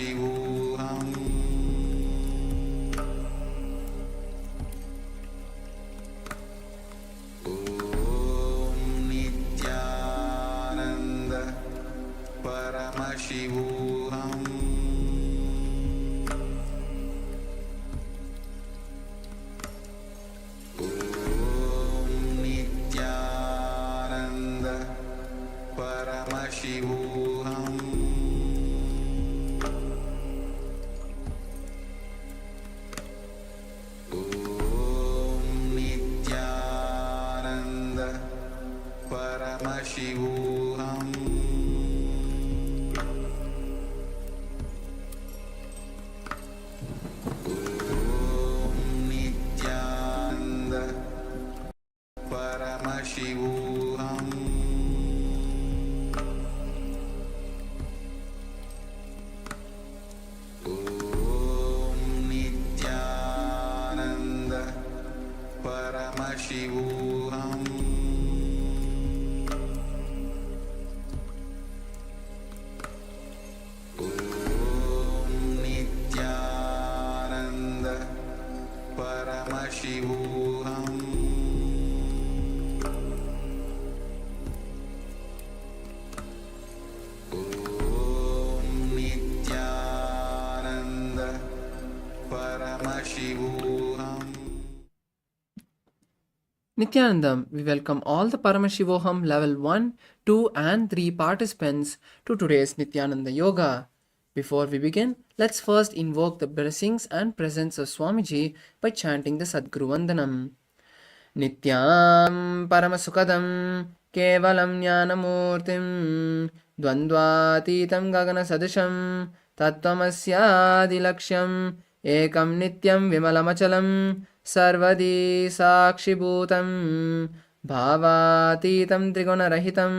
Paramashivoham Om Nithyananda Paramashivoham Om Nithyananda Paramashivoham Om Nithyananda Paramashivoham Om Nithyananda Paramashivoham Om Nithyananda Paramashivoham Om Nithyananda Paramashivoham Om Nithyananda Paramashivoham. Nithyanandam, we welcome all the Paramashivoham Level 1, 2 and 3 participants to today's Nithyananda Yoga. Before we begin, let's first invoke the blessings and presence of Swamiji by chanting the Sadguru Vandanam. Nityam Paramasukadam Kevalam Jnanamurtim Dvandvatitam Gagana Sadisham Tattvamasyaadilaksham Ekam Nityam Vimalamachalam Sarvadi Sakshibhutam Bhavatitam Trigunarahitam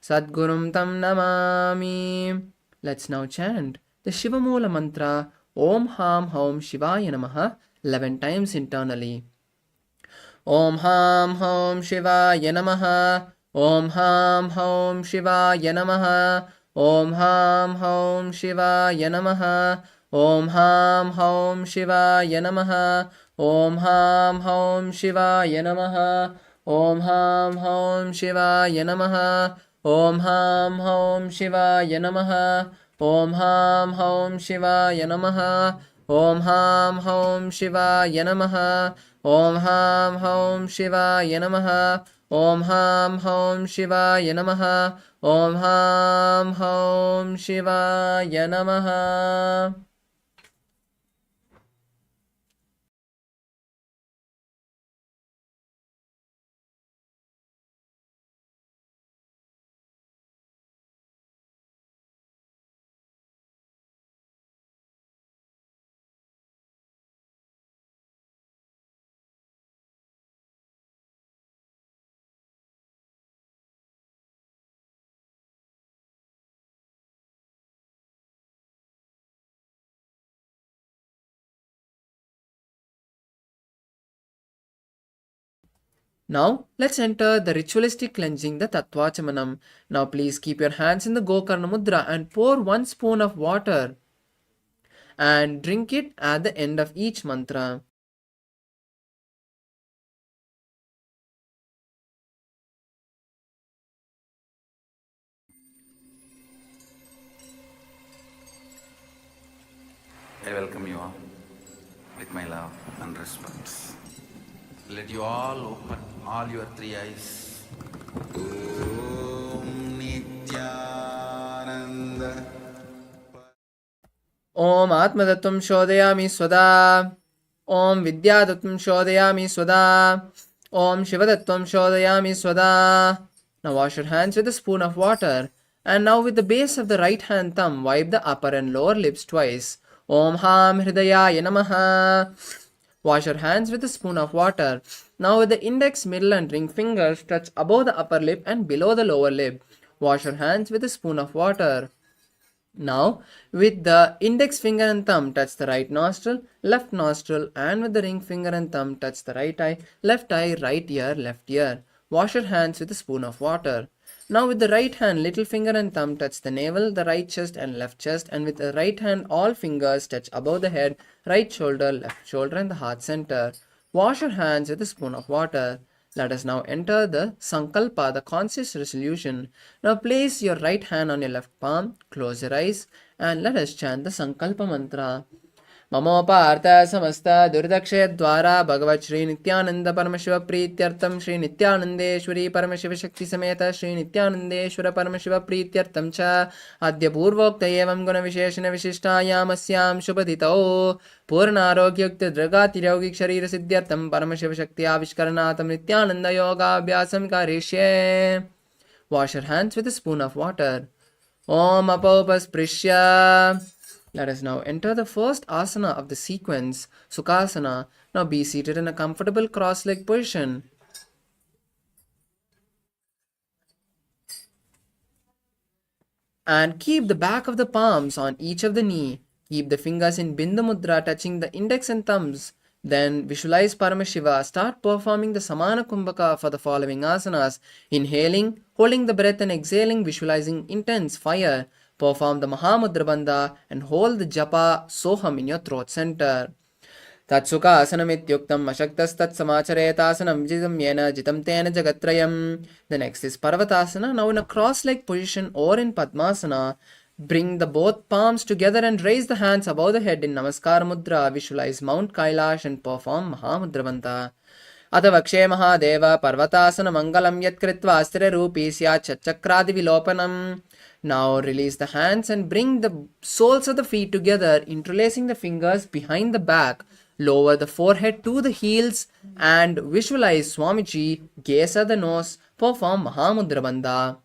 Sadgurum Tam Namami. Let's now chant the Shivamoola mantra Om Ham Haum Shivaya Namaha 11 times internally. Om Ham Haum Shivaya Namaha. Om Ham Haum Shivaya Namaha. Om Ham Haum Shivaya Namaha. Om Ham Haum Shivaya Namaha. Om Ham Haum Shivaya Namaha. Om Ham Haum Shivaya Namaha. Om Ham Haum Shivaya Namaha. Om Ham Haum Shivaya Namaha. Om Ham Haum Shivaya Namaha. Om Ham Haum Shivaya Namaha. Om Ham Haum Shivaya Namaha. Om Ham Haum Shivaya Namaha. Now, let's enter the ritualistic cleansing, the Tattva Chamanam. Now, please keep your hands in the Gokarna Mudra and pour 1 spoon of water and drink it at the end of each mantra. I welcome you all with my love and respect. Let you all open all your 3 eyes. Om Nithyananda. Om Atmadattvam Shodayami Swada. Om Vidyadattvam Shodayami Swada. Om Shivadattvam Shodayami Swada. Now wash your hands with a spoon of water. And now with the base of the right hand thumb, wipe the upper and lower lips twice. Om Ham Hridayaya Namaha. Wash your hands with a spoon of water. Now with the index, middle and ring fingers touch above the upper lip and below the lower lip. Wash your hands with a spoon of water. Now with the index finger and thumb touch the right nostril, left nostril, and with the ring finger and thumb touch the right eye, right ear, left ear. Wash your hands with a spoon of water. Now with the right hand, little finger and thumb touch the navel, the right chest and left chest, and with the right hand, all fingers touch above the head, right shoulder, left shoulder, and the heart center. Wash your hands with a spoon of water. Let us now enter the Sankalpa, the conscious resolution. Now place your right hand on your left palm, close your eyes, and let us chant the Sankalpa mantra. ममोपार्थ समस्त दुर्दक्षय द्वारा भगवत् श्री नित्यानंद परमशिव प्रीत्यर्थम श्री नित्यानंदेश्वरी परमशिव शक्ति समेत श्री नित्यानंदेश्वर परमशिव प्रीत्यर्थम च अद्य पूर्वोक्त एवं गुण विशेषण विशिष्टायामस्यां शुभदितौ पूर्णारोग्ययुक्त दृगातिरौगिक शरीर सिद्ध्यर्थम परमशिव शक्ति आविष्करणार्थम नित्यानंद योगाभ्यासं करिष्ये. Wash your hands with a spoon of water. Om apaupasprisya. Let us now enter the first asana of the sequence, Sukhasana. Now be seated in a comfortable cross-leg position. And keep the back of the palms on each of the knee. Keep the fingers in Bindu Mudra touching the index and thumbs. Then visualize Paramashiva. Start performing the Samana Kumbhaka for the following asanas. Inhaling, holding the breath and exhaling, visualizing intense fire. Perform the Mahamudra Bandha and hold the Japa Soham in your throat center. Tatsukha asanam ityuktam ashaktas tat samacharetasana jitam yena jitam tena jagatrayam. The next is Parvatasana. Now in a cross-leg position or in Padmasana, bring the both palms together and raise the hands above the head in Namaskar Mudra. Visualize Mount Kailash and perform Mahamudra Bandha. Atha vakshe Mahadeva Parvatasana Mangalam Yat Kritva Astra Rupi Syat Chakradi Vilopanam. Now release the hands and bring the soles of the feet together, interlacing the fingers behind the back. Lower the forehead to the heels and visualize Swamiji, gaze at the nose, perform Mahamudra Bandha.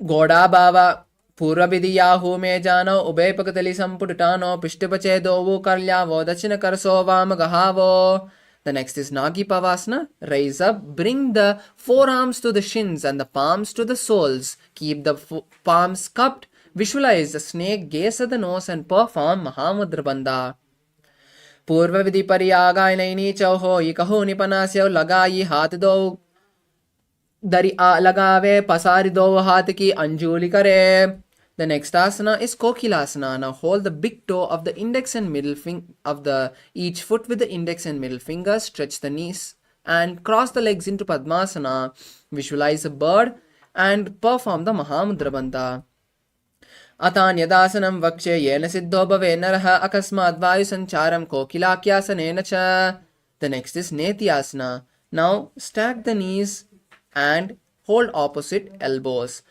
Goda Bhava Purabhidiyahu me jano ube pakatali samputano pishtipache dovu karyavo dachina karso vamagahavo. The next is Nagi Pavasana. Raise up, bring the forearms to the shins and the palms to the soles. Keep the palms cupped. Visualize the snake, gaze at the nose and perform Mahamudra Bandha. Purva Vidhi Pariyaga Inaini Chauho Ikaho Nipanasya Lagayi Hatdo Dari Lagave Pasari Do Hatiki Anjuli Kare. The next asana is Kokilasana. Now hold the big toe of the index and middle finger of the each foot with the index and middle fingers. Stretch the knees and cross the legs into Padmasana. Visualize a bird and perform the Mahamudra Bandha. Atanyadasanam vakshe yena siddho bhave naraha akasmad vayu sancharam kokilakyasanena cha. The next is Nithyananda. Now stack the knees and hold opposite elbows.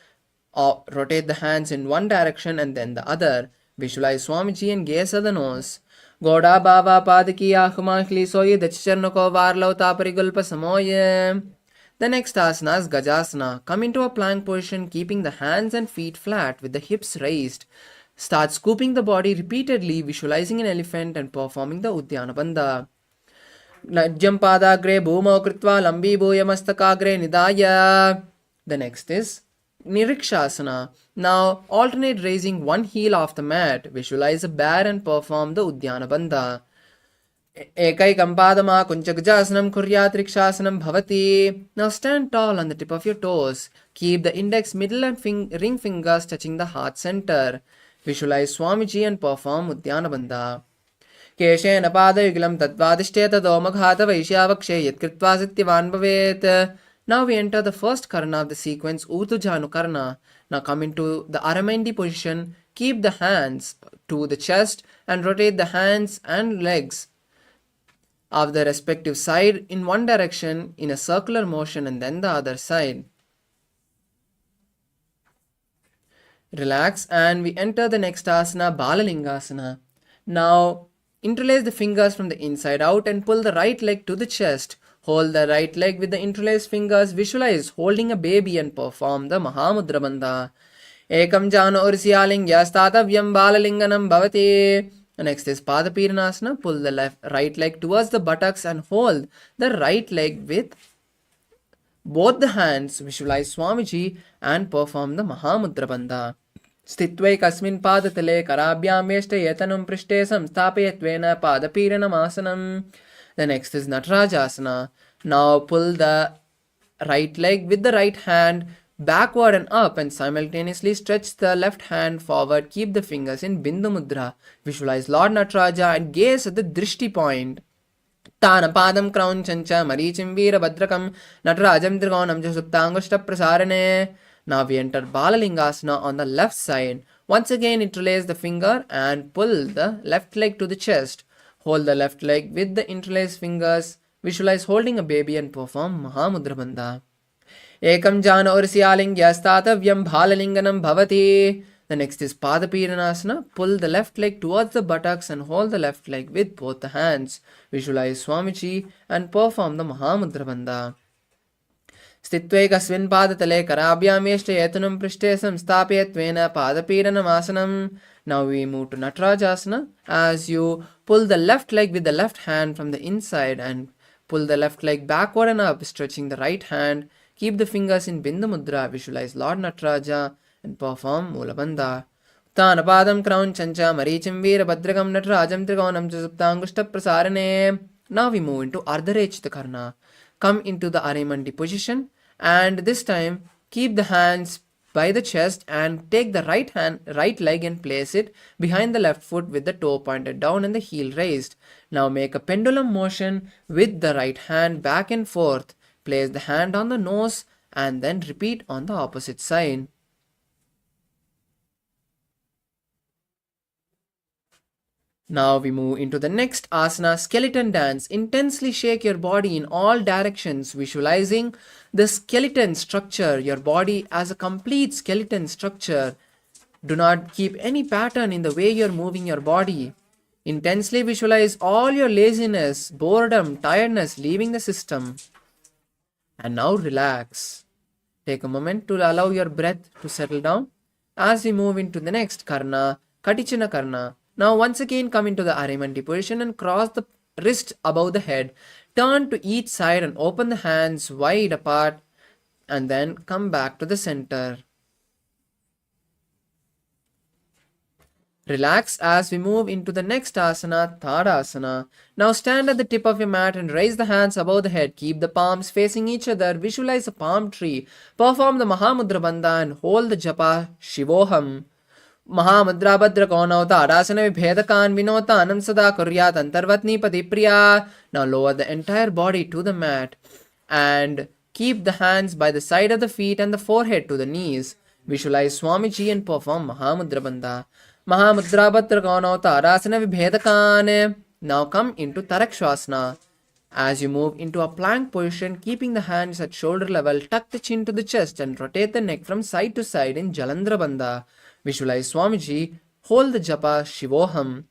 Rotate the hands in one direction and then the other. Visualize Swamiji and gaze at the nose. Goda Baba Padiki Ahumahli Soye Dachicharnako Varlo Taparigulpa Samoye. The next asana is Gajasana. Come into a plank position, keeping the hands and feet flat with the hips raised. Start scooping the body repeatedly, visualizing an elephant and performing the Udyana Bandha. Najyam Padagre Bhumau Kritva Lambi Bhuyamastagre Nidaya. The next is Nirikshasana. Now alternate raising one heel off the mat. Visualize a bear and perform the Udyana Bandha. Ekaikam Padama Kunchakjasanam Kuryat Rikshasanam Bhavati. Now stand tall on the tip of your toes. Keep the index, middle and ring fingers touching the heart center. Visualize Swamiji and perform Udyana Bandha. Keshena Padayugilam Tatvadishteta Domaghata Vaishyavakshe Yatkritva Sityavan Bhavet. Now we enter the first karana of the sequence, Utujanu Karana. Now come into the Aramandi position. Keep the hands to the chest and rotate the hands and legs of the respective side in one direction in a circular motion and then the other side. Relax and we enter the next asana, Balalingasana. Now interlace the fingers from the inside out and pull the right leg to the chest. Hold the right leg with the interlaced fingers. Visualize holding a baby and perform the Mahamudra Bandha. Ekam jano ursiyalingya statavyam balalinganam bhavati. Next is Padapiranasana. Pull the right leg towards the buttocks and hold the right leg with both the hands. Visualize Swamiji and perform the Mahamudra Bandha. Sthitve kasmin padatale karabhyam veshte yetanum prishte samsthapayatvena Padapiranamasana. The next is Natarajasana. Now pull the right leg with the right hand backward and up, and simultaneously stretch the left hand forward. Keep the fingers in Bindu Mudra. Visualize Lord Nataraja and gaze at the Drishti point. Tanapadam Kraunchancha Marichim Veerabhadrakam Natarajam Trigonam Jasuptangushta Prasarane. Now we enter Balalingasana on the left side. Once again interlace the finger and pull the left leg to the chest. Hold the left leg with the interlaced fingers. Visualize holding a baby and perform Mahamudra Bandha. Ekam jana ursialingya statavyam bhalalinganam bhavati. The next is Padapiranasana. Pull the left leg towards the buttocks and hold the left leg with both the hands. Visualize Swamiji and perform the Mahamudra Bandha. Stittvekasmin padatale karabhyameshta yetanam prishte samsthapayatvena padapiranamasana. Now we move to Natarajasana. As you pull the left leg with the left hand from the inside and pull the left leg backward and up, stretching the right hand. Keep the fingers in Bindu Mudra. Visualize Lord Nataraja and perform Mula Bandha. Uttanapadam Kraunchancha Marichim Veerabhadrakam Natarajam Trigonam Jasuptangushta Prasarane. Now we move into Ardharechita Karna. Come into the Arimandi position, and this time keep the hands by the chest and take the right leg and place it behind the left foot with the toe pointed down and the heel raised. Now make a pendulum motion with the right hand back and forth. Place the hand on the nose and then repeat on the opposite side. Now we move into the next asana, skeleton dance. Intensely shake your body in all directions, visualizing the skeleton structure, your body as a complete skeleton structure. Do not keep any pattern in the way you're moving your body. Intensely visualize all your laziness, boredom, tiredness leaving the system. And now relax. Take a moment to allow your breath to settle down. As we move into the next karna, Katichana Karna. Now once again come into the Arimandi position and cross the wrist above the head. Turn to each side and open the hands wide apart and then come back to the center. Relax as we move into the next asana, Tadasana. Now stand at the tip of your mat and raise the hands above the head. Keep the palms facing each other. Visualize a palm tree. Perform the Mahamudra Bandha and hold the japa Shivoham. Mahamudra Badra Kaunauta Adasana Vibhedakan Vinota Anam Sada Kuryat Antarvatni Patipriya. Now lower the entire body to the mat and keep the hands by the side of the feet and the forehead to the knees. Visualize Swamiji and perform Mahamudra Bandha. Mahamudra Badra Kaunauta Adasana Vibhedakan. Now come into Tarakshasana. As you move into a plank position, keeping the hands at shoulder level, tuck the chin to the chest and rotate the neck from side to side in Jalandhara Bandha. Visualize Swamiji, hold the japa Shivoham.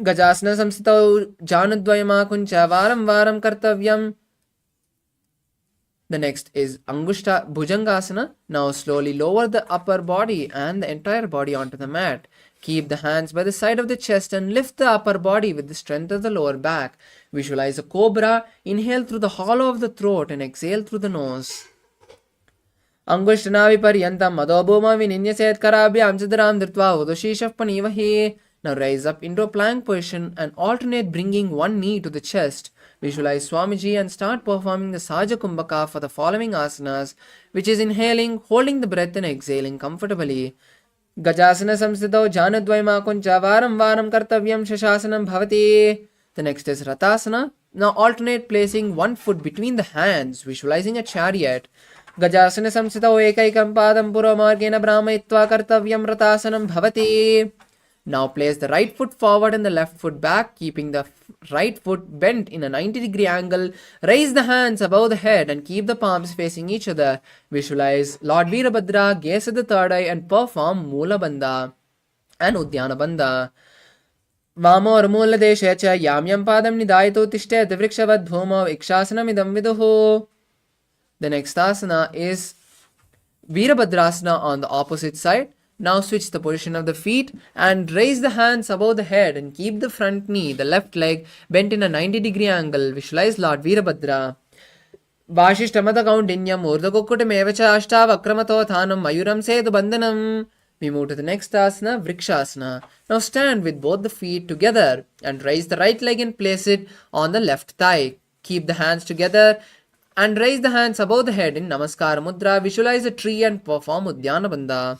Gajasana samsitau janadvayama kuncha varam varam kartavyam. The next is Angushta Bhujangasana. Now slowly lower the upper body and the entire body onto the mat. Keep the hands by the side of the chest and lift the upper body with the strength of the lower back. Visualize a cobra. Inhale through the hollow of the throat and exhale through the nose. Angushthanavi paryantam madobhuma vininyaset karabhyam chidram dhritva udashishaf panivahi. Now rise up into a plank position and alternate bringing one knee to the chest. Visualize Swamiji and start performing the Saja Kumbhaka for the following asanas, which is inhaling, holding the breath and exhaling comfortably. Gajasana samstito janadvaima kuncha varam varam kartavyam shashasanam bhavati. The next is Ratasana. Now alternate placing one foot between the hands, visualizing a chariot. Gajasana samsitau ekaikam padam puromargena brahmayitva kartavyam Ratasanam bhavati. Now place the right foot forward and the left foot back, keeping the right foot bent in a 90-degree angle. Raise the hands above the head and keep the palms facing each other. Visualize Lord Veerabhadra, gaze at the third eye and perform Mula Bandha and Udyana Bandha. Vamo Ramula Deshecha Yamyam Padam Nidaito Tishtet Vrikshavad Bhuma Ikshasana Idam Viduhu. The next asana is Veerabhadrasana on the opposite side. Now switch the position of the feet and raise the hands above the head and keep the front knee, the left leg, bent in a 90-degree angle. Visualize Lord Veerabhadra. Vashishtamata Kaundinyam Urdhakukutam Evacha Ashtavakramato Thanam Mayuram Setu Bandhanam. We move to the next asana, Vrikshasana. Now stand with both the feet together and raise the right leg and place it on the left thigh. Keep the hands together and raise the hands above the head in Namaskara Mudra. Visualize a tree and perform Udyana Bandha.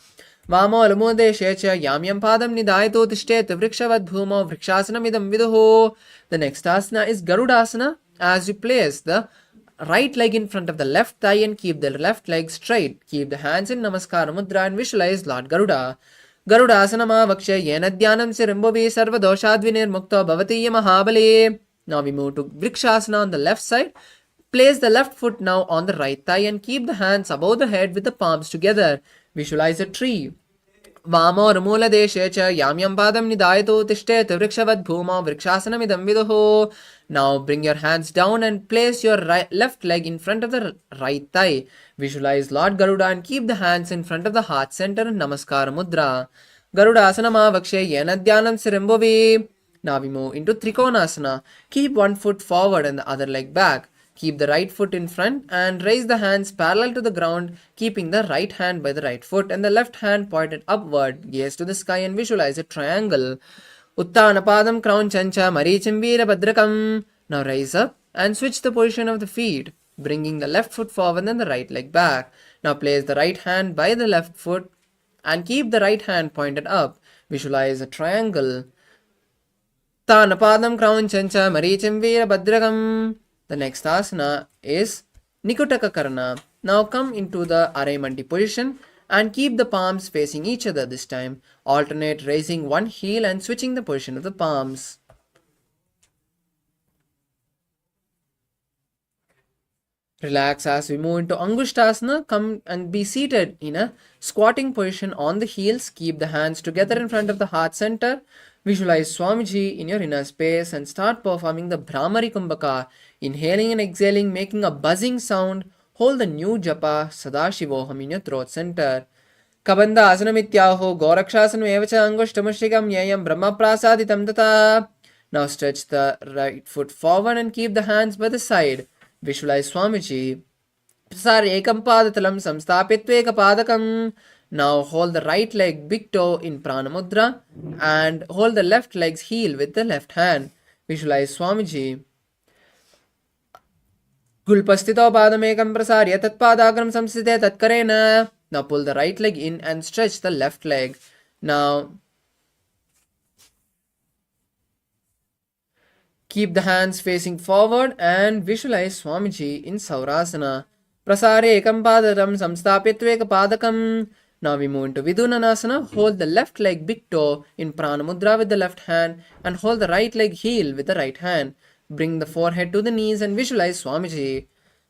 Vamo almodeshe cha yamyam padam nidayato tishtet vrikshavad bhumo vrikshasanamidam viduho. The next asana is Garudasana. As you place the right leg in front of the left thigh and keep the left leg straight. Keep the hands in Namaskara Mudra and visualize Lord Garuda. Garudasanama vakshe yena dhyanam sirimbovi sarva doshadvinir mukta bhavati mahabali. Now we move to Vrikshasana on the left side. Place the left foot now on the right thigh and keep the hands above the head with the palms together. Visualize a tree. Vamo ramula deshe cha yamyam padam nidayato tishtet vrikshavad bhuma vrikshasanamidam viduho. Now bring your hands down and place your left leg in front of the right thigh. Visualize Lord Garuda and keep the hands in front of the heart center in Namaskara Mudra. Garudasanama vakshe yena dhyanam sirimbovi. Now we move into Trikonasana. Keep one foot forward and the other leg back. Keep the right foot in front and raise the hands parallel to the ground, keeping the right hand by the right foot and the left hand pointed upward. Gaze to the sky and visualize a triangle. Uttana padam crown chancha marichim veera badrakam. Now rise up and switch the position of the feet, bringing the left foot forward and the right leg back. Now place the right hand by the left foot and keep the right hand pointed up. Visualize a triangle. Tanapadam crown chancha marichim veera badrakam. The next asana is Nikutaka Karana. Now come into the Arayamandi position and keep the palms facing each other this time. Alternate raising one heel and switching the position of the palms. Relax as we move into Angushtasana. Come and be seated in a squatting position on the heels. Keep the hands together in front of the heart center. Visualize Swamiji in your inner space and start performing the Brahmari Kumbhaka. Inhaling and exhaling, making a buzzing sound. Hold the new japa Sadashivoham in your throat center. Kabanda asanamityaho gorakshasana evacha angushtamushikam yayam brahma prasaditam tata. Now stretch the right foot forward and keep the hands by the side. Visualize Swamiji. Prasar ekam padatalam samstapitva ekapadakam. Now hold the right leg big toe in Pranamudra and hold the left leg's heel with the left hand. Visualize Swamiji. Gulpastito padamekam prasarya tatpadagram samsite tatkarena. Now pull the right leg in and stretch the left leg. Now keep the hands facing forward and visualize Swamiji in Saurasana. Prasare ekam padaram samstapitva ekapadakam. Now we move into Vidunanasana. Hold the left leg big toe in Pranamudra with the left hand and hold the right leg heel with the right hand. Bring the forehead to the knees and visualize Swamiji.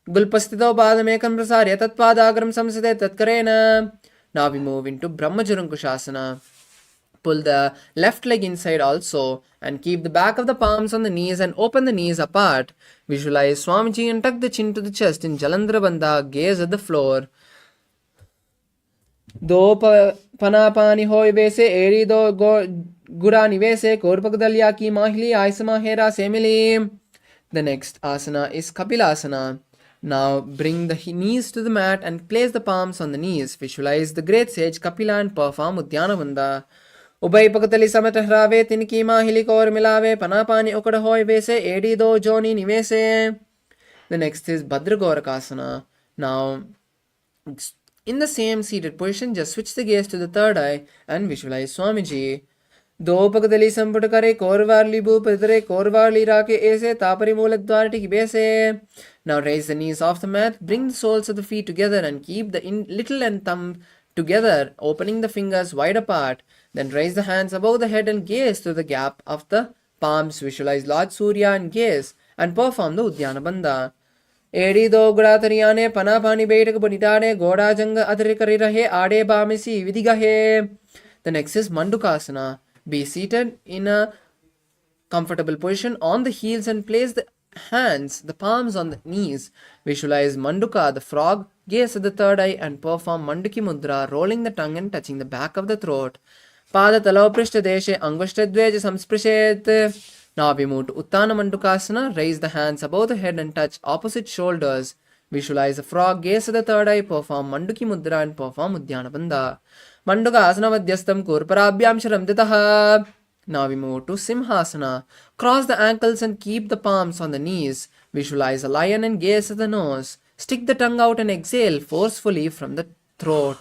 Gulpastito padamekam prasarya tatpadagram samsite tatkarena. Now we move into Brahmajarankushasana. Pull the left leg inside also and keep the back of the palms on the knees and open the knees apart. Visualize Swamiji and tuck the chin to the chest in Jalandhara Bandha. Gaze at the floor. Do panapani hoy vese eri do gurani vese korpakdalya ki mahili aisama hera semili. The next asana is Kapilasana. Now bring the knees to the mat and place the palms on the knees. Visualize the great sage Kapila and perform Udyana Bandha. Ubay pakatali samatrave tinki mahili kor milave panapani okada hoy vese eri do joni nivese. The next is Bhadragorakasana. Now in the same seated position, just switch the gaze to the third eye and visualize Swamiji. Do pakadali samputakare korvarli bhu padare korvarli rake ese tapari mooladwarati kibese. Now raise the knees off the mat, bring the soles of the feet together and keep the little and thumb together, opening the fingers wide apart. Then raise the hands above the head and gaze through the gap of the palms. Visualize Lord Surya and gaze and perform the Udyana Bandha. Edi do gudatariane panapani baitak bonitane goda janga adrikari rahe ade bamisi vidigahe. The next is Mandukasana. Be seated in a comfortable position on the heels and place the hands, the palms on the knees. Visualize Manduka, the frog. Gaze at the third eye and perform Manduki Mudra, rolling the tongue and touching the back of the throat. Pada talau prishta deshe angushta-dveja samsprishet. Now we move to Uttana Mandukasana. Raise the hands above the head and touch opposite shoulders. Visualize a frog. Gaze at the third eye. Perform Manduki Mudra and perform Udyana Bandha. Manduka Asana Vadyastam Kurparabhyam Sharamditaha. Now we move to Simhasana. Cross the ankles and keep the palms on the knees. Visualize a lion and gaze at the nose. Stick the tongue out and exhale forcefully from the throat.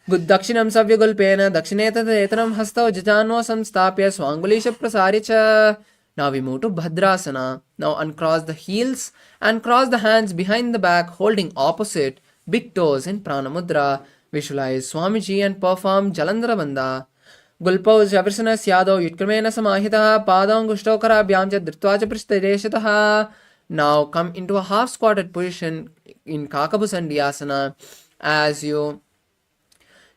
Dakshinam savyagulpena dakshinetatram hastau jajano samstapya swangulesha prasarya. Now we move to Bhadrasana. Now uncross the heels and cross the hands behind the back, holding opposite big toes in Pranamudra. Visualize Swamiji and perform Jalandhara Bandha. Gulpau Javirsana Syado Yutkamena Samahita Padangushtokarabhyam cha Dritva cha Prishtadeshataha. Now come into a half squatted position in Kakabusandhyasana.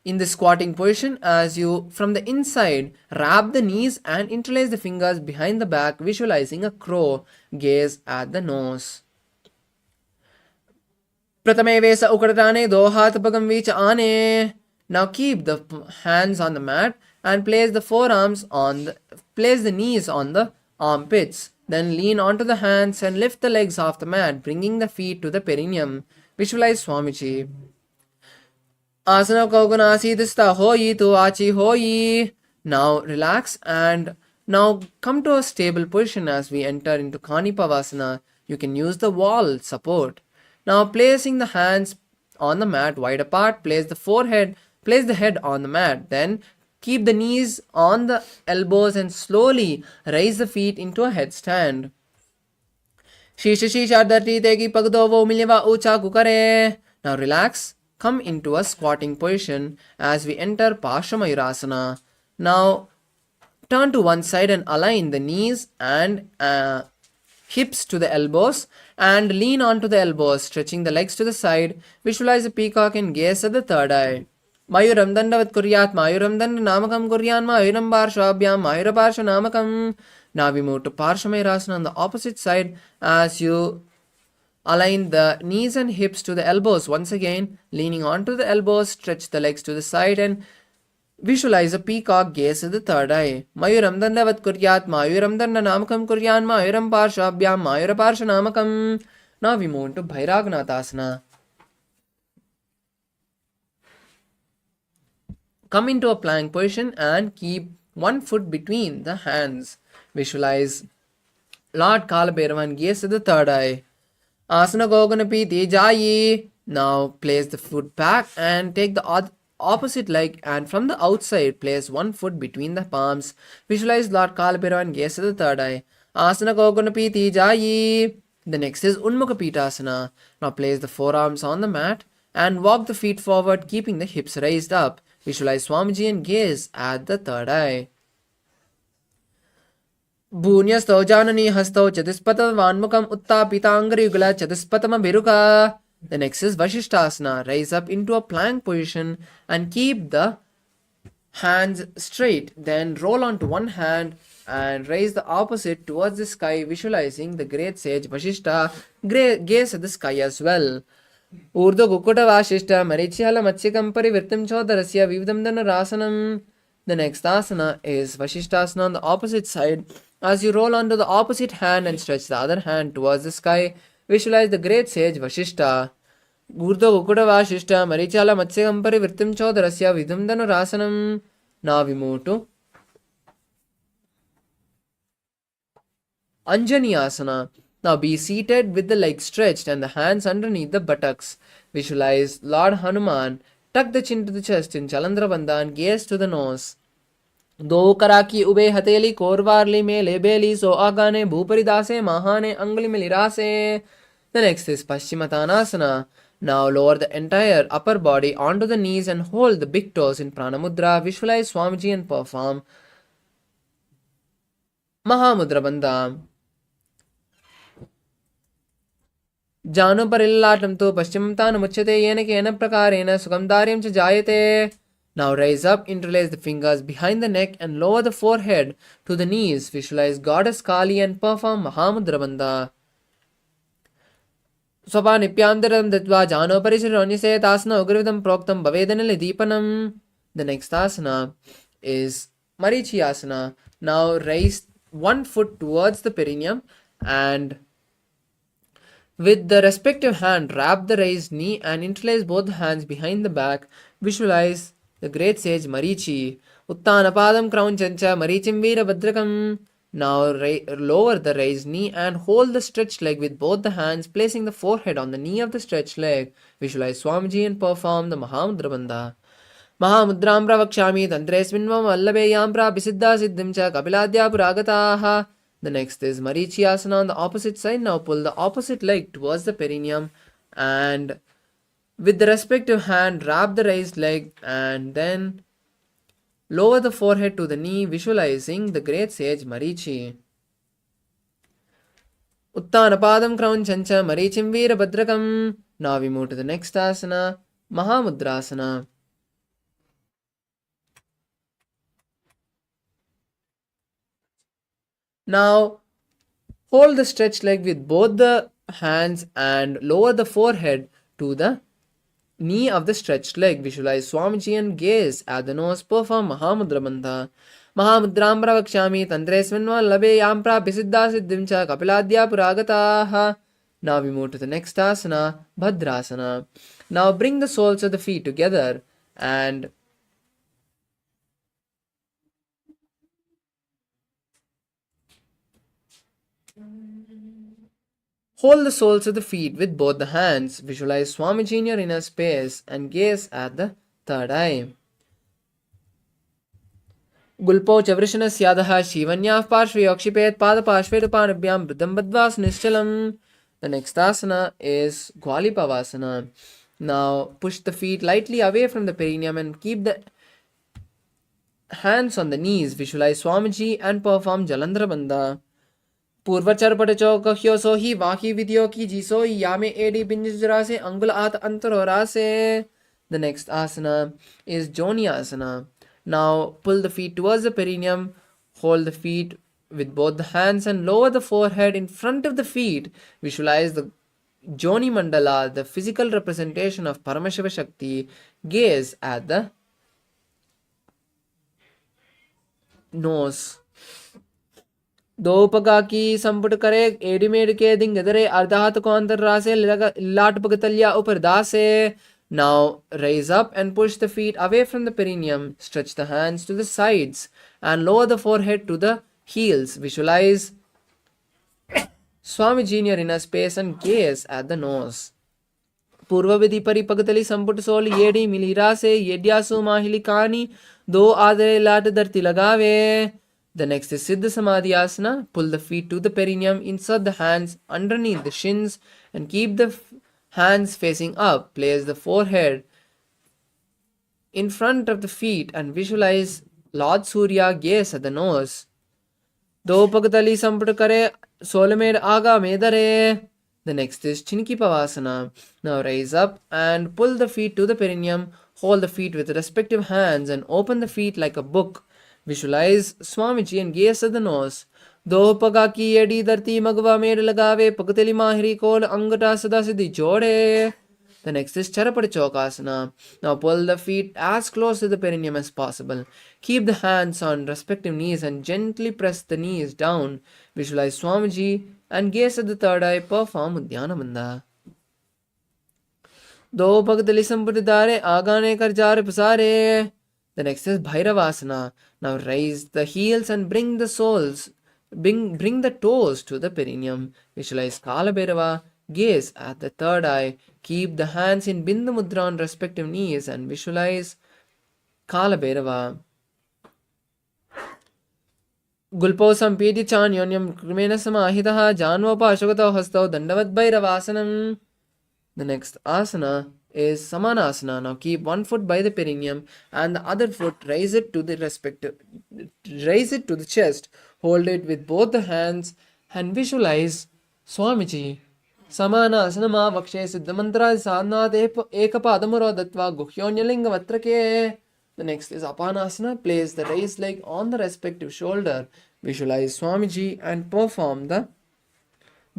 In the squatting position, as you from the inside wrap the knees and interlace the fingers behind the back, visualizing a crow, gaze at the nose. Pratame Vesa Ukratane Dohat Pagamvich Ane. Now keep the hands on the mat and place the knees on the armpits. Then lean onto the hands and lift the legs off the mat, bringing the feet to the perineum. Visualize Swamiji. Asana Kauganasithista Hoyi to Achi Hoyi. Now relax and now come to a stable position as we enter into Kanipavasana. You can use the wall support. Now placing the hands on the mat wide apart, place the head on the mat. Then keep the knees on the elbows and slowly raise the feet into a headstand. Shisha Shisha Dati Tegi Pagdovo Milyava Ucha Kukare. Now relax. Come into a squatting position as we enter Parshamayurasana. Now turn to one side and align the knees and hips to the elbows and lean onto the elbows, stretching the legs to the side. Visualize a peacock and gaze at the third eye. Mayuram dandavat kuryat mayuram danda namakam kuryan mayuram parshvabhyam mayura parsha namakam. Now we move to Parshamayurasana on the opposite side as you align the knees and hips to the elbows. Once again, leaning onto the elbows, stretch the legs to the side and visualize a peacock, gaze at the third eye. Mayuram dandavat kuryat mayuram danda namakam kuryan mayuram parshvabhyam mayura parsha namakam. Now we move into Bhairaganathasana. Come into a plank position and keep one foot between the hands. Visualize Lord Kalabhairavan, gaze at the third eye. Asana Goganapiti Jayi. Now place the foot back and take the opposite leg and from the outside place one foot between the palms. Visualize Lord Kalabhairavan, gaze at the third eye. Asana Goganapiti Jayi. The next is Unmukapitasana. Now place the forearms on the mat and walk the feet forward, keeping the hips raised up. Visualize Swamiji and gaze at the third eye. Bhunyastau janani hastau chatuspatam vanmukam uttapitangari chatuspatama biruka. The next is Vashishtasana. Rise up into a plank position and keep the hands straight. Then roll onto one hand and raise the opposite towards the sky, visualizing the great sage Vashishta. Gaze at the sky as well. Urdu Gukuta Vashishta Marichihala Matsikam Parivirtim Chodarasya Vividam Rasanam. The next asana is Vashishtasana on the opposite side. As you roll onto the opposite hand and stretch the other hand towards the sky, visualize the great sage Vashishta. Urdu Gukuta Vashishta Marichihala Matsikam Parivirtim Chodarasya Vividam Rasanam. Now we move to Anjani Asana. Now be seated with the legs stretched and the hands underneath the buttocks. Visualize Lord Hanuman. Tuck the chin to the chest in Jalandhara Bandha and gaze to the nose. Do karaki ube hateli korvarli me lebeli so agane bhuparidase mahane angli milirase. The next is Paschimottanasana. Now lower the entire upper body onto the knees and hold the big toes in Pranamudra. Visualize Swamiji and perform Mahamudra Bandha. जानो परिल्लाटम तो पश्चिमं तानमुच्यते येन केन प्रकारेण सुगंधार्यं च जायते. Now rise up, interlace the fingers behind the neck and lower the forehead to the knees. Visualize Goddess Kali and perform Mahamudra Bandha. Swapanipyantaram datva jano parishironise tasana ugravidam proktam bhavedanali deepanam. The next asana is Marichi Asana. Now raise one foot towards the perineum and with the respective hand, wrap the raised knee and interlace both hands behind the back. Visualize the great sage Marichi. Uttanapadam Kraunchancha Marichim Veera Badrakam. Now lower the raised knee and hold the stretched leg with both the hands, placing the forehead on the knee of the stretched leg. Visualize Swamiji and perform the Mahamudra Bandha. Mahamudram pravakshami tantresminvam vallabeyam prabhisiddha siddhim cha kapiladhya puragataha. The next is Marichiyasana on the opposite side. Now pull the opposite leg towards the perineum and with the respective hand wrap the raised leg and then lower the forehead to the knee, visualizing the great sage Marichi. Uttanapadam Kraunchancha Marichim Veerabhadrakam. Now we move to the next asana, Mahamudrasana. Now hold the stretched leg with both the hands and lower the forehead to the knee of the stretched leg. Visualize Swamiji and gaze at the nose. Perform Mahamudra Bandha. Mahamudram pravakshami tantresminva labeyam prabhisiddha siddhim cha kapiladhya puragataha. Now we move to the next asana, Bhadrasana. Now bring the soles of the feet together and hold the soles of the feet with both the hands. Visualize Swamiji in your inner space and gaze at the third eye. Gulpo Chavrishanasyadah Shivanyah Parshvayokshipet Pada Parshvedupanabhyam Bridam Badvas Nishchalam. The next asana is Gwalipavasana. Now push the feet lightly away from the perineum and keep the hands on the knees. Visualize Swamiji and perform Jalandhara Bandha. पूर्वचर पटचो कह्यो सो ही वाकी विधियो की जीसो यामे AD बिंजरा से अंगुल आत अंतरोरा से. The next asana is Joni asana. Now pull the feet towards the perineum, hold the feet with both the hands and lower the forehead in front of the feet. Visualize the Joni Mandala, the physical representation of Paramashiva Shakti. Gaze at the nose. दो पगा की संपुट करे एडिमेड के दिंगदरे अर्धात को अंतर रासे लाट पगतलिया ऊपर दासे. Now raise up and push the feet away from the perineum. Stretch the hands to the sides and lower the forehead to the heels. Visualize Swamiji in your inner space and gaze at the nose. पूर्व विधि परि पगतली संपुट soul येडी मिलिरा से येड्यासु माहिली कानी दो आदरे लाट धरती लगावे. The next is Siddha Samadhi Asana. Pull the feet to the perineum, insert the hands underneath the shins and keep the hands facing up. Place the forehead in front of the feet and visualize Lord Surya. Gaze at the nose. Do pagtali samput kare solmed aga medare. The next is Chinki Pavasana. Now raise up and pull the feet to the perineum. Hold the feet with the respective hands and open the feet like a book. Visualize Swamiji and gaze at the nose. दो पगा की AD धरती मगवा made लगावे पगतली माहिरी कोल अंगटा सदा सिद्धि जोड़े. The next is Charapati Chokasana. Now pull the feet as close to the perineum as possible. Keep the hands on respective knees and gently press the knees down. Visualize Swamiji and gaze at the third eye. Perform Udhyana Bandha. दो पगतली संपुट दारे आगाने कर jar पसारे. The next is Bhairavasana. Now raise the heels and bring the soles. Bring the toes to the perineum. Visualize Kala Bhairava. Gaze at the third eye. Keep the hands in Bindu Mudra on respective knees and visualize Kala Bhairava. Gulpo Sampiti Chanyonyam Krimena Samahitaha Janvapa Ashogata Hasto Dandavat Bhairavasanam. The next asana is Samanasana. Now keep one foot by the perineum and the other foot raise it to the chest. Hold it with both the hands and visualize Swamiji. Samanasana ma vakshe siddhamantra sadhna ekapadamuro datva guhyonya vatrake. The next is Apanasana. Place the raised leg on the respective shoulder. Visualize Swamiji and perform the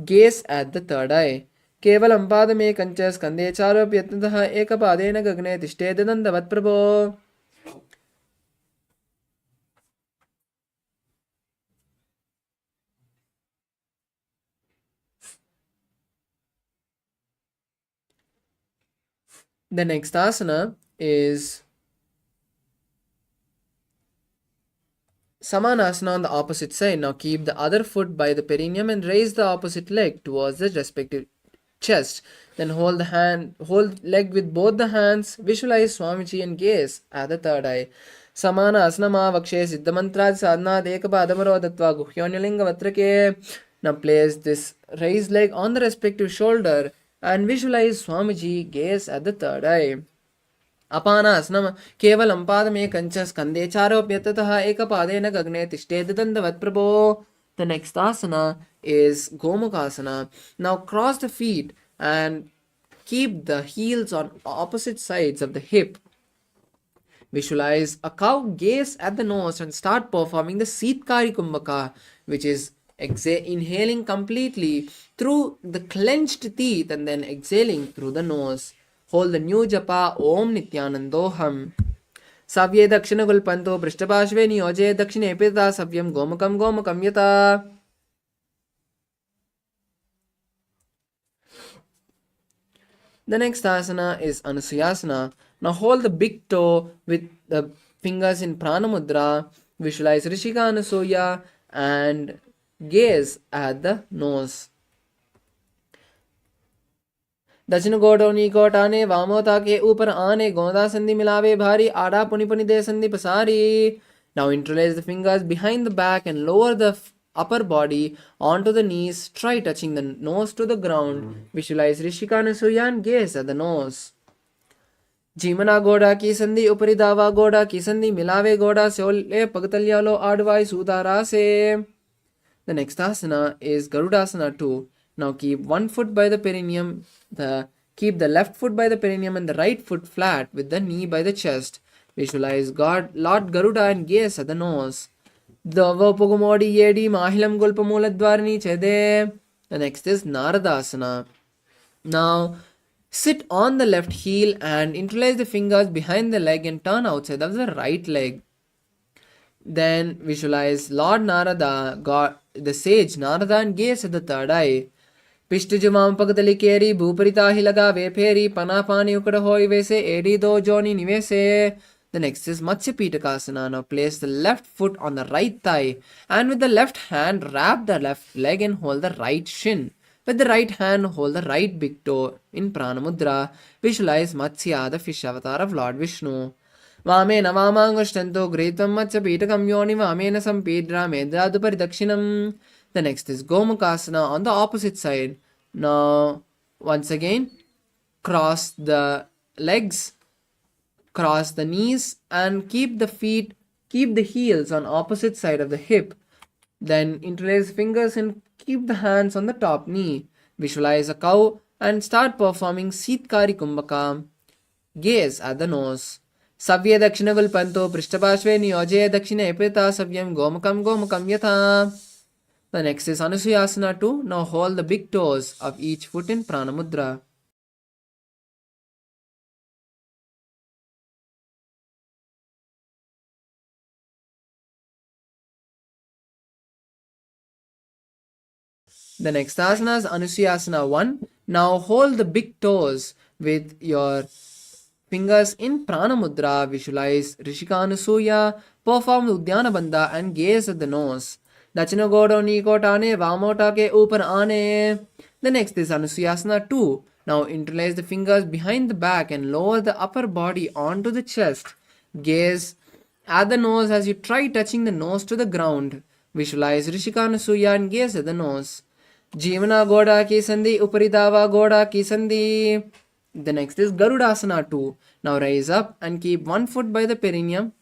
gaze at the third eye. केवलं पादमे कंच स्कंदे चारोप्यत्नतः एकपादेन गगने तिष्ठे ददन्तवत् प्रभो. The next asana is Samanasana on the opposite side. Now keep the other foot by the perineum and raise the opposite leg towards the respective chest. Then hold leg with both the hands. Visualize Swamiji and gaze at the third eye. Samana asnama vakshe siddhamantrad sadhna dekapadamaro dattva guhyonalinga vatrake. Now place this raised leg on the respective shoulder and visualize Swamiji, gaze at the third eye. अपानासनम केवलं पादमेकञ्च स्कन्धे चारोप्यततः एकपादेन गगने तिष्ठेत् दन्तवत् प्रभो. The next asana is Gomukasana. Now cross the feet and keep the heels on opposite sides of the hip. Visualize a cow, gaze at the nose and start performing the Sitkari Kumbhaka, which is inhaling completely through the clenched teeth and then exhaling through the nose. Hold the new japa Om Nithyanandoham. Savye dakshina gulpanto prishtapashve niyoje dakshine pita savyam gomakam yata. The next asana is Anusuyasana. Now hold the big toe with the fingers in Prana Mudra. Visualize Rishika Anusuya and gaze at the nose. दक्षिण गोटो नीकोट आने वामोता के ऊपर आने गोंदा संधि मिलावे भारी आड़ा पुनि पुनि दे संधि पसारी. Now interlace the fingers behind the back and lower the upper body onto the knees. Try touching the nose to the ground. Visualize Rishika Anusuya and gaze at the nose. जीमना गोड़ा की संधि ऊपरी दावा गोड़ा की संधि मिलावे गोड़ा सोले पगतल्यालो आडवाई सुदारा से. The next asana is Garudasana 2. Now keep one foot by the perineum, keep the left foot by the perineum and the right foot flat with the knee by the chest. Visualize Lord Garuda and gaze at the nose. Dvapogumodi yedi mahilam gulpamuladvarni chede. The next is Naradasana. Now sit on the left heel and interlace the fingers behind the leg and turn outside of the right leg. Then visualize Lord Narada, the sage Narada, and gaze at the third eye. Pishtujumam pagatali keri bhuparita hilaga veperi panapani ukada hoi vese edi do joni nivese. The next is Matsya Pitakasana. Now place the left foot on the right thigh and with the left hand wrap the left leg and hold the right shin. With the right hand hold the right big toe in Prana Mudra. Visualize Matsya, the fish avatar of Lord Vishnu. Vamena vamangushtanto gritvam Matsya Pitakam yoni vamena sampidra medradu paridakshinam. The next is Gomukasana on the opposite side. Now, once again, cross the legs, cross the knees, and keep the heels on opposite side of the hip. Then interlace fingers and keep the hands on the top knee. Visualize a cow and start performing Sitkari Kumbhaka. Gaze at the nose. Savye dakshina gulpanto prishtapashve niyoje dakshine pita savyam gomakam yatha. The next is Anusuyasana 2. Now hold the big toes of each foot in Prana Mudra. The next asana is Anusuyasana 1. Now hold the big toes with your fingers in Prana Mudra. Visualize Rishika Anusuya, perform the Udyana Bandha and gaze at the nose. Dachino godo nikot aane, vamota ke upar aane. The next is Anusuyasana 2. Now interlace the fingers behind the back and lower the upper body onto the chest. Gaze at the nose as you try touching the nose to the ground. Visualize Rishika Anusuya and gaze at the nose. Jivana goda ki sandhi, uparidava goda ki sandhi. The next is Garudasana 2. Now rise up and keep one foot by the perineum,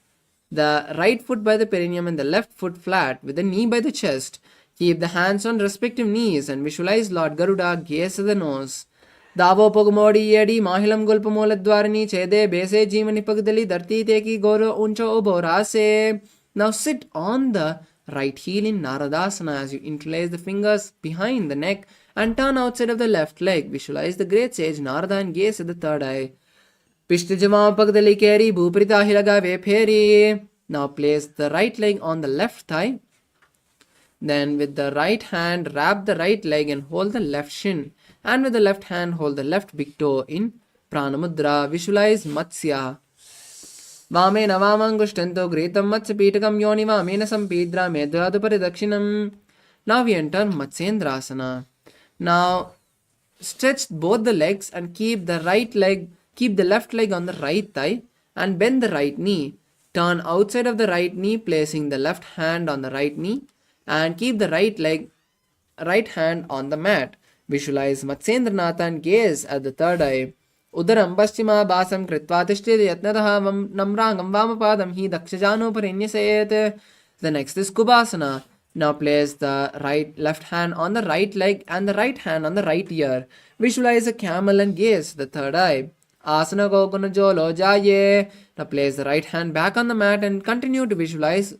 the right foot by the perineum and the left foot flat with the knee by the chest. Keep the hands on respective knees and visualize Lord Garuda, gaze at the nose. Davo pogmodi yedi mahilam gulpamoladvarni chede bese jimani pagdali dharti teki goro uncho uborase. Now sit on the right heel in Naradasana as you interlace the fingers behind the neck and turn outside of the left leg. Visualize the great sage Narada and gaze at the third eye. Pishtijama pagdali keri bhuprita hilaga veperi. Now place the right leg on the left thigh. Then with the right hand wrap the right leg and hold the left shin. And with the left hand hold the left big toe in Prana Mudra. Visualize Matsya. वामेन वामाङ्गुष्ठन्तो घृतं मत्स्यपीठकं योनि वामेन सम्पीद्रा मेध्वादुपरि dakshinam. Now we enter Matsyendrasana. Now stretch both the legs and keep the left leg on the right thigh and bend the right knee. Turn outside of the right knee, placing the left hand on the right knee, and keep the right hand on the mat. Visualize Matsyendranatha and gaze at the third eye. Udaram paschima basam kritva tishteti yatnatah namrangam vamapadam hi dakshajano parinyasayet. The next is Kubasana. Now place the left hand on the right leg and the right hand on the right ear. Visualize a camel and gaze the third eye. Asana Gokuna Jolo Jaye. Now place the right hand back on the mat and continue to visualize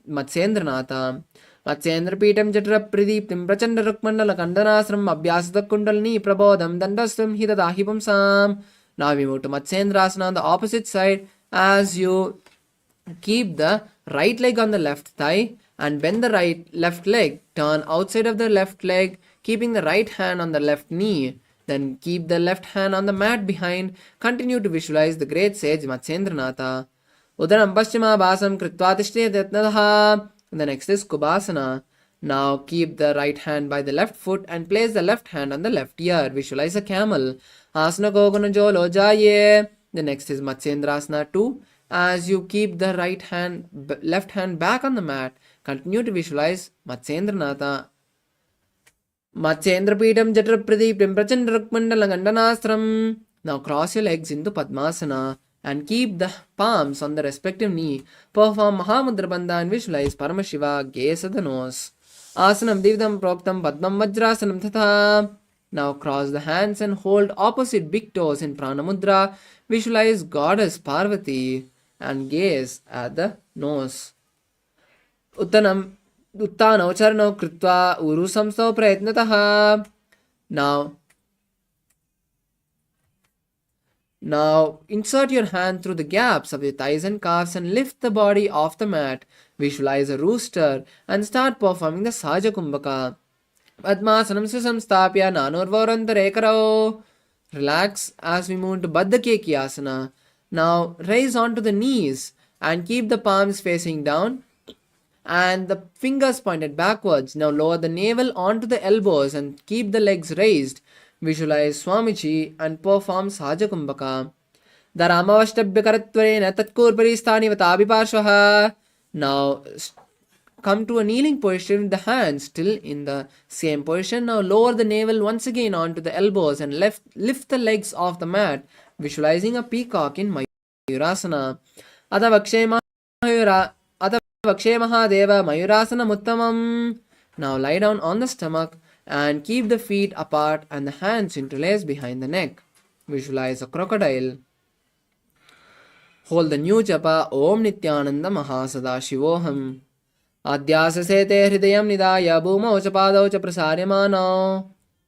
Matsyendranatha. Matsyendra Pitam Jatra Pradiptim Prachanda Rukmandala Kandanasram Abhyasada Kundalini Prabodham Dandastam Hitadahipam Sam. Now we move to Matsyendrasana on the opposite side as you keep the right leg on the left thigh and bend the left leg. Turn outside of the left leg, keeping the right hand on the left knee. Then keep the left hand on the mat behind. Continue to visualize the great sage Matsyendranatha. Udaram paschima basam kritva tishteti yatnatah. The next is Kubasana. Now keep the right hand by the left foot and place the left hand on the left ear. Visualize a camel. Asana Gogana Jolo Jaye. The next is Matsyendrasana 2. As you keep the left hand back on the mat, continue to visualize Matsyendranatha. Matsyendra Pitam Jatra Pradiptim Prachanda Rukmandala Gandanastram. Now cross your legs into Padmasana and keep the palms on the respective knee. Perform Mahamudra Bandha and visualize Paramashiva, gaze at the nose. Asanam Dividam Proktam Padmam Vajrasanam Tatha. Now cross the hands and hold opposite big toes in Pranamudra. Visualize Goddess Parvati and gaze at the nose. Uttanam Uttanau Charnau Kritva Uru Samso Prayatnataha. Now insert your hand through the gaps of your thighs and calves and lift the body off the mat. Visualize a rooster and start performing the Sahaja Kumbhaka. Padmasanam Susamstapya Nanurvarantare Karao. Relax as we move to Baddha Kekiasana. Now raise onto the knees and keep the palms facing down and the fingers pointed backwards. Now lower the navel onto the elbows and keep the legs raised. Visualize Swamiji and perform Sahaja Kumbhaka. Dharamavashtabhyakaratvarena tatkurparistani vatabiparshvaha. Now come to a kneeling position with the hands still in the same position. Now lower the navel once again onto the elbows and lift the legs off the mat. Visualizing a peacock in Mayurasana. Adavakshe Mahadeva Mayurasana Muttamam. Now lie down on the stomach and keep the feet apart and the hands interlaced behind the neck. Visualize a crocodile. Hold the new japa Om Nithyananda Mahasadaशिवोहम. Adhyasasete hridayam nidaya bhumau cha padau cha prasaryamano.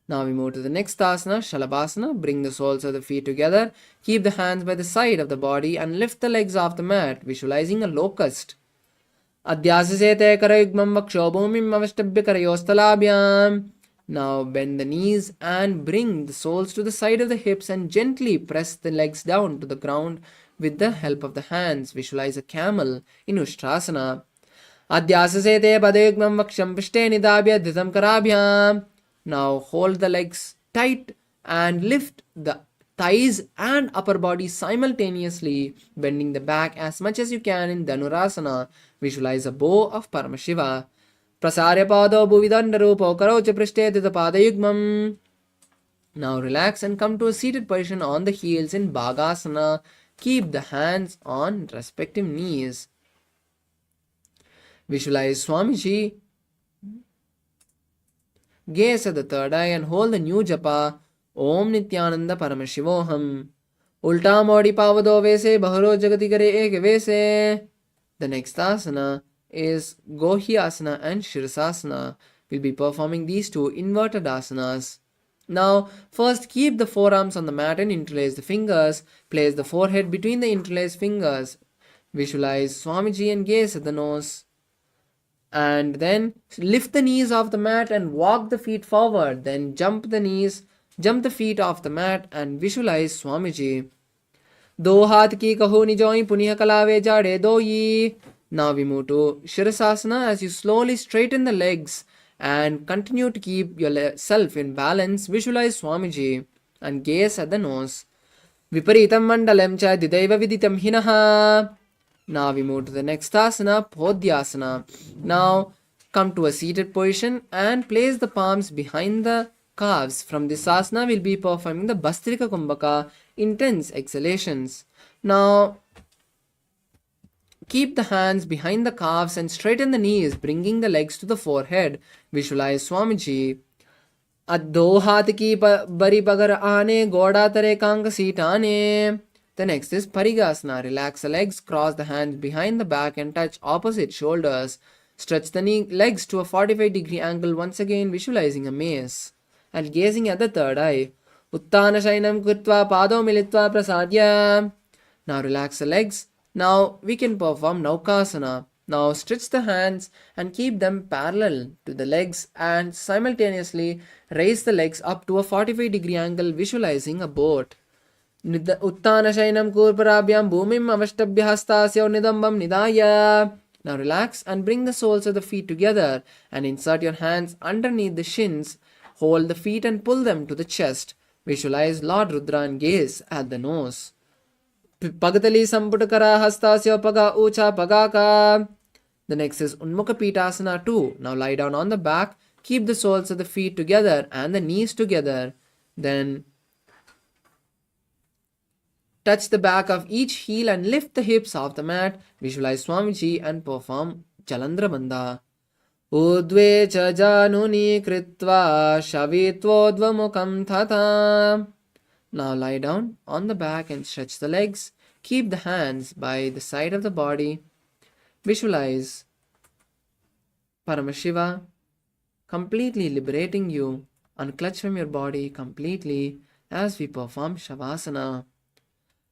Now we move to the next asana, Shalabhasana. Bring the soles of the feet together. Keep the hands by the side of the body and lift the legs off the mat, visualizing a locust. Adhyasasete karayugmam vakshobhumim avashtabhya karayostalabhyam. Now bend the knees and bring the soles to the side of the hips and gently press the legs down to the ground with the help of the hands. Visualize a camel in Ushtrasana. Adhyasasete padayugmam vaksham pishte nidabhya dhritam karabhyam. Now hold the legs tight and lift the thighs and upper body simultaneously, bending the back as much as you can in Dhanurasana. Visualize a bow of Paramashiva. Prasarya pado bhuvidandarupo karocha prishte dhita padayugmam. Now relax and come to a seated position on the heels in Bhagasana. Keep the hands on respective knees. Visualize Swamiji. Gaze at the third eye and hold the new japa Om Nithyananda Paramashivoham. Ulta modi pavado vese baharo jagati kare ek vese. The next asana is Gohyasana and Shirsasana. We'll be performing these two inverted asanas. Now, first keep the forearms on the mat and interlace the fingers. Place the forehead between the interlaced fingers. Visualize Swamiji and gaze at the nose. And then lift the knees off the mat and walk the feet forward. Then jump the feet off the mat and visualize Swamiji. Do hath ki kaho nijoi punya kalave jade doyi. Now we move to Shirasasana as you slowly straighten the legs and continue to keep yourself in balance. Visualize Swamiji and gaze at the nose. Viparitam mandalam cha didaiva viditam hinaha. Now we move to the next asana, Podhyasana. Now come to a seated position and place the palms behind the calves. From this asana, we'll be performing the Bastrika Kumbhaka, intense exhalations. Now keep the hands behind the calves and straighten the knees, bringing the legs to the forehead. Visualize Swamiji. Addo hath ki bari bagar aane, goda tare kang seat aane. The next is Parigasana. Relax the legs, cross the hands behind the back and touch opposite shoulders. Stretch the legs to a 45-degree angle, once again visualizing a mace and gazing at the third eye. Uttana Shainam Kritva Pado Militva Prasadya. Now relax the legs. Now we can perform Naukasana. Now stretch the hands and keep them parallel to the legs and simultaneously raise the legs up to a 45-degree angle, visualizing a boat. Uttana Shainam Kurparabhyam Bhumim Avashtabhya Hastasya Nidambam Nidaya. Now relax and bring the soles of the feet together and insert your hands underneath the shins. Hold the feet and pull them to the chest. Visualize Lord Rudra and gaze at the nose. Pagatali Samputakara Hastasya Paga Ucha Pagaka. The next is Unmukha Pitasana 2. Now lie down on the back. Keep the soles of the feet together and the knees together. Then touch the back of each heel and lift the hips off the mat. Visualize Swamiji and perform Jalandhara Bandha. Udve cha januni kritva shavitvodvamukam thata. Now lie down on the back and stretch the legs. Keep the hands by the side of the body. Visualize Paramashiva completely liberating you. Unclutch from your body completely as we perform Shavasana.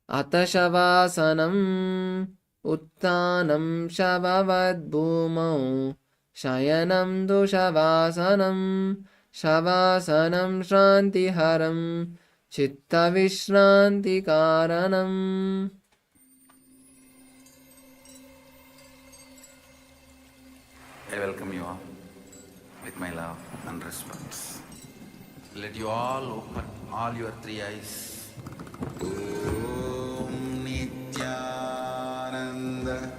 Ata Shavasanam Uttanam Shavavad Bhumau Shayanam Doshavasanam Shavasanam Shrantiharam Chitta Vishranti Karanam. I welcome you all with my love and respect. Let you all open all your three eyes. Om Nithyananda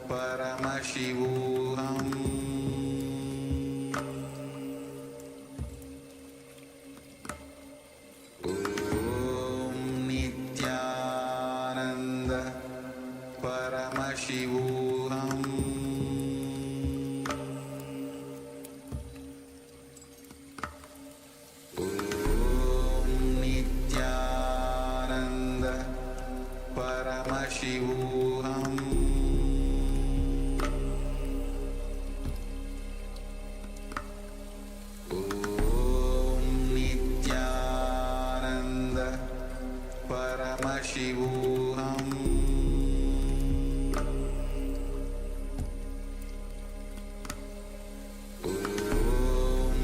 Paramashivoham Om Nithyananda Paramashivoham Paramashivoham Om Nithyananda Paramashivoham Om Nithyananda Paramashivoham Paramashivoham Om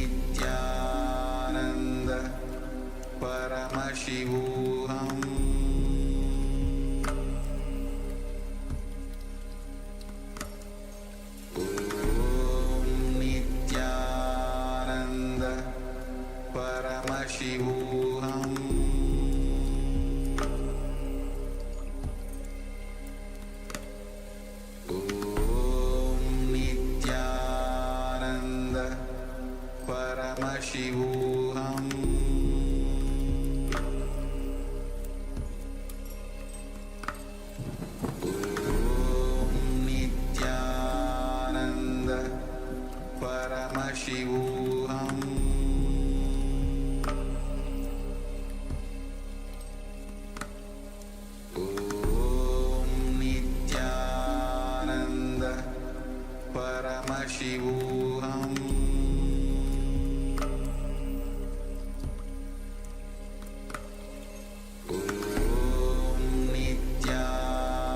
Nithyananda Paramashivoham Om Nithyananda Paramashivoham Paramashivoham Om Nithyananda Paramashivoham Om Nithyananda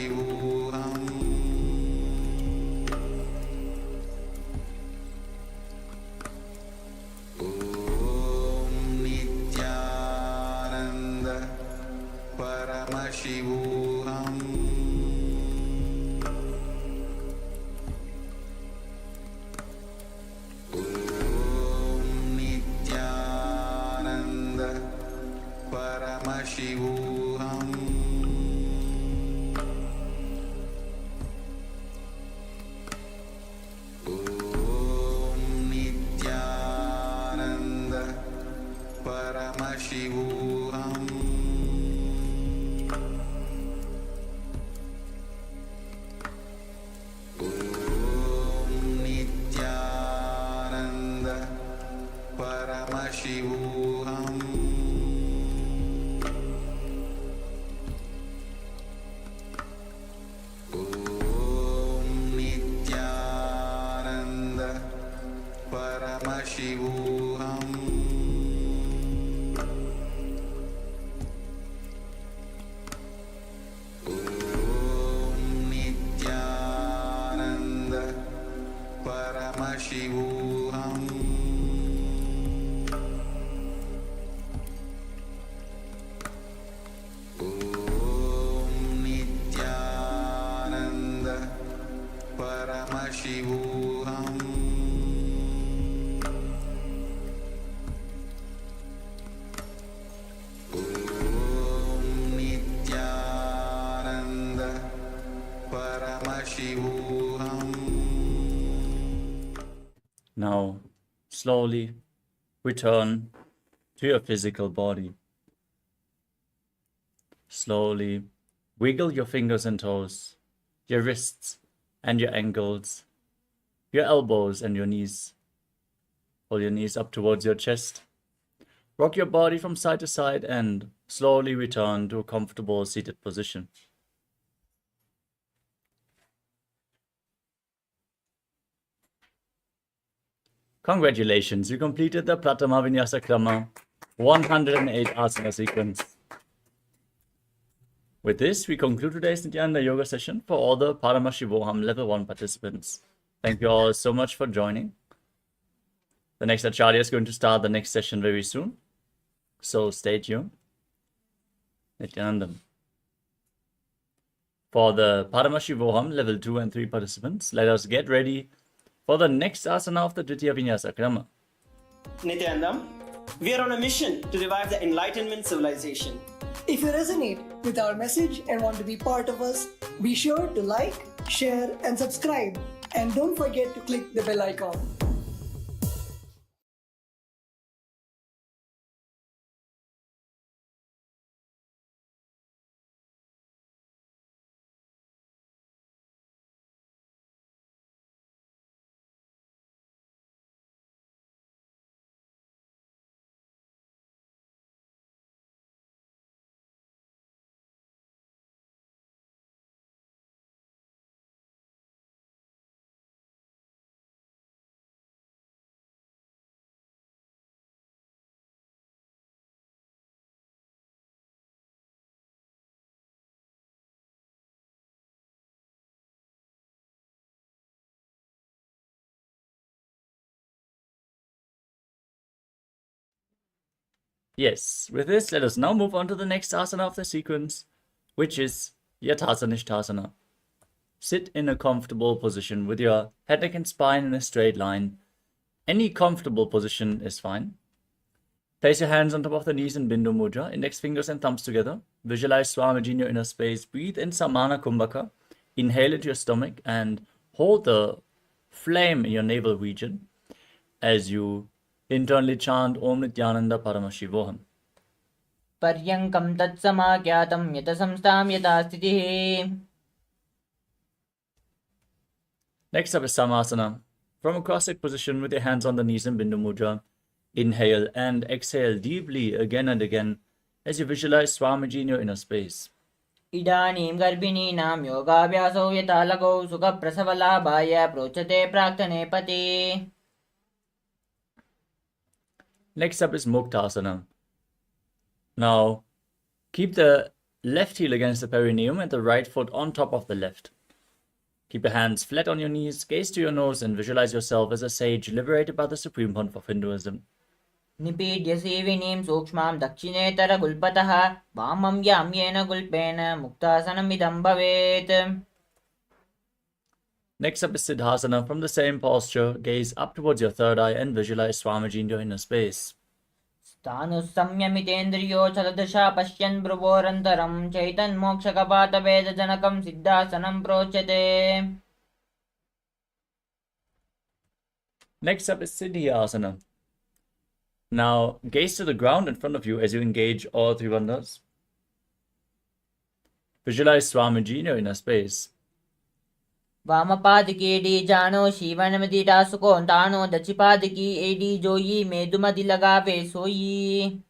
Paramashivoham Om Nithyananda Paramashivoham Om Nithyananda Paramashivoham Om Nithyananda Paramashivoham Om Nithyananda Paramashivoham Om Nithyananda Paramashivoham Om Nithyananda Paramashivoham Om Nithyananda Paramashivoham Om Nithyananda Paramashivoham. Now, slowly return to your physical body. Slowly wiggle your fingers and toes, your wrists and your ankles, your elbows and your knees. Pull your knees up towards your chest. Rock your body from side to side and slowly return to a comfortable seated position. Congratulations, you completed the Pratama Vinyasa Krama 108 asana sequence. With this, we conclude today's Nithyananda Yoga session for all the Paramashivoham Level 1 participants. Thank you all so much for joining. The next Acharya is going to start the next session very soon. So stay tuned. Nithyanandam. For the Paramashivoham Level 2 and 3 participants, let us get ready for the next asana of the Dvitiya Vinyasa Krama. Nithyanandam, we are on a mission to revive the Enlightenment civilization. If you resonate with our message and want to be part of us, be sure to like, share, and subscribe. And don't forget to click the bell icon. Yes, with this, let us now move on to the next asana of the sequence, which is Yathasanishthasana. Sit in a comfortable position with your head, neck, and spine in a straight line. Any comfortable position is fine. Place your hands on top of the knees in Bindu Mudra, index fingers and thumbs together. Visualize Swamiji in your inner space. Breathe in Samana Kumbhaka. Inhale into your stomach and hold the flame in your navel region as you internally chant Om Nithyananda Paramashivoham. पर्यङ्कं तत्समाख्यातं यत संस्थां यथा स्थितिः. Next up is Samasana. From a cross-legged position with your hands on the knees in Bindu Mudra, inhale and exhale deeply again and again as you visualize Swamiji in your inner space. इदानीं गर्भिणीनां योगाभ्यासो यथा लगौ सुखप्रसवलाभाय प्रोच्यते प्राक्तने पति. Next up is Muktasana. Now, keep the left heel against the perineum and the right foot on top of the left. Keep your hands flat on your knees, gaze to your nose, and visualize yourself as a sage liberated by the Supreme Pontiff of Hinduism. निपीड्य सेविनीं सूक्ष्मां दक्षिणेतरगुल्पतः वामं याम्येन गुल्पेन मुक्तासनमिदं भवेत्. Next up is Siddhasana. From the same posture, gaze up towards your third eye and visualize Swamiji in your inner space. स्थानुसंयमितेन्द्रियो चलदशा पश्यन् भ्रुवोरन्तरं चैतन्मोक्षकपातवेदजनकं सिद्धासनं प्रोच्यते. Next up is Siddhyasana. Now, gaze to the ground in front of you as you engage all three bandhas. Visualize Swamiji in your inner space. वामपादकी एडी जानो शिवनमति टासुको तानो दक्षिपादकी AD जोई मेदुमति लगावे सोई.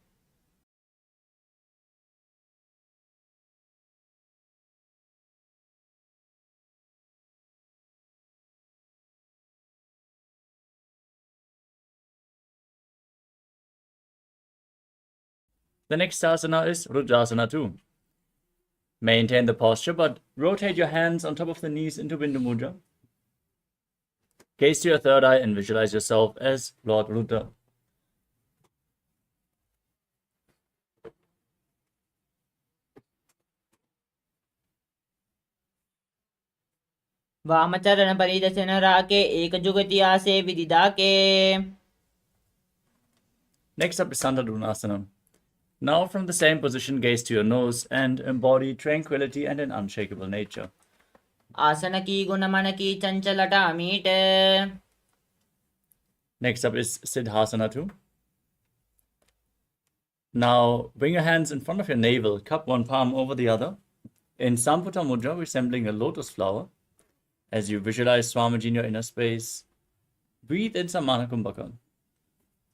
The next asana is Rudrasana too. Maintain the posture, but rotate your hands on top of the knees into Bindu Mudra. Gaze to your third eye and visualize yourself as Lord Rudra. वामचरण परिदर्शन राके एक जुगति आसे विदिदाके. Next up is Sandadunasana. Now from the same position, gaze to your nose and embody tranquility and an unshakable nature. आसन की गुण मन की चंचलता meet. Next up is Siddhasana too. Now bring your hands in front of your navel, cup one palm over the other, in Samputa Mudra, resembling a lotus flower. As you visualize Swamiji in your inner space, breathe in Samana Kumbhaka.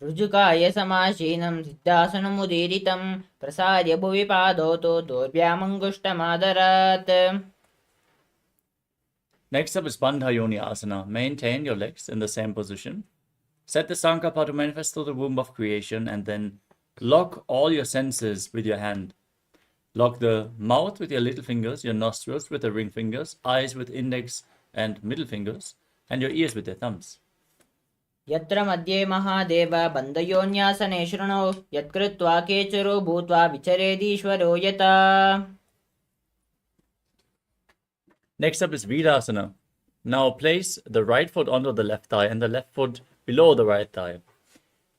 ऋजुकाय समाशीनं सिद्धासनमुदीरितं प्रसार्य भुवि पादौ दोर्भ्यामङ्गुष्टमादरात्. Next up is Bandha Yoni Asana. Maintain your legs in the same position. Set the Sankapa to manifest through the womb of creation, and then lock all your senses with your hand. Lock the mouth with your little fingers, your nostrils with the ring fingers, eyes with index and middle fingers, and your ears with their thumbs. यत्र मध्ये महादेव बन्धयोन्यासने शृणौ यत्कृत्वा केचरो भूत्वा विचरेदीश्वरो यथा. Next up is Virasana. Now place the right foot onto the left thigh and the left foot below the right thigh.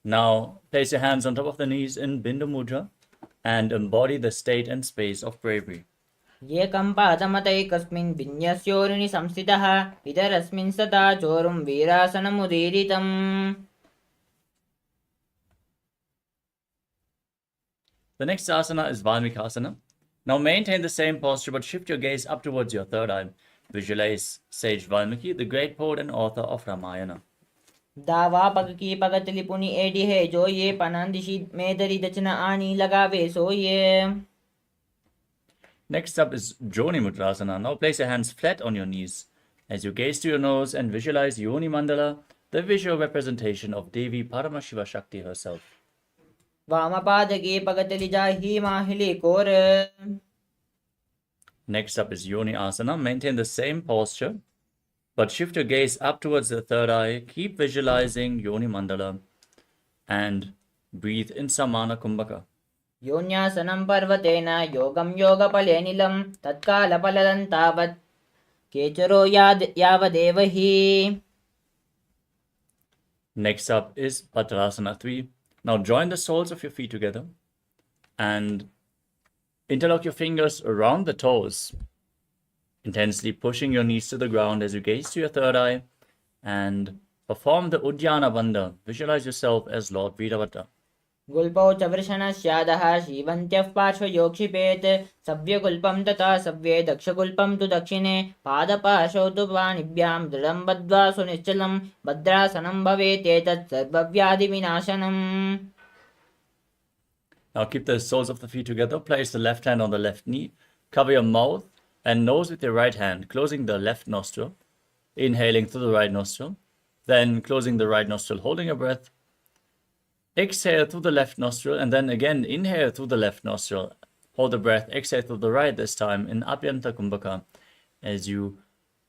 Now place your hands on top of the knees in Bindu Mudra and embody the state and space of bravery. एकं पादमतैकस्मिन् विन्यस्योरुनि संस्थितः इतरस्मिन् सदा चोरुं वीरासनमुदीरितम्. The next asana is Valmikasana. Now maintain the same posture but shift your gaze up towards your third eye. Visualize Sage Valmiki, the great poet and author of Ramayana. दावा पग की पगतली पुनि AD है जो ये पनांदिशी मेदरी दचना आनी लगावे सो ये. Next up is Joni Mudrasana. Now place your hands flat on your knees as you gaze to your nose and visualize Yoni Mandala, the visual representation of Devi Paramashiva Shakti herself. वामपाद की पगतली जाही माहिली core. Next up is Yoni Asana. Maintain the same posture, but shift your gaze up towards the third eye. Keep visualizing Yoni Mandala and breathe in Samana Kumbhaka. योन्यासनं पर्वतेन योगं योगफलेनिलं तत्कालफलदं तावत् केचरो यावदेव हि. Next up is Patrasana 3. Now join the soles of your feet together and interlock your fingers around the toes, intensely pushing your knees to the ground as you gaze to your third eye and perform the Udyana Bandha. Visualize yourself as Lord Virabhadra. गुल्पौ च वृषणस्यादः शीवन्त्यः पार्श्वयोक्षिपेत् सव्यगुल्पं तथा सव्ये दक्षगुल्पं तु दक्षिणे पादपार्श्वौ तु पाणिभ्यां दृढं बद्ध्वा सुनिश्चलं भद्रासनं भवेत् सर्वव्याधिविनाशनम्. Now keep the soles of the feet together. Place the left hand on the left knee. Cover your mouth and nose with your right hand, closing the left nostril. Inhaling through the right nostril. Then closing the right nostril, holding your breath. Exhale through the left nostril and then again inhale through the left nostril, Hold the breath, exhale through the right this time in Abhyanta Kumbhaka. As you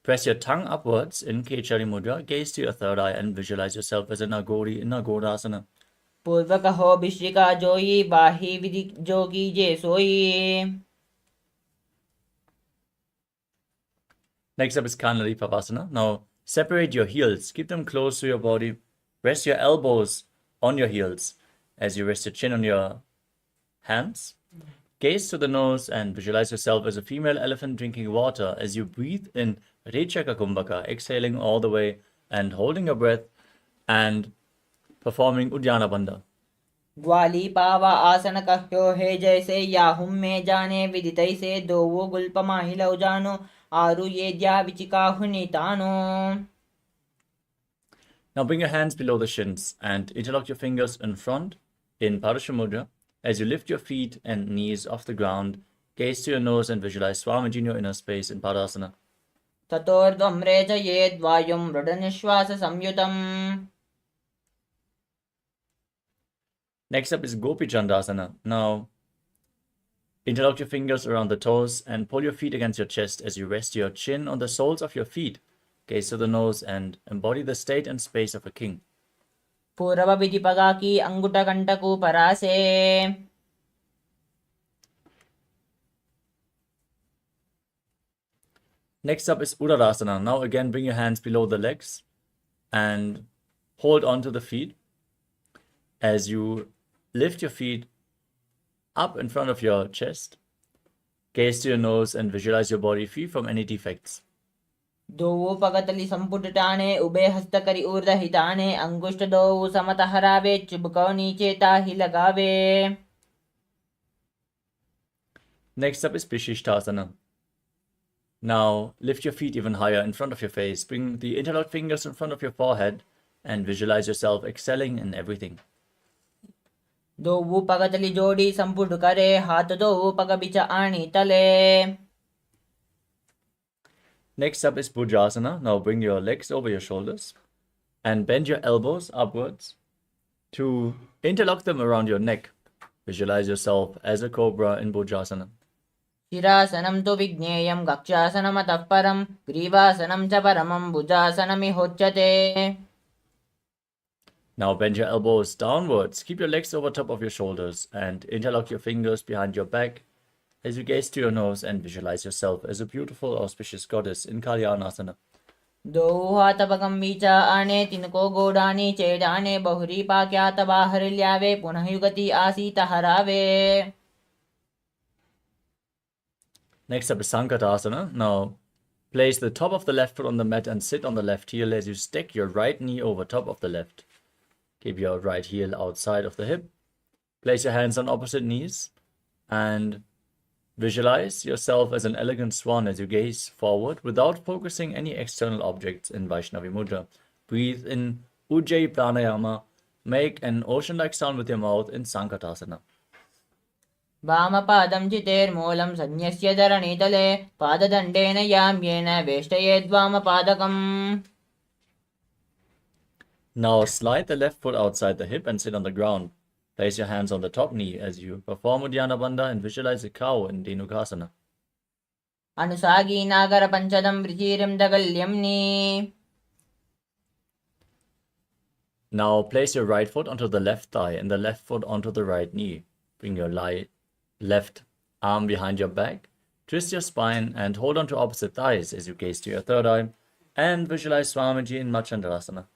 press your tongue upwards in Kechari Mudra, gaze to your third eye and visualize yourself as an Agori in Agodasana. पूर्व कहो भिश्रिका जोई बाही विधि जोगी जे सोई. Next up is Kanari Pavasana. Now separate your heels, keep them close to your body. Rest your elbows on your heels as you rest your chin on your hands. Gaze to the nose and visualize yourself as a female elephant drinking water as you breathe in Rechaka Kumbhaka, exhaling all the way and holding your breath and performing Uddiyana Bandha. ग्वाली पावा आसन कह्यो है जैसे याहुम में जाने विदितै से दो वो गुल्पमा हिलौ जानो आरु ये द्या विचिका हुनितानो. Now bring your hands below the shins and interlock your fingers in front in Padusha Mudra. As you lift your feet and knees off the ground, gaze to your nose and visualize Swamiji in your inner space in Padasana. ततोर्ध्वं रेचयेद् वायुं मृडनिश्वास संयुतम्. Next up is Gopi Chandasana. Now interlock your fingers around the toes and pull your feet against your chest as you rest your chin on the soles of your feet. Gaze to the nose and embody the state and space of a king. पूर्व विधिपगा की अंगुट कंटकु परासे. Next up is Uddarasana. Now again bring your hands below the legs and hold on to the feet as you lift your feet up in front of your chest. Gaze to your nose and visualize your body free from any defects. दोवो पगतली संपुटटाने उभे हस्तकरी ऊर्ध हिताने अंगुष्ठ दोवो समत हरावे चुबको नीचे ताहि लगावे. Next up is Pishishtasana. Now lift your feet even higher in front of your face. Bring the interlocked fingers in front of your forehead and visualize yourself excelling in everything. दोवो पगतली जोड़ी संपुट करे हाथ दोवो पग बिच आनी तले. Next up is Bhujasana. Now bring your legs over your shoulders and bend your elbows upwards to interlock them around your neck. Visualize yourself as a cobra in Bhujasana. शिरासनं तु विज्ञेयं गक्षासनमतः परं ग्रीवासनं च परमं भुजासनमिहोच्यते. Now bend your elbows downwards. Keep your legs over top of your shoulders and interlock your fingers behind your back as you gaze to your nose and visualize yourself as a beautiful, auspicious goddess in Kalyanasana. दोवो हाथ पगं बीच आने तिनको गोडानी चेडाने बहुरी पाक्यात बाहर ल्यावे पुनः युगति आसीत हरावे. Next up is Sankatasana. Now place the top of the left foot on the mat and sit on the left heel as you stack your right knee over top of the left. Keep your right heel outside of the hip. Place your hands on opposite knees and visualize yourself as an elegant swan as you gaze forward without focusing any external objects in Vaishnavi Mudra. Breathe in Ujjayi Pranayama. Make an ocean-like sound with your mouth in Sankatasana. वामपादं चितेर्मूलं संन्यस्य धरणीतले पाददण्डेन याम्येन वेष्टयेद्वामपादकम्. Now slide the left foot outside the hip and sit on the ground. Place your hands on the top knee as you perform Uddiyana Bandha and visualize a cow in Dhenukasana. अनुसागी नागर पंचदं वृचिरं दगल्यम्नि. Now place your right foot onto the left thigh and the left foot onto the right knee. Bring your left arm behind your back. Twist your spine and hold on to opposite thighs as you gaze to your third eye and visualize Swamiji in Machandrasana.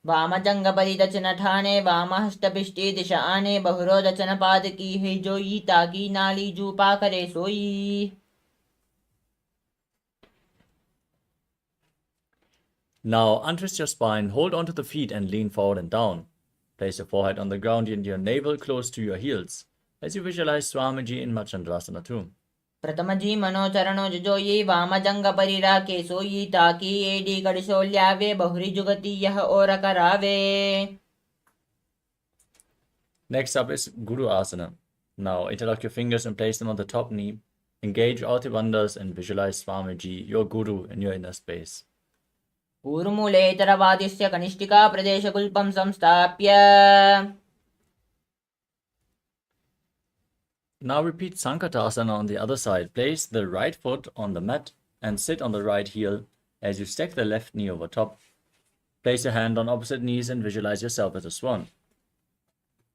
वामजंगपरिदचन ठाने वामहस्तपिष्टे दिशा आने बहुरोदचन पाद की है जोई ताकी नाली जूपा करे सोई. Now untwist your spine, hold onto the feet and lean forward and down. Place your forehead on the ground and your navel close to your heels as you visualize Swamiji in Machandrasana too. प्रथम जी मनोचरणो जोई वामजंग परिराके सोई ताकी AD कड़सोल्यावे बहुरी जुगति यह और करावे. Next up is Guru Asana. Now interlock your fingers and place them on the top knee. Engage all bandhas and visualize Swamiji, your Guru, in your inner space. ऊर्मूलेतरवादिस्य कनिष्ठिका प्रदेशकुल्पं संस्थाप्य. Now repeat Sankatasana on the other side. Place the right foot on the mat and sit on the right heel as you stack the left knee over top. Place your hand on opposite knees and visualize yourself as a swan.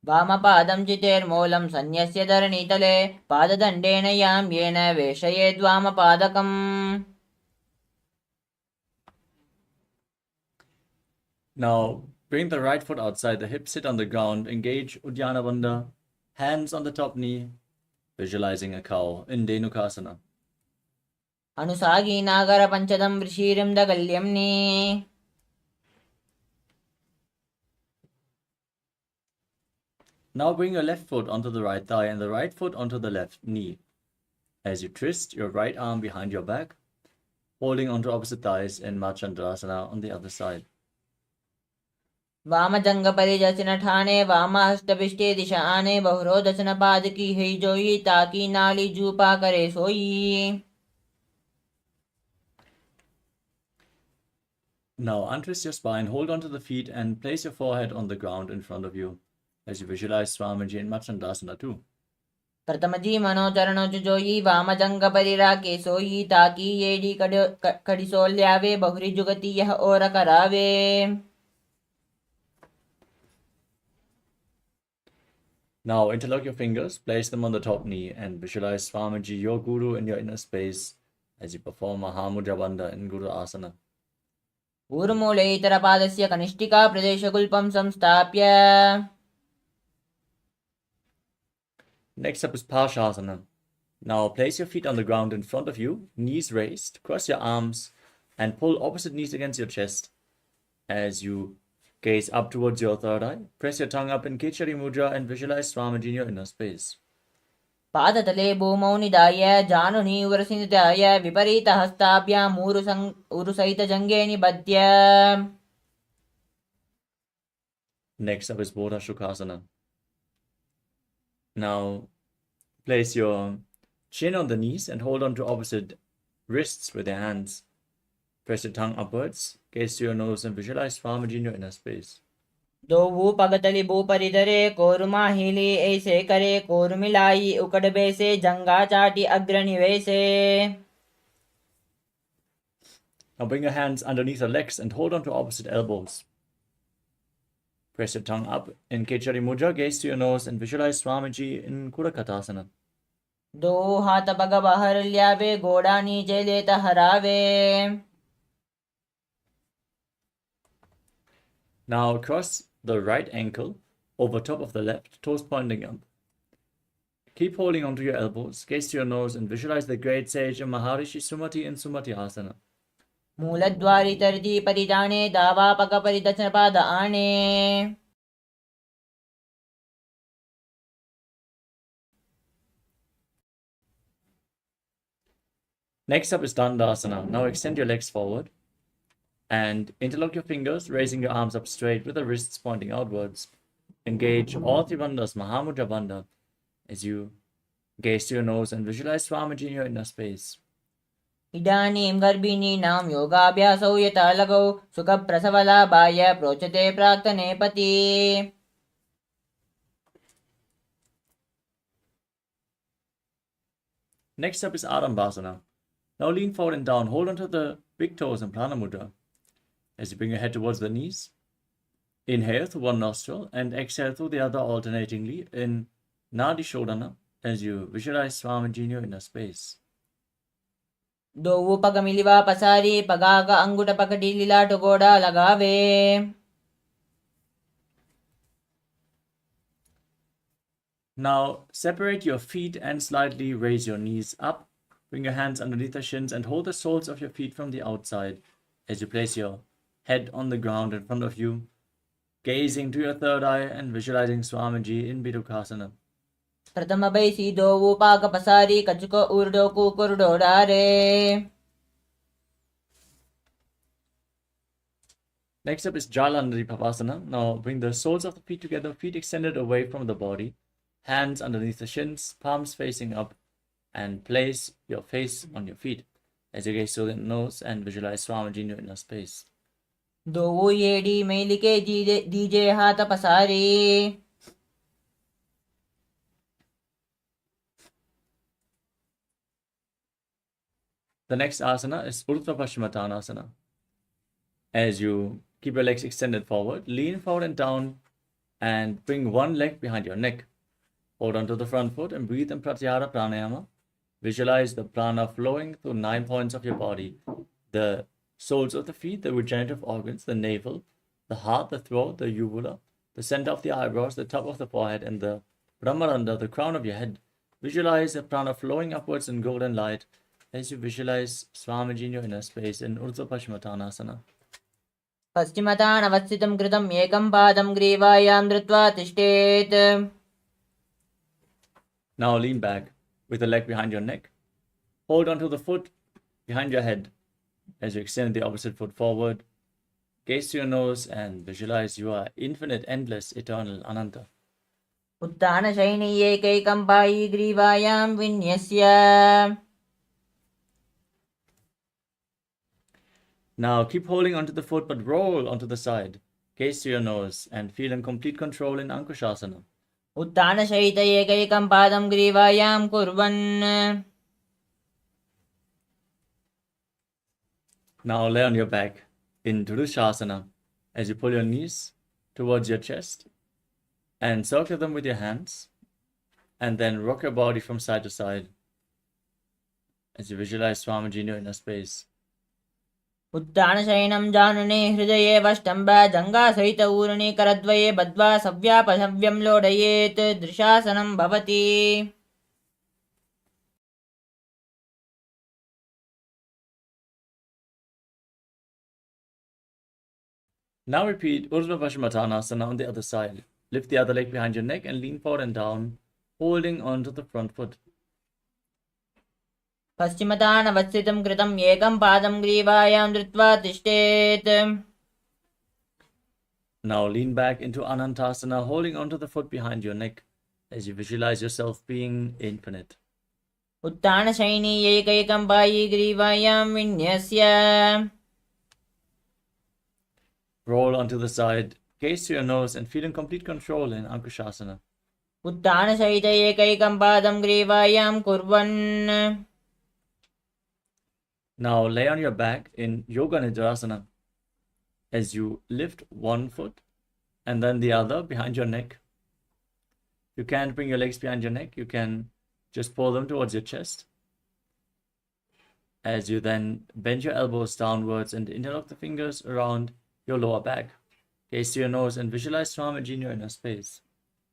वामपादं चितेर्मूलं सन्न्यस्य धरणीतले पाददण्डेन यां येन वेशयेद्वामपादकम्. Now bring the right foot outside the hip, sit on the ground, engage Uddiyana Bandha, hands on the top knee, visualizing a cow in Dhenukasana. अनुसागी नागर पंचदं वृषीरिं दगल्यम्नि. Now bring your left foot onto the right thigh and the right foot onto the left knee. As you twist your right arm behind your back, holding onto opposite thighs in Marchandasana on the other side. वामजंगपरिजसन Thane वामहस्तपिष्टे दिशा आने बहुरोदसन पादकी है जोई ताकि नाली जूपा करे सोई. Now untwist your spine, hold onto the feet and place your forehead on the ground in front of you as you visualize Swamiji in Marchandasana too. प्रथमजी मनोचरणो जोई वामजंगपरिराके सोई ताकि येडी कड़िसोल्यावे बहुरी जुगति यह और करावे. Now interlock your fingers, place them on the top knee and visualize Swamiji, your Guru, in your inner space as you perform Mahamudra Bandha in Guru Asana. ऊर्मूले इतरपादस्य कनिष्ठिका प्रदेशगुल्पं संस्थाप्य. Next up is Parshasana. Now place your feet on the ground in front of you, knees raised, cross your arms and pull opposite knees against your chest as you gaze up towards your third eye. Press your tongue up in Kechari Mudra and visualize Swamiji in your inner space. पादतले भूमौ निधाय जानुनी उरसिनिधाय विपरीत हस्ताभ्याम् उरुसहित जंगे निबध्य. Next up is Bodha Shukasana. Now place your chin on the knees and hold on to opposite wrists with your hands. Press your tongue upwards, gaze to your nose and visualize Swamiji in your inner space. दो पगतली भूपरिधरे कोरुमा हिली ऐसे करे कोरुमिलाई उकड़बे से जंगा चाटी अग्रनिवेशे. Now bring your hands underneath your legs and hold on to opposite elbows. Press your tongue up in Kechari Mudra, gaze to your nose and visualize Swamiji in Kurakatasana. दो हाथ पग बाहर ल्यावे गोड़ा नीचे लेता हरावे. Now cross the right ankle over top of the left, toes pointing up. Keep holding onto your elbows, gaze to your nose and visualize the great sage of Maharishi Sumati in Sumati Asana. मूलद्वारि तरति परिजाने दावा पग परिदर्शन पाद आने. Next up is Dandasana. Now extend your legs forward and interlock your fingers, raising your arms up straight with the wrists pointing outwards. Engage all three bandhas, Mahamudra Bandha, as you gaze to your nose and visualize Swamiji in your inner space. इदानीं गर्भिणीनां योगाभ्यासौ यथा लगौ सुखप्रसवलाभाय प्रोच्यते प्राक्तने पति. Next up is Adambasana. Now lean forward and down, hold onto the big toes in Prana Mudra as you bring your head towards the knees. Inhale through one nostril and exhale through the other alternatingly in Nadi Shodhana as you visualize Swamiji in your inner space. दो पग मिलिवा पसारी पगाग अंगुट पकड़ी लीलाट गोड़ा लगावे. Now separate your feet and slightly raise your knees up. Bring your hands underneath the shins and hold the soles of your feet from the outside as you place your head on the ground in front of you, gazing to your third eye and visualizing Swamiji in Bidukasana. प्रथम बैसी दो पाक पसारी कचको उर्डो कुकुर्डो डारे. Next up is Jalandhari Pavasana. Now bring the soles of the feet together, feet extended away from the body, hands underneath the shins, palms facing up, and place your face on your feet as you gaze through the nose and visualize Swamiji in your inner space. दो येडी मेलिके दीजे हाथ पसारी. The next asana is Urdhva Paschimottanasana. As you keep your legs extended forward, lean forward and down and bring one leg behind your neck. Hold onto the front foot and breathe in Pratyahara Pranayama. Visualize the prana flowing through 9 points of your body. The soles of the feet, the regenerative organs, the navel, the heart, the throat, the uvula, the center of the eyebrows, the top of the forehead, and the Brahmaranda, the crown of your head. Visualize the prana flowing upwards in golden light as you visualize Swamiji in your inner space in Urdhva Paschimottanasana. पश्चिमतानवस्थितं कृतं एकं पादं ग्रीवायां धृत्वा तिष्ठेत्. Now lean back with the leg behind your neck. Hold onto the foot behind your head as you extend the opposite foot forward. Gaze to your nose and visualize you are infinite, endless, eternal, Ananta. उत्तानशयनी एकैकं पायी ग्रीवायां विन्यस्य. Now keep holding onto the foot but roll onto the side. Gaze to your nose and feel in complete control in Ankushasana. उत्तानशयित एकैकं पादं ग्रीवायां कुर्वन्. Now lay on your back in Durushasana as you pull your knees towards your chest and circle them with your hands, and then rock your body from side to side as you visualize Swamiji in your inner space. उत्तानशयनं जानुने हृदये वष्टम्ब जङ्घासहित ऊर्णि करद्वये बद्ध्वा सव्यापसव्यं लोडयेत् दृशासनं भवति. Now repeat Urdhva Paschimottanasana on the other side. Lift the other leg behind your neck and lean forward and down, holding onto the front foot. पश्चिमतानवस्थितं कृतं एकं पादं ग्रीवायां धृत्वा तिष्ठेत्. Now lean back into Anantasana, holding onto the foot behind your neck as you visualize yourself being infinite. उत्तानशयनी एकैकं पायी ग्रीवायां विन्यस्य. Roll onto the side, gaze to your nose and feel in complete control in Ankushasana. उत्तानशयित एकैकं पादं ग्रीवायां कुर्वन्. Now lay on your back in Yoga Nidrasana as you lift one foot and then the other behind your neck. You can't bring your legs behind your neck, you can just pull them towards your chest. As you then bend your elbows downwards and interlock the fingers around your lower back. Gaze to your nose and visualize Swamiji in your inner space.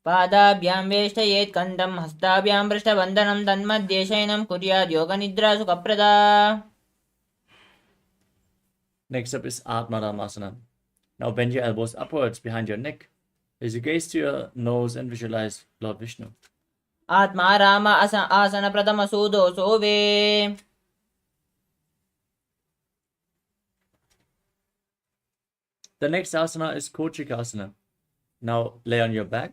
पादाभ्यां वेष्टयेत् कण्ठं हस्ताभ्यां पृष्ठबन्धनं तन्मध्ये शयनं कुर्यात् योगनिद्रा सुखप्रदा. Next up is Atmaramasana. Now bend your elbows upwards behind your neck as you gaze to your nose and visualize Lord Vishnu. आत्मा राम आसन प्रथम सूदोषो वे. The next asana is Kochikasana. Now lay on your back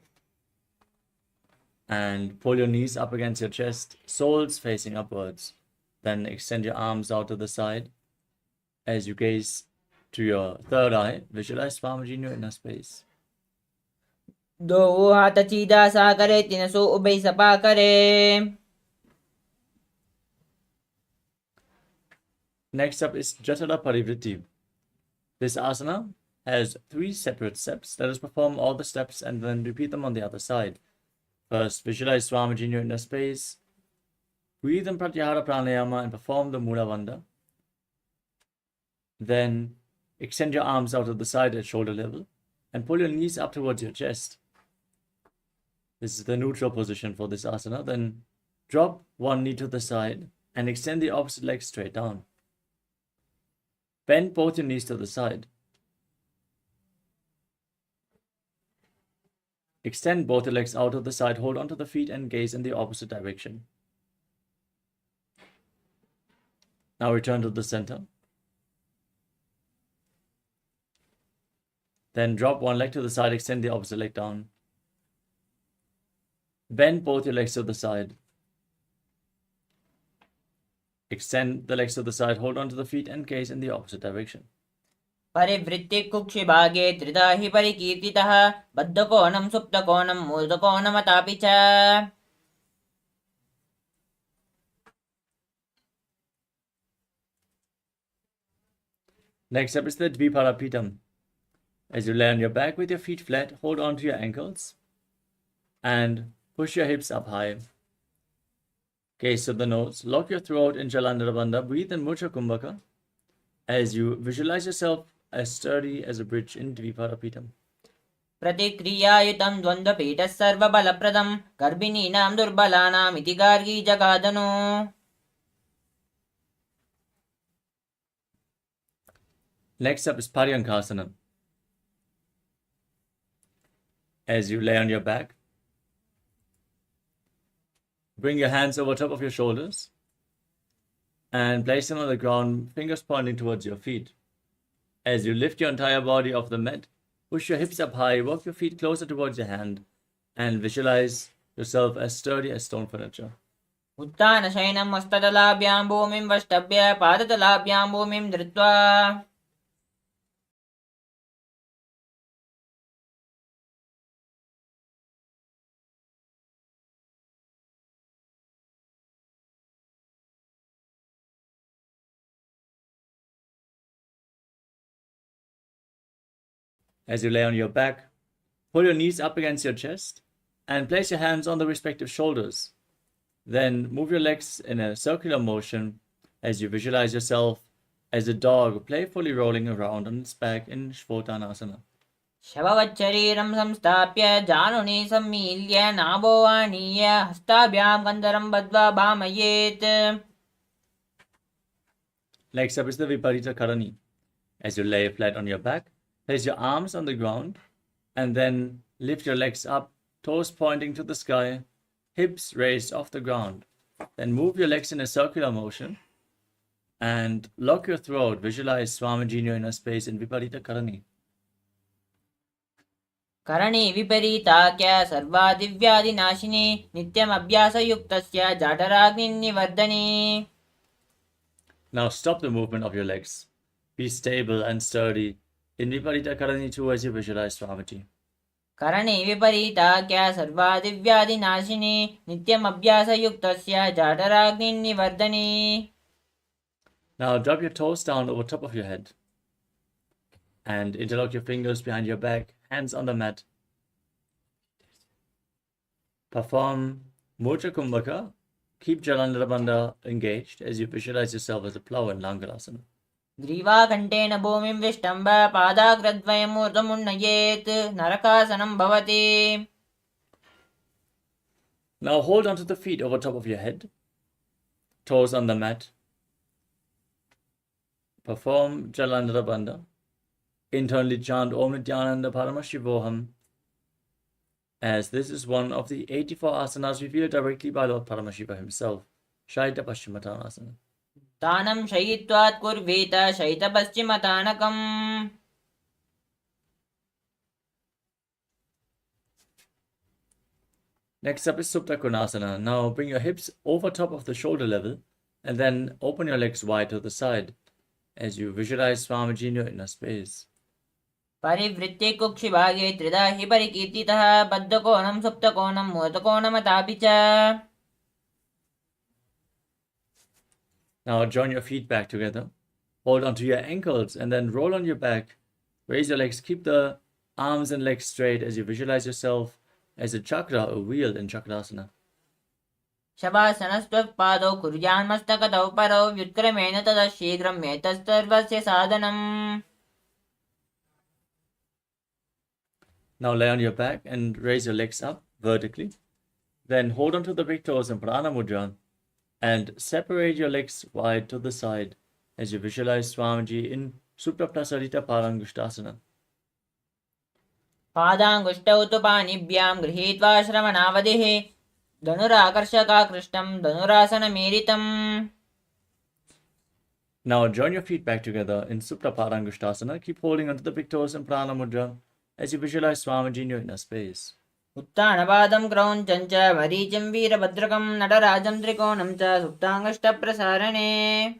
and pull your knees up against your chest, soles facing upwards. Then extend your arms out to the side. As you gaze to your third eye, visualize Swamiji in your inner space. दो हाथ सीधा सा करे तीन सो उभय सपा करे. Next up is Jatala Parivritti. This asana has 3 separate steps. Let us perform all the steps and then repeat them on the other side. First, visualize Swamiji in your inner space. Breathe in Pratyahara Pranayama and perform the Mula Bandha. Then extend your arms out to the side at shoulder level and pull your knees up towards your chest. This is the neutral position for this asana. Then drop one knee to the side and extend the opposite leg straight down. Bend both your knees to the side. Extend both your legs out to the side, hold onto the feet and gaze in the opposite direction. Now return to the center. Then drop one leg to the side, extend the opposite leg down. Bend both your legs to the side. Extend the legs to the side, hold onto the feet and gaze in the opposite direction. परिवृत्ति कुक्षि भागे त्रिधा हि परिकीर्तितः बद्धकोणं सुप्तकोणं मूर्धकोणमतापि च. Next up is the Dviparapitam. As you lay on your back with your feet flat, hold on to your ankles and push your hips up high. Gaze to the nose, lock your throat in Jalandhara Bandha, breathe in Mudra Kumbhaka as you visualize yourself as sturdy as a bridge in Dviparapitam. प्रतिक्रियायुतं द्वन्द्वपीठः सर्वबलप्रदं गर्भिणीनां दुर्बलानाम् इति Gargi जगादनु. Next up is Paryankasana. As you lay on your back, bring your hands over top of your shoulders and place them on the ground, fingers pointing towards your feet. As you lift your entire body off the mat, push your hips up high, walk your feet closer towards your hand, and visualize yourself as sturdy as stone furniture. उत्थानशयनं हस्ततलाभ्यां भूमिं वष्टभ्य पादतलाभ्यां भूमिं धृत्वा. As you lay on your back, pull your knees up against your chest and place your hands on the respective shoulders. Then move your legs in a circular motion as you visualize yourself as a dog playfully rolling around on its back in Shvotanasana. शववच्छरीरं संस्थाप्य जानुनी सम्मील्य नाभोवाणीय हस्ताभ्यां गन्धरं बद्ध्वा भामयेत्. Next up is the Viparita Karani. As you lay flat on your back, place your arms on the ground and then lift your legs up, toes pointing to the sky, hips raised off the ground. Then move your legs in a circular motion and lock your throat. Visualize Swamiji in your inner space in Viparita Karani. करणी विपरीताख्य सर्वादिव्यादिनाशिनी नित्यम् अभ्यासयुक्तस्य जाठराग्निनिवर्धनी. Now stop the movement of your legs. Be stable and sturdy in Viparita Karani too as you visualize Swamiji. करणी विपरीताख्य सर्वादिव्यादिनाशिनी नित्यम् अभ्यासयुक्तस्य जाठराग्निनिवर्धनी. Now drop your toes down over top of your head and interlock your fingers behind your back, hands on the mat. Perform Mudra Kumbhaka. Keep Jalandhara Bandha engaged as you visualize yourself as a plow in Langalasana. ग्रीवाकण्ठेन भूमिं विष्टम्भ पादाग्रद्वयम् ऊर्ध्वमुन्नयेत् नरकासनं भवति. Now hold onto the feet over top of your head, toes on the mat. Perform Jalandhara Bandha. Internally chant Om Nithyananda Paramashivoham, as this is one of the 84 asanas revealed directly by Lord Paramashiva himself. Shaita Paschimottanasana. तानं शयित्वात् कुर्वीत शयितपश्चिमतानकम्. Next up is Supta Konasana. Now bring your hips over top of the shoulder level and then open your legs wide to the side as you visualize Swamiji in your inner space. परिवृत्ते कुक्षिभागे त्रिधा हि परिकीर्तितः बद्धकोणं सुप्तकोणं मूर्धकोणमतापि च. Now join your feet back together. Hold onto your ankles and then roll on your back. Raise your legs. Keep the arms and legs straight as you visualize yourself as a chakra, a wheel in Chakrasana. शवासनस्त्वत्पादौ कुर्यान्मस्तकतौ परौ व्युत्क्रमेण ततः शीघ्रम् एतत्सर्वस्य साधनम्. Now lay on your back and raise your legs up vertically. Then hold onto the big toes in Prana Mudra and separate your legs wide to the side as you visualize Swamiji in Supraptasarita Parangushtasana. पादाङ्गुष्टौ तु पाणिभ्यां गृहीत्वा श्रवणावधिः धनुराकर्षकाकृष्टं धनुरासनमीरितम्. Now join your feet back together in Supta Parangushtasana. Keep holding onto the big toes in Prana Mudra as you visualize Swamiji in your inner space. उत्थानपादं क्रौञ्चं च मरीचिं वीरभद्रकं नटराजं त्रिकोणं च सुप्ताङ्गष्टप्रसारणे.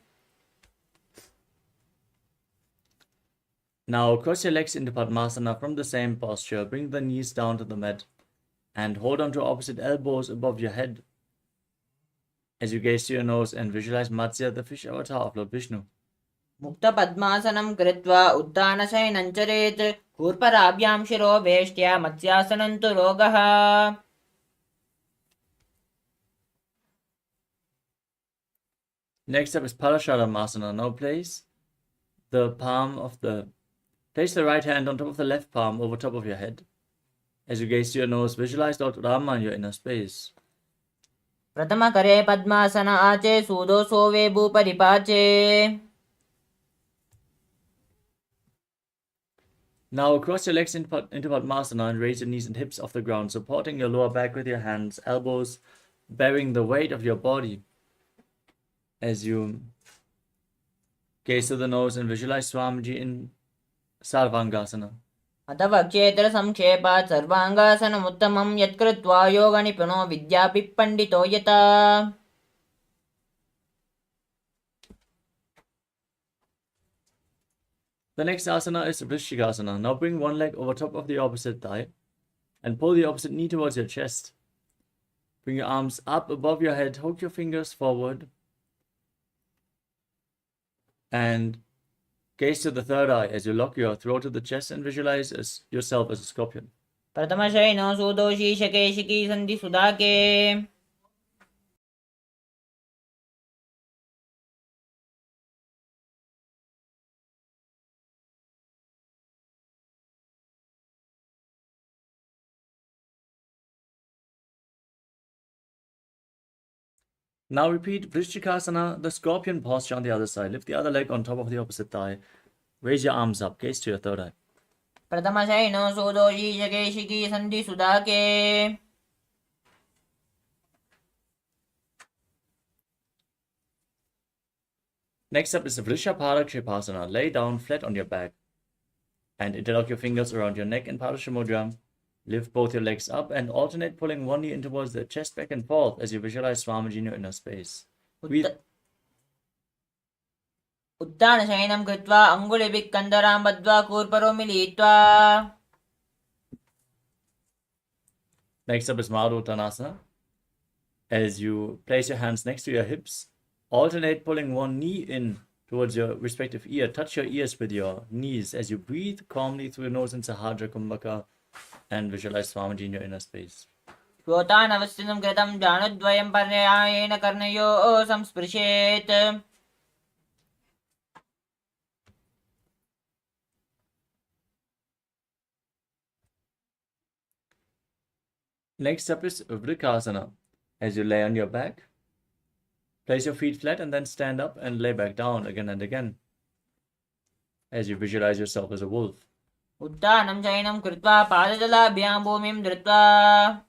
Now cross your legs into Padmasana from the same posture. Bring the knees down to the mat and hold on to opposite elbows above your head as you gaze to your nose and visualize Matsya, the fish avatar of Lord Vishnu. मुक्तपद्मासनं कृत्वा उत्थानशयनं चरेत् कूर्पराभ्यां शिरो वेष्ट्या मत्स्यासनं तु रोगः Next up is Paramashivoham. Now place the right hand on top of the left palm over top of your head. As you gaze to your nose, visualize Lord Rama in your inner space. प्रथमकरे पद्मासन आचे सूदोषो वे भूपरिपाचे. Now cross your legs into Padmasana and raise your knees and hips off the ground, supporting your lower back with your hands, elbows bearing the weight of your body. As you gaze to the nose and visualize Swamiji in Sarvangasana. अथवा क्षेत्र संक्षेपात् सर्वांगासनमुत्तमं यत्कृत्वा योगनिपुनो विद्यापिपण्डितो यथा. The next asana is Vrishikasana. Now bring one leg over top of the opposite thigh and pull the opposite knee towards your chest. Bring your arms up above your head, hook your fingers forward, and gaze to the third eye as you lock your throat to the chest and visualize yourself as a scorpion. प्रथमशयनो सुदोषी शकेशिकी सन्धि सुधाके. Now repeat Vrishikasana, the scorpion posture on the other side. Lift the other leg on top of the opposite thigh. Raise your arms up. Gaze to your third eye. प्रथमशयनो सुदोषी शकेशिकी सन्धि सुधाके. Next up is the Vrishaparakshiposana. Lay down flat on your back and interlock your fingers around your neck in Parashamudra. Lift both your legs up and alternate pulling one knee in towards the chest back and forth as you visualize Swamiji in your inner space. उत्थानशयनं कृत्वा अङ्गुलिभिः कन्दरां बद्ध्वा कूर्परो मिलित्वा. Next up is Maruttanasana. As you place your hands next to your hips, alternate pulling one knee in towards your respective ear. Touch your ears with your knees as you breathe calmly through your nose in Sahadra Kumbhaka and visualize Swamiji in your inner space. श्रोतानवस्थितं कृतं जानुद्वयं पर्यायेण कर्णयोः संस्पृशेत्. Next up is Vrikasana. As you lay on your back, place your feet flat and then stand up and lay back down again and again as you visualize yourself as a wolf. उत्थानं शयनं कृत्वा पादतलाभ्यां भूमिं धृत्वा.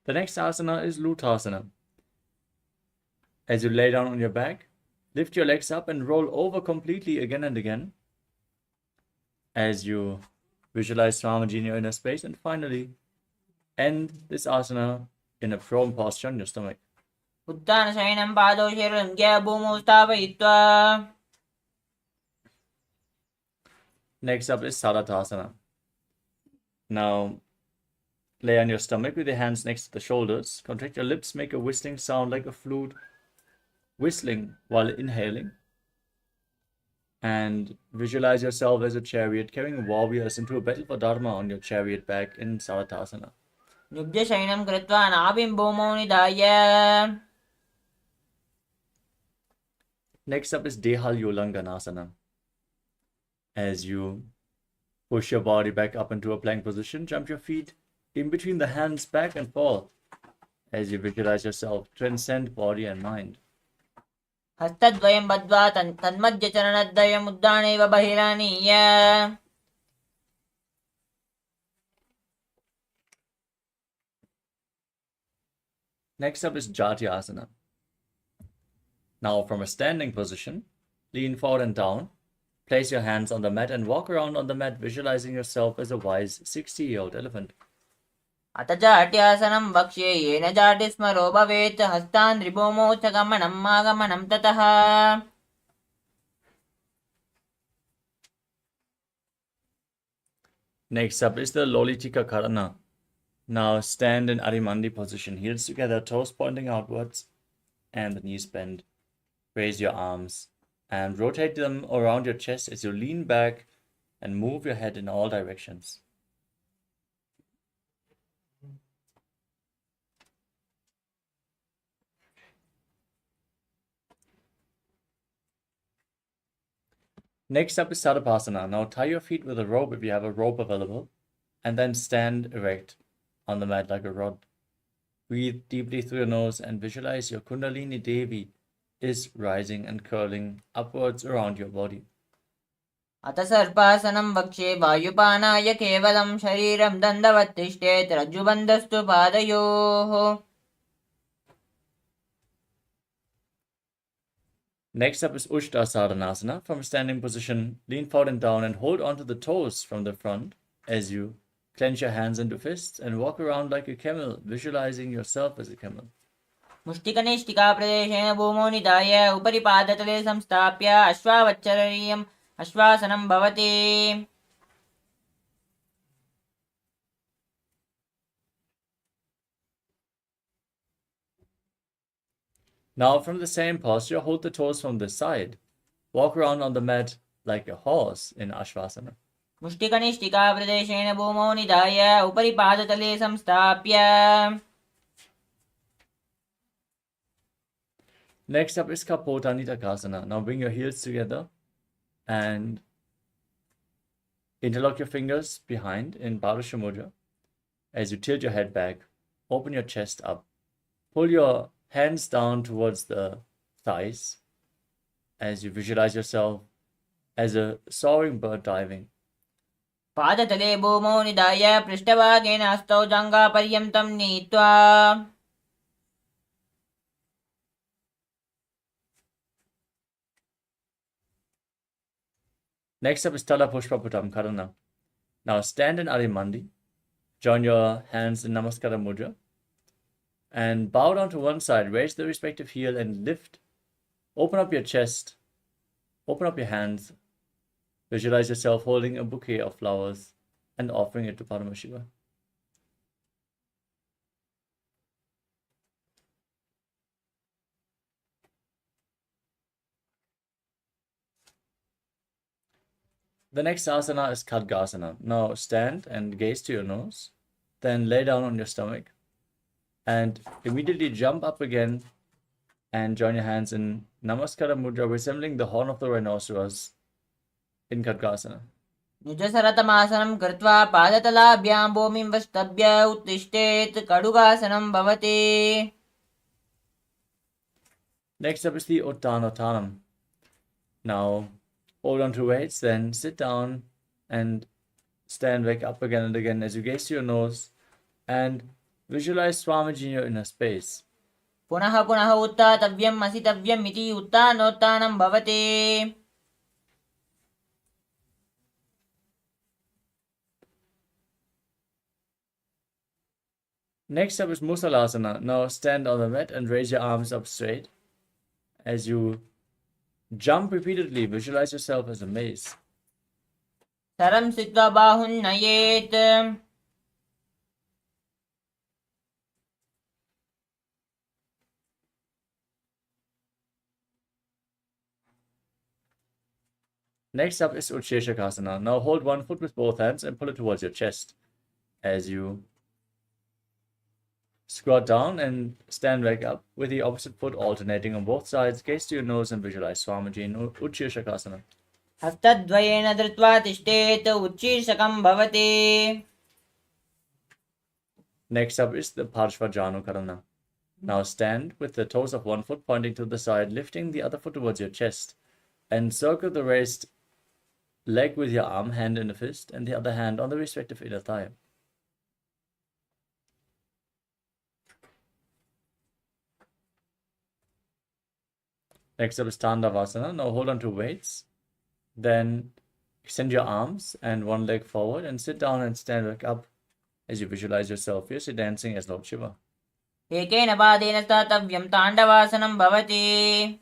The next asana is Lutasana. As you lay down on your back, lift your legs up and roll over completely again and again as you visualize Swamiji in your inner space, and finally end this asana in a prone posture on your stomach. उत्थानशयनं पादौ शिरसंज्ञा भूमौ स्थापयित्वा. Next up is Saratasana. Now lay on your stomach with your hands next to the shoulders. Contract your lips, make a whistling sound like a flute whistling while inhaling. And visualize yourself as a chariot carrying warriors into a battle for Dharma on your chariot back in Saratasana. निब्जशयनं कृत्वा नाभिं भूमौ निधाय. Next up is Dehalyulanganasana. As you push your body back up into a plank position, jump your feet in between the hands back and forth as you visualize yourself transcend body and mind. हस्तद्वयं बद्ध्वा तन्मध्यचरणद्वयम् उद्दानैव बहिरानीय. Next up is Jatyasana. Now from a standing position, lean forward and down. Place your hands on the mat and walk around on the mat, visualizing yourself as a wise 60-year-old elephant. अथ जाट्यासनं वक्ष्ये येन जाटिस्मरो भवेत्. हस्तान् त्रिभूमौ च गमनम् आगमनं ततः. Next up is the Lolitika Karana. Now stand in Arimandi position, heels together, toes pointing outwards, and the knees bend. Raise your arms and rotate them around your chest as you lean back and move your head in all directions. Next up is Sadapasana. Now tie your feet with a rope if you have a rope available, and then stand erect on the mat like a rod. Breathe deeply through your nose and visualize your Kundalini Devi is rising and curling upwards around your body. अथ सर्पासनं वक्षे वायुपानाय केवलं शरीरं दण्डवत्तिष्ठेत् रज्जुबन्धस्तु पादयोः. Next up is Ushtrasadhanasana. From a standing position, lean forward and down and hold onto the toes from the front as you clench your hands into fists and walk around like a camel, visualizing yourself as a camel. मुष्टिकनिष्ठिकाप्रदेशेन भूमौ निधाय उपरि पादतले संस्थाप्य अश्वावच्छरीयम् अश्वासनं भवति. Now from the same posture, hold the toes from the side. Walk around on the mat like a horse in Ashvasana. मुष्टिकनिष्ठिकाप्रदेशेन भूमौ निधाय उपरि पादतले संस्थाप्य. Next up is Kapota Nitakasana. Now bring your heels together and interlock your fingers behind in Bhadrasha Mudra. As you tilt your head back, open your chest up. Pull your hands down towards the thighs as you visualize yourself as a soaring bird diving. पादतले भूमौ निधाय पृष्ठभागेन हस्तौ जाङ्घापर्यन्तं नीत्वा. Next up is Tala Pushpaputam Karana. Now stand in Arimandi, join your hands in Namaskara Mudra, and bow down to one side, raise the respective heel and lift. Open up your chest, open up your hands, visualize yourself holding a bouquet of flowers and offering it to Paramashiva. The next asana is Khadgasana. Now stand and gaze to your nose, then lay down on your stomach and immediately jump up again and join your hands in Namaskara Mudra, resembling the horn of the rhinoceros in Khadgasana. निजसरतमासनं कृत्वा पादतलाभ्यां भूमिं वष्टभ्य उत्तिष्ठेत् कड़ुगासनं भवति. Next up is the Uttanottanam. Now hold on to weights, then sit down and stand back up again and again as you gaze to your nose and visualize Swamiji in your inner space. पुनः पुनः उत्थातव्यम् असितव्यम् इति उत्थानोत्थानं भवति. Next up is Musalasana. Now stand on the mat and raise your arms up straight. As you jump repeatedly, visualize yourself as a mace. सरं स्थित्वा बाहुं नयेत्. Next up is Utsheshakasana. Now hold one foot with both hands and pull it towards your chest. As you squat down and stand back up with the opposite foot alternating on both sides, gaze to your nose and visualize Swamiji in Utsheshakasana. हस्तद्वयेन धृत्वा तिष्ठेत् उच्छीर्षकं भवति. Next up is the Parshvajanu Karana. Now stand with the toes of one foot pointing to the side, lifting the other foot towards your chest, and circle the raised leg with your arm, hand in a fist, and the other hand on the respective inner thigh. Next up is Tandavasana. Now hold on to weights. Then extend your arms and one leg forward and sit down and stand back up as you visualize yourself fiercely dancing as Lord Shiva. एकेन पादेन स्थातव्यं ताण्डवासनं भवति.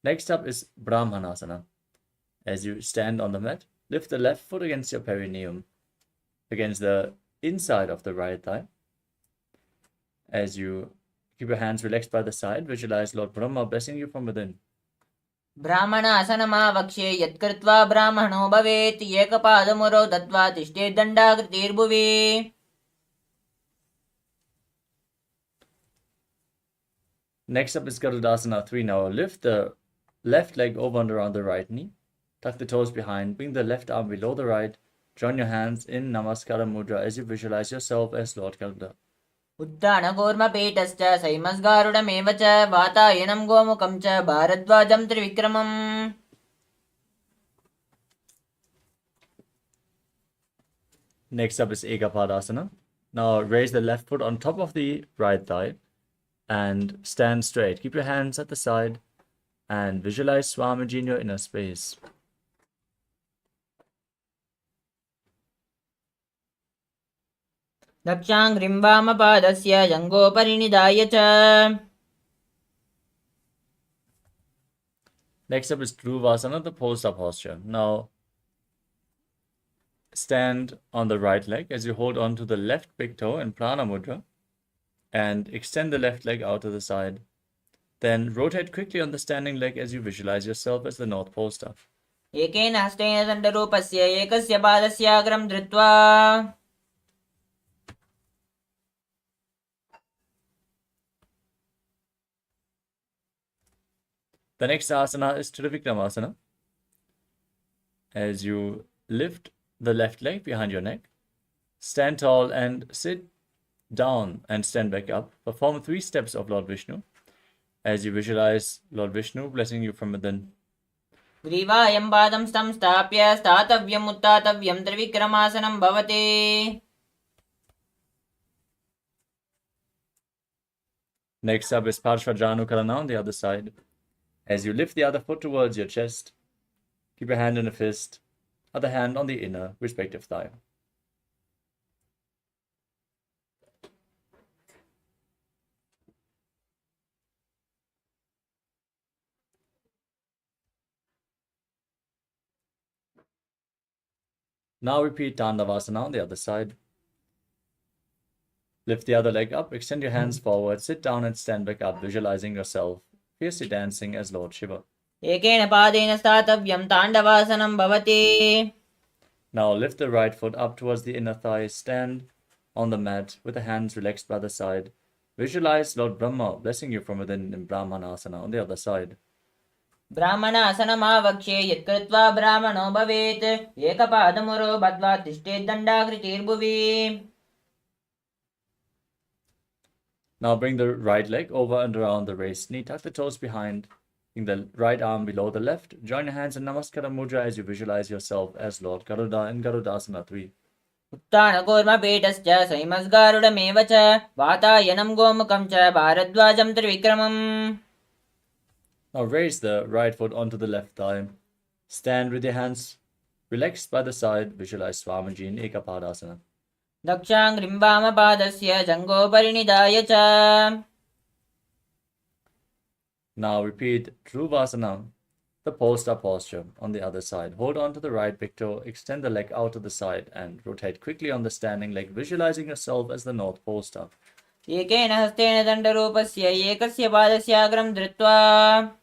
Next up is Brahmanasana. As you stand on the mat, lift the left foot against your perineum, against the inside of the right thigh. As you keep your hands relaxed by the side, visualize Lord Brahma blessing you from within. ब्राह्मणासनमावक्ष्ये यत्कृत्वा ब्राह्मणो भवेत् एकपादमुरौ दत्वा तिष्ठेत् दण्डाकृतिर्भुवि. Next up is Garudasana 3. Now lift the left leg over and around the right knee. Tuck the toes behind. Bring the left arm below the right. Join your hands in Namaskara Mudra as you visualize yourself as Lord Garuda. उत्थानकूर्मपीठश्च सैमस्गारुडमेव च वातायनं गोमुखं च भारद्वाजं त्रिविक्रमम्. Next up is Ekapadasana. Now raise the left foot on top of the right thigh and stand straight. Keep your hands at the side and visualize Swamiji in your inner space. दक्षाङ्घ्रिं वामपादस्य जङ्घोपरिनिधाय च. Next up is Dhruvasana, the post-up posture. Now stand on the right leg as you hold on to the left big toe in Prana Mudra and extend the left leg out to the side. Then rotate quickly on the standing leg as you visualize yourself as the North Pole star. एकेन हस्तेन दण्डरूपस्य एकस्य पादस्याग्रं धृत्वा. The next asana is Trivikramasana. As you lift the left leg behind your neck, stand tall and sit down and stand back up. Perform 3 steps of Lord Vishnu as you visualize Lord Vishnu blessing you from within. ग्रीवायं पादं संस्थाप्य स्थातव्यम् उत्थातव्यं त्रिविक्रमासनं भवति. Next up is Parshvajanukarana on the other side. As you lift the other foot towards your chest, keep your hand in a fist, other hand on the inner respective thigh. Now repeat Tandavasana on the other side. Lift the other leg up, extend your hands forward, sit down and stand back up, visualizing yourself fiercely dancing as Lord Shiva. एकेन पादेन स्थातव्यं ताण्डवासनं भवति. Now lift the right foot up towards the inner thigh, stand on the mat with the hands relaxed by the side. Visualize Lord Brahma blessing you from within in Brahmanasana on the other side. ब्राह्मणासनमावक्ष्ये यत्कृत्वा ब्राह्मणो भवेत् एकपादमुरौ बद्ध्वा तिष्ठेत् दण्डाकृतिर्भुवि. Now bring the right leg over and around the raised knee. Tuck the toes behind. Bring the right arm below the left. Join your hands in Namaskara Mudra as you visualize yourself as Lord Garuda in Garudasana 3. उत्थानकूर्मपीठश्च सैमस्गारुडमेव च वातायनं गोमुखं च भारद्वाजं त्रिविक्रमम्. Now raise the right foot onto the left thigh. Stand with your hands relaxed by the side. Visualize Swamiji in Ekapadasana. दक्षाङ्घ्रिं वामपादस्य जङ्घोपरिनिधाय च. Now repeat Dhruvasana, the post-up posture on the other side. Hold on to the right big toe, extend the leg out to the side and rotate quickly on the standing leg, visualizing yourself as the North Pole star. एकेन हस्तेन दण्डरूपस्य एकस्य पादस्याग्रं धृत्वा.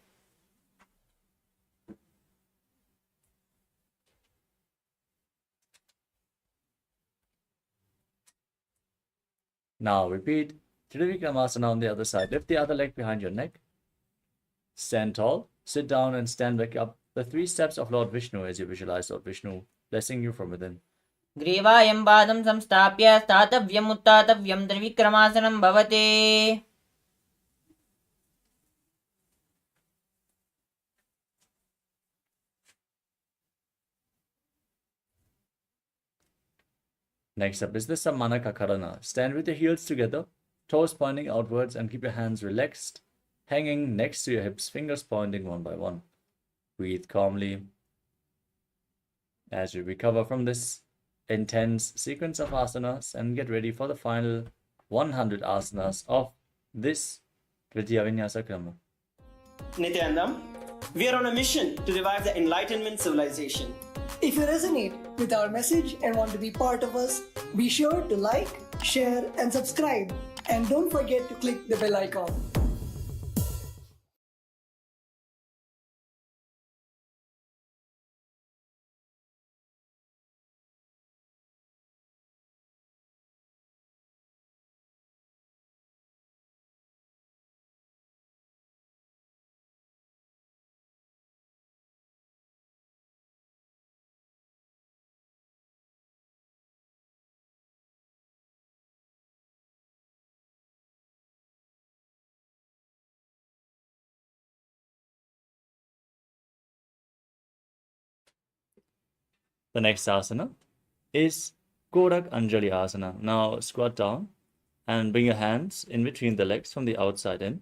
Now repeat Trivikramasana on the other side. Lift the other leg behind your neck. Stand tall, sit down and stand back up. The 3 steps of Lord Vishnu as you visualize Lord Vishnu blessing you from within. ग्रीवायं पादं संस्थाप्य स्थातव्यम् उत्थातव्यं त्रिविक्रमासनं भवति. Next up is the Sammanakakarana. Stand with your heels together, toes pointing outwards and keep your hands relaxed, hanging next to your hips, fingers pointing one by one. Breathe calmly as you recover from this intense sequence of asanas and get ready for the final 100 asanas of this Vidya Vinyasa Krama. Nithyananda, We are on a mission to revive the Enlightenment civilization. If you resonate with our message and want to be part of us, be sure to like, share, and subscribe. And don't forget to click the bell icon. The next asana is Kodak Anjali Asana. Now squat down and bring your hands in between the legs from the outside in.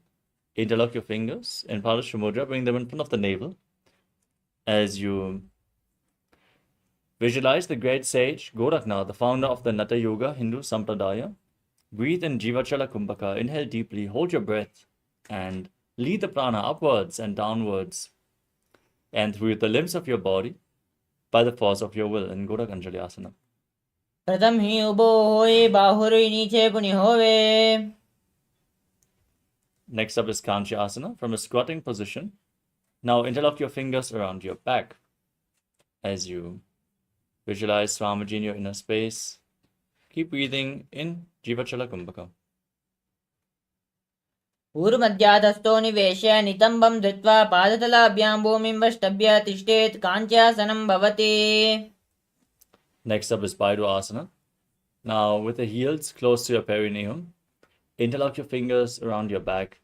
Interlock your fingers in Paramashivoham Mudra, bring them in front of the navel. As you visualize the great sage Goraknath, the founder of the Natha Yoga Hindu Sampradaya, breathe in Jivachala Kumbhaka, inhale deeply, hold your breath, and lead the prana upwards and downwards and through the limbs of your body by the force of your will in Kodak Anjali Asana. प्रथम ही उबो होए बाहुरी नीचे पुनि होवे. Next up is Kanchi Asana from a squatting position. Now interlock your fingers around your back as you visualize Swamiji in your inner space. Keep breathing in Jivachala Kumbhaka. ऊर्मध्याधस्थो निवेश्य नितम्बं धृत्वा पादतलाभ्यां भूमिं वष्टभ्य तिष्ठेत् काञ्च्यासनं भवति. Next up is Baidu Asana. Now with the heels close to your perineum, interlock your fingers around your back,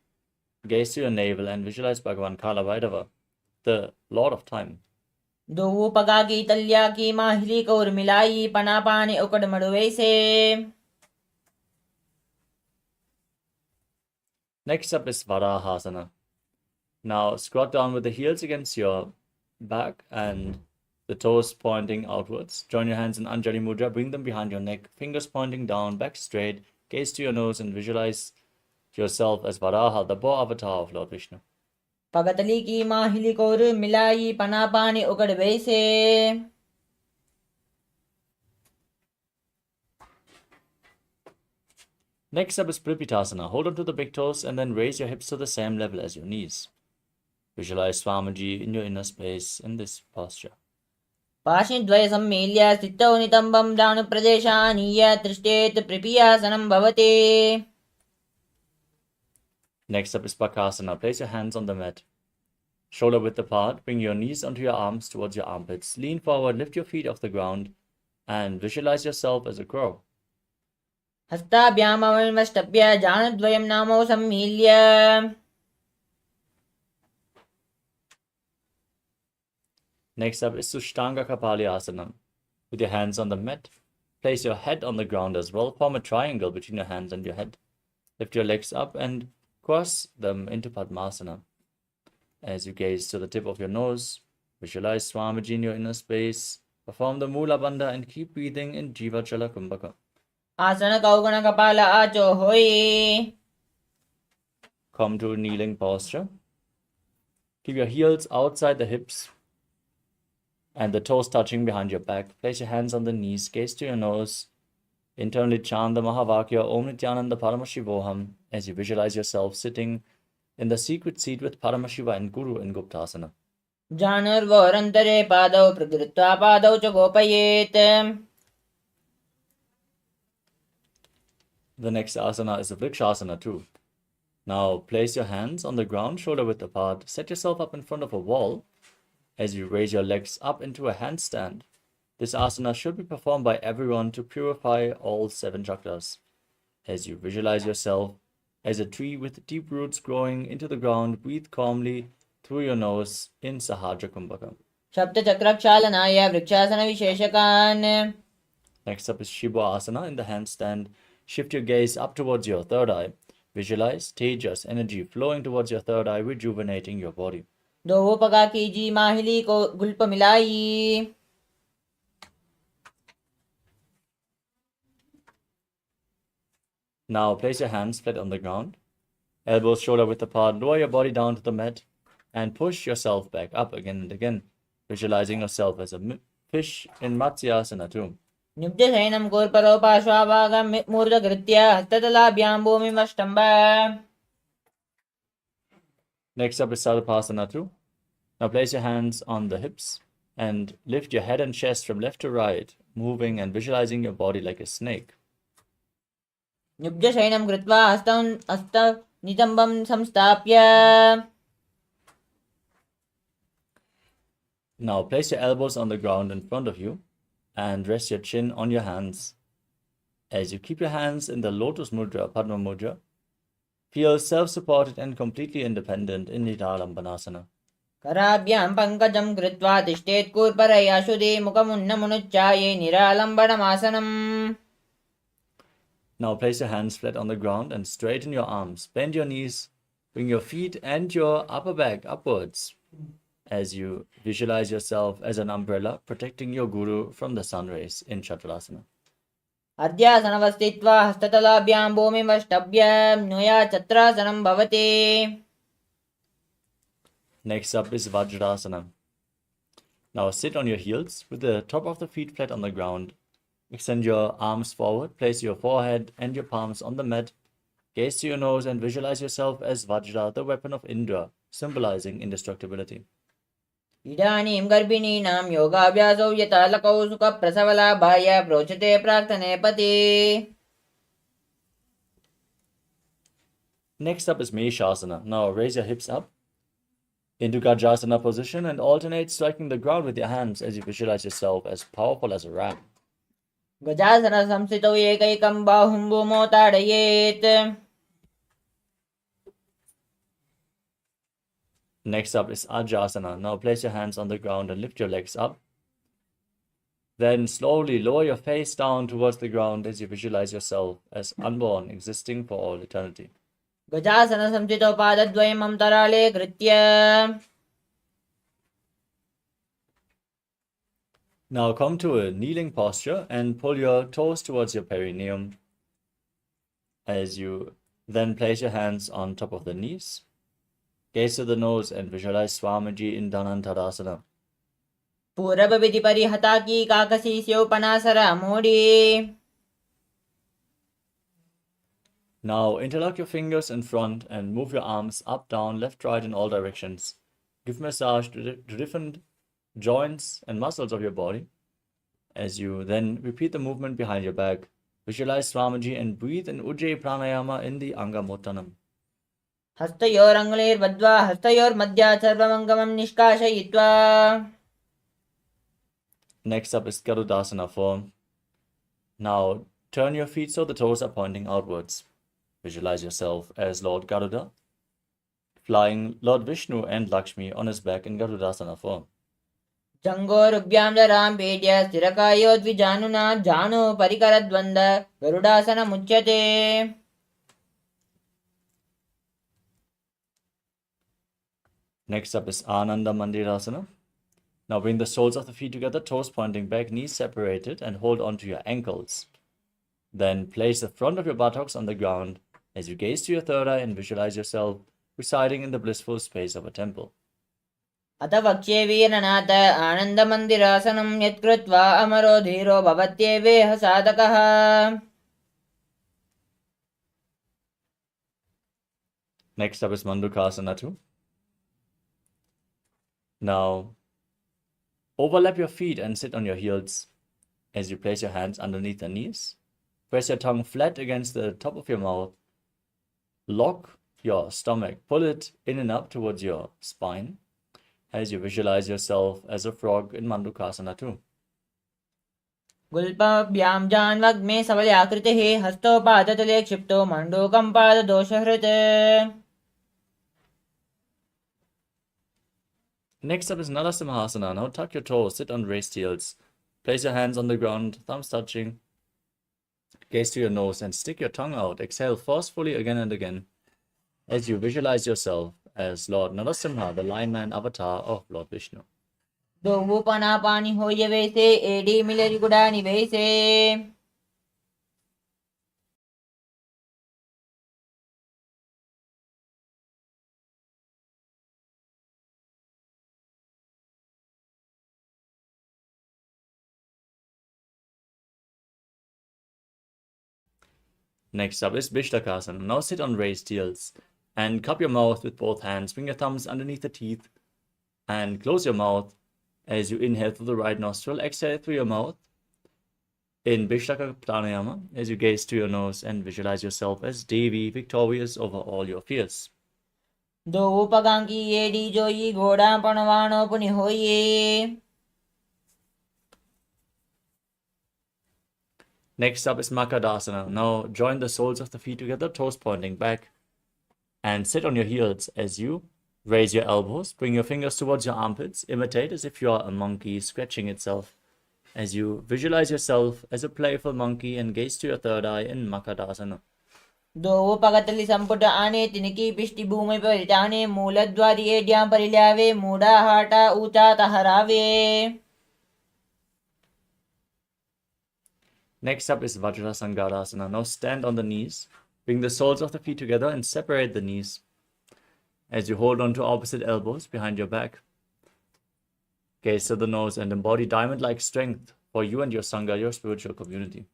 gaze to your navel and visualize Bhagavan Kala Vaidava, the Lord of Time. दो पगा की तल्या की माहिली को मिलाई पना पानी उकड़ मड़ुवे से. Next up is Varahasana. Now squat down with the heels against your back and the toes pointing outwards. Join your hands in Anjali Mudra, bring them behind your neck, fingers pointing down, back straight, gaze to your nose and visualize yourself as Varaha, the boar avatar of Lord Vishnu. पगतली की माहिली को मिलाई पना पानी उकड़ से. Next up is Pripitasana. Hold on to the big toes and then raise your hips to the same level as your knees. Visualize Swamiji in your inner space in this posture. पाशिद्वय सम्मील्य स्थितौ नितम्बं दानुप्रदेशानीय तिष्ठेत् प्रिपियासनं भवति. Next up is Bakasana. Place your hands on the mat. Shoulder width apart. Bring your knees onto your arms towards your armpits. Lean forward, lift your feet off the ground and visualize yourself as a crow. हस्ताभ्यामवष्टभ्य जानद्वयं नामौ सम्मील्य. Next up is Sushtanga Kapali Asana. With your hands on the mat, place your head on the ground as well. Form a triangle between your hands and your head. Lift your legs up and cross them into Padmasana. As you gaze to the tip of your nose, visualize Swamiji in your inner space. Perform the Mula Bandha and keep breathing in Jivachala Kumbhaka. आसन कौगण कपाल आचो होई. Come to a kneeling posture. Keep your heels outside the hips and the toes touching behind your back. Place your hands on the knees, gaze to your nose. Internally chant the Mahavakya Om Nithyananda Paramashivoham as you visualize yourself sitting in the secret seat with Paramashiva and Guru in Guptasana. जानूर्वोरन्तरे पादौ प्रकृत्वा पादौ च गोपयेत्. The next asana is a Vrikshasana too. Now place your hands on the ground, shoulder width apart. Set yourself up in front of a wall as you raise your legs up into a handstand. This asana should be performed by everyone to purify all 7 chakras. As you visualize yourself as a tree with deep roots growing into the ground, breathe calmly through your nose in Sahaja Kumbhaka. सप्तचक्रक्षालनाय vrikshasana विशेषकान्. Next up is Shibha Asana in the handstand. Shift your gaze up towards your third eye. Visualize Tejas energy flowing towards your third eye, rejuvenating your body. दो पगा कीजी माहिली को गुल्प मिलाई. Now place your hands flat on the ground. Elbows shoulder width apart. Lower your body down to the mat. and push yourself back up again and again, visualizing yourself as a fish in Matsyasana too. Nibdyasainam korparo pashvavagam murdagritya hastatalabyam bhumimastamba. Next up is Sarvasana too. Now place your hands on the hips and lift your head and chest from left to right, moving and visualizing your body like a snake. Nibdyasainam kritva hasta nitambam samstapya. Now place your elbows on the ground in front of you and rest your chin on your hands. As you keep your hands in the lotus mudra, Padma mudra, feel self-supported and completely independent in Nidhalambanasana. Karabhyam pankajam kritva tishtet kurparayashudi mukamunnamunucchaye niralambanamasanam. Now place your hands flat on the ground and straighten your arms. Bend your knees, bring your feet and your upper back upwards as you visualize yourself as an umbrella protecting your guru from the sun rays in Chaturasana. Ardhyasanavastitva hastatalabhyam bhumimashtabhyam nuya chatrasanam bhavati. Next up is Vajrasana. Now sit on your heels with the top of the feet flat on the ground. Extend your arms forward, place your forehead and your palms on the mat. Gaze to your nose and visualize yourself as Vajra, the weapon of Indra, symbolizing indestructibility. Idanim garbhininam yogabhyasau yatalakau sukha prasavalabhaya prochate praktane pati. Next up is Meshasana. Now raise your hips up into Gajasana position and alternate striking the ground with your hands as you visualize yourself as powerful as a ram. Gajasana samsitau ekaikam bahum bhumo tadayet. Next up is Ajasana. Now place your hands on the ground and lift your legs up. Then slowly lower your face down towards the ground as you visualize yourself as unborn, existing for all eternity. Gajasana samsitau padadvayam amtarale kritya. Now come to a kneeling posture and pull your toes towards your perineum as you then place your hands on top of the knees. Gaze to the nose and visualize Swamiji in Dhanantarasana. Purava vidhi parihata ki kakasi panasara modi. Now interlock your fingers in front and move your arms up, down, left, right in all directions. Give massage to different joints and muscles of your body. As you then repeat the movement behind your back, visualize Swamiji and breathe in Ujjayi Pranayama in the Angamottanam. Hastayor angulir vadva hastayor madhya sarvamangamam nishkashayitva. Next up is Garudasana form. Now turn your feet so the toes are pointing outwards. Visualize yourself as Lord Garuda, flying Lord Vishnu and Lakshmi on his back in Garudasana form. Jangorubhyam jaram pedya sthirakayo dvijanuna janu parikaradvanda garudasana muchyate. Next up is Ananda Mandirasana. Now bring the soles of the feet together, toes pointing back, knees separated, and hold on to your ankles. Then place the front of your buttocks on the ground as you gaze to your third eye and visualize yourself residing in the blissful space of a temple. Atavakshe veeranata ananda mandirasanam yatkritva amaro dhiro bhavatyeveha sadakaha. Next up is Mandukasana too. Now, overlap your feet and sit on your heels as you place your hands underneath the knees. Press your tongue flat against the top of your mouth. Lock your stomach. Pull it in and up towards your spine as you visualize yourself as a frog in Mandukasana too. Gulpabhyam janvagme savalyakritihi hasto padatale kshipto mandukam pada doshahrite. Next up is Narasimhasana. Now tuck your toes, sit on raised heels. Place your hands on the ground, thumbs touching. Gaze to your nose and stick your tongue out. Exhale forcefully again and again as you visualize yourself as Lord Narasimha, the Lion Man avatar of Lord Vishnu. Dovu panapani hoye vese edi mileri gudani vese. Next up is Bishtakasana. Now sit on raised heels and cup your mouth with both hands. Bring your thumbs underneath the teeth and close your mouth as you inhale through the right nostril, exhale through your mouth. In Bishtaka Pranayama, as you gaze to your nose and visualize yourself as Devi, victorious over all your fears. दो पगांकी ये D जोई घोड़ा पणवाणो पुनि होइए. Next up is Makadasana. Now join the soles of the feet together, toes pointing back, and sit on your heels as you raise your elbows. Bring your fingers towards your armpits. Imitate as if you are a monkey scratching itself as you visualize yourself as a playful monkey and gaze to your third eye in Makadasana. दो पगतली संपुट आने तिनकी पिष्टि भूमि पर जाने मूलद्वारी एड्यां परिल्यावे मूढ़ा हाटा ऊंचा तहरावे. Next up is Vajrasangadasana. Now stand on the knees. Bring the soles of the feet together and separate the knees as you hold on to opposite elbows behind your back. Gaze to the nose and embody diamond-like strength for you and your Sangha, your spiritual community.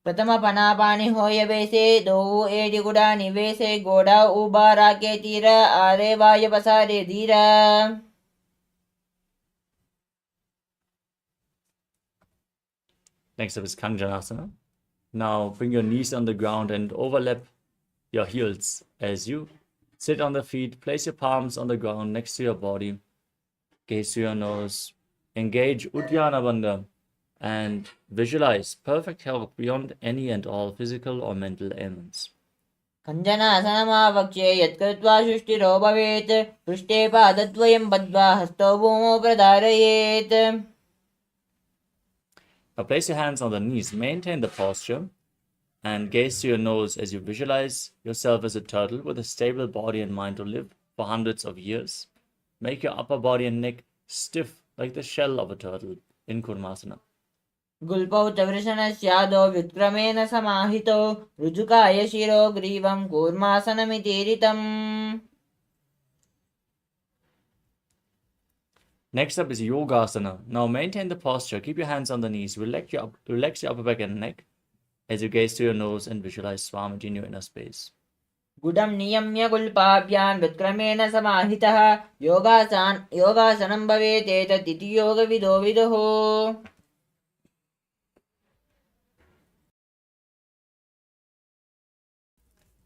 प्रथम पनापानी होय वैसे दो AD गुड़ा निवेसे गोड़ा उबारा के तीर आरे वाय पसारे धीरा. Next up is Kanjanasana. Now bring your knees on the ground and overlap your heels as you sit on the feet. Place your palms on the ground next to your body. Gaze to your nose. Engage Uddiyana Bandha and visualize perfect health beyond any and all physical or mental ailments. कञ्जनासनमावक्ष्ये यत्कृत्वा सृष्टिरो भवेत् पृष्ठे पादद्वयं बद्ध्वा हस्तौ भूमौ प्रधारयेत्. Now place your hands on the knees, maintain the posture, and gaze to your nose as you visualize yourself as a turtle with a stable body and mind to live for hundreds of years. Make your upper body and neck stiff like the shell of a turtle in Kurmasana. गुल्पौ च वृषणस्यादौ व्युत्क्रमेण समाहितौ ऋजुकाय शिरो ग्रीवं कूर्मासनमितीरितम्. Next up is Yogasana. Now maintain the posture, keep your hands on the knees, relax your upper back and neck as you gaze to your nose and visualize Swamiji in your inner space. गुडं नियम्य गुल्पाभ्यां व्युत्क्रमेण समाहितः योगासनं भवेत् एतदिति योगविदो विदुः.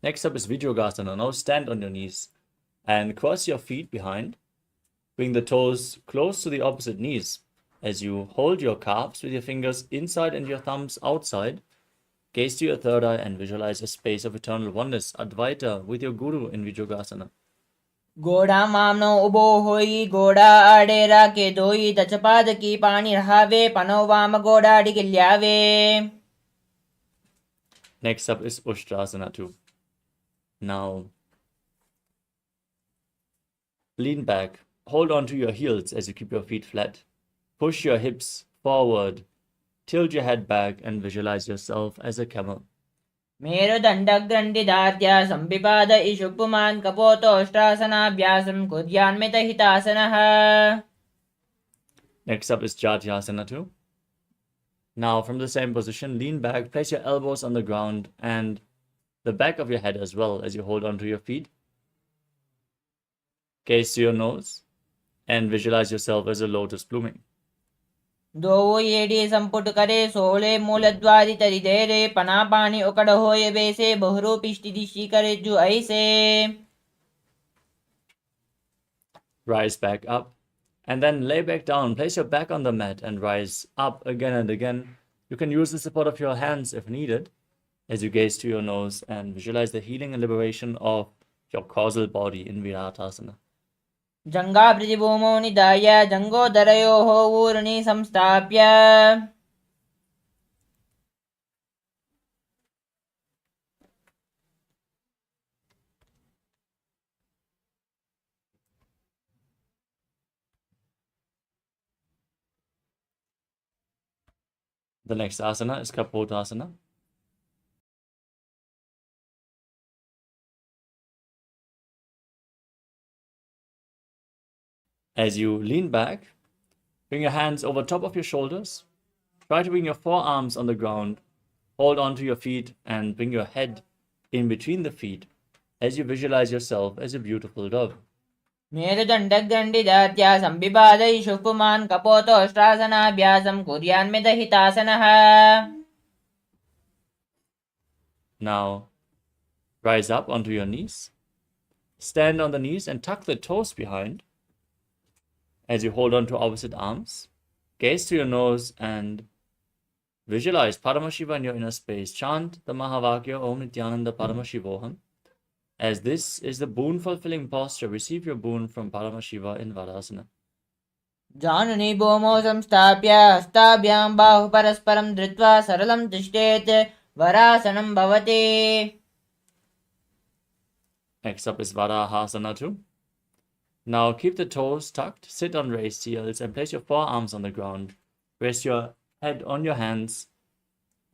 Next up is Vijyogasana. Now stand on your knees and cross your feet behind. Bring the toes close to the opposite knees as you hold your calves with your fingers inside and your thumbs outside. Gaze to your third eye and visualize a space of eternal oneness, Advaita, with your Guru in Vijyogasana. घोड़ा मामनो उबो होई घोड़ा आडेरा के दोई दचपाद की पानी रहावे पनो वाम घोड़ा डिगिल्यावे. Next up is Ushtrasana 2. Now lean back. Hold on to your heels as you keep your feet flat. Push your hips forward. Tilt your head back and visualize yourself as a camel. मेरुदण्डग्रन्थिदार्द्या सम्पिपाद इषुपुमान् कपोतोष्ट्रासनाभ्यासं कुर्यान्मितहितासनः. Next up is Jatyasana 2. Now from the same position, lean back, place your elbows on the ground and the back of your head as well as you hold on to your feet. Gaze to your nose and visualize yourself as a lotus blooming. दो येडी संपुट करे सोले मूलद्वारी तरिदेरे पनापानी उकड़ होए वैसे बहुरो पिष्टि दिशी करे जो ऐसे. Rise back up and then lay back down. Place your back on the mat and rise up again and again. You can use the support of your hands if needed as you gaze to your nose and visualize the healing and liberation of your causal body in Viratasana. जंगा प्रतिभूमो निधाय जंगोदरयोः ऊर्णि संस्थाप्य. The next asana is Kapotasana. As you lean back, bring your hands over top of your shoulders. Try to bring your forearms on the ground hold on to your feet and bring your head in between the feet as you visualize yourself as a beautiful dove. मेरुदण्डग्दण्डिदात्या सम्बिपादैषु पुमान् कपोतोष्ट्रासनाभ्यासं कुर्यान्मिदहितासनः. Now, rise up onto your knees. Stand on the knees and tuck the toes behind as you hold on to opposite arms. Gaze to your nose and visualize Paramashiva in your inner space. Chant the Mahavakya Om Nithyananda Paramashivoham. As this is the boon-fulfilling posture, receive your boon from Paramashiva in Vadasana. जानुनी भूमौ संस्थाप्य हस्ताभ्यां बाहु परस्परं धृत्वा सरलं तिष्ठेत् वरासनं भवति. Next up is Varahasana 2. Now keep the toes tucked, sit on raised heels, and place your forearms on the ground. Rest your head on your hands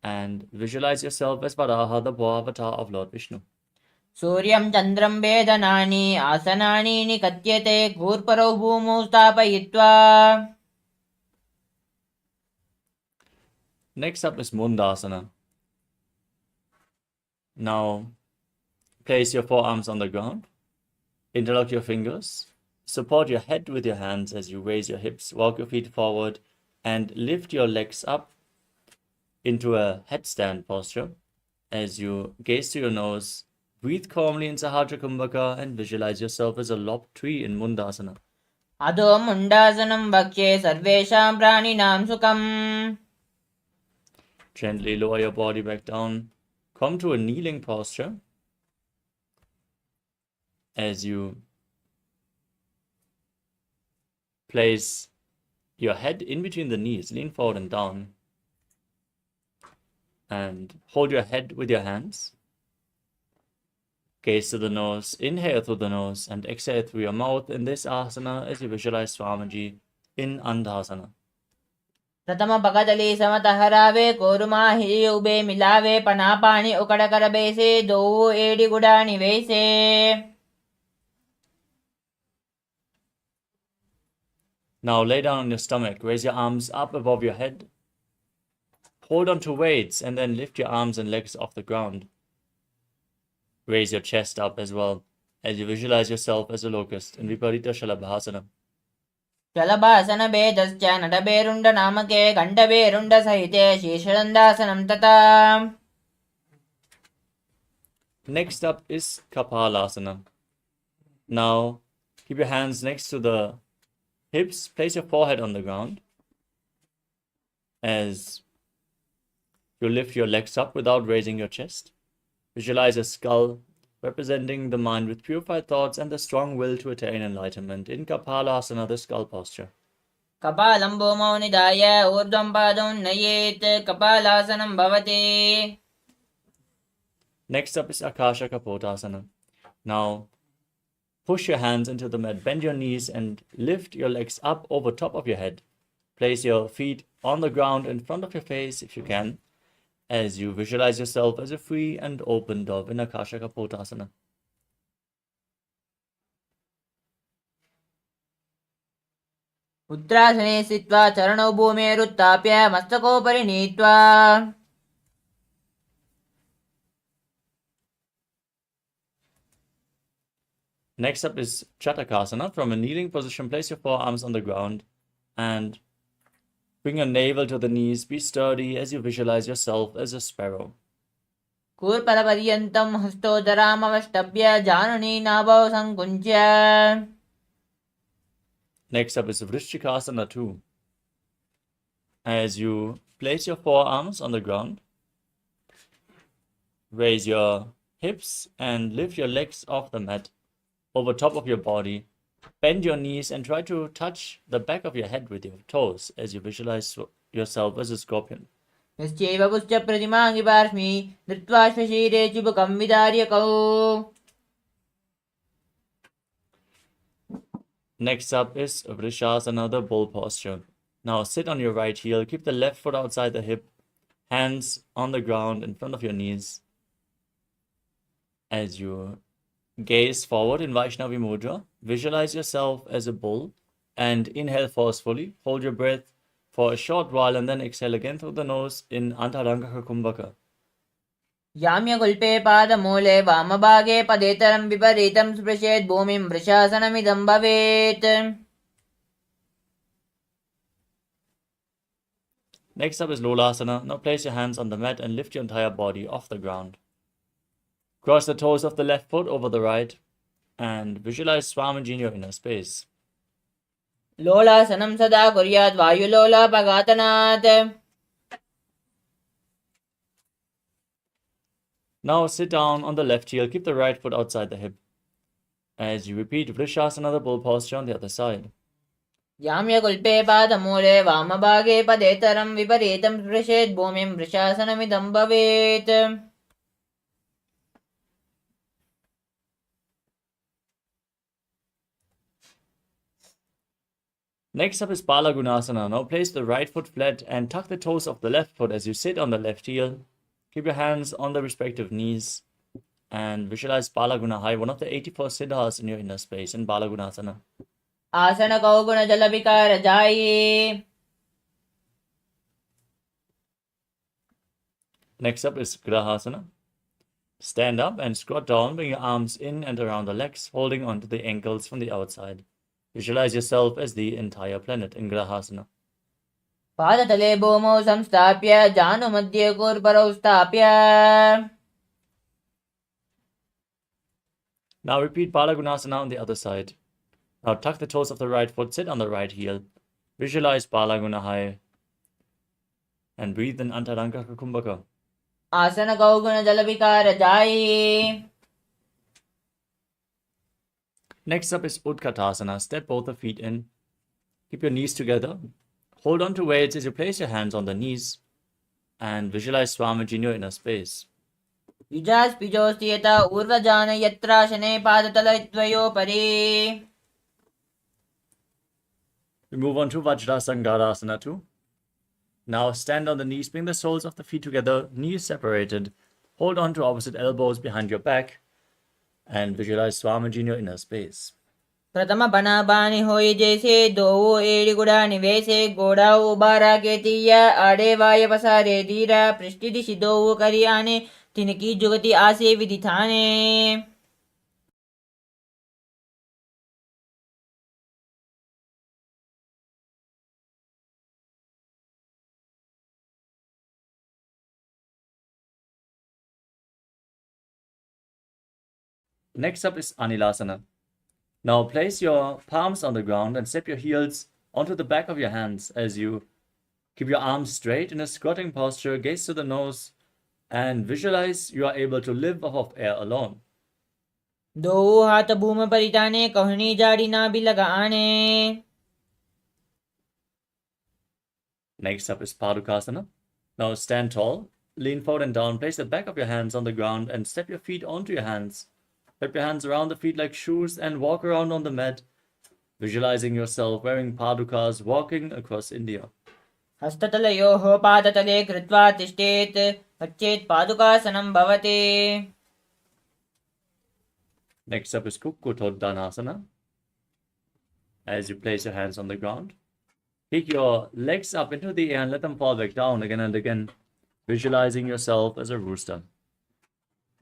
and visualize yourself as Varaha, the boar avatar of Lord Vishnu. सूर्यं चन्द्रं वेदनानि आसनानि निकत्यते कूर्परौ भूमौ स्थापयित्वा. Next up is Mundasana. Now place your forearms on the ground, interlock your fingers, support your head with your hands as you raise your hips, walk your feet forward, and lift your legs up into a headstand posture as you gaze to your nose. Breathe calmly in Sahasrara Kumbhaka and visualize yourself as a lopped tree in Mundasana. अधो मुण्डासनं भक्ष्ये सर्वेषां प्राणिनां सुखम्. Gently lower your body back down. Come to a kneeling posture as you place your head in between the knees, lean forward and down, and hold your head with your hands. Gaze to the nose, inhale through the nose, and exhale through your mouth in this asana as you visualize Swamiji in Andhasana. प्रथम पगदली समत हरावे कोरुमा हिरी ube मिलावे पनापानी उकड़ कर बेसे दो AD गुडानी वैसे. Now lay down on your stomach, raise your arms up above your head. Hold on to weights and then lift your arms and legs off the ground. Raise your chest up as well as you visualize yourself as a locust in Viparita Shalabhasana. शलभासन भेदश्च नटभेरुण्ड नामके गण्डभेरुण्ड सहिते शीर्षदण्डासनं तथा. Next up is Kapalasana. Now keep your hands next to the hips, place your forehead on the ground as you lift your legs up without raising your chest. Visualize a skull representing the mind with purified thoughts and the strong will to attain enlightenment in Kapalasana, the skull posture. कपालं भूमौ निधाय ऊर्ध्वं पादौ नयेत् कपालासनं भवति. Next up is Akasha Kapotasana. Now push your hands into the mat, bend your knees and lift your legs up over top of your head. Place your feet on the ground in front of your face if you can, as you visualize yourself as a free and open dove in Akasha Kapotasana. उत्तरासने स्थित्वा चरणौ भूमेरुत्थाप्य मस्तकोपरि नीत्वा. Next up is Chatakasana. From a kneeling position, place your forearms on the ground and bring your navel to the knees. Be sturdy as you visualize yourself as a sparrow. कूर्परपर्यन्तं हस्तोदरामवष्टभ्य जानुनी नाभौ संकुञ्च्य. Next up is Vrishchikasana 2. As you place your forearms on the ground, raise your hips and lift your legs off the mat over top of your body. Bend your knees and try to touch the back of your head with your toes as you visualize yourself as a scorpion. यश्चैव पुष्टप्रतिमाङ्गि पार्श्वि धृत्वा श्वशीरे चुबकं विदार्यकौ. Next up is Vrishasana, the bull posture. Now sit on your right heel, keep the left foot outside the hip, hands on the ground in front of your knees. As you gaze forward in Vaishnavi Mudra, visualize yourself as a bull and inhale forcefully. Hold your breath for a short while and then exhale again through the nose in Antarangaka Kumbhaka. याम्यगुल्पे पादमूले वामभागे पदेतरं विपरीतं स्पृशेत् भूमिं वृषासनमिदं भवेत्. Next up is Lolasana. Now place your hands on the mat and lift your entire body off the ground. Cross the toes of the left foot over the right and visualize Swamiji in your inner space. लोलासनं सदा कुर्यात् वायुलोलापघातनात्. Now sit down on the left heel, keep the right foot outside the hip. As you repeat Vrishasana, the bull posture on the other side. याम्यगुल्पे पादमूले वामभागे पदेतरं विपरीतं स्पृशेत् भूमिं वृषासनमिदं भवेत्. Next up is Balagunasana. Now place the right foot flat and tuck the toes of the left foot as you sit on the left heel. Keep your hands on the respective knees and visualize Balagunahai, one of the 84 siddhas in your inner space in Balagunasana. आसन कौगुण जल विकार जायी. Next up is Grahasana. Stand up and squat down, bring your arms in and around the legs, holding onto the ankles from the outside. Visualize yourself as the entire planet in Grahasana. पादतले भूमौ संस्थाप्य जानुमध्ये कूर्परौ स्थाप्य. Now repeat Balagunasana on the other side. Now tuck the toes of the right foot, sit on the right heel. Visualize Balagunahai and breathe in Antaranga Kumbhaka. आसन कौगुण जल विकार जायी. Next up is Utkatasana. Step both the feet in. Keep your knees together. Hold on to weights as you place your hands on the knees and visualize Swamiji in your inner space. युजास् पिजोस्ति यथा ऊर्ध्वजान यत्राशने पादतलद्वयोपरि. We move on to Vajrasangarasana too. Now stand on the knees, bring the soles of the feet together, knees separated. Hold on to opposite elbows behind your back and visualize Swamiji in your inner space. प्रथम बना बानी होई जैसे दो एड़ी गुड़ा निवेसे गोड़ा उबारा के तीया आड़े वाय पसारे धीरा पृष्ठि दिशि दो करी आने तिनकी जुगति आसे विधि थाने. Next up is Anilasana. Now place your palms on the ground and step your heels onto the back of your hands as you keep your arms straight in a squatting posture, gaze to the nose, and visualize you are able to live off of air alone. दो हाथ भूम परिताने कहनी जाड़ी ना भी लगाने. Next up is Padukasana. Now stand tall, lean forward and down, place the back of your hands on the ground and step your feet onto your hands. Wrap your hands around the feet like shoes and walk around on the mat, visualizing yourself wearing padukas walking across India. हस्ततलयोः पादतले कृत्वा तिष्ठेत् पश्चेत् पादुकासनं भवति. Next up is Kukkutoddanasana. As you place your hands on the ground, kick your legs up into the air and let them fall back down again and again, visualizing yourself as a rooster.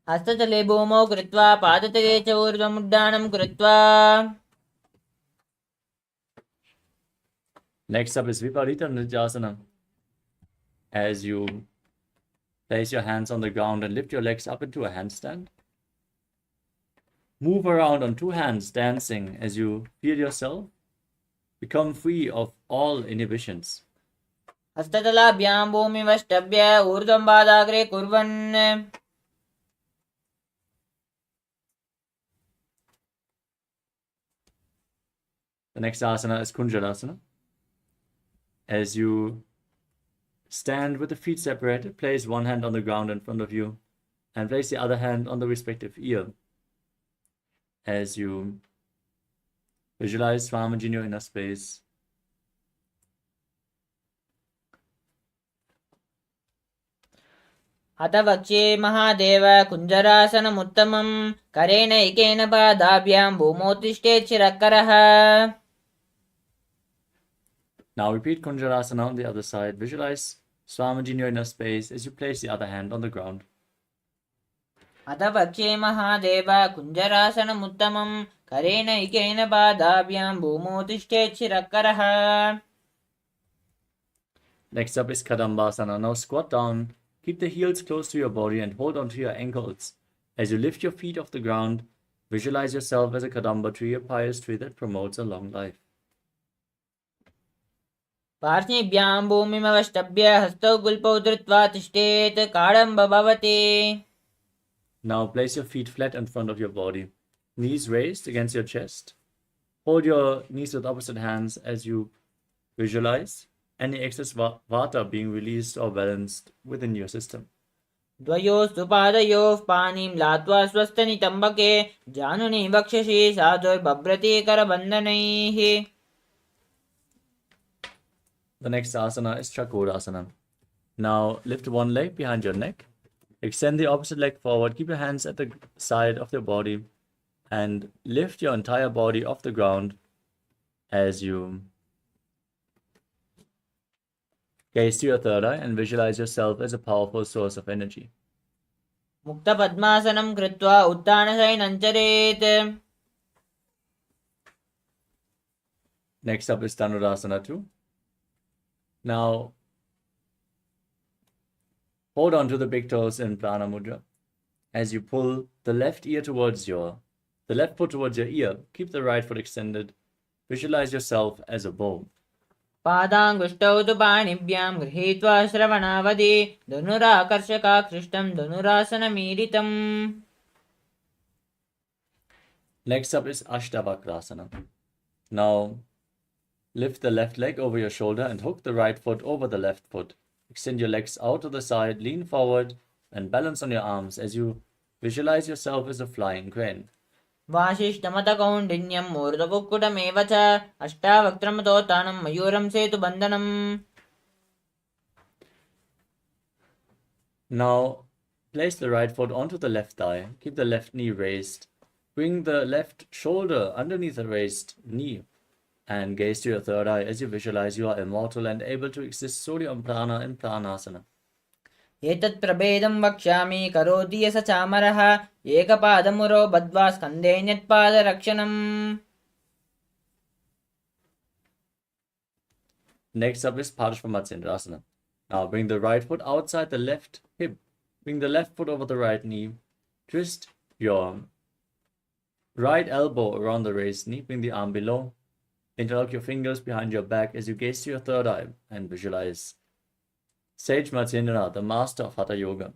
हस्ततले भूमौ कृत्वा पादतले च ऊर्ध्वमुड्डानं कृत्वा. Next up is Viparita Nityasana. As you place your hands on the ground and lift your legs up into a handstand, move around on two hands dancing as you feel yourself become free of all inhibitions. हस्ततलाभ्यां भूमिवष्टभ्य ऊर्ध्वं पादाग्रे कुर्वन्. The next asana is Kunjalasana. As you stand with the feet separated, place one hand on the ground in front of you and place the other hand on the respective ear. As you visualize Swamiji in your inner space. अथ वक्ष्ये महादेव कुञ्जरासनमुत्तमं करेण एकेन पादाभ्यां भूमौ तिष्ठेत् शिरःकरः. Now repeat Kunjarasana on the other side. Visualize Swamiji in your inner space as you place the other hand on the ground. अथ पक्षे महादेव कुञ्जरासनमुत्तमं करेणैकेन पादाभ्यां भूमौ तिष्ठेत् शिरःकरः. Next up is Kadambasana. Now squat down, keep the heels close to your body and hold onto your ankles. As you lift your feet off the ground, visualize yourself as a Kadamba tree, a pious tree that promotes a long life. पार्श्वेभ्यां भूमिमवष्टभ्य हस्तौ गुल्पौ धृत्वा तिष्ठेत् काडम्ब भवति. Now place your feet flat in front of your body, knees raised against your chest. Hold your knees with opposite hands as you visualize any excess vata being released or balanced within your system. द्वयोस्तु पादयोः पाणिं लात्वा स्वस्थनितम्बके जानुनि वक्षसि साधुर्बभ्रति करबन्धनैः. The next asana is Chakodasana. Now lift one leg behind your neck. Extend the opposite leg forward. Keep your hands at the side of your body and lift your entire body off the ground as you gaze to your third eye and visualize yourself as a powerful source of energy. मुक्तपद्मासनं कृत्वा उत्थानशयनं चरेत्. Next up is Dhanurasana 2. Now, hold on to the big toes in Prana Mudra. As you pull the left foot towards your ear, keep the right foot extended. Visualize yourself as a bow. पादाङ्गुष्ठौ तु पाणिभ्यां गृहीत्वा श्रवणावधि धनुराकर्षकाकृष्टं धनुरासनमीरितम्. Next up is Ashtavakrasana. Now, lift the left leg over your shoulder and hook the right foot over the left foot. Extend your legs out to the side, lean forward, and balance on your arms as you visualize yourself as a flying crane. वासिष्ठमतकौण्डिन्यं मूर्धकुक्कुटमेव च अष्टावक्त्रमतोत्थानं मयूरं सेतुबन्धनम्. Now, place the right foot onto the left thigh. Keep the left knee raised. Bring the left shoulder underneath the raised knee. And gaze to your third eye as you visualize you are immortal and able to exist solely on prana and pranasana. एतत् प्रभेदं वक्ष्यामि करोति यः स चामरः एकपादमुरो बद्ध्वा स्कन्धेऽन्यत्पादरक्षणम्. Next up is Parshvamatsendrasana. Now bring the right foot outside the left hip. Bring the left foot over the right knee. Twist your right elbow around the raised knee. Bring the arm below. Interlock your fingers behind your back as you gaze to your third eye and visualize Sage Matsyendra, the master of Hatha Yoga.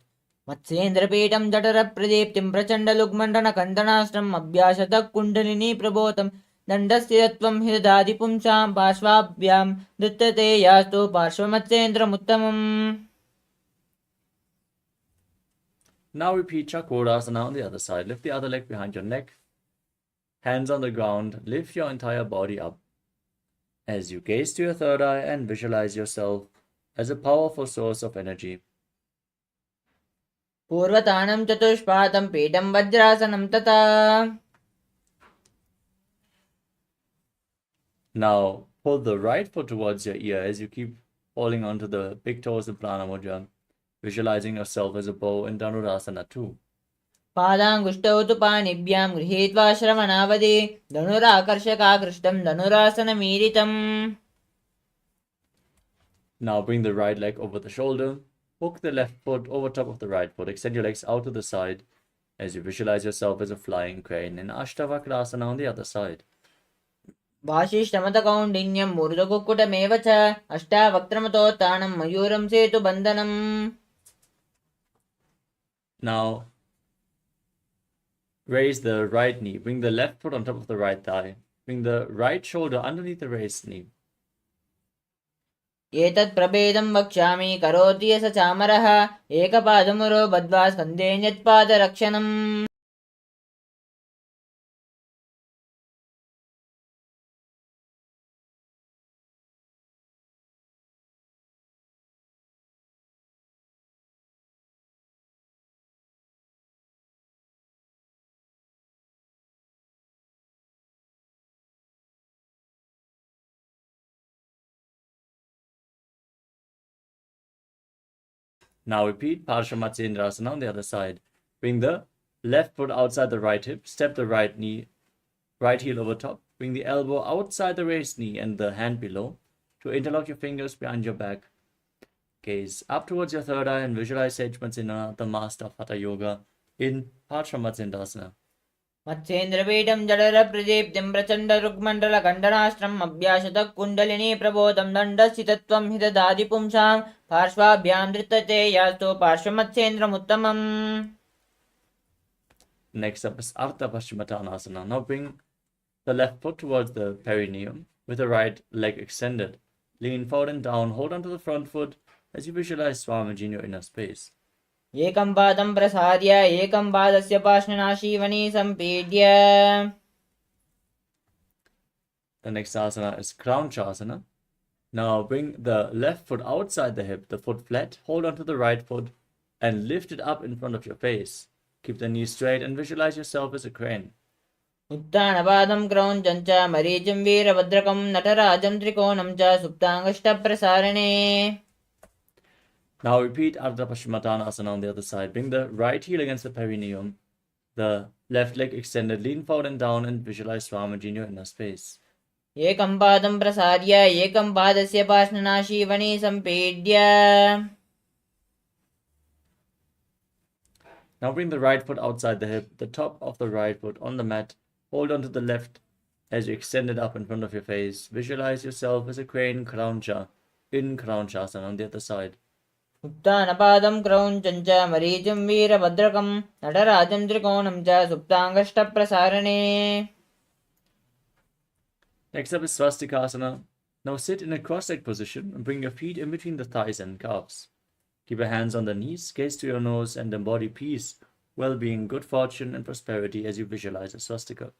मत्स्येन्द्रपीठं जठरप्रदीप्तिं प्रचण्डलुग्मण्डनकन्दनाश्रम् अभ्यासतः kundalini प्रबोधं दण्डस्थिरत्वं हि ददाति पुंसां पार्श्वाभ्यां धृत्यते यास्तु पार्श्वमत्स्येन्द्रमुत्तमम्. Now repeat Chakodasana on the other side. Lift the other leg behind your neck. Hands on the ground. Lift your entire body up. As you gaze to your third eye and visualize yourself as a powerful source of energy. पूर्वतानं चतुष्पादं पीठं वज्रासनं तथा. Now pull the right foot towards your ear as you keep holding onto the big toes of Prana Mudra, visualizing yourself as a bow in Dhanurasana 2. पादाङ्गुष्ठौ तु पाणिभ्यां गृहीत्वा श्रवणावधि धनुराकर्षकाकृष्टं धनुरासनमीरितम्. Now bring the right leg over the shoulder. Hook the left foot over top of the right foot. Extend your legs out to the side as you visualize yourself as a flying crane in Ashtavakrasana on the other side. वासिष्ठमतकौण्डिन्यं मूर्धकुक्कुटमेव च अष्टावक्त्रमतोत्थानं मयूरं सेतुबन्धनम्. Now raise the right knee. Bring the left foot on top of the right thigh. Bring the right shoulder underneath the raised knee. एतत् प्रभेदं वक्ष्यामि करोति यः स चामरः एकपादमुरो बद्ध्वा स्कन्धेऽन्यत्पादरक्षणम्. Now repeat Parshvamatsendrasana on the other side. Bring the left foot outside the right hip, step the right heel over top, bring the elbow outside the raised knee and the hand below to interlock your fingers behind your back. Gaze up towards your third eye and visualize Sage Matsena, the master of Hatha Yoga, in Paramashivoham. मत्स्येन्द्रपीठं जडरप्रदीप्तिं प्रचण्डरुग्मण्डलखण्डनाश्रम् अभ्यासतः kundalini प्रबोधं दण्डस्थितत्वं हि ददाति पुंसां पार्श्वाभ्यां धृतते यास्तु पार्श्वमत्स्येन्द्रमुत्तमम्. Next up is Ardha Paschimottanasana. Now bring the left foot towards the perineum with the right leg extended. Lean forward and down, hold onto the front foot as you visualize Swamiji in your inner space. एकं पादं प्रसार्य एकं पादस्य पार्श्वनाशीवनी सम्पीड्य. The next asana is Crown Chasana. Now bring the left foot outside the hip, the foot flat, hold onto the right foot and lift it up in front of your face. Keep the knees straight and visualize yourself as a crane. उत्तानपादं क्रौञ्चं च मरीचिं वीरभद्रकं नटराजं त्रिकोणं च सुप्ताङ्गष्टप्रसारणे. Now repeat Ardha Paschimottanasana on the other side. Bring the right heel against the perineum, the left leg extended, lean forward and down and visualize Swamiji in your inner space. एकं पादं प्रसार्य एकं पादस्य पार्श्वनाशीवनी सम्पीड्य. Now bring the right foot outside the hip, the top of the right foot on the mat. Hold on to the left as you extend it up in front of your face. Visualize yourself as a crane Krauncha in Crown Chasana on the other side. उत्तानपादं क्रौञ्चं च मरीचिं वीरभद्रकं नटराजं त्रिकोणं च सुप्ताङ्गष्टप्रसारणे. Next up is Swastikasana. Now sit in a cross-legged position and bring your feet in between the thighs and calves. Keep your hands on the knees, gaze to your nose and embody peace, well-being, good fortune and prosperity as you visualize a swastika.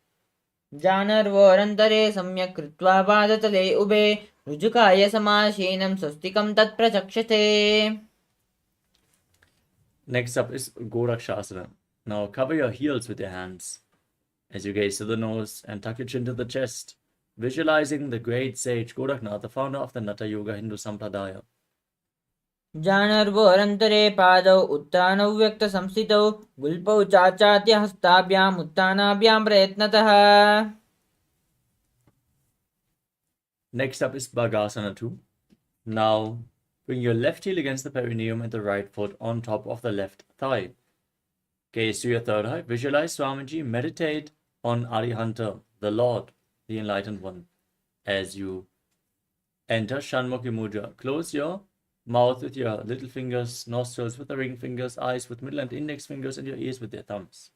जानर्वोरन्तरे सम्यक् कृत्वा पादतले उभे ऋजुकाय समासीनं स्वस्तिकं तत्प्रचक्षते. Next up is Gorakshasana. Now cover your heels with your hands as you gaze to the nose and tuck your chin to the chest, visualizing the great sage Goraknath, the founder of the Natha Yoga Hindu Sampradaya. जानर्वोरन्तरे पादौ उत्तानौ व्यक्तसंस्थितौ गुल्पौ चाचात्य हस्ताभ्याम् उत्तानाभ्यां प्रयत्नतः. Next up is Bhagasana 2. Now bring your left heel against the perineum and the right foot on top of the left thigh. Gaze to your third eye, visualize Swamiji, meditate on Arihanta, the Lord, the Enlightened One. As you enter Shanmukhi Mudra, close your mouth with your little fingers, nostrils with the ring fingers, eyes with middle and index fingers, and your ears with their thumbs.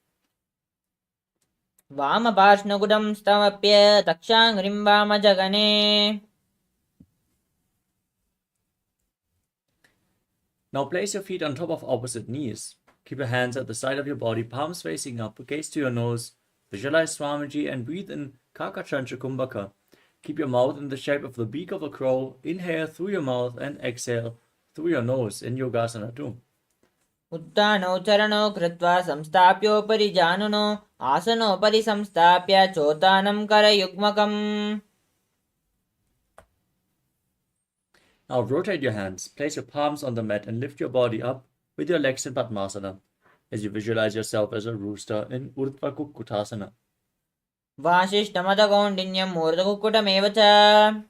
वामपार्श्वगुडं स्तमप्य तक्षाङ्घ्रिं वामजगने. Now place your feet on top of opposite knees. Keep your hands at the side of your body, palms facing up, gaze to your nose, visualize Swamiji and breathe in Kakachancha Kumbhaka. Keep your mouth in the shape of the beak of a crow. Inhale through your mouth and exhale through your nose in Yogasana 2. उत्तानौ चरणौ कृत्वा संस्थाप्योपरि जानुनो आसनोपरि संस्थाप्य चोत्तानं करयुग्मकम्. Now rotate your hands, place your palms on the mat and lift your body up with your legs in Padmasana as you visualize yourself as a rooster in Urdhva Kukkutasana. वासिष्ठमदकौण्डिन्यं मूर्धकुक्कुटमेव च.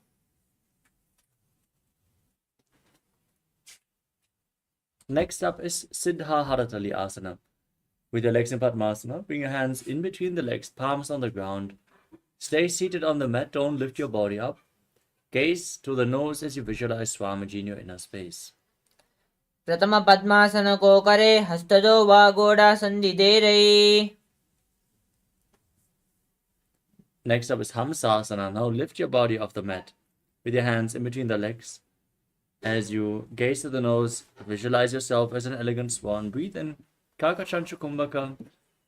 Next up is Siddha Haratali Asana. With your legs in Padmasana, bring your hands in between the legs, palms on the ground. Stay seated on the mat, don't lift your body up. Gaze to the nose as you visualize Swamiji in your inner space. प्रथम पद्मासन को करे हस्तजो वा गोड़ा संधिदेरै. Next up is Hamsasana. Now lift your body off the mat with your hands in between the legs. As you gaze to the nose, visualize yourself as an elegant swan. Breathe in Kakachancha Kumbhaka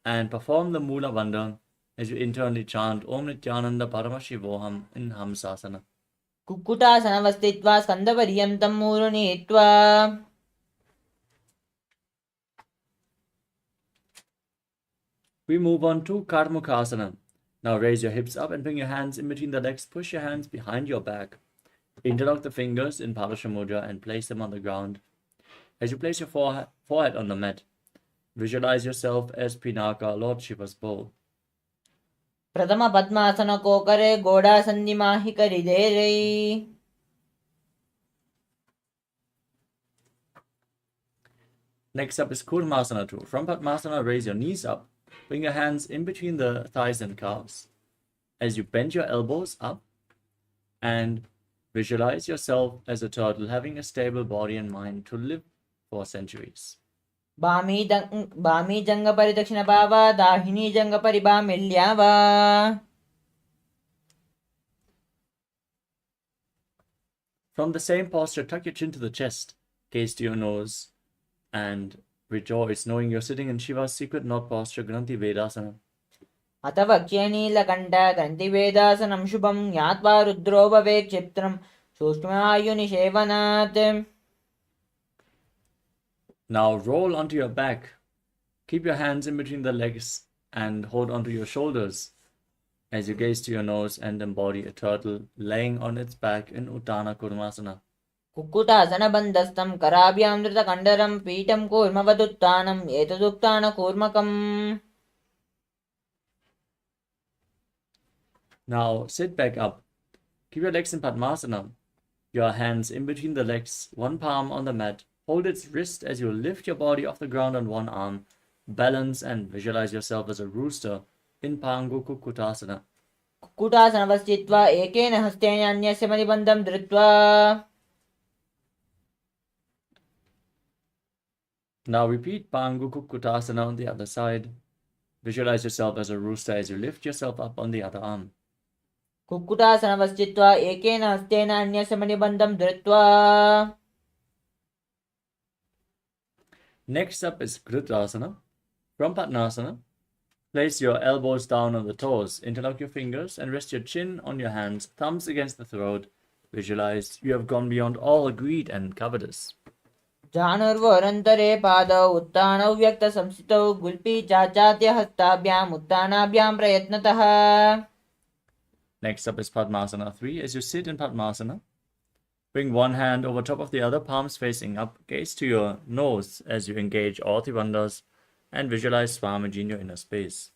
and perform the Mula Bandha as you internally chant Om Nithyananda Paramashivoham in Hamsasana. कुक्कुटासनवस्थित्वा स्कन्दपर्यन्तं मूर्णयित्वा. We move on to Karmukasana. Now raise your hips up and bring your hands in between the legs. Push your hands behind your back. Interlock the fingers in Padasha Mudra and place them on the ground. As you place your forehead on the mat, visualize yourself as Pinaka, Lord Shiva's bow. प्रथम पद्मासन को करे गोड़ा संधि माही करी दे रही. Next up is Kurmasana 2. From Padmasana, raise your knees up. Bring your hands in between the thighs and calves. As you bend your elbows up and visualize yourself as a turtle having a stable body and mind to live for centuries. बामी जंग परि दक्षिण भावा दाहिनी जंग परि बामिल्यावा. From the same posture, tuck your chin to the chest, gaze to your nose, and rejoice knowing you're sitting in Shiva's secret knot posture, Granthi Vedasana. अथ वक्ष्ये नीलकण्ठ ग्रन्थिवेदासनं शुभं ज्ञात्वा रुद्रो भवेत् क्षिप्रं सूक्ष्मायुनिषेवनात्. Now roll onto your back. Keep your hands in between the legs and hold onto your shoulders as you gaze to your nose and embody a turtle laying on its back in Uttana Kurmasana. कुक्कुटासनबन्धस्थं कराभ्यां धृतकण्डरं पीठं कूर्मवदुत्थानम् एतदुत्थानकूर्मकम्. Now sit back up. Keep your legs in Padmasana. Your hands in between the legs, one palm on the mat. Hold its wrist as you lift your body off the ground on one arm. Balance and visualize yourself as a rooster in Pangu Kukkutasana. कुक्कुटासनवस्थित्वा एकेन हस्तेन अन्यस्य मणिबन्धं धृत्वा. Now repeat Pangu Kukkutasana on the other side. Visualize yourself as a rooster as you lift yourself up on the other arm. कुक्कुटासनवस्थित्वा एकेन हस्तेन अन्यस्य मणिबन्धं धृत्वा. Next up is Kritrasana. From Padmasana, place your elbows down on the toes, interlock your fingers, and rest your chin on your hands, thumbs against the throat. Visualize you have gone beyond all greed and covetous. जानुर्वोरन्तरे पादौ उत्थानौ व्यक्तसंस्थितौ गुल्पी चाचात्य हस्ताभ्याम् उत्थानाभ्यां प्रयत्नतः. Next up is Padmasana 3. As you sit in Padmasana, bring one hand over top of the other, palms facing up. Gaze to your nose as you engage all Trivandhas and visualize Swamiji in your inner space.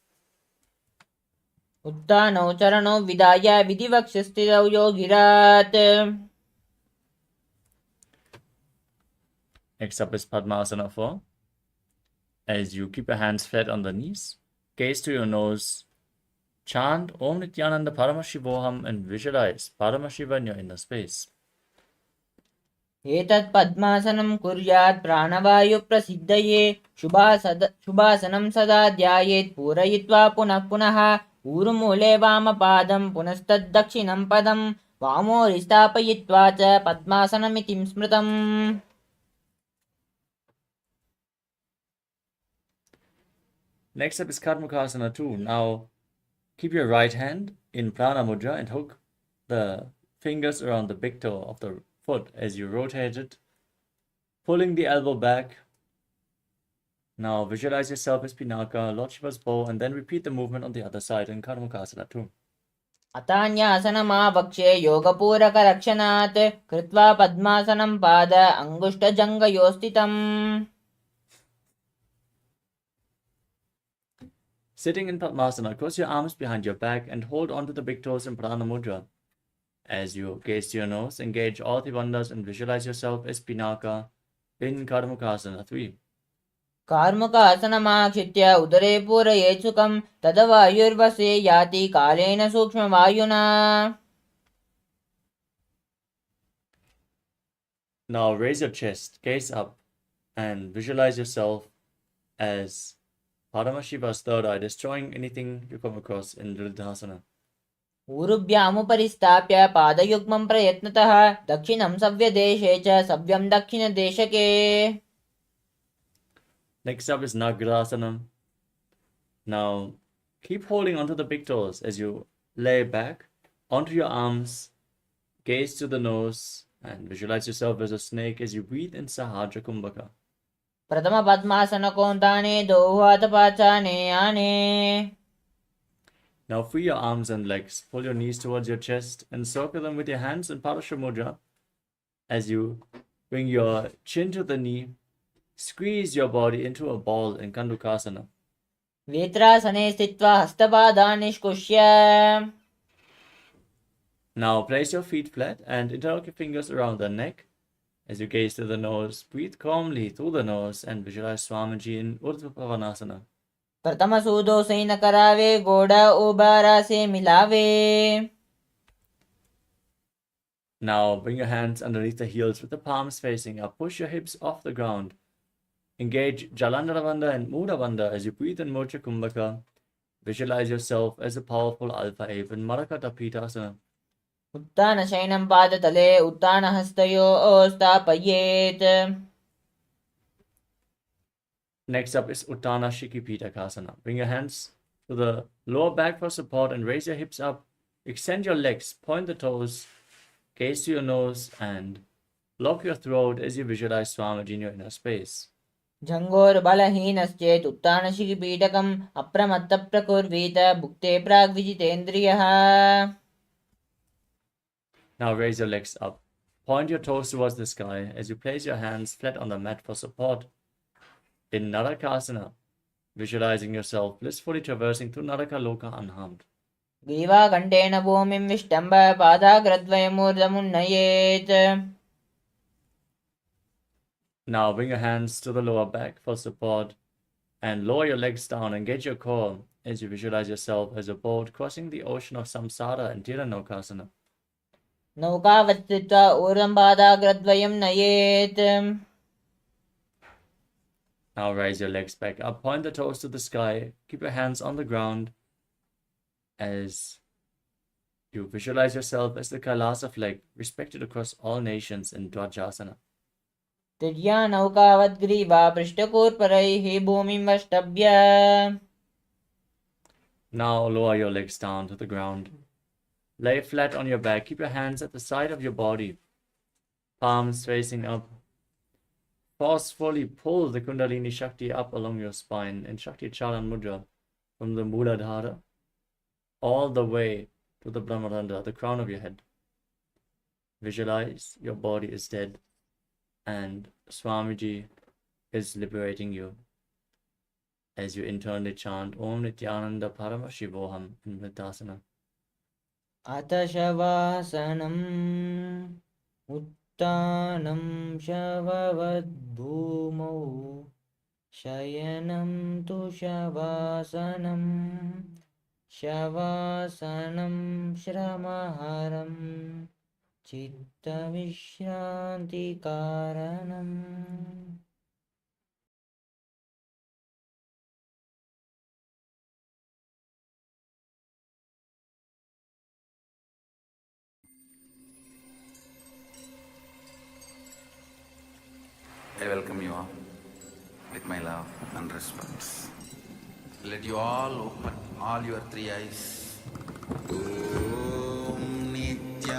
उत्थानौ चरणौ विधाय विधिवक्षस्थितौ योगिरात्. Next up is Padmasana 4. As you keep your hands flat on the knees, gaze to your nose, chant Om Nithyananda Paramashivoham and visualize Paramashiva in your inner space. एतत् पद्मासनं कुर्यात् प्राणवायुप्रसिद्धये शुभासनं सदा ध्यायेत् पूरयित्वा पुनः पुनः ऊरुमूले वामपादं पुनस्तद्दक्षिणं पदं वामोरिस्थापयित्वा च पद्मासनमिति स्मृतम्. Next up is Karmukasana 2. Now keep your right hand in Prana Mudra and hook the fingers around the big toe of the foot as you rotate it, pulling the elbow back. Now visualize yourself as Pinaka, Lord Shiva's bow, and then repeat the movement on the other side in Karmukasana 2. अतान्यासनमावक्ष्ये योगपूरकरक्षणात् कृत्वा पद्मासनं पाद अङ्गुष्ठजङ्घयोस्थितम्. Sitting in Padmasana, cross your arms behind your back and hold onto the big toes in Prana Mudra. As you gaze to your nose, engage all Trivandhas and visualize yourself as Pinaka in Karmukasana 3. कार्मुकासनमाक्षित्य उदरे पूरयेत् सुखं तदवायुर्वसे याति कालेन सूक्ष्मवायुना. Now raise your chest, gaze up, and visualize yourself as Paramashiva's third eye, destroying anything you come across in Dridhasana. ऊरुभ्यामुपरिस्थाप्य पादयुग्मं प्रयत्नतः दक्षिणं सव्यदेशे च सव्यं दक्षिणदेशके. Next up is Nagrasana. Now keep holding onto the big toes as you lay back onto your arms, gaze to the nose, and visualize yourself as a snake as you breathe in Sahajra Kumbhaka. प्रथम पद्मासन कोन्ताने दोहातपाचाने आने. Now free your arms and legs, pull your knees towards your chest and circle them with your hands in Parashamudra as you bring your chin to the knee Squeeze your body into a ball in Kandukasana. वेत्रासने स्थित्वा हस्तपादान् निष्कुष्य Now place your feet flat and interlock your fingers around the neck. As you gaze to the nose, breathe calmly through the nose and visualize Swamiji in Urdhva Pavanasana. प्रथम सूदो से न करावे गोड़ा उबारा से मिलावे. Now bring your hands underneath the heels with the palms facing up. Push your hips off the ground. Engage Jalandhara Bandha and Mudra Bandha as you breathe in Murcha Kumbhaka. Visualize yourself as a powerful alpha ape in Marakata Pitasana. उत्तान शयनं पादतले उत्तान हस्तयोः स्थापयेत्. Next up is Uttana Shikipitakasana. Bring your hands to the lower back for support and raise your hips up. Extend your legs, point the toes, gaze to your nose, and lock your throat as you visualize Swamiji in your inner space. झंगोर बलहीनश्चेत् उत्तानशिखिपीठकम् अप्रमत्तप्रकुर्वीत भुक्ते प्राग्विजितेन्द्रियः. Now raise your legs up. Point your toes towards the sky as you place your hands flat on the mat for support. In Narakasana, visualizing yourself blissfully traversing through Naraka Loka unharmed. ग्रीवाकण्ठेन भूमिं विष्टम्ब पादाग्रद्वयमूर्धमुन्नयेत्. Now bring your hands to the lower back for support and lower your legs down. Engage your core as you visualize yourself as a boat crossing the ocean of samsara in Tiranaukasana. नौकावत् स्थित्वा ऊर्ध्वं पादाग्रद्वयं नयेत्. Now raise your legs back up, point the toes to the sky, keep your hands on the ground as you visualize yourself as the Kailasa flag, respected across all nations in Dvajasana. तिर्या नौकावत् ग्रीवा पृष्ठकूर्परैः भूमिं वष्टभ्य. Now lower your legs down to the ground. Lay flat on your back. Keep your hands at the side of your body, palms facing up. Forcefully pull the Kundalini Shakti up along your spine in Shakti Charan Mudra from the Muladhara all the way to the Brahmarandha, the crown of your head. Visualize your body is dead and Swamiji is liberating you as you internally chant Om Nithyananda Paramashivoham in Vriddhasana. अथ शवासनम् उत्तानं शववद्भूमौ शयनं तु शवासनं शवासनं श्रमहरं चित्तविश्रान्तिकारणम्. I welcome you all with my love and respect. Let you all open all your three eyes. Om Nithyananda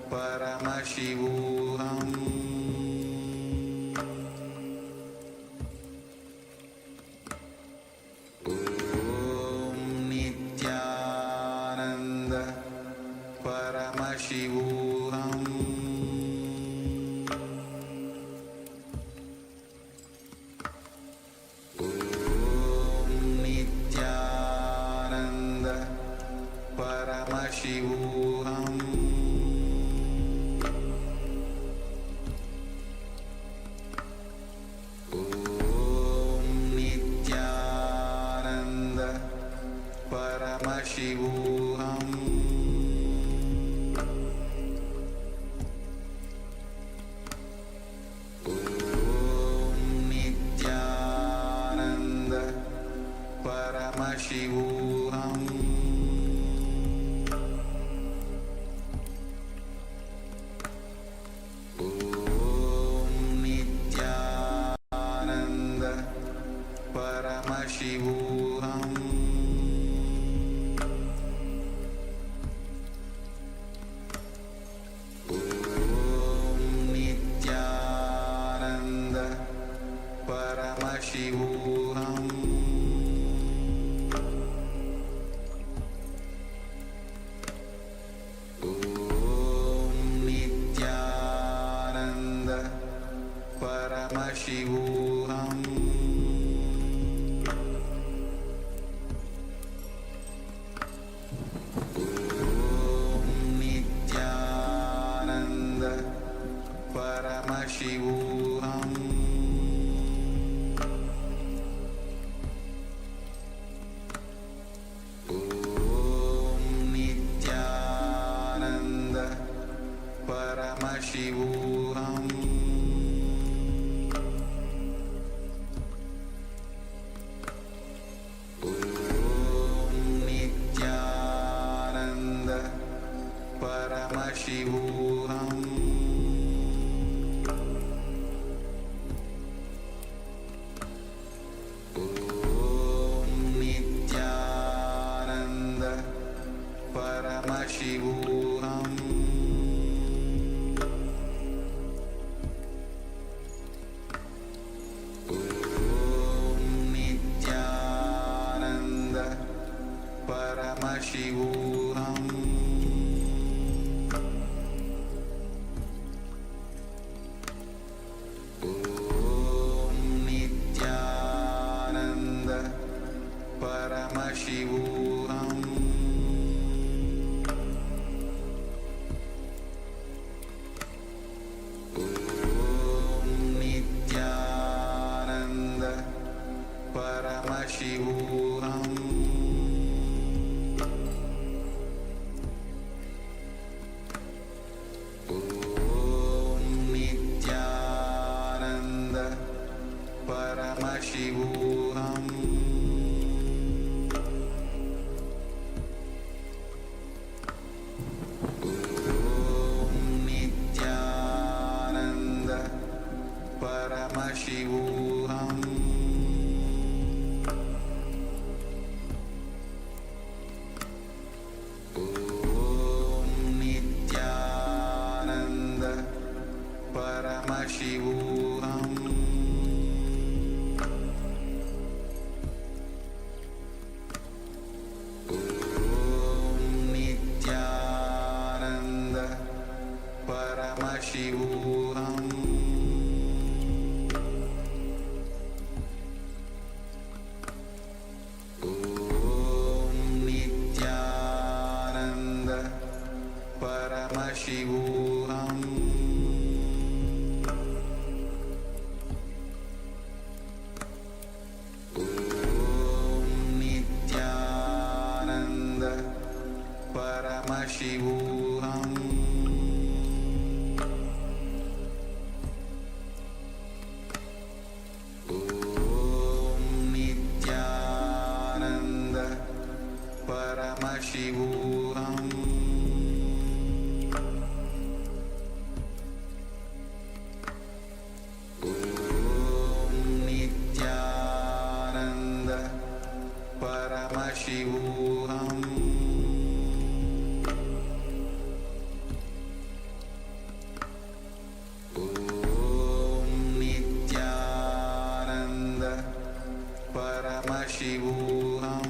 Paramashivoham Om Nithyananda Paramashivoham Paramashivoham Om Nithyananda Paramashivoham Om Nithyananda Paramashivoham Paramashivoham Om Nithyananda Paramashivoham Paramashivoham Nithyananda Paramashivoham Nithyananda Paramashivoham Nithyananda Paramashivoham Nithyananda Paramashivoham Nithyananda Paramashivoham Nithyananda Paramashivoham Nithyananda Paramashivoham Nithyananda Paramashivoham Nithyananda Paramashivoham Nithyananda Paramashivoham Nithyananda Paramashivoham Nithyananda Paramashivoham Nithyananda Paramashivoham Nithyananda Paramashivoham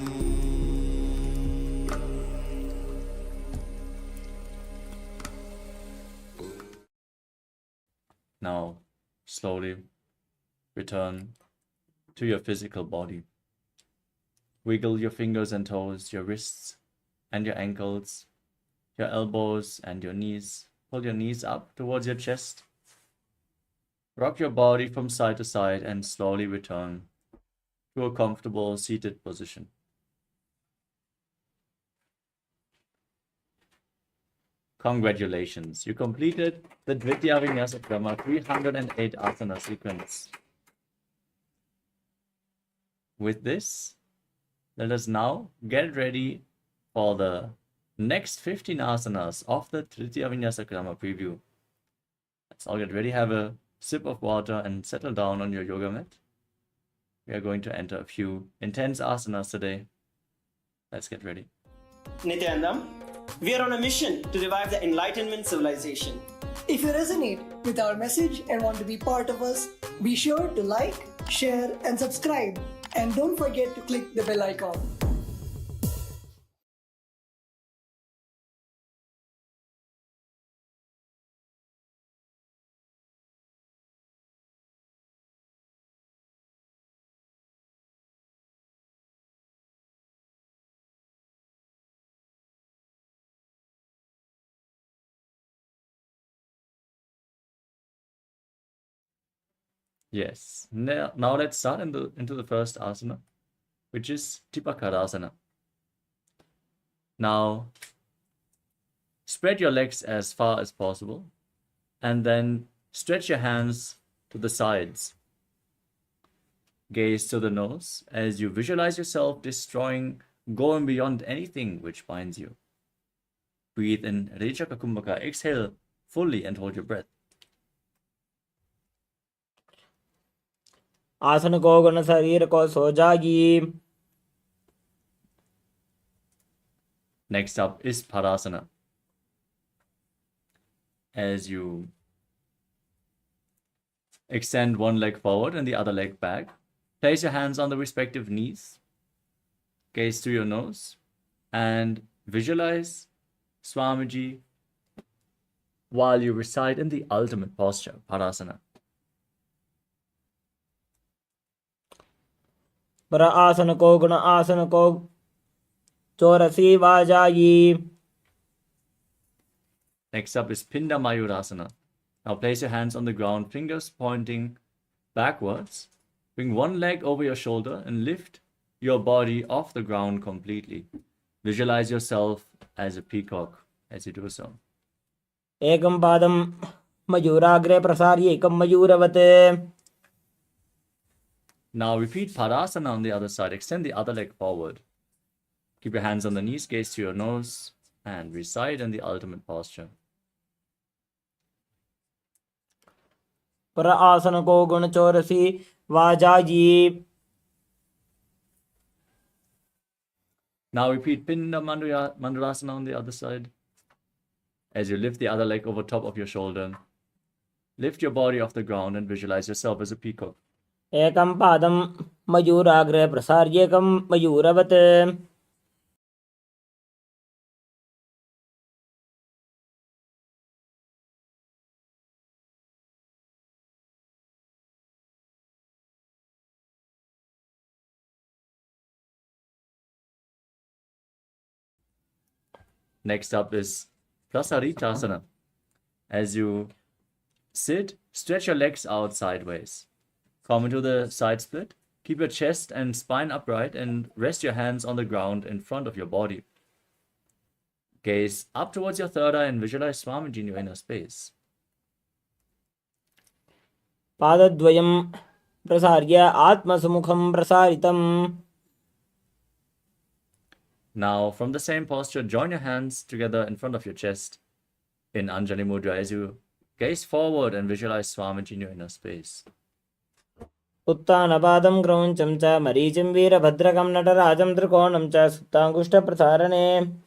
Now, slowly return to your physical body. Wiggle your fingers and toes, your wrists and your ankles, your elbows and your knees. Pull your knees up towards your chest. Rock your body from side to side and slowly return to a comfortable seated position. Congratulations, you completed the Dvitiya Vinyasa Krama 308 asana sequence. With this, let us now get ready for the next 15 asanas of the Tritiya Vinyasa Krama preview. Let's all get ready, have a sip of water and settle down on your yoga mat. We are going to enter a few intense asanas today. Let's get ready. Nithyananda, we are on a mission to revive the Enlightenment civilization. If you resonate with our message and want to be part of us, be sure to like, share, and subscribe. And don't forget to click the bell icon. Yes, now let's start into the first asana, which is Tipakarasana. Now, spread your legs as far as possible and then stretch your hands to the sides. Gaze to the nose as you visualize yourself destroying, going beyond anything which binds you. Breathe in Rechaka Kumbhaka. Exhale fully and hold your breath. आसन को गुण शरीर को सो जागी. Next up is Parasana. As you extend one leg forward and the other leg back, place your hands on the respective knees, gaze to your nose, and visualize Swamiji while you recite in the ultimate posture, Parasana. पर आसन को गुण आसन को चौरसी वाजाई. Next up is Pinda Mayurasana. Now place your hands on the ground, fingers pointing backwards. Bring one leg over your shoulder and lift your body off the ground completely. Visualize yourself as a peacock as you do so. एकं पादं मयूराग्रे प्रसार्य एकं मयूरवत्. Now repeat Parasana on the other side. Extend the other leg forward. Keep your hands on the knees, gaze to your nose, and recite in the ultimate posture. पर आसन को गुण चौरसी वाजाई. Now repeat Pinda Mandalasana on the other side. As you lift the other leg over top of your shoulder, lift your body off the ground and visualize yourself as a peacock. एकं पादं मयूराग्रे प्रसार्य एकं मयूरवत्. Next up is Prasaritasana. As you sit, stretch your legs out sideways. Come into the side split. Keep your chest and spine upright and rest your hands on the ground in front of your body. Gaze up towards your third eye and visualize Swamiji in your inner space. पादद्वयं प्रसार्य आत्मसुमुखं प्रसारितम्. Now, from the same posture, join your hands together in front of your chest in Anjali Mudra as you gaze forward and visualize Swamiji in your inner space. उत्तानपादं क्रौञ्चं च मरीचिं वीरभद्रकं नटराजं त्रिकोणं च सुप्ताङ्गुष्ठप्रसारणे.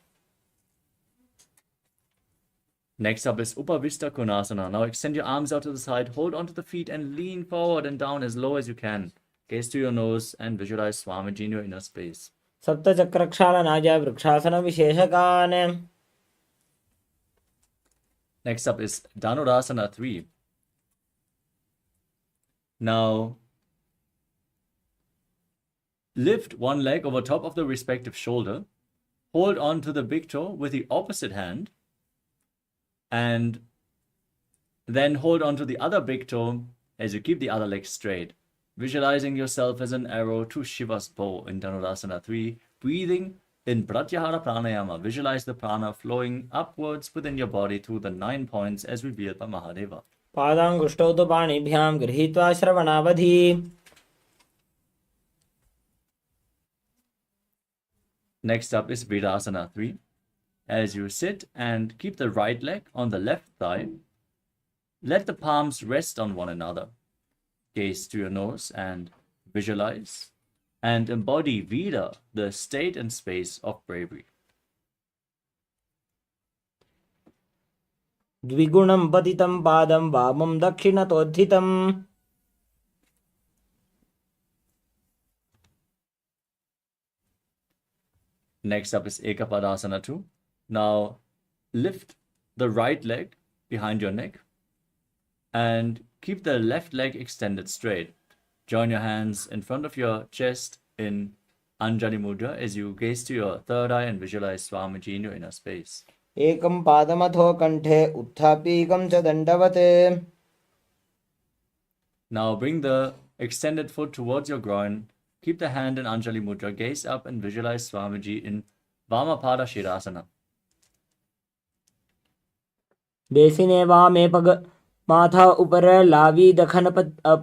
Next up is Upavishta Konasana. Now extend your arms out to the side, hold onto the feet and lean forward and down as low as you can. Gaze to your nose and visualize Swamiji in your inner space. सप्तचक्रक्षालनाय वृक्षासनविशेषकान्. Next up is Dhanurasana 3. Now, lift one leg over top of the respective shoulder, hold on to the big toe with the opposite hand, and then hold on to the other big toe as you keep the other leg straight, visualizing yourself as an arrow to Shiva's bow in Dhanurasana 3, breathing in Pratyahara Pranayama. Visualize the prana flowing upwards within your body through the 9 points as revealed by Mahadeva. पादाङ्गुष्ठौ तु पाणिभ्यां गृहीत्वा श्रवणावधि. Next up is Virasana 3. As you sit and keep the right leg on the left thigh, let the palms rest on one another. Gaze to your nose and visualize and embody Vira, the state and space of bravery. द्विगुणं पतितं पादं वामं दक्षिणतोत्थितम्. Next up is Ekapadasana 2. Now lift the right leg behind your neck and keep the left leg extended straight. Join your hands in front of your chest in Anjali Mudra as you gaze to your third eye and visualize Swamiji in your inner space. एकं पादमथो कण्ठे उत्थाप्यैकं च दण्डवत्. Now bring the extended foot towards your groin. Keep the hand in Anjali Mudra. Gaze up and visualize Swamiji in Vamapada Shirasana. बेसिने वामे माथा ऊपर लावी Deccan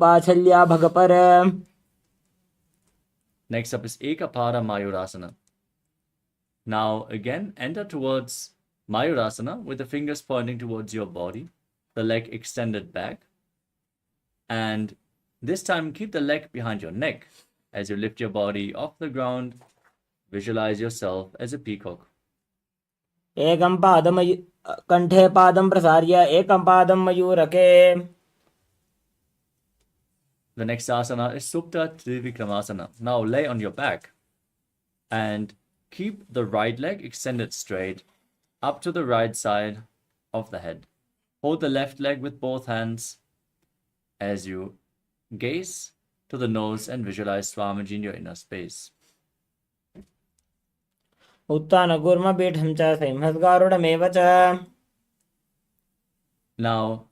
पाछल्या भगपर. Next up is Ekapada Mayurasana. Now again, enter towards Mayurasana with the fingers pointing towards your body, the leg extended back. And this time, keep the leg behind your neck. As you lift your body off the ground, visualize yourself as a peacock. एकं पादं कण्ठे पादं प्रसार्य एकं पादं मयूरके. The next asana is Supta Trivikramasana. Now lay on your back and keep the right leg extended straight up to the right side of the head. Hold the left leg with both hands as you gaze to the nose and visualize Swamiji in your inner space. उत्तानकूर्मपीठं च सिंहस्गारुडमेव च. Now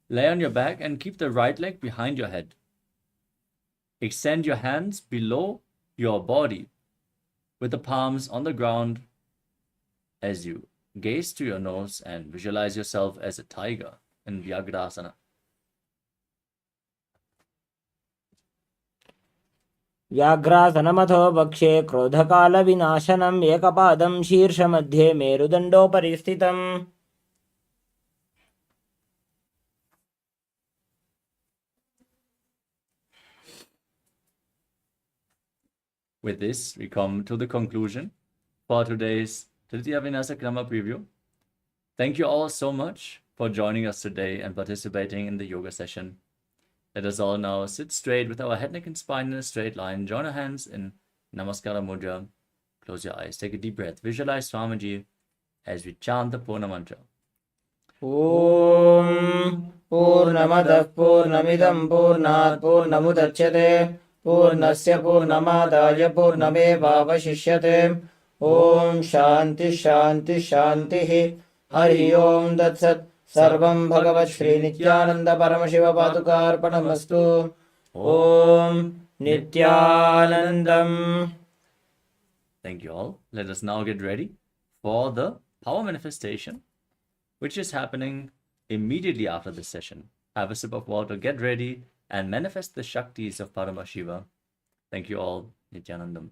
lay on your back and keep the right leg behind your head. Extend your hands below your body with the palms on the ground as you gaze to your nose and visualize yourself as a tiger in Vyagrasana. व्याघ्रासनमथो वक्षे क्रोधकालविनाशनम् एकपादं शीर्षमध्ये मेरुदण्डोपरि स्थितम्. With this, we come to the conclusion for today's Tritiya Vinasa Krama preview. Thank you all so much for joining us today and participating in the yoga session. Let us all now sit straight with our head, neck, and spine in a straight line. Join our hands in Namaskara Mudra. Close your eyes. Take a deep breath. Visualize Swamiji as we chant the Purna mantra. ॐ पूर्णमदः पूर्णमिदं पूर्णात् पूर्णमुदच्यते पूर्णस्य पूर्णमादाय पूर्णमेवावशिष्यते. ॐ शान्ति शान्ति शान्तिः. हरि ओम तत्सत्. सर्वं भगवत् श्री नित्यानंद परमशिव पादुकार्पणमस्तु. ॐ नित्यानन्दम्. Thank you all. Let us now get ready for the power manifestation, which is happening immediately after this session. Have a sip of water, get ready, and manifest the Shaktis of Paramashiva. Thank you all. Nithyanandam.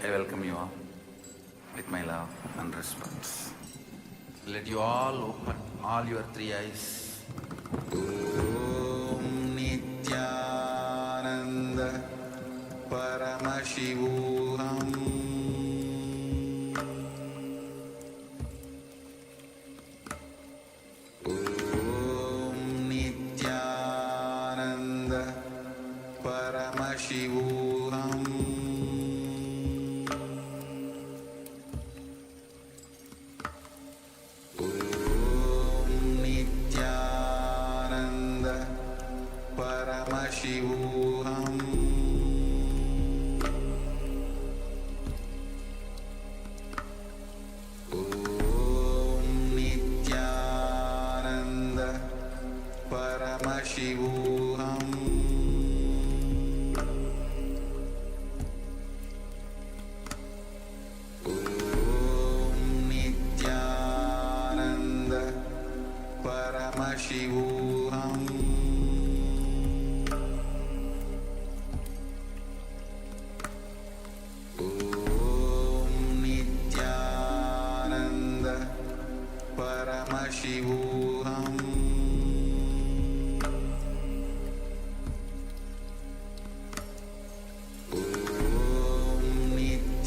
I welcome you all with my love and respect. Let you all open all your three eyes. Om Nithyananda Paramashivoham Om Nithyananda Paramashivoham Paramashivoham Om Nithyananda Paramashivoham Om Nithyananda Paramashivoham Paramashivoham Om Nithyananda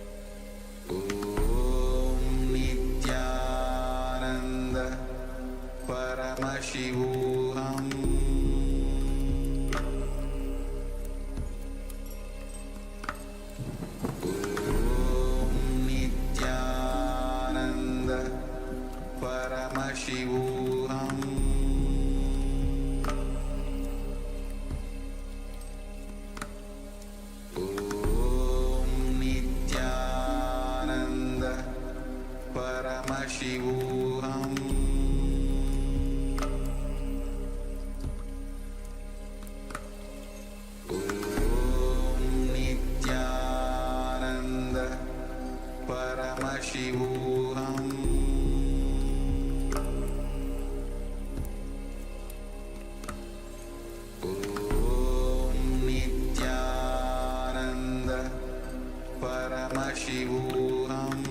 Paramashivoham Om Nithyananda Paramashivoham Paramashivoham Om Nithyananda Paramashivoham Paramashivoham Om Nithyananda Paramashivoham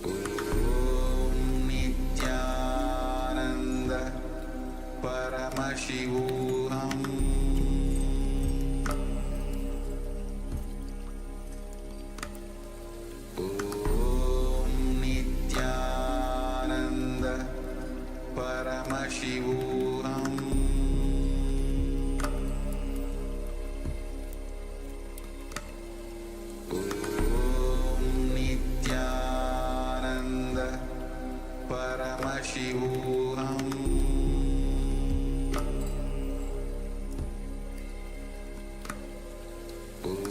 Om Nithyananda Paramashivoham Om Nithyananda Paramashivoham Om Nithyananda Paramashivoham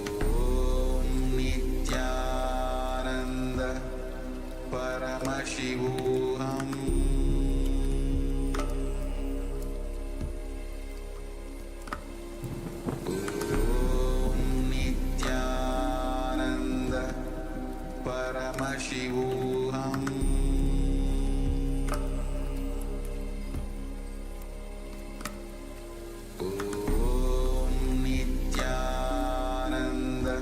Om Nithyananda Paramashivoham Om Nithyananda Paramashivoham Om Nithyananda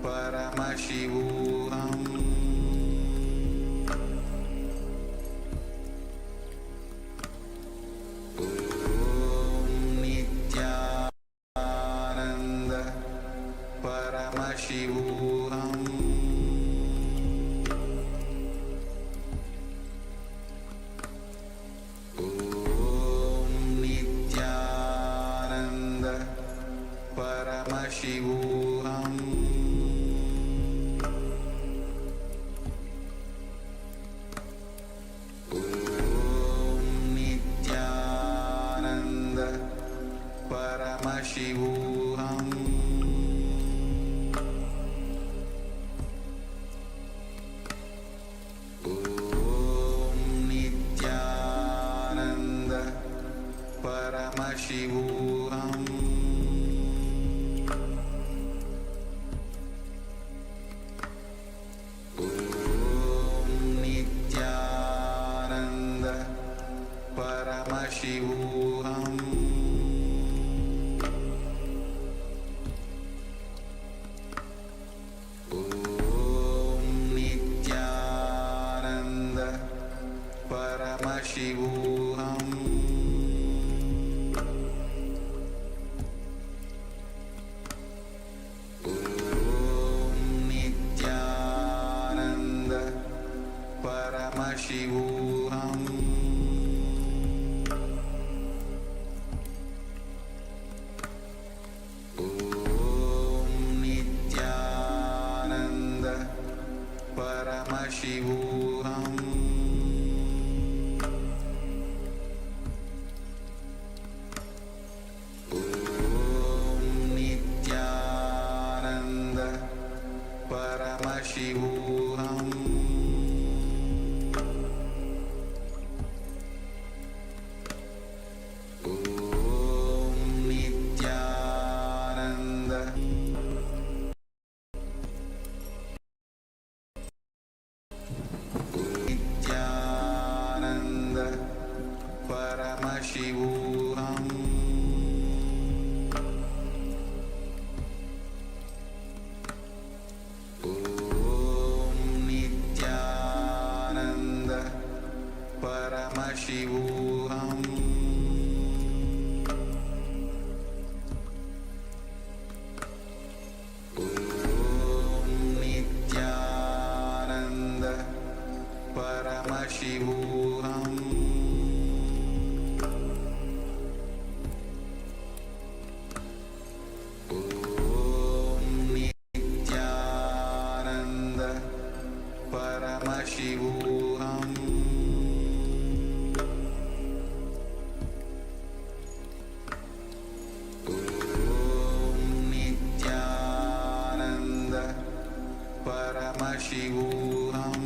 Paramashivoham Om Nithyananda Paramashivoham Om Nithyananda Paramashivoham Om Nithyananda Paramashivoham Om Nithyananda Paramashivoham Om Nithyananda Paramashivoham Om Nithyananda Paramashivoham Om Nithyananda Paramashivoham Om Nithyananda Paramashivoham Om Nithyananda Paramashivoham Om Nithyananda Nithyananda Paramashivoham Om Nithyananda Paramashivoham Om Nithyananda Paramashivoham Om Nithyananda Paramashivoham Om Nithyananda Paramashivoham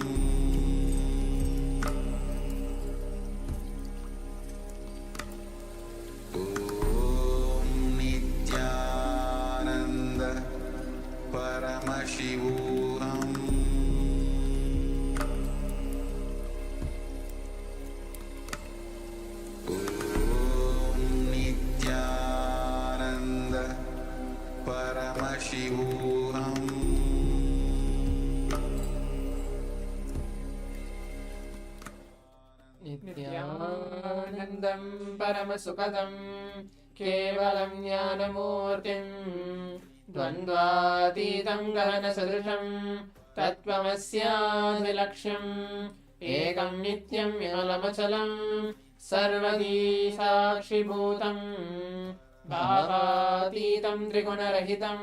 Om Nithyananda Paramashivoham Nithyananda Paramashivoham Nithyanandam Paramasukadam Kevalam Jnanamurtim Dvandvatitam Gahanasadrisham Tattvamasyadvilaksham Ekam Nityam Vimalamachalam Sarvadi Sakshibhutam Bhavatitam Trigunarahitam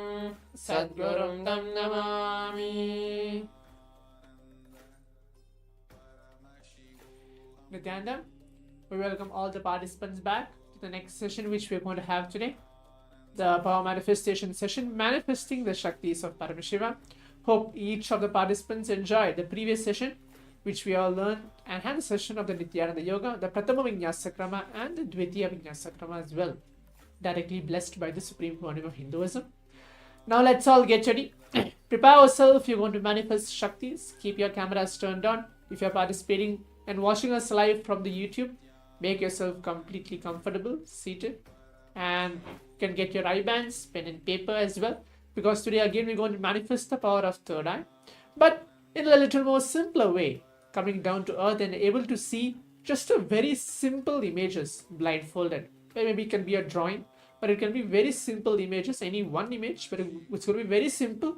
Sadgurum Tam Namami. Nithyananda, we welcome all the participants back to the next session which we are going to have today. The power manifestation session, manifesting the Shaktis of Paramashiva. Hope each of the participants enjoyed the previous session which we all learned and had a session of the Nithyananda Yoga, the Pratama Vinyasakrama and the Dvitiya Vinyasakrama as well. Directly blessed by the Supreme Quantum of Hinduism. Now let's all get ready. Prepare yourself if you're going to manifest Shaktis. Keep your cameras turned on. If you're participating and watching us live from the YouTube, make yourself completely comfortable, seated, and you can get your eye bands, pen and paper as well, because today again we're going to manifest the power of third eye, but in a little more simpler way, coming down to earth and able to see just a very simple images blindfolded. Maybe it can be a drawing, but it can be very simple images, any one image, but it's going to be very simple.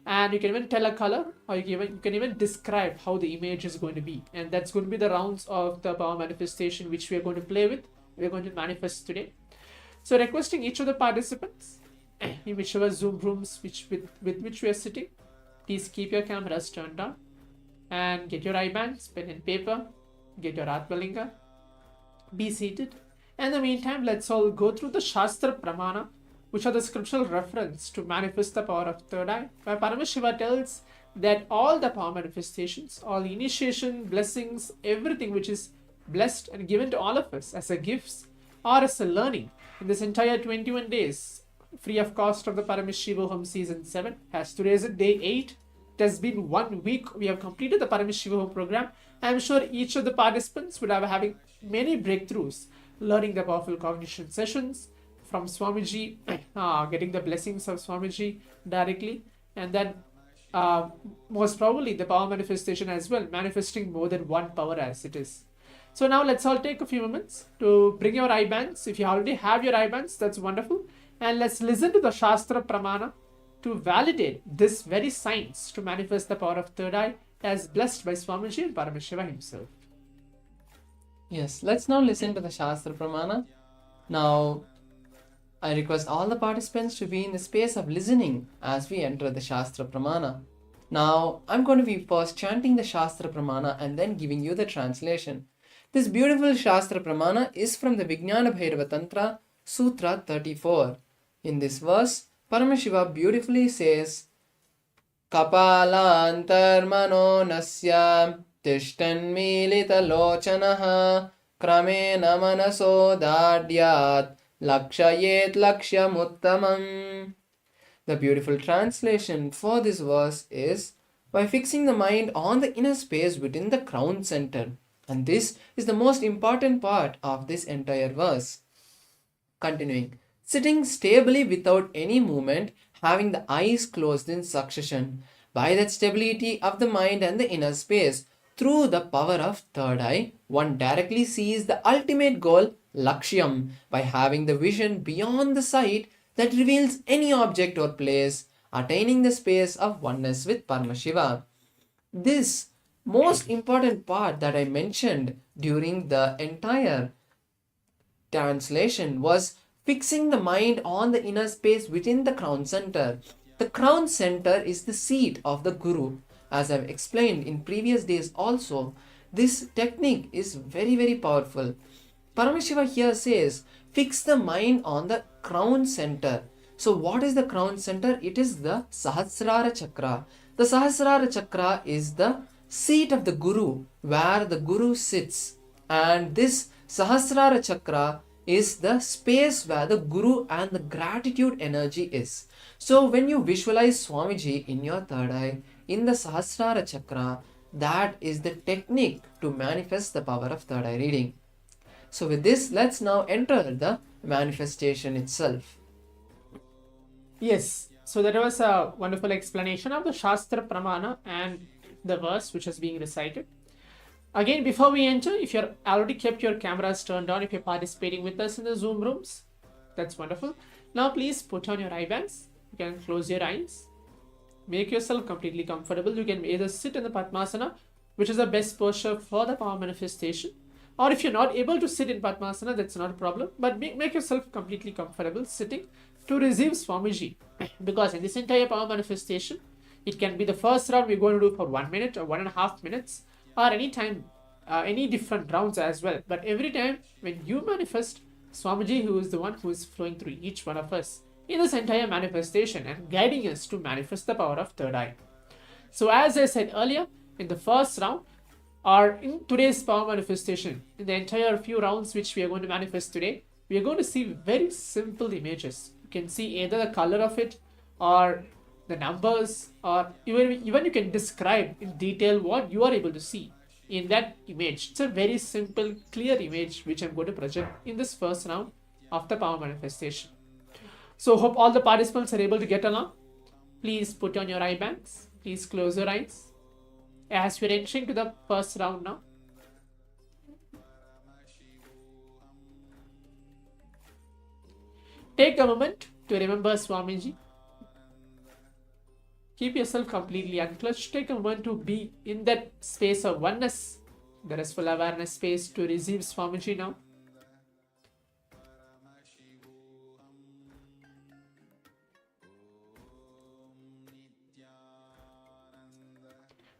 And you can even tell a color, or you can even describe how the image is going to be. And that's going to be the rounds of the power manifestation which we are going to play with. We are going to manifest today. So requesting each of the participants in whichever Zoom rooms with which we are sitting, please keep your cameras turned on and get your eye bands, pen and paper, get your Atmalinga, be seated. And in the meantime, let's all go through the Shastra Pramana, which are the scriptural reference to manifest the power of third eye, where Paramashiva tells that all the power manifestations, all initiation, blessings, everything which is blessed and given to all of us as a gifts or as a learning in this entire 21 days, free of cost of the Paramashivoham season 7, as today is day 8. It has been 1 week. We have completed the Paramashivoham program. I am sure each of the participants would have having many breakthroughs, learning the powerful cognition sessions, from Swamiji, getting the blessings of Swamiji directly, and then most probably the power manifestation as well, manifesting more than one power as it is. So now let's all take a few moments to bring your eye bands. If you already have your eye bands, that's wonderful. And let's listen to the Shastra Pramana to validate this very science to manifest the power of third eye as blessed by Swamiji and Paramashiva himself. Yes, let's now listen to the Shastra Pramana. Now, I request all the participants to be in the space of listening as we enter the Shastra Pramana. Now, I'm going to be first chanting the Shastra Pramana and then giving you the translation. This beautiful Shastra Pramana is from the Vijnana Bhairava Tantra, Sutra 34. In this verse, Paramashiva beautifully says, Kapalantarmano nasya tishtan milita lochanaha kramena manaso dadyat Lakshayet Lakshyamuttamam. The beautiful translation for this verse is, by fixing the mind on the inner space within the crown center. And this is the most important part of this entire verse. Continuing, sitting stably without any movement, having the eyes closed in succession. By that stability of the mind and the inner space, through the power of third eye, one directly sees the ultimate goal, Lakshyam, by having the vision beyond the sight that reveals any object or place, attaining the space of oneness with Paramashiva. This most important part that I mentioned during the entire translation was fixing the mind on the inner space within the crown center. The crown center is the seat of the Guru. As I've explained in previous days also, this technique is very, very powerful. Paramashiva here says, fix the mind on the crown center. So what is the crown center? It is the Sahasrara Chakra. The Sahasrara Chakra is the seat of the Guru, where the Guru sits. And this Sahasrara Chakra is the space where the Guru and the gratitude energy is. So when you visualize Swamiji in your third eye, in the Sahasrara Chakra, that is the technique to manifest the power of third eye reading. So with this, let's now enter the manifestation itself. Yes, so that was a wonderful explanation of the Shastra Pramana and the verse which is being recited. Again, before we enter, if you're already kept your cameras turned on, if you're participating with us in the Zoom rooms, that's wonderful. Now please put on your eye bands. You can close your eyes. Make yourself completely comfortable. You can either sit in the Padmasana, which is the best posture for the power manifestation. Or if you're not able to sit in Padmasana, that's not a problem. But make yourself completely comfortable sitting to receive Swamiji. Because in this entire power manifestation, it can be the first round we're going to do for 1 minute or 1.5 minutes, or any time, any different rounds as well. But every time when you manifest, Swamiji, who is the one who is flowing through each one of us in this entire manifestation and guiding us to manifest the power of third eye. So as I said earlier, in the first round, or in today's power manifestation, in the entire few rounds which we are going to manifest today, we are going to see very simple images. You can see either the color of it or the numbers, or even you can describe in detail what you are able to see in that image. It's a very simple, clear image which I'm going to project in this first round of the power manifestation. So hope all the participants are able to get along. Please put on your eye bands. Please close your eyes as we're entering to the first round now. Take a moment to remember Swamiji. Keep yourself completely unclutched. Take a moment to be in that space of oneness, the restful awareness space, to receive Swamiji now.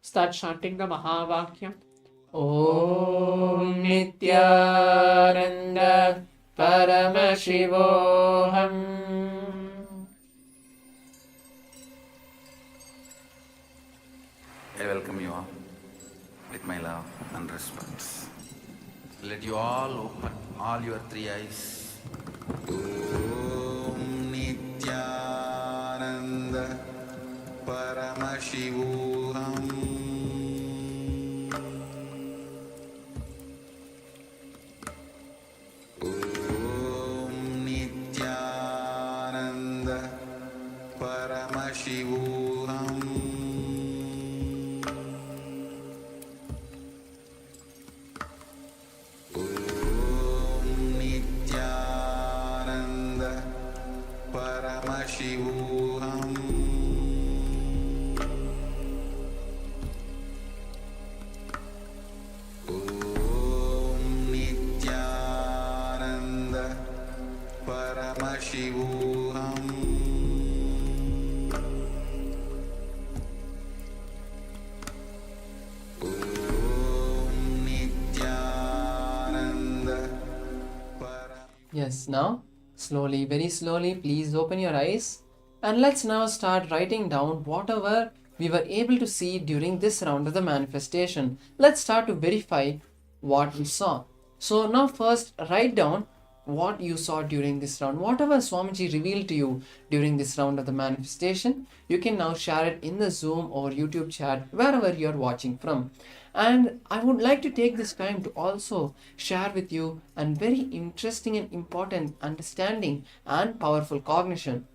Start chanting the Mahavakya. Om Nithyananda Paramashivoham. I welcome you all with my love and respect. Let you all open all your three eyes. Om Nithyananda Paramashivoham. Om Nithyananda Paramashivoham. Paramashivoham. Om Nithyananda Paramashivoham. Om Nithyananda Yes, now slowly, very slowly, please open your eyes, and let's now start writing down whatever we were able to see during this round of the manifestation. Let's start to verify what we saw. So now first write down what you saw during this round. Whatever Swamiji revealed to you during this round of the manifestation, you can now share it in the Zoom or YouTube chat, wherever you're watching from. And I would like to take this time to also share with you a very interesting and important understanding and powerful cognition.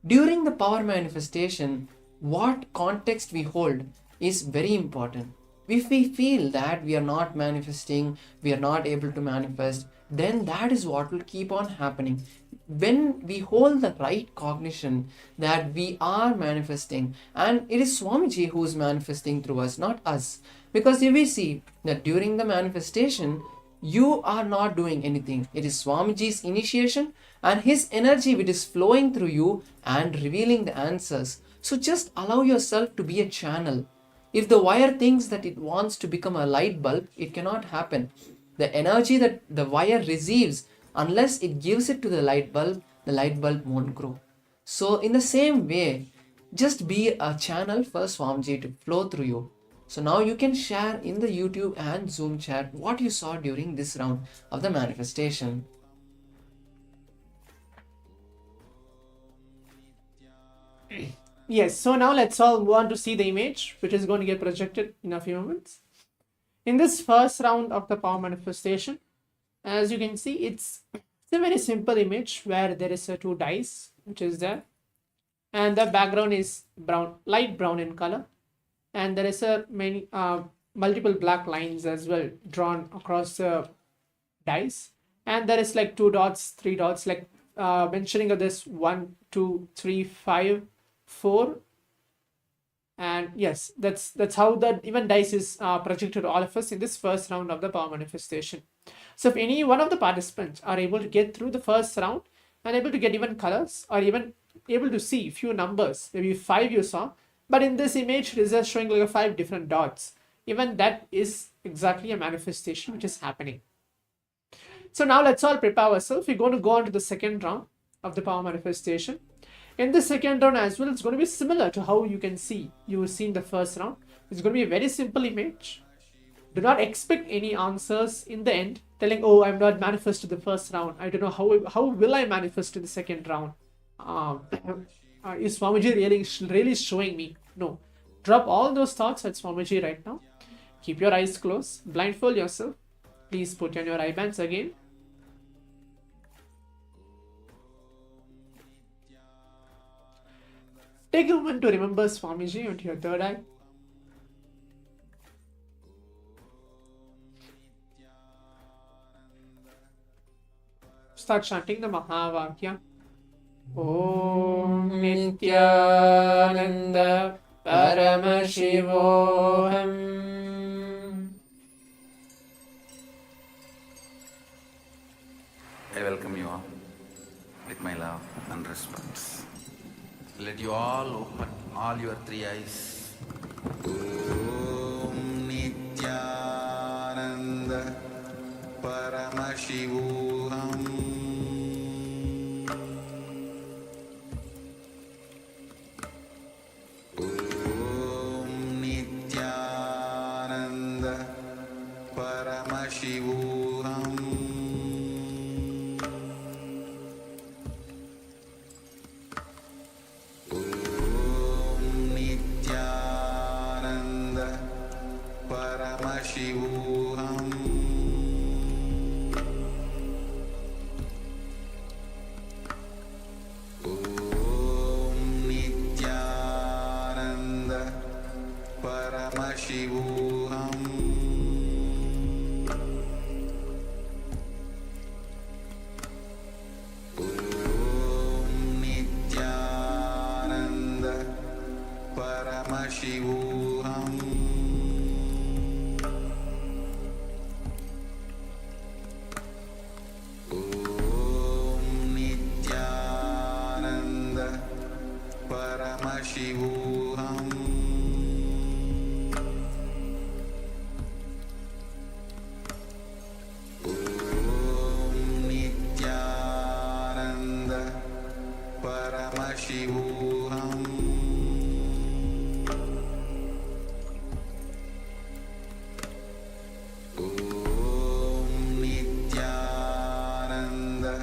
During the power manifestation, what context we hold is very important. If we feel that we are not manifesting, we are not able to manifest, then that is what will keep on happening. When we hold the right cognition that we are manifesting, and it is Swamiji who is manifesting through us, not us. Because if we see that during the manifestation, you are not doing anything. It is Swamiji's initiation and his energy which is flowing through you and revealing the answers. So just allow yourself to be a channel. If the wire thinks that it wants to become a light bulb, it cannot happen. The energy that the wire receives, unless it gives it to the light bulb won't grow. So in the same way, just be a channel for Swamiji to flow through you. So now you can share in the YouTube and Zoom chat what you saw during this round of the manifestation. Yes, so now let's all move on to see the image, which is going to get projected in a few moments. In this first round of the power manifestation, as you can see, it's a very simple image where there is a 2 dice, which is there, and the background is brown, light brown in color, and there is a multiple black lines as well drawn across the dice, and there is like 2 dots, 3 dots, like mentioning of this 1, 2, 3, 5, 4, and yes, that's how the even dice is projected to all of us in this first round of the power manifestation. So if any one of the participants are able to get through the first round and able to get even colors or even able to see few numbers, maybe 5 you saw, but in this image it is just showing like 5 different dots, even that is exactly a manifestation which is happening. So now let's all prepare ourselves. We're going to go on to the second round of the power manifestation. In the second round as well, it's going to be similar to how you've seen the first round. It's going to be a very simple image. Do not expect any answers in the end, telling, oh, I'm not manifested the first round. I don't know how will I manifest in the second round. Is Swamiji really showing me? No. Drop all those thoughts at Swamiji right now. Keep your eyes closed. Blindfold yourself. Please put on your eye bands again. Take a moment to remember Swamiji onto your third eye. Start chanting the Mahavakya. Om Nithyananda Paramashivoham. I welcome you all with my love and respect. Let you all open all your 3 eyes. Om Nithyananda Paramashivoham. Om Nithyananda Paramashivoham. Paramashivoham. Om Nithyananda Paramashivoham. Om Nithyananda Paramashivoham. Paramashivoham. Om Nithyananda Paramashivoham. Om Nithyananda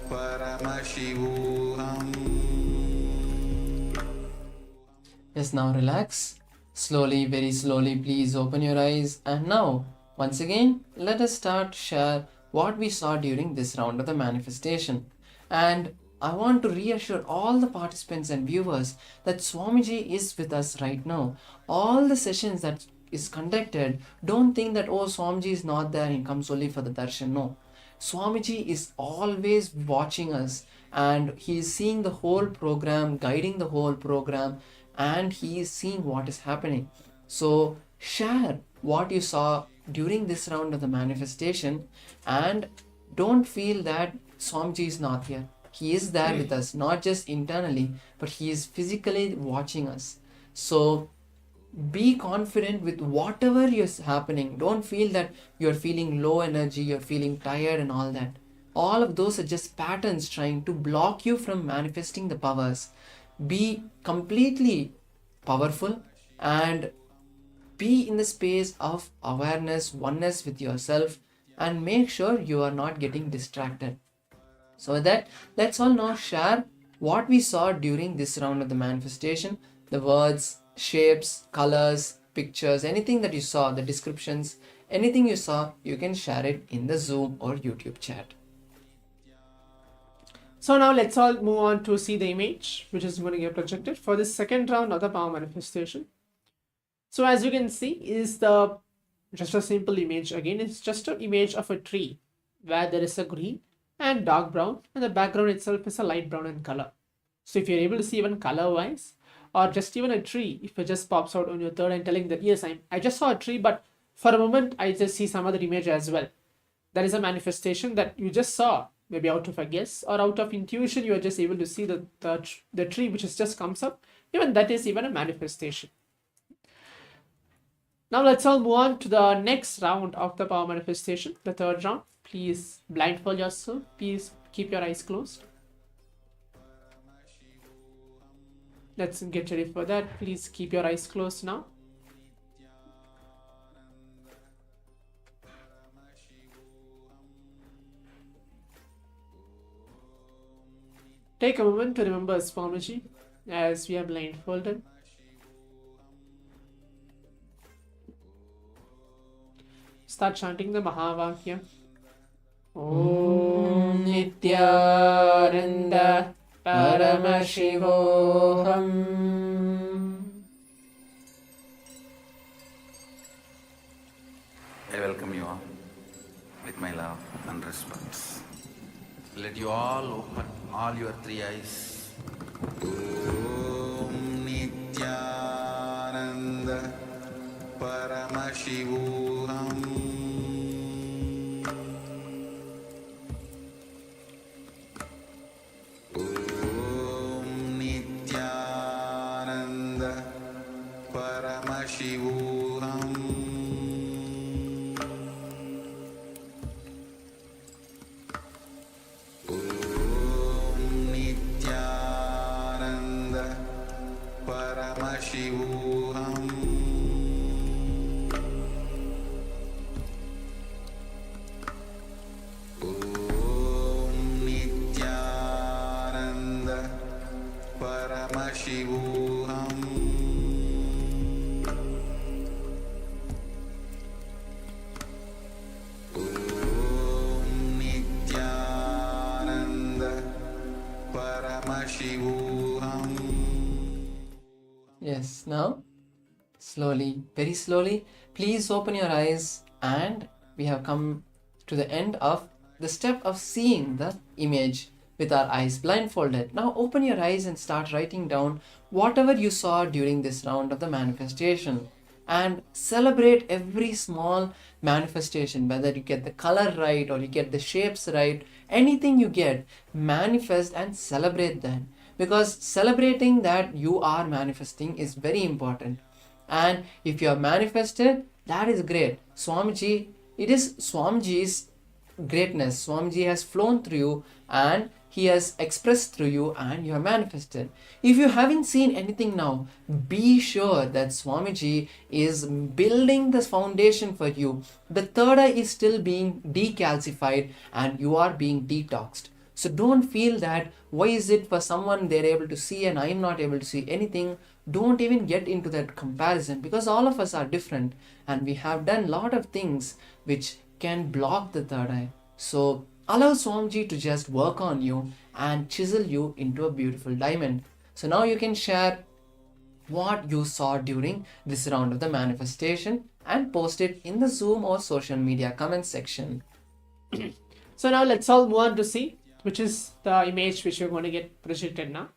Paramashivoham. Yes, now relax. Slowly, very slowly, please open your eyes. And now, once again, let us start to share what we saw during this round of the manifestation. And I want to reassure all the participants and viewers that Swamiji is with us right now. All the sessions that is conducted, don't think that, oh, Swamiji is not there, he comes only for the darshan. No. Swamiji is always watching us and he is seeing the whole program, guiding the whole program, and he is seeing what is happening. So share what you saw during this round of the manifestation and don't feel that Swamiji is not here. He is there with us, not just internally, but he is physically watching us. So be confident with whatever is happening. Don't feel that you're feeling low energy, you're feeling tired and all that. All of those are just patterns trying to block you from manifesting the powers. Be completely powerful and be in the space of awareness, oneness with yourself, and make sure you are not getting distracted. So with that, let's all now share what we saw during this round of the manifestation, the words, shapes, colors, pictures, anything that you saw, the descriptions, anything you saw, you can share it in the Zoom or YouTube chat. So now let's all move on to see the image which is going to get projected for this second round of the power manifestation. So as you can see is just a simple image again. It's just an image of a tree where there is a green and dark brown and the background itself is a light brown in color. So if you're able to see even color wise or just even a tree, if it just pops out on your third and telling that yes, I just saw a tree, but for a moment I just see some other image as well. That is a manifestation that you just saw, maybe out of a guess or out of intuition. You are just able to see the tree which is just comes up. Even that is even a manifestation. Now let's all move on to the next round of the power manifestation, the third round. Please blindfold yourself. Please keep your eyes closed. Let's get ready for that. Please keep your eyes closed now. Take a moment to remember Swamiji as we are blindfolded. Start chanting the Mahavakya. Om Nithyananda Paramashivoham. I welcome you all with my love and respect. Let you all open all your three eyes. Om Nithyananda Paramashivoham. Om Nithyananda Paramashivoham. Paramashivoham. Om Nithyananda Paramashivoham. Om Nithyananda Paramashivoham. Yes, now slowly, very slowly, please open your eyes, and we have come to the end of the step of seeing the image with our eyes blindfolded. Now open your eyes and start writing down whatever you saw during this round of the manifestation, and celebrate every small manifestation, whether you get the color right or you get the shapes right. Anything you get, manifest and celebrate that, because celebrating that you are manifesting is very important. And if you have manifested, that is great. Swamiji, it is Swamiji's greatness. Swamiji has flown through you and he has expressed through you and you have manifested. If you haven't seen anything now, be sure that Swamiji is building the foundation for you. The third eye is still being decalcified and you are being detoxed. So don't feel that why is it for someone they're able to see and I'm not able to see anything. Don't even get into that comparison, because all of us are different and we have done a lot of things which can block the third eye. So allow Swamiji to just work on you and chisel you into a beautiful diamond. So now you can share what you saw during this round of the manifestation and post it in the Zoom or social media comment section. So now let's all move on to see which is the image which you're going to get projected now.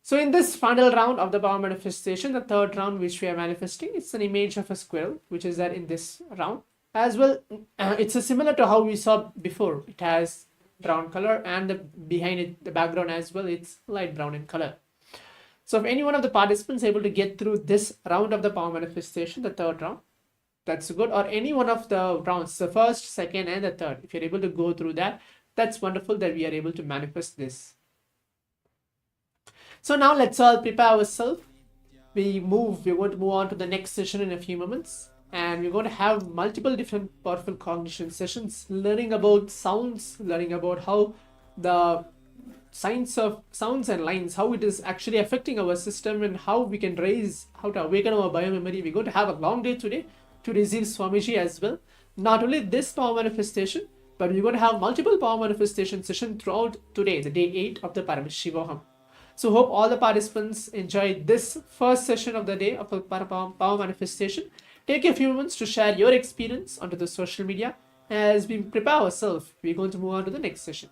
So in this final round of the power manifestation, the third round which we are manifesting, it's an image of a squirrel which is there in this round. As well, it's similar to how we saw before. It has brown color and behind it, the background as well, it's light brown in color. So if any one of the participants able to get through this round of the power manifestation, the third round, that's good. Or any one of the rounds, the first, second and the third, if you're able to go through that, that's wonderful that we are able to manifest this. So now let's all prepare ourselves. We're going to move on to the next session in a few moments. And we're going to have multiple different powerful cognition sessions, learning about sounds, learning about how the science of sounds and lines, how it is actually affecting our system and how we can raise, how to awaken our biomemory. We're going to have a long day today to receive Swamiji as well. Not only this power manifestation, but we're going to have multiple power manifestation sessions throughout today, the day 8 of the Paramashivoham. So hope all the participants enjoyed this first session of the day of the power manifestation. Take a few moments to share your experience onto the social media. As we prepare ourselves, we're going to move on to the next session.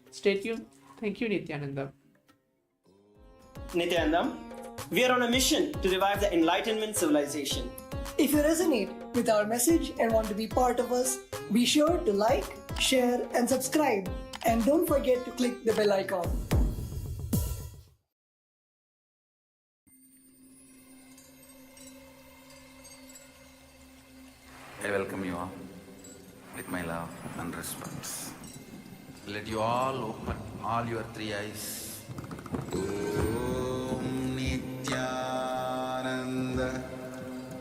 Stay tuned. Thank you, Nithyananda. Nithyananda, we are on a mission to revive the Enlightenment civilization. If you resonate with our message and want to be part of us, be sure to like, share, and subscribe. And don't forget to click the bell icon. I welcome you all with my love and respect. Let you all open all your three eyes. Om Nithyananda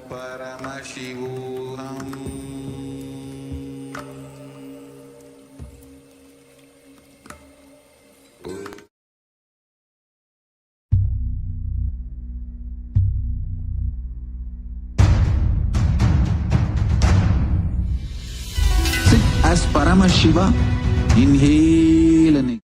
Paramashivoham. Sit as Paramashiva. Inhale and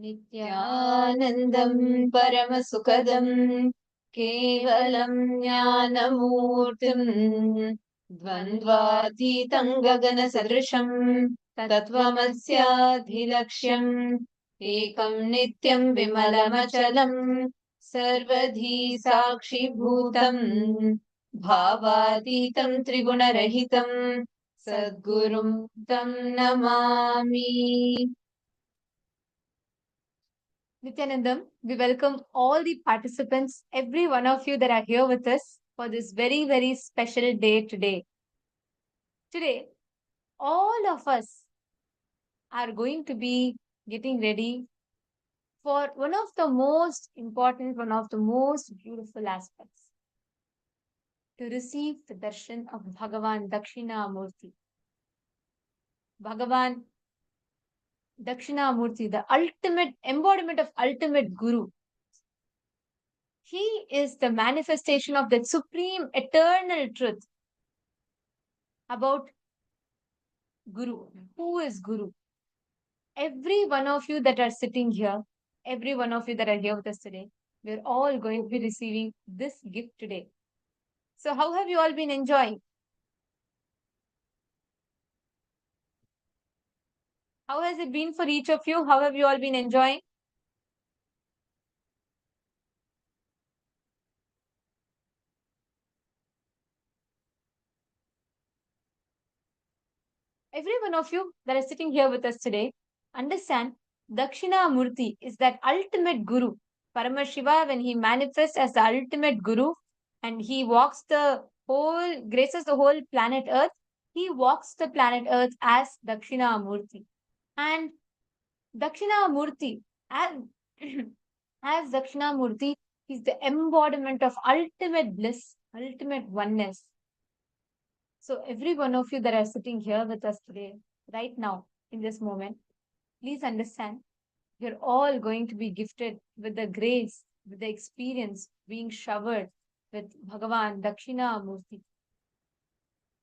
नित्यानन्दं परमसुखदं केवलं ज्ञानमूर्तिम् द्वन्द्वातीतं गगनसदृशं तत्त्वमस्याधिलक्ष्यम् एकं नित्यं विमलमचलं सर्वधी साक्षिभूतम् भावातीतं त्रिगुणरहितं सद्गुरुं तं Namami. Nithyanandam, we welcome all the participants, every one of you that are here with us for this very, very special day today. Today, all of us are going to be getting ready for one of the most important, one of the most beautiful aspects to receive the darshan of Bhagavan Dakshinamurti. Bhagavan Dakshinamurti, the ultimate embodiment of ultimate Guru. He is the manifestation of that supreme eternal truth about Guru. Who is Guru? Every one of you that are sitting here, every one of you that are here with us today, we're all going to be receiving this gift today. So how have you all been enjoying? How has it been for each of you? How have you all been enjoying? Every one of you that are sitting here with us today, understand Dakshinamurti is that ultimate Guru. Paramashiva, when he manifests as the ultimate Guru and he walks the whole, graces the whole planet Earth, he walks the planet Earth as Dakshinamurti. And Dakshinamurti, as, as Dakshinamurti, is the embodiment of ultimate bliss, ultimate oneness. So every one of you that are sitting here with us today, right now, in this moment, please understand, you're all going to be gifted with the grace, with the experience, being showered with Bhagavan Dakshinamurti.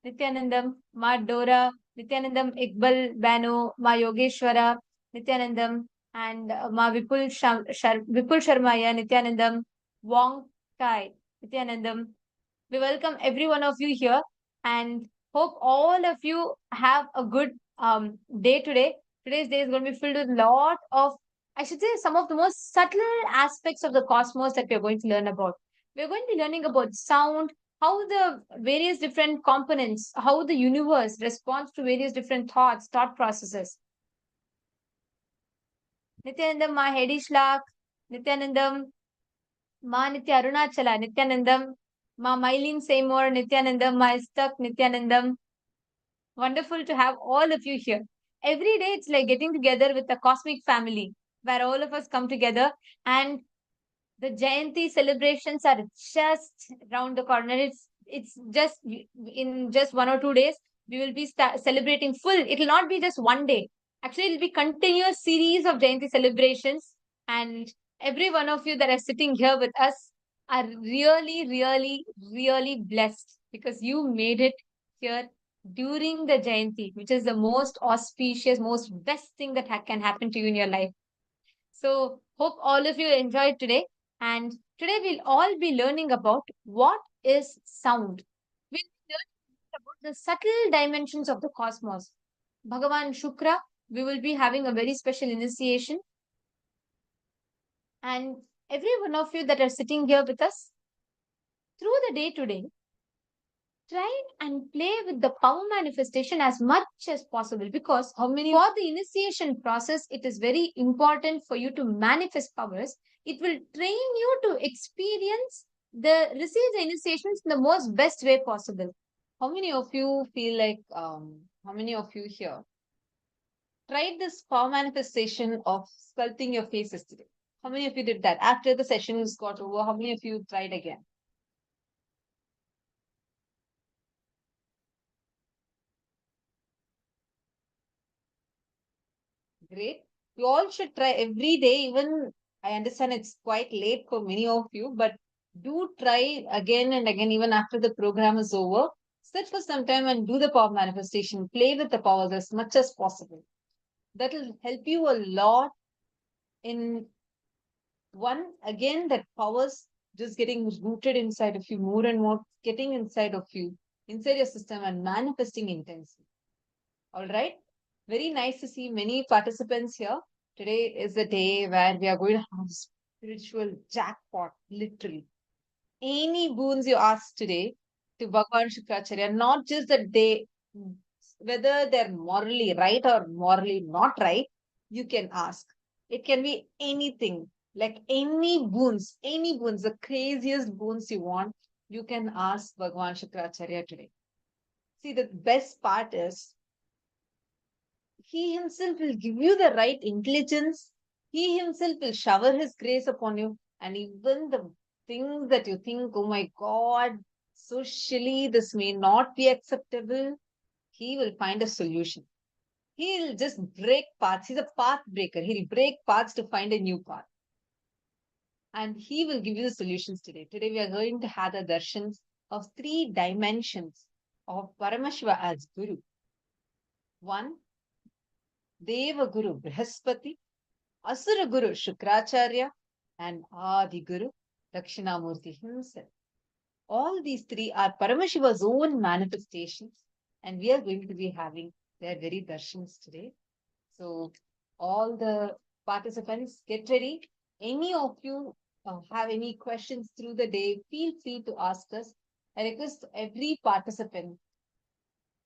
Nithyanandam, Ma Dora, Nithyanandam Iqbal Bano, Ma Yogeshwara, Nithyanandam, and Ma Vipul Sharmaya, Nithyanandam, Wong Kai, Nithyanandam. We welcome every one of you here and hope all of you have a good day today. Today's day is going to be filled with a lot of, I should say, some of the most subtle aspects of the cosmos that we're going to learn about. We're going to be learning about sound, how the various different components, how the universe responds to various different thoughts, thought processes. Nithyanandam, Ma Hedi Shlak, Nithyanandam, Ma Nitya Arunachala, Nithyanandam, Ma Mailin Seymour, Nithyanandam, Ma Istak, Nithyanandam. Wonderful to have all of you here. Every day it's like getting together with a cosmic family where all of us come together, and the Jayanti celebrations are just around the corner. It's just in just 1 or 2 days we will be celebrating full. It will not be just one day. Actually, it will be continuous series of Jayanti celebrations, and every one of you that are sitting here with us are really, really, really blessed because you made it here during the Jayanti, which is the most auspicious, most best thing that can happen to you in your life. So hope all of you enjoyed today. And today we'll all be learning about what is sound. We'll be learning about the subtle dimensions of the cosmos. Bhagavan Shukra, we will be having a very special initiation. And every one of you that are sitting here with us, through the day today, try and play with the power manifestation as much as possible, because for the initiation process, it is very important for you to manifest powers. It will train you to receive the initiations in the most best way possible. How many of you feel like, how many of you here tried this power manifestation of sculpting your faces today? How many of you did that? After the sessions got over, how many of you tried again? Great. You all should try every day. Even I understand it's quite late for many of you, but do try again and again, even after the program is over. Sit for some time and do the power manifestation. Play with the powers as much as possible. That will help you a lot in one, again, that powers just getting rooted inside of you more and more, getting inside of you. inside your system and manifesting intensely. All right. Very nice to see many participants here. Today is the day where we are going to have spiritual jackpot, literally. Any boons you ask today to Bhagavan Shukracharya, not just that they, whether they're morally right or morally not right, you can ask. It can be anything, like any boons, the craziest boons you want, you can ask Bhagavan Shukracharya today. See, the best part is he himself will give you the right intelligence. He himself will shower his grace upon you. And even the things that you think, oh my God, socially this may not be acceptable, he will find a solution. He'll just break paths. He's a path breaker. He'll break paths to find a new path. And he will give you the solutions today. Today we are going to have the darshans of 3 dimensions of Paramashiva as Guru. 1, Deva Guru Brihaspati, Asura Guru Shukracharya, and Adi Guru Dakshinamurti himself. All these 3 are Paramashiva's own manifestations, and we are going to be having their very darshans today. So, all the participants, get ready. Any of you have any questions through the day, feel free to ask us. I request every participant,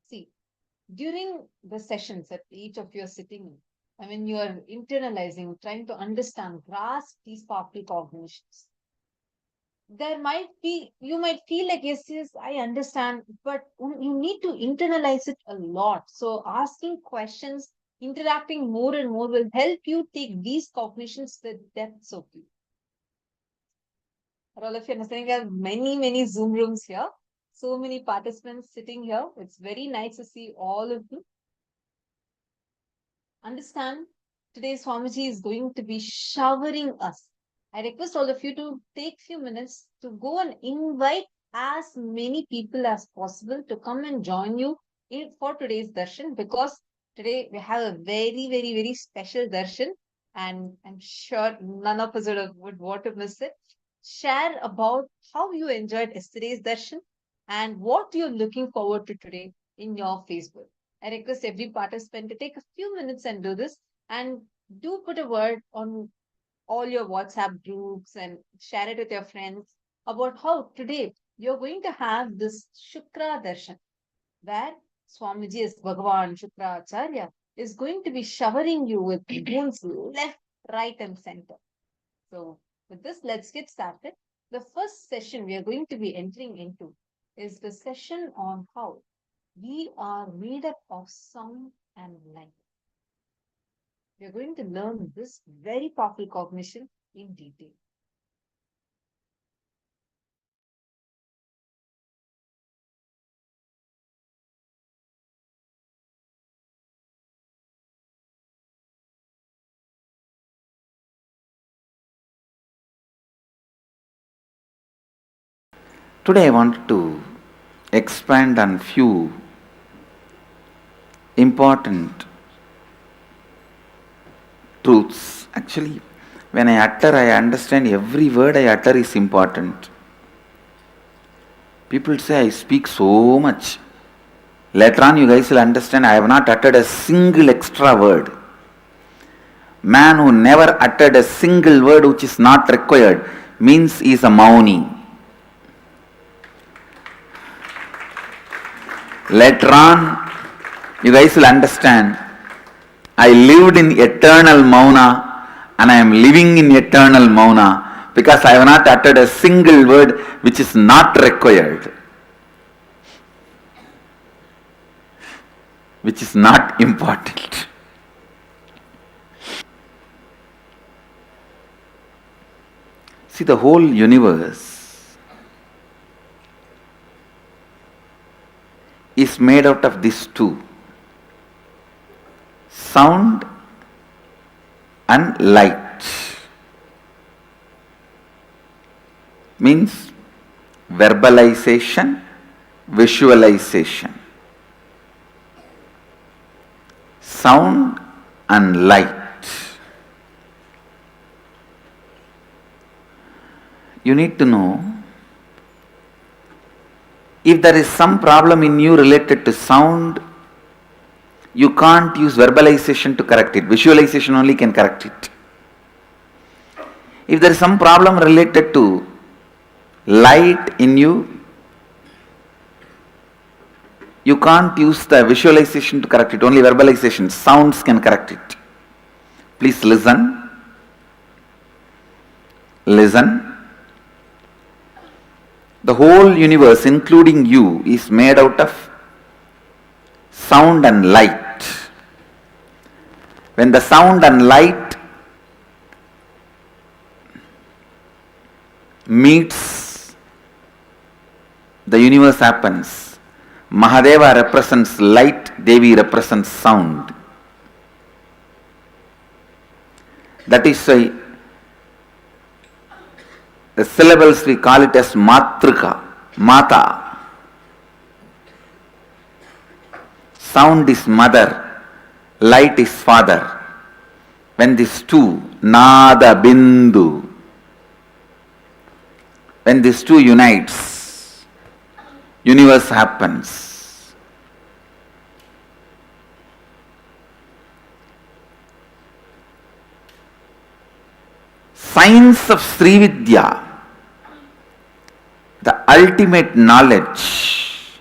see, during the sessions that each of you are sitting in, I mean, you are internalizing, trying to understand, grasp these powerful cognitions. There might be, you might feel like, yes, I understand, but you need to internalize it a lot. So asking questions, interacting more and more will help you take these cognitions to the depths of you. For all of you understanding, there are many Zoom rooms here. So many participants sitting here. It's very nice to see all of you. Understand, today Swamiji is going to be showering us. I request all of you to take few minutes to go and invite as many people as possible to come and join you for today's darshan, because today we have a very special darshan, and I'm sure none of us would want to miss it. Share about how you enjoyed yesterday's darshan and what you're looking forward to today in your Facebook. I request every participant to take a few minutes and do this, and do put a word on all your WhatsApp groups and share it with your friends about how today you're going to have this Shukra Darshan, where Swamiji is Bhagavan Shukracharya is going to be showering you with boons left, right, and center. So with this, let's get started. The first session we are going to be entering into is the session on how we are made up of sound and light. We are going to learn this very powerful cognition in detail. Today I want to expand on few important truths. Actually, when I utter, I understand every word I utter is important. People say I speak so much. Later on you guys will understand I have not uttered a single extra word. Man who never uttered a single word which is not required means he is a Mauni. Later on, you guys will understand I lived in eternal Mauna and I am living in eternal Mauna because I have not uttered a single word which is not required, which is not important. See, the whole universe is made out of these 2, sound and light. Means verbalization, visualization. Sound and light. You need to know If there is some problem in you related to sound, you can't use verbalization to correct it. Visualization only can correct it. If there is some problem related to light in you, you can't use the visualization to correct it. Only verbalization, sounds can correct it. Please listen. Listen. The whole universe, including you, is made out of sound and light. When the sound and light meets, the universe happens. Mahadeva represents light, Devi represents sound. That is why the syllables we call it as Matrika, Mata. Sound is mother, light is father. When these two, Nada Bindu, when these two unites, universe happens. Science of Srividya, the ultimate knowledge,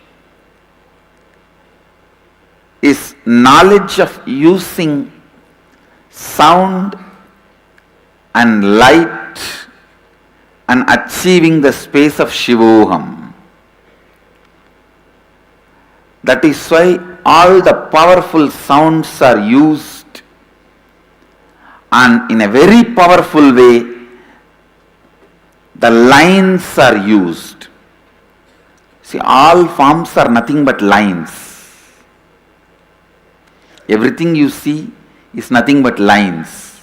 is knowledge of using sound and light and achieving the space of Shivoham. That is why all the powerful sounds are used, and in a very powerful way the lines are used. See, all forms are nothing but lines. Everything you see is nothing but lines.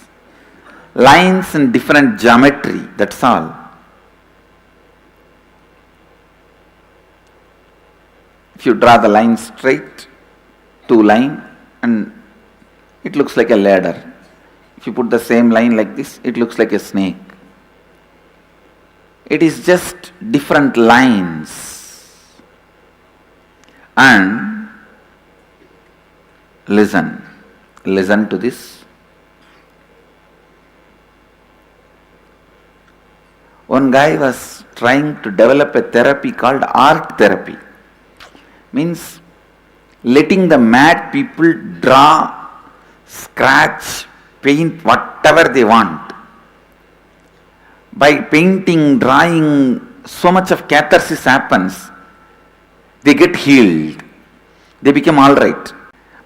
Lines in different geometry, that's all. If you draw the line straight, two line, and it looks like a ladder. If you put the same line like this, it looks like a snake. It is just different lines. And listen to this. One guy was trying to develop a therapy called art therapy. Means letting the mad people draw, scratch, paint whatever they want. By painting, drawing, so much of catharsis happens. They get healed. They become alright.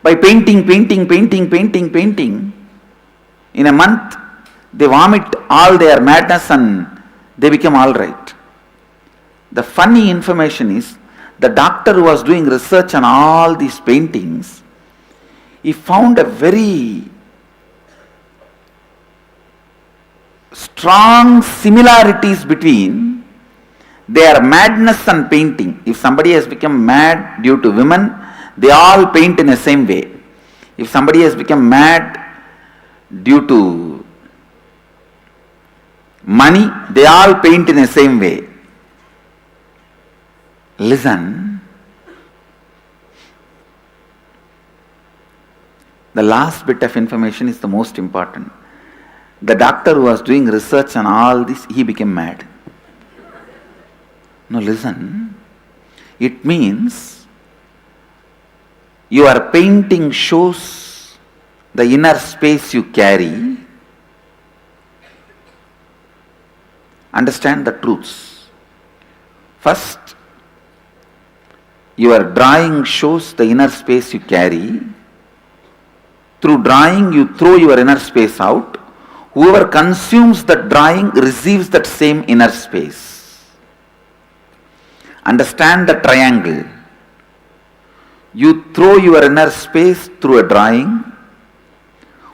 By painting, in a month, they vomit all their madness and they become alright. The funny information is, the doctor who was doing research on all these paintings, he found a very strong similarities between their madness and painting. If somebody has become mad due to women, they all paint in the same way. If somebody has become mad due to money, they all paint in the same way. Listen. The last bit of information is the most important. The doctor who was doing research on all this, he became mad. Now listen. It means your painting shows the inner space you carry. Understand the truths. First, your drawing shows the inner space you carry. Through drawing, you throw your inner space out. Whoever consumes that drawing receives that same inner space. Understand the triangle. You throw your inner space through a drawing.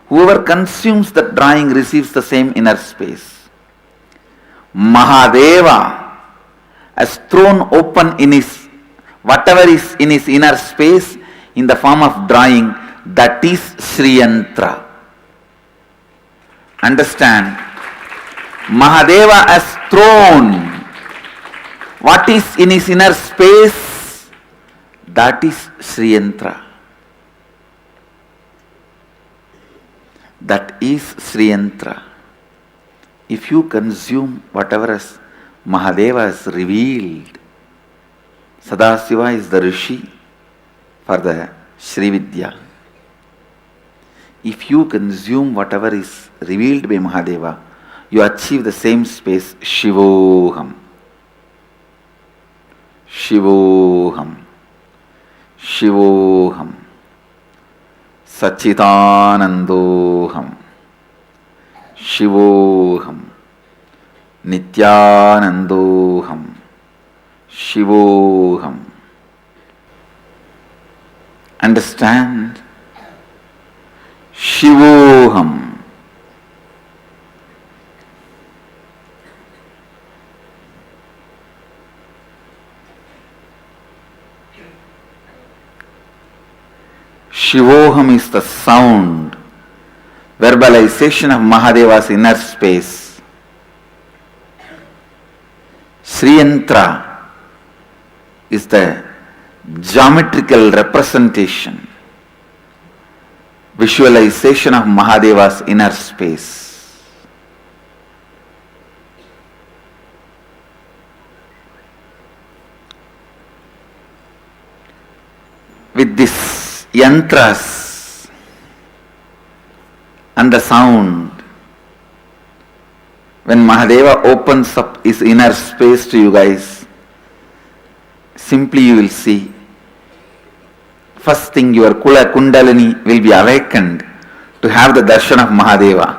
Whoever consumes that drawing receives the same inner space. Mahadeva has thrown open in his whatever is in his inner space in the form of drawing, that is Sri Yantra. Understand? Mahadeva has thrown what is in his inner space That is Sriyantra. That is Sriyantra. If you consume whatever as Mahadeva has revealed, Sadasiva is the Rishi for the Sri Vidya. If you consume whatever is revealed by Mahadeva, you achieve the same space, Shivoham. Shivoham. Shivoham. Sachidanandoham. Shivoham. Nithyanandoham. Shivoham. Understand? Shivoham. Shivoham is the sound, verbalization of Mahadeva's inner space. Sriyantra is the geometrical representation, visualization of Mahadeva's inner space. With this yantras and the sound, when Mahadeva opens up his inner space to you guys, simply you will see, first thing your Kula Kundalini will be awakened to have the darshan of Mahadeva.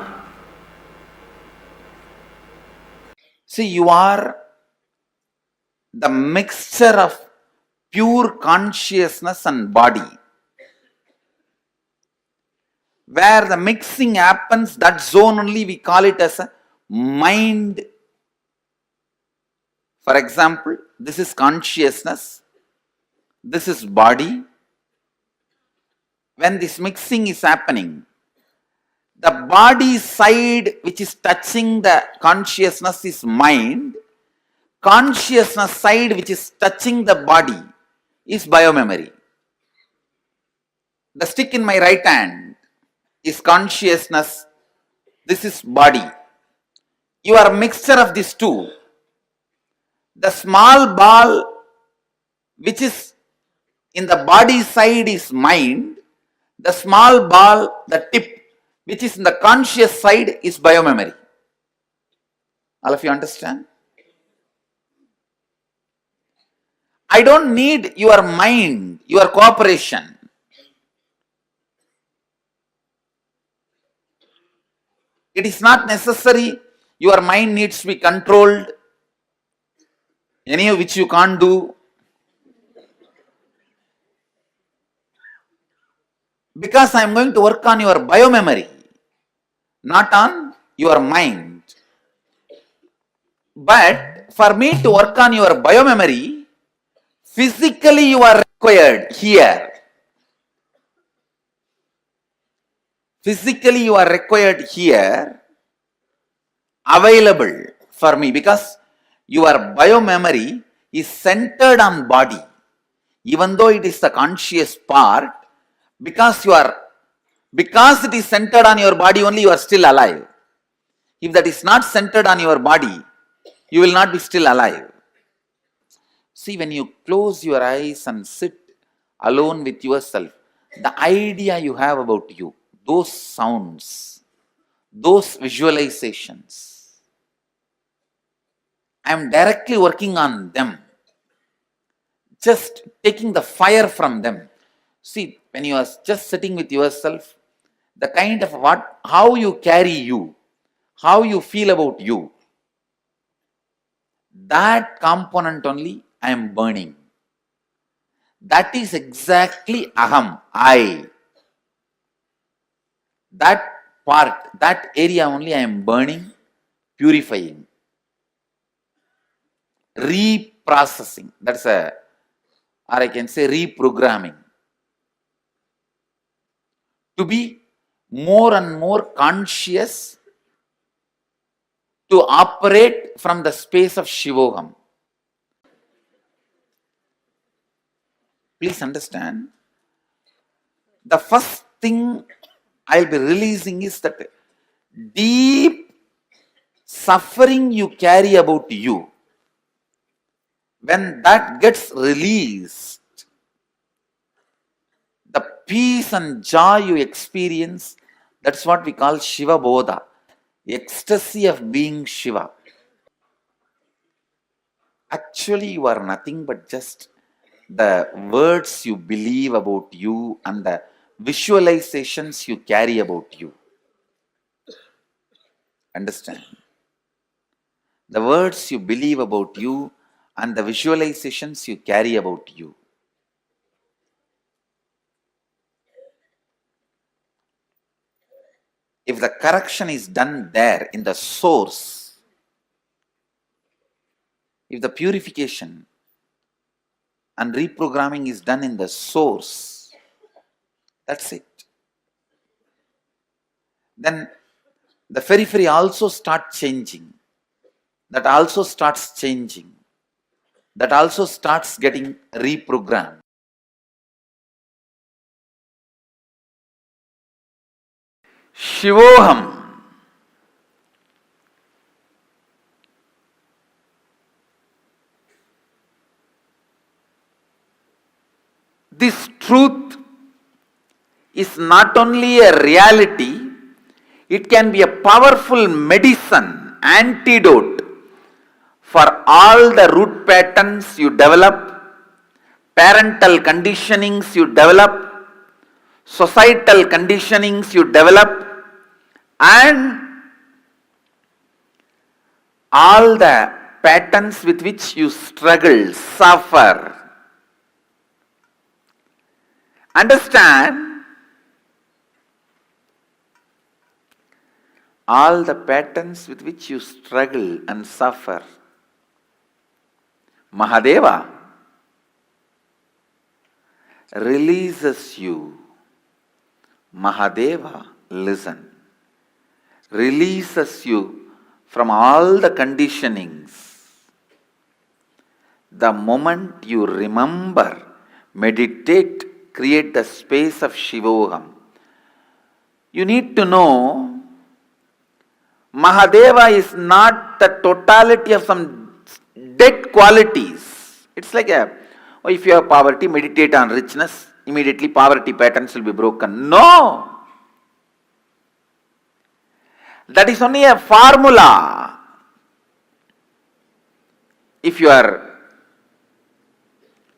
See, you are the mixture of pure consciousness and body. Where the mixing happens, that zone only we call it as a mind. For example, this is consciousness, this is body. When this mixing is happening, the body side which is touching the consciousness is mind. Consciousness side which is touching the body is biomemory. The stick in my right hand is consciousness, this is body. You are a mixture of these two. The small ball which is in the body side is mind. The small ball, the tip which is in the conscious side is biomemory. All of you understand? I don't need your mind, your cooperation. It is not necessary your mind needs to be controlled, any of which you can't do. Because I am going to work on your biomemory, not on your mind. But for me to work on your biomemory, physically you are required here. Physically you are required here, available for me, because your biomemory is centered on body. Even though it is the conscious part, because it is centered on your body only, you are still alive. If that is not centered on your body, you will not be still alive. See, when you close your eyes and sit alone with yourself, the idea you have about you, those sounds, those visualizations, I am directly working on them, just taking the fire from them. See, when you are just sitting with yourself, the kind of how you carry you, how you feel about you, that component only I am burning. That is exactly aham, I. That part, that area only I am burning, purifying, reprocessing. That's or I can say reprogramming. To be more and more conscious, to operate from the space of Shivoham. Please understand, the first thing I'll be releasing is that deep suffering you carry about you. When that gets released, the peace and joy you experience, that's what we call Shiva Bodha, ecstasy of being Shiva. Actually, you are nothing but just the words you believe about you and the visualizations you carry about you. Understand? The words you believe about you and the visualizations you carry about you. If the correction is done there in the source, if the purification and reprogramming is done in the source, that's it. Then the periphery also starts changing. That also starts changing. That also starts getting reprogrammed. Shivoham. This truth is not only a reality, it can be a powerful medicine, antidote for all the root patterns you develop, parental conditionings you develop, societal conditionings you develop, and all the patterns with which you struggle, suffer. Understand? All the patterns with which you struggle and suffer. Mahadeva releases you. Mahadeva, listen, releases you from all the conditionings. The moment you remember, meditate, create the space of Shivoham. You need to know, Mahadeva is not the totality of some dead qualities. It's like if you have poverty, meditate on richness, immediately poverty patterns will be broken. No! That is only a formula. If you are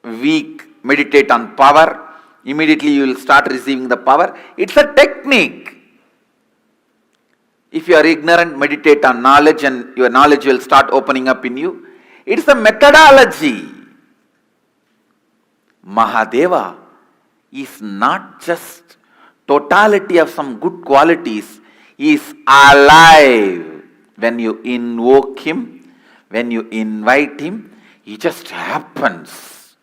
weak, meditate on power, immediately you will start receiving the power. It's a technique. If you are ignorant, meditate on knowledge and your knowledge will start opening up in you. It's a methodology. Mahadeva is not just totality of some good qualities. He is alive. When you invoke him, when you invite him, he just happens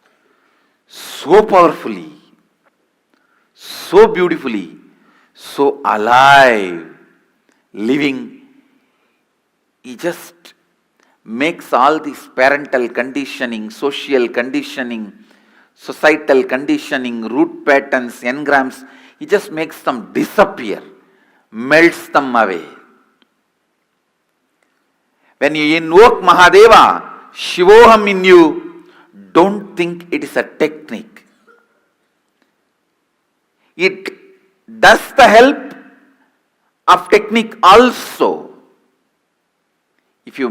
so powerfully, so beautifully, so alive. Living, he just makes all this parental conditioning, social conditioning, societal conditioning, root patterns, engrams, he just makes them disappear, melts them away. When you invoke Mahadeva, Shivoham in you, don't think it is a technique. It does the help of technique also. If you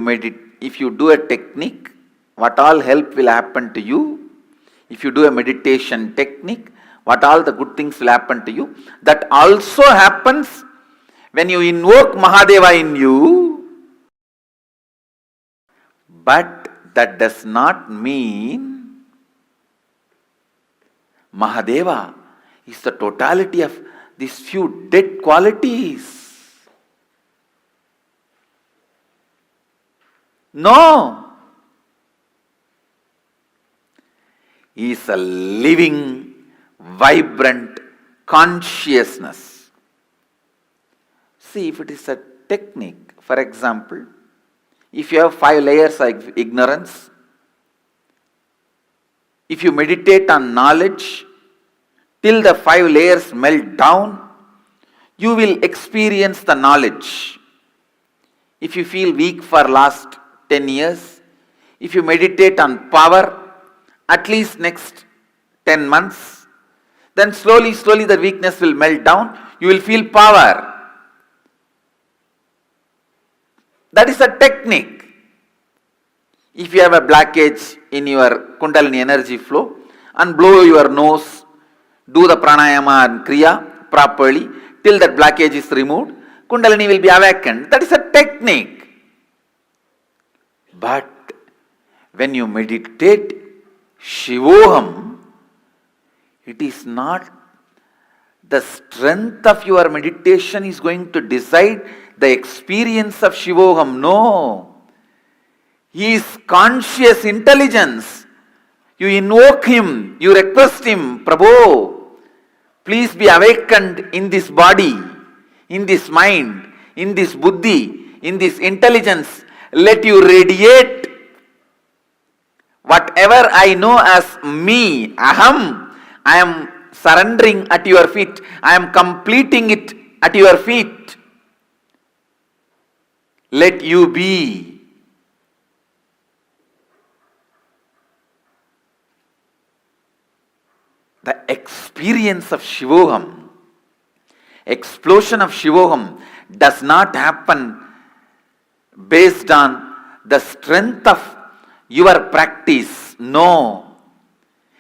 do a technique, what all help will happen to you? If you do a meditation technique, what all the good things will happen to you? That also happens when you invoke Mahadeva in you. But that does not mean Mahadeva is the totality of these few dead qualities. No. He is a living, vibrant consciousness. See, if it is a technique, for example, if you have 5 layers of ignorance, If you meditate on knowledge till the 5 layers melt down, you will experience the knowledge. If you feel weak for last 10 years, if you meditate on power at least next 10 months, then slowly the weakness will melt down. You will feel power. That is a technique. If you have a blockage in your Kundalini energy flow, and blow your nose, do the pranayama and kriya properly till that blockage is removed, Kundalini will be awakened. That is a technique. But when you meditate Shivoham, it is not the strength of your meditation is going to decide the experience of Shivoham. No. He is conscious intelligence. You invoke him, you request him, Prabhu, please be awakened in this body, in this mind, in this buddhi, in this intelligence. Let you radiate whatever I know as me, aham. I am surrendering at your feet. I am completing it at your feet. Let you be. The experience of Shivoham, explosion of Shivoham does not happen based on the strength of your practice. No.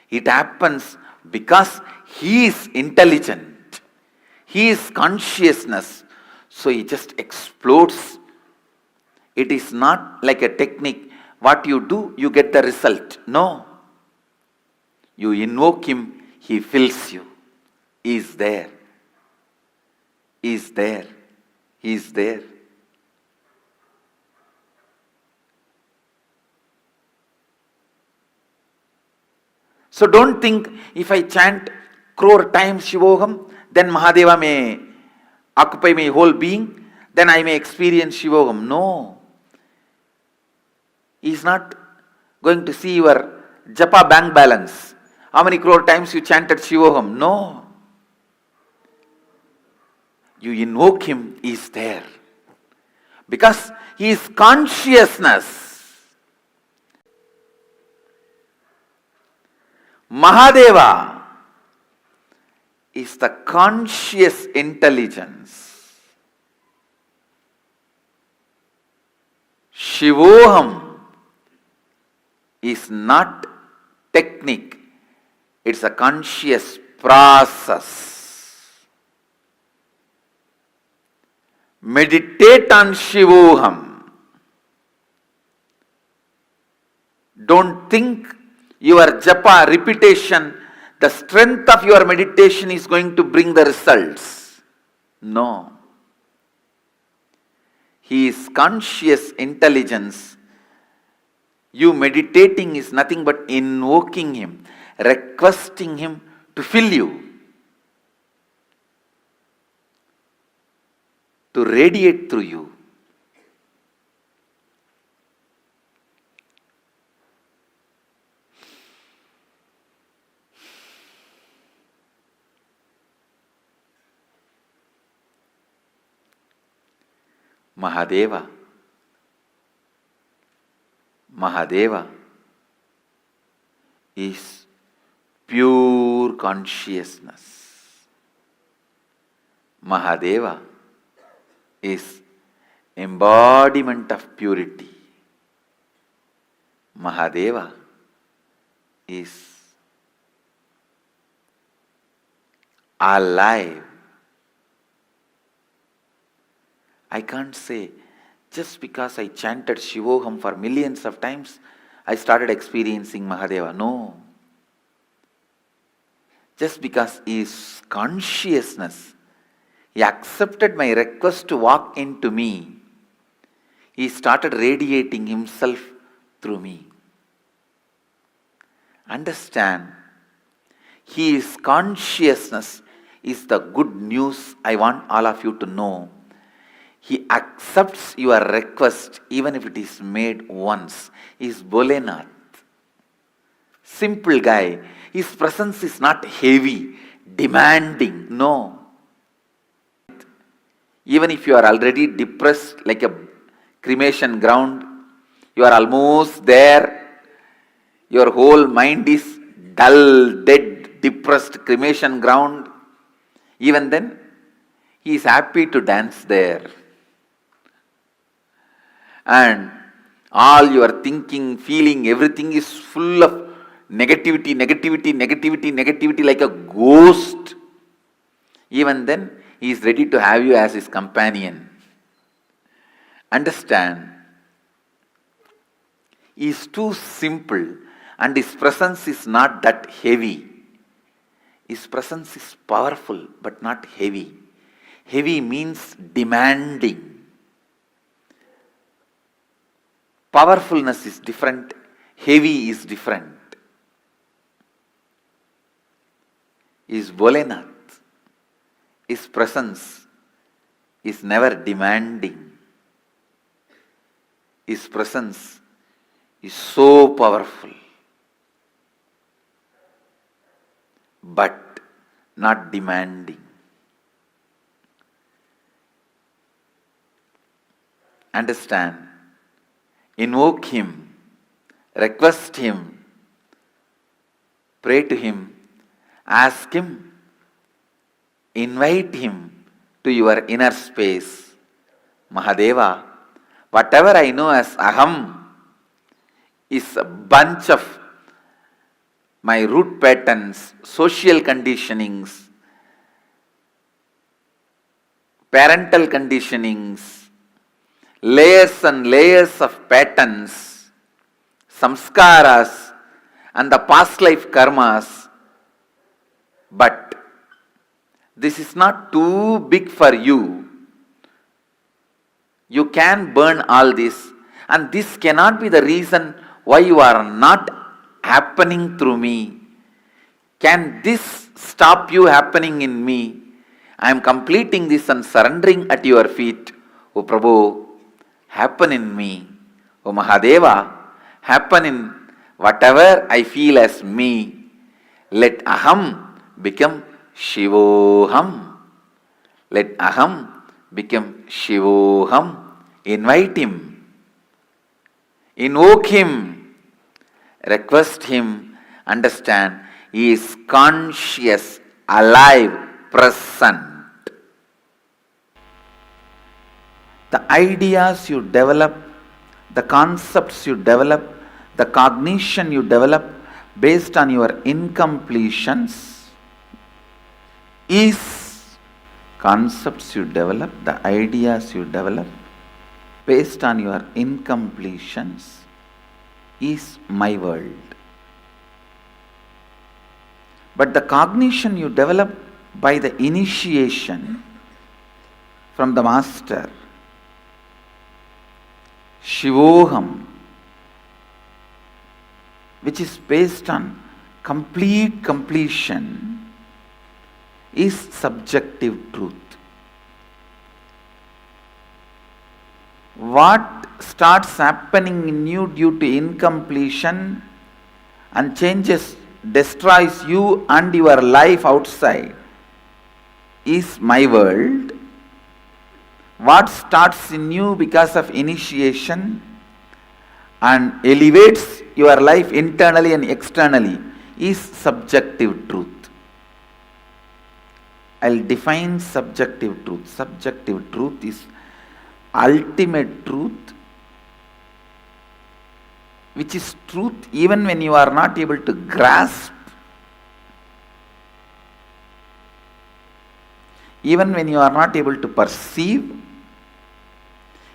It happens because he is intelligent. He is consciousness. So he just explodes. It is not like a technique. What you do, you get the result. No. You invoke him, he fills you. He is there. He is there. He is there. So don't think if I chant crore times Shivoham, then Mahadeva may occupy my whole being, then I may experience Shivoham. No. He is not going to see your japa bank balance. How many crore times you chanted Shivoham? No. You invoke him, he is there. Because he is consciousness. Mahadeva is the conscious intelligence. Shivoham is not technique. It's a conscious process. Meditate on Shivoham. Don't think your japa repetition, the strength of your meditation is going to bring the results. No. He is conscious intelligence. You meditating is nothing but invoking him, requesting him to fill you, to radiate through you. Mahadeva. Mahadeva is pure consciousness. Mahadeva is embodiment of purity. Mahadeva is alive. I can't say, just because I chanted Shivoham for millions of times, I started experiencing Mahadeva. No. Just because he is consciousness, he accepted my request to walk into me. He started radiating himself through me. Understand, he is consciousness is the good news I want all of you to know. He accepts your request even if it is made once. He is Bolenath. simple guy. His presence is not heavy, demanding. No. Even if you are already depressed like a cremation ground, you are almost there, your whole mind is dull, dead, depressed cremation ground, even then, he is happy to dance there. And all your thinking, feeling, everything is full of negativity, negativity, negativity, negativity like a ghost. Even then, he is ready to have you as his companion. Understand? He is too simple and his presence is not that heavy. His presence is powerful but not heavy. Heavy means demanding. Powerfulness is different, heavy is different. Is Bholenath. His presence is never demanding. His presence is so powerful, but not demanding. Understand? Invoke him, request him, pray to him, ask him, invite him to your inner space. Mahadeva, whatever I know as Aham is a bunch of my root patterns, social conditionings, parental conditionings, layers and layers of patterns, samskaras, and the past life karmas. But this is not too big for you. You can burn all this, and this cannot be the reason why you are not happening through me. Can this stop you happening in me? I am completing this and surrendering at your feet. O Prabhu, happen in me. O Mahadeva, happen in whatever I feel as me. Let Aham become Shivoham. Let Aham become Shivoham. Invite him. Invoke him. Request him. Understand, he is conscious, alive, present. The ideas you develop, the concepts you develop, the cognition you develop based on your incompletions is concepts you develop, the ideas you develop based on your incompletions is my world. But the cognition you develop by the initiation from the master, Shivoham, which is based on complete completion, is subjective truth. What starts happening in you due to incompletion and changes, destroys you and your life outside is my world. What starts in you because of initiation and elevates your life internally and externally is subjective truth. I'll define subjective truth. Subjective truth is ultimate truth, which is truth even when you are not able to grasp, even when you are not able to perceive,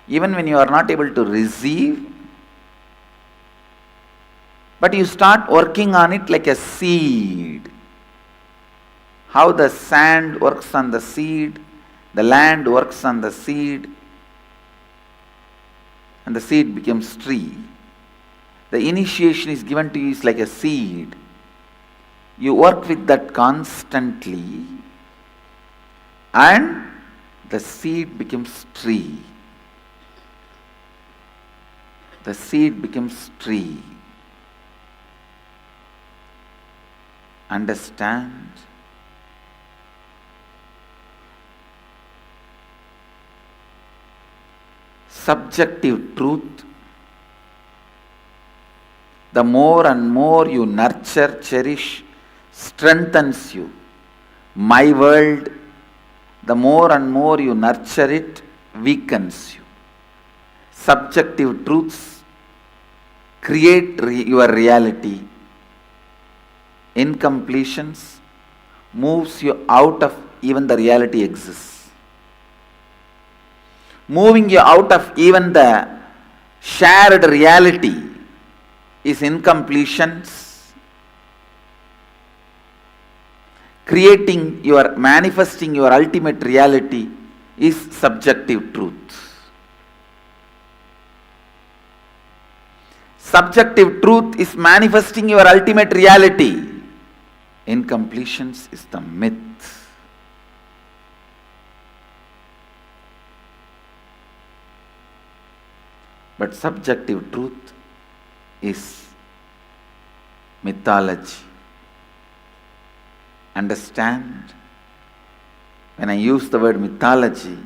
even when you are not able to receive, but you start working on it like a seed. How the sand works on the seed, the land works on the seed, and the seed becomes tree. The initiation is given to you is like a seed. You work with that constantly, and the seed becomes tree. The seed becomes tree. understand, subjective truth, the more and more you nurture, cherish, strengthens you. My world, the more and more you nurture it, weakens you. Subjective truths create your reality. Incompletions moves you out of even the reality exists. Moving you out of even the shared reality is incompletions. Manifesting your ultimate reality is subjective truth. Subjective truth is manifesting your ultimate reality. Incompletions is the myth. But subjective truth is mythology. Understand? When I use the word mythology,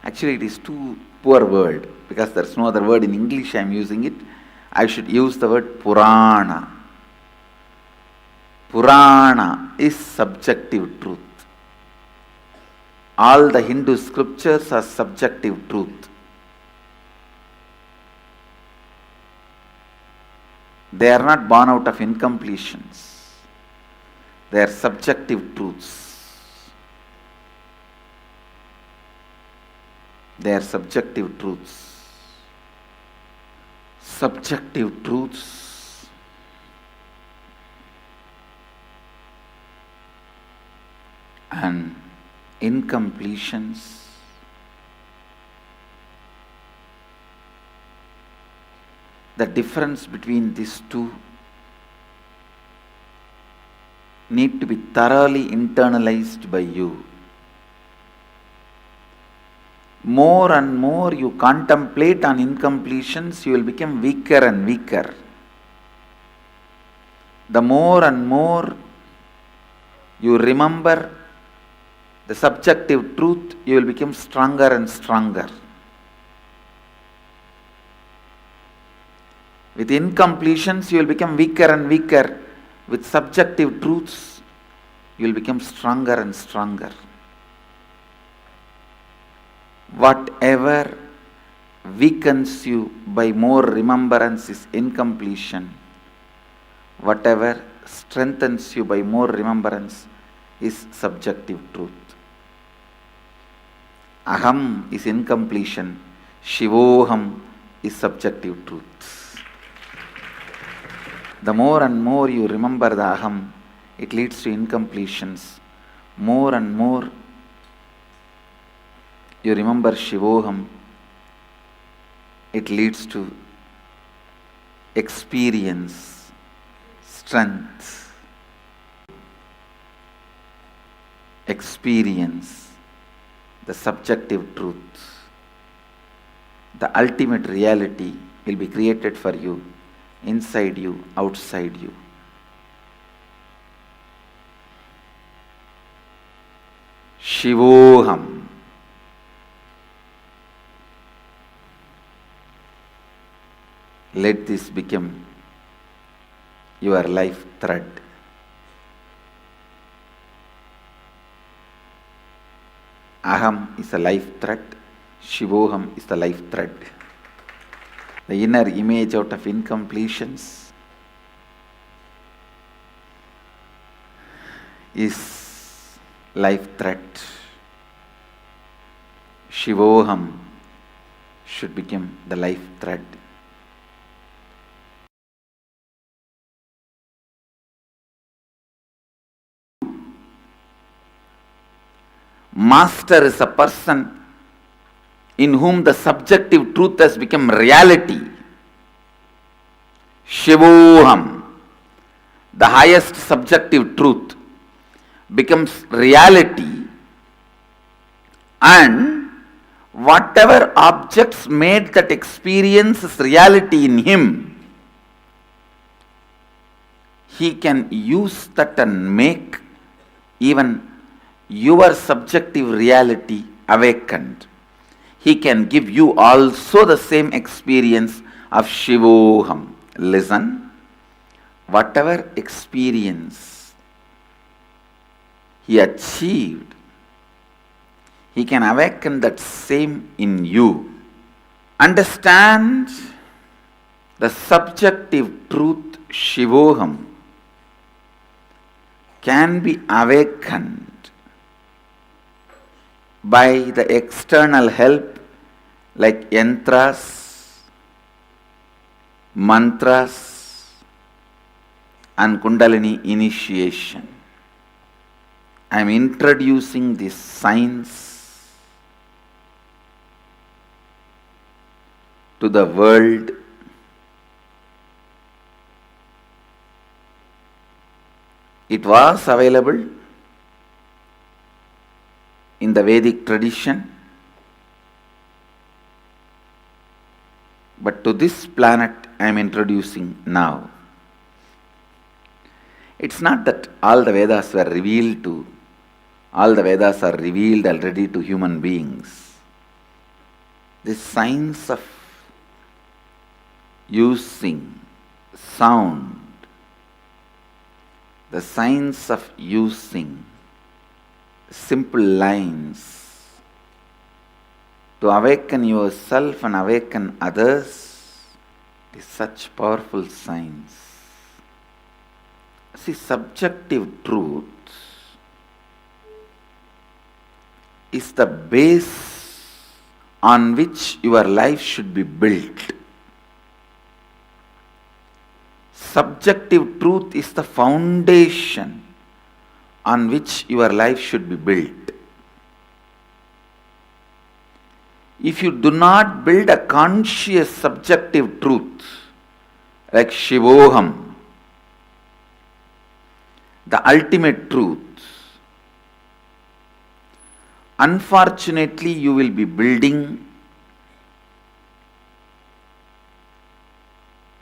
actually it is too poor word because there is no other word in English I am using it. I should use the word Purana. Purana is subjective truth. All the Hindu scriptures are subjective truth. They are not born out of incompletions. They are subjective truths. They are subjective truths. Subjective truths and incompletions the difference between these two need to be thoroughly internalized by you. More and more you contemplate on incompletions, you will become weaker and weaker. The more and more you remember the subjective truth, you will become stronger and stronger. With incompletions, you will become weaker and weaker. With subjective truths, you will become stronger and stronger. Whatever weakens you by more remembrance is incompletion. Whatever strengthens you by more remembrance is subjective truth. Aham is incompletion. Shivoham is subjective truth. The more and more you remember the aham, it leads to incompletions. More and more you remember Shivoham, it leads to experience, strength, experience, the subjective truth. The ultimate reality will be created for you, inside you, outside you. Shivoham. Let this become your life thread. Aham is a life thread. Shivoham is the life thread. The inner image out of incompletions is life thread. Shivoham should become the life thread. Master is a person in whom the subjective truth has become reality. Shivoham, the highest subjective truth, becomes reality, and whatever objects made that experience is reality in him, he can use that and make even your subjective reality awakened. He can give you also the same experience of Shivoham. Listen, whatever experience he achieved, he can awaken that same in you. Understand the subjective truth Shivoham can be awakened by the external help like yantras, mantras and Kundalini initiation. I am introducing this science to the world. It was available in the Vedic tradition, but to this planet I am introducing now. It's not that all the Vedas are revealed already to human beings. This science of using sound, the science of using simple lines to awaken yourself and awaken others is such powerful science. See, subjective truth is the base on which your life should be built. Subjective truth is the foundation on which your life should be built. If you do not build a conscious subjective truth like Shivoham, the ultimate truth, unfortunately you will be building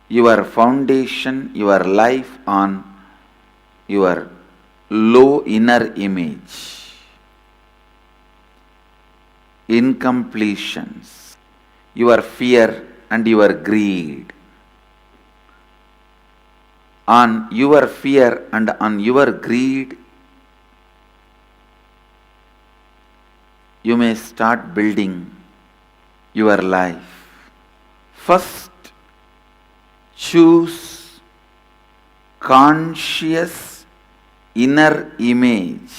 your foundation, your life on your low inner image, incompletions, your fear and your greed. On your fear and on your greed, you may start building your life. First, choose conscious inner image.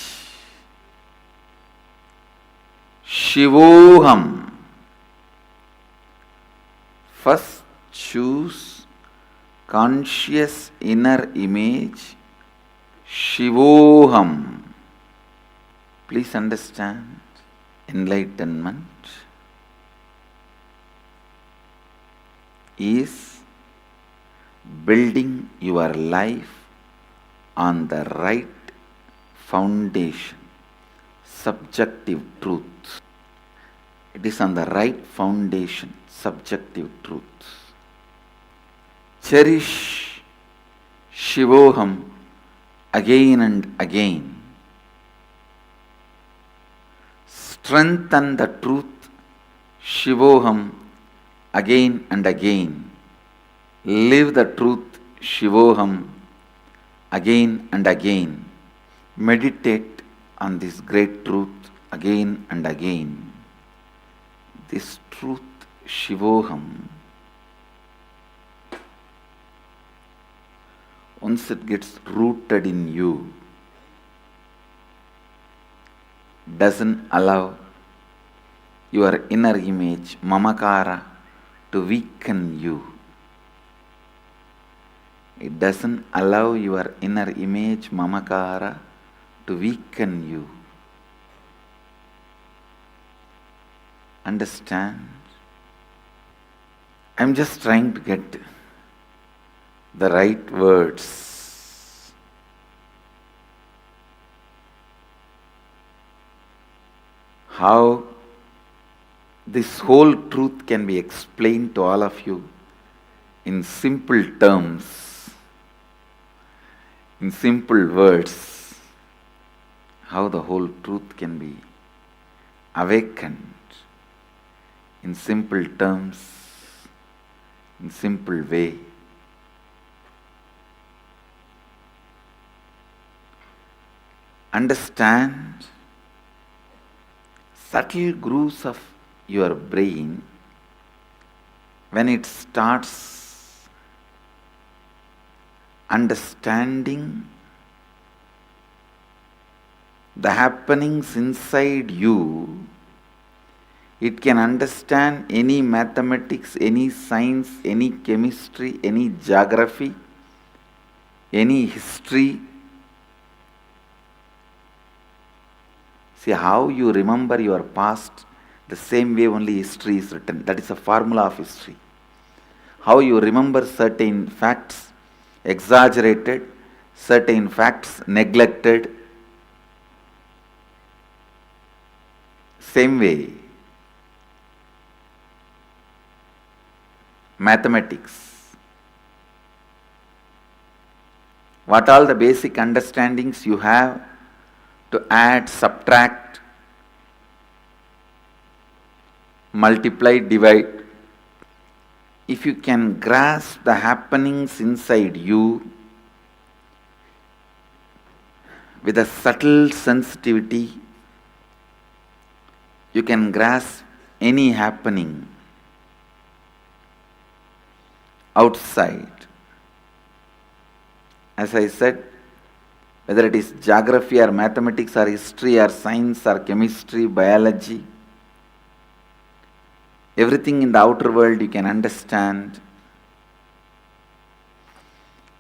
Shivoham. First, choose conscious inner image. Shivoham. Please understand, enlightenment is building your life on the right foundation, subjective truth. It is on the right foundation, subjective truth. Cherish Shivoham again and again. Strengthen the truth Shivoham again and again. Live the truth Shivoham again and again. Meditate on this great truth again and again. This truth Shivoham, once it gets rooted in you, doesn't allow your inner image, mamakara, to weaken you. It doesn't allow your inner image, mamakara, to weaken you. Understand? I'm just trying to get the right words. How this whole truth can be explained to all of you in simple terms in simple words, how the whole truth can be awakened in simple terms, in simple way. Understand subtle grooves of your brain when it starts understanding the happenings inside you, it can understand any mathematics, any science, any chemistry, any geography, any history. See how you remember your past, the same way only history is written. That is a formula of history. How you remember certain facts, exaggerated, certain facts neglected. Same way, mathematics. What all the basic understandings you have to add, subtract, multiply, divide. If you can grasp the happenings inside you with a subtle sensitivity, you can grasp any happening outside. As I said, whether it is geography or mathematics or history or science or chemistry, biology, everything in the outer world you can understand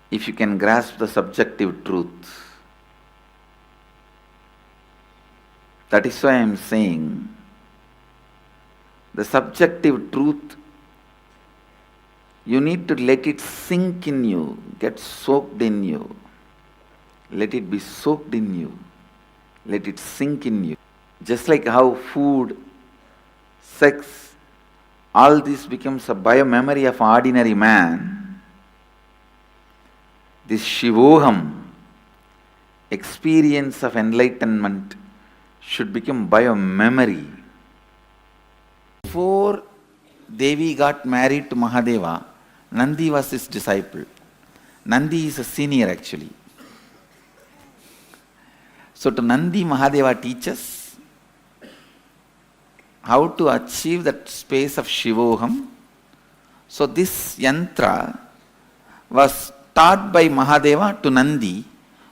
if you can grasp the subjective truth. That is why I am saying the subjective truth, you need to let it sink in you, get soaked in you. Let it be soaked in you. Let it sink in you. Just like how food, sex, all this becomes a bio-memory of ordinary man, this Shivoham, experience of enlightenment, should become bio-memory. Before Devi got married to Mahadeva, Nandi was his disciple. Nandi is a senior actually. So to Nandi, Mahadeva teaches how to achieve that space of Shivoham. So this yantra was taught by Mahadeva to Nandi.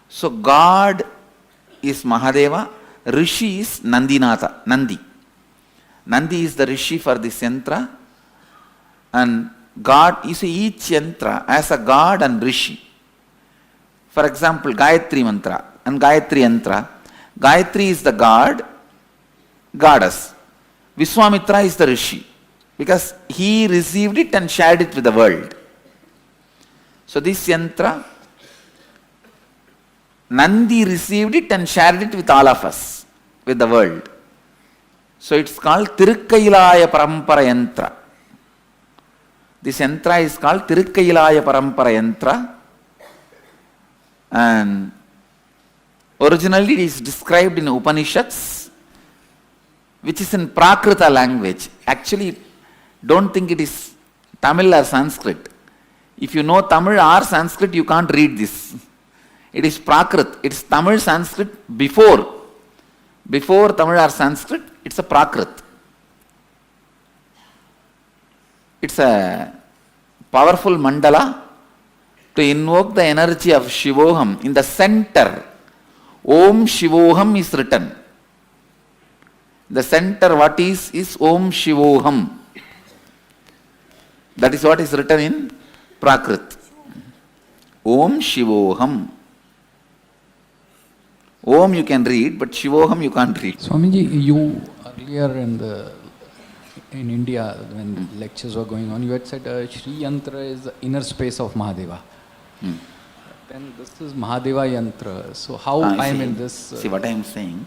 So God is Mahadeva, Rishi is Nandinatha, Nandi. Nandi is the Rishi for this yantra, and God is each yantra as a God and Rishi. For example, Gayatri mantra and Gayatri yantra. Gayatri is the God, goddess. Vishwamitra is the Rishi because he received it and shared it with the world. So this yantra, Nandi received it and shared it with all of us, with the world. So it's called Tirukkailaya Parampara Yantra. This yantra is called Tirukkailaya Parampara Yantra, and originally it is described in Upanishads, which is in Prakrita language. Actually, don't think it is Tamil or Sanskrit. If you know Tamil or Sanskrit, you can't read this. It is Prakrit. It's Tamil, Sanskrit before Tamil or Sanskrit, it's a Prakrit. It's a powerful mandala to invoke the energy of Shivoham. In the center, Om Shivoham is written. The center, what is Om Shivoham. That is what is written in Prakrit. Om Shivoham. Om you can read, but Shivoham you can't read. Swamiji, you earlier in India, when lectures were going on, you had said Shri Yantra is the inner space of Mahadeva. Then this is Mahadeva Yantra. So how I am in this? See what I am saying?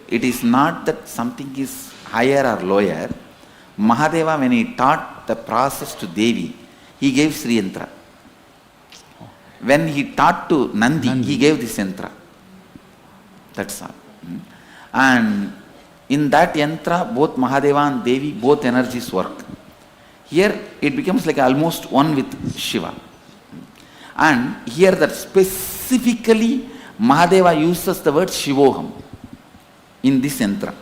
It is not that something is higher or lower. Mahadeva, when he taught the process to Devi, he gave Sri Yantra. When he taught to Nandi, he gave this yantra. That's all. And in that yantra, both Mahadeva and Devi, both energies work. Here it becomes like almost one with Shiva. And here that specifically Mahadeva uses the word Shivoham in this yantra.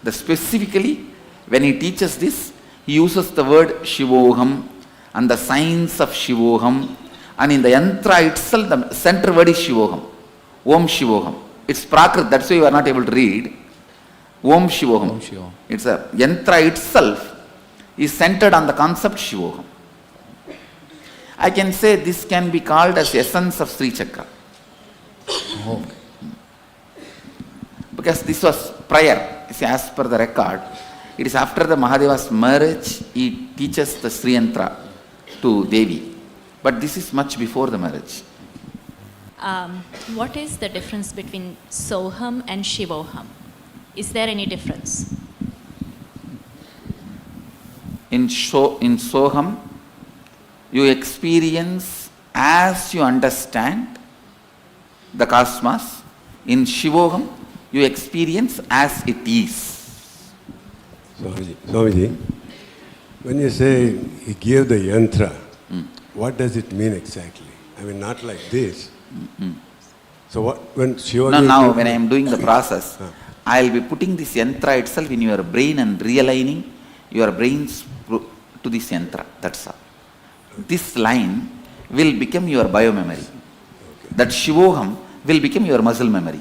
The specifically when he teaches this, he uses the word Shivoham and the signs of Shivoham, and in the yantra itself the center word is Shivoham. Om Shivoham. It's Prakrit, that's why you are not able to read. Om Shivoham. Om Shivoham. It's a yantra itself is centered on the concept Shivoham. I can say this can be called as essence of Sri Chakra. Oh. Because this was prior, see, as per the record, it is after the Mahadeva's marriage, he teaches the Sri Yantra to Devi. But this is much before the marriage. What is the difference between Soham and Shivoham? Is there any difference? In Soham, you experience as you understand the cosmos. In Shivoham, you experience as it is. Swamiji, when you say he gave the yantra, what does it mean exactly? I mean, not like this. So what, when Shiva... Now when I am doing the process, I will be putting this yantra itself in your brain and realigning your brains to this yantra. That's all. This line will become your biomemory. That Shivoham will become your muscle memory.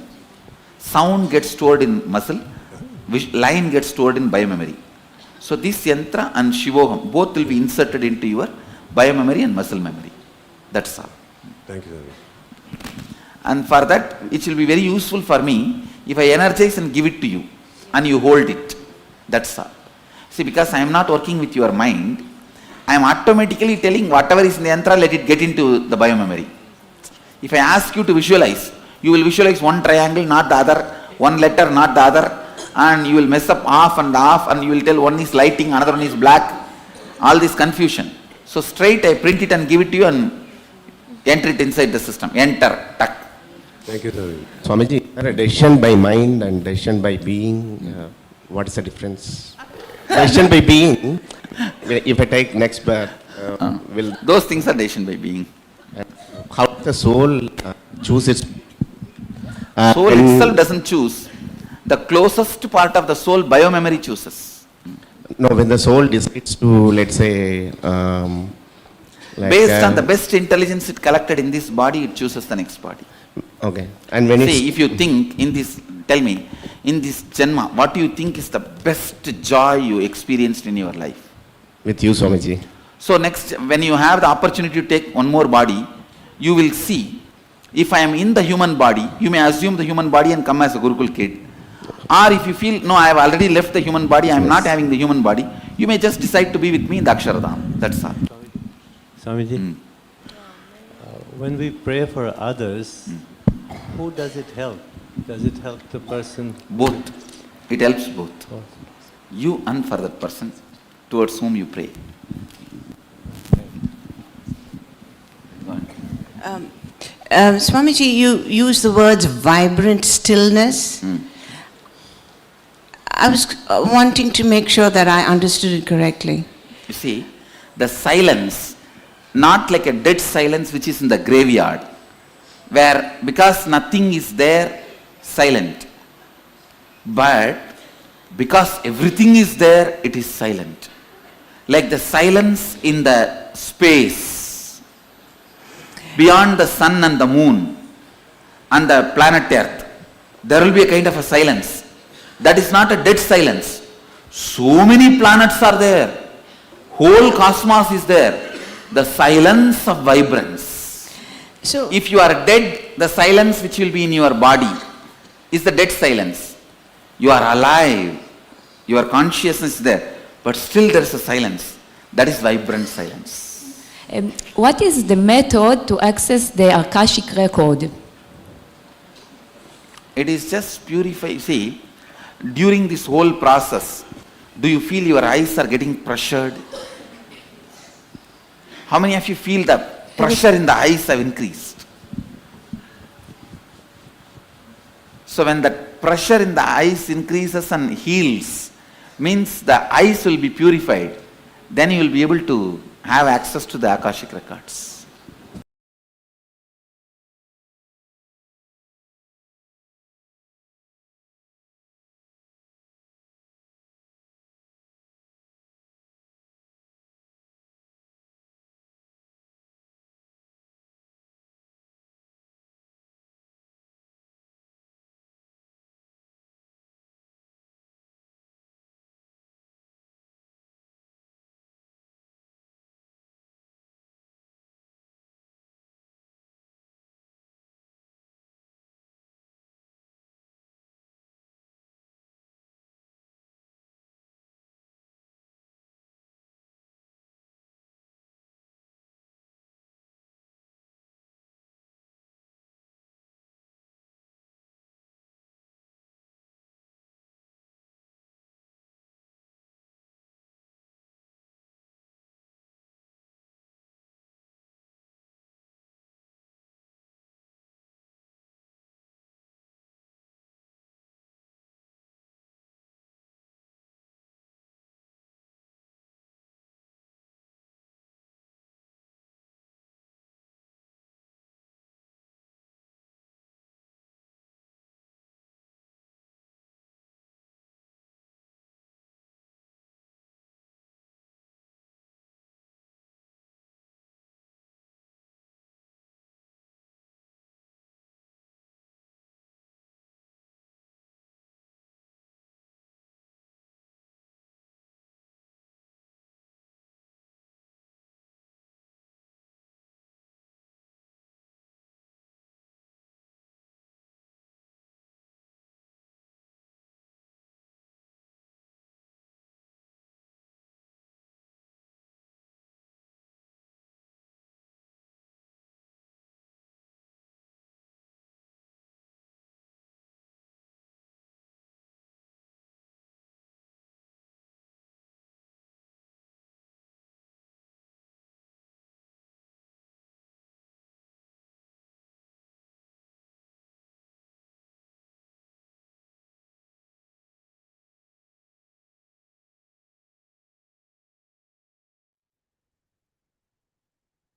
Sound gets stored in muscle, line gets stored in biomemory. So this yantra and Shivoham both will be inserted into your biomemory and muscle memory. That's all. Thank you, sir. And for that, it will be very useful for me if I energize and give it to you and you hold it. That's all. See, because I am not working with your mind, I am automatically telling whatever is in the yantra, let it get into the biomemory. If I ask you to visualize, you will visualize one triangle, not the other, one letter, not the other, and you will mess up off, and you will tell one is lighting, another one is black, all this confusion. So straight I print it and give it to you and enter it inside the system. Enter, tuck. Thank you, sir. Swamiji, decision by mind and decision by being, what is the difference? Decision by being, if I take next birth, will... Those things are decision by being. How the soul choose its... soul itself doesn't choose. The closest part of the soul, biomemory chooses. No, when the soul decides to, let's say... based on the best intelligence it collected in this body, it chooses the next body. Okay. And when See, if you think in this, tell me, in this Janma, what do you think is the best joy you experienced in your life? With you, Swamiji. So next, when you have the opportunity to take one more body, you will see, if I am in the human body, you may assume the human body and come as a Gurukul kid. Or if you feel, no, I have already left the human body, I am not having the human body, you may just decide to be with me in the Aksharadham. That's all. Swamiji, when we pray for others, who does it help? Does it help the person? Both. It helps both. You and for that person towards whom you pray. Swamiji, you use the words vibrant stillness. I was wanting to make sure that I understood it correctly. You see, the silence, not like a dead silence which is in the graveyard, where because nothing is there, silent. But because everything is there, it is silent. Like the silence in the space, beyond the sun and the moon and the planet Earth, there will be a kind of a silence. That is not a dead silence. So many planets are there. Whole cosmos is there. The silence of vibrance. So, if you are dead, the silence which will be in your body is the dead silence. You are alive. Your consciousness is there. But still there is a silence. That is vibrant silence. What is the method to access the Akashic record? It is just purify. See, during this whole process, do you feel your eyes are getting pressured? How many of you feel the pressure in the eyes have increased. So when that pressure in the eyes increases and heals, means the eyes will be purified, then you will be able to have access to the Akashic records.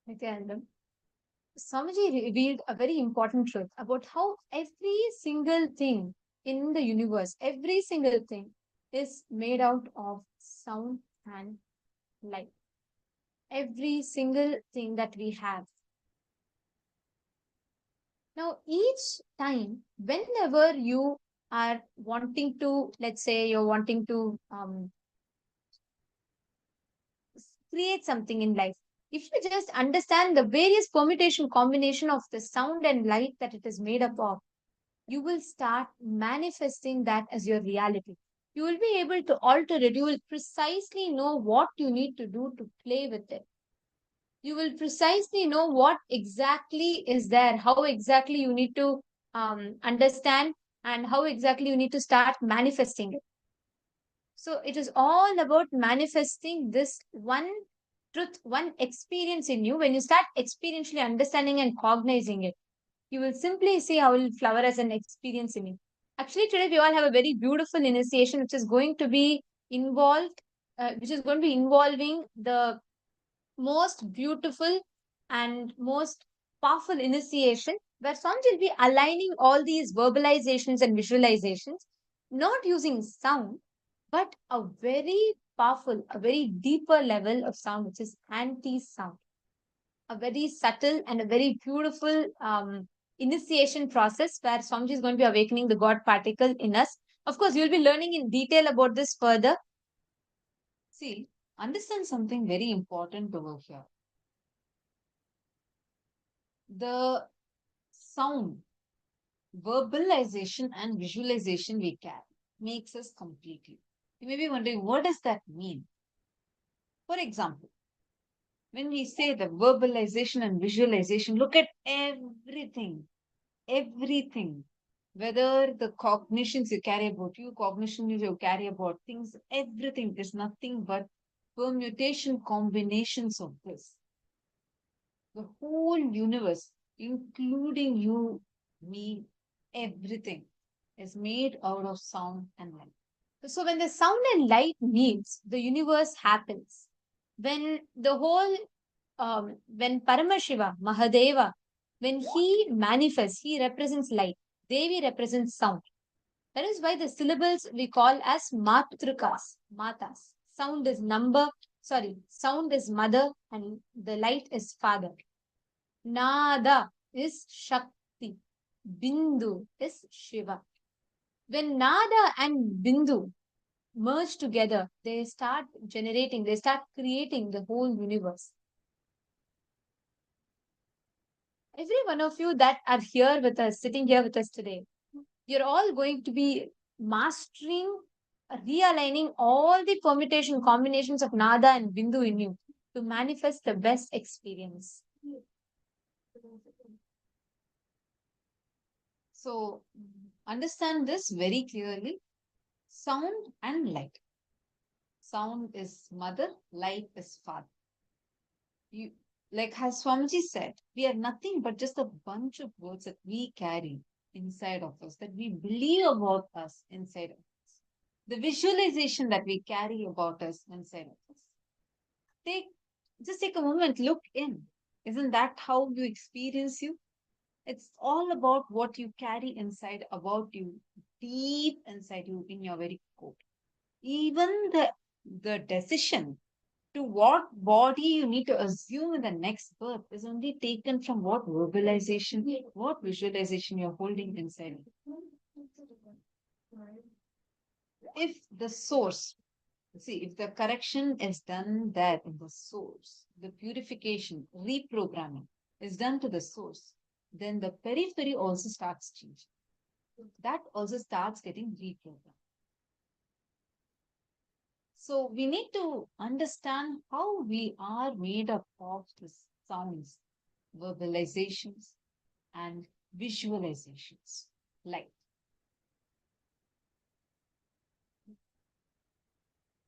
Nithyananda, Swamiji revealed a very important truth about how every single thing in the universe, every single thing is made out of sound and light. Every single thing that we have. Now, each time, whenever you are wanting to, let's say you're wanting to create something in life, if you just understand the various permutation combination of the sound and light that it is made up of, you will start manifesting that as your reality. You will be able to alter it. You will precisely know what you need to do to play with it. You will precisely know what exactly is there, how exactly you need to understand, and how exactly you need to start manifesting it. So it is all about manifesting this one truth, one experience in you. When you start experientially understanding and cognizing it, you will simply see how it will flower as an experience in you. Actually, today we all have a very beautiful initiation which is going to be involving the most beautiful and most powerful initiation, where Swamiji will be aligning all these verbalizations and visualizations, not using sound, but a very powerful, a very deeper level of sound, which is anti-sound. A very subtle and a very beautiful initiation process where Swamiji is going to be awakening the God particle in us. Of course, you'll be learning in detail about this further. See, understand something very important over here. The sound, verbalization and visualization we carry makes us completely. You may be wondering, what does that mean? For example, when we say the verbalization and visualization, look at everything, whether the cognitions you carry about you, cognitions you carry about things, everything is nothing but permutation combinations of this. The whole universe, including you, me, everything is made out of sound and light. So when the sound and light meets, the universe happens. When the whole, when Paramashiva, Mahadeva, when he manifests, he represents light. Devi represents sound. That is why the syllables we call as matrikas, matas. Sound is sound is mother and the light is father. Nada is Shakti. Bindu is Shiva. When Nada and Bindu merge together, they start creating the whole universe. Every one of you that are here with us, sitting here with us today, you're all going to be mastering, realigning all the permutation combinations of Nada and Bindu in you to manifest the best experience. So, understand this very clearly. Sound and light. Sound is mother, light is father. You, like as Swamiji said, we are nothing but just a bunch of words that we carry inside of us, that we believe about us inside of us. The visualization that we carry about us inside of us. Just take a moment, look in. Isn't that how you experience you? It's all about what you carry inside about you, deep inside you, in your very core. Even the decision to what body you need to assume in the next birth is only taken from what visualization you're holding inside. If the source, if the correction is done there in the source, the purification, reprogramming is done to the source, then the periphery also starts changing. That also starts getting reprogrammed. So we need to understand how we are made up of the sounds, verbalizations, and visualizations. Like,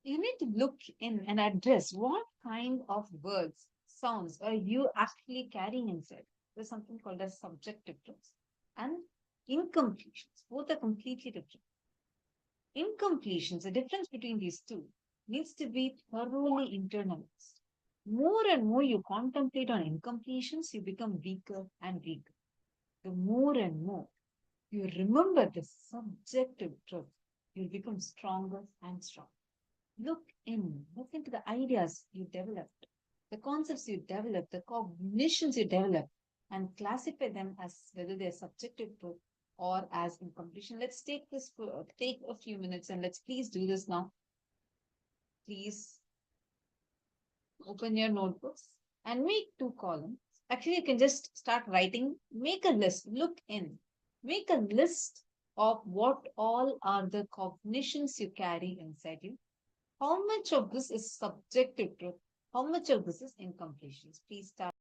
you need to look in and address what kind of words, sounds are you actually carrying inside. There's something called as subjective truths and incompletions. Both are completely different. Incompletions, the difference between these two needs to be thoroughly internalized. More and more you contemplate on incompletions, you become weaker and weaker. The more and more you remember the subjective truth, you become stronger and stronger. Look into the ideas you developed, the concepts you developed, the cognitions you developed, and classify them as whether they're subjective truth or as incompletion. Let's take a few minutes and let's please do this now. Please open your notebooks and make 2 columns. Actually, you can just start writing, make a list, look in, make a list of what all are the cognitions you carry inside you. How much of this is subjective truth? How much of this is incompletions? Please start.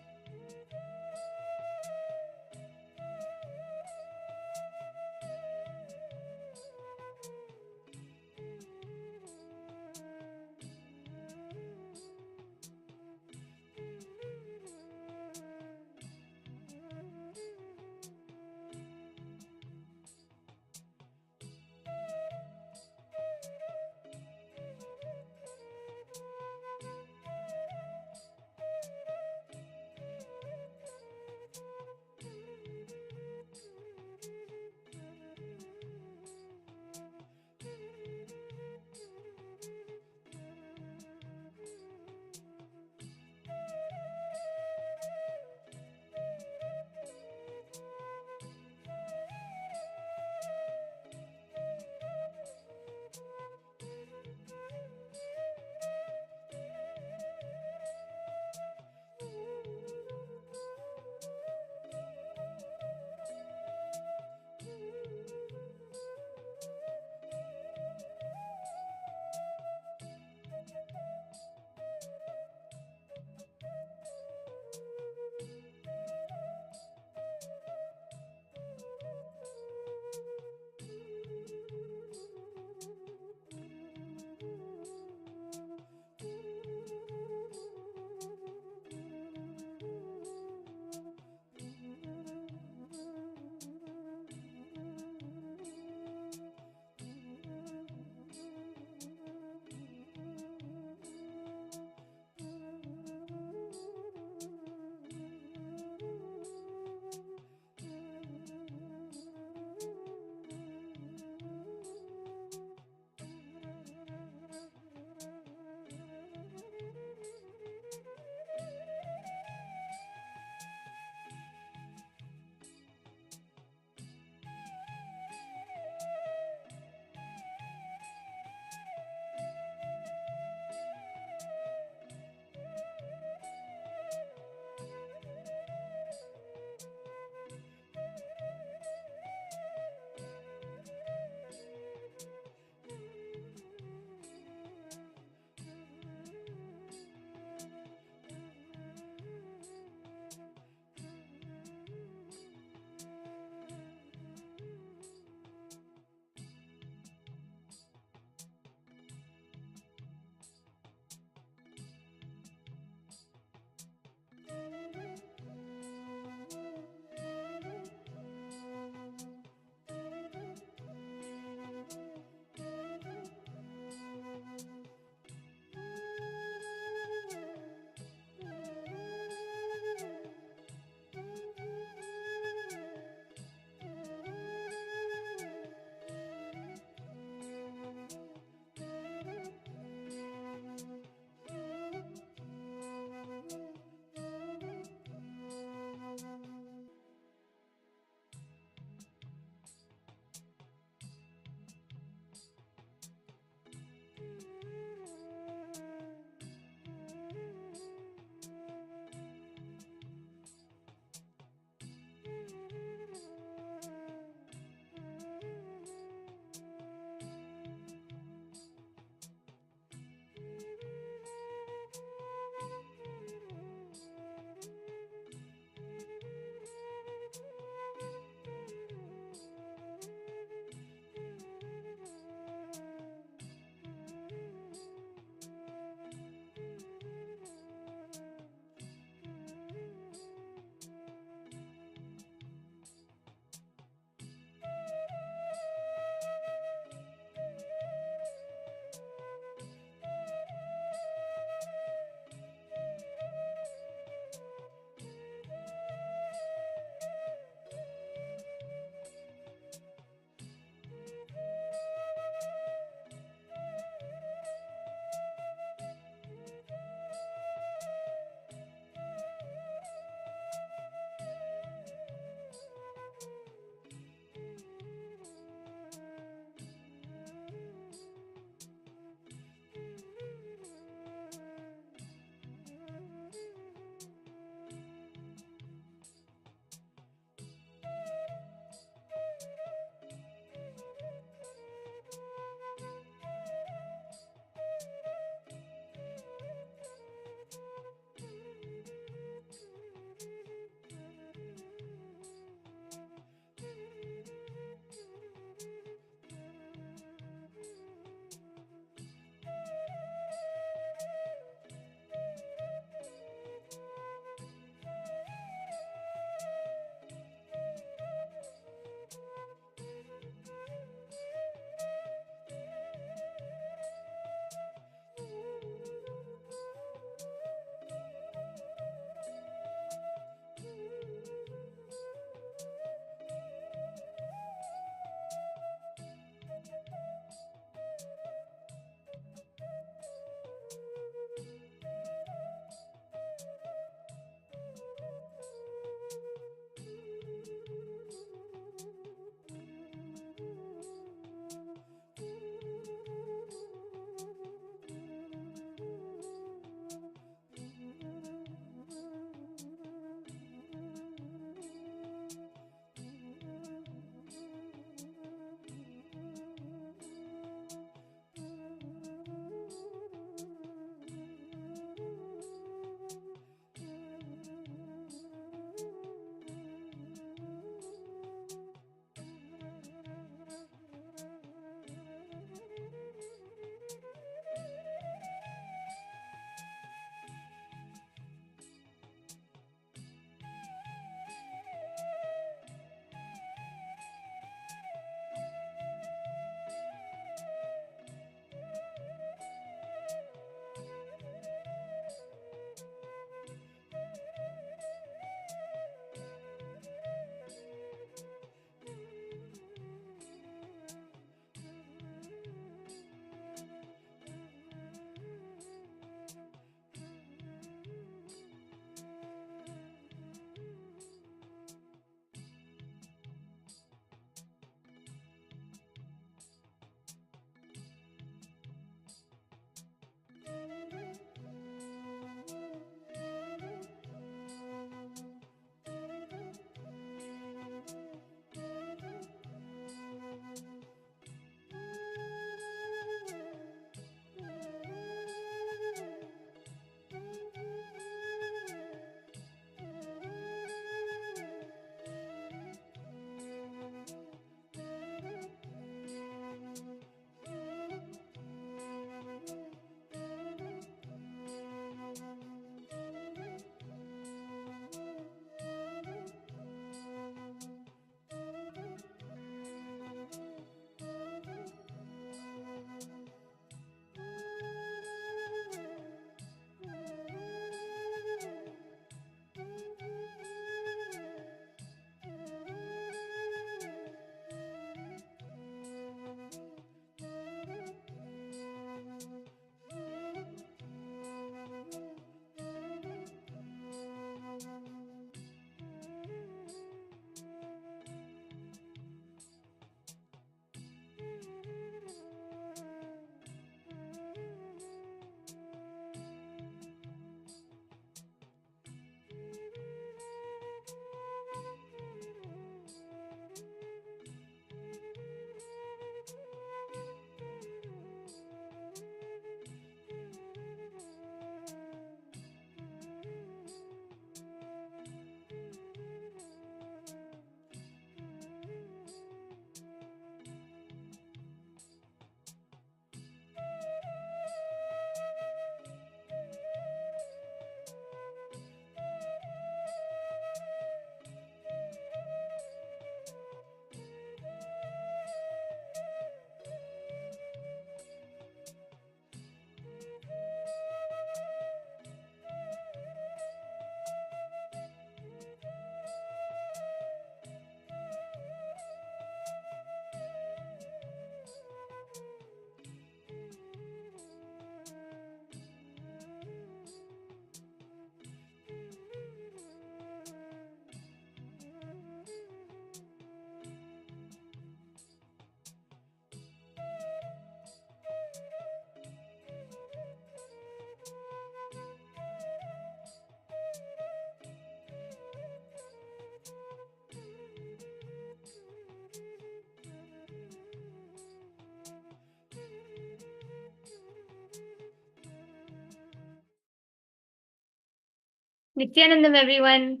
Nithyanandam, everyone.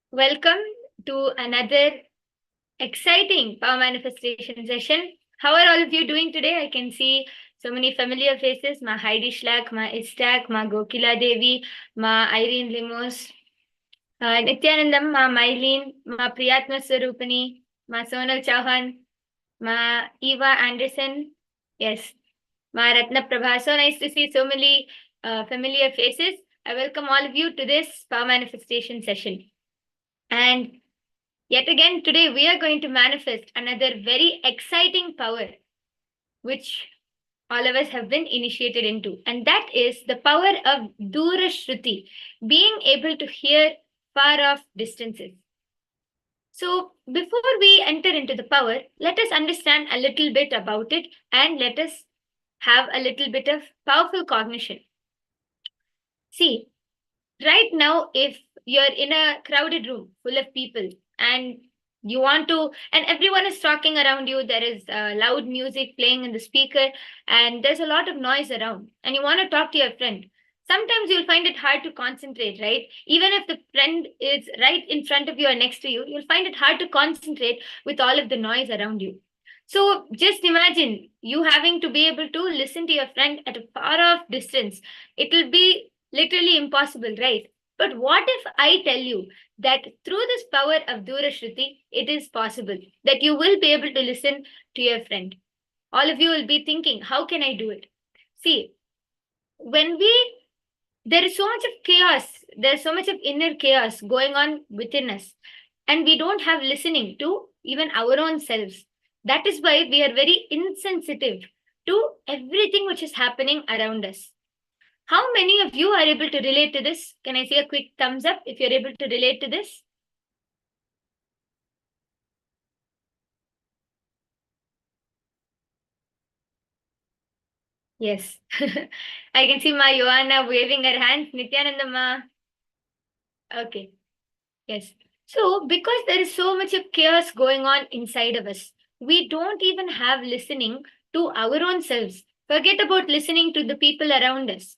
Welcome to another exciting power manifestation session. How are all of you doing today? I can see so many familiar faces. Ma Heidi Schlack, Ma Istak, Ma Gokila Devi, Ma Irene Limos, Nithyanandam, Ma Mylene, Ma Priyatma Swarupani, Ma Sonal Chauhan, Ma Eva Anderson. Yes, Ma Ratna Prabha. So nice to see so many familiar faces. I welcome all of you to this power manifestation session. And yet again, today we are going to manifest another very exciting power, which all of us have been initiated into. And that is the power of Dura Shruti, being able to hear far off distances. So before we enter into the power, let us understand a little bit about it and let us have a little bit of powerful cognition. See, right now, if you're in a crowded room full of people and you want to, and everyone is talking around you, there is loud music playing in the speaker, and there's a lot of noise around, and you want to talk to your friend. Sometimes you'll find it hard to concentrate, right? Even if the friend is right in front of you or next to you, you'll find it hard to concentrate with all of the noise around you. So just imagine you having to be able to listen to your friend at a far off distance. It'll be literally impossible, right? But what if I tell you that through this power of Dura Shruti, it is possible that you will be able to listen to your friend? All of you will be thinking, how can I do it? See, there is so much of chaos, there's so much of inner chaos going on within us, and we don't have listening to even our own selves. That is why we are very insensitive to everything which is happening around us. How many of you are able to relate to this? Can I see a quick thumbs up if you're able to relate to this? Yes. I can see Ma Joanna waving her hands. Nithyananda Ma. Okay. Yes. So, because there is so much of chaos going on inside of us, we don't even have listening to our own selves. Forget about listening to the people around us.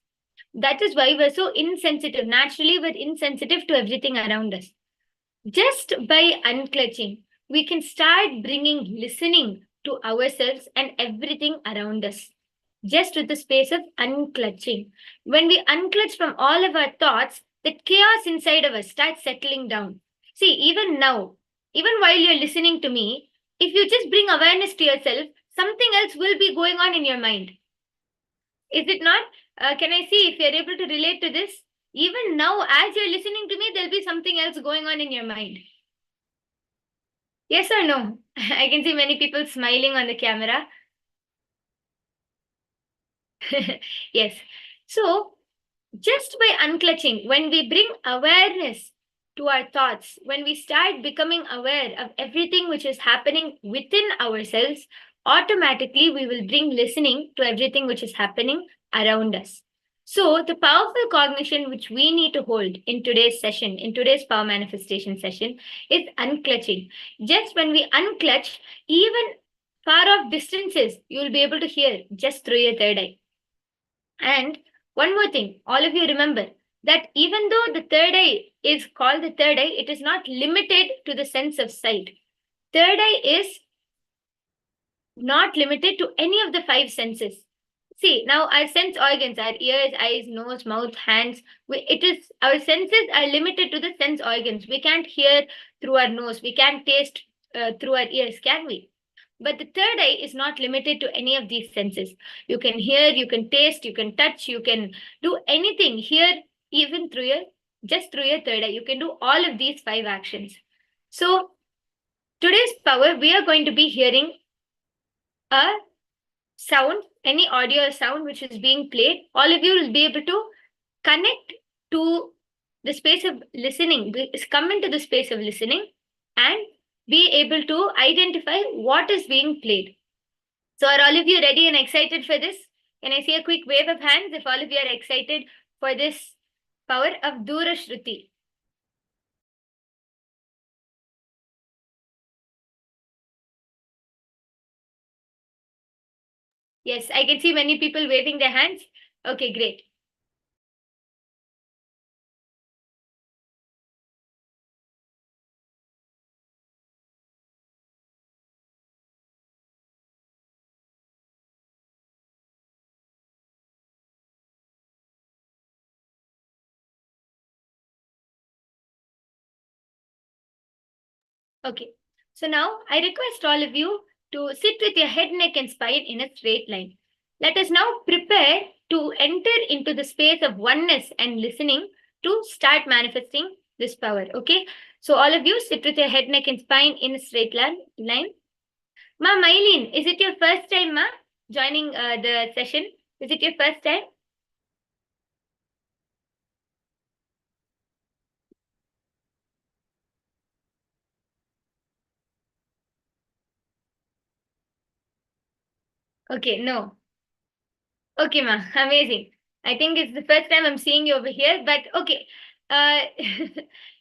That is why we're so insensitive. Naturally, we're insensitive to everything around us. Just by unclutching, we can start bringing listening to ourselves and everything around us. Just with the space of unclutching. When we unclutch from all of our thoughts, the chaos inside of us starts settling down. See, even now, even while you're listening to me, if you just bring awareness to yourself, something else will be going on in your mind. Is it not? Can I see if you're able to relate to this? Even now, as you're listening to me, there'll be something else going on in your mind. Yes or no? I can see many people smiling on the camera. Yes. So, just by unclutching, when we bring awareness to our thoughts, when we start becoming aware of everything which is happening within ourselves, automatically we will bring listening to everything which is happening around us. So, the powerful cognition which we need to hold in today's session, in today's power manifestation session, is unclutching. Just when we unclutch, even far off distances, you will be able to hear just through your third eye. And one more thing, all of you remember that even though the third eye is called the third eye, it is not limited to the sense of sight. Third eye is not limited to any of the five senses. See, now our sense organs, our ears, eyes, nose, mouth, hands, our senses are limited to the sense organs. We can't hear through our nose, we can't taste through our ears, can we? But the third eye is not limited to any of these senses. You can hear, you can taste, you can touch, you can do anything here, even just through your third eye. You can do all of these five actions. So today's power, we are going to be hearing a sound, any audio or sound which is being played. All of you will be able to connect to the space of listening, come into the space of listening and be able to identify what is being played. So are all of you ready and excited for this? Can I see a quick wave of hands if all of you are excited for this power of Dura Shruti? Yes, I can see many people waving their hands. Okay, great. Okay. So now I request all of you to sit with your head, neck, and spine in a straight line. Let us now prepare to enter into the space of oneness and listening to start manifesting this power. Okay. So all of you sit with your head, neck, and spine in a straight line. Ma Mylene, is it your first time, ma, joining the session? Is it your first time? Okay, no. Okay, ma, amazing. I think it's the first time I'm seeing you over here, but okay. Uh,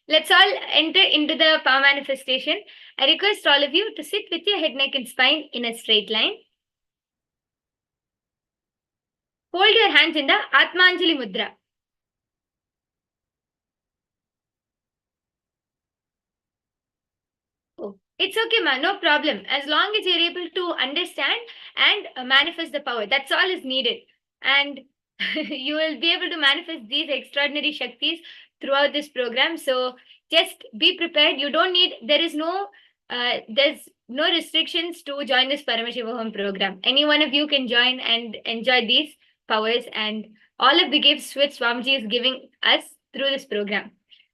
let's all enter into the power manifestation. I request all of you to sit with your head, neck, and spine in a straight line. Hold your hands in the Atmanjali Mudra. Oh, it's okay, ma, no problem. As long as you're able to understand and manifest the power, that's all is needed. And you will be able to manifest these extraordinary Shaktis throughout this program. So just be prepared. You don't need, there's no restrictions to join this Paramashivoham program. Any one of you can join and enjoy these powers and all of the gifts which Swamiji is giving us through this program.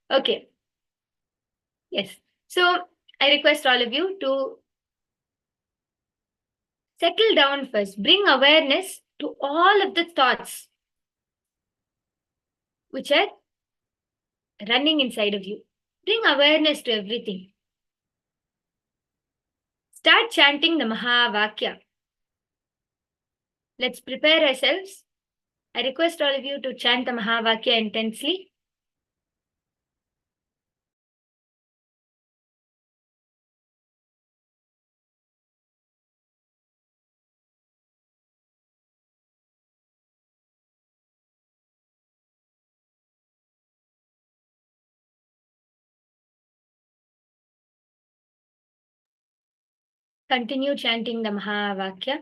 Okay. Yes. So I request all of you to settle down first. Bring awareness to all of the thoughts which are running inside of you. Bring awareness to everything. Start chanting the Mahavakya. Let's prepare ourselves. I request all of you to chant the Mahavakya intensely. Continue chanting the Mahavakya.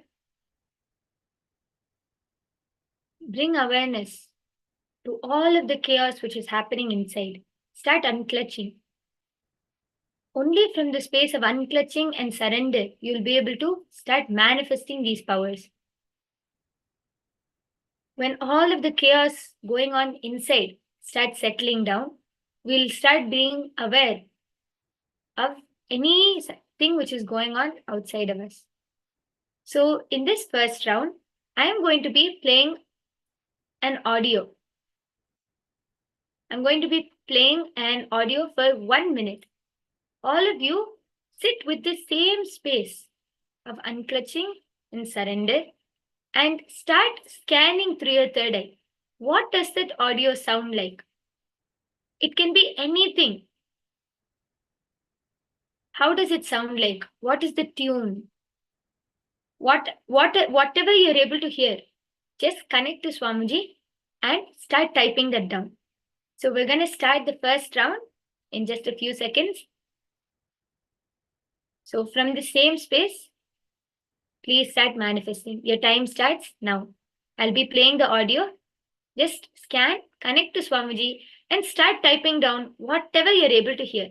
Bring awareness to all of the chaos which is happening inside. Start unclutching. Only from the space of unclutching and surrender, you'll be able to start manifesting these powers. When all of the chaos going on inside starts settling down, we'll start being aware of anything which is going on outside of us. So in this first round, I am going to be playing an audio. I'm going to be playing an audio for 1 minute. All of you sit with the same space of unclutching and surrender and start scanning through your third eye. What does that audio sound like? It can be anything. How does it sound like? What is the tune? Whatever you're able to hear, just connect to Swamiji and start typing that down. So we're going to start the first round in just a few seconds. So from the same space, please start manifesting. Your time starts now. I'll be playing the audio. Just scan, connect to Swamiji and start typing down whatever you're able to hear.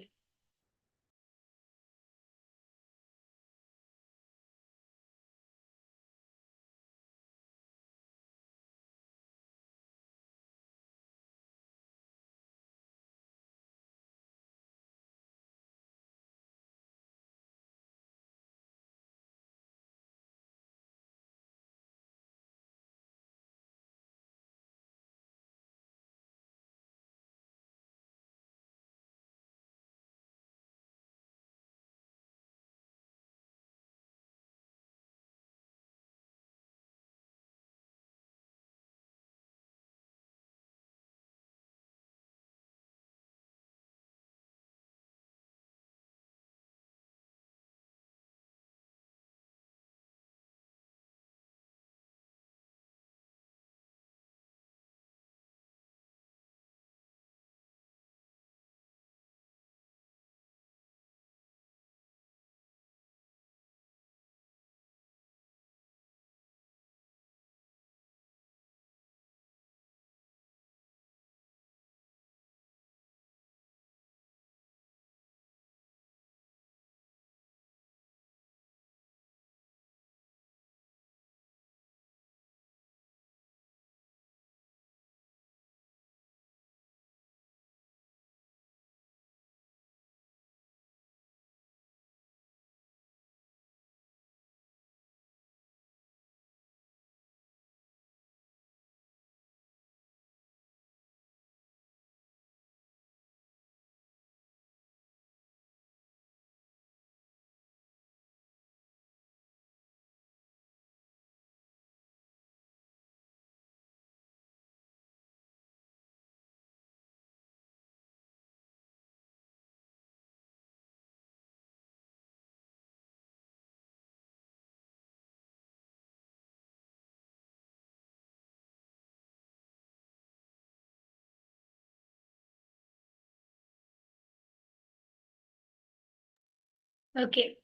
Okay,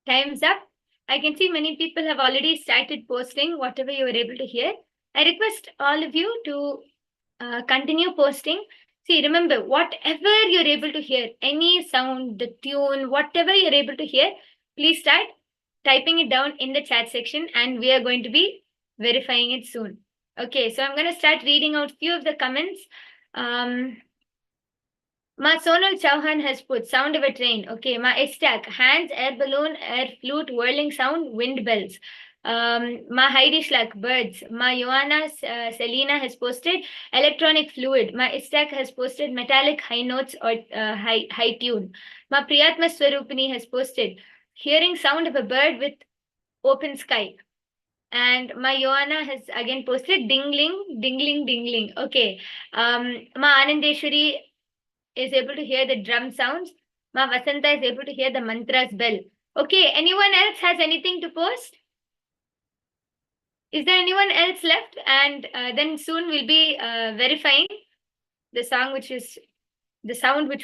time's up. I can see many people have already started posting whatever you were able to hear. I request all of you to continue posting. See, remember, whatever you're able to hear, any sound, the tune, whatever you're able to hear, please start typing it down in the chat section and we are going to be verifying it soon. Okay, so I'm going to start reading out few of the comments. Ma Sonal Chauhan has put sound of a train. Okay, Ma Estak, hands, air balloon, air flute, whirling sound, wind bells. Ma Heidi Shlak, birds. Ma Joanna Selena has posted electronic fluid. Ma Istak has posted metallic high notes or high tune. Ma Priyatma Swarupini has posted hearing sound of a bird with open sky. And my Joanna has again posted dingling, dingling, dingling. Okay. Ma Anandeshwari is able to hear the drum sounds. Ma Vasanta is able to hear the mantra's bell. Okay, anyone else has anything to post? Is there anyone else left? And then soon we'll be verifying the sound which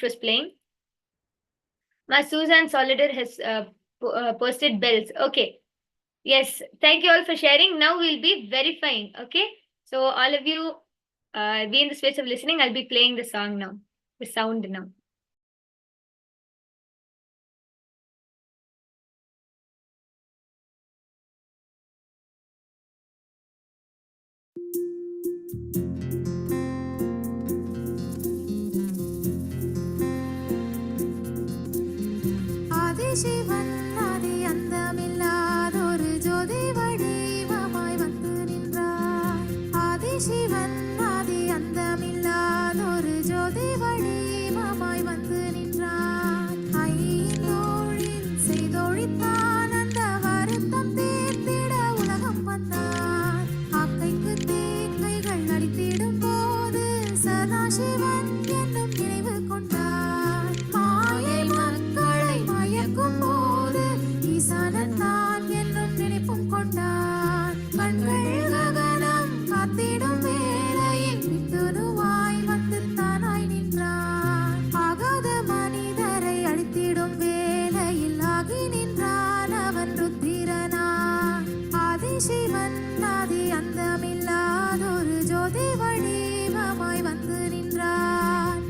was playing. Ma Susan Solider has posted bells. Okay. Yes, thank you all for sharing. Now we'll be verifying. Okay. So all of you be in the space of listening. I'll be playing the song now. The sound now. Adhisivan ஆதி அந்தமில்லாதொரு ஜோதி வடிவமாய் வந்து நின்றார். ஆதிசிவன் ஆதி அந்தமில்லாதொரு ஜோதி வடிவமாய் வந்து நின்றார். ஐந்தோழில் செய்தொழித்தான் அந்த வருத்தம் தீர்த்திட உலகம் வந்தார். ஆக்கைக்கு தீக்கைகள் அடித்திடும் போது சதாசிவன் என்னும் நினைவு கொண்டார். மாயை மக்களை மயக்கும் போது ஈசானன் தான் என்னும் நினைப்பும் கொண்டார். கண்கள் ககனம் காத்திடும் வேளையில் விட்டுணுவாய் வந்து தானாய் நின்றான். ஆகாத மனிதரை அழித்திடும் வேளையில் ஆகி நின்றான் அவன் ருத்திரனான். ஆதிசிவன் ஆதி அந்தமில்லாதொரு ஜோதி வடிவமாய் வந்து நின்றான்.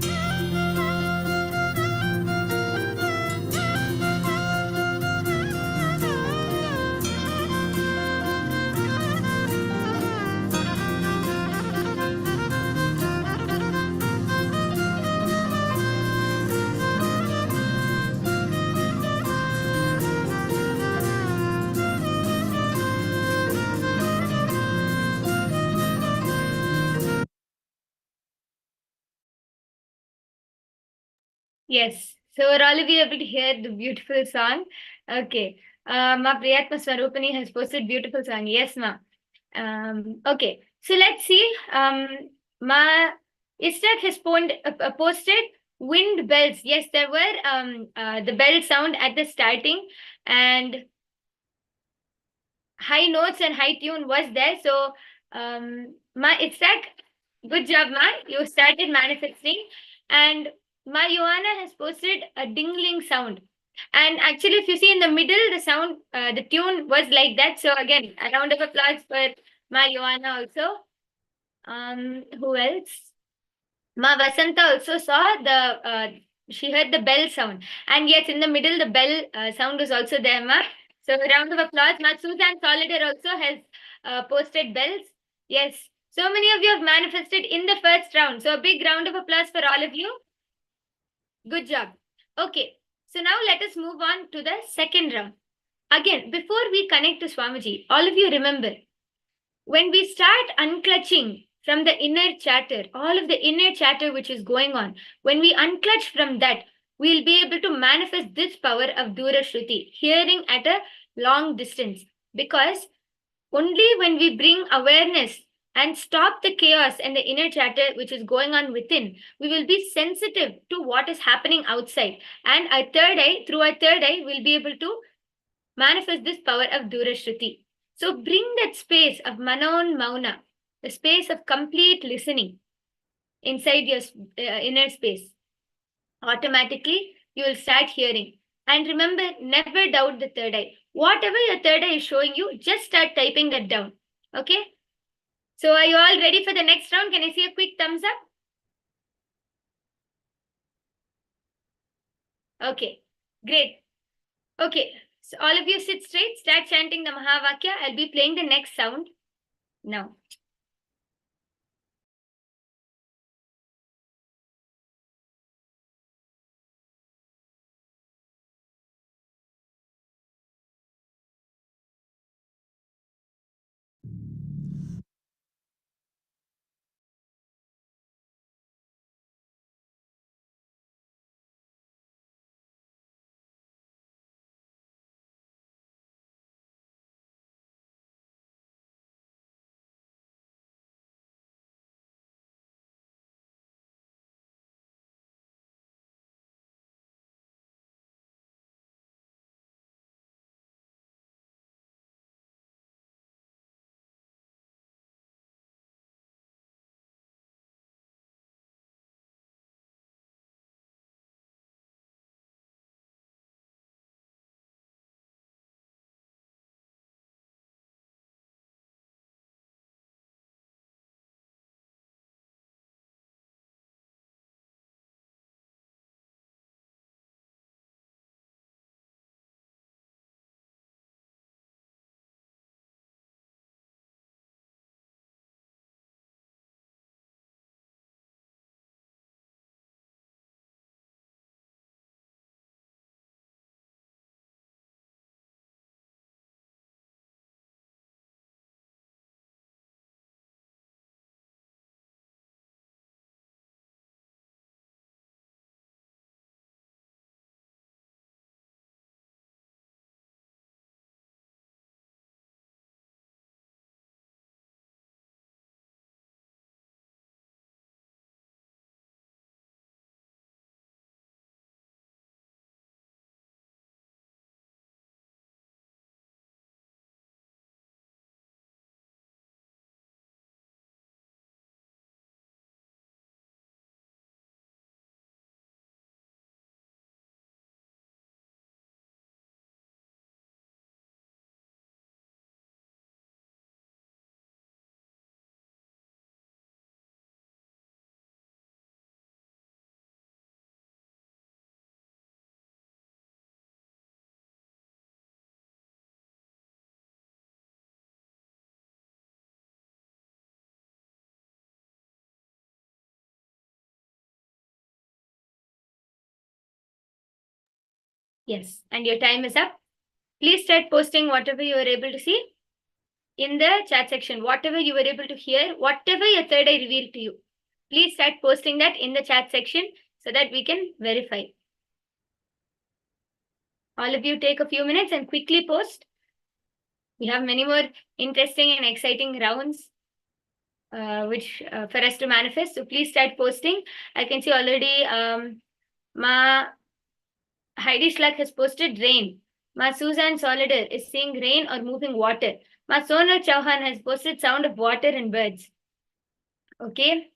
Yes. So are all of you able to hear the beautiful song? Okay. Ma Priyatma Swarupani has posted beautiful song. Yes, ma. Okay. So let's see. Ma Istak has posted wind bells. Yes, there were the bell sound at the starting and high notes and high tune was there. So Ma Istak, good job, ma. You started manifesting. And Ma Joanna has posted a dingling sound. And actually, if you see in the middle, the sound, the tune was like that. So again, a round of applause for Ma Joanna also. Who else? Ma Vasanta also saw she heard the bell sound. And yes, in the middle, the bell sound was also there, ma. So a round of applause. Ma Susan Solider also has posted bells. Yes. So many of you have manifested in the first round. So a big round of applause for all of you. Good job. Okay. So now let us move on to the second round. Again, before we connect to Swamiji, all of you remember, when we start unclutching from the inner chatter, all of the inner chatter which is going on, when we unclutch from that, we'll be able to manifest this power of Dura Shruti, hearing at a long distance. Because only when we bring awareness and stop the chaos and the inner chatter which is going on within, we will be sensitive to what is happening outside. And through our third eye, we'll be able to manifest this power of Dura Shruti. So bring that space of Manon Mauna, the space of complete listening inside your inner space. Automatically, you will start hearing. And remember, never doubt the third eye. Whatever your third eye is showing you, just start typing that down. Okay? So are you all ready for the next round? Can I see a quick thumbs up? Okay, great. Okay, so all of you sit straight, start chanting the Mahavakya. I'll be playing the next sound now. Yes, and your time is up. Please start posting whatever you were able to see in the chat section, whatever you were able to hear, whatever your third eye revealed to you. Please start posting that in the chat section so that we can verify. All of you take a few minutes and quickly post. We have many more interesting and exciting rounds which for us to manifest. So please start posting. I can see already Ma Heidi Schluck has posted rain. Ma Susan Solider is seeing rain or moving water. Ma Sonal Chauhan has posted sound of water and birds. Okay.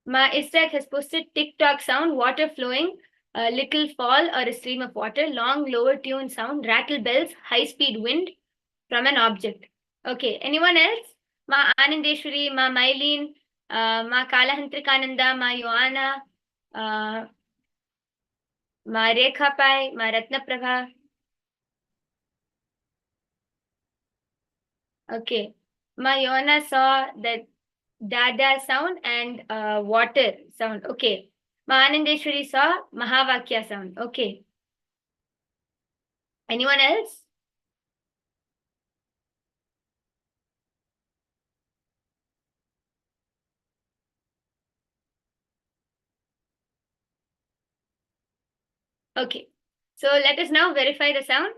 Ma Istak has posted tick-tock sound, water flowing, a little fall or a stream of water, long lower tune sound, rattle bells, high-speed wind from an object. Okay, anyone else? Ma Anandeshwari, Ma Mylene, Ma Kalahantrikananda, Ma Joanna, Ma Rekha Pai, Ma Ratnaprabha. Okay, Ma Joanna saw that Dada sound and water sound. Okay. Ma Anandeshwari saw Mahavakya sound. Okay. Anyone else? Okay. So let us now verify the sound.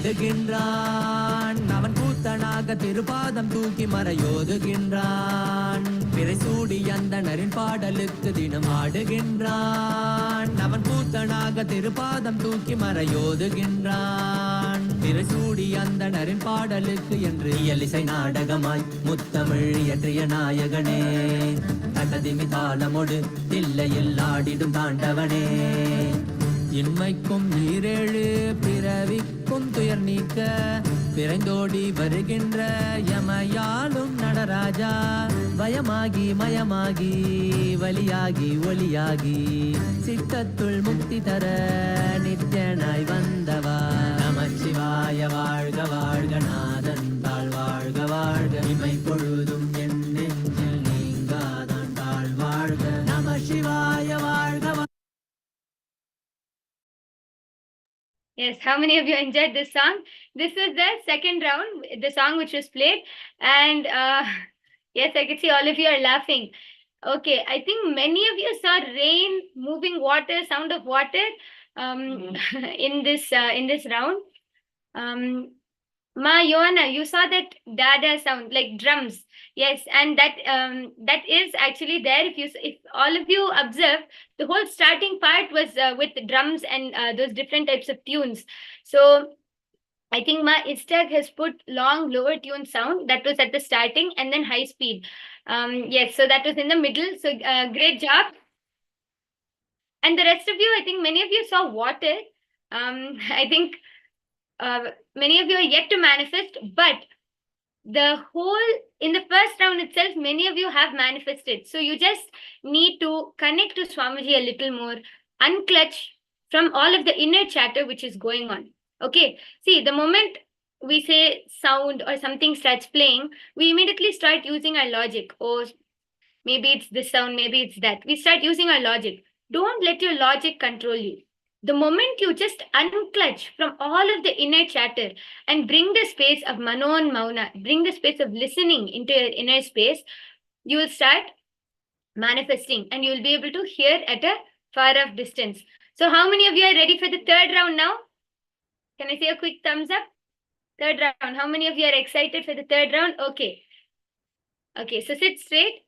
ஆடுகின்றான் அவன் கூத்தனாக திருப்பாதம் தூக்கி மறையோதுகின்றான் பிறை சூடி அந்தணரின் பாடலுக்கு தினம் ஆடுகின்றான் அவன் கூத்தனாக திருப்பாதம் தூக்கி மறையோதுகின்றான் பிறை சூடி அந்தணரின் பாடலுக்கு என்று இயலிசை நாடகமாய் முத்தமிழ் இயற்றிய நாயகனே தகதிமி தாளமொடு தில்லையில் ஆடிடும் தாண்டவனே இன்மைக்கும் நீரேழு பிறவிக்கும் துயர் நீக்க விரைந்தோடி வருகின்ற யமையாலும் நடராஜா பயமாகி மயமாகி வலியாகி ஒளியாகி சித்தத்துள் முக்தி தர நித்யனாய் வந்தவா நமச்சிவாய வாழ்க வாழ்க நாதன் தாழ் வாழ்க வாழ்க இமை பொழுதும் என் நெஞ்சில் நீங்காதான் தாழ் வாழ்க நமசிவாய வாழ்க Yes, how many of you enjoyed this song? This is the second round, the song which was played. And yes, I can see all of you are laughing. Okay, I think many of you saw rain, moving water, sound of water in this round. Ma Joanna, you saw that dada sound like drums. Yes, and that is actually there. If all of you observe, the whole starting part was with drums and those different types of tunes. So I think Ma Istag has put long lower tune sound that was at the starting and then high speed. Yes, so that was in the middle. So great job. And the rest of you, I think many of you saw water. I think many of you are yet to manifest, but in the first round itself, many of you have manifested. So you just need to connect to Swamiji a little more, unclutch from all of the inner chatter which is going on. Okay, see, the moment we say sound or something starts playing, we immediately start using our logic. Oh, maybe it's this sound, maybe it's that. We start using our logic. Don't let your logic control you. The moment you just unclutch from all of the inner chatter and bring the space of Manon Mauna, bring the space of listening into your inner space, you will start manifesting and you will be able to hear at a far off distance. So how many of you are ready for the third round now? Can I see a quick thumbs up? Third round. How many of you are excited for the third round? Okay. Okay, so sit straight.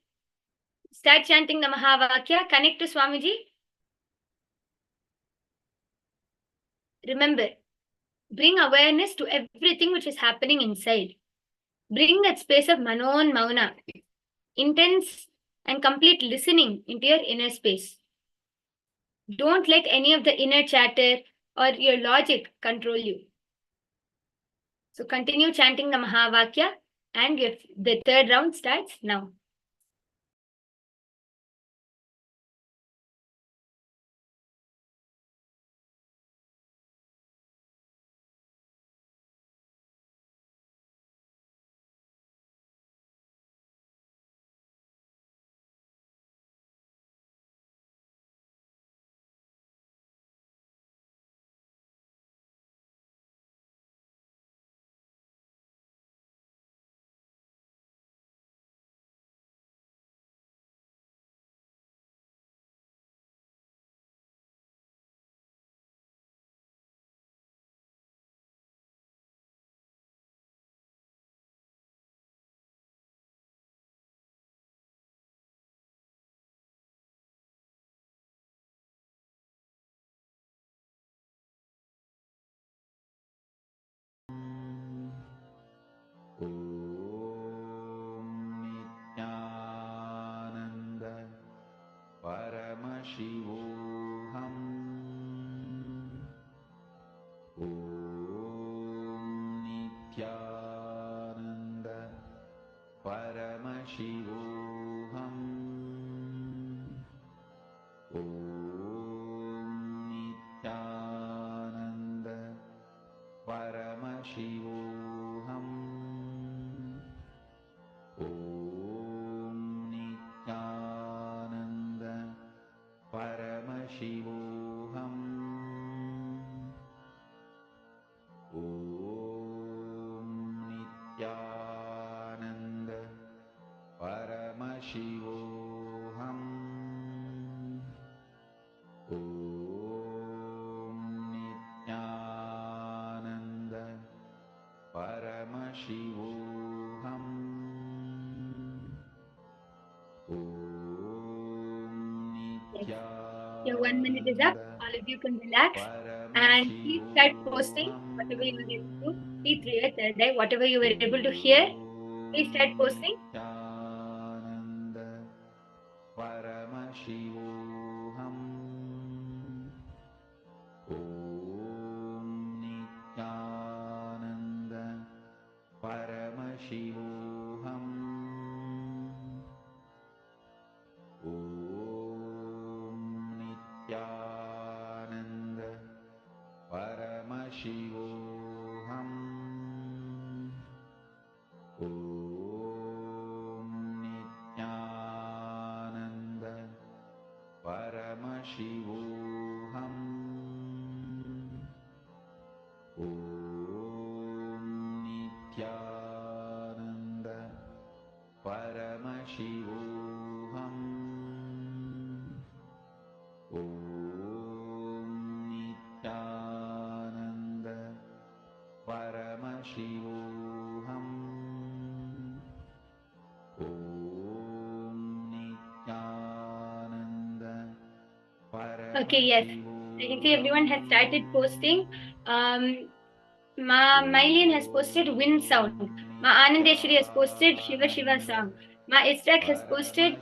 Start chanting the Mahavakya. Connect to Swamiji. Remember, bring awareness to everything which is happening inside. Bring that space of Manon Mauna, intense and complete listening into your inner space. Don't let any of the inner chatter or your logic control you. So continue chanting the Mahavakya and the third round starts now. Yes. Your 1 minute is up. All of you can relax and please start posting whatever you were able to. Please read third eye, whatever you were able to hear. Please start posting. Paramashivoham Om Nithyananda Paramashivoham Om Nithyananda Paramashivoham Om Nithyananda Paramashivoham Om Nithyananda Paramashivoham Om Nithyananda Paramashivoham Om Nithyananda Okay, yes. I can see everyone has started posting. Ma Mylene has posted wind sound. Ma Anandeshwari has posted Shiva Shiva song. Ma Istak has posted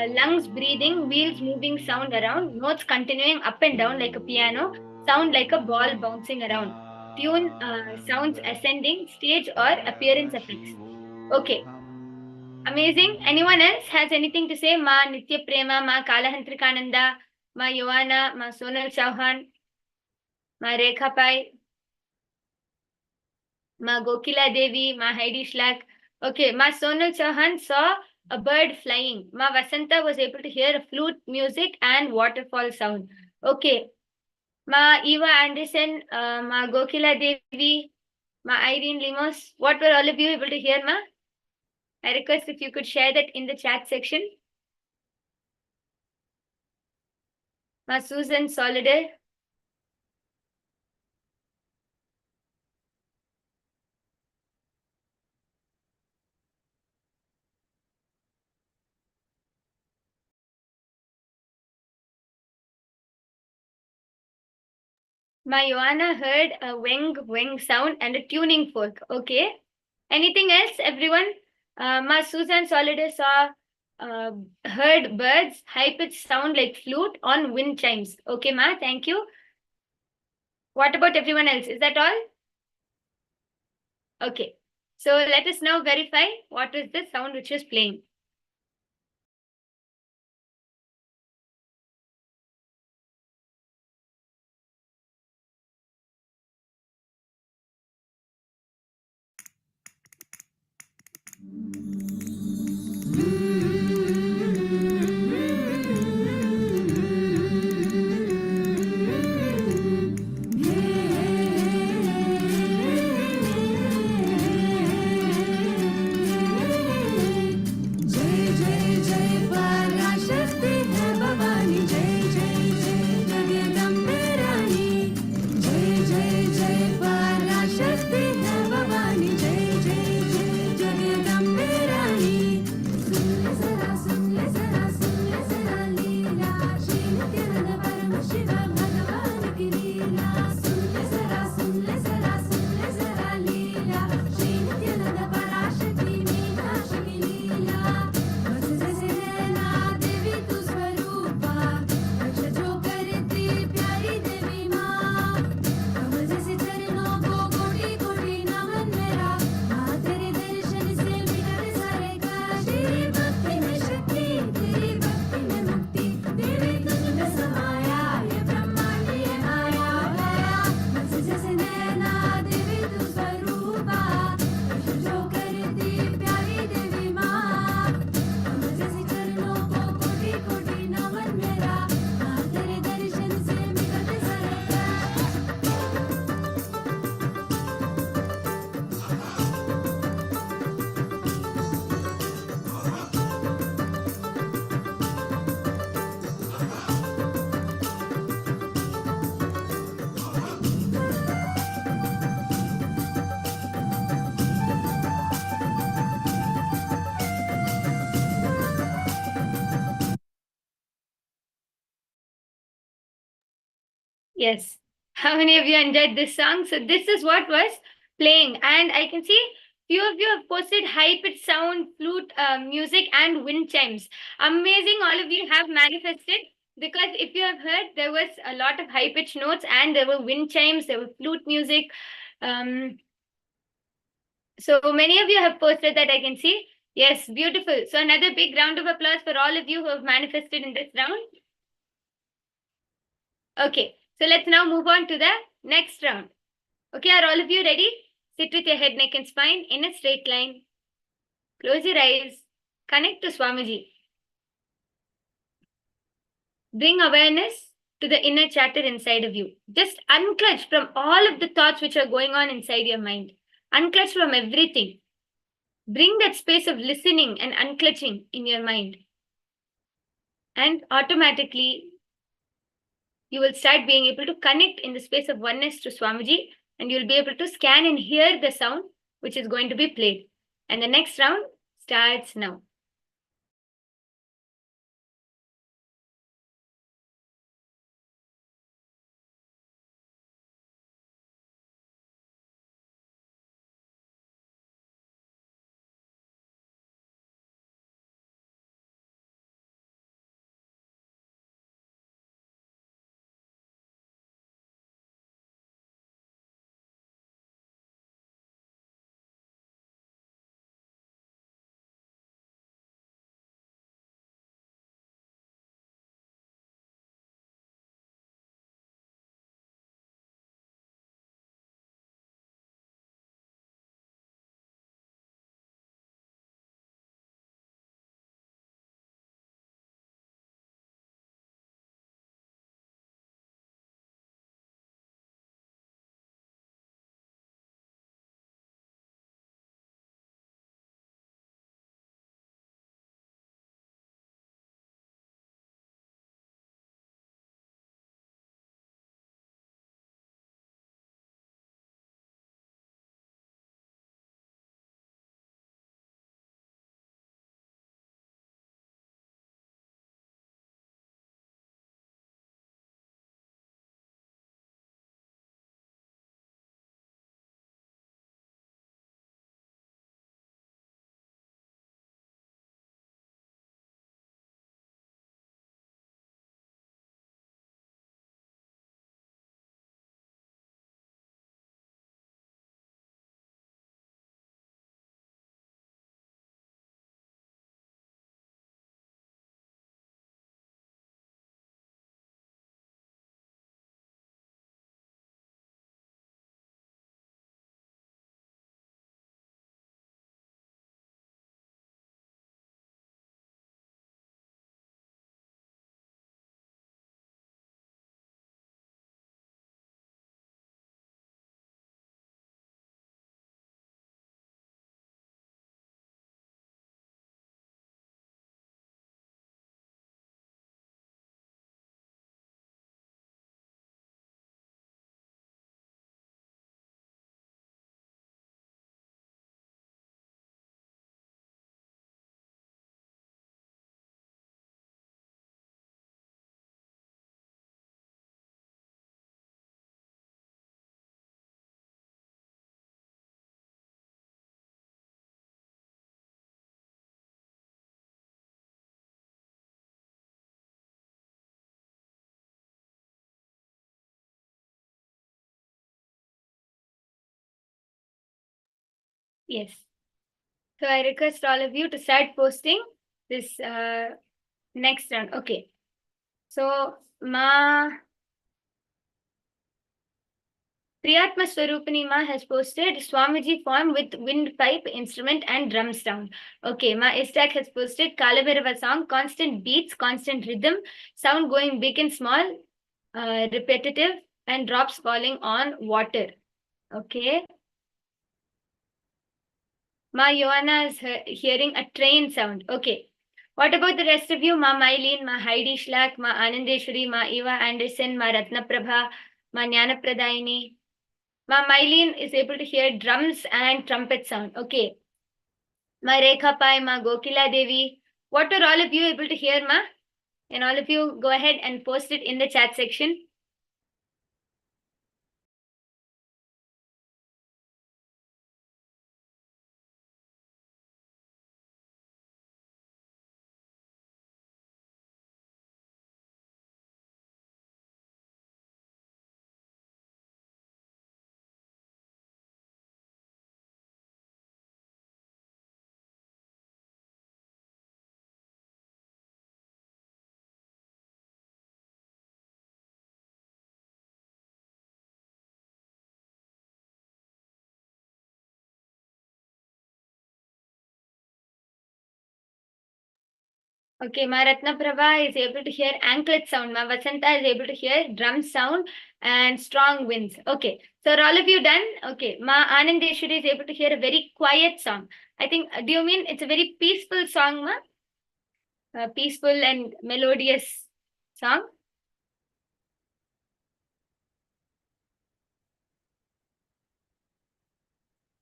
lungs breathing, wheels moving sound around, notes continuing up and down like a piano, sound like a ball bouncing around, tune sounds ascending, stage or appearance effects. Okay. Amazing. Anyone else has anything to say? Ma Nitya Prema, Ma Kalahantrikananda, Ma Yoana, Ma Sonal Chauhan, Ma Rekha Pai, Ma Gokila Devi, Ma Heidi Shlak. Okay, Ma Sonal Chauhan saw a bird flying. Ma Vasanta was able to hear a flute music and waterfall sound. Okay. Ma Eva Anderson, Ma Gokila Devi, Ma Irene Limos. What were all of you able to hear, Ma? I request if you could share that in the chat section. Ma Susan Solider. My Joanna heard a weng weng sound and a tuning fork. Okay. Anything else, everyone? Ma Susan Solider saw heard birds high pitched sound like flute on wind chimes. Okay, Ma, thank you. What about everyone else? Is that all? Okay. So let us now verify what was the sound which was playing. Yes. How many of you enjoyed this song? So this is what was playing, and I can see few of you have posted high pitch sound, flute music, and wind chimes. Amazing! All of you have manifested, because if you have heard, there was a lot of high pitch notes, and there were wind chimes, there were flute music. So many of you have posted that, I can see. Yes, beautiful. So another big round of applause for all of you who have manifested in this round. Okay, so let's now move on to the next round. Okay, are all of you ready? Sit with your head, neck, and spine in a straight line. Close your eyes. Connect to Swamiji. Bring awareness to the inner chatter inside of you. Just unclutch from all of the thoughts which are going on inside your mind. Unclutch from everything. Bring that space of listening and unclutching in your mind. And automatically, you will start being able to connect in the space of oneness to Swamiji, and you'll be able to scan and hear the sound which is going to be played. And the next round starts now. Yes. So I request all of you to start posting this next round. Okay. So Ma Priyatma Swarupani Ma has posted Swamiji form with windpipe, instrument, and drum sound. Okay, Ma Istak has posted Kalabhairava song, constant beats, constant rhythm, sound going big and small, repetitive, and drops falling on water. Okay. Ma Joanna is hearing a train sound. Okay. What about the rest of you? Ma Mylene, Ma Heidi Schlack, Ma Anandeshwari, Ma Eva Anderson, Ma Ratnaprabha, Ma Jnanapradaini. Ma Mylene is able to hear drums and trumpet sound. Okay. Ma Rekha Pai, Ma Gokila Devi. What are all of you able to hear, Ma? And all of you go ahead and post it in the chat section. Okay, Ma Ratnaprabha is able to hear anklet sound. Ma Vasanta is able to hear drum sound and strong winds. Okay, so are all of you done? Okay, Ma Anandeshwari is able to hear a very quiet song. I think, do you mean it's a very peaceful song, Ma? Peaceful and melodious song?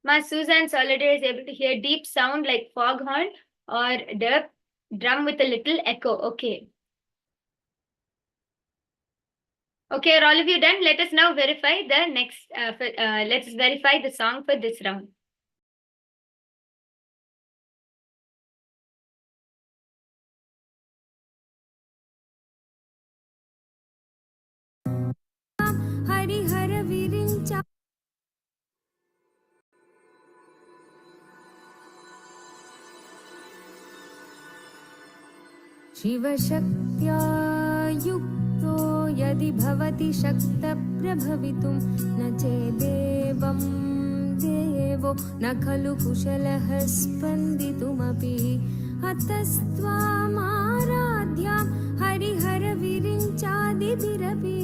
Ma Susan Soliday is able to hear deep sound like foghorn or drum with a little echo. Okay. Okay, are all of you done? Let us now verify the next, let's verify the song for this round. Harihar विरिञ्चा शिवशक्त्या युक्तो यदि भवति शक्तप्रभवितुं न चेदेवं देवो न खलु कुशलः स्पन्दितुमपि हतस्त्वामाराध्यां हरिहरविरिञ्चादिभिरपि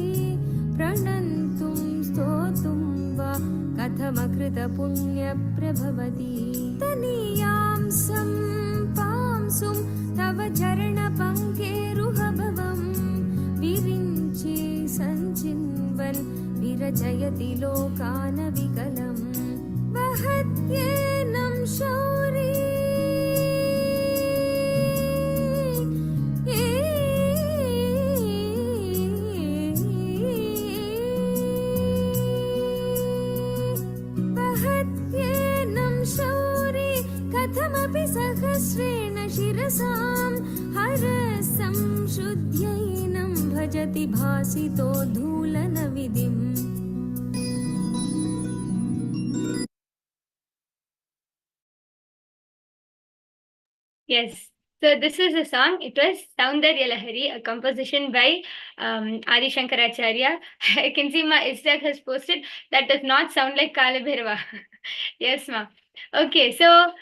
प्रणन्तुं स्तोतुं वा कथमकृतपुण्यप्रभवति तनीयां सम्पांसुं तव चरणपङ्केरुहभवं विरिञ्चि सञ्चिन्वन् विरचयति लोकानविकलम् वहत्येनं शौरी वहत्येनं शौरी कथमपि सहस्रेण शिरसां हरसंशुद्ध्यैनं भजति भासितो धूलनविधिम् Yes. So this is a song. It was Soundarya Lahari, a composition by Adi Shankaracharya. I can see my Instagram has posted that does not sound like Kalabhairava. Yes, ma. Okay, so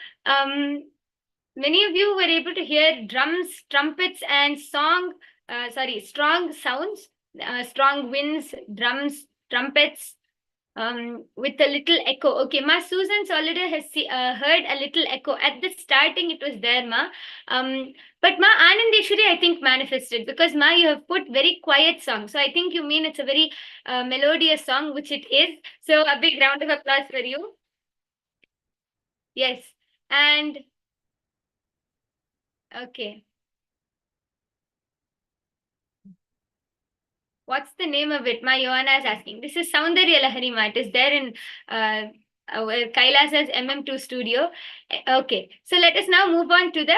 many of you were able to hear drums, trumpets, and strong sounds, strong winds, drums, trumpets, with a little echo. Okay, Ma Susan Soliday has heard a little echo. At the starting, it was there, Ma. But Ma Anandeshwari, I think, manifested because Ma, you have put very quiet song. So I think you mean it's a very melodious song, which it is. So a big round of applause for you. Yes. And okay. What's the name of it? My Joanna is asking. This is Soundarya Lahari, Ma. It is there in KAILASA's MM2 studio. Okay. So let us now move on to the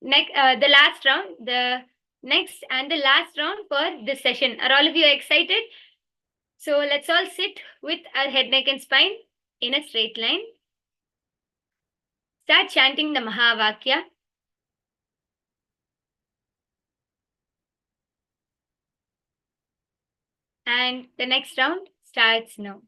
last round. The next and the last round for this session. Are all of you excited? So let's all sit with our head, neck, and spine in a straight line. Start chanting the Mahavakya. And the next round starts now.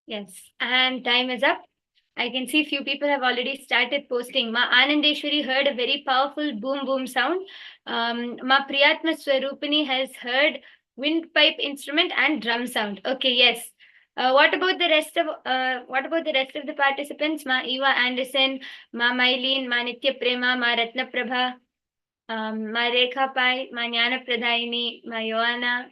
Yes, and time is up. I can see few people have already started posting. Ma Anandeshwari heard a very powerful boom boom sound. Ma Priyatma Swarupini has heard windpipe instrument and drum sound. Okay, yes. What about the rest of the participants? Ma Eva Anderson, Ma Mylene, Ma Nitya Prema, Ma Ratna Prabha, Ma Rekha Pai, Ma Jnana Pradayini, Ma Joanna,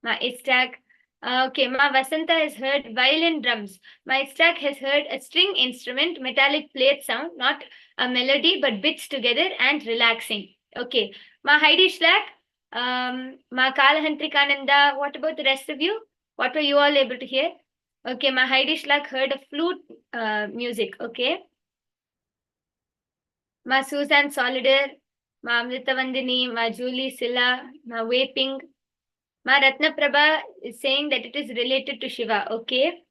Ma Istak. Okay, Ma Vasanta has heard violin drums. Ma Istak has heard a string instrument, metallic plate sound, not a melody, but bits together and relaxing. Okay, Ma Heidi Schlack, Ma Kalahantrikananda, what about the rest of you? What were you all able to hear? Okay, Ma Heidi Schlack heard a flute music. Okay. Ma Susan Solider, Ma Amrita Vandini, Ma Julie Silla, Ma Vaping. Ma Ratna Prabha is saying that it is related to Shiva. Okay.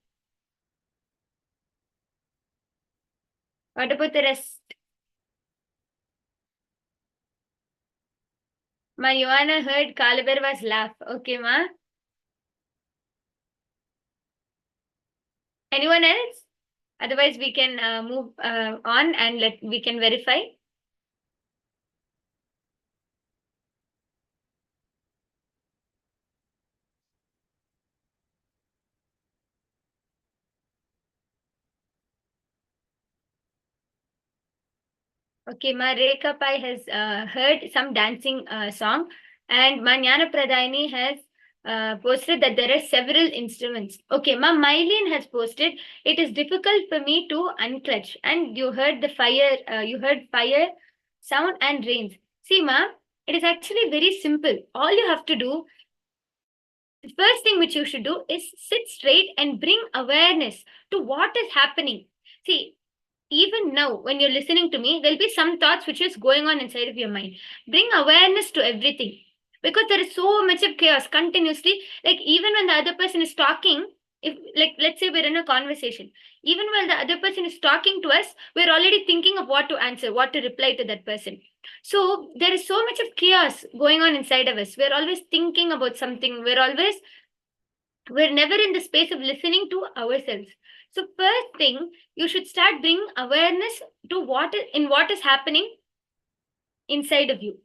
What about the rest? Ma Joanna heard Kalaberva's laugh. Okay, Ma. Anyone else? Otherwise, we can move on and we can verify. Okay, Ma Rekha Pai has heard some dancing song, and Ma Jnana Pradayini has posted that there are several instruments. Okay, Ma Mylene has posted, it is difficult for me to unclutch. And you heard the fire, you heard fire, sound and rains. See, Ma, it is actually very simple. All you have to do, the first thing which you should do is sit straight and bring awareness to what is happening. See, even now, when you're listening to me, there'll be some thoughts which is going on inside of your mind. Bring awareness to everything, because there is so much of chaos continuously. Like even when the other person is talking, if like let's say we're in a conversation, even while the other person is talking to us, we're already thinking of what to answer, what to reply to that person. So there is so much of chaos going on inside of us. We're always thinking about something. We're never in the space of listening to ourselves. So first thing, you should start bringing awareness to what is happening inside of you.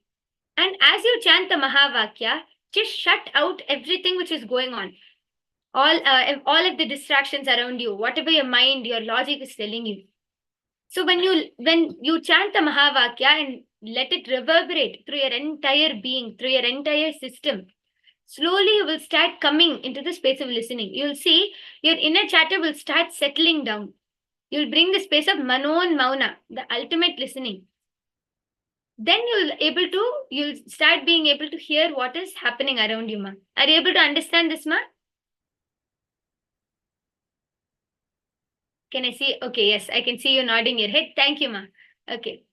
And as you chant the Mahavakya, just shut out everything which is going on. All of the distractions around you, whatever your mind, your logic is telling you. So when you chant the Mahavakya and let it reverberate through your entire being, through your entire system, slowly you will start coming into the space of listening. You'll see your inner chatter will start settling down. You'll bring the space of Manon Mauna, the ultimate listening. Then you'll start being able to hear what is happening around you, Ma. Are you able to understand this, Ma? Can I see? Okay, yes, I can see you nodding your head. Thank you, Ma. Okay.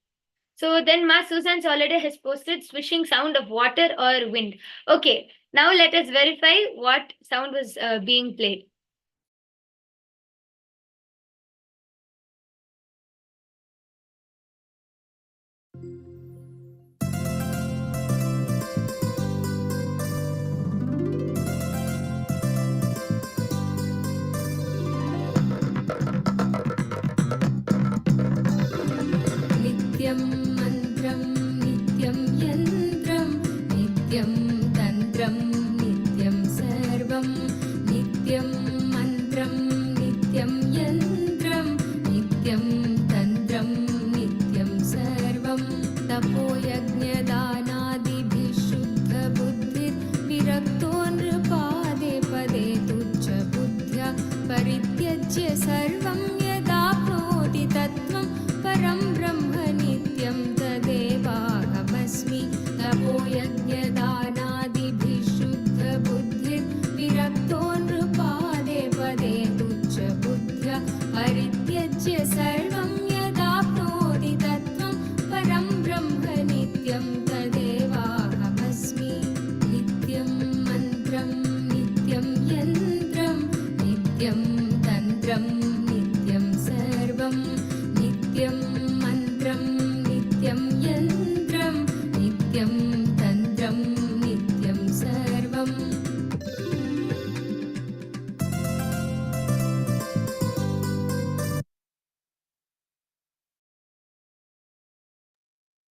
So then Ma Susan Soliday has posted swishing sound of water or wind. Okay, now let us verify what sound was being played. नित्यं मन्त्रं नित्यं यन्त्रं नित्यं तन्त्रं नित्यं सर्वं नित्यं मन्त्रं नित्यं यन्त्रं नित्यं तन्त्रं नित्यं सर्वं तपोयज्ञदानादिभिः शुद्धबुद्धिर्विरक्तो नृपादे पदे तुच्छबुद्ध्या परित्यज्य सर्वं यदाप्नोति तत्त्वं परं ब्रह्म नित्यं तदेवाहमस्मि तपोयज्ञदानादिभिः शुद्धबुद्धिर्विरक्तो नृपादे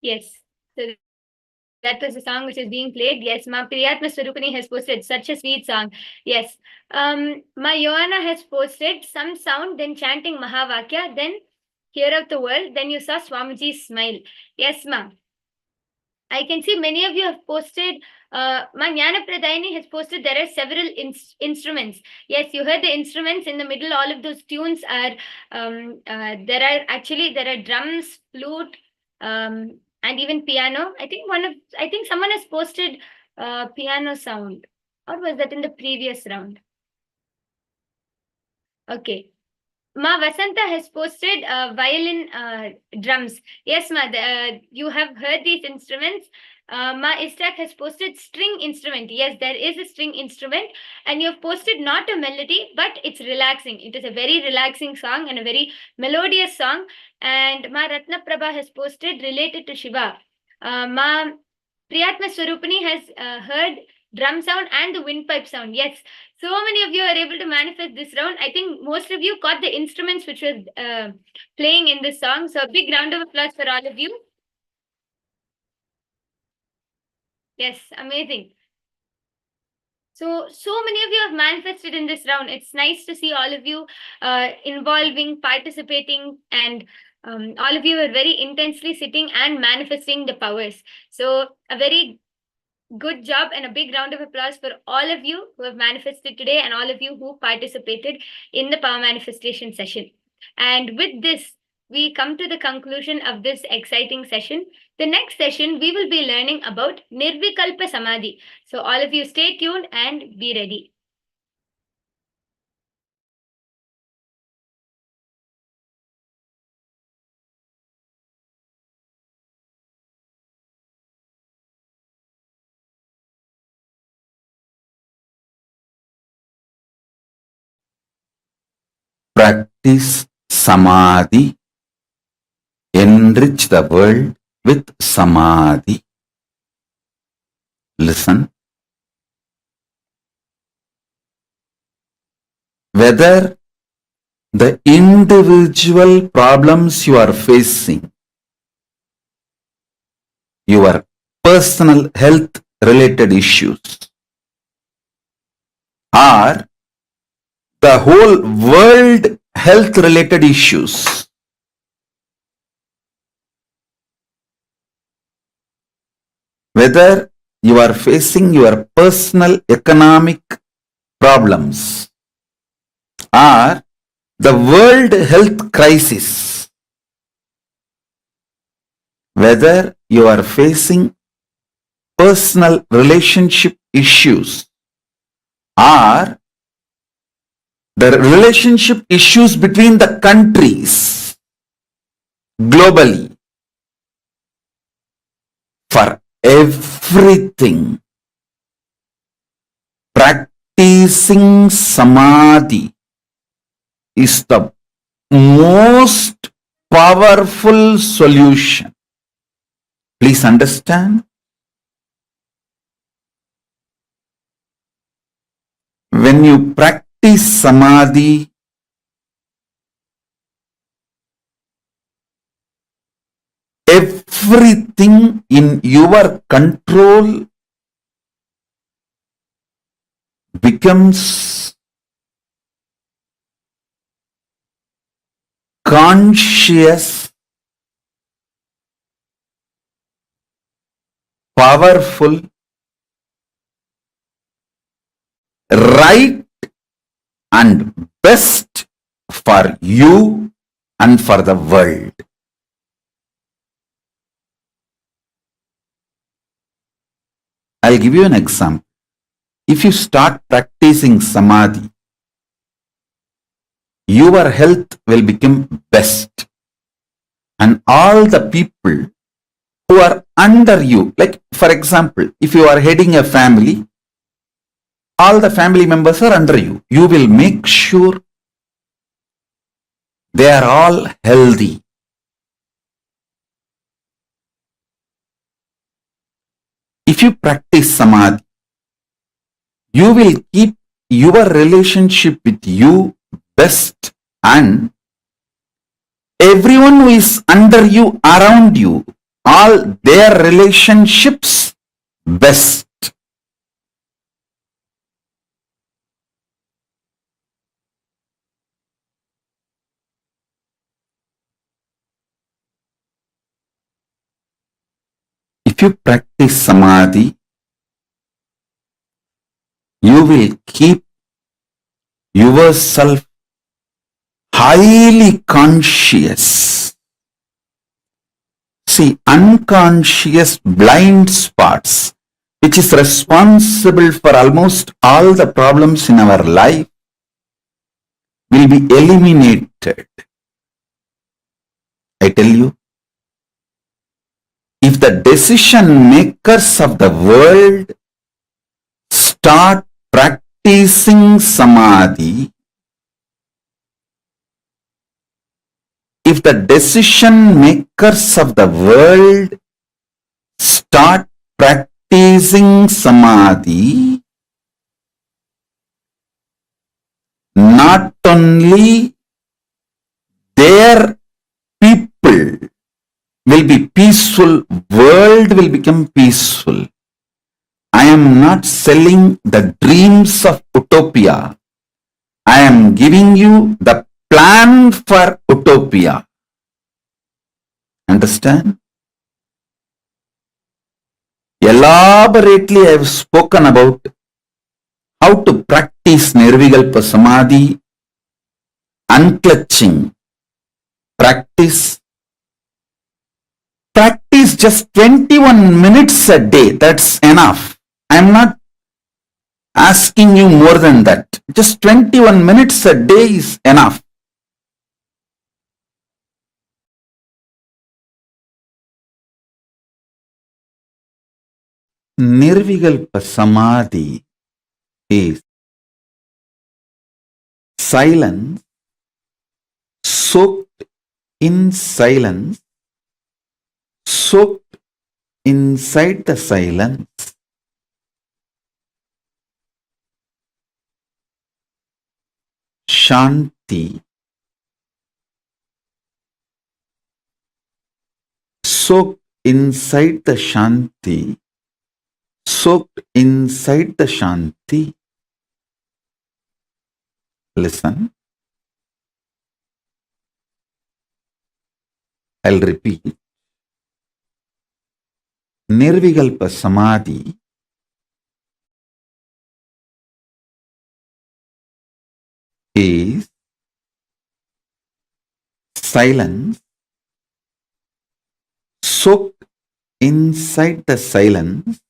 Yes. So that was the song which is being played. Yes, Ma Priyatma Swarupani has posted such a sweet song. Yes. Ma Joanna has posted some sound, then chanting Mahavakya, then hear of the world, then you saw Swamiji's smile. Yes, ma'am. I can see many of you have posted. Ma Jnana Pradayini has posted there are several instruments. Yes, you heard the instruments in the middle. All of those tunes are there are drums, flute, and even piano. I think someone has posted piano sound, or was that in the previous round? Okay. Ma Vasanta has posted violin drums. Yes, Ma, you have heard these instruments. Ma Istak has posted string instrument. Yes, there is a string instrument, and you have posted not a melody, but it's relaxing. It is a very relaxing song and a very melodious song. And Ma Ratna Prabha has posted related to Shiva. Ma Priyatma Swarupani has heard drum sound and the windpipe sound. Yes, so many of you are able to manifest this round. I think most of you caught the instruments which was playing in this song. So a big round of applause for all of you. Yes, amazing. So many of you have manifested in this round. It's nice to see all of you involving, participating, and all of you are very intensely sitting and manifesting the powers. So a very good job and a big round of applause for all of you who have manifested today and all of you who participated in the power manifestation session. And with this, we come to the conclusion of this exciting session. The next session, we will be learning about Nirvikalpa Samadhi. So all of you stay tuned and be ready. Practice Samadhi. Enrich the world with Samadhi. Listen. Whether the individual problems you are facing, your personal health related issues, or the whole world health related issues, whether you are facing your personal economic problems or the world health crisis, whether you are facing personal relationship issues or the relationship issues between the countries globally, for everything, practicing Samadhi is the most powerful solution. Please understand. When you practice Samadhi, everything in your control becomes conscious, powerful, right, and best for you and for the world. I'll give you an example. If you start practicing Samadhi, your health will become best. And all the people who are under you, like for example, if you are heading a family, all the family members are under you. You will make sure they are all healthy. If you practice Samadhi, you will keep your relationship with you best, and everyone who is under you, around you, all their relationships best. If you practice samadhi, you will keep yourself highly conscious. See, unconscious blind spots, which is responsible for almost all the problems in our life, will be eliminated. I tell you, if the decision makers of the world start practicing samadhi, if the decision makers of the world start practicing samadhi, not only their people will be peaceful, world will become peaceful. I am not selling the dreams of utopia. I am giving you the plan for utopia. Understand? Elaborately I have spoken about how to practice Nirvikalpa Samadhi, unclutching. Practice just 21 minutes a day. That's enough. I am not asking you more than that. Just 21 minutes a day is enough. Nirvikalpa Samadhi is silence, soaked in silence, soaked inside the silence. Shanti, soaked inside the Shanti, soaked inside the Shanti. Listen. I'll repeat. Nirvikalpa Samadhi is silence, soaked inside the silence,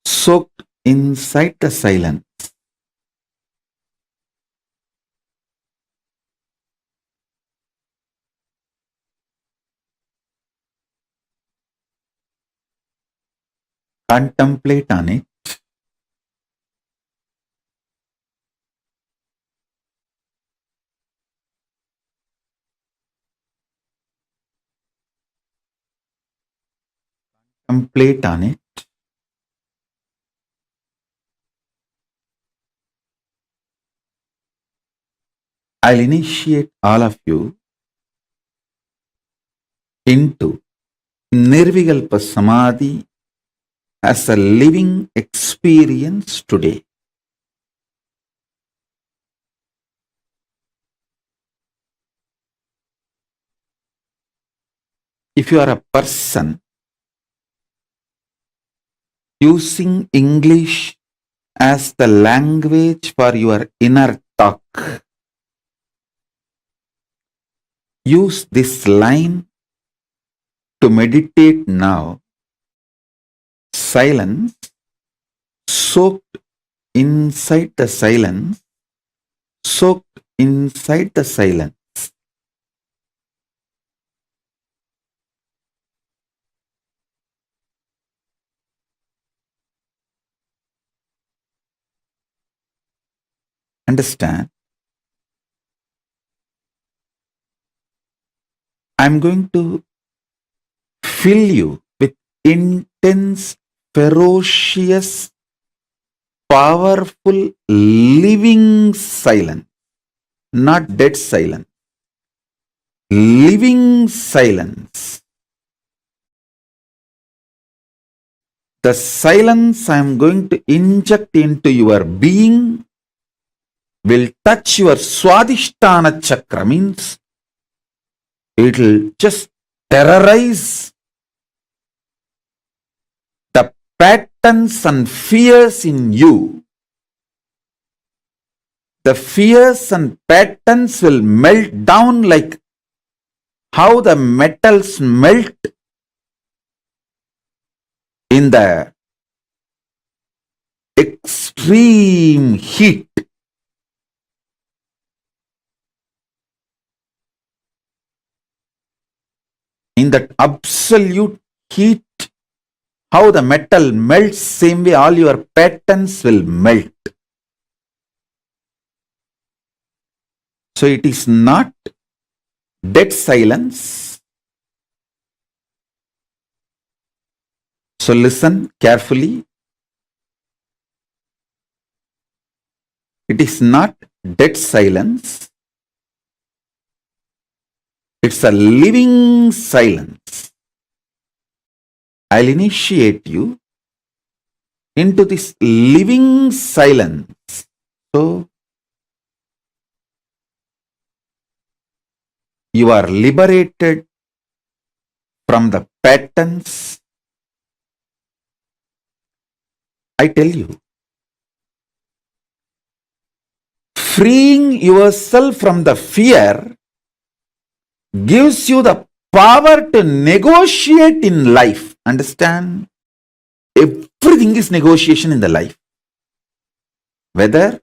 soaked inside the silence. Contemplate on it. Contemplate on it. I'll initiate all of you into Nirvikalpa Samadhi as a living experience today. If you are a person using English as the language for your inner talk, use this line to meditate now. Silence, soaked inside the silence, soaked inside the silence. Understand? I'm going to fill you with intense, ferocious, powerful, living silence, not dead silence. living silence. The silence I am going to inject into your being will touch your Swadhisthana chakra, means it will just terrorize the patterns and fears in you. The fears and patterns will melt down like how the metals melt in the extreme heat. In that absolute heat, how the metal melts, same way all your patterns will melt. So it is not dead silence. So listen carefully. It is not dead silence. It's a living silence. I'll initiate you into this living silence. So you are liberated from the patterns. I tell you, freeing yourself from the fear gives you the power to negotiate in life. Understand? Everything is negotiation in the life. Whether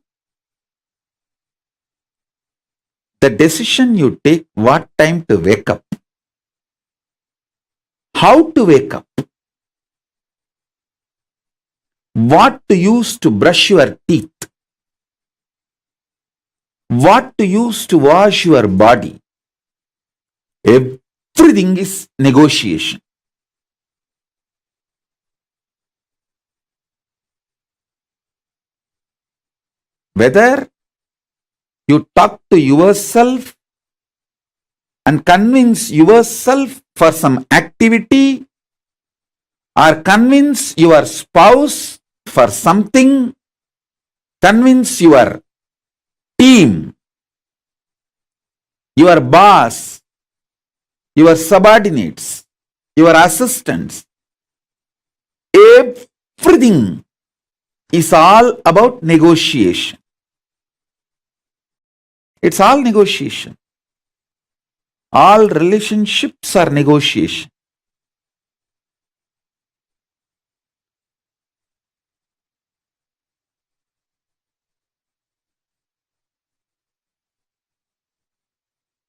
the decision you take, what time to wake up, how to wake up, what to use to brush your teeth, what to use to wash your body, everything is negotiation. Whether you talk to yourself and convince yourself for some activity, or convince your spouse for something, convince your team, your boss, your subordinates, your assistants, everything is all about negotiation. It's all negotiation. All relationships are negotiation.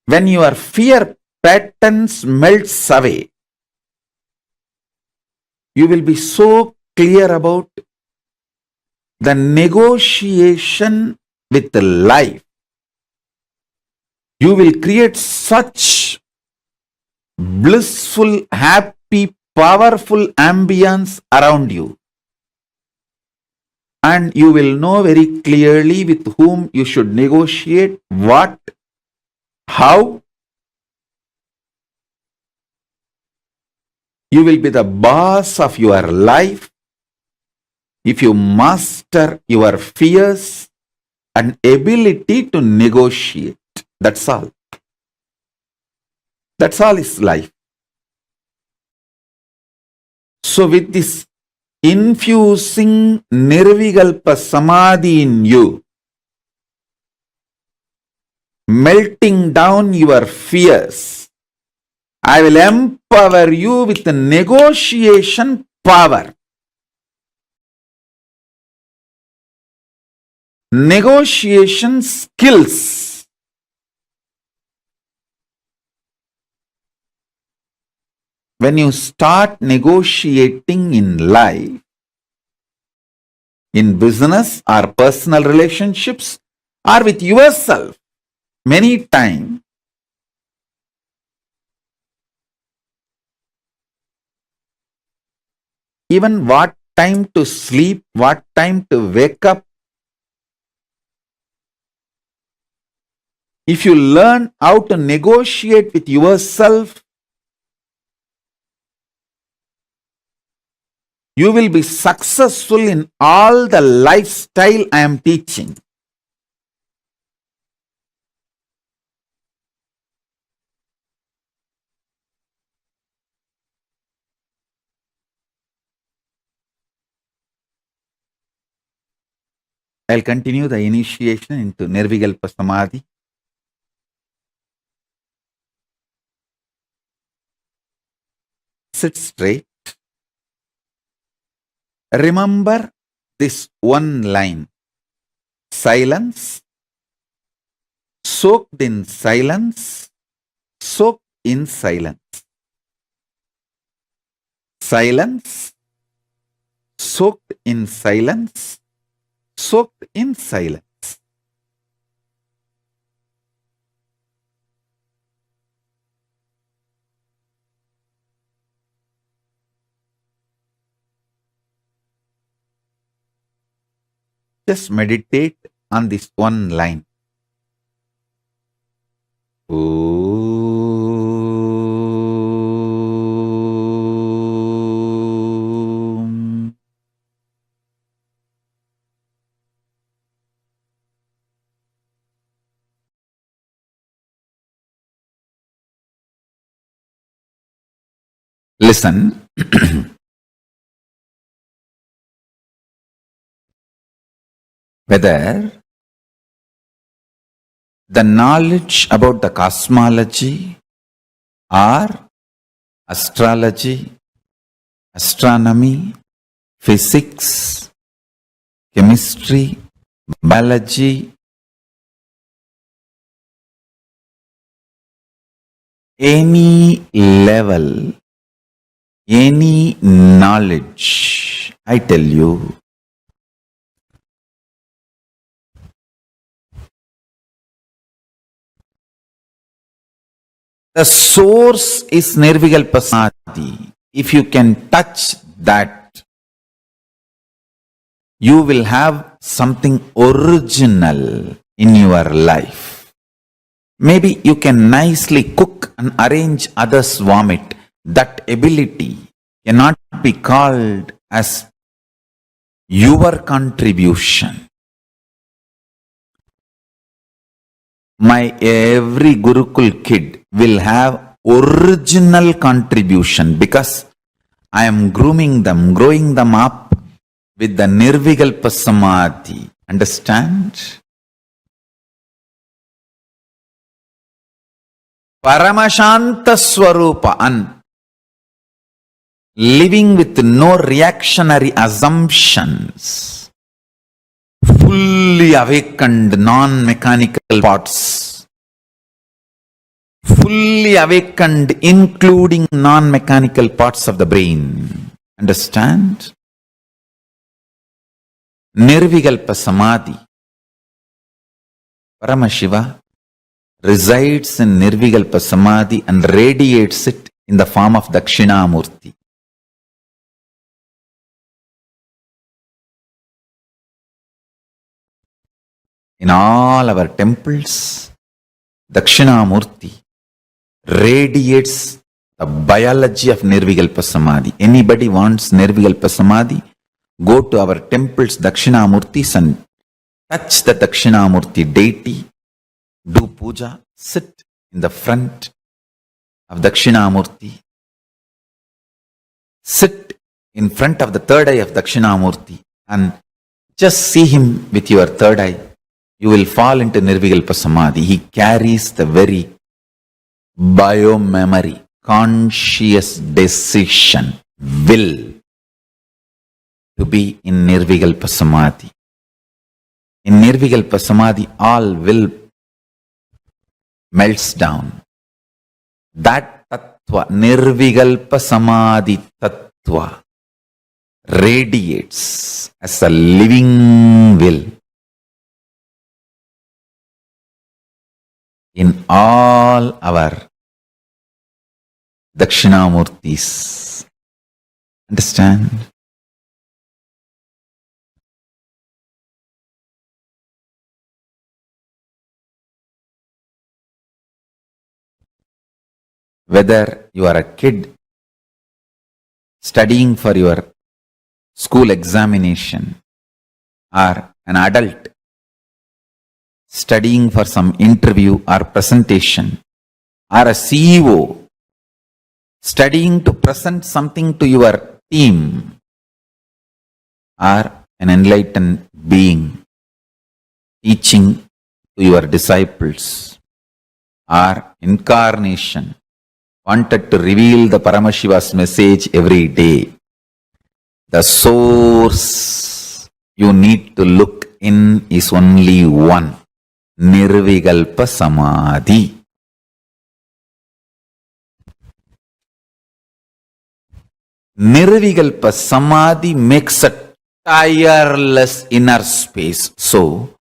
When your fear patterns melts away, you will be so clear about the negotiation with life. You will create such blissful, happy, powerful ambience around you. And you will know very clearly with whom you should negotiate, what, how. You will be the boss of your life if you master your fears and ability to negotiate. That's all. That's all is life. So with this infusing Nirvikalpa Samadhi in you, melting down your fears, I will empower you with the negotiation power. Negotiation skills. When you start negotiating in life, in business or personal relationships or with yourself, many times, even what time to sleep, what time to wake up, If you learn how to negotiate with yourself, you will be successful in all the lifestyle I am teaching. I'll continue the initiation into Nirvikalpa Samadhi. Sit straight. Remember this one line. Silence. Soaked in silence. Soaked in silence. Silence. Soaked in silence. Soaked in silence. Just meditate on this one line. Om. Listen. Whether the knowledge about the cosmology or astrology, astronomy, physics, chemistry, biology, any level, any knowledge, I tell you, the source is Nirvikalpa Samadhi. If you can touch that, you will have something original in your life. Maybe you can nicely cook and arrange others' vomit. That ability cannot be called as your contribution. My every Gurukul kid will have original contribution because I am grooming them, growing them up with the Nirvikalpa Samadhi. Understand? Paramashanta Swarupa, and living with no reactionary assumptions. Fully awakened non-mechanical parts. Fully awakened including non-mechanical parts of the brain. Understand? Nirvikalpa Samadhi. Paramashiva resides in Nirvikalpa Samadhi and radiates it in the form of Dakshinamurti. In all our temples, Dakshinamurti radiates the biology of Nirvikalpa Samadhi. Anybody wants Nirvikalpa Samadhi? Go to our temples, Dakshinamurtis, and touch the Dakshinamurti deity. Do puja. Sit in the front of Dakshinamurti. Sit in front of the third eye of Dakshinamurti and just see him with your third eye. You will fall into Nirvikalpa Samadhi. He carries the very bio-memory, conscious decision, will to be in Nirvikalpa Samadhi. In Nirvikalpa Samadhi, all will melts down. That Tattva, Nirvikalpa Samadhi Tattva, radiates as a living will in all our Dakshinamurtis. Understand? Whether you are a kid studying for your school examination, or an adult studying for some interview or presentation, or a CEO studying to present something to your team, or an enlightened being teaching to your disciples, or incarnation wanted to reveal the Paramashiva's message every day. The source you need to look in is only one: Nirvikalpa Samadhi. Nirvikalpa Samadhi makes a tireless inner space. So,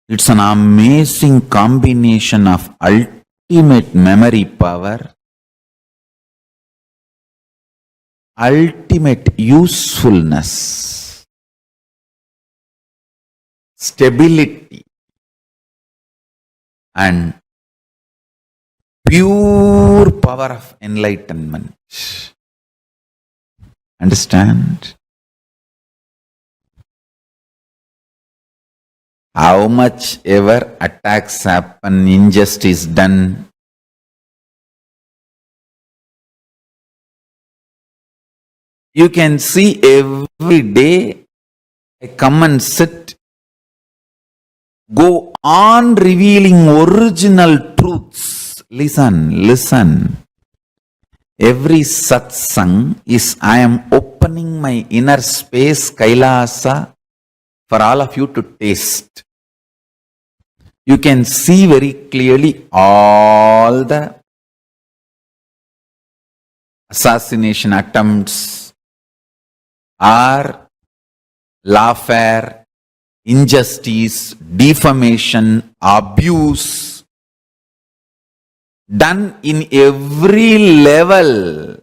it's an amazing combination of ultimate memory power, ultimate usefulness, stability, and pure power of enlightenment. Understand? How much ever attacks happen, injustice done, you can see every day I come and sit, go on revealing original truths. Listen. Every satsang is I am opening my inner space, Kailasa, for all of you to taste. You can see very clearly all the assassination attempts, or lawfare, injustice, defamation, abuse, done in every level.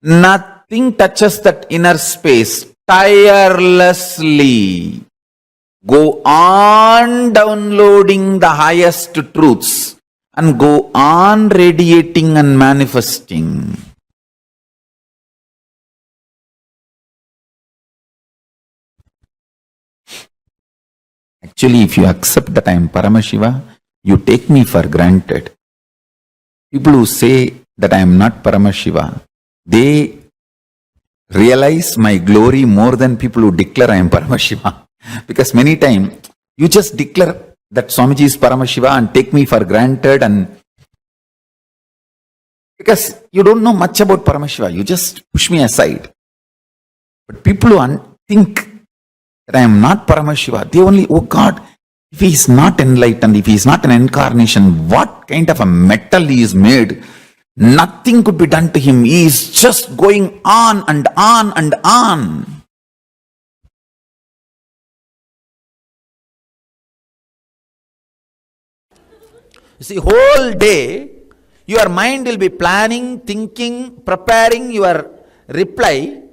Nothing touches that inner space. Tirelessly go on downloading the highest truths and go on radiating and manifesting. Actually, if you accept that I am Paramashiva, you take me for granted. People who say that I am not Paramashiva, they realize my glory more than people who declare I am Paramashiva. Because many times, you just declare that Swamiji is Paramashiva and take me for granted, and because you don't know much about Paramashiva, you just push me aside. But people who think that I am not Paramashiva, they only, oh God, if he is not enlightened, if he is not an incarnation, what kind of a metal he is made? Nothing could be done to him. He is just going on and on and on. You see, whole day, your mind will be planning, thinking, preparing your reply,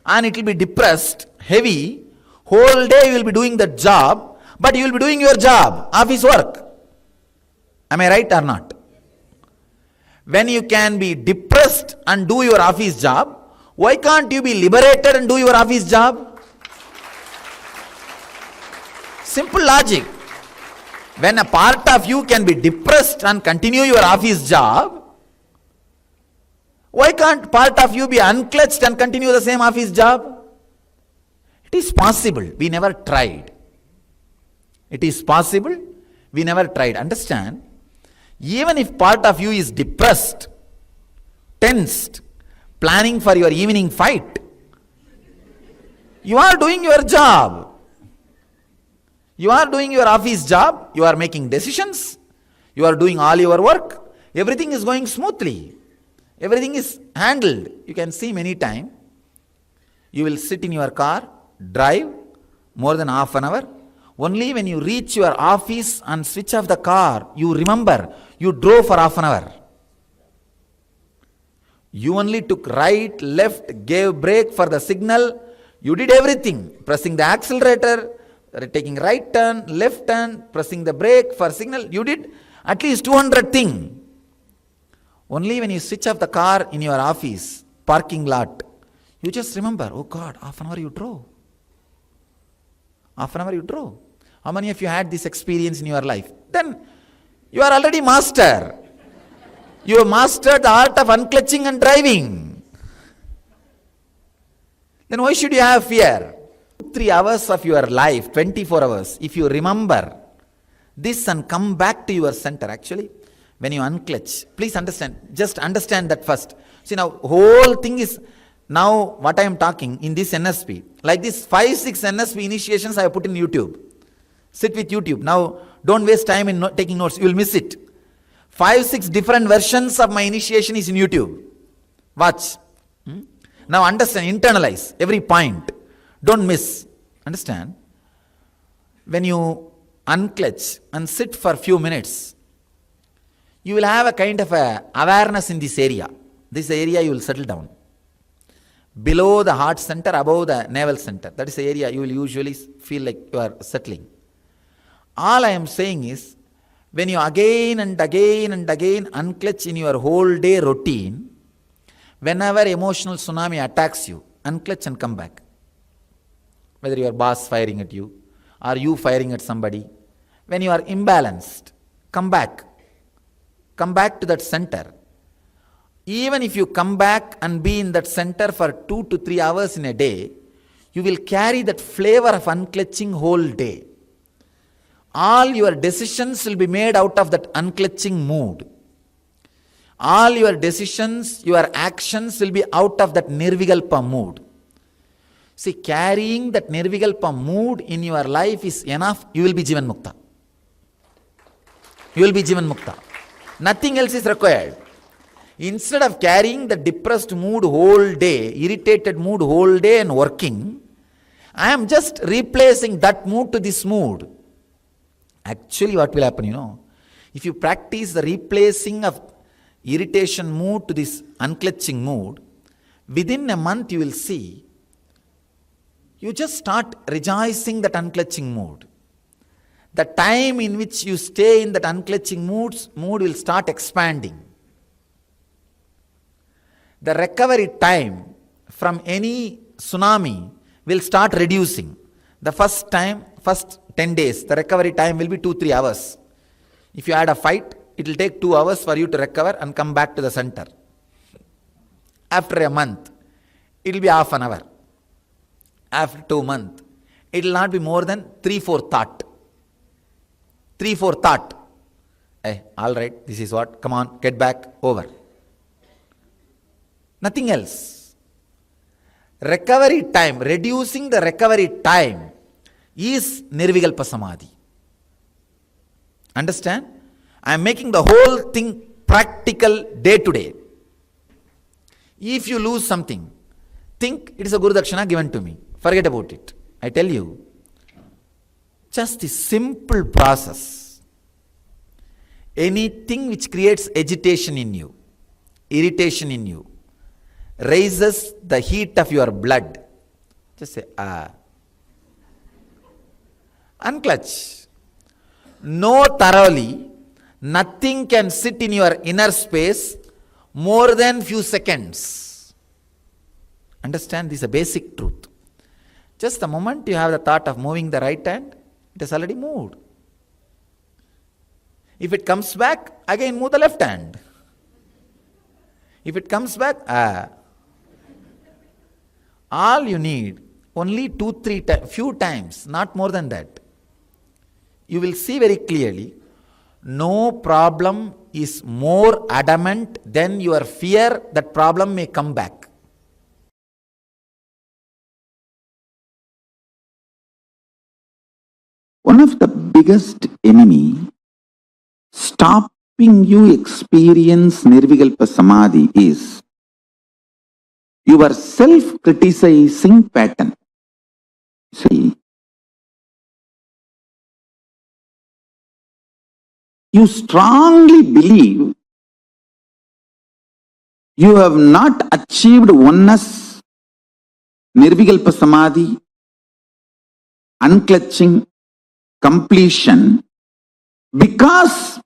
and it will be depressed, heavy. Whole day you will be doing the job, but you will be doing your job, office work. Am I right or not? When you can be depressed and do your office job, why can't you be liberated and do your office job? Simple logic. When a part of you can be depressed and continue your office job, why can't part of you be unclutched and continue the same office job? It is possible. We never tried. It is possible. We never tried. Understand? Even if part of you is depressed, tensed, planning for your evening fight, you are doing your job. You are doing your office job. You are making decisions. You are doing all your work. Everything is going smoothly. Everything is handled. You can see many times. You will sit in your car, drive more than half an hour. Only when you reach your office and switch off the car, you remember you drove for half an hour. You only took right, left, gave brake for the signal. You did everything. Pressing the accelerator, taking right turn, left turn, pressing the brake for signal. You did at least 200 things. Only when you switch off the car in your office, parking lot, you just remember, oh God, half an hour you drove. Half an hour you drove. How many of you had this experience in your life? Then you are already master. You have mastered the art of unclutching and driving. Then why should you have fear? 3 hours of your life, 24 hours, if you remember this and come back to your center, actually, when you unclutch, please understand, just understand that first. See, now, whole thing is, now what I am talking in this NSP, like this 5-6 NSP initiations I have put in YouTube. Sit with YouTube. Now, don't waste time in taking notes, you will miss it. 5-6 different versions of my initiation is in YouTube. Watch. Now understand, internalize every point. Don't miss. Understand? When you unclutch and sit for a few minutes, you will have a kind of a awareness in this area. This area you will settle down. Below the heart center, above the navel center. That is the area you will usually feel like you are settling. All I am saying is, when you again and again and again unclutch in your whole day routine, whenever emotional tsunami attacks you, unclutch and come back. Whether your boss firing at you, or you firing at somebody, when you are imbalanced, come back. Come back to that center. Even if you come back and be in that center for 2 to 3 hours in a day, you will carry that flavor of unclutching whole day. All your decisions will be made out of that unclutching mood. All your decisions, your actions will be out of that nirvikalpa mood. See, carrying that nirvikalpa mood in your life is enough, you will be Jivan Mukta. You will be Jivan Mukta. Nothing else is required. Instead of carrying the depressed mood whole day, irritated mood whole day and working, I am just replacing that mood to this mood. Actually, what will happen, if you practice the replacing of irritation mood to this unclutching mood, within a month you will see, you just start rejoicing that unclutching mood. The time in which you stay in that unclutching mood will start expanding. The recovery time from any tsunami will start reducing. The first 10 days, the recovery time will be 2-3 hours. If you had a fight, it will take 2 hours for you to recover and come back to the center. After a month, it will be half an hour. After 2 months, it will not be more than 3-4 thought. 3-4 thought. Hey, all right, this is what, come on, get back, over. Nothing else. Recovery time, reducing the recovery time is Nirvikalpa Samadhi. Understand? I am making the whole thing practical day to day. If you lose something, think it is a Guru Dakshina given to me. Forget about it. I tell you, just the simple process. Anything which creates agitation in you, irritation in you, raises the heat of your blood. Just say, unclutch. Know thoroughly, nothing can sit in your inner space more than few seconds. Understand? This is a basic truth. Just the moment you have the thought of moving the right hand, it has already moved. If it comes back, again move the left hand. If it comes back, all you need, only 2-3 few times, not more than that. You will see very clearly, no problem is more adamant than your fear that problem may come back. One of the biggest enemy stopping you experience Nirvikalpa Samadhi is your self-criticizing pattern. See, you strongly believe you have not achieved oneness, Nirvikalpa Samadhi, unclutching, completion, because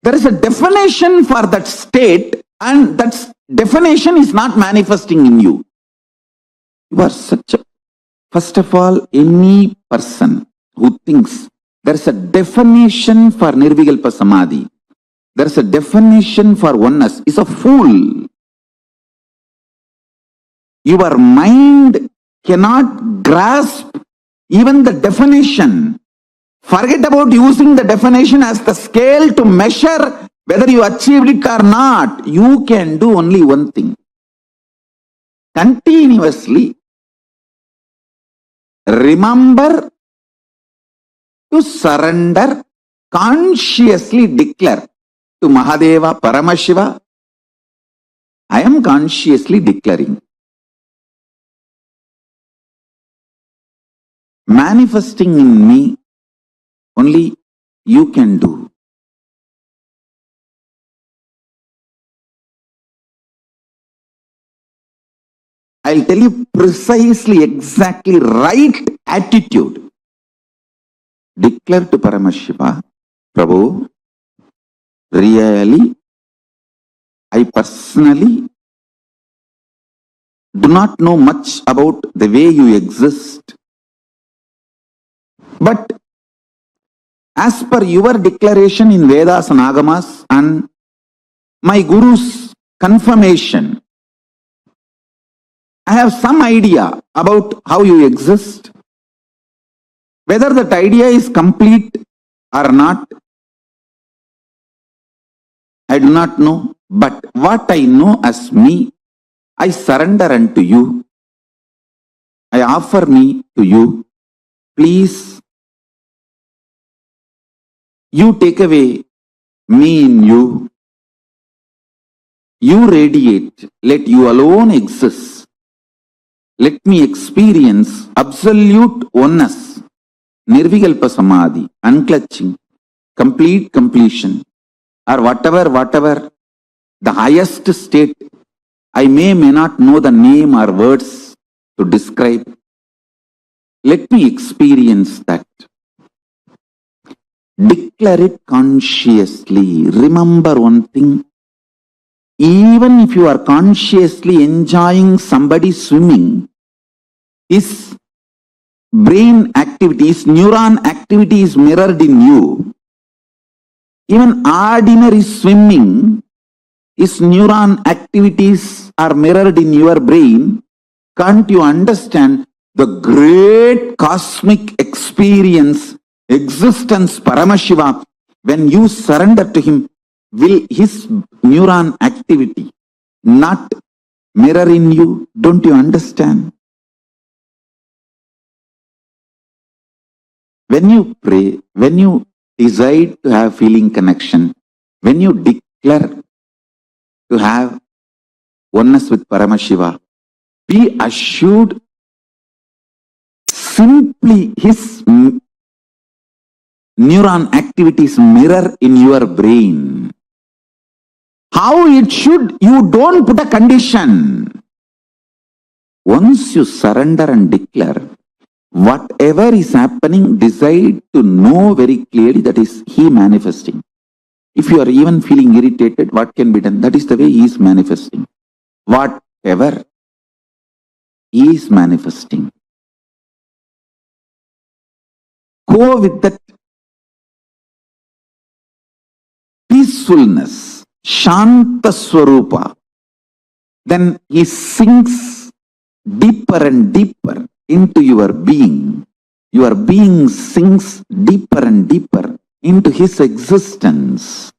There is a definition for that state, and that definition is not manifesting in you. You are such a, first of all, any person who thinks there is a definition for Nirvikalpa Samadhi, there is a definition for oneness, is a fool. Your mind cannot grasp even the definition. Forget about using the definition as the scale to measure whether you achieved it or not. You can do only one thing. Continuously remember to surrender, consciously declare to Mahadeva, Paramashiva, I am consciously declaring. Manifesting in me only you can do. I'll tell you precisely, exactly right attitude. Declare to Paramashiva, Prabhu, really, I personally do not know much about the way you exist. But as per your declaration in Vedas and Agamas and my Guru's confirmation, I have some idea about how you exist. Whether that idea is complete or not, I do not know. But what I know as me, I surrender unto you. I offer me to you. Please, you take away me in you. You radiate. Let you alone exist. Let me experience absolute oneness, Nirvikalpa Samadhi, unclutching, complete completion, or whatever the highest state. I may not know the name or words to describe. Let me experience that. Declare it consciously. Remember one thing. Even if you are consciously enjoying somebody swimming, his brain activity, his neuron activity is mirrored in you. Even ordinary swimming, his neuron activities are mirrored in your brain. Can't you understand the great cosmic experience, existence, Paramashiva, when you surrender to him? Will his neuron activity not mirror in you? Don't you understand? When you pray, when you decide to have feeling connection, when you declare to have oneness with Paramashiva, be assured simply his neuron activities mirror in your brain. How it should, you don't put a condition. Once you surrender and declare, whatever is happening, decide to know very clearly that is he manifesting. If you are even feeling irritated, what can be done? That is the way he is manifesting. Whatever he is manifesting. Go with that peacefulness, Shanta Swarupa. Then he sinks deeper and deeper into your being. Your being sinks deeper and deeper into his existence.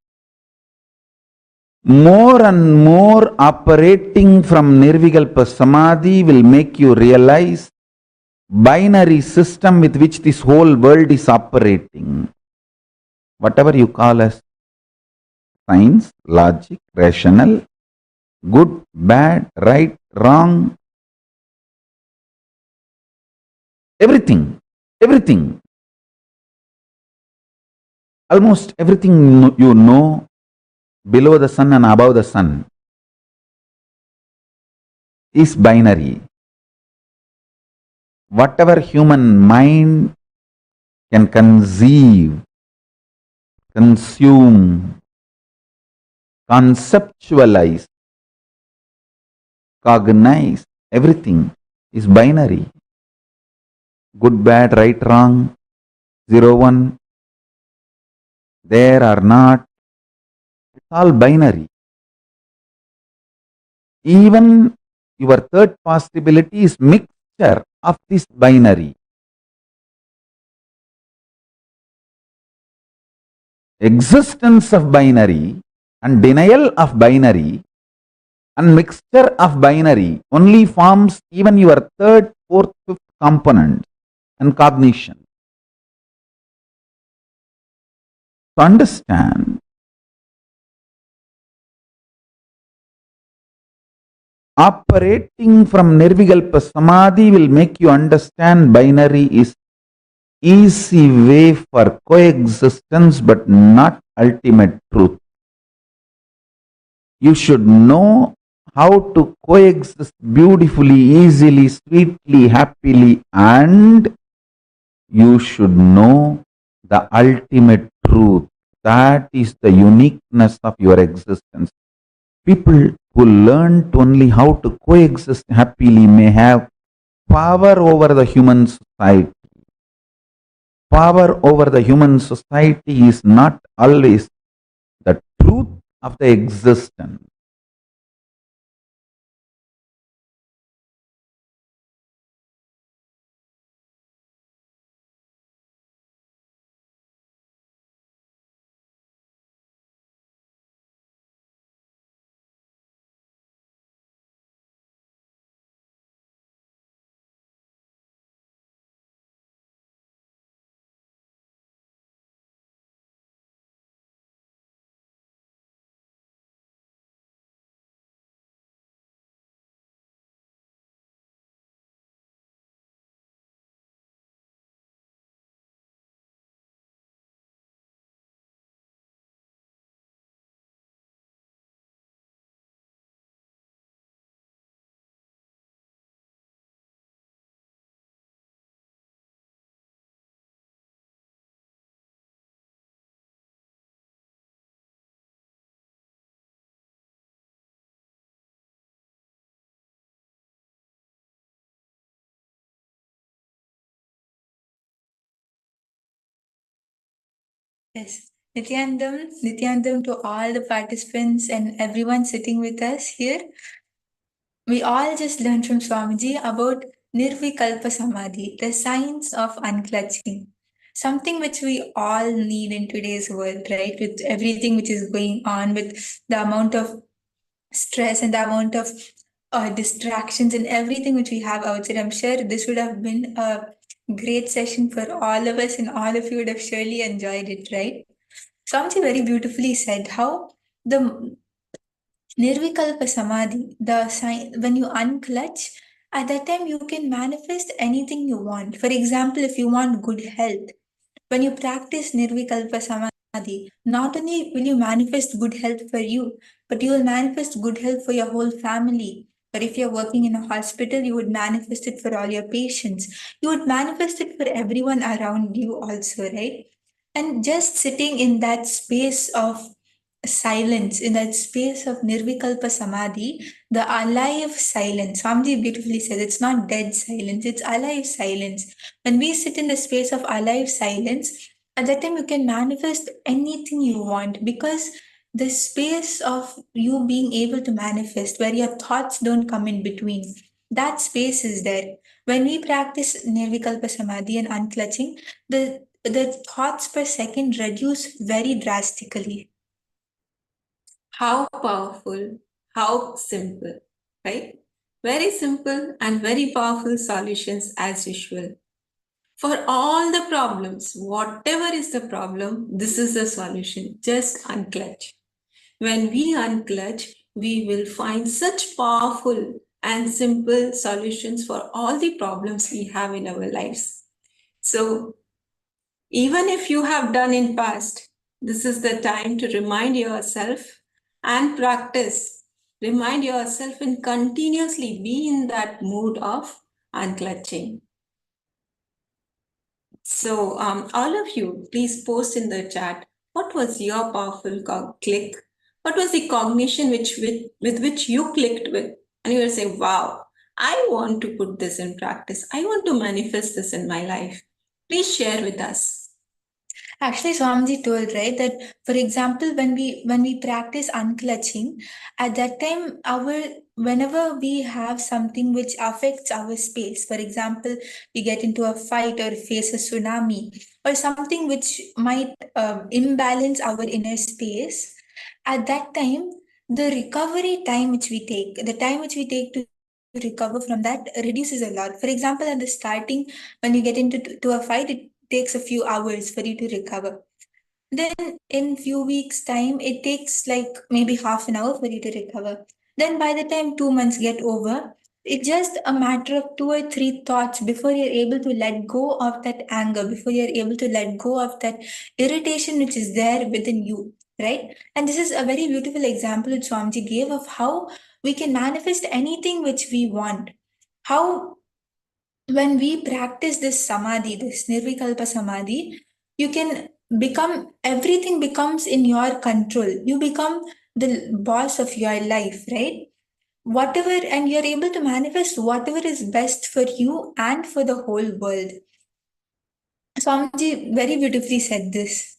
More and more operating from Nirvikalpa Samadhi will make you realize binary system with which this whole world is operating. Whatever you call as science, logic, rational, good, bad, right, wrong, everything, almost everything you know below the sun and above the sun is binary. Whatever human mind can conceive, consume, conceptualize, cognize, everything is binary. Good, bad, right, wrong, 0, 1, there or not, it's all binary. Even your third possibility is mixture of this binary. Existence of binary and denial of binary and mixture of binary only forms even your third, fourth, fifth component and cognition. To understand, operating from Nirvikalpa Samadhi will make you understand binary is easy way for coexistence but not ultimate truth. You should know how to coexist beautifully, easily, sweetly, happily, and you should know the ultimate truth. That is the uniqueness of your existence. People who learned only how to coexist happily may have power over the human society. Power over the human society is not always the truth of the existence. Yes. Nithyanandam to all the participants and everyone sitting with us here. We all just learned from Swamiji about Nirvikalpa Samadhi, the science of unclutching. Something which we all need in today's world, right? With everything which is going on, with the amount of stress and the amount of distractions and everything which we have outside. I'm sure this would have been a great session for all of us, and all of you would have surely enjoyed it, right? Swamiji very beautifully said how the Nirvikalpa Samadhi, the sign, when you unclutch, at that time you can manifest anything you want. For example, if you want good health, when you practice Nirvikalpa Samadhi, not only will you manifest good health for you, but you will manifest good health for your whole family. Or if you're working in a hospital, you would manifest it for all your patients. You would manifest it for everyone around you also, right? And just sitting in that space of silence, in that space of Nirvikalpa Samadhi, the alive silence. Swamiji beautifully says it's not dead silence, it's alive silence. When we sit in the space of alive silence, at that time you can manifest anything you want, because the space of you being able to manifest where your thoughts don't come in between, that space is there. When we practice Nirvikalpa Samadhi and unclutching, the thoughts per second reduce very drastically. How powerful, how simple, right? Very simple and very powerful solutions as usual. For all the problems, whatever is the problem, this is the solution. Just unclutch. When we unclutch, we will find such powerful and simple solutions for all the problems we have in our lives. So, even if you have done in past, this is the time to remind yourself and practice. Remind yourself and continuously be in that mood of unclutching. So, all of you, please post in the chat what was your powerful click What was the cognition with which you clicked with? And you were saying, wow, I want to put this in practice. I want to manifest this in my life. Please share with us. Actually, Swamiji told, right, that for example, when we practice unclutching, at that time, whenever we have something which affects our space, for example, we get into a fight or face a tsunami, or something which might imbalance our inner space, at that time, the recovery time which we take, the time which we take to recover from that reduces a lot. For example, at the starting, when you get into to a fight, it takes a few hours for you to recover. Then in few weeks time, it takes like maybe half an hour for you to recover. Then by the time 2 months get over, it's just a matter of 2 or 3 thoughts before you're able to let go of that anger, before you're able to let go of that irritation which is there within you, right? And this is a very beautiful example that Swamiji gave of how we can manifest anything which we want. How when we practice this samadhi, this nirvikalpa samadhi, you can everything becomes in your control. You become the boss of your life, right? Whatever, and you're able to manifest whatever is best for you and for the whole world. Swamiji very beautifully said this.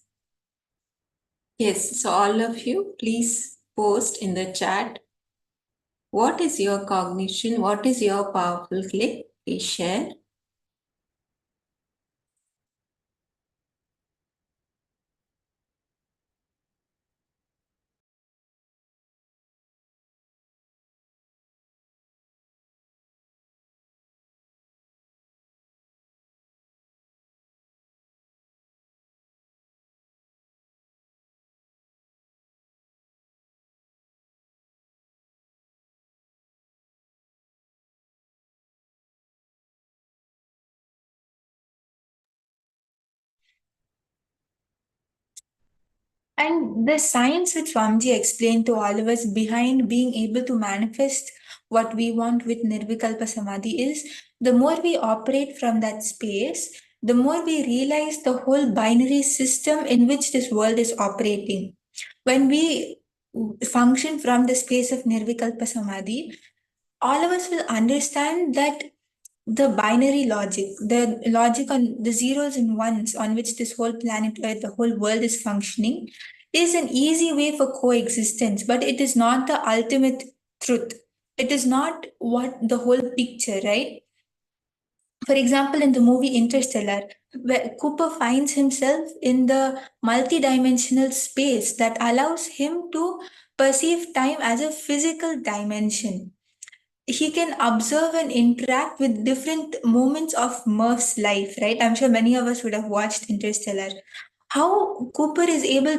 Yes, so all of you, please post in the chat. What is your cognition? What is your powerful click? Please share. And the science which Swamiji explained to all of us behind being able to manifest what we want with Nirvikalpa Samadhi is the more we operate from that space, the more we realize the whole binary system in which this world is operating. When we function from the space of Nirvikalpa Samadhi, all of us will understand that the binary logic, the logic on the zeros and ones on which this whole planet Earth, the whole world is functioning, is an easy way for coexistence, but it is not the ultimate truth. It is not what the whole picture, right? For example, in the movie Interstellar, where Cooper finds himself in the multidimensional space that allows him to perceive time as a physical dimension. He can observe and interact with different moments of Murph's life, right? I'm sure many of us would have watched Interstellar. How Cooper is able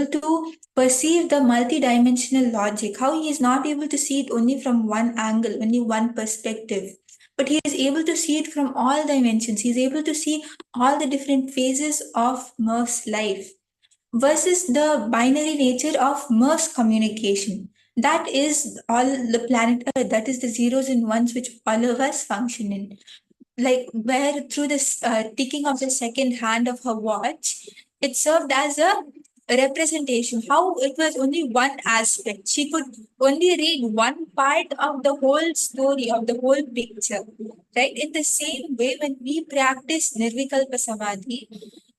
to perceive the multidimensional logic, how he is not able to see it only from one angle, only one perspective, but he is able to see it from all dimensions. He's able to see all the different phases of Murph's life versus the binary nature of Murph's communication. That is all the planet Earth. That is the zeros and ones which all of us function in. Like where through this ticking of the second hand of her watch, it served as a representation. How it was only one aspect. She could only read one part of the whole story, of the whole picture. Right? In the same way, when we practice Nirvikalpa Samadhi,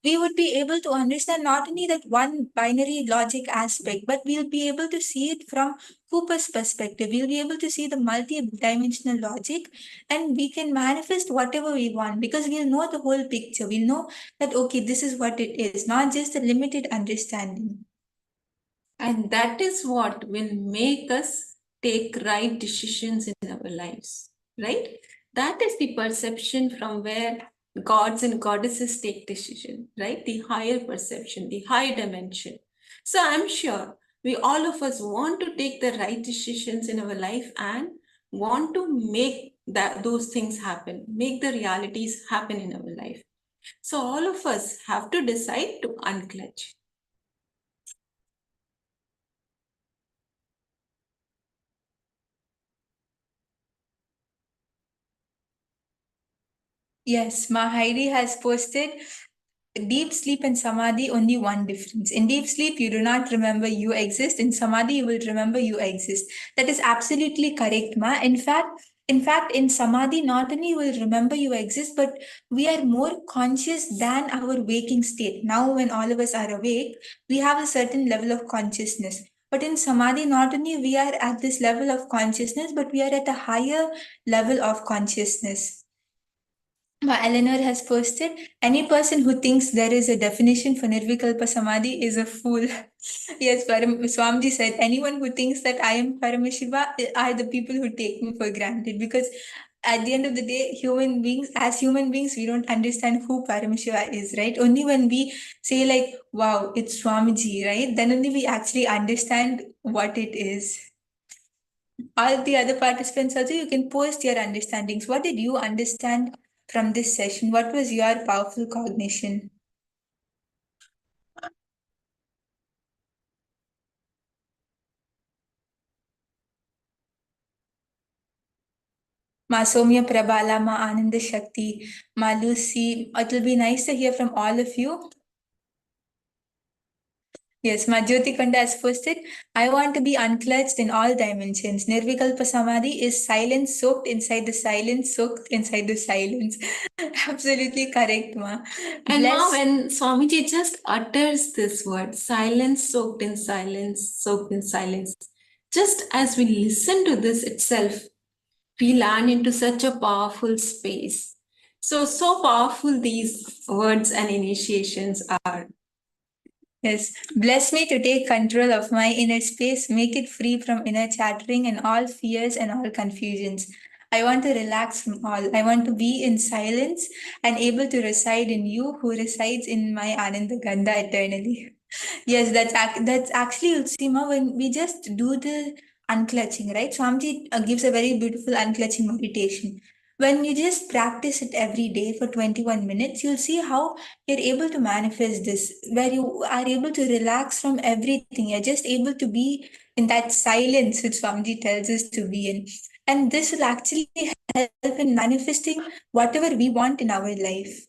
we would be able to understand not only that one binary logic aspect, but we'll be able to see it from Cooper's perspective. We'll be able to see the multi-dimensional logic, and we can manifest whatever we want because we'll know the whole picture. We'll know that, okay, this is what it is, not just a limited understanding. And that is what will make us take right decisions in our lives, right? That is the perception from where gods and goddesses take decision, right? The higher perception, the higher dimension. So I'm sure we all of us want to take the right decisions in our life and want to make those things happen, make the realities happen in our life. So all of us have to decide to unclutch. Yes, Ma Heidi has posted deep sleep and samadhi, only one difference. In deep sleep, you do not remember you exist. In samadhi, you will remember you exist. That is absolutely correct, ma. In fact, in samadhi, not only will remember you exist, but we are more conscious than our waking state. Now, when all of us are awake, we have a certain level of consciousness. But in samadhi, not only we are at this level of consciousness, but we are at a higher level of consciousness. Eleanor has posted, any person who thinks there is a definition for Nirvikalpa Samadhi is a fool. Yes, Swamiji said, anyone who thinks that I am Paramashiva are the people who take me for granted, because at the end of the day, as human beings, we don't understand who Paramashiva is, right? Only when we say like, wow, it's Swamiji, right? Then only we actually understand what it is. All the other participants also, you can post your understandings. What did you understand from this session? What was your powerful cognition? Ma Somya Prabhala, Ma Ananda Shakti, Ma Lucy. It will be nice to hear from all of you. Yes, Ma Jyoti Kanda has posted, I want to be unclutched in all dimensions. Nirvikalpa Samadhi is silence soaked inside the silence, soaked inside the silence. Absolutely correct, Ma. And now when Swamiji just utters this word, silence soaked in silence, soaked in silence, just as we listen to this itself, we land into such a powerful space. So powerful these words and initiations are. Yes, bless me to take control of my inner space, make it free from inner chattering and all fears and all confusions. I want to relax from all. I want to be in silence and able to reside in you who resides in my Ananda Ganda eternally. Yes, that's actually Utsima when we just do the unclutching, right? Swamiji gives a very beautiful unclutching meditation. When you just practice it every day for 21 minutes, you'll see how you're able to manifest this, where you are able to relax from everything. You're just able to be in that silence which Swamiji tells us to be in. And this will actually help in manifesting whatever we want in our life.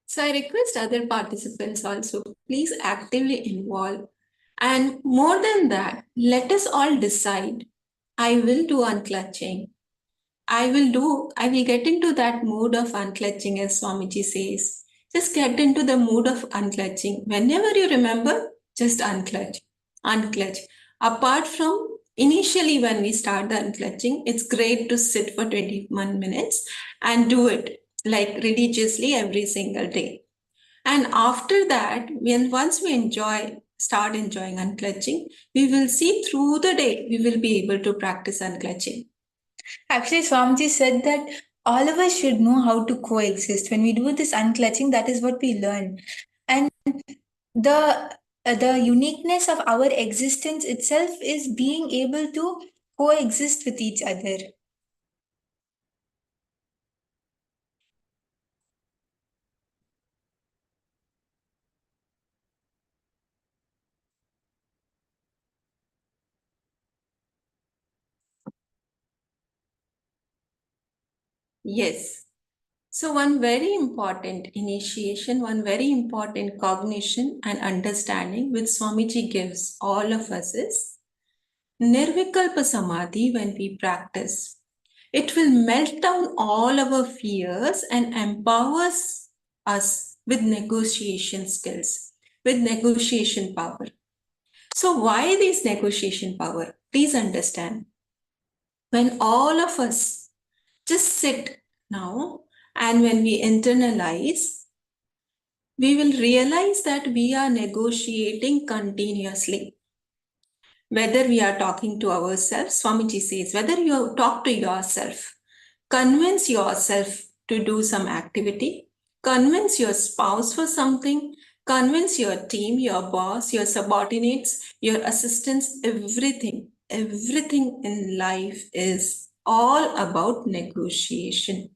So I request other participants also, please actively involve. And more than that, let us all decide, I will do unclutching. I will get into that mood of unclutching, as Swamiji says. Just get into the mood of unclutching. Whenever you remember, just unclutch. Apart from initially when we start the unclutching, it's great to sit for 21 minutes and do it like religiously every single day. And after that, once we start enjoying unclutching, we will see through the day, we will be able to practice unclutching. Actually, Swamiji said that all of us should know how to coexist. When we do this unclutching, that is what we learn. And the uniqueness of our existence itself is being able to coexist with each other. Yes. So one very important initiation, one very important cognition and understanding which Swamiji gives all of us is Nirvikalpa Samadhi when we practice. It will melt down all our fears and empowers us with negotiation skills, with negotiation power. So why this negotiation power? Please understand. When all of us just sit now, and when we internalize, we will realize that we are negotiating continuously. Whether we are talking to ourselves, Swamiji says, whether you talk to yourself, convince yourself to do some activity, convince your spouse for something, convince your team, your boss, your subordinates, your assistants, everything in life is all about negotiation.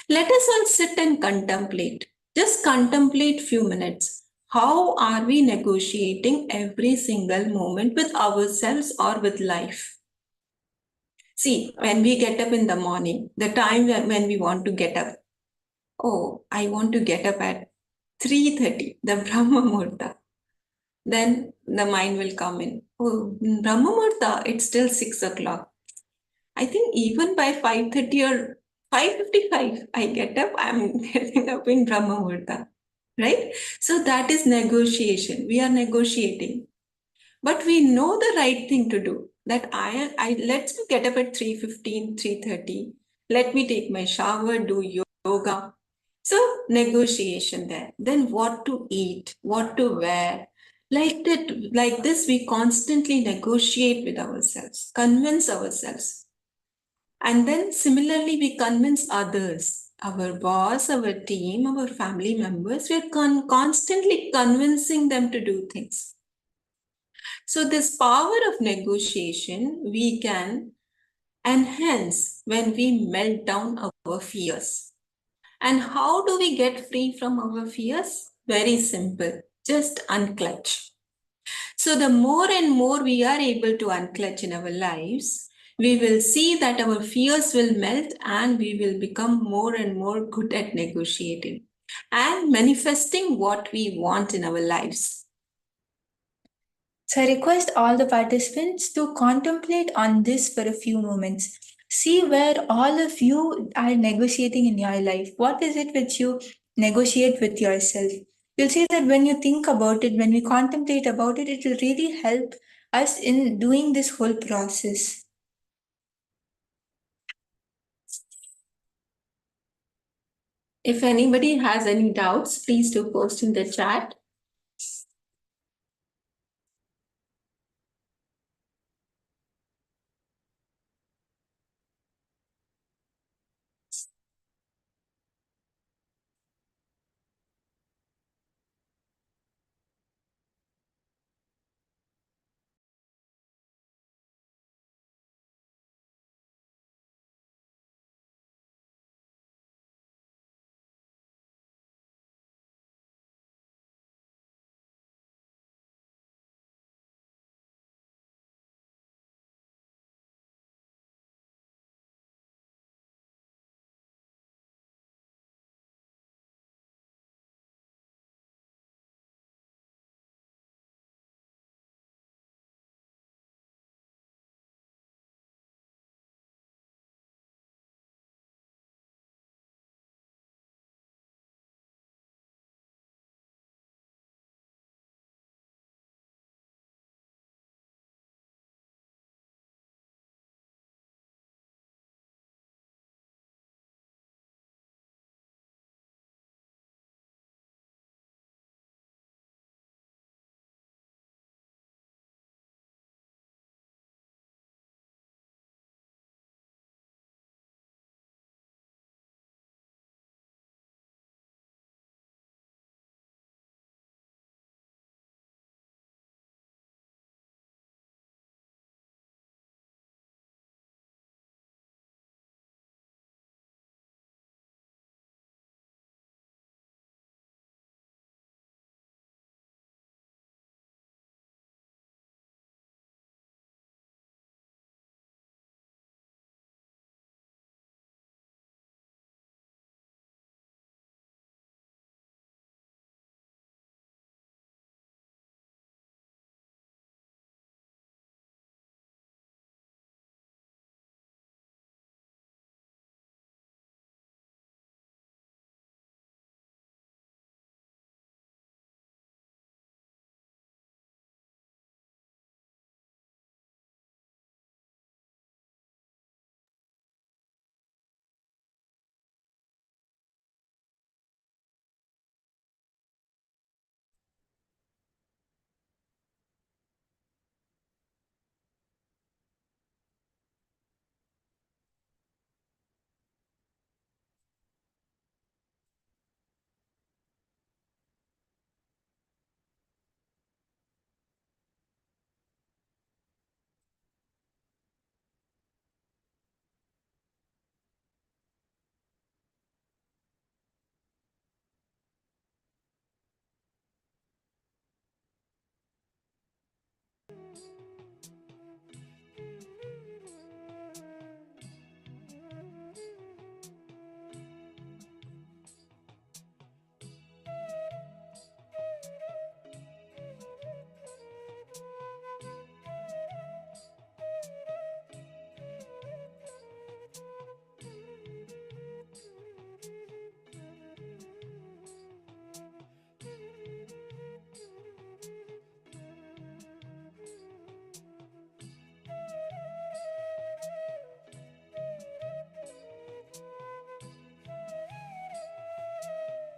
Let us all sit and contemplate. Just contemplate few minutes. How are we negotiating every single moment with ourselves or with life? See, when we get up in the morning, the time when we want to get up, oh, I want to get up at 3:30, the Brahma Muhurta. Then the mind will come in. Oh, Brahma Muhurta, it's still 6 o'clock. I think even by 5:30 or 5:55, I get up, I'm getting up in Brahma Muhurta, right? So that is negotiation. We are negotiating. But we know the right thing to do. That I let's me get up at 3:15, 3:30. Let me take my shower, do yoga. So negotiation there. Then what to eat, what to wear. Like that, like this, we constantly negotiate with ourselves, convince ourselves. And then similarly, we convince others, our boss, our team, our family members. We're constantly convincing them to do things. So this power of negotiation we can enhance when we melt down our fears. And how do we get free from our fears? Very simple, just unclutch. So the more and more we are able to unclutch in our lives, we will see that our fears will melt and we will become more and more good at negotiating and manifesting what we want in our lives. So I request all the participants to contemplate on this for a few moments. See where all of you are negotiating in your life. What is it which you negotiate with yourself? You'll see that when you think about it, when we contemplate about it, it will really help us in doing this whole process. If anybody has any doubts, please do post in the chat.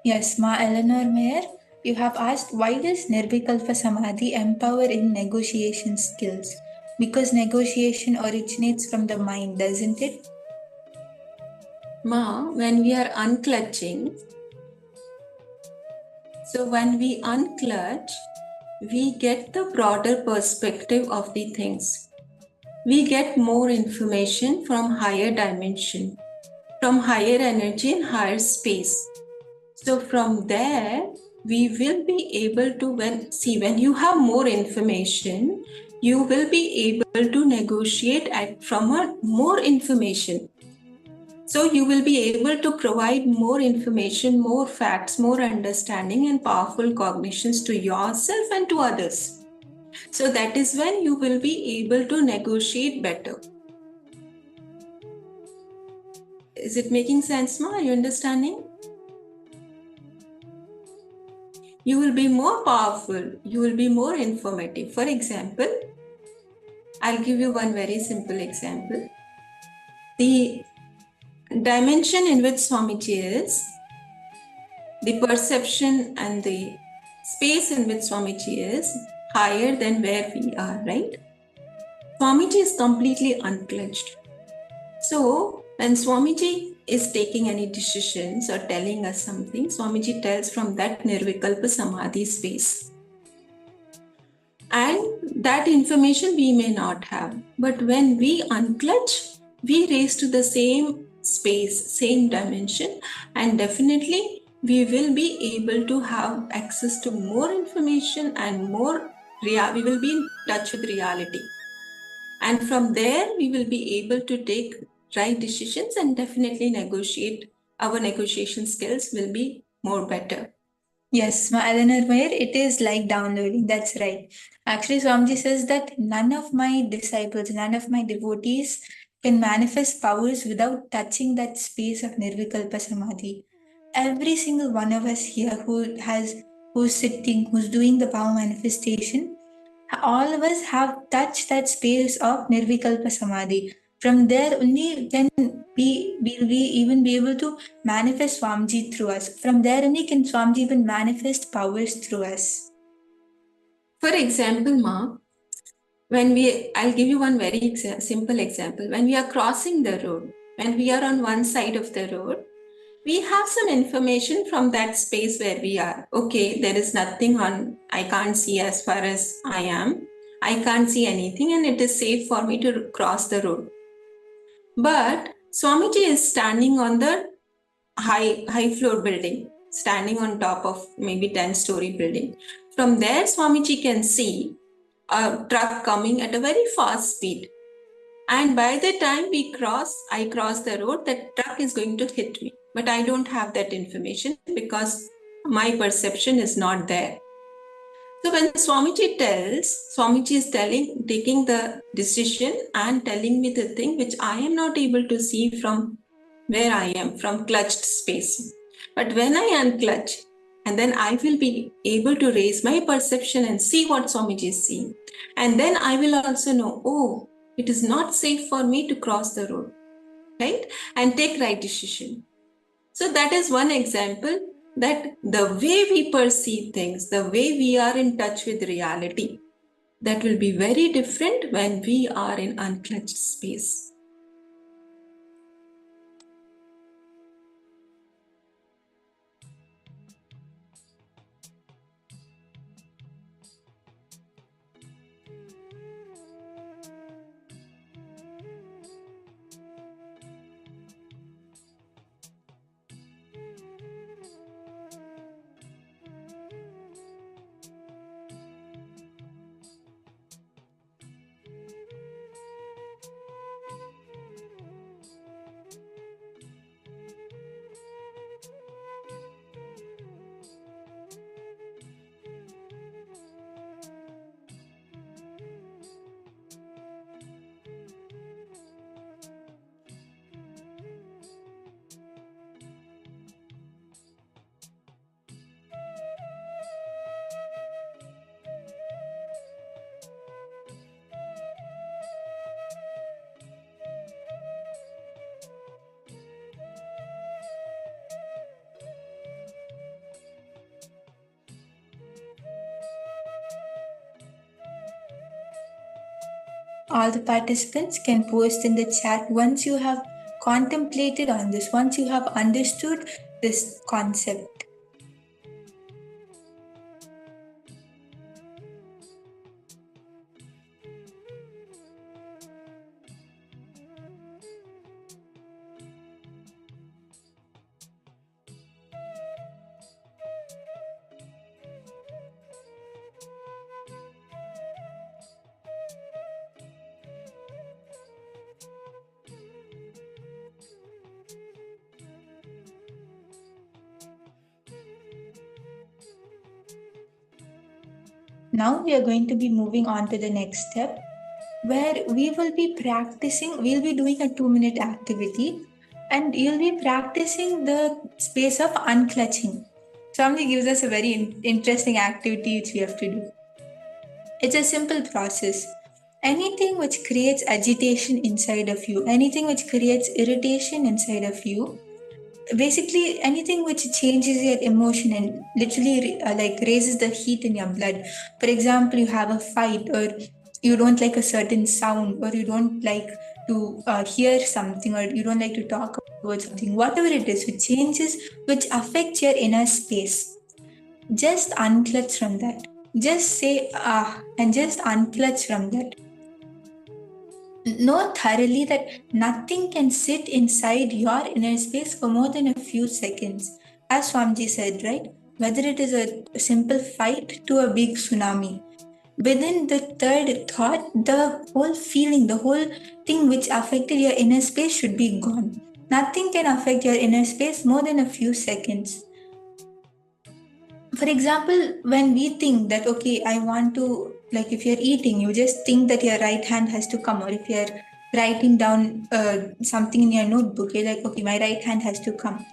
Yes, Ma Eleanor Mayer, you have asked why does Nirvikalpa Samadhi empower in negotiation skills? Because negotiation originates from the mind, doesn't it? Ma, when we are unclutching, so when we unclutch, we get the broader perspective of the things. We get more information from higher dimension, from higher energy and higher space. So from there, we will be able to, when you have more information, you will be able to negotiate from more information. So you will be able to provide more information, more facts, more understanding and powerful cognitions to yourself and to others. So that is when you will be able to negotiate better. Is it making sense, Ma? Are you understanding? You will be more powerful. You will be more informative. For example, I'll give you one very simple example. The dimension in which Swamiji is, the perception and the space in which Swamiji is higher than where we are, right? Swamiji is completely unclenched. So when Swamiji is taking any decisions or telling us something, Swamiji tells from that Nirvikalpa Samadhi space. And that information we may not have. But when we unclutch, we raise to the same space, same dimension, and definitely we will be able to have access to more information and we will be in touch with reality. And from there, we will be able to take right decisions and definitely negotiate. Our negotiation skills will be more better. Yes, Ma Eleanor Mayer, it is like downloading. That's right. Actually, Swamiji says that none of my disciples, none of my devotees can manifest powers without touching that space of Nirvikalpa Samadhi. Every single one of us here who's sitting, who's doing the power manifestation, all of us have touched that space of Nirvikalpa Samadhi. From there only can will we even be able to manifest Swamiji through us. From there only can Swamiji even manifest powers through us. For example, Ma, I'll give you one very simple example. When we are crossing the road, when we are on one side of the road, we have some information from that space where we are. Okay, there is nothing I can't see as far as I am. I can't see anything and it is safe for me to cross the road. But Swamiji is standing on the high floor building, standing on top of maybe 10-story building. From there, Swamiji can see a truck coming at a very fast speed. And by the time I cross the road, that truck is going to hit me. But I don't have that information because my perception is not there. So when Swamiji is taking the decision and telling me the thing which I am not able to see from where I am, from clutched space. But when I unclutch, and then I will be able to raise my perception and see what Swamiji is seeing. And then I will also know, oh, it is not safe for me to cross the road, right? And take right decision. So that is one example that the way we perceive things, the way we are in touch with reality, that will be very different when we are in unclutched space. All the participants can post in the chat once you have contemplated on this, once you have understood this concept. Now we are going to be moving on to the next step, where we will be practicing, we'll be doing a 2-minute activity, and you'll be practicing the space of unclutching. Swami gives us a very interesting activity which we have to do. It's a simple process. Anything which creates agitation inside of you, anything which creates irritation inside of you, basically anything which changes your emotion and literally like raises the heat in your blood. For example, you have a fight, or you don't like a certain sound, or you don't like to hear something, or you don't like to talk about something, whatever it is, which changes, which affects your inner space, just unclutch from that. Just say and just unclutch from that. Know thoroughly that nothing can sit inside your inner space for more than a few seconds. As Swamiji said, right? Whether it is a simple fight to a big tsunami, within the third thought, the whole feeling, the whole thing which affected your inner space should be gone. Nothing can affect your inner space more than a few seconds. For example, when we think that, okay, I want to, like if you're eating, you just think that your right hand has to come, or if you're writing down something in your notebook, you're like, okay, my right hand has to come.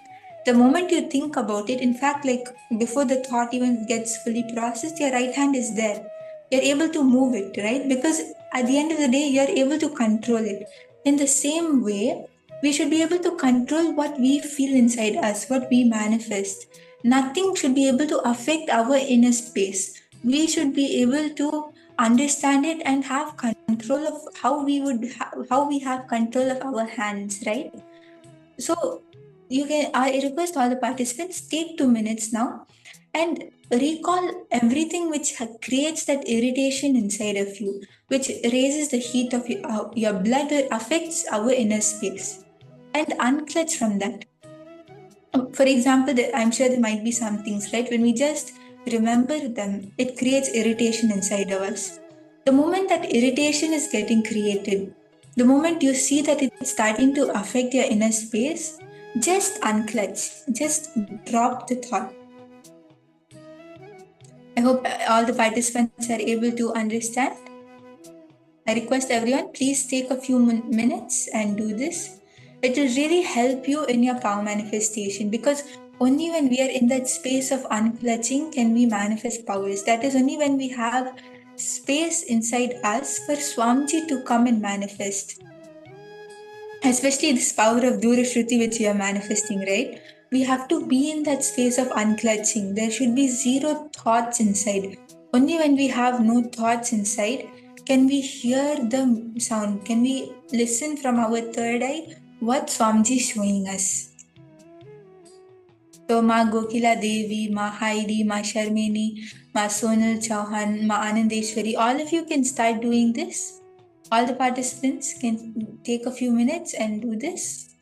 The moment you think about it, in fact, like before the thought even gets fully processed, your right hand is there. You're able to move it, right? Because at the end of the day, you're able to control it. In the same way, we should be able to control what we feel inside us, what we manifest. Nothing should be able to affect our inner space. We should be able to understand it and have control of how we have control of our hands, right? So you can, I request all the participants, take 2 minutes now and recall everything which creates that irritation inside of you, which raises the heat of your blood, or affects our inner space, and unclutch from that. For example, I'm sure there might be some things, right? When we just remember them, it creates irritation inside of us. The moment that irritation is getting created, the moment you see that it's starting to affect your inner space, just unclutch, just drop the thought. I hope all the participants are able to understand. I request everyone, please take a few minutes and do this. It will really help you in your power manifestation, because only when we are in that space of unclutching can we manifest powers. That is only when we have space inside us for Swamiji to come and manifest. Especially this power of Durashruti which we are manifesting, right? We have to be in that space of unclutching. There should be zero thoughts inside. Only when we have no thoughts inside can we hear the sound. Can we listen from our third eye what Swamiji is showing us. So Ma Gokila Devi, Ma Heidi, Ma Sharmini, Ma Sonal Chauhan, Ma Anandeshwari, all of you can start doing this. All the participants can take a few minutes and do this.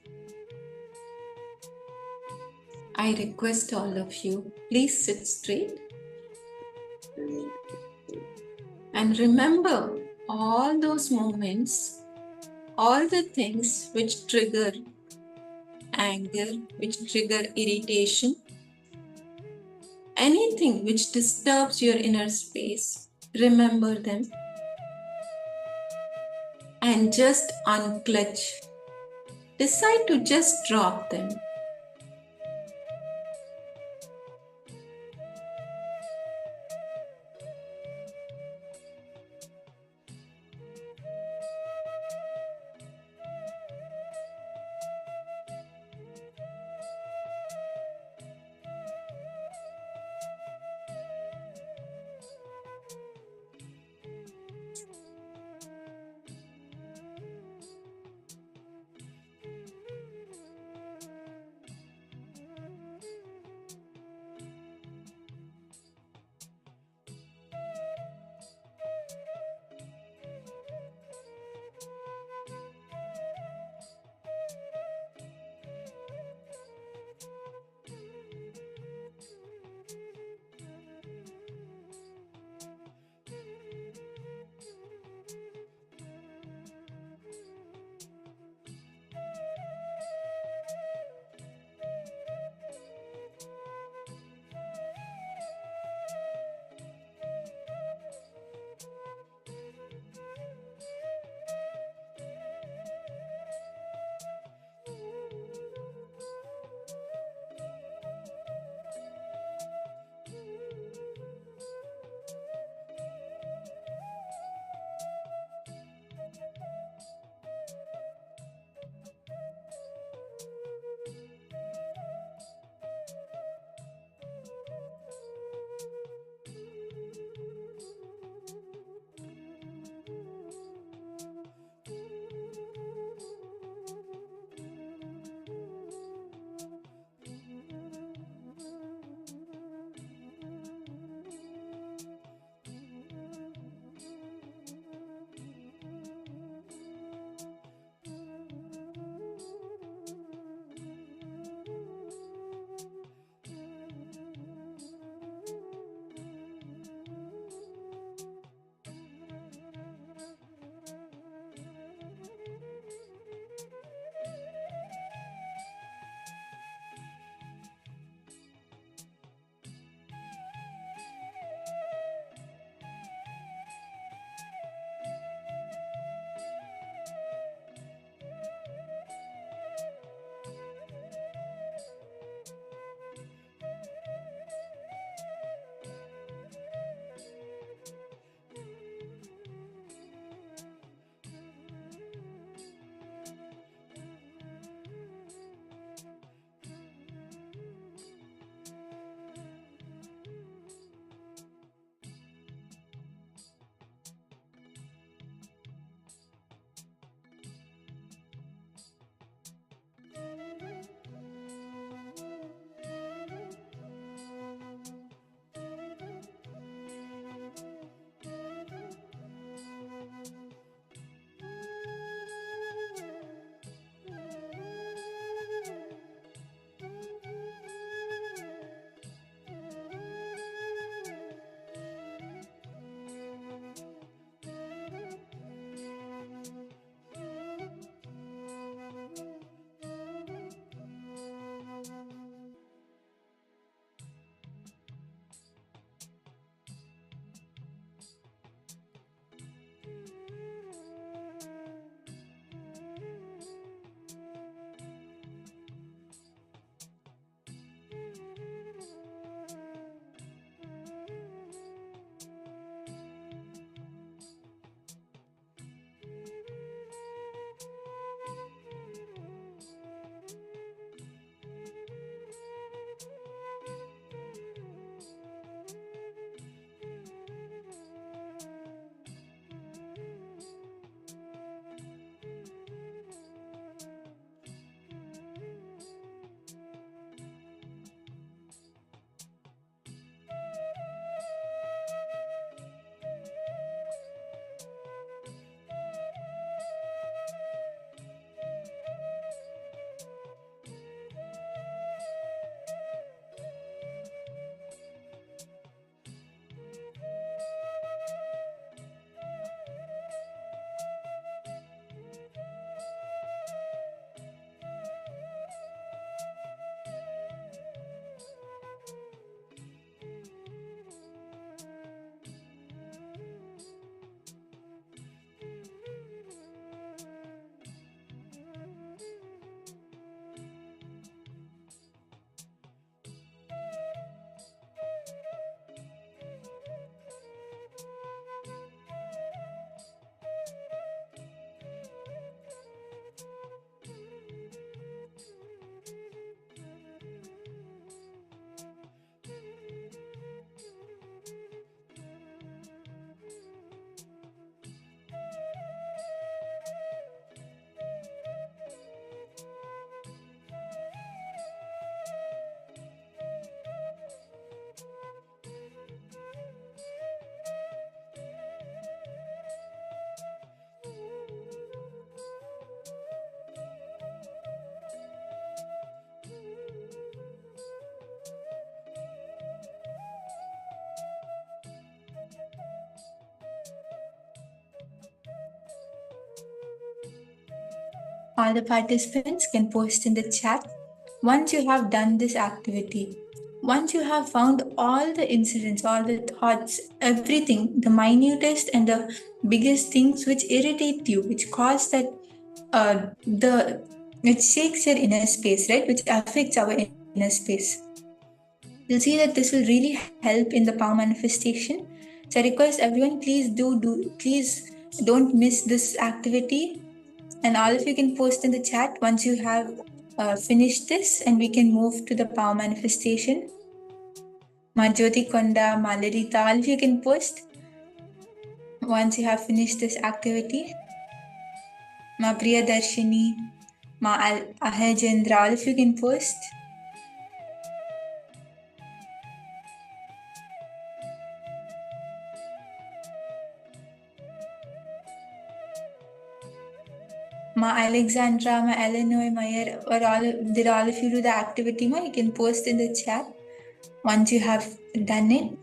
I request all of you, please sit straight. And remember all those moments, all the things which trigger anger, which trigger irritation, anything which disturbs your inner space, remember them and just unclutch. Decide to just drop them. All the participants can post in the chat once you have done this activity. Once you have found all the incidents, all the thoughts, everything, the minutest and the biggest things which irritate you, which cause that it shakes your inner space, right? Which affects our inner space. You'll see that this will really help in the power manifestation. So I request everyone, please please don't miss this activity. And all of you can post in the chat once you have finished this, and we can move to the power manifestation. Majoti Konda, Malarita, all of you can post once you have finished this activity. Ma Priya Darshini, Ma Ahajendra, all of you can post. Ma Alexandra, Ma Eleanor, Mayer, did all of you do the activity? Ma, you can post in the chat once you have done it.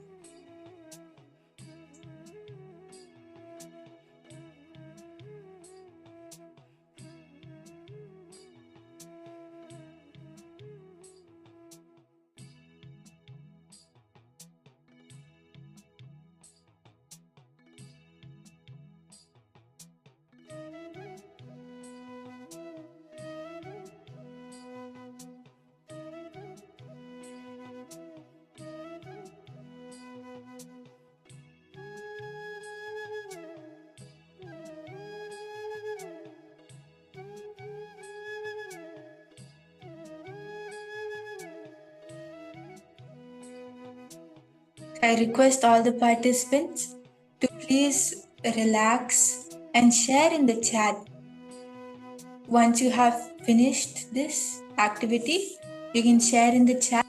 I request all the participants to please relax and share in the chat. Once you have finished this activity, you can share in the chat.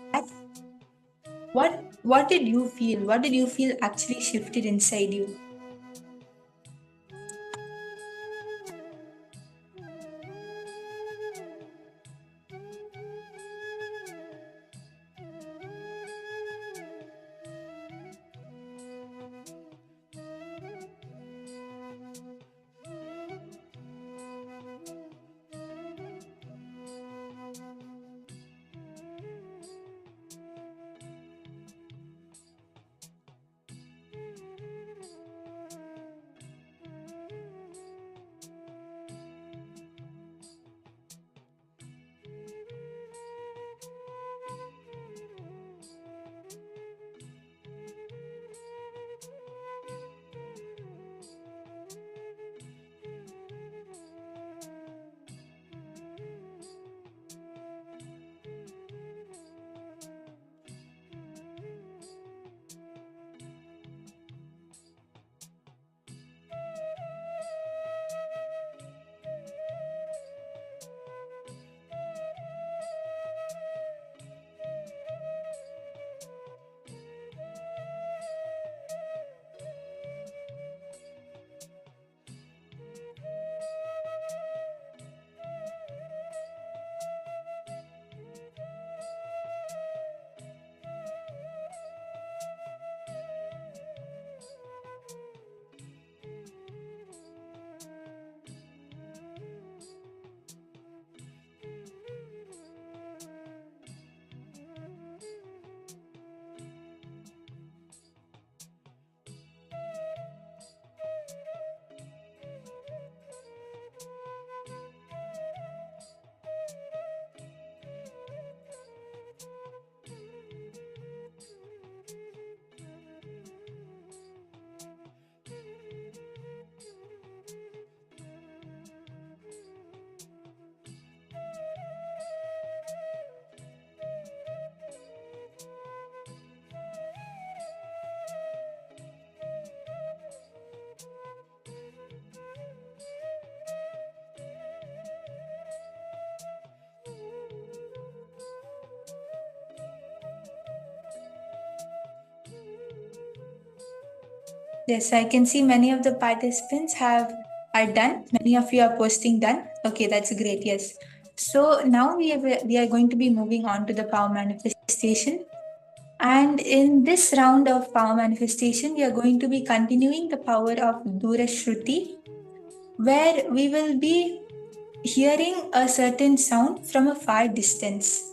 What did you feel? What did you feel actually shifted inside you? Yes, I can see many of the participants are done. Many of you are posting done. Okay, that's great. Yes. So now we are going to be moving on to the power manifestation. And in this round of power manifestation, we are going to be continuing the power of Dura Shruti, where we will be hearing a certain sound from a far distance.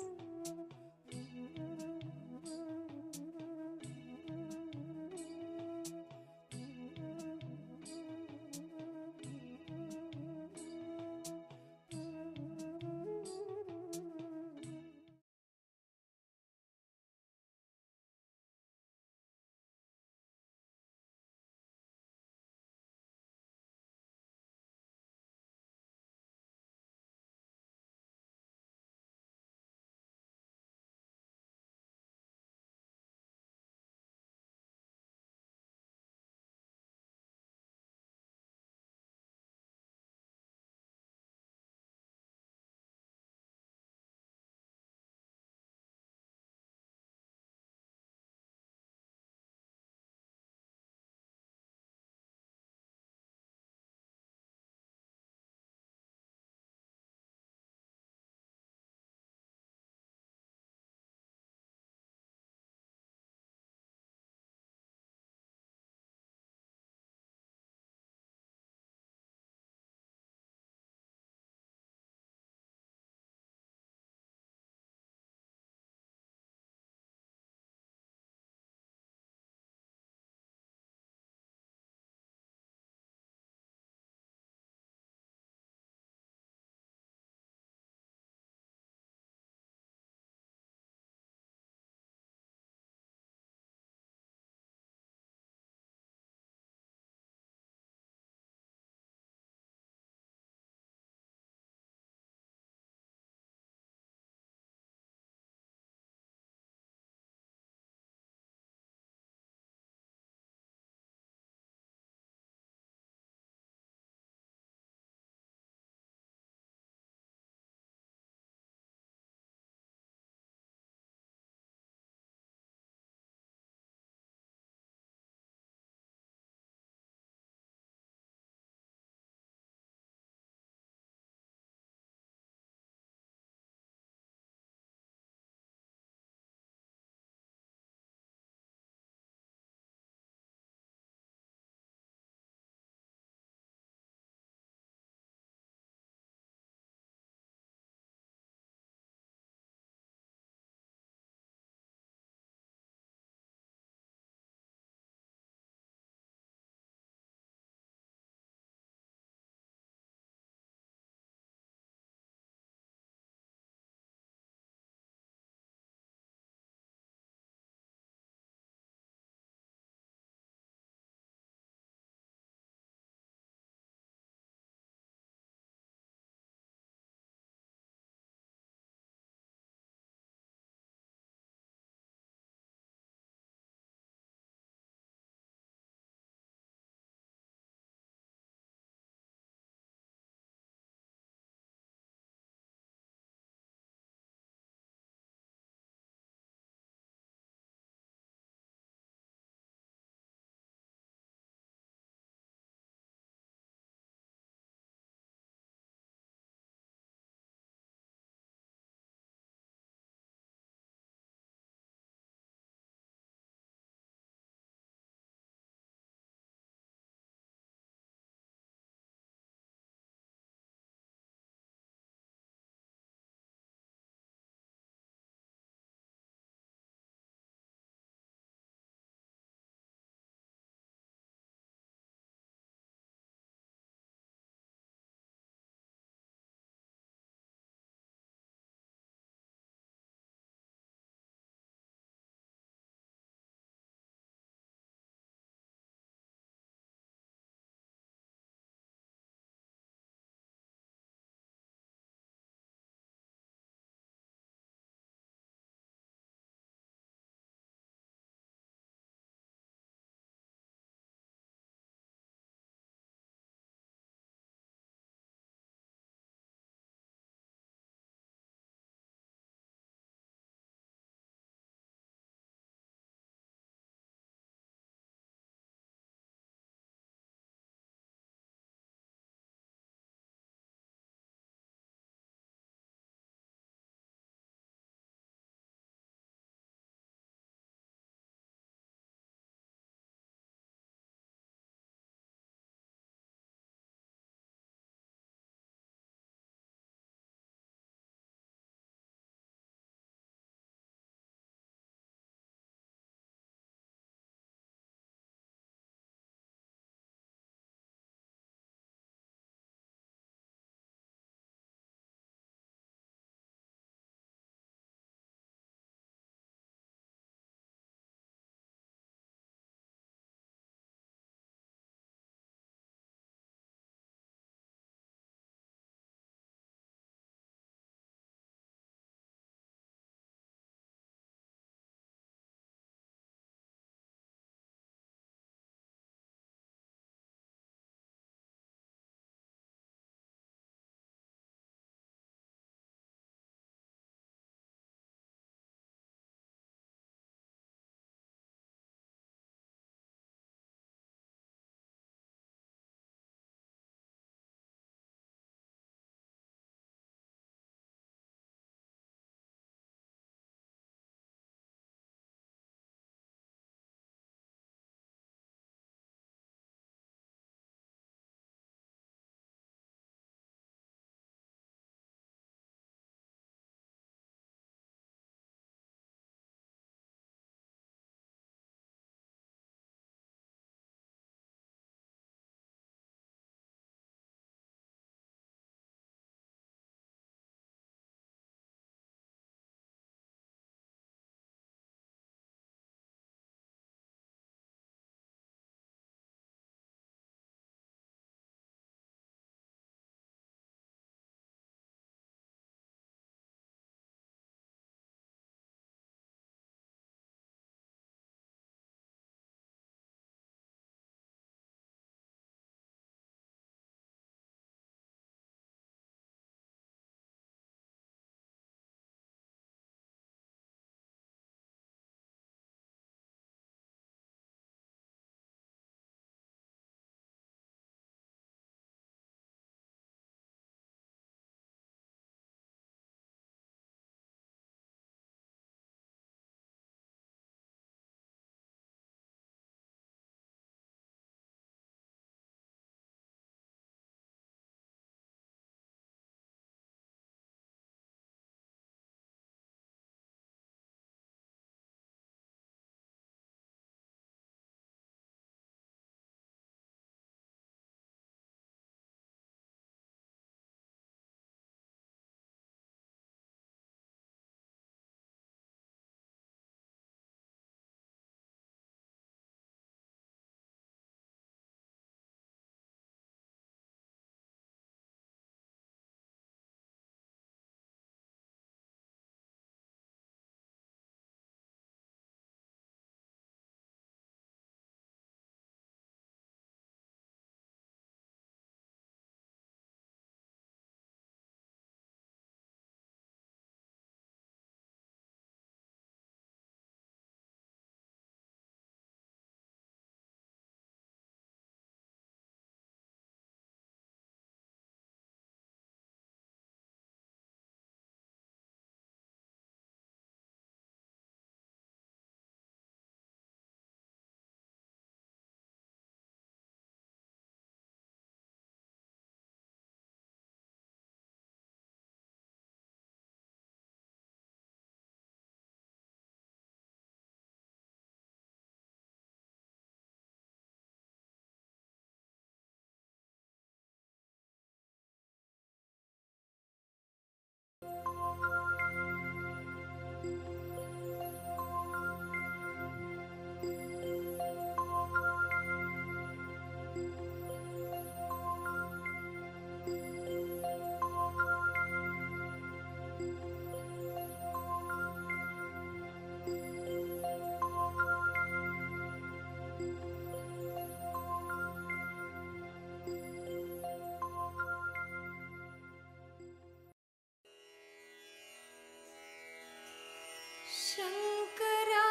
Shankara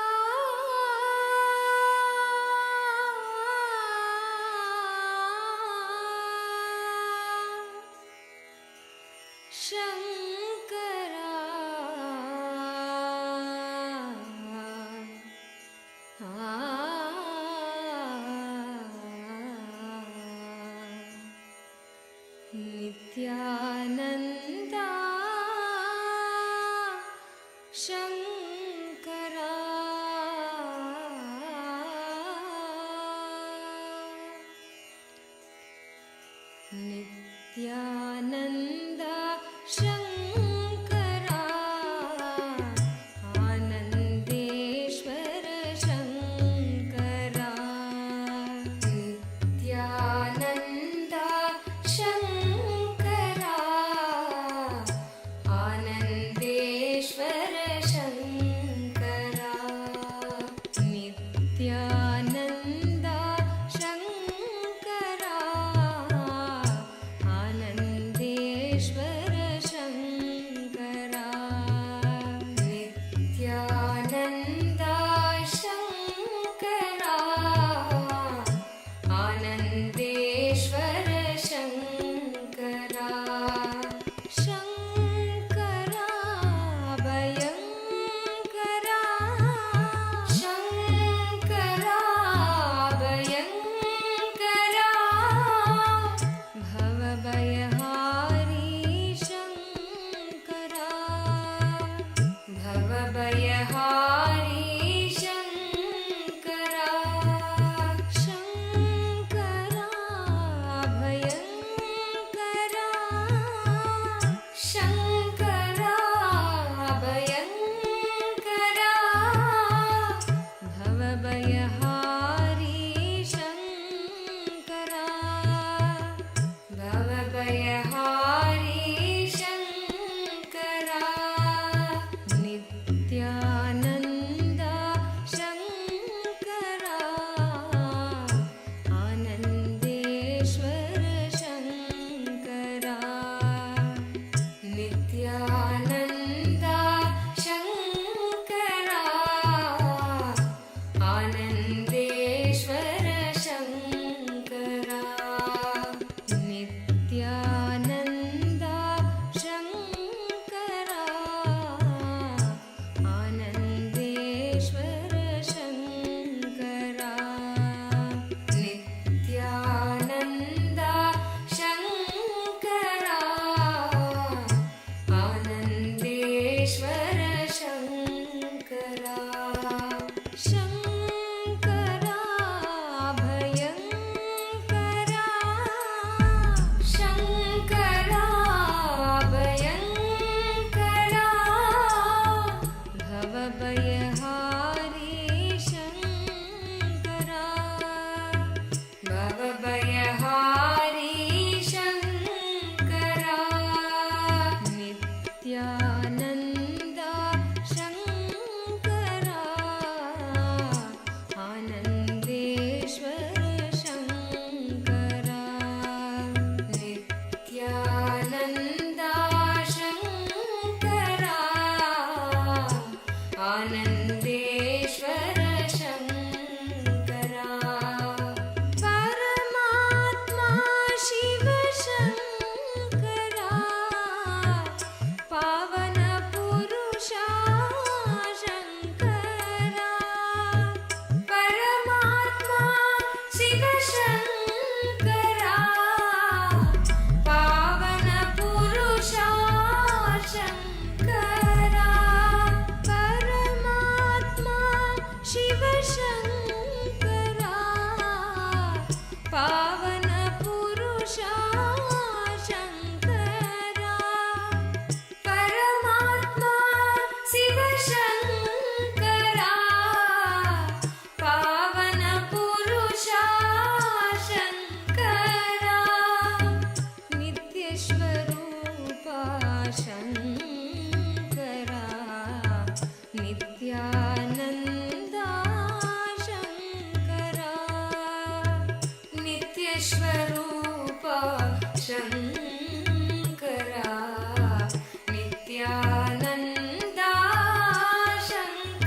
Shankara Nithyananda Shankara Nithyananda Shankara Anandeshwara Shankara Nithyananda Shankara Anandeshwara Shankara Nithyananda Shankara Anandeshwara Shankara Nithyananda Shankara Anandeshwara Shankara Shankara Bhayankara Shankara Bhayankara Bhavabhayahari Shankara Bhavabhayahari Shankara Shankara Bhayankara Shankara Bhayankara Bhavabhayahari Shankara Bhavabhayahari Shankara Nithyananda Shankara Anandeshwara Shankara Nithyananda Shankara Anandeshwara Shankara Nithyananda Shankara Anandeshwara Shankara Nithyananda Shankara Anandeshwara Shankara Shankara Bhayankara Shankara Bhayankara Bhavabhayahari Shankara Bhavabhayahari Shankara Nithyananda Shankara Anandeshwara Shankara Nithyananda Shankara Anandeshwara Shankara Paramatma Shiva Shankara Pavana Purusha Shankara Paramatma Shiva Shankara Pavana Purusha Shankara Paramatma Shiva Shankara Pavana Purusha Shankara Paramatma Shiva Shankara Pavana Purusha Shankara Nityashwarupa Shankara Nithyananda Shankara Nityashwarupa Shankara Nithyananda Shankara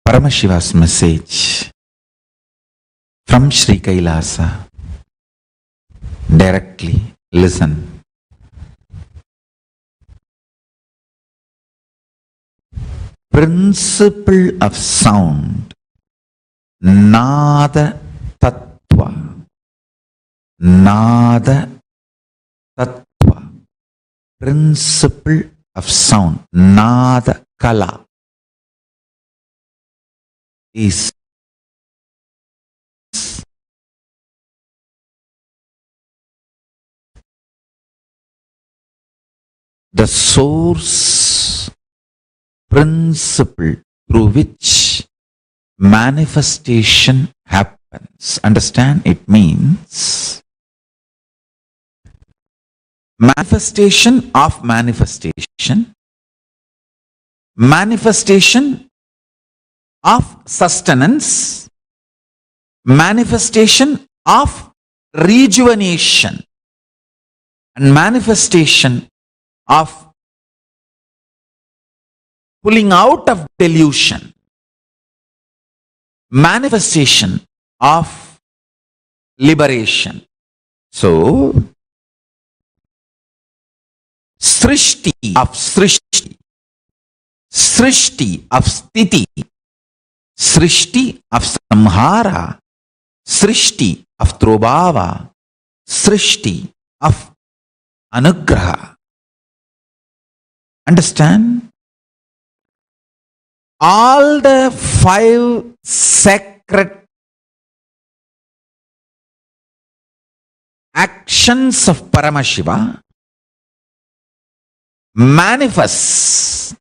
Paramashiva's message from Sri Kailasa. Directly listen. Principle of sound, Nada Tattva. Nada Tattva. Principle of sound, Nada Kala, is the source principle through which manifestation happens. Understand? It means manifestation of manifestation, manifestation of sustenance, manifestation of rejuvenation, and manifestation of pulling out of delusion, manifestation of liberation. So, Srishti of Srishti, Srishti of Sthiti, Srishti of Samhara, Srishti of Trobhava, Srishti of Anugraha. Understand? All the 5 sacred actions of Paramashiva manifests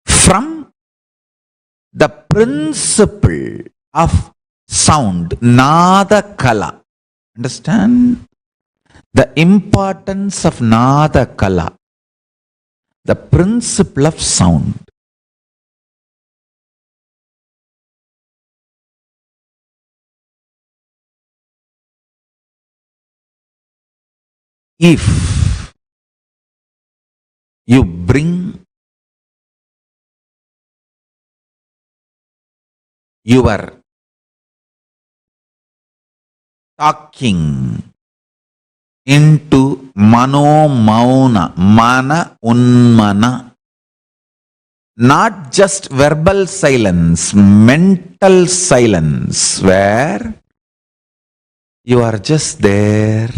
from the principle of sound, Nada Kala. Understand? The importance of Nada Kala, the principle of sound. If you bring your talking into mano mauna, mana unmana, not just verbal silence, mental silence, where you are just there,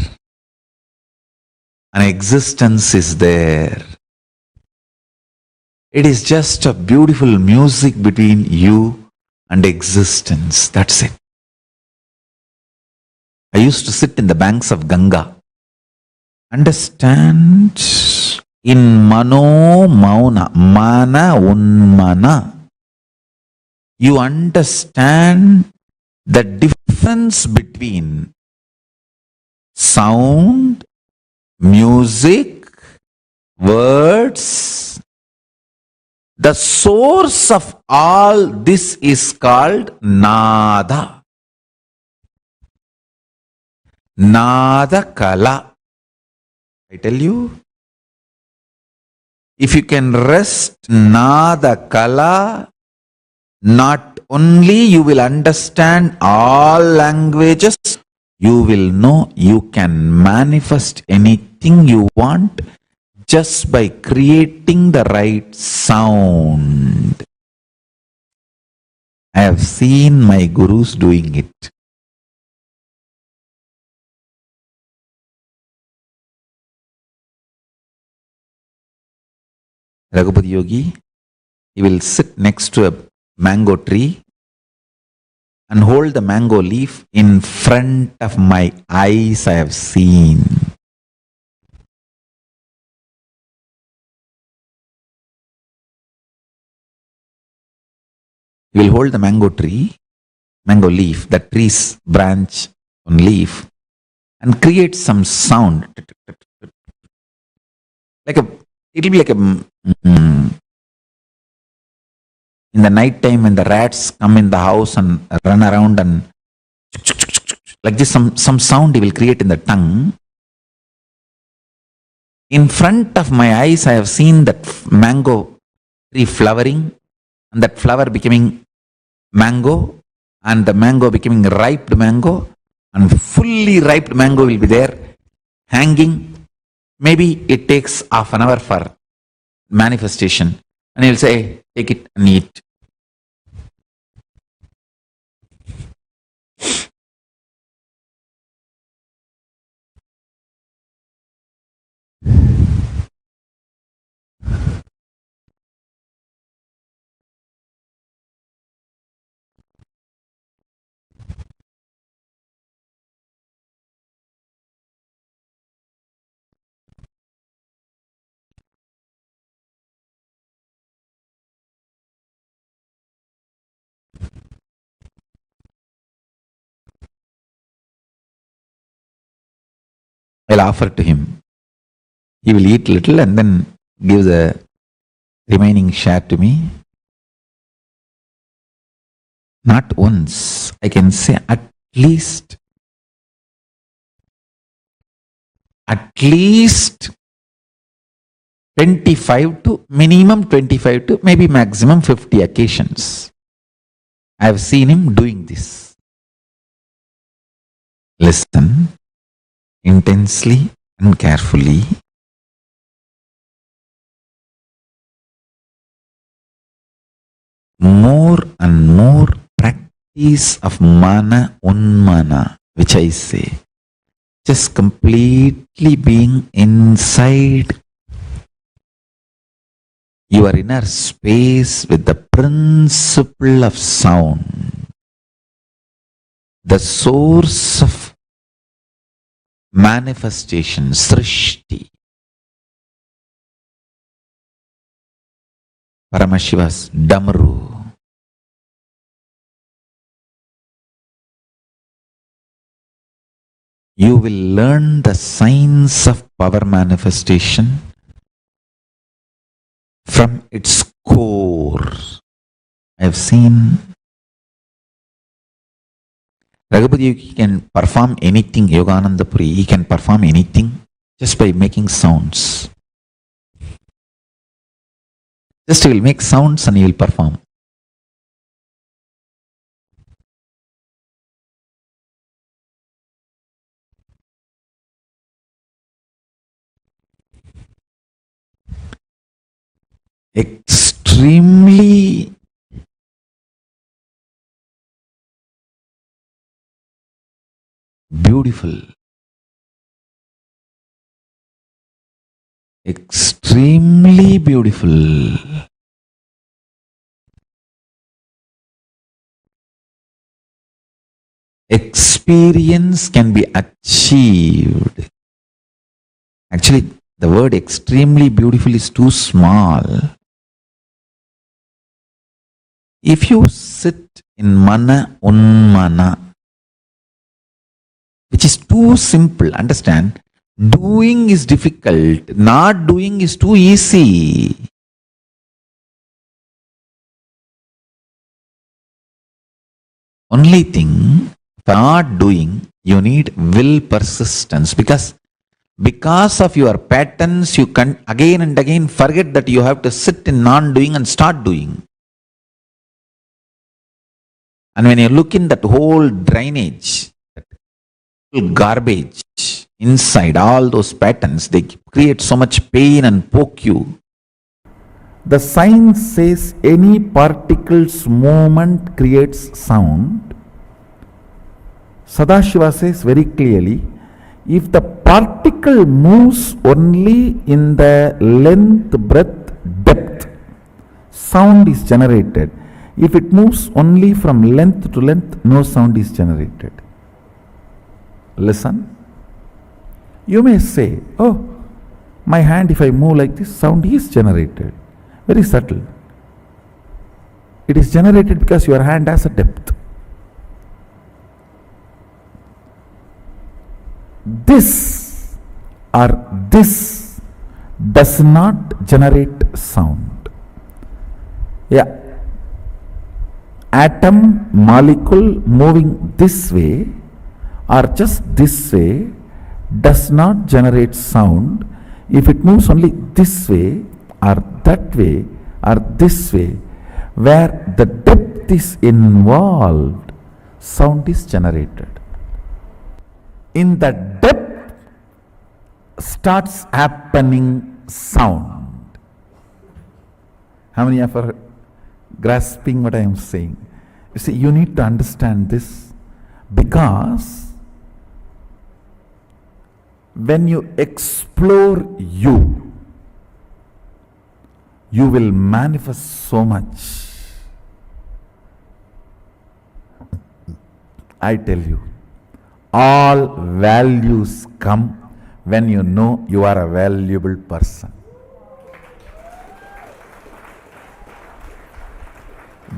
an existence is there. It is just a beautiful music between you and existence. That's it. I used to sit in the banks of Ganga. Understand? In mano mauna, mana unmana, you understand the difference between sound, music, words. The source of all this is called Nada. Nada Kala. I tell you, if you can rest Nada Kala, not only you will understand all languages, you will know you can manifest anything you want just by creating the right sound. I have seen my gurus doing it. Raghupati Yogi, he will sit next to a mango tree and hold the mango leaf in front of my eyes. I have seen. He will hold the mango tree, mango leaf, the tree's branch on leaf, and create some sound. Like a, it will be like a, in the night time when the rats come in the house and run around and like this, some sound he will create in the tongue. In front of my eyes, I have seen that mango tree flowering and that flower becoming mango, and the mango becoming ripe mango, and fully ripe mango will be there, hanging. Maybe it takes half an hour for manifestation, and he'll say, take it and eat. I'll offer to him. He will eat little and then give the remaining share to me. Not once, I can say at least 25 to minimum 25 to maybe maximum 50 occasions. I have seen him doing this. Listen intensely and carefully. More and more practice of mana unmana, which I say, just completely being inside your inner space with the principle of sound, the source of manifestation, srishti. Paramashiva's Damaru. You will learn the science of power manifestation from its core. I have seen Raghupathi can perform anything, Yogananda Puri, he can perform anything just by making sounds. Just he will make sounds and he will perform. Extremely beautiful. Extremely beautiful. Experience can be achieved. Actually, the word extremely beautiful is too small. If you sit in mana unmana, which is too simple, understand, doing is difficult, not doing is too easy. Only thing, for not doing, you need will persistence, because of your patterns, you can again and again forget that you have to sit in non-doing and start doing. And when you look in that whole drainage, that whole garbage inside all those patterns, they create so much pain and poke you. The science says any particle's movement creates sound. Sadashiva says very clearly, if the particle moves only in the length, breadth, depth, sound is generated. If it moves only from length to length, no sound is generated. Listen. You may say, oh, my hand, if I move like this, sound is generated. Very subtle. It is generated because your hand has a depth. This or this does not generate sound. Yeah. Atom, molecule moving this way or just this way does not generate sound. If it moves only this way or that way or this way, where the depth is involved, sound is generated. In the depth starts happening sound. How many of you are grasping what I am saying? You see, you need to understand this, because when you explore you will manifest so much. I tell you, all values come when you know you are a valuable person.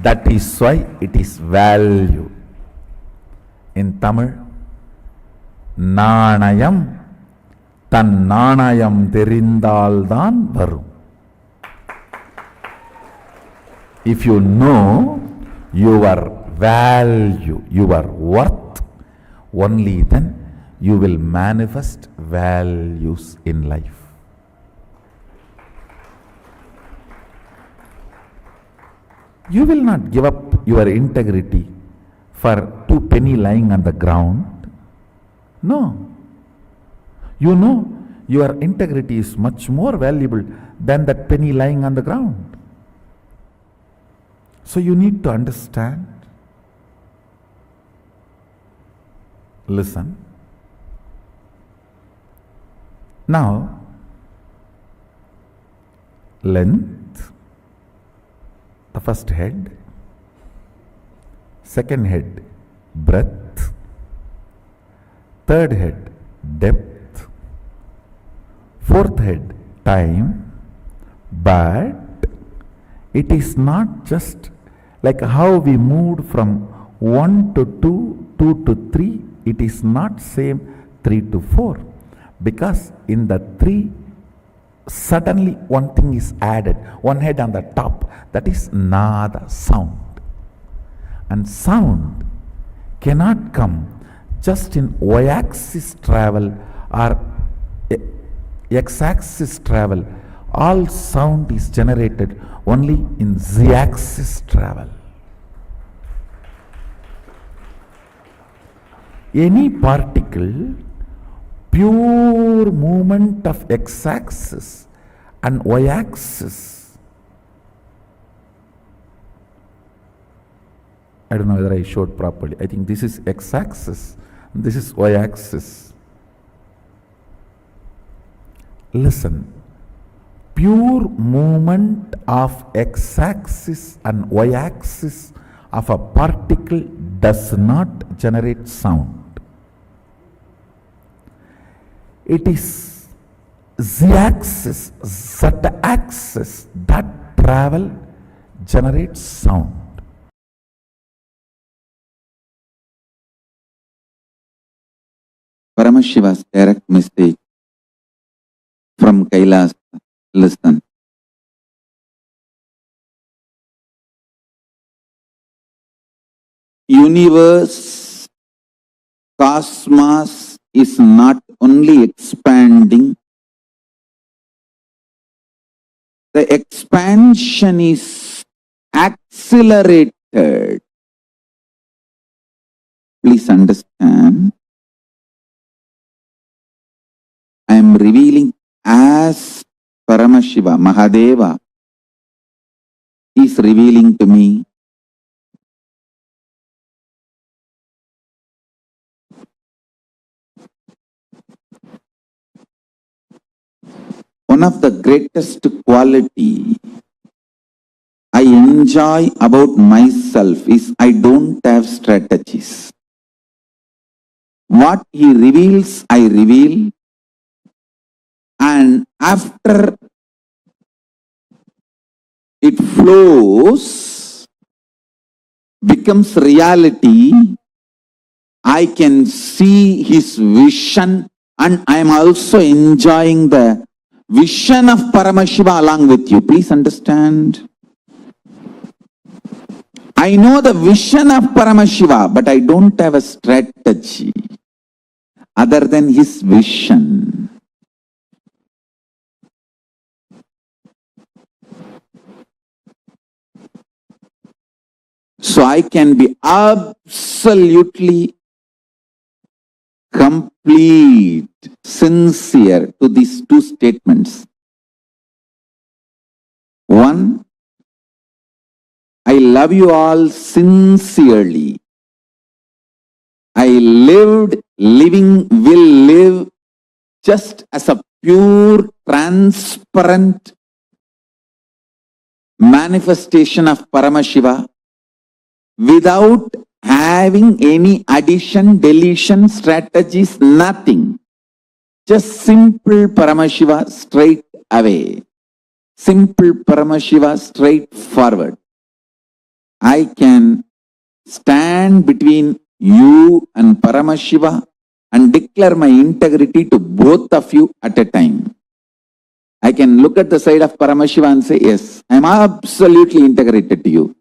That is why it is value. In Tamil, Nanayam Tan Nanayam Therindaldan Varum. If you know your value, your worth, only then you will manifest values in life. You will not give up your integrity for 2 pennies lying on the ground. No. You know your integrity is much more valuable than that penny lying on the ground. So you need to understand. Listen. Now, length, the first head. Second head, breadth. Third head, depth. Fourth head, time. But it is not just like how we moved from 1 to 2, 2 to 3. It is not same 3 to 4. Because in the 3, suddenly one thing is added, one head on the top, that is nada, sound. And sound cannot come just in y-axis travel or x-axis travel. All sound is generated only in z-axis travel. Any particle, pure movement of x-axis and y-axis. I don't know whether I showed properly. I think this is x-axis, this is y-axis. Listen, pure movement of x-axis and y-axis of a particle does not generate sound. It is z-axis, z-axis that travel generates sound. Paramashiva's direct message from KAILASA. Listen. Universe, cosmos is not only expanding, the expansion is accelerated. Please understand, I am revealing as Paramashiva, Mahadeva is revealing to me. One of the greatest quality I enjoy about myself is I don't have strategies. What he reveals, I reveal, and after it flows, becomes reality, I can see his vision, and I am also enjoying the vision of Paramashiva along with you. Please understand. I know the vision of Paramashiva, but I don't have a strategy other than his vision. So I can be absolutely complete, sincere to these two statements. One, I love you all sincerely. I lived, living, will live just as a pure, transparent manifestation of Paramashiva without having any addition, deletion, strategies, nothing. Just simple Paramashiva straight away. Simple Paramashiva straight forward. I can stand between you and Paramashiva and declare my integrity to both of you at a time. I can look at the side of Paramashiva and say, yes, I am absolutely integrated to you.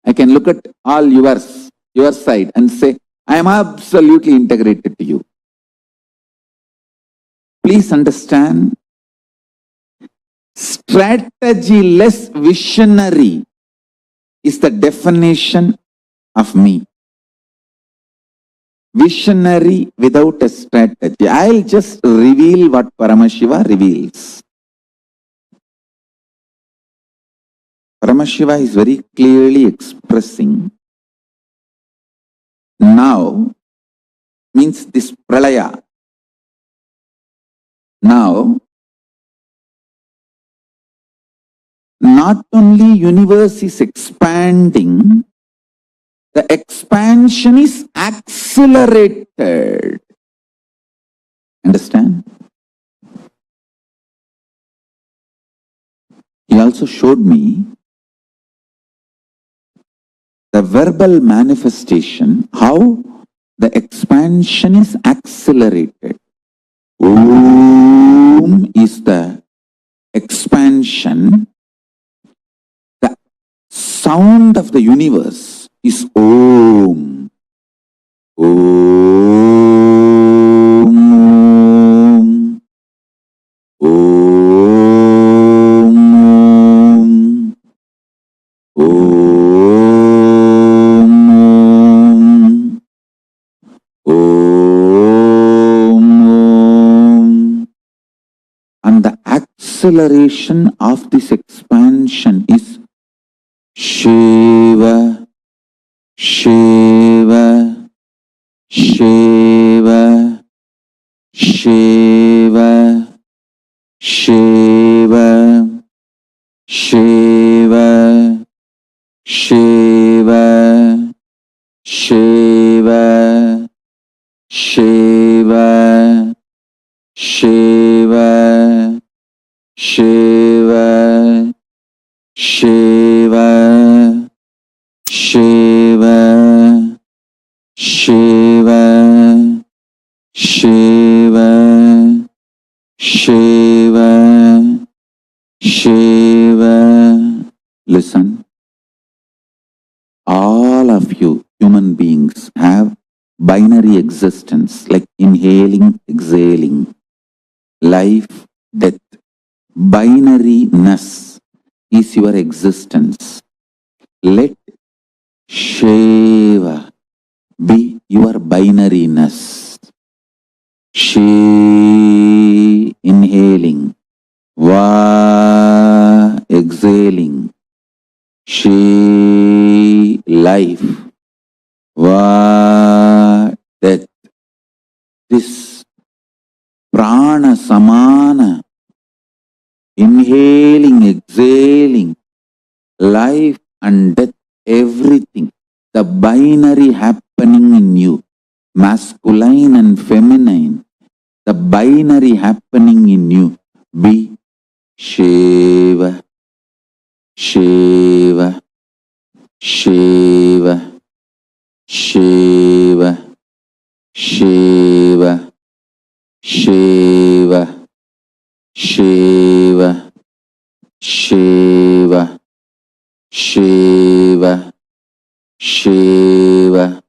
I can look at all yours, your side, and say, I am absolutely integrated to you. Please understand, strategy-less visionary is the definition of me. Visionary without a strategy. I'll just reveal what Paramashiva reveals. Paramashiva is very clearly expressing now means this pralaya. Now, not only universe is expanding, the expansion is accelerated. Understand? He also showed me the verbal manifestation, how the expansion is accelerated. Om is the expansion. The sound of the universe is Om. Om. Om. Om. Om. And the acceleration of this expansion is Shiva, Shiva, Shiva, Shiva, Shiva, Shiva, Shiva, Shiva, Shiva, Shiva, Shiva, Shiva, Shiva, Shiva, Shiva, Shiva, Shiva. Listen, all of you human beings have binary existence, like inhaling, exhaling, life, death. Binariness is your existence. Let Shiva be your binariness. She inhaling, Va exhaling, She life, Va death. This prana samana, inhaling, exhaling, life and death, everything, the binary happening in you, masculine and feminine, the binary happening in you, be Shiva, Shiva, Shiva, Shiva, Shiva, Shiva, Shiva, Shiva, Shiva, Shiva,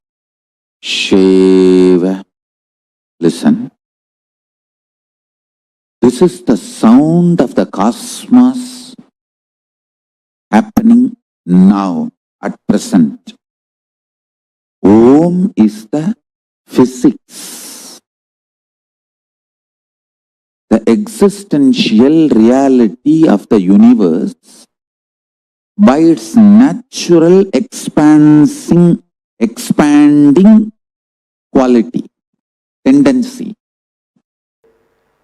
Shiva. Listen. This is the sound of the cosmos happening now, at present. Om is the physics, the existential reality of the universe by its natural expanding quality, tendency.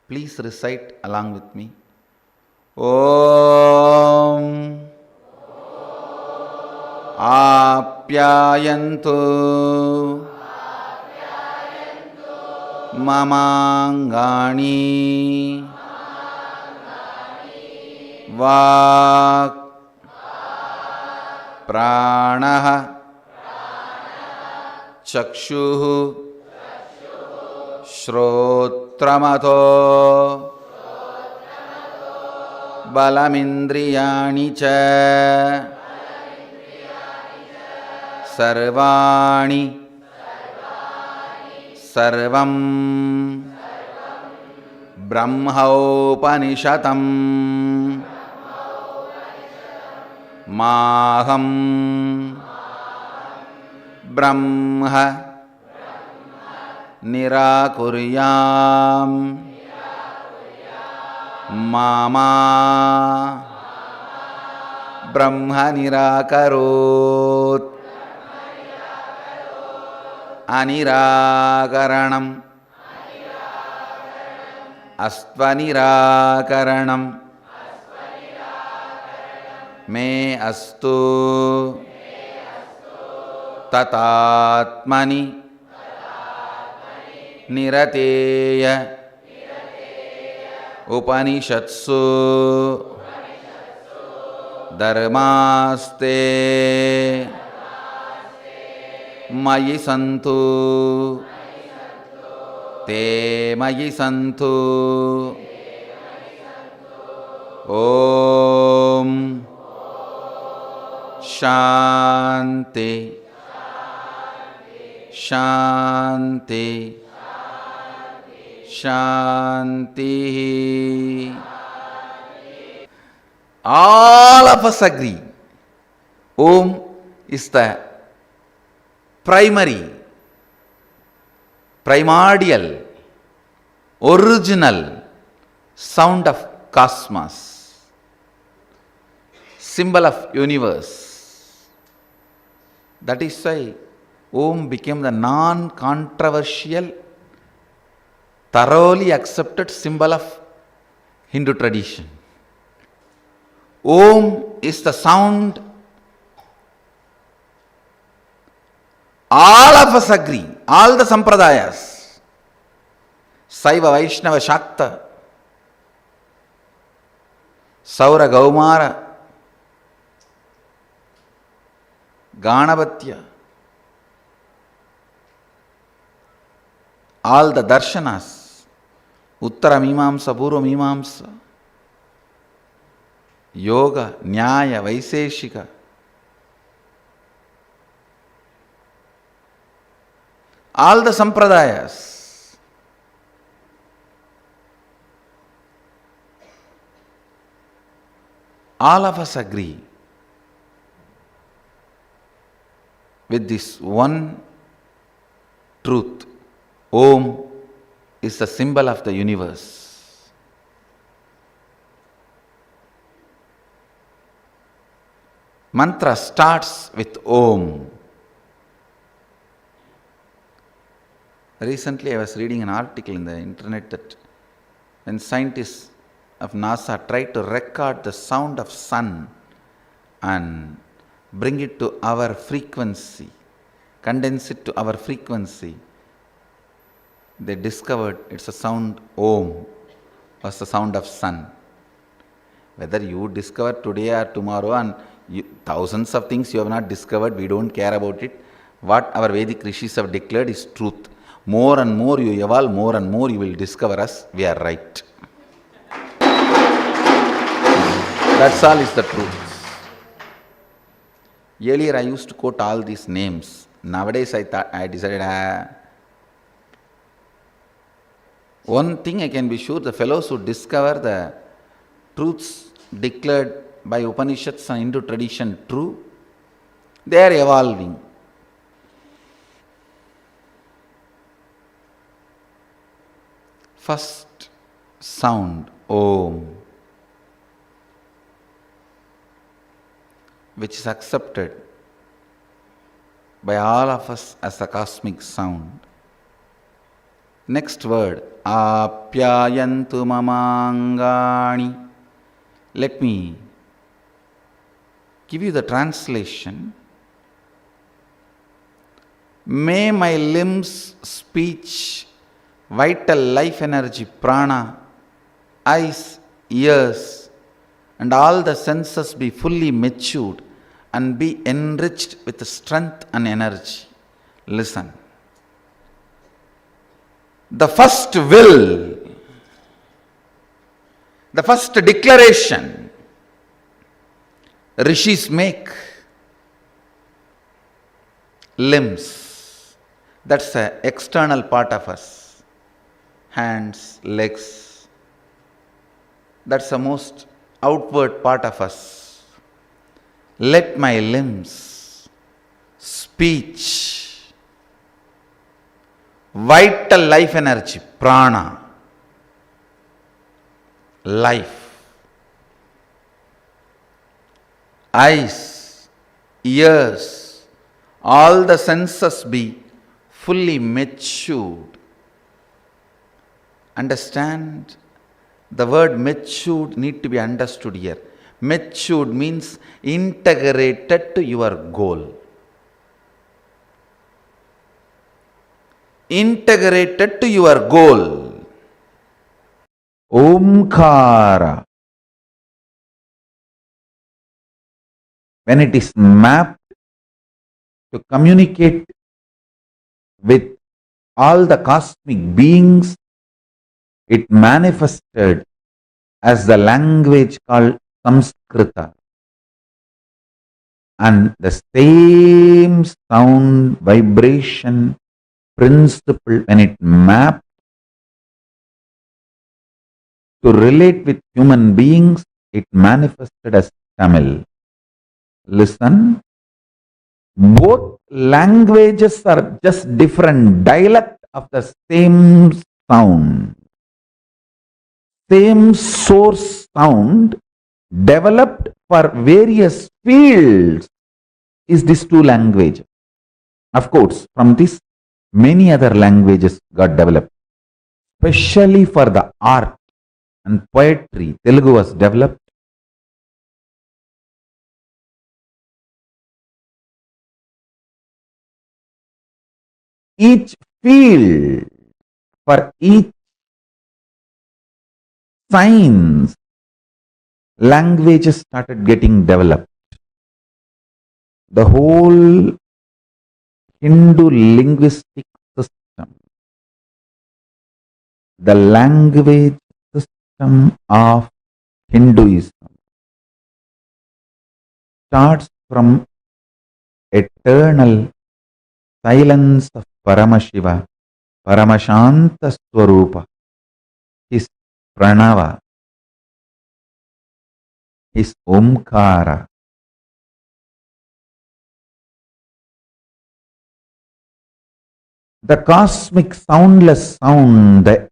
Please recite along with me. Om Apyayantu Mamangani Vak Pranaha Chakshuhu Shrotramato Balamindriyani cha Sarvani Sarvam Brahmaupanishatam Maham Brahma Nirakuryam Mama Brahma Nirakarot Anirakaranam Astvanirakaranam Me astu Tatatmani Nirateya Upanishatsu Dharmaste Mayi santu Te mayi santu Om Shanti Shanti Shanti. All of us agree Om is the primordial, original sound of cosmos, symbol of universe. That is why Om became the non-controversial, thoroughly accepted symbol of Hindu tradition. Om is the sound all of us agree, all the sampradayas, Saiva, Vaishnava, Shakta, Saura, Gaumara, Ganavatya, all the darshanas, Uttara Mimamsa, Purva Mimamsa, Yoga, Nyaya, Vaiseshika, all the sampradayas, all of us agree with this one truth. Om is the symbol of the universe. Mantra starts with Om. Recently I was reading an article in the internet that when scientists of NASA tried to record the sound of sun and bring it to our frequency, condense it to our frequency, they discovered it's a sound Om was the sound of sun. Whether you discover today or tomorrow and thousands of things you have not discovered, we don't care about it. What our Vedic rishis have declared is truth. More and more you evolve, more and more you will discover us, we are right. That's all is the truth. Earlier I used to quote all these names. Nowadays I decided, one thing I can be sure, the fellows who discover the truths declared by Upanishads and Hindu tradition true, they are evolving. first sound, Om, which is accepted by all of us as a cosmic sound. Next word, Apyayantu mamangani. Let me give you the translation. May my limbs, speech, vital life energy, prana, eyes, ears, and all the senses be fully matured and be enriched with strength and energy. Listen. The first will, the first declaration rishis make, limbs, that's the external part of us, hands, legs, that's the most outward part of us. Let my limbs, speech, vital life energy, prana, life, eyes, ears, all the senses be fully matured. Understand? The word matured need to be understood here. Matured means integrated to your goal. Integrated to your goal. Omkara. When it is mapped to communicate with all the cosmic beings, it manifested as the language called Samskrita. And the same sound, vibration, principle, when it mapped to relate with human beings, it manifested as Tamil. Listen, both languages are just different dialect of the same sound. Same source sound developed for various fields is these two languages. Of course, from this many other languages got developed. Especially for the art and poetry, Telugu was developed. Each field, for each science, languages started getting developed. The whole Hindu linguistic system, the language system of Hinduism, starts from eternal silence of Paramashiva, Paramashanta Swarupa, his Pranava, his Omkara. The cosmic soundless sound, the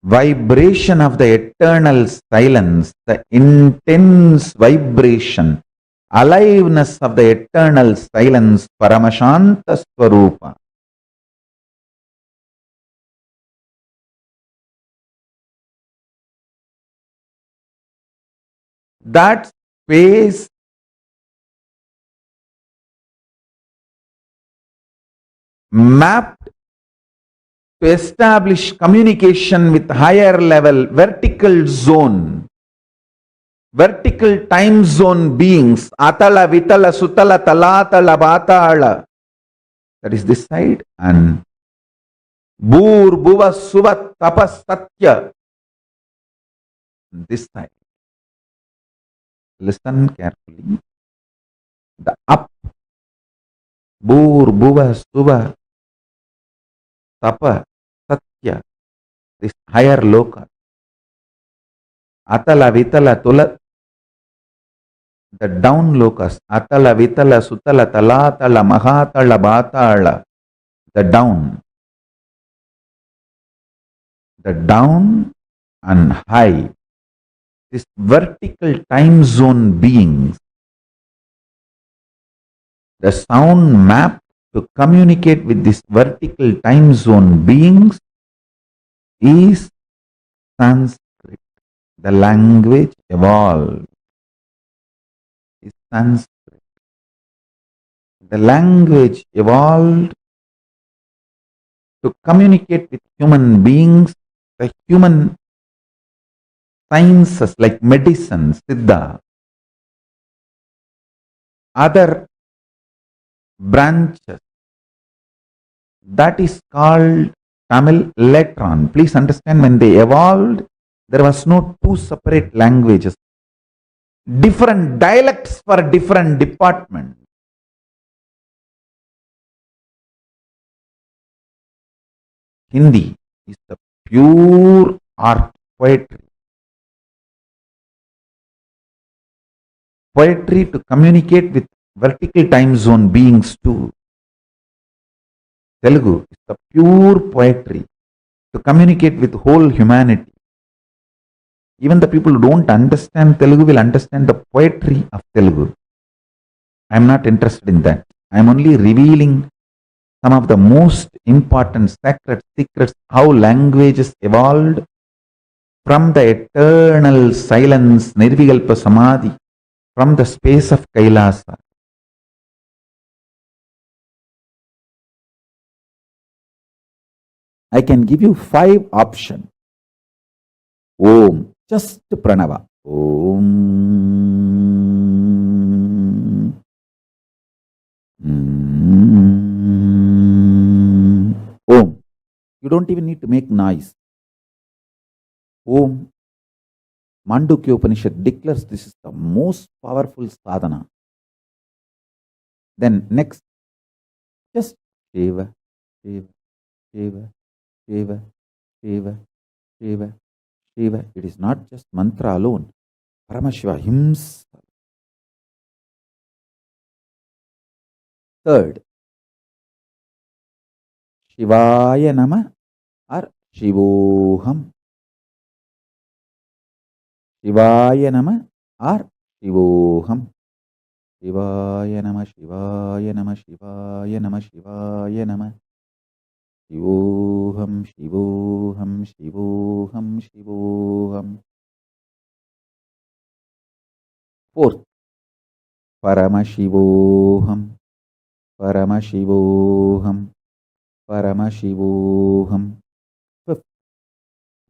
vibration of the eternal silence, the intense vibration, aliveness of the eternal silence, Paramashanta Swarupa. That space mapped to establish communication with higher level vertical zone, vertical time zone beings, Atala, Vitala, Sutala, Talatala, Batala. That is this side. And Bur, Bhuva, Suva, Tapas, Satya. This side. Listen carefully. The up, Bur, Bhuva, Suva, Tapa, Satya, this higher loka. Atala, Vitala, Tula, the down lokas. Atala, Vitala, Sutala, Talatala, Mahatala, Batala, the down. the down and high, this vertical time zone beings, the sound map to communicate with this vertical time zone beings is Sanskrit. The language evolved is Sanskrit. The language evolved to communicate with human beings, the human sciences like medicine, Siddha, other branches. That is called Tamil later on. Please understand, when they evolved, there was no two separate languages. Different dialects for different departments. Hindi is the pure art, poetry. Poetry to communicate with vertical time zone beings too. Telugu is the pure poetry to communicate with whole humanity. Even the people who don't understand Telugu will understand the poetry of Telugu. I am not interested in that. I am only revealing some of the most important sacred secrets, how languages evolved from the eternal silence, Nirvikalpa Samadhi, from the space of Kailasa. I can give you 5 options. Om, just Pranava. Om. Om. You don't even need to make noise. Om. Mandukya Upanishad declares this is the most powerful sadhana. Then next, just Shiva, Shiva, Shiva, Shiva, Shiva, Shiva, Shiva. It is not just mantra alone. Paramashiva himself. Third, Shivaya Nama or Shivoham. Shivaya Nama or Shivoham. Shivaya Nama, Shivaya Nama, Shivaya Nama, Shivaya Nama. Shivoham, Shivoham, Shivoham, Shivoham. Fourth, Paramashivoham, Paramashivoham, Paramashivoham. Fifth,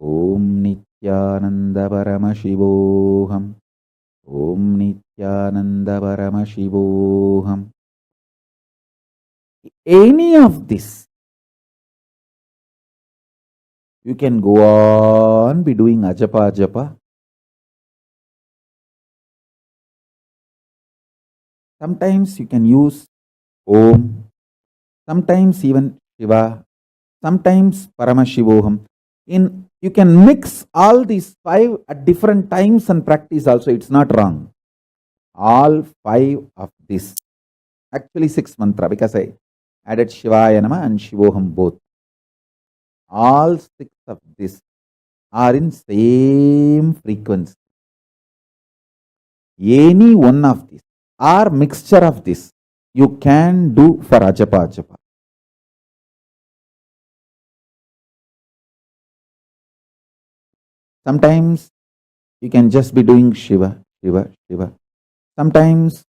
Om Nithyananda Paramashivoham, Om Nithyananda Paramashivoham. Any of this, you can go on be doing ajapa ajapa. Sometimes you can use Om, sometimes even Shiva, sometimes Paramashivoham. You can mix all these 5 at different times and practice also. It's not wrong. All 5 of this. Actually 6 mantra, because I added Shivaya Nama and Shivoham both. All 6 of this are in same frequency. Any one of these or mixture of this you can do for ajapa ajapa. Sometimes you can just be doing Shiva, Shiva, Shiva. Sometimes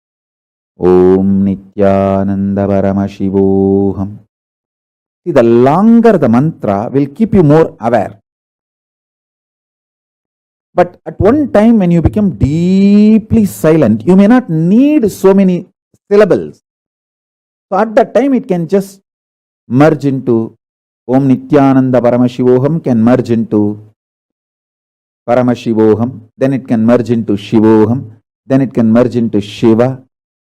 Om Nithyananda Paramashivoham. See, the longer the mantra will keep you more aware. But at one time when you become deeply silent, you may not need so many syllables. So at that time it can just merge into Om Nithyananda Paramashivoham, can merge into Paramashivoham, then it can merge into Shivoham, then it can merge into Shiva,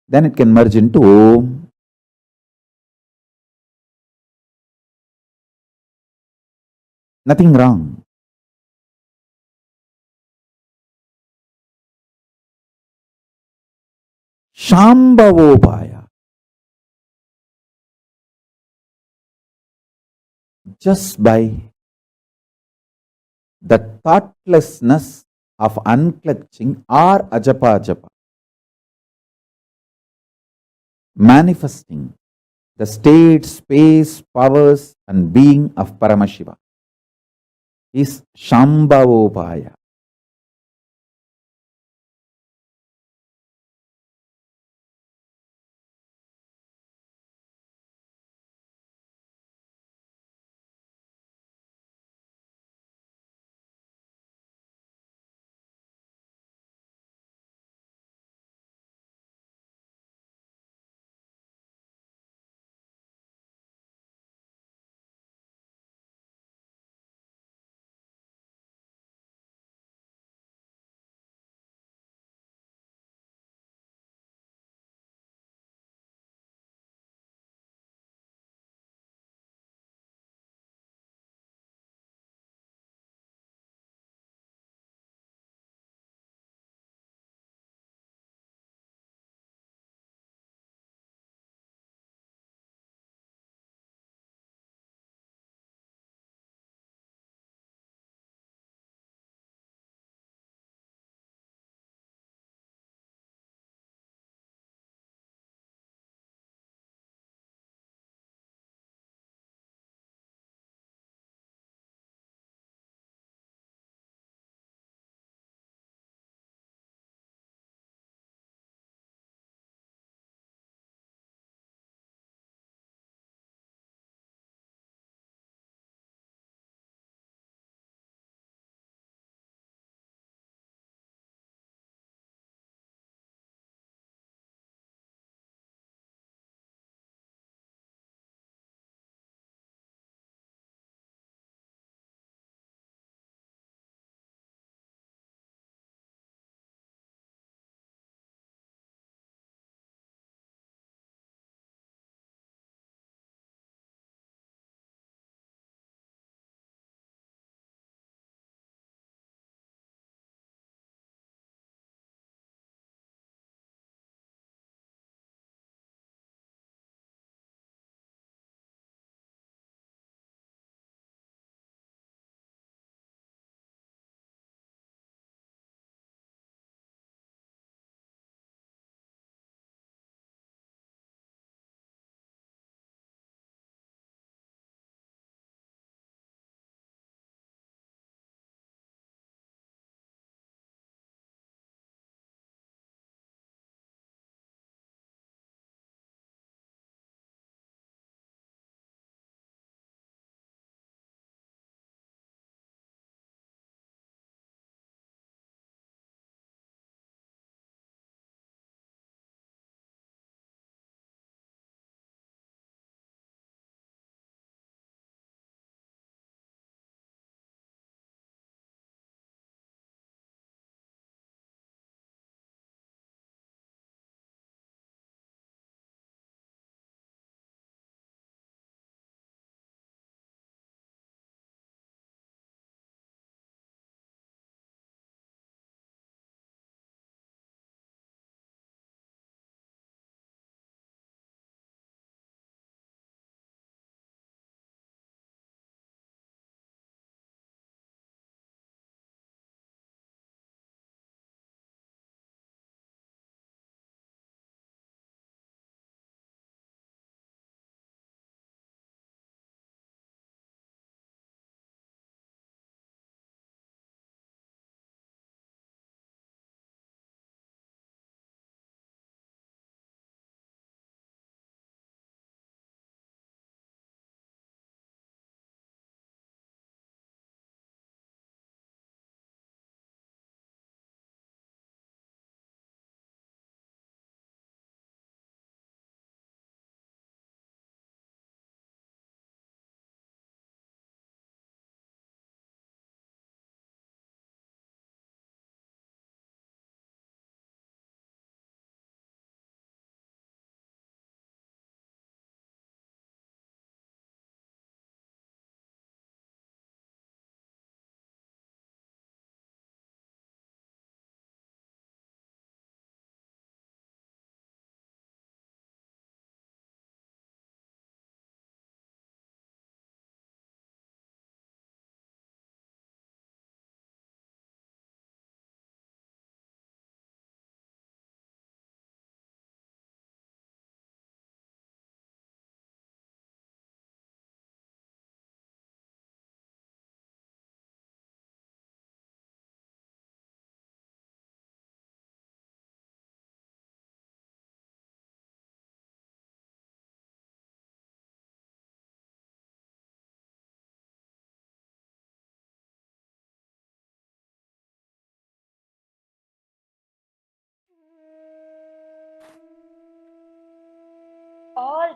then it can merge into Om. Nothing wrong. Shambhavobhaya. Just by the thoughtlessness of unclutching or ajapa, manifesting the state, space, powers and being of Paramashiva is Shambhavopaya.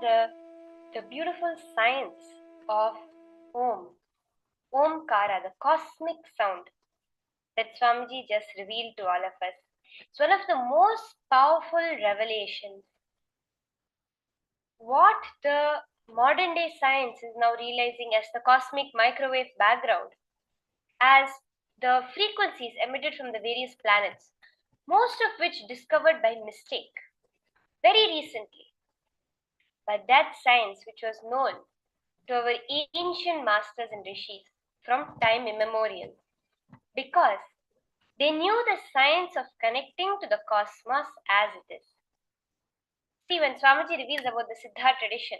all the beautiful science of Om, Omkara, the cosmic sound that Swamiji just revealed to all of us. It's one of the most powerful revelations. What the modern day science is now realizing as the cosmic microwave background, as the frequencies emitted from the various planets, most of which discovered by mistake very recently. But that science which was known to our ancient masters and rishis from time immemorial, because they knew the science of connecting to the cosmos as it is. See, when Swamiji reveals about the Siddha tradition,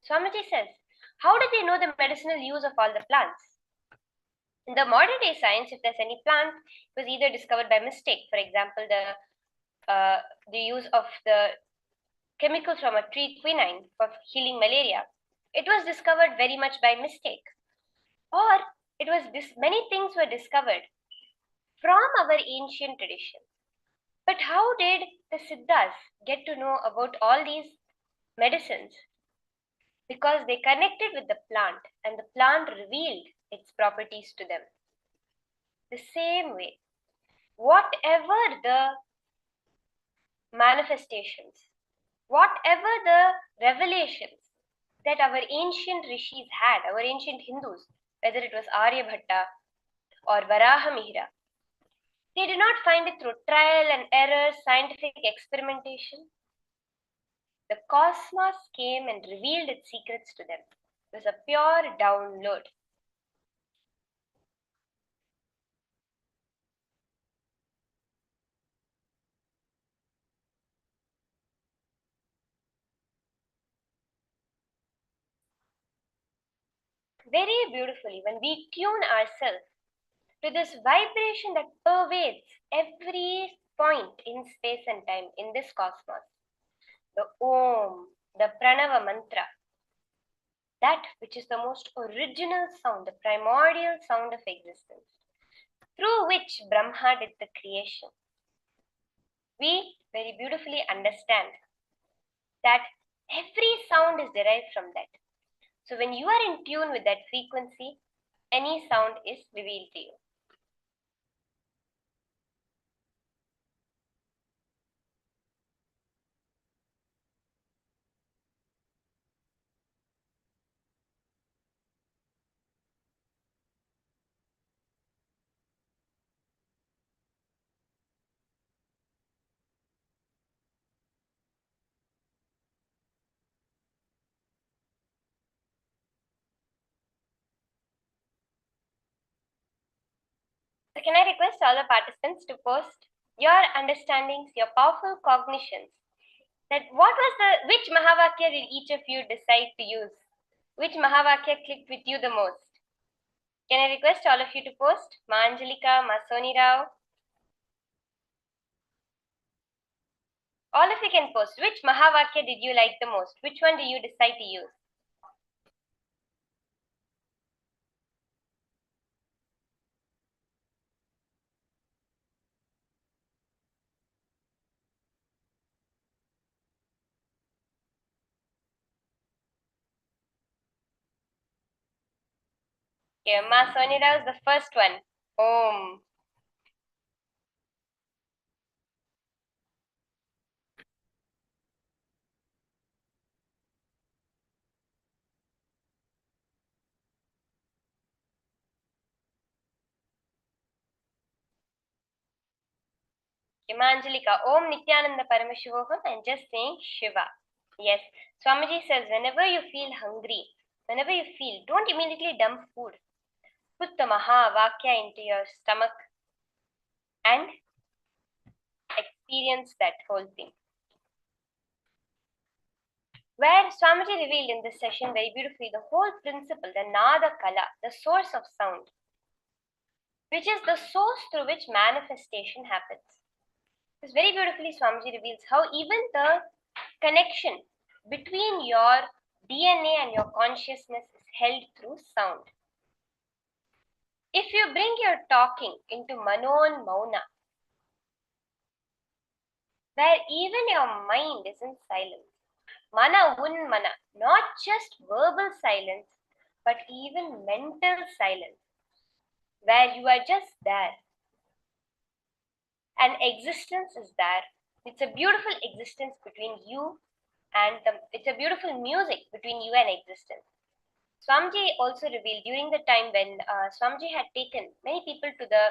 Swamiji says, how do they know the medicinal use of all the plants? In the modern day science, if there's any plant, it was either discovered by mistake. For example, the use of the chemical from a tree quinine for healing malaria. It was discovered very much by mistake. Or it was many things were discovered from our ancient tradition. But how did the Siddhas get to know about all these medicines? Because they connected with the plant and the plant revealed its properties to them. The same way, whatever the manifestations, whatever the revelations that our ancient rishis had, our ancient Hindus, whether it was Aryabhatta or Varahamihira, they did not find it through trial and error, scientific experimentation. The cosmos came and revealed its secrets to them. It was a pure download. Very beautifully, when we tune ourselves to this vibration that pervades every point in space and time in this cosmos, the Om, the Pranava mantra, that which is the most original sound, the primordial sound of existence, through which Brahma did the creation, we very beautifully understand that every sound is derived from that. So when you are in tune with that frequency, any sound is revealed to you. So can I request all the participants to post your understandings, your powerful cognitions, that which Mahavakya did each of you decide to use? Which Mahavakya clicked with you the most? Can I request all of you to post? Ma Anjalika, Ma Soni Rao. All of you can post. Which Mahavakya did you like the most? Which one do you decide to use? Okay, Ma Soni Rao is the first one. Om. Okay, Ma Anjalika, Om Nithyananda Paramashivoham, and just saying Shiva. Yes, Swamiji says whenever you feel hungry, whenever you feel, don't immediately dump food. Put the Mahavakya into your stomach and experience that whole thing. Where Swamiji revealed in this session very beautifully the whole principle, the Nada Kala, the source of sound, which is the source through which manifestation happens. This very beautifully Swamiji reveals how even the connection between your DNA and your consciousness is held through sound. If you bring your talking into Manon Mauna, where even your mind is in silence, Mana un mana, not just verbal silence, but even mental silence, where you are just there. And existence is there. It's a beautiful existence between you and it's a beautiful music between you and existence. Swamiji also revealed during the time when Swamiji had taken many people to the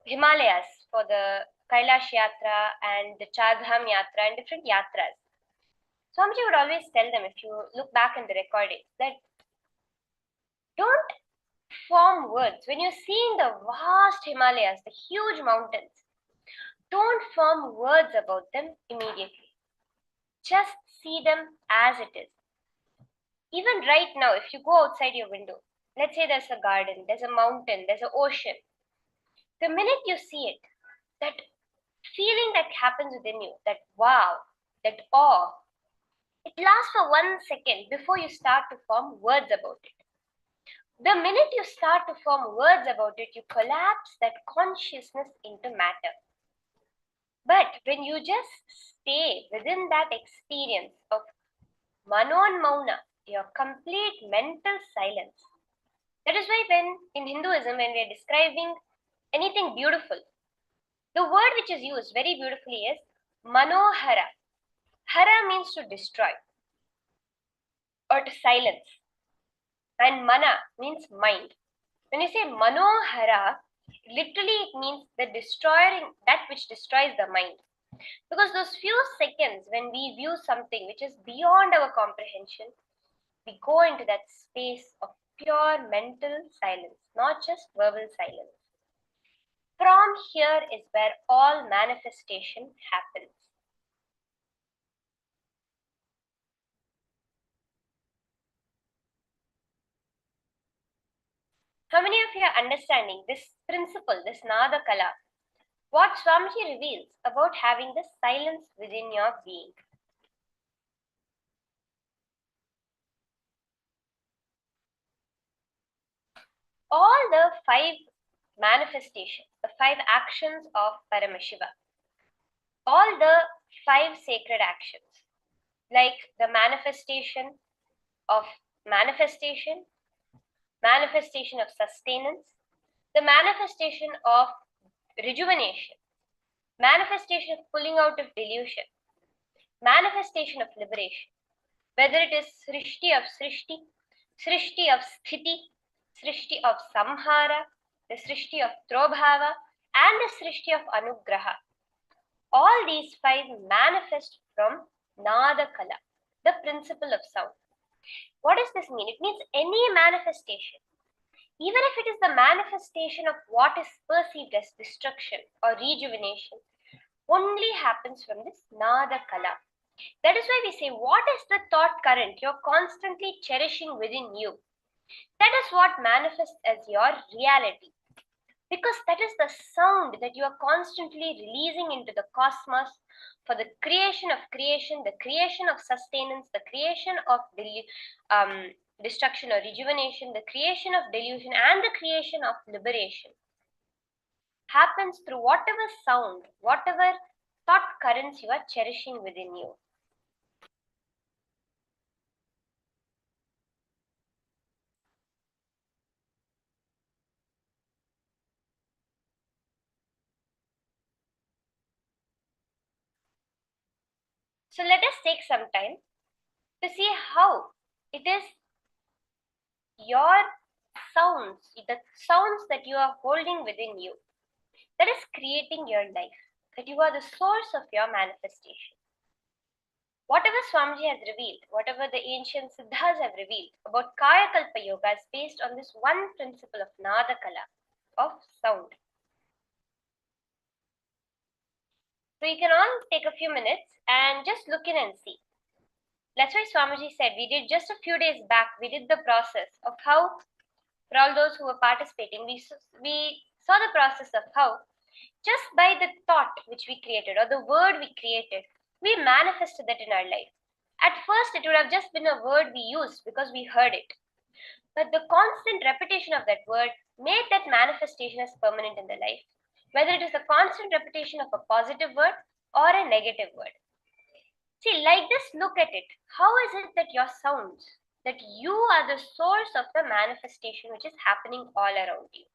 Himalayas for the KAILASA Yatra and the Chardham Yatra and different yatras. Swamiji would always tell them, if you look back in the recordings, that don't form words. When you're seeing the vast Himalayas, the huge mountains, don't form words about them immediately. Just see them as it is. Even right now, if you go outside your window, let's say there's a garden, there's a mountain, there's an ocean. The minute you see it, that feeling that happens within you, that wow, that awe, it lasts for 1 second before you start to form words about it. The minute you start to form words about it, you collapse that consciousness into matter. But when you just stay within that experience of manon mauna, your complete mental silence. That is why when in Hinduism, when we are describing anything beautiful, the word which is used very beautifully is manohara. Hara means to destroy or to silence. And mana means mind. When you say manohara, literally it means the destroying, that which destroys the mind. Because those few seconds when we view something which is beyond our comprehension, we go into that space of pure mental silence, not just verbal silence. From here is where all manifestation happens. How many of you are understanding this principle, this Nada Kala? What Swamiji reveals about having the silence within your being. All the 5 manifestations, the 5 actions of Paramashiva, all the 5 sacred actions, like the manifestation of manifestation, manifestation of sustenance, the manifestation of rejuvenation, manifestation of pulling out of delusion, manifestation of liberation, whether it is Srishti of Srishti, Srishti of Sthiti, Srishti of Samhara, the Srishti of Trobhava, and the Srishti of Anugraha. All these 5 manifest from Nada Kala, the principle of sound. What does this mean? It means any manifestation, even if it is the manifestation of what is perceived as destruction or rejuvenation, only happens from this Nada Kala. That is why we say, what is the thought current you're constantly cherishing within you? That is what manifests as your reality. Because that is the sound that you are constantly releasing into the cosmos for the creation of creation, the creation of sustenance, the creation of destruction or rejuvenation, the creation of delusion, and the creation of liberation. Happens through whatever sound, whatever thought currents you are cherishing within you. So let us take some time to see how it is your sounds, the sounds that you are holding within you, that is creating your life, that you are the source of your manifestation. Whatever Swamiji has revealed, whatever the ancient Siddhas have revealed about Kaya Kalpa Yoga is based on this one principle of Nada Kala, of sound. So you can all take a few minutes and just look in and see. That's why Swamiji said we did just a few days back, we did the process of how, for all those who were participating, we saw the process of how just by the thought which we created or the word we created, we manifested that in our life. At first, it would have just been a word we used because we heard it. But the constant repetition of that word made that manifestation as permanent in the life, whether it is the constant repetition of a positive word or a negative word. See, like this, look at it. How is it that your sounds, that you are the source of the manifestation which is happening all around you?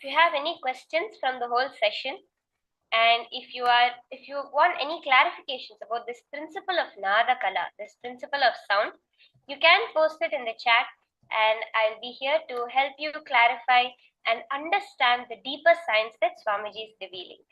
If you have any questions from the whole session, and if you want any clarifications about this principle of Nada Kala, this principle of sound, you can post it in the chat, and I'll be here to help you clarify and understand the deeper science that Swamiji is revealing.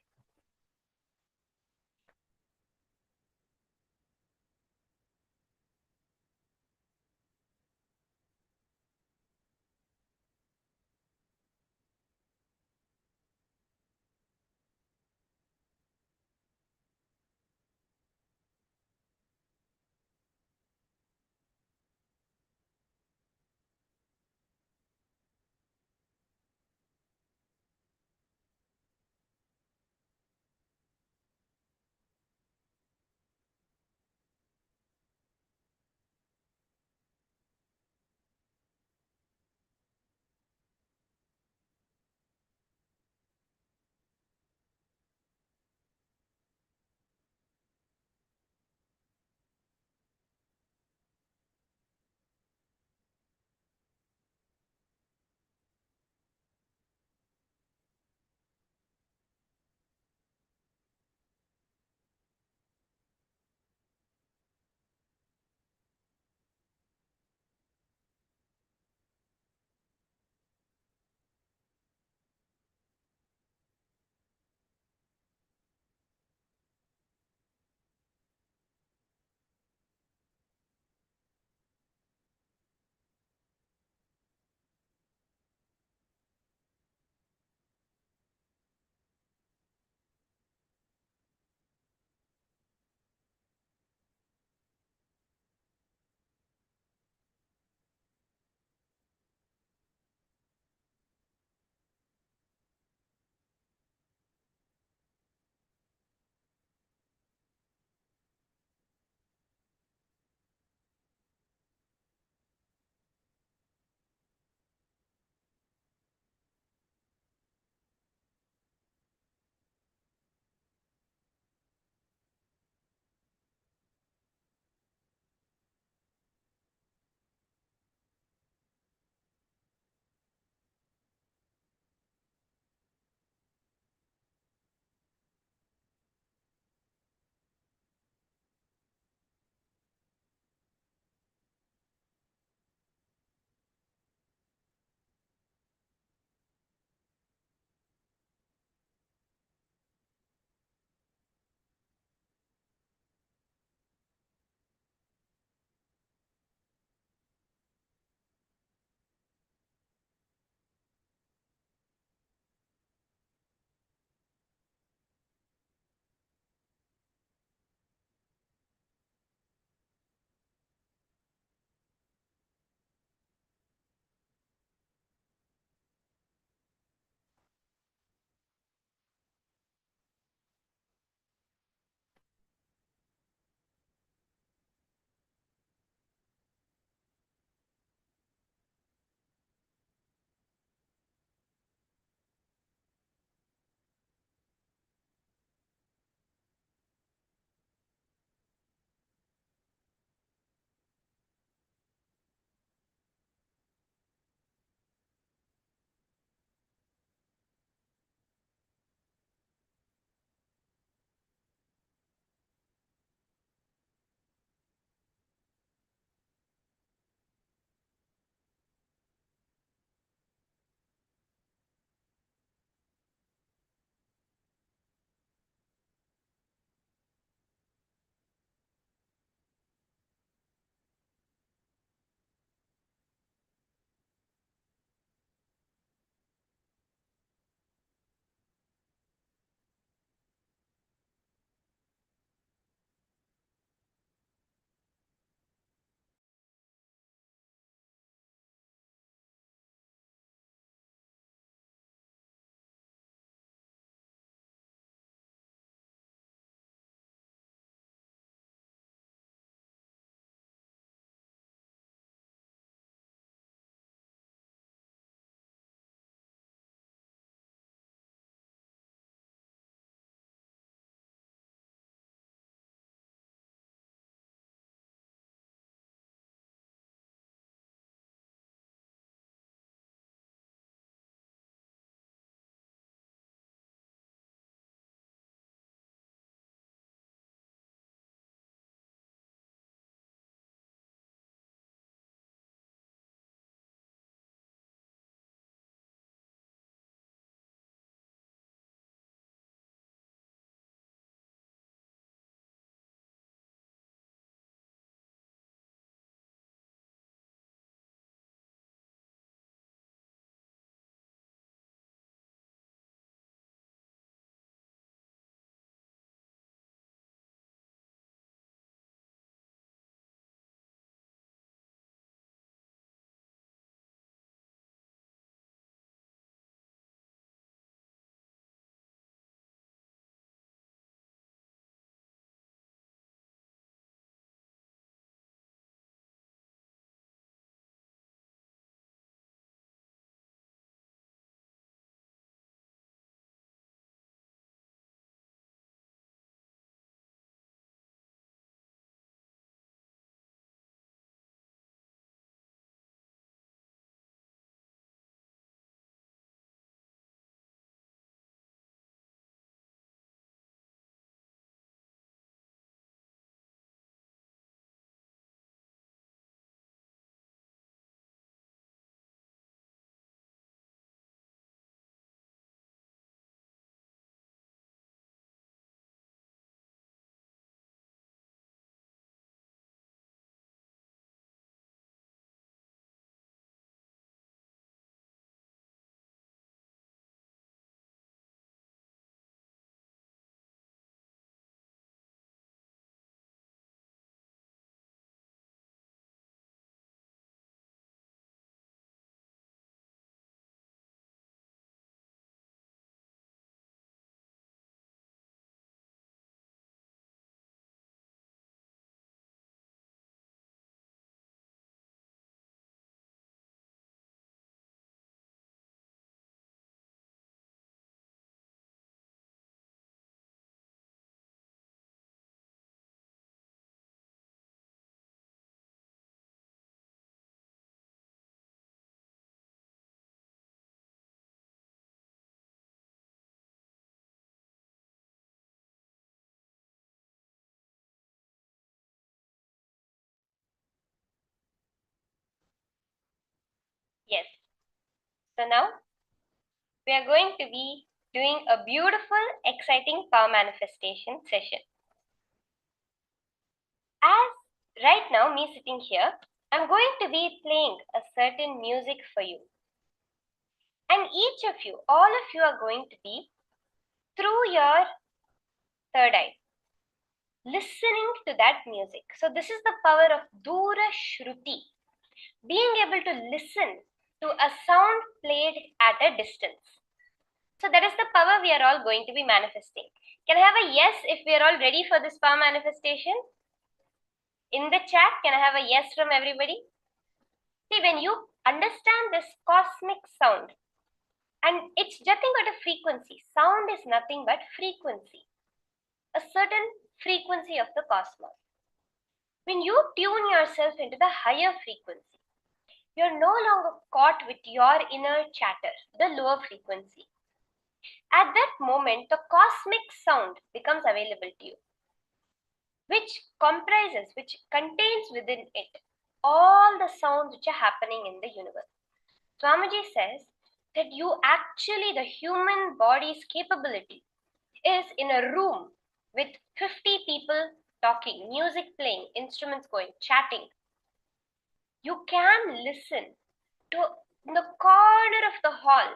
So now we are going to be doing a beautiful, exciting power manifestation session. As right now, me sitting here, I'm going to be playing a certain music for you. And each of you, all of you are going to be through your third eye, listening to that music. So this is the power of Dura Shruti, being able to listen to a sound played at a distance. So that is the power we are all going to be manifesting. Can I have a yes if we are all ready for this power manifestation? In the chat, can I have a yes from everybody? See, when you understand this cosmic sound, and it's nothing but a frequency. Sound is nothing but frequency. A certain frequency of the cosmos. When you tune yourself into the higher frequency, you're no longer caught with your inner chatter, the lower frequency. At that moment, the cosmic sound becomes available to you, which contains within it all the sounds which are happening in the universe. Swamiji says that the human body's capability is in a room with 50 people talking, music playing, instruments going, chatting. You can listen to, in the corner of the hall,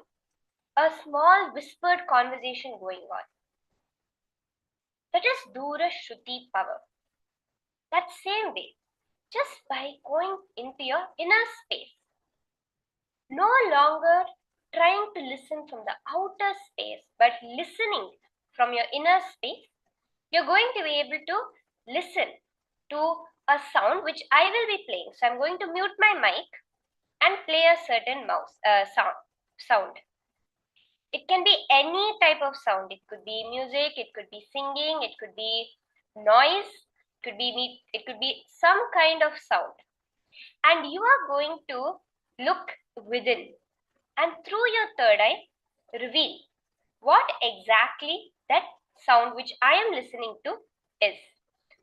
a small whispered conversation going on. That is Dura Shruti power. That same way, just by going into your inner space, no longer trying to listen from the outer space, but listening from your inner space, you're going to be able to listen to a sound which I will be playing. So I'm going to mute my mic and play a certain sound. It can be any type of sound. It could be music, it could be singing, it could be noise, it could be some kind of sound. And you are going to look within and through your third eye reveal what exactly that sound which I am listening to is.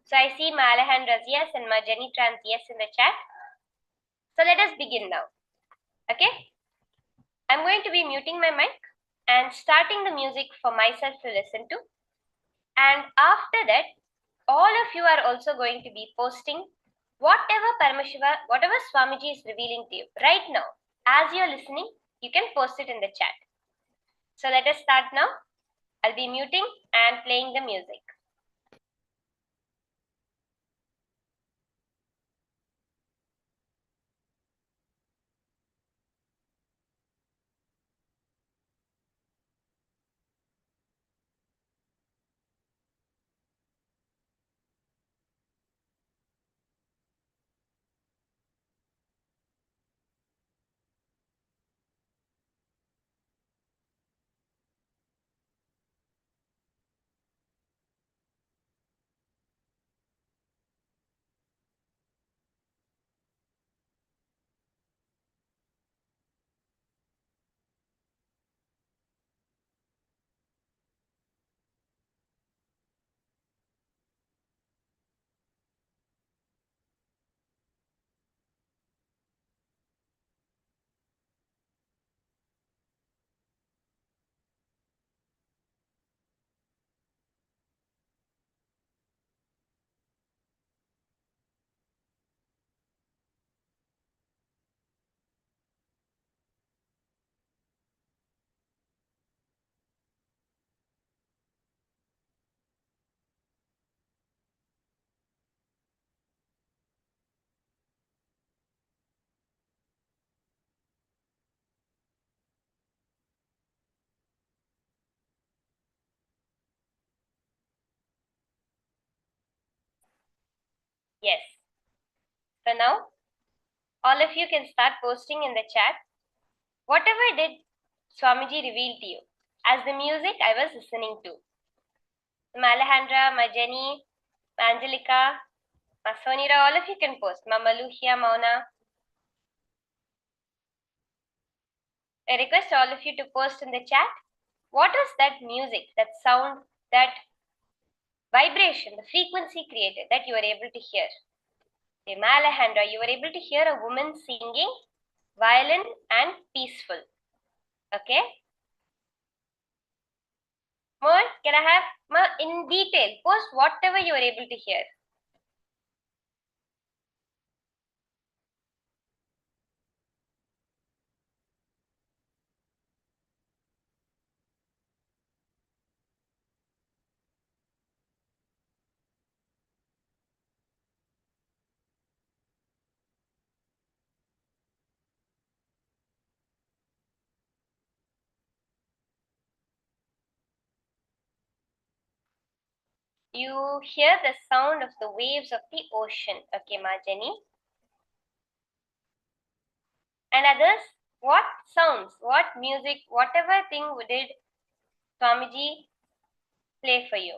So I see my Alejandra's yes and my Jenny Tran's yes in the chat. So let us begin now. Okay? I'm going to be muting my mic and starting the music for myself to listen to. And after that, all of you are also going to be posting whatever Swamiji is revealing to you right now. As you're listening, you can post it in the chat. So let us start now. I'll be muting and playing the music. Yes. So now, all of you can start posting in the chat whatever did Swamiji reveal to you as the music I was listening to. My Alejandra, my Jenny, my Angelica, my Sonira, all of you can post. My Maluhia, Mauna. I request all of you to post in the chat. What was that music, that sound, that vibration, the frequency created that you were able to hear? My Alejandra, you were able to hear a woman singing, violin and peaceful. Okay? More? Can I have in detail? Post whatever you are able to hear. You hear the sound of the waves of the ocean. Okay, Majani. And others, what sounds, what music, whatever thing did Swamiji play for you?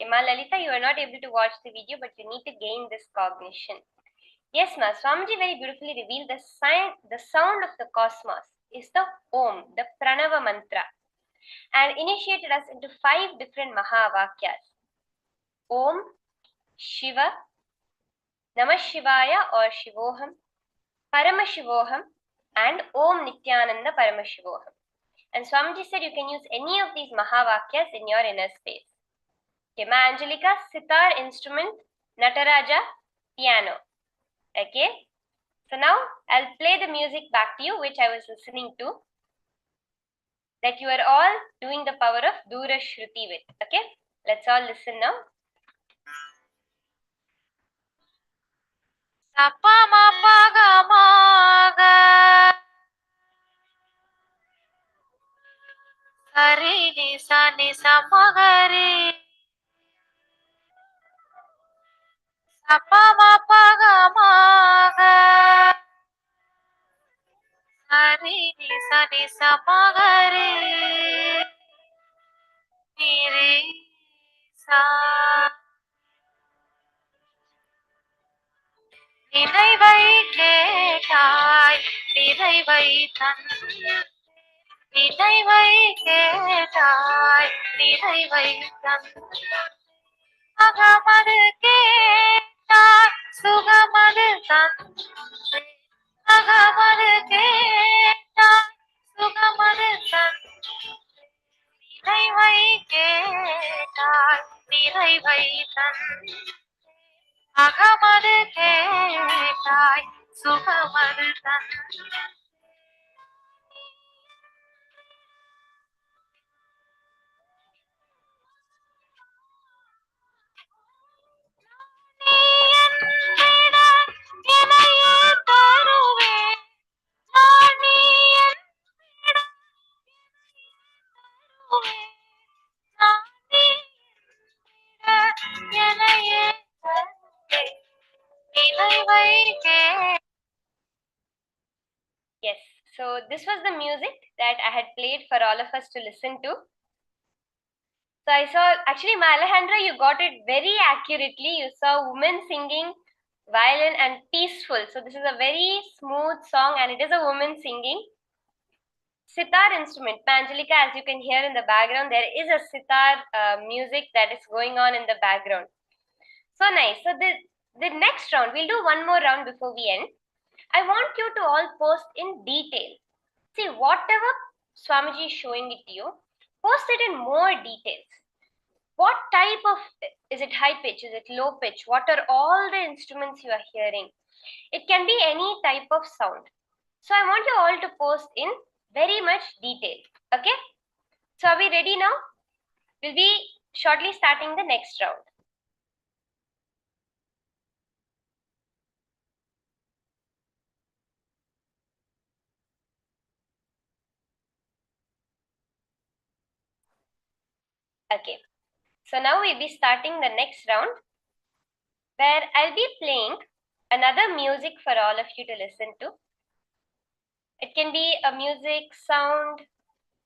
Okay, Ma Lalita, you are not able to watch the video, but you need to gain this cognition. Yes, Ma, Swamiji very beautifully revealed the sound of the cosmos is the Om, the Pranava mantra, and initiated us into 5 different Mahavakyas. Om, Shiva, Namah Shivaya or Shivoham, Paramashivoham, and Om Nithyananda Paramashivoham. And Swamiji said you can use any of these Mahavakyas in your inner space. Okay, Ma Angelica, sitar instrument, Nataraja, piano. Okay, so now I'll play the music back to you, which I was listening to, that you are all doing the power of Dura Shruti with. Okay, let's all listen now. Hari ni sa ni sa ma ga re. Sa pa ma pa ga ma ga. Hari ni sa ma ga re. Ni re sa. நினைவை கேட்டாய் நிறைவை தந்து நினைவை கேட்டாய் நிறைவை தந்து அகமது கேட்டாய் சுகமது தந்து அகமது கேட்டாய் சுகமது தந்து நிறைவை கேட்டாய் நிறைவை தந்து அகமது கேட்டாய் சுகமது தந்து நீ என்னிட எனையே தருவேன் நான் நீ என்னிட தருவேன் நான் நீ என்னிட எனையே தருவேன் நினைவை K. Yes, so this was the music that I had played for all of us to listen to. So I saw, actually, Ma Alejandra, you got it very accurately. You saw women singing violin and peaceful. So this is a very smooth song and it is a woman singing. Sitar instrument, Ma Angelica, as you can hear in the background, there is a sitar music that is going on in the background. So nice. So the next round, we'll do one more round before we end. I want you to all post in detail. See, whatever Swamiji is showing it to you, post it in more details. What type of, is it high pitch, is it low pitch? What are all the instruments you are hearing? It can be any type of sound. So I want you all to post in very much detail. Okay? So are we ready now? We'll be shortly starting the next round. Okay, so now we'll be starting the next round where I'll be playing another music for all of you to listen to. It can be a music sound,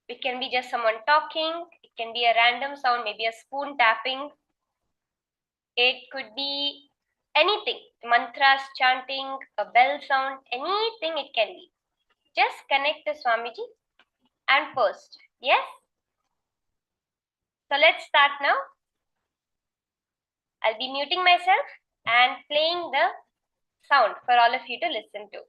it can be just someone talking, it can be a random sound, maybe a spoon tapping, it could be anything, mantras, chanting, a bell sound, anything it can be. Just connect to Swamiji and post. Yes? So let's start now. I'll be muting myself and playing the sound for all of you to listen to.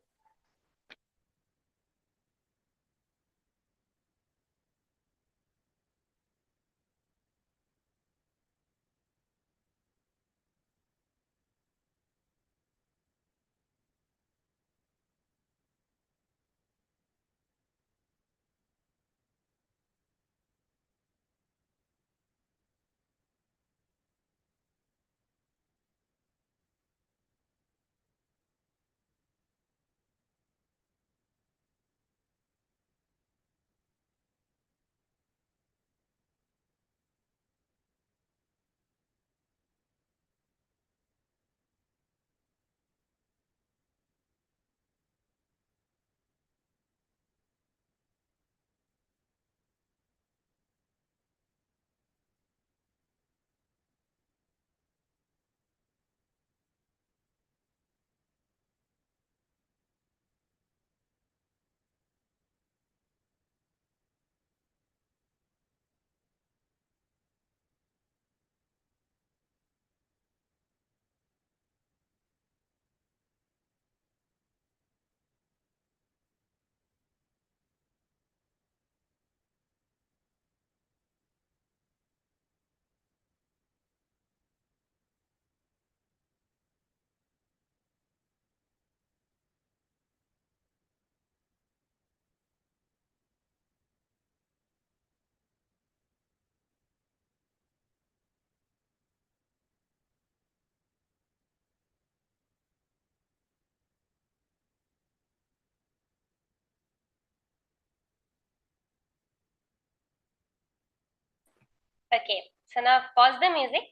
Okay, so now pause the music.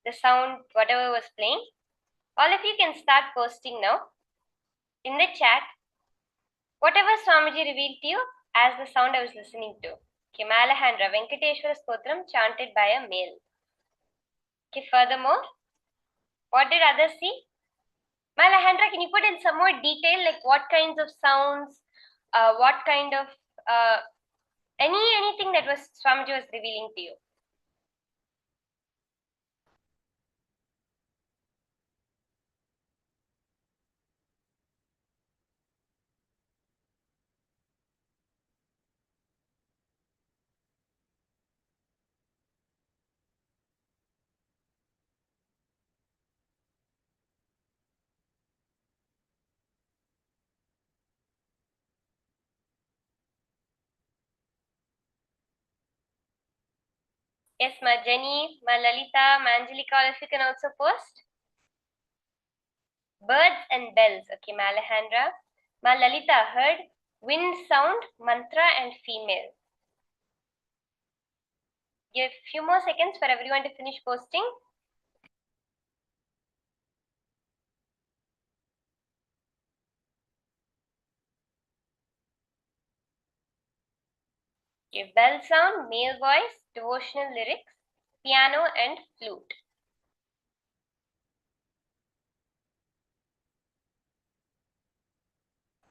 The sound, whatever was playing. All of you can start posting now in the chat whatever Swamiji revealed to you as the sound I was listening to. Okay, Malahandra, Venkateshwara Stotram chanted by a male. Okay, furthermore, what did others see? Malahandra, can you put in some more detail, like what kinds of sounds, what kind of anything that was Swamiji was revealing to you? Yes, Ma Jenny, Ma Lalita, Ma Angelika, all of you can also post. Birds and bells. Okay, Ma Alejandra. Ma Lalita heard wind sound, mantra, and female. Give a few more seconds for everyone to finish posting. Give bell sound, male voice, devotional lyrics, piano, and flute.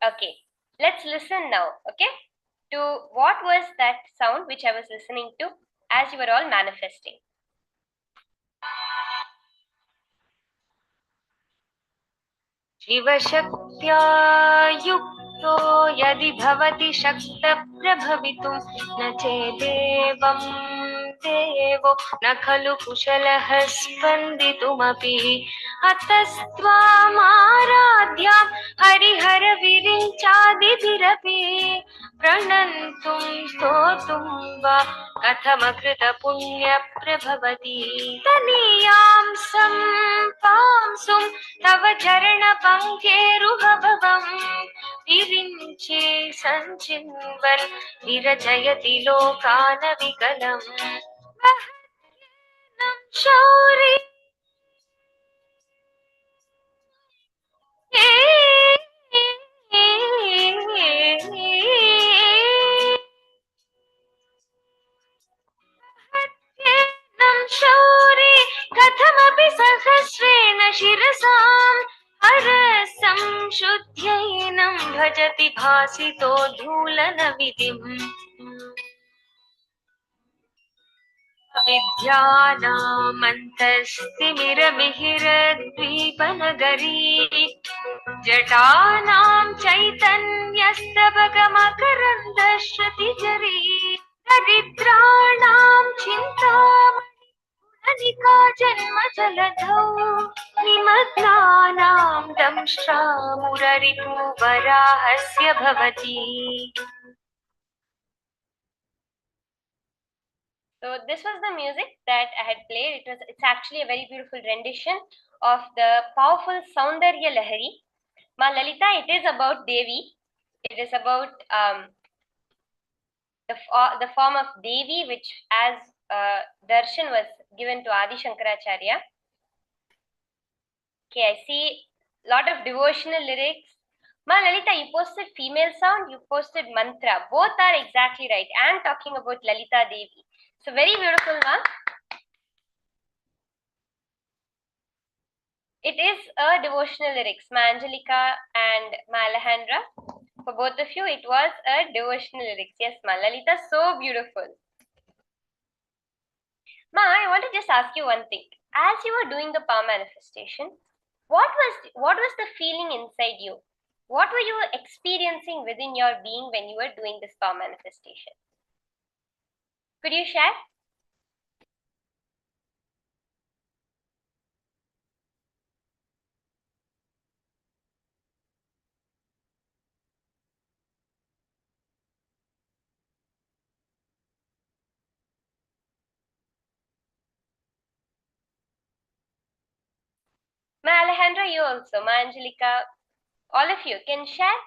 Okay, let's listen now, okay, to what was that sound which I was listening to as you were all manifesting. शिवशक्त्या युक्तो यदि भवति शक्तप्रभवितुं न चेदेवं देवो न खलु कुशलः स्पन्दितुमपि अतस्त्वामाराध्यां हरिहरविरिञ्चादिभिरपि प्रणन्तुं स्तोतुं वा कथमकृतपुण्यप्रभवति तनीयां सम्पांसुं तव चरणपङ्केरुहभवम् विरिञ्चे सञ्चिन्वन् विरचयति लोकानविकलम् शौरि शौरि कथमपि सहस्रेण शिरसां हरसंशुद्ध्यैनं भजति भासितो धूलनविधिम् विद्यानामन्तस्तिमिरमिहिरद्वीपनगरी जटानां चैतन्यस्तबकमकरन्दश्रुतिजरी दरिद्राणां चिन्तामणिका जन्मजलधौ निमग्नानां दंष्ट्रामुररिपुवराहस्य भवति. So this was the music that I had played. It's actually a very beautiful rendition of the powerful Saundarya Lahari. Ma Lalita, it is about Devi. It is about the form of Devi, which as darshan was given to Adi Shankaracharya. Okay, I see a lot of devotional lyrics. Ma Lalita, you posted female sound, you posted mantra. Both are exactly right. I am talking about Lalita Devi. So very beautiful, ma. It is a devotional lyrics, Ma Angelika and Ma Alejandra. For both of you, it was a devotional lyrics. Yes, Ma Lalita, so beautiful. Ma, I want to just ask you one thing. As you were doing the power manifestation, what was the feeling inside you? What were you experiencing within your being when you were doing this power manifestation? Could you share? Ma Alejandra, you also, Ma Angelica, all of you can share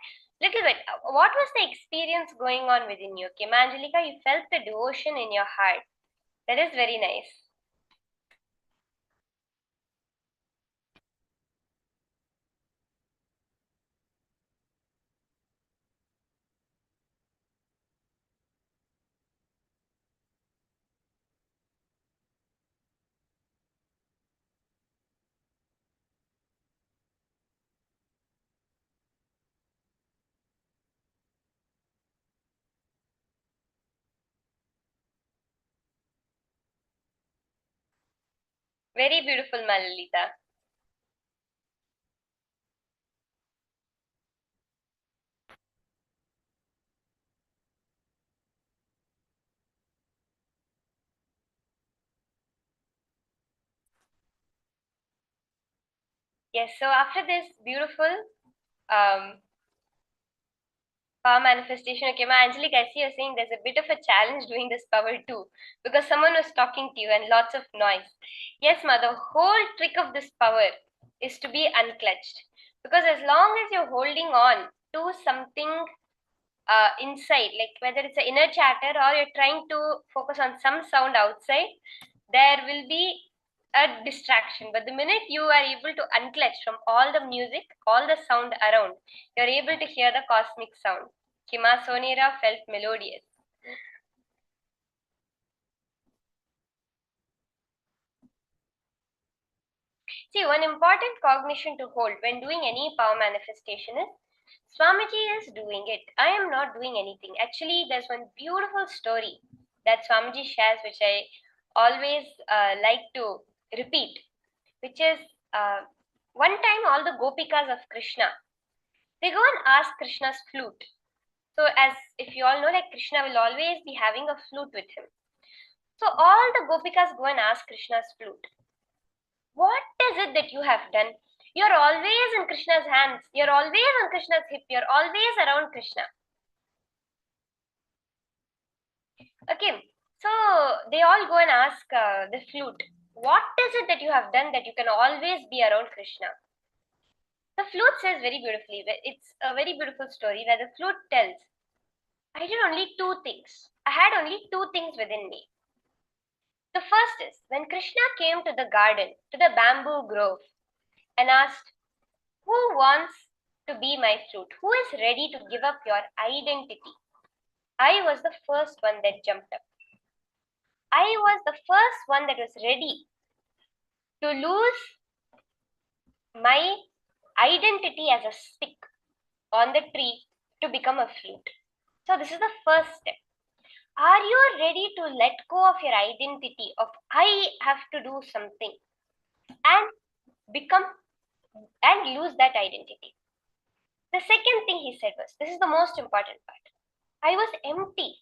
little bit. What was the experience going on within you? Okay, Ma Angelica, you felt the devotion in your heart. That is very nice. Very beautiful, Malalita. Yes, so after this beautiful power manifestation, okay, Ma Angelique, I see you're saying there's a bit of a challenge doing this power too, because someone was talking to you and lots of noise. Yes, Ma, the whole trick of this power is to be unclutched, because as long as you're holding on to something inside, like whether it's an inner chatter or you're trying to focus on some sound outside, there will be a distraction. But the minute you are able to unclutch from all the music, all the sound around, you're able to hear the cosmic sound. Kima Sonira felt melodious. See, one important cognition to hold when doing any power manifestation is Swamiji is doing it. I am not doing anything. Actually, there's one beautiful story that Swamiji shares, which I always like to repeat, which is one time all the gopikas of Krishna, they go and ask Krishna's flute. So, as if you all know, like Krishna will always be having a flute with him. So, all the gopikas go and ask Krishna's flute, what is it that you have done? You're always in Krishna's hands. You're always on Krishna's hip. You're always around Krishna. Okay, so they all go and ask the flute, what is it that you have done that you can always be around Krishna? The flute says very beautifully, it's a very beautiful story where the flute tells, I did only two things. I had only two things within me. The first is, when Krishna came to the garden, to the bamboo grove, and asked, who wants to be my flute? Who is ready to give up your identity? I was the first one that jumped up. I was the first one that was ready to lose my identity as a stick on the tree to become a flute. So this is the first step. Are you ready to let go of your identity of I have to do something and become and lose that identity? The second thing he said was, this is the most important part. I was empty.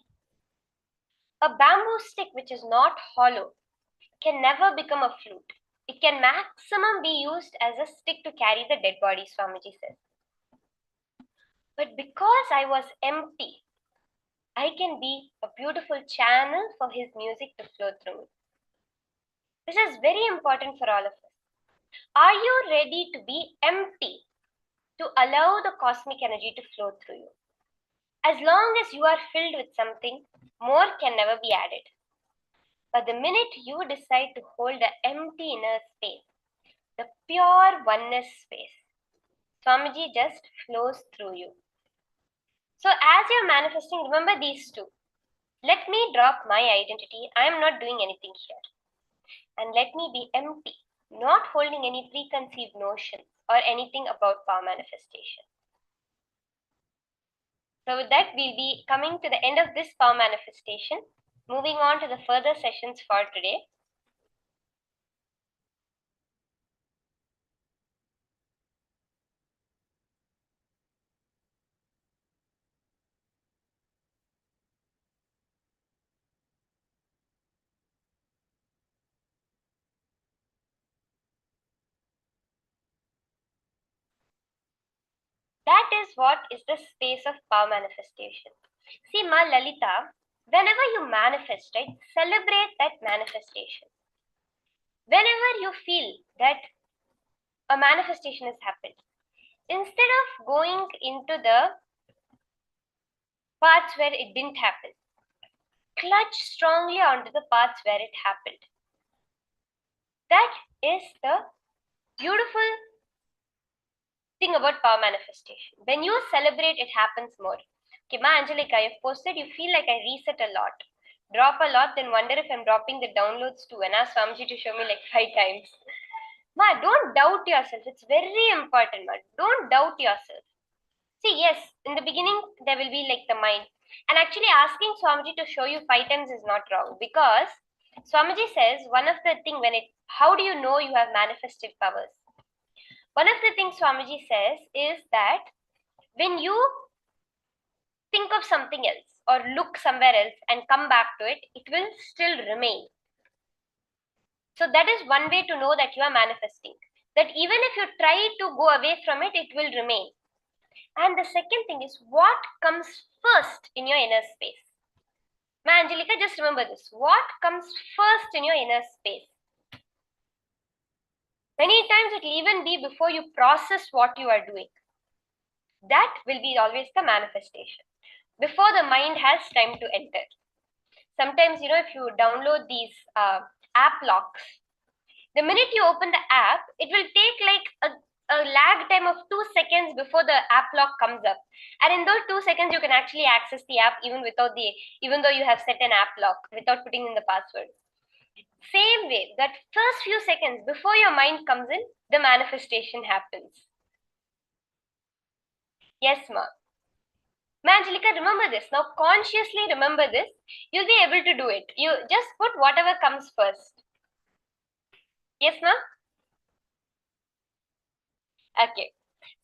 A bamboo stick which is not hollow can never become a flute. It can maximum be used as a stick to carry the dead body, Swamiji says. But because I was empty, I can be a beautiful channel for his music to flow through me. This is very important for all of us. Are you ready to be empty to allow the cosmic energy to flow through you? As long as you are filled with something, more can never be added. But the minute you decide to hold the empty inner space, the pure oneness space, Swamiji just flows through you. So as you're manifesting, remember these two. Let me drop my identity. I am not doing anything here. And let me be empty, not holding any preconceived notions or anything about power manifestation. So with that, we'll be coming to the end of this power manifestation. Moving on to the further sessions for today. That is what is the space of power manifestation. See, Ma Lalita, whenever you manifest, right, celebrate that manifestation. Whenever you feel that a manifestation has happened, instead of going into the parts where it didn't happen. Clutch strongly onto the parts where it happened. That is the beautiful thing about power manifestation. When you celebrate, it happens more. Okay, Ma Angelica, you've posted, you feel like I reset a lot. Drop a lot, then wonder if I'm dropping the downloads too, and ask Swamiji to show me like 5 times. Ma, don't doubt yourself. It's very important, ma. Don't doubt yourself. See, yes, in the beginning, there will be like the mind. And actually asking Swamiji to show you 5 times is not wrong, because Swamiji says one of the thing how do you know you have manifested powers? One of the things Swamiji says is that when you think of something else or look somewhere else and come back to it, it will still remain. So that is one way to know that you are manifesting. That even if you try to go away from it, it will remain. And the second thing is what comes first in your inner space. Ma Angelica, just remember this. What comes first in your inner space? Many times it will even be before you process what you are doing. That will be always the manifestation. Before the mind has time to enter. Sometimes, if you download these app locks, the minute you open the app, it will take like a lag time of 2 seconds before the app lock comes up. And in those 2 seconds, you can actually access the app even though you have set an app lock without putting in the password. Same way, that first few seconds before your mind comes in, the manifestation happens. Yes, ma. Ma Angelica, remember this. Now consciously remember this. You'll be able to do it. You just put whatever comes first. Yes, ma? Okay.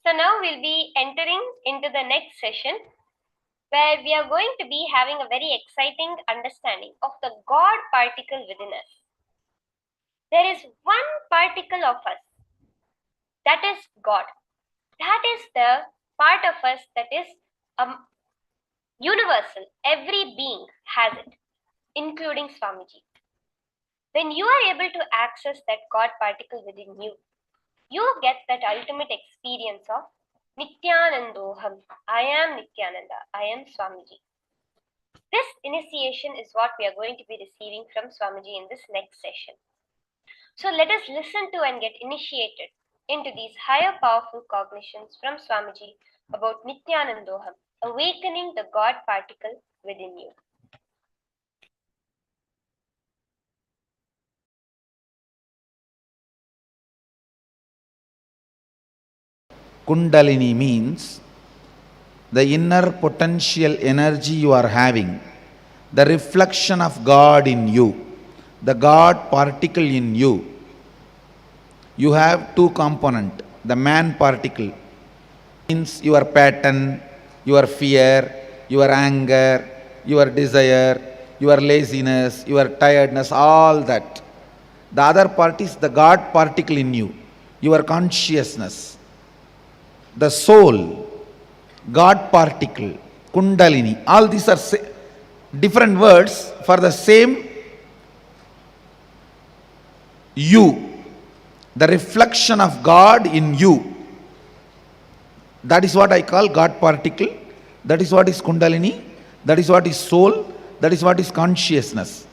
So now we'll be entering into the next session where we are going to be having a very exciting understanding of the God particle within us. There is one particle of us. That is God. That is the part of us that is universal. Every being has it, including Swamiji. When you are able to access that God particle within you, you get that ultimate experience of Nithyanandoham. I am Nithyananda. I am Swamiji. This initiation is what we are going to be receiving from Swamiji in this next session. So let us listen to and get initiated into these higher powerful cognitions from Swamiji about Nithyanandoham, awakening the God particle within you. Kundalini means the inner potential energy you are having, the reflection of God in you, the God particle in you. You have 2 components. The man particle means your pattern, your fear, your anger, your desire, your laziness, your tiredness, all that. The other part is the God particle in you, your consciousness. The soul, God particle, Kundalini, all these are different words for the same you, the reflection of God in you. That is what I call God particle. That is what is Kundalini. That is what is soul. That is what is consciousness.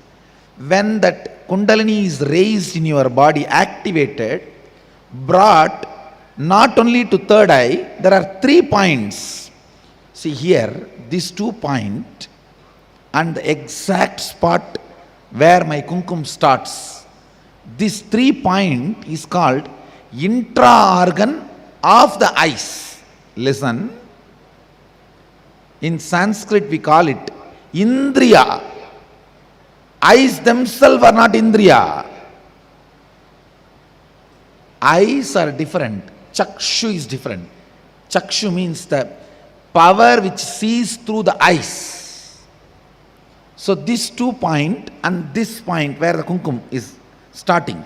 When that Kundalini is raised in your body, activated, brought not only to third eye, there are 3 points. See here, these 2 points and the exact spot where my kumkum starts. This 3 point is called intra-organ of the eyes. Listen. In Sanskrit we call it Indriya. Eyes themselves are not Indriya. Eyes are different. Chakshu is different. Chakshu means the power which sees through the eyes. So this 2 point and this point where the kumkum is starting,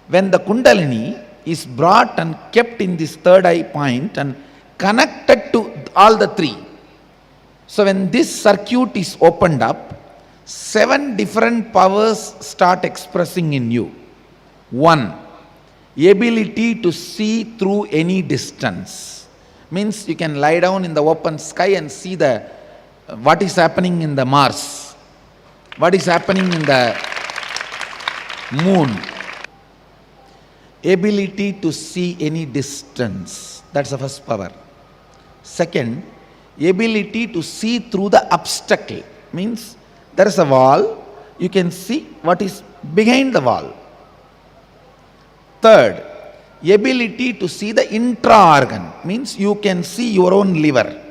when the Kundalini is brought and kept in this third eye point and connected to all the 3. So when this circuit is opened up, 7 different powers start expressing in you. 1. Ability to see through any distance. Means you can lie down in the open sky and see the what is happening in the Mars, what is happening in the moon. Ability to see any distance, that's the first power. Second, ability to see through the obstacle, means there is a wall, you can see what is behind the wall. Third, ability to see the intra-organ, means you can see your own liver,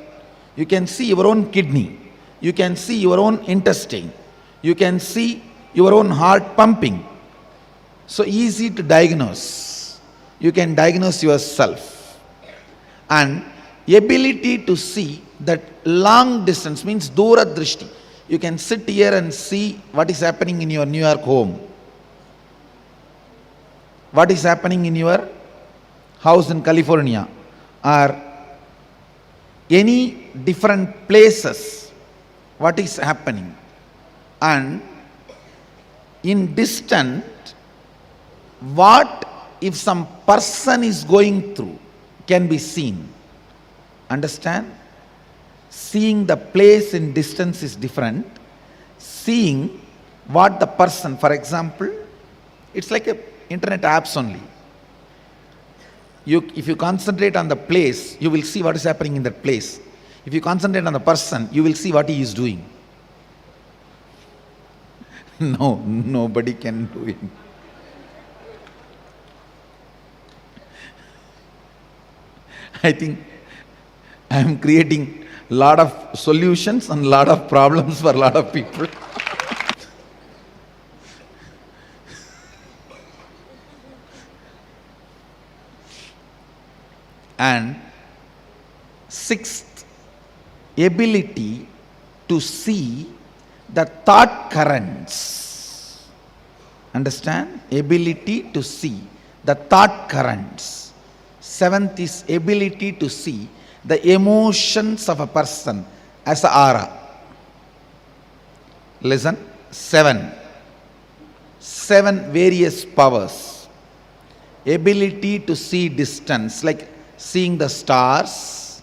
you can see your own kidney, you can see your own intestine, you can see your own heart pumping. So easy to diagnose. You can diagnose yourself. And ability to see that long distance, means dura drishti. You can sit here and see what is happening in your New York home, what is happening in your house in California, or any different places, what is happening. And in distant, what if some person is going through can be seen. Understand? Seeing the place in distance is different. Seeing what the person, for example, it's like a internet apps only. If you concentrate on the place, you will see what is happening in that place. If you concentrate on the person, you will see what he is doing. No, nobody can do it. I think I am creating a lot of solutions and a lot of problems for a lot of people. And sixth, ability to see the thought currents. Understand? Ability to see the thought currents. Seventh is ability to see the emotions of a person as an aura. Listen, seven various powers. Ability to see distance, like seeing the stars.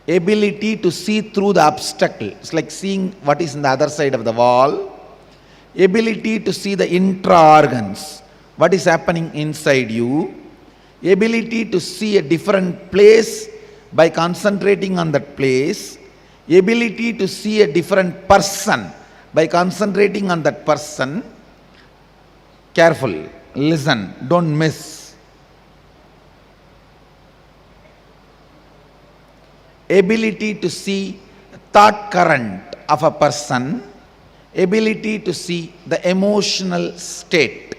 Ability to see through the obstacle, it's like seeing what is in the other side of the wall. Ability to see the intra-organs, what is happening inside you. Ability to see a different place by concentrating on that place. Ability to see a different person by concentrating on that person. Careful, listen, don't miss. Ability to see thought current of a person. Ability to see the emotional state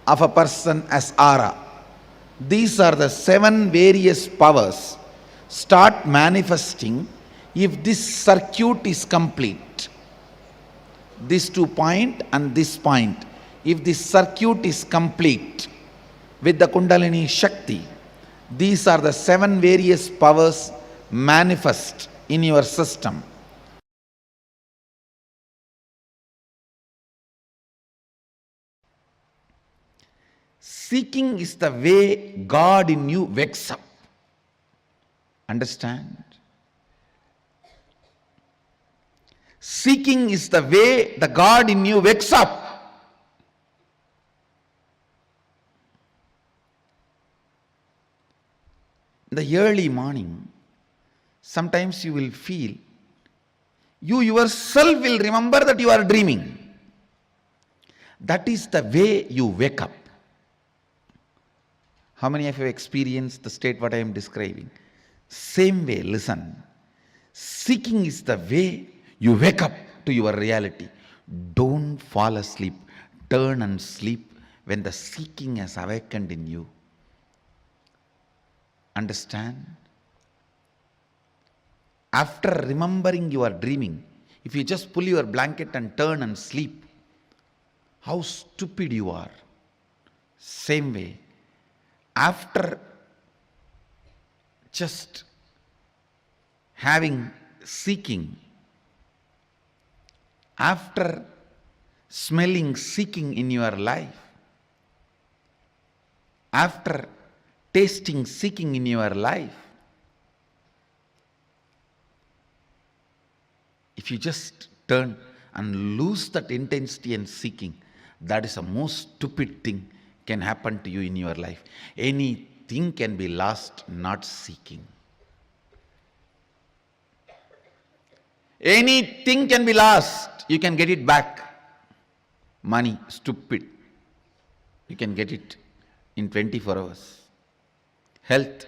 of a person as aura. These are the seven various powers start manifesting if this circuit is complete. This 2 point and this point. If this circuit is complete with the Kundalini Shakti, these are the seven various powers manifest in your system. Seeking is the way God in you wakes up. Understand? Seeking is the way the God in you wakes up. In the early morning, sometimes you will feel, you yourself will remember that you are dreaming. That is the way you wake up. How many of you have experienced the state what I am describing? Same way, listen. Seeking is the way you wake up to your reality. Don't fall asleep. Turn and sleep when the seeking has awakened in you. Understand? After remembering you are dreaming, if you just pull your blanket and turn and sleep, how stupid you are. Same way, after just having seeking, after smelling seeking in your life, after tasting seeking in your life, If you just turn and lose that intensity and seeking, that is the most stupid thing can happen to you in your life. Anything can be lost, not seeking. Anything can be lost, you can get it back. Money, stupid. You can get it in 24 hours. Health,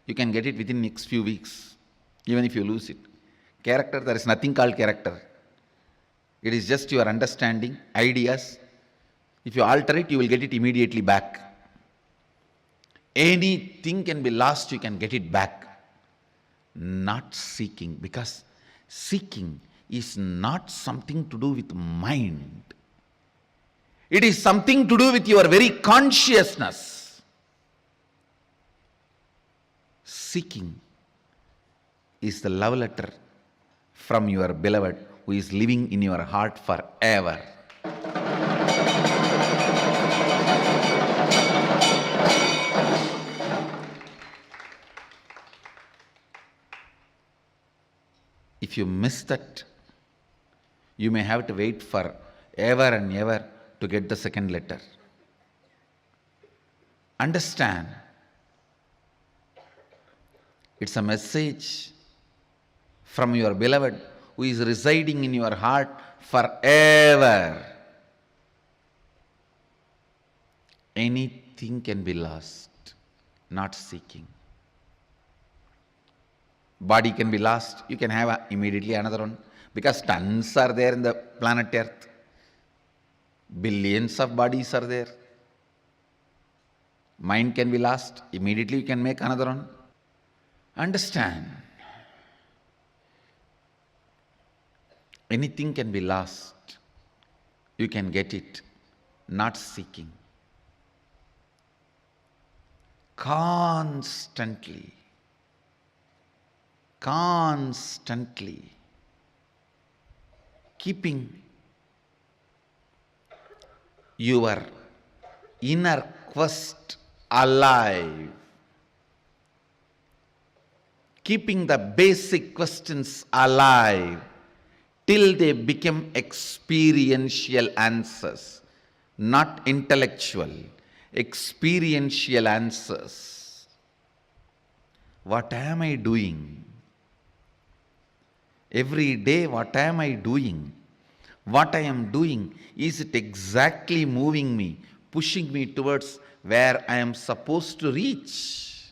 you can get it within next few weeks, even if you lose it. Character, there is nothing called character. It is just your understanding, ideas. If you alter it, you will get it immediately back. Anything can be lost, you can get it back. Not seeking, because seeking is not something to do with mind. It is something to do with your very consciousness. Seeking is the love letter from your beloved who is living in your heart forever. If you miss that, you may have to wait for ever and ever to get the second letter. Understand, it's a message from your beloved who is residing in your heart forever. Anything can be lost, not seeking. Body can be lost, you can have immediately another one, because tons are there in the planet Earth. Billions of bodies are there. Mind can be lost, immediately you can make another one. Understand, anything can be lost, you can get it, not seeking. Constantly keeping your inner quest alive, keeping the basic questions alive till they become experiential answers, not intellectual, experiential answers. What am I doing? Every day, what am I doing? What I am doing, is it exactly moving me, pushing me towards where I am supposed to reach?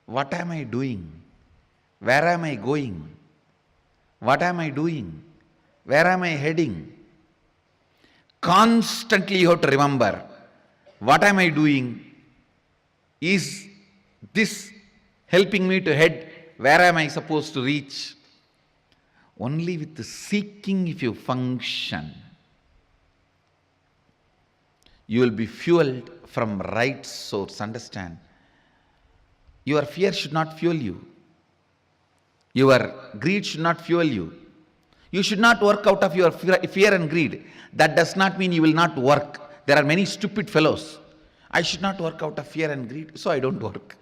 What am I doing? Where am I going? What am I doing? Where am I heading? Constantly you have to remember, what am I doing? Is this helping me to head? Where am I supposed to reach? Only with the seeking, if you function, you will be fueled from right source. Understand? Your fear should not fuel you. Your greed should not fuel you. You should not work out of your fear and greed. That does not mean you will not work. There are many stupid fellows. I should not work out of fear and greed, so I don't work.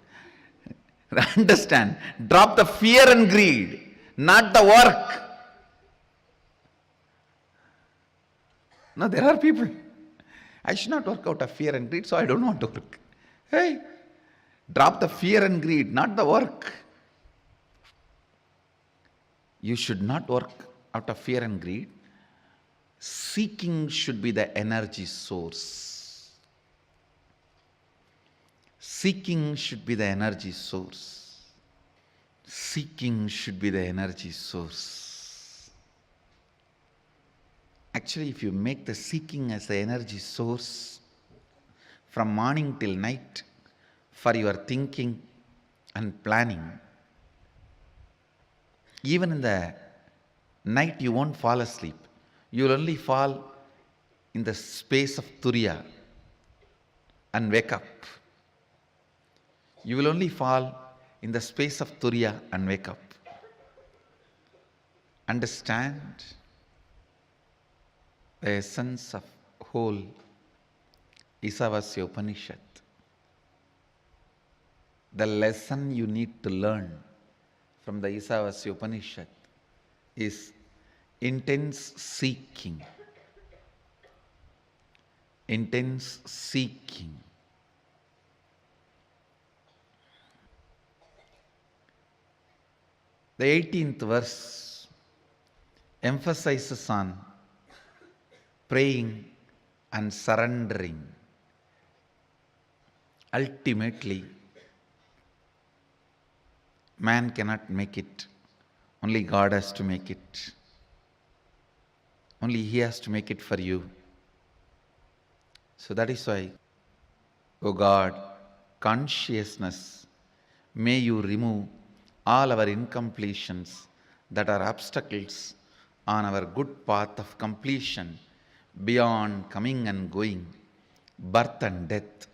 Understand? Drop the fear and greed, not the work. No, there are people. I should not work out of fear and greed, so I don't want to work. Hey, drop the fear and greed, not the work. You should not work out of fear and greed. Seeking should be the energy source. Seeking should be the energy source. Seeking should be the energy source. Actually, if you make the seeking as the energy source from morning till night for your thinking and planning, even in the night you won't fall asleep. You will only fall in the space of Turiya and wake up. You will only fall in the space of Turiya and wake up. Understand the essence of whole Isavasya Upanishad. The lesson you need to learn from the Isavasya Upanishad is intense seeking. Intense seeking. The 18th verse emphasizes on praying and surrendering. Ultimately, man cannot make it. Only God has to make it. Only He has to make it for you. So that is why, O God, consciousness, may you remove all our incompletions that are obstacles on our good path of completion beyond coming and going, birth and death.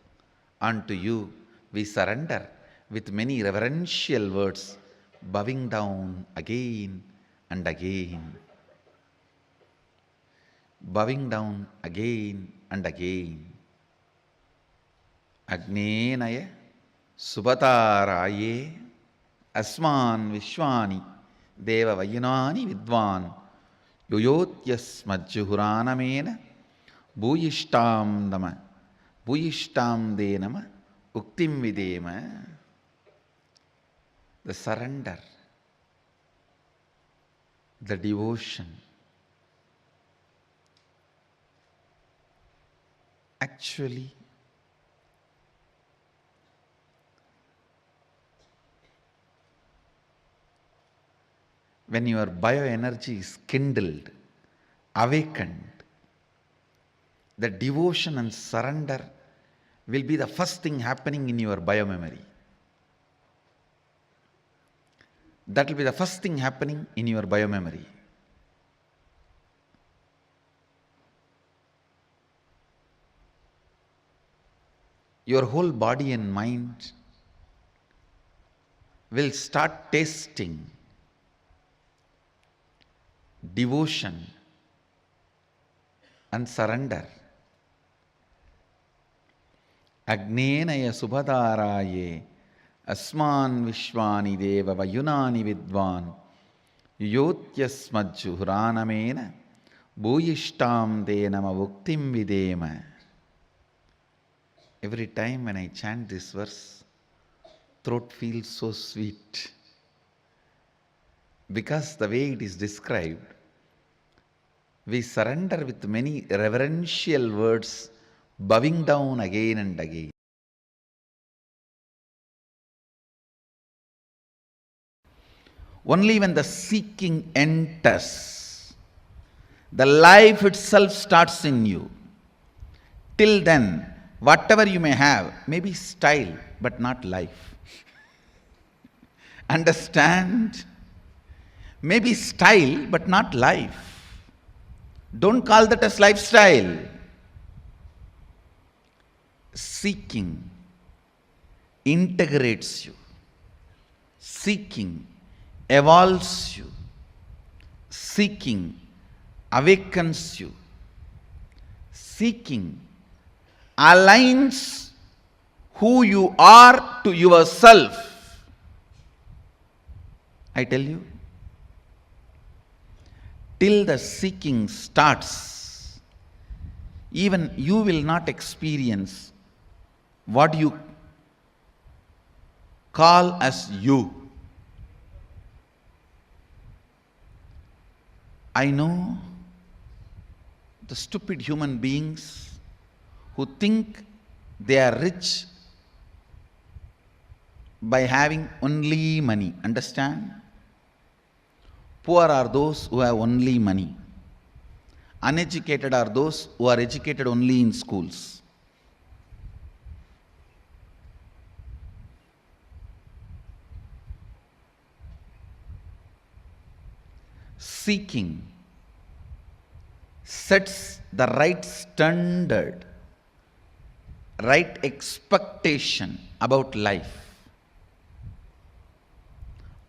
Unto you we surrender with many reverential words, bowing down again and again. Bowing down again and again. Agnenaya Subhataraye Asman Vishwani Deva Vayunani Vidvan Yoyotyas Majjuhuranamena Bhuyishtam Dama Bhuyishtam Denama Uktim Videma. The surrender, the devotion. Actually, when your bioenergy is kindled, awakened, the devotion and surrender will be the first thing happening in your biomemory. That will be the first thing happening in your biomemory. Your whole body and mind will start tasting devotion and surrender. Agnenaya Subhadaraye Asman Vishwani Deva Vayunani Vidvan Yotyasmajjuhuranamena Bhuyishtam Denama Vuktim Videma. Every time when I chant this verse, throat feels so sweet. Because the way it is described, we surrender with many reverential words, bowing down again and again. Only when the seeking enters, the life itself starts in you. Till then, whatever you may have may be style, but not life. Understand? Maybe style, but not life. Don't call that as lifestyle. Seeking integrates you. Seeking evolves you. Seeking awakens you. Seeking aligns who you are to yourself. I tell you, till the seeking starts, even you will not experience what you call as you. I know the stupid human beings who think they are rich by having only money. Understand? Poor are those who have only money. Uneducated are those who are educated only in schools. Seeking sets the right standard, right expectation about life.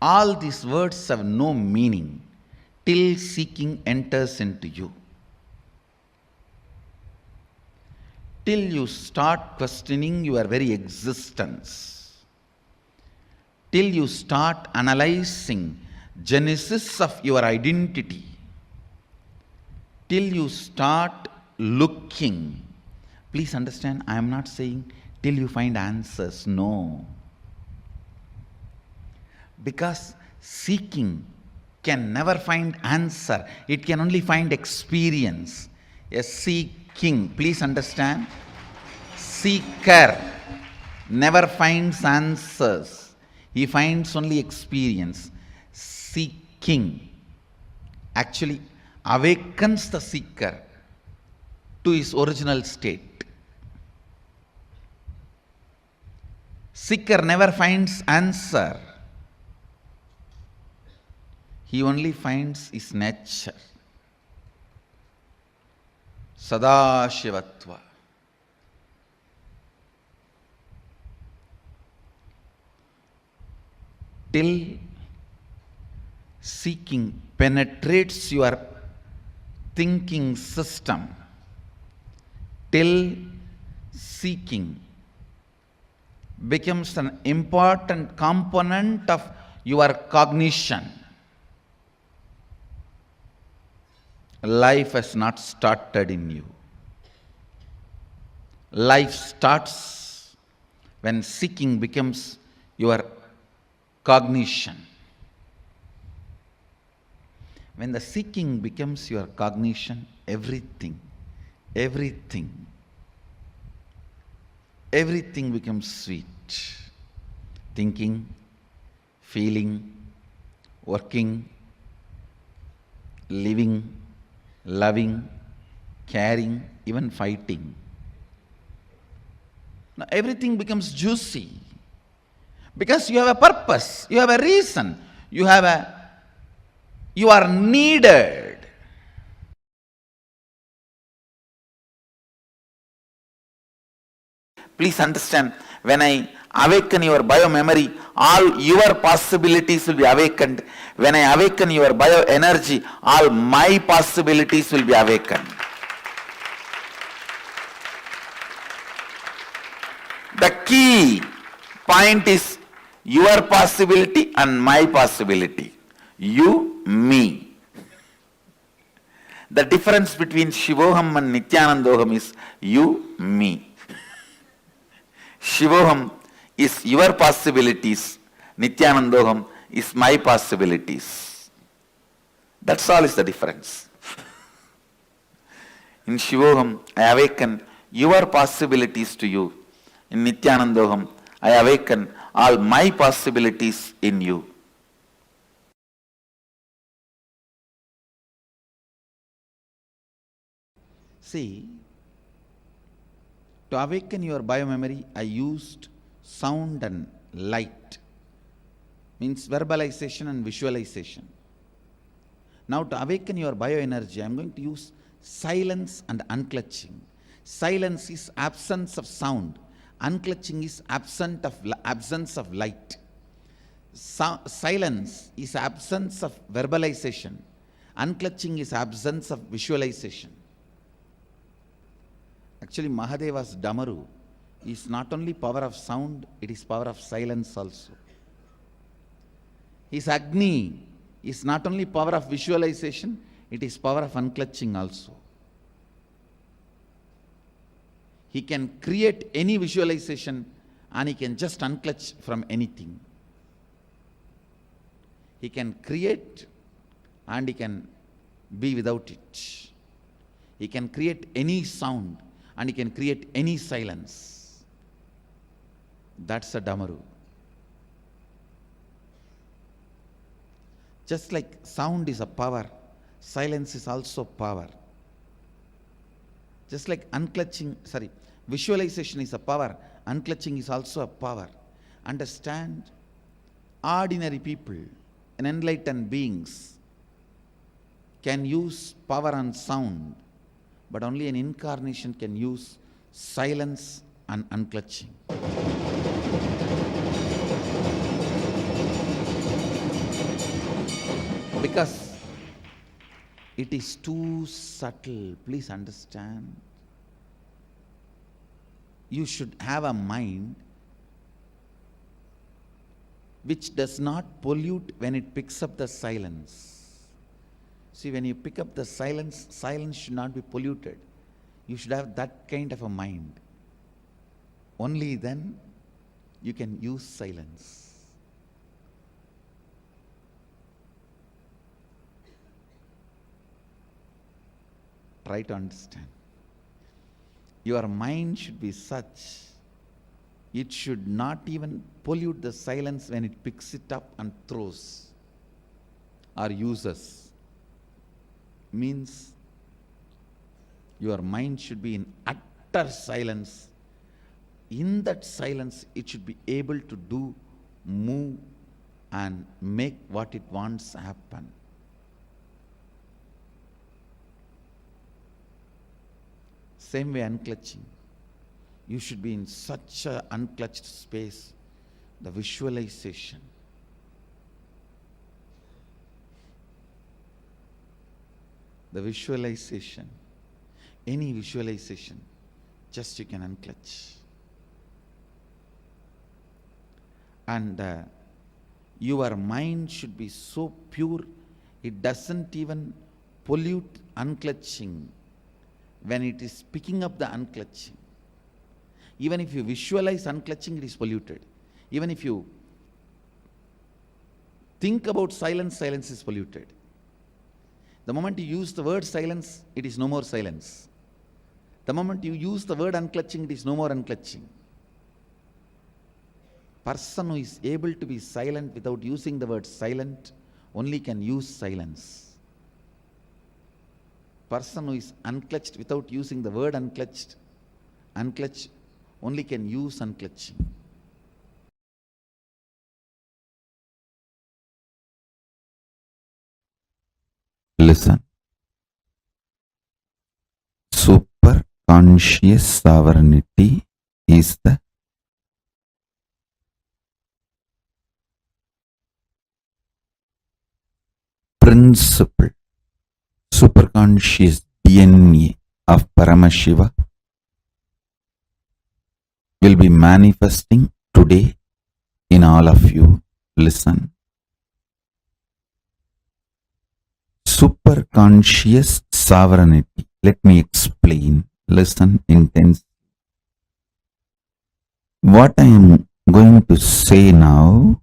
All these words have no meaning till seeking enters into you. Till you start questioning your very existence. till you start analyzing genesis of your identity, till you start looking. Please understand, I am not saying till you find answers, no. Because seeking can never find answer, it can only find experience. A seeking, please understand, seeker never finds answers, he finds only experience. Seeking actually awakens the seeker to his original state. Seeker never finds answer, he only finds his nature. Sadashivatva. Till seeking penetrates your thinking system, till seeking becomes an important component of your cognition, life has not started in you. Life starts when seeking becomes your cognition. When the seeking becomes your cognition, everything becomes sweet. Thinking, feeling, working, living, loving, caring, even fighting. Now everything becomes juicy because you have a purpose, you have a reason, you are needed. Please understand, when I awaken your bio-memory, all your possibilities will be awakened. When I awaken your bio-energy, all my possibilities will be awakened. The key point is your possibility and my possibility. You, me. The difference between Shivoham and Nithyanandoham is you, me. Shivoham is your possibilities, Nithyanandoham is my possibilities. That's all is the difference. In Shivoham, I awaken your possibilities to you. In Nithyanandoham, I awaken all my possibilities in you. See, to awaken your bio-memory, I used sound and light, means verbalization and visualization. Now to awaken your bio-energy, I am going to use silence and unclutching. Silence is absence of sound, unclutching is absence of light. Silence is absence of verbalization, unclutching is absence of visualization. Actually, Mahadeva's Damaru is not only power of sound, it is power of silence also. His Agni is not only power of visualization, it is power of unclutching also. He can create any visualization and he can just unclutch from anything. He can create and he can be without it. He can create any sound and he can create any silence. That's a Damaru. Just like sound is a power, silence is also power. Just like visualization is a power, unclutching is also a power. Understand, ordinary people and enlightened beings can use power and sound, but only an incarnation can use silence and unclutching. Because it is too subtle, please understand. You should have a mind which does not pollute when it picks up the silence. See, when you pick up the silence, silence should not be polluted. You should have that kind of a mind. Only then you can use silence. Try to understand. Your mind should be such, it should not even pollute the silence when it picks it up and throws or uses. Means your mind should be in utter silence. In that silence, it should be able to do, move, and make what it wants happen. Same way unclutching. You should be in such an unclutched space. The visualization. The visualization. Any visualization, just you can unclutch. And your mind should be so pure, it doesn't even pollute unclutching when it is picking up the unclutching. Even if you visualize unclutching, it is polluted. Even if you think about silence, silence is polluted. The moment you use the word silence, it is no more silence. The moment you use the word unclutching, it is no more unclutching. Person who is able to be silent without using the word silent only can use silence. Person who is unclutched without using the word unclutched only can use unclutching. Listen. Super conscious sovereignty is the principle, superconscious DNA of Paramashiva will be manifesting today in all of you. Listen. Superconscious sovereignty. Let me explain. Listen intensely. What I am going to say now,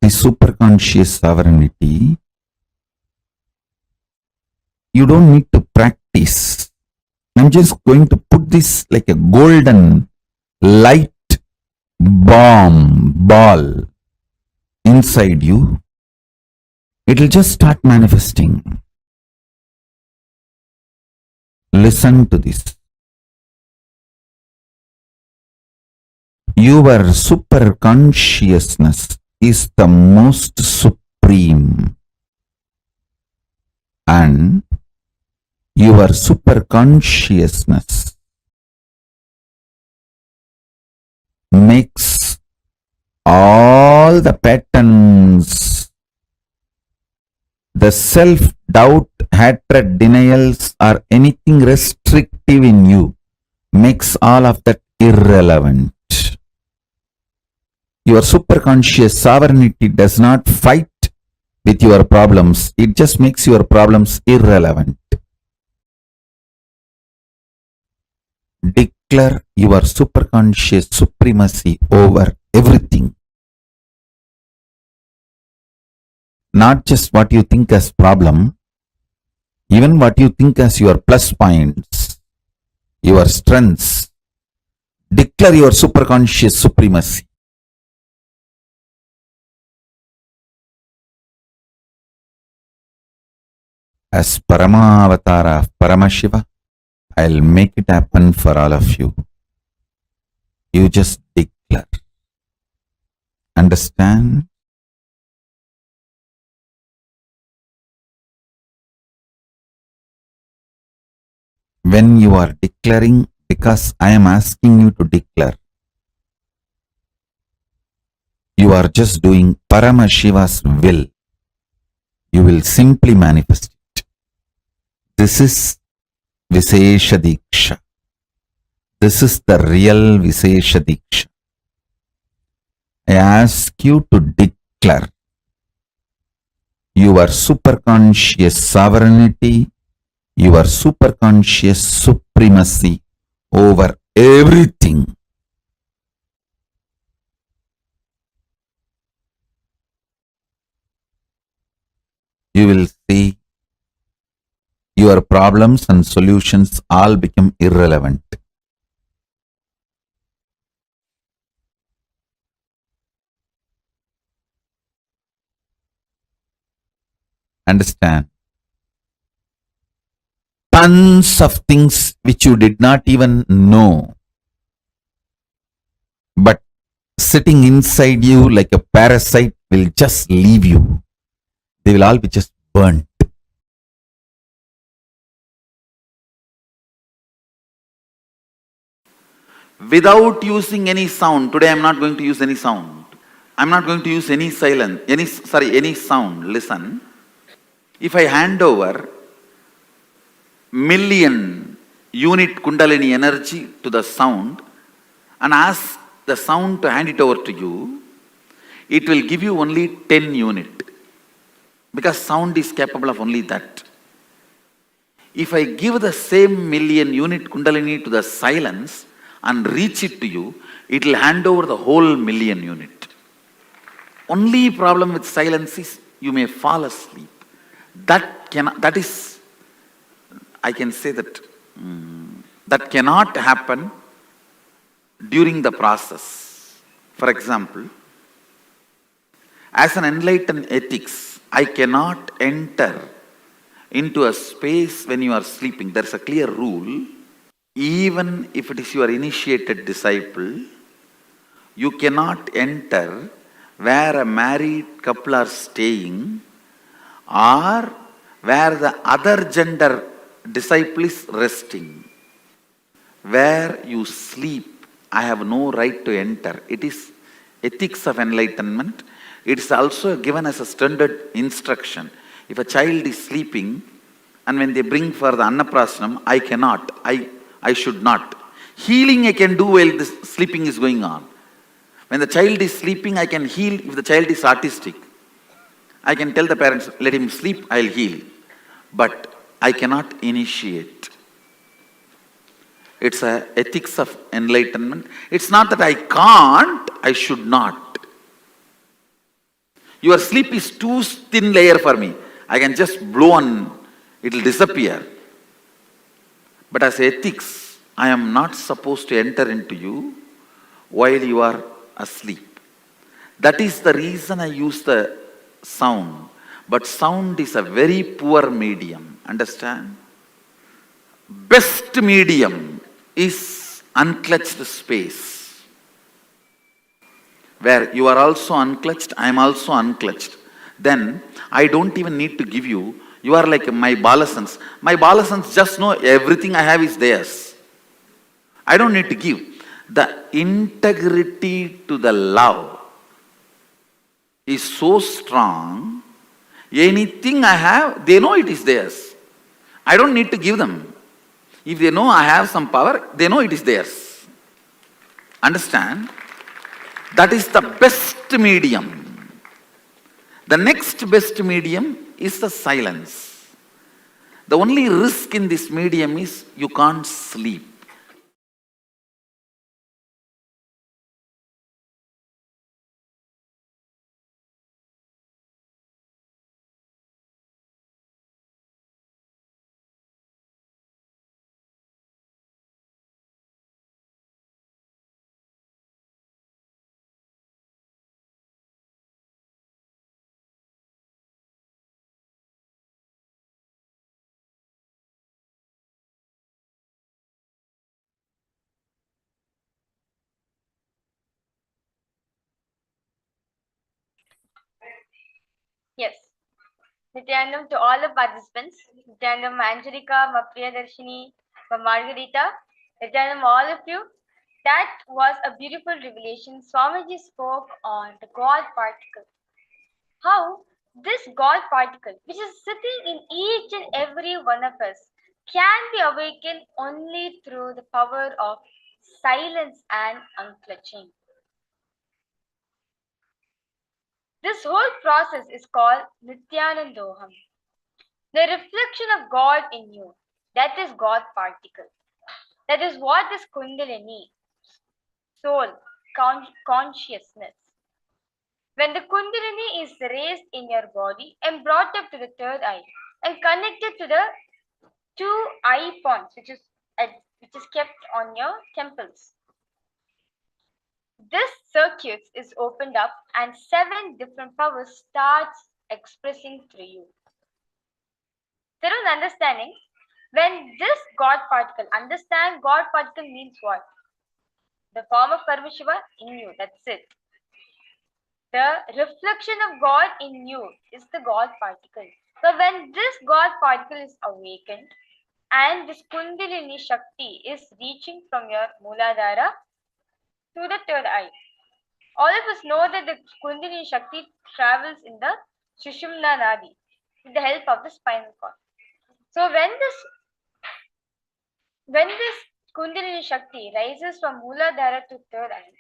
the superconscious sovereignty, you don't need to practice. I'm just going to put this like a golden light ball inside you. It will just start manifesting. Listen to this. Your super consciousness is the most supreme, and your super consciousness makes all the patterns, the self-doubt, hatred, denials, or anything restrictive in you, makes all of that irrelevant. Your superconscious sovereignty does not fight with your problems. It just makes your problems irrelevant. Declare your superconscious supremacy over everything. Not just what you think as problem, even what you think as your plus points, your strengths. Declare your superconscious supremacy. As Paramavatara of Paramashiva, I'll make it happen for all of you. You just declare. Understand? When you are declaring, because I am asking you to declare, you are just doing Paramashiva's will. You will simply manifest it. This is Visesha Diksha. This is the real Visesha Diksha. I ask you to declare your superconscious sovereignty, your superconscious supremacy over everything. You will see your problems and solutions all become irrelevant. Understand? Tons of things which you did not even know, but sitting inside you like a parasite will just leave you. They will all be just burnt. Without using any sound. Today I am not going to use any sound. I am not going to use any silence, any sound. Listen. If I hand over million unit Kundalini energy to the sound and ask the sound to hand it over to you, it will give you only 10 unit. Because sound is capable of only that. If I give the same million unit Kundalini to the silence and reach it to you, it will hand over the whole million unit. Only problem with silence is you may fall asleep. That is, I can say that, that cannot happen during the process. For example, as an enlightened ethics, I cannot enter into a space when you are sleeping. There is a clear rule. Even if it is your initiated disciple, you cannot enter where a married couple are staying or where the other gender disciple is resting. Where you sleep, I have no right to enter. It is ethics of enlightenment. It is also given as a standard instruction. If a child is sleeping and when they bring for the Annaprashanam, I cannot, I should not. Healing I can do while this sleeping is going on. When the child is sleeping, I can heal. If the child is autistic, I can tell the parents, let him sleep, I'll heal. But I cannot initiate. It's a ethics of enlightenment. It's not that I can't, I should not. Your sleep is too thin layer for me. I can just blow and it will disappear. But as ethics, I am not supposed to enter into you while you are asleep. That is the reason I use the sound. But sound is a very poor medium. Understand? Best medium is unclutched space. Where you are also unclutched, I am also unclutched. Then I don't even need to give you. You are like my balasans. My balasans just know everything I have is theirs. I don't need to give. The integrity to the love is so strong. Anything I have, they know it is theirs. I don't need to give them. If they know I have some power, they know it is theirs. Understand? That is the best medium. The next best medium is the silence. The only risk in this medium is you can't sleep. Yes. Nithyanandam to all the participants. Nithyanandam, Angelica, Ma Priyadarshini, Ma Margarita. Nithyanandam, all of you. That was a beautiful revelation. Swamiji spoke on the God particle. How this God particle, which is sitting in each and every one of us, can be awakened only through the power of silence and unclutching. This whole process is called Nithyanandoham. The reflection of God in you, that is God particle. That is what is Kundalini, soul, consciousness. When the Kundalini is raised in your body and brought up to the third eye and connected to the two eye points, which is kept on your temples. This circuit is opened up and 7 different powers starts expressing through you. There is understanding. When this God particle, understand God particle means what? The form of Paramashiva in you, that's it. The reflection of God in you is the God particle. So when this God particle is awakened and this Kundalini Shakti is reaching from your Mooladhara to the third eye, all of us know that the Kundalini Shakti travels in the Sushumna Nadi with the help of the spinal cord. So when this Kundalini Shakti rises from Mooladhara to third eye,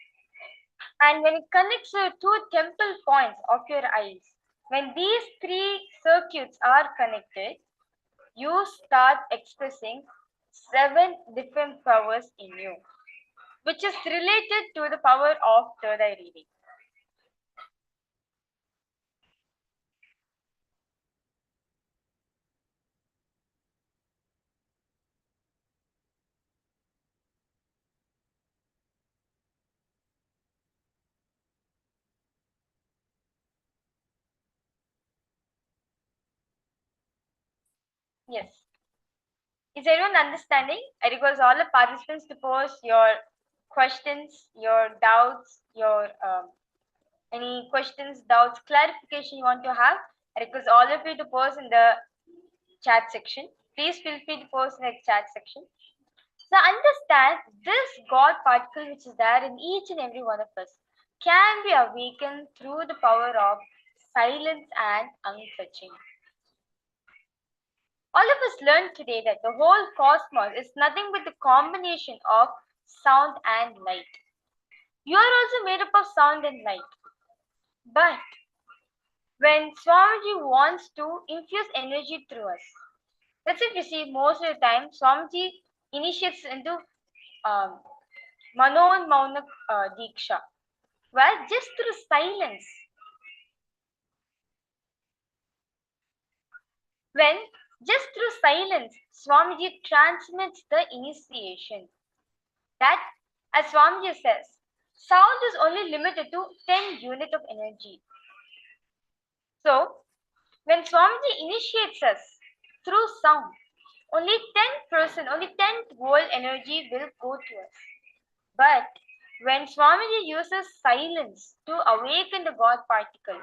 and when it connects to 2 temple points of your eyes, when these 3 circuits are connected, you start expressing 7 different powers in you, which is related to the power of third eye reading. Yes. Is everyone understanding? I request all the participants to post your questions, your doubts, your any questions, doubts, clarification you want to have. I request all of you to post in the chat section. Please feel free to post in the chat section. So understand this God particle which is there in each and every one of us can be awakened through the power of silence and untouching. All of us learned today that the whole cosmos is nothing but the combination of sound and light. You are also made up of sound and light. But when Swamiji wants to infuse energy through us, that's it. You see, most of the time, Swamiji initiates into Mano and Mauna Diksha, where just through silence, when just through silence, Swamiji transmits the initiation. That, as Swamiji says, sound is only limited to 10 units of energy. So, when Swamiji initiates us through sound, only 10%, only 10 volt energy will go to us. But when Swamiji uses silence to awaken the God particle,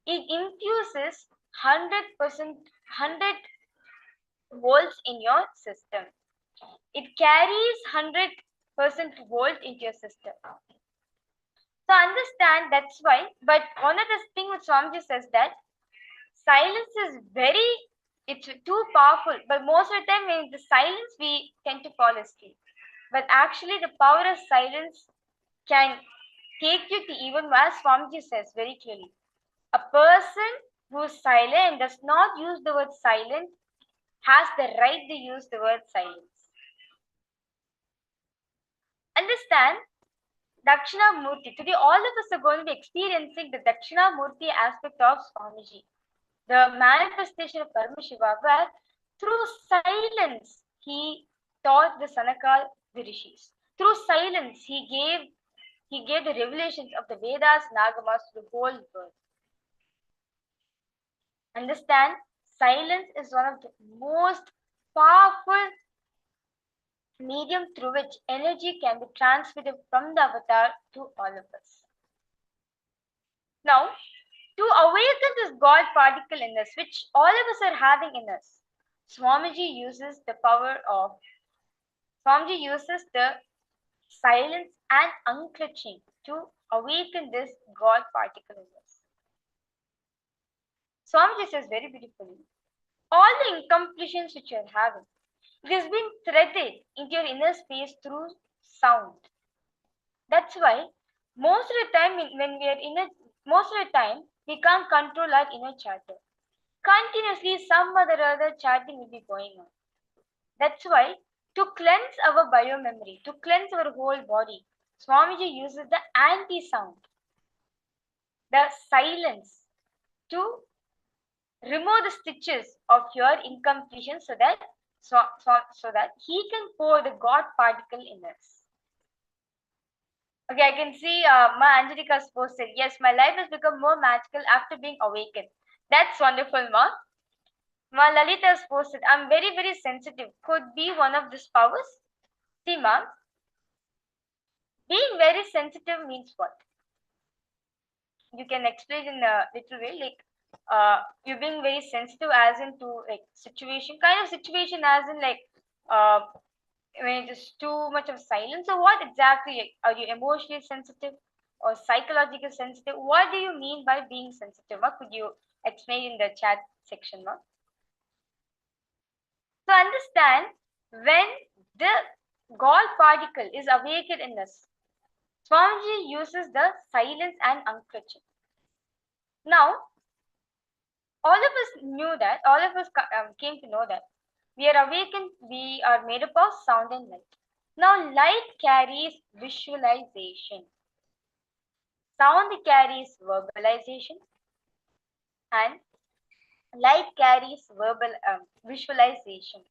it infuses 100%, 100 volts in your system. It carries 100% volt into your system. So understand that's why. But one of the things which Swamiji says that silence is it's too powerful. But most of the time when the silence we tend to fall asleep. But actually the power of silence can take you to even where Swamiji says very clearly. A person who is silent and does not use the word silent has the right to use the word silence. Understand Dakshinamurti. Today all of us are going to be experiencing the Dakshinamurti aspect of Swamiji. The manifestation of Paramashiva, where through silence he taught the Sanaka the rishis. Through silence he gave the revelations of the Vedas and Agamas to the whole world. Understand, silence is one of the most powerful medium through which energy can be transmitted from the avatar to all of us. Now, to awaken this God particle in us, which all of us are having in us, Swamiji uses the silence and unclutching to awaken this God particle in us. Swamiji says very beautifully, all the incompletions which you are having, it has been threaded into your inner space through sound. That's why most of the time when we are in a most of the time, we can't control our inner chatter. Continuously, some other chatting will be going on. That's why, to cleanse our biomemory, to cleanse our whole body, Swamiji uses the anti-sound, the silence, to remove the stitches of your incompletion so that he can pour the God particle in us. Okay, I can see Ma Angelica's posted, yes, my life has become more magical after being awakened. That's wonderful, Ma. Ma Lalita's posted, I'm very, very sensitive. Could be one of these powers? See, Ma, being very sensitive means what? You can explain in a little way, like you being very sensitive as into like situation, kind of situation as in like when it is too much of silence. So what exactly, like, are you emotionally sensitive or psychologically sensitive? What do you mean by being sensitive? Ma? Could you explain in the chat section? Ma? So understand, when the God particle is awakened in us, Swamiji uses the silence and unclutching. Now, all of us knew that, all of us came to know that we are awakened, we are made up of sound and light. Now, light carries visualization, sound carries verbalization, and light carries visualization.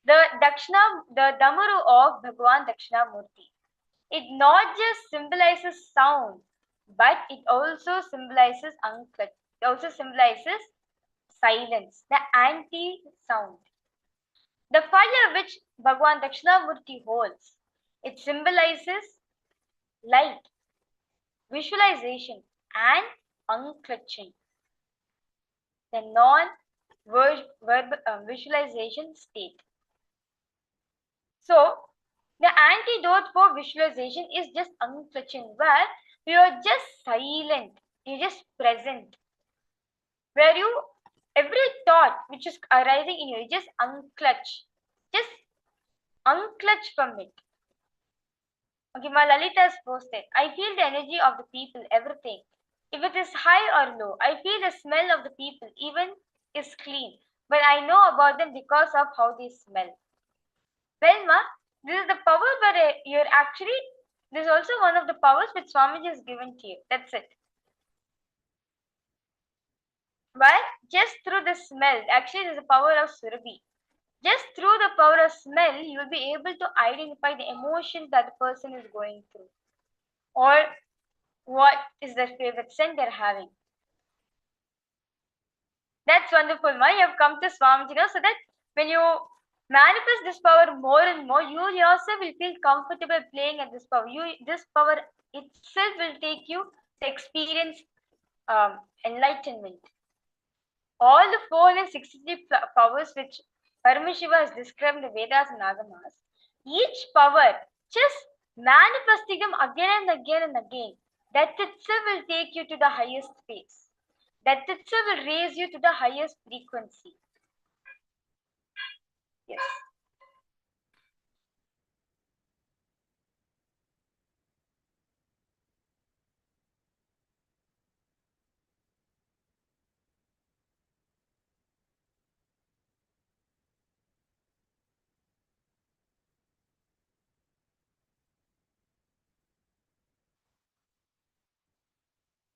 The Damaru of Bhagavan Dakshinamurti, it not just symbolizes sound, but it also symbolizes it also symbolizes silence, the anti-sound. The fire which Bhagavan Dakshinamurti holds, it symbolizes light, visualization, and unclutching, the non-visualization state. So, the antidote for visualization is just unclutching, where you are just silent, you're just present, where you, every thought which is arising in you, just unclutch from it. Okay, my Lalita has posted, I feel the energy of the people, everything. If it is high or low, I feel the smell of the people, even is clean, but I know about them because of how they smell. Well, Ma, this is the power where you're actually, this is also one of the powers which Swamiji has given to you. That's it. But just through the smell, actually there's a power of Surabhi. Just through the power of smell, you'll be able to identify the emotions that the person is going through, or what is their favorite scent they're having. That's wonderful, Ma. You have come to Swamiji now, so that when you manifest this power more and more, you yourself will feel comfortable playing at this power. This power itself will take you to experience enlightenment. All the 463 powers which Paramashiva has described in the Vedas and Agamas, each power, just manifesting them again and again and again, that itself will take you to the highest space. That itself will raise you to the highest frequency. Yes.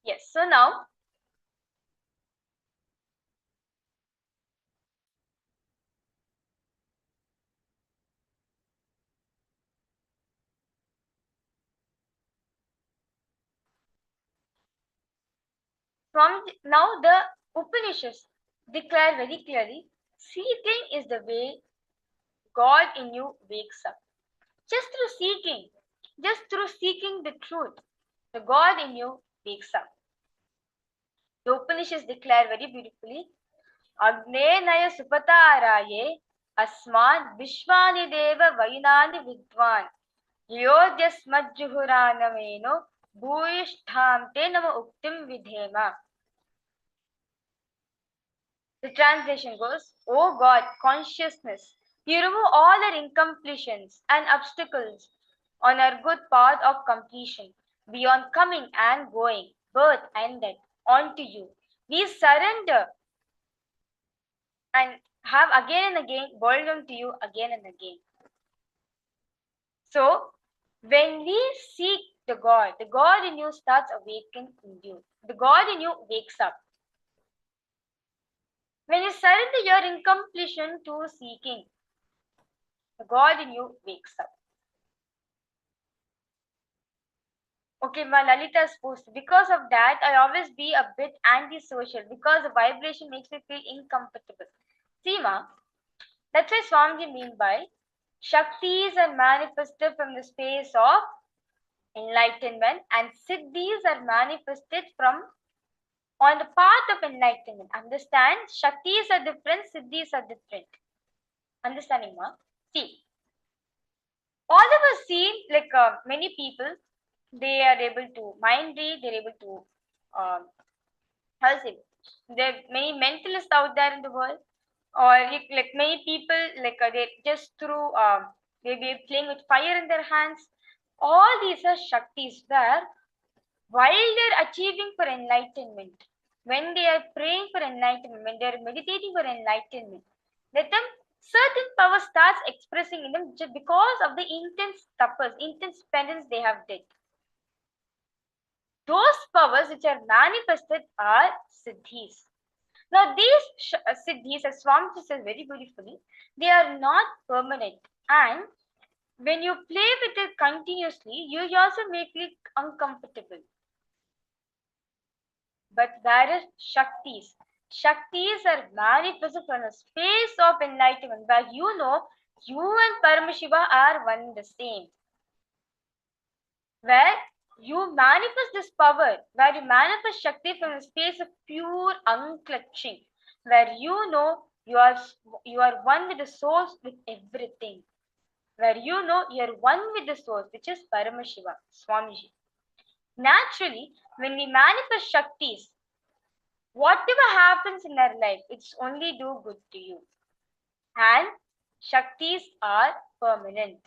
Yes, so now, now the Upanishads declare very clearly, seeking is the way God in you wakes up. Just through seeking the truth, the God in you wakes up. The Upanishads declare very beautifully, Agne Naya Supataraye Asman Vishwani Deva Vainani Vidwan Yodyasmajjuhuranameno Bhuyishthamte Nama Uktim Vidhema. The translation goes, O God, consciousness, you remove all our incompletions and obstacles on our good path of completion. beyond coming and going, birth and death, onto you. We surrender and have again and again boiled down to you again and again. So, when we seek the God in you starts awakening in you. The God in you wakes up. When you surrender your incompletion to seeking, the God in you wakes up. Okay, my Lalita is posted. Because of that, I always be a bit antisocial because the vibration makes me feel incompatible. See, ma, that's why Swamiji mean by Shaktis are manifested from the space of enlightenment and Siddhis are manifested from on the path of enlightenment. Understand? Shaktis are different, Siddhis are different. Understanding, ma? See, all of us see like many people, they are able to mind read, they're able to, how to say, there are many mentalists out there in the world, or like many people, like they just through, they be playing with fire in their hands. All these are Shaktis where while they're achieving for enlightenment, when they are praying for enlightenment, when they are meditating for enlightenment, let them certain power starts expressing in them just because of the intense tapas, intense penance they have did. Those powers which are manifested are siddhis. Now these siddhis, as Swamiji says very beautifully, they are not permanent, and when you play with it continuously, you also make it uncomfortable. But where is Shaktis? Shaktis are manifested from a space of enlightenment where you know you and Paramashiva are one and the same. Where you manifest this power, where you manifest Shakti from a space of pure unclutching, where you know you are one with the source, with everything. Where you know you are one with the source, which is Paramashiva, Swamiji. Naturally, when we manifest Shaktis, whatever happens in our life, it's only do good to you. And Shaktis are permanent.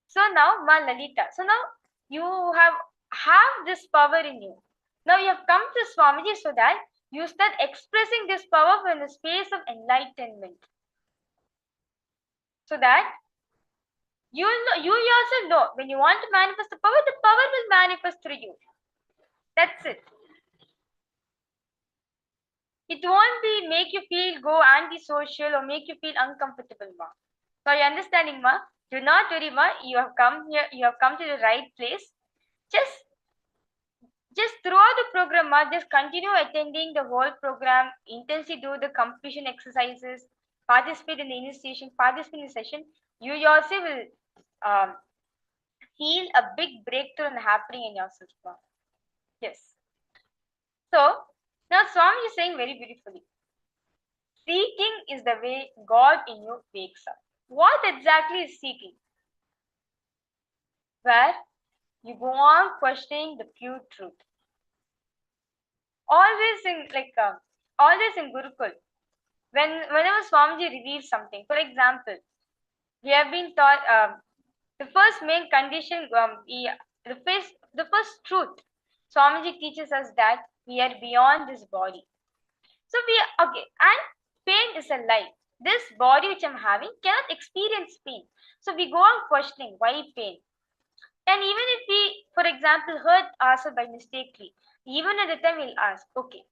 So now, Ma Lalita, so now you have this power in you. Now you have come to Swamiji so that you start expressing this power from the space of enlightenment. So that you know, you yourself know when you want to manifest the power will manifest through you. That's it. It won't be make you feel go antisocial or make you feel uncomfortable, ma. So you understanding, ma? Do not worry, ma. You have come here. You have come to the right place. Just throughout the program, ma, just continue attending the whole program. Intensely do the completion exercises. Participate in the initiation. Participate in the session. You yourself will feel a big breakthrough happening in yourself, ma. Yes. So now Swami is saying very beautifully. Seeking is the way God in you wakes up. What exactly is seeking? Where you go on questioning the pure truth. Always in Gurukul, whenever Swamiji reveals something, for example, we have been taught the first main condition, the first truth. Swamiji teaches us that we are beyond this body. So and pain is a lie. This body which I'm having cannot experience pain. So we go on questioning why pain. And even if we, for example, hurt ourselves by mistakenly, even at the time we'll ask, okay,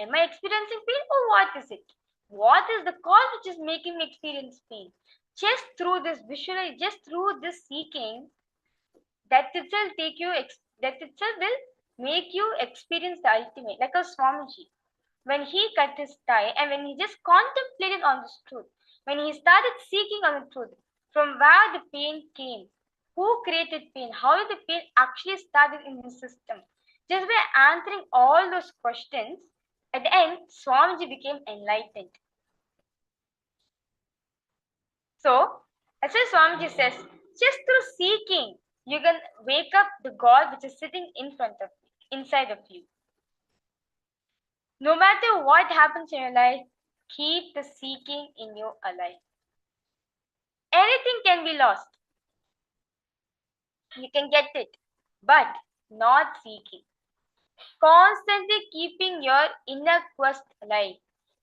am I experiencing pain or what is it? What is the cause which is making me experience pain? Just through this just through this seeking, that itself will make you experience the ultimate, like a Swamiji. When he cut his tie and when he just contemplated on this truth, when he started seeking on the truth, from where the pain came, who created pain, how did the pain actually started in the system, just by answering all those questions, at the end, Swamiji became enlightened. So, as Swamiji says, just through seeking, you can wake up the God which is sitting in front of you, inside of you. No matter what happens in your life, keep the seeking in you alive. Anything can be lost. You can get it, but not seeking. Constantly keeping your inner quest alive,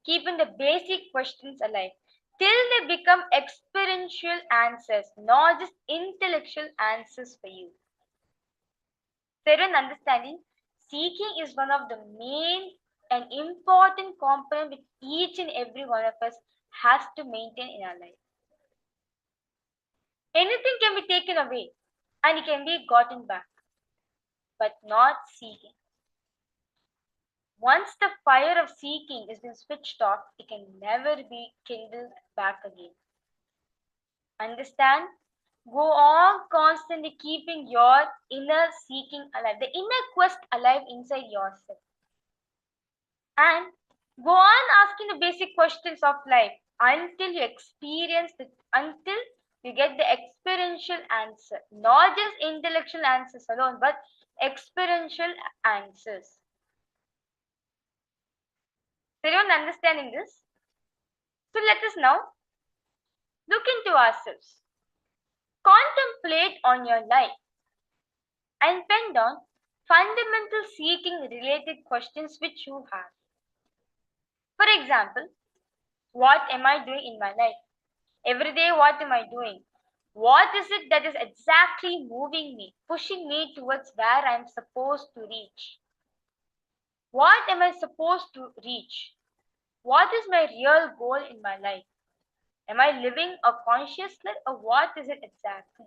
keeping the basic questions alive, till they become experiential answers, not just intellectual answers for you. Certain understanding, seeking is one of the main and important component which each and every one of us has to maintain in our life. Anything can be taken away and it can be gotten back, but not seeking. Once the fire of seeking is been switched off, it can never be kindled back again. Understand? Go on constantly keeping your inner seeking alive, the inner quest alive inside yourself. And go on asking the basic questions of life until you experience it, until you get the experiential answer. Not just intellectual answers alone, but experiential answers. Is everyone understanding this? So let us now look into ourselves. Contemplate on your life and pen down fundamental seeking related questions which you have. For example, what am I doing in my life? Every day, what am I doing? What is it that is exactly moving me, pushing me towards where I am supposed to reach? What am I supposed to reach? What is my real goal in my life? Am I living a conscious life or what is it exactly?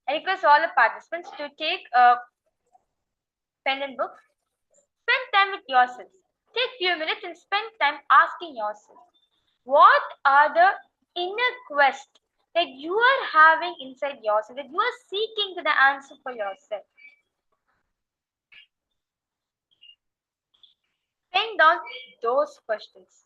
I request all the participants to take a pen and book. Spend time with yourself. Take few minutes and spend time asking yourself, what are the inner quests that you are having inside yourself, that you are seeking to the answer for yourself? Pen down those questions.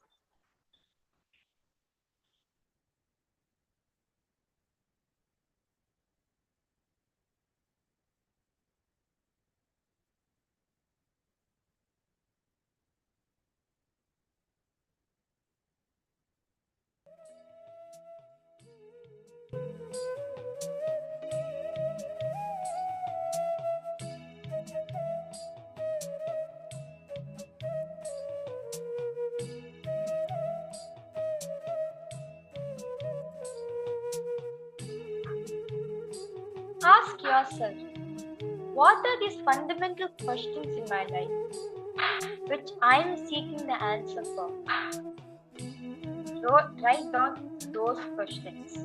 Ask yourself, what are these fundamental questions in my life which I am seeking the answer for? So write down those questions.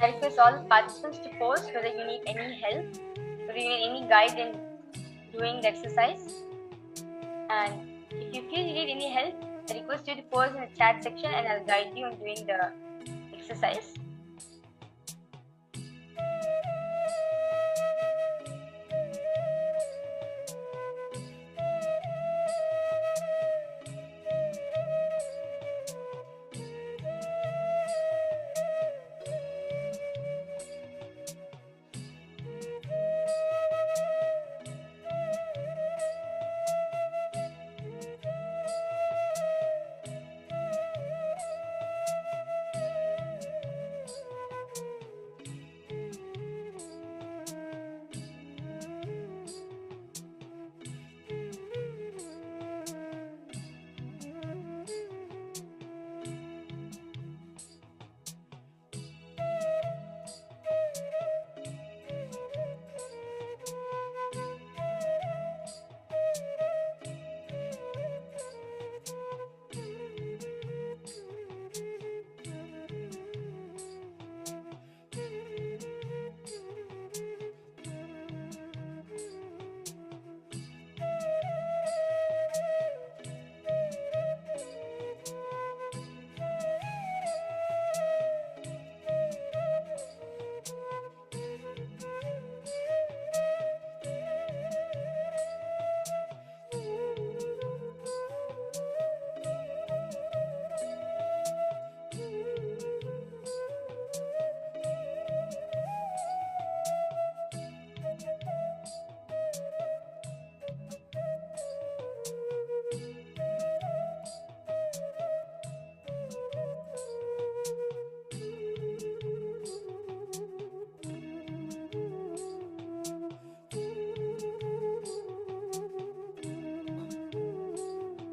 I request all the participants to post whether you need any help, whether you need any guide in doing the exercise. And if you feel you need any help, I request you to post in the chat section and I'll guide you on doing the exercise.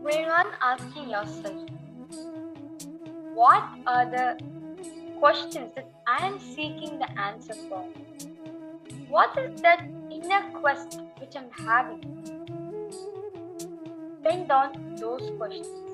Going on asking yourself, what are the questions that I am seeking the answer for? What is that inner quest which I'm having? Bend on those questions.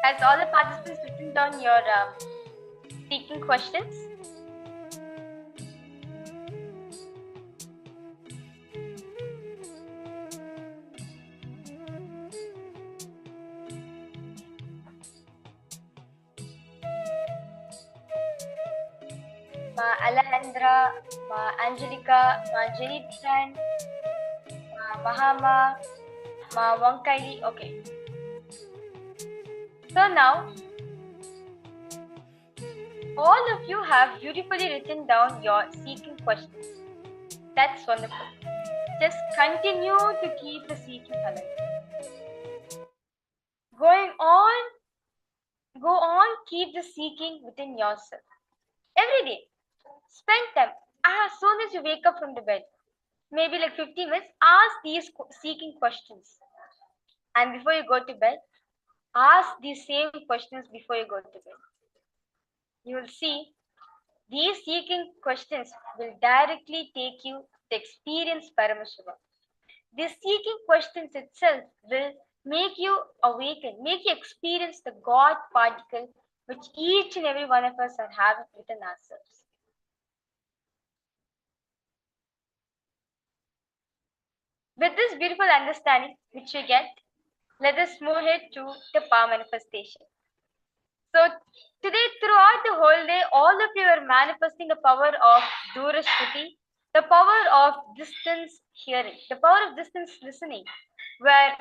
Has all the participants written down your speaking questions? Ma Alejandra, Ma Angelica, Ma Jenny Tran, Ma Mahama, Ma Wangkaili. Okay. So now, all of you have beautifully written down your seeking questions. That's wonderful. Just continue to keep the seeking alive. Go on, keep the seeking within yourself. Every day, spend time. As soon as you wake up from the bed, maybe like 50 minutes, ask these seeking questions. And before you go to bed, ask these same questions before you go to bed. You will see these seeking questions will directly take you to experience Paramashivam. These seeking questions itself will make you awaken, make you experience the God particle which each and every one of us are having within ourselves. With this beautiful understanding which we get, let us move ahead to the power manifestation. So today, throughout the whole day, all of you are manifesting the power of Durashruti, the power of distance hearing, the power of distance listening, where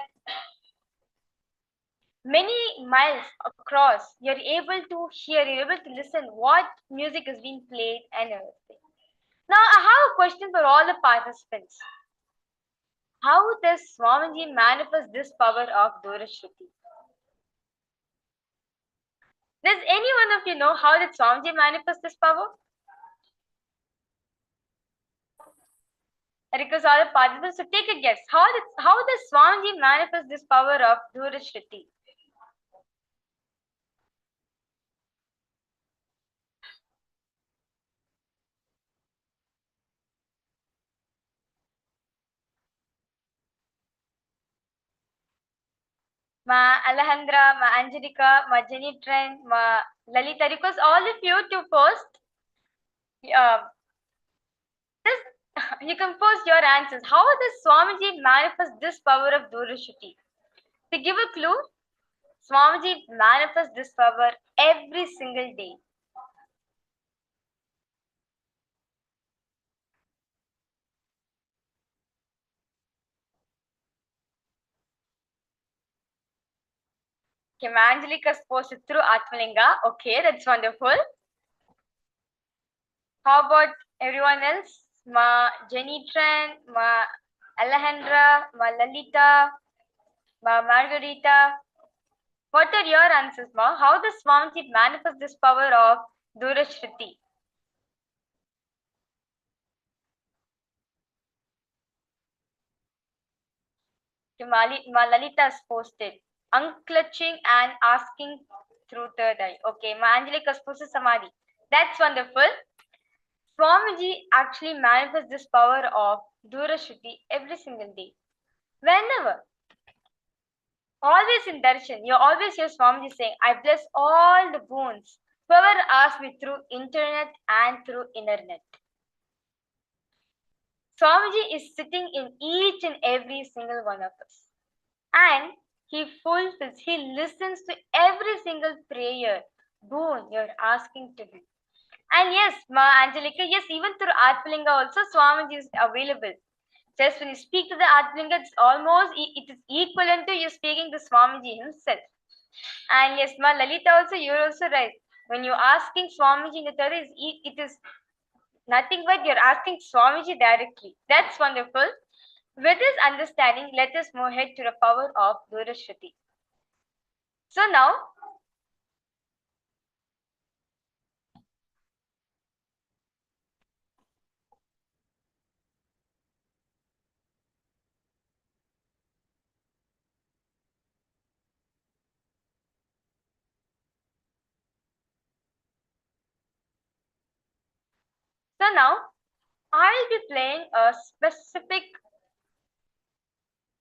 many miles across, you're able to hear, you're able to listen what music is being played and everything. Now, I have a question for all the participants. How does Swamiji manifest this power of Durashruti? Does any one of you know how did Swamiji manifest this power? I request all the participants to take a guess. How does Swamiji manifest this power of Durashruti? Ma Alejandra, Ma Angelica, Ma Jenny Trent, Ma Lalita. I request all of you to post. You can post your answers. How does Swamiji manifest this power of Durashruti? To give a clue, Swamiji manifests this power every single day. Okay, Ma Angelica posted through Atmalinga. Okay, that's wonderful. How about everyone else? Ma Jenny Tran, Ma Alejandra, Ma Lalita, Ma Margarita. What are your answers, Ma? How does Swamiji manifest this power of Durashruti? Ma Lalita has posted unclutching and asking through third eye. Okay, Ma Angelica has posted Samadhi. That's wonderful. Swamiji actually manifests this power of Durashruti every single day. Whenever. Always in darshan, you always hear Swamiji saying, I bless all the boons, whoever asks me through internet and through internet. Swamiji is sitting in each and every single one of us. And he fulfills, he listens to every single prayer, boon you're asking to him. And yes, Ma Angelica, yes, even through Atmalinga also, Swamiji is available. Just when you speak to the Atmalinga, it's almost, it is equivalent to you speaking to Swamiji himself. And yes, Ma Lalita also, you're also right. When you're asking Swamiji in the third, it is nothing but you're asking Swamiji directly. That's wonderful. With this understanding, let us move ahead to the power of Durashruti. So now, I'll be playing a specific.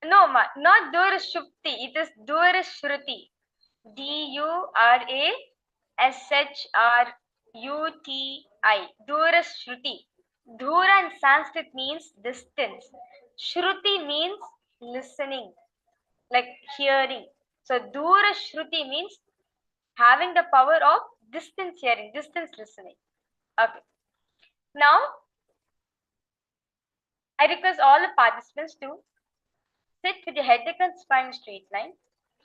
No, not Durashruti. It is Durashruti. Durashruti. Durashruti. Dura in Sanskrit means distance. Shruti means listening, like hearing. So Durashruti means having the power of distance hearing, distance listening. Okay. Now, I request all the participants to sit with your head and spine in straight line.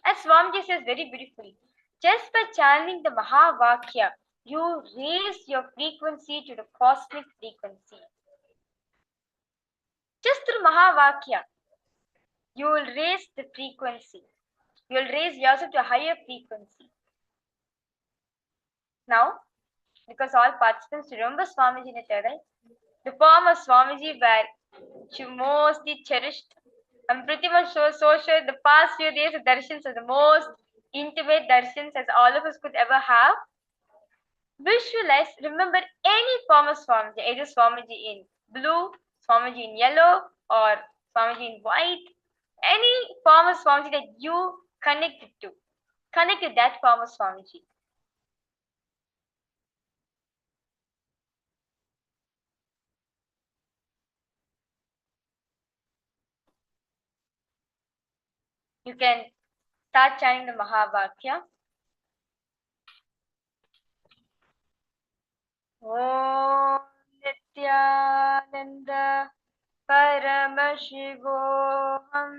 As Swamiji says very beautifully, just by chanting the Mahavakya, you raise your frequency to the cosmic frequency. Just through Mahavakya, you will raise the frequency. You will raise yourself to a higher frequency. Now, because all participants remember Swamiji in a right? The form of Swamiji were mostly cherished. I'm pretty much so sure the past few days the darshans are the most intimate darshans as all of us could ever have. Visualize, remember any form of Swamiji, either Swamiji in blue, Swamiji in yellow, or Swamiji in white. Any form of Swamiji that you connected to. Connect to that form of Swamiji. You can start chanting the Mahavakya. Om Nithyananda Paramashivoham.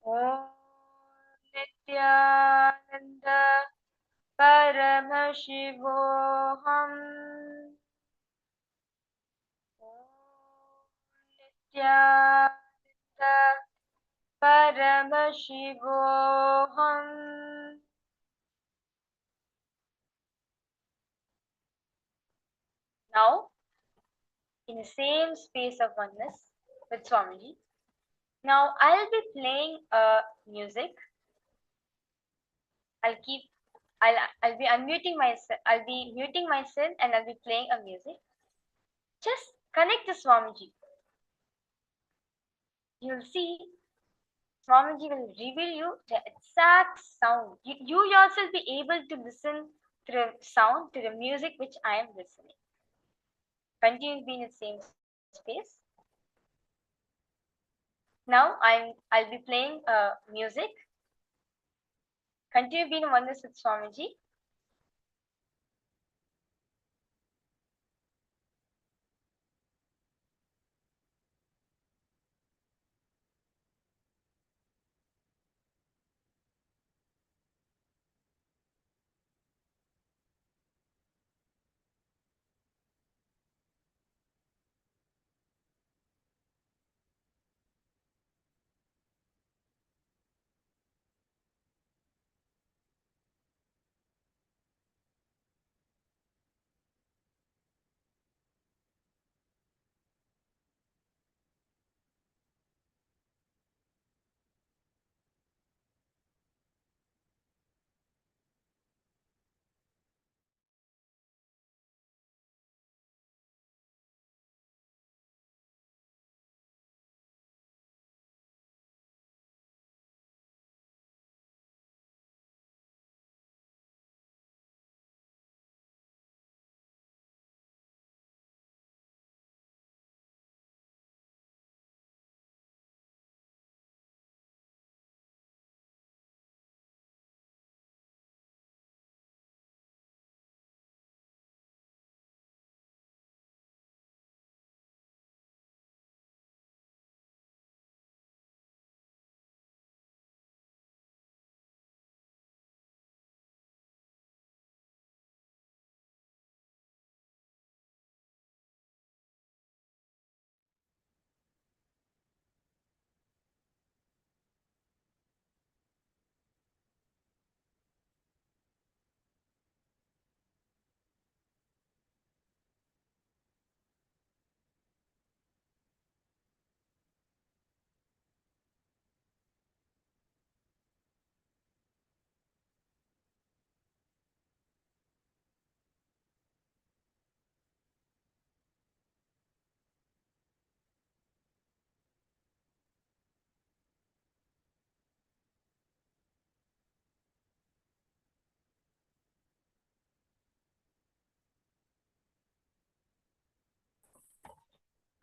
Om Nithyananda Paramashivoham. Om Nithyananda Paramashivoham. Now, in the same space of oneness with Swamiji, now I'll be playing music. I'll be unmuting myself. I'll be muting myself and I'll be playing a music. Just connect to Swamiji. You'll see Swamiji will reveal you the exact sound. You yourself be able to listen to the sound, to the music which I am listening. Continue being in the same space. Now I'll be playing music. Continue being in oneness with Swamiji.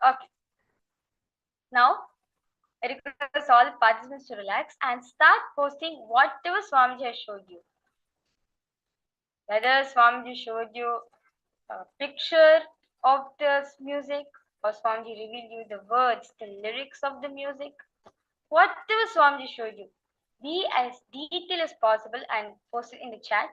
Okay. Now, I request all participants to relax and start posting whatever Swamiji has showed you. Whether Swamiji showed you a picture of this music, or Swamiji revealed you the words, the lyrics of the music, whatever Swamiji showed you, be as detailed as possible and post it in the chat.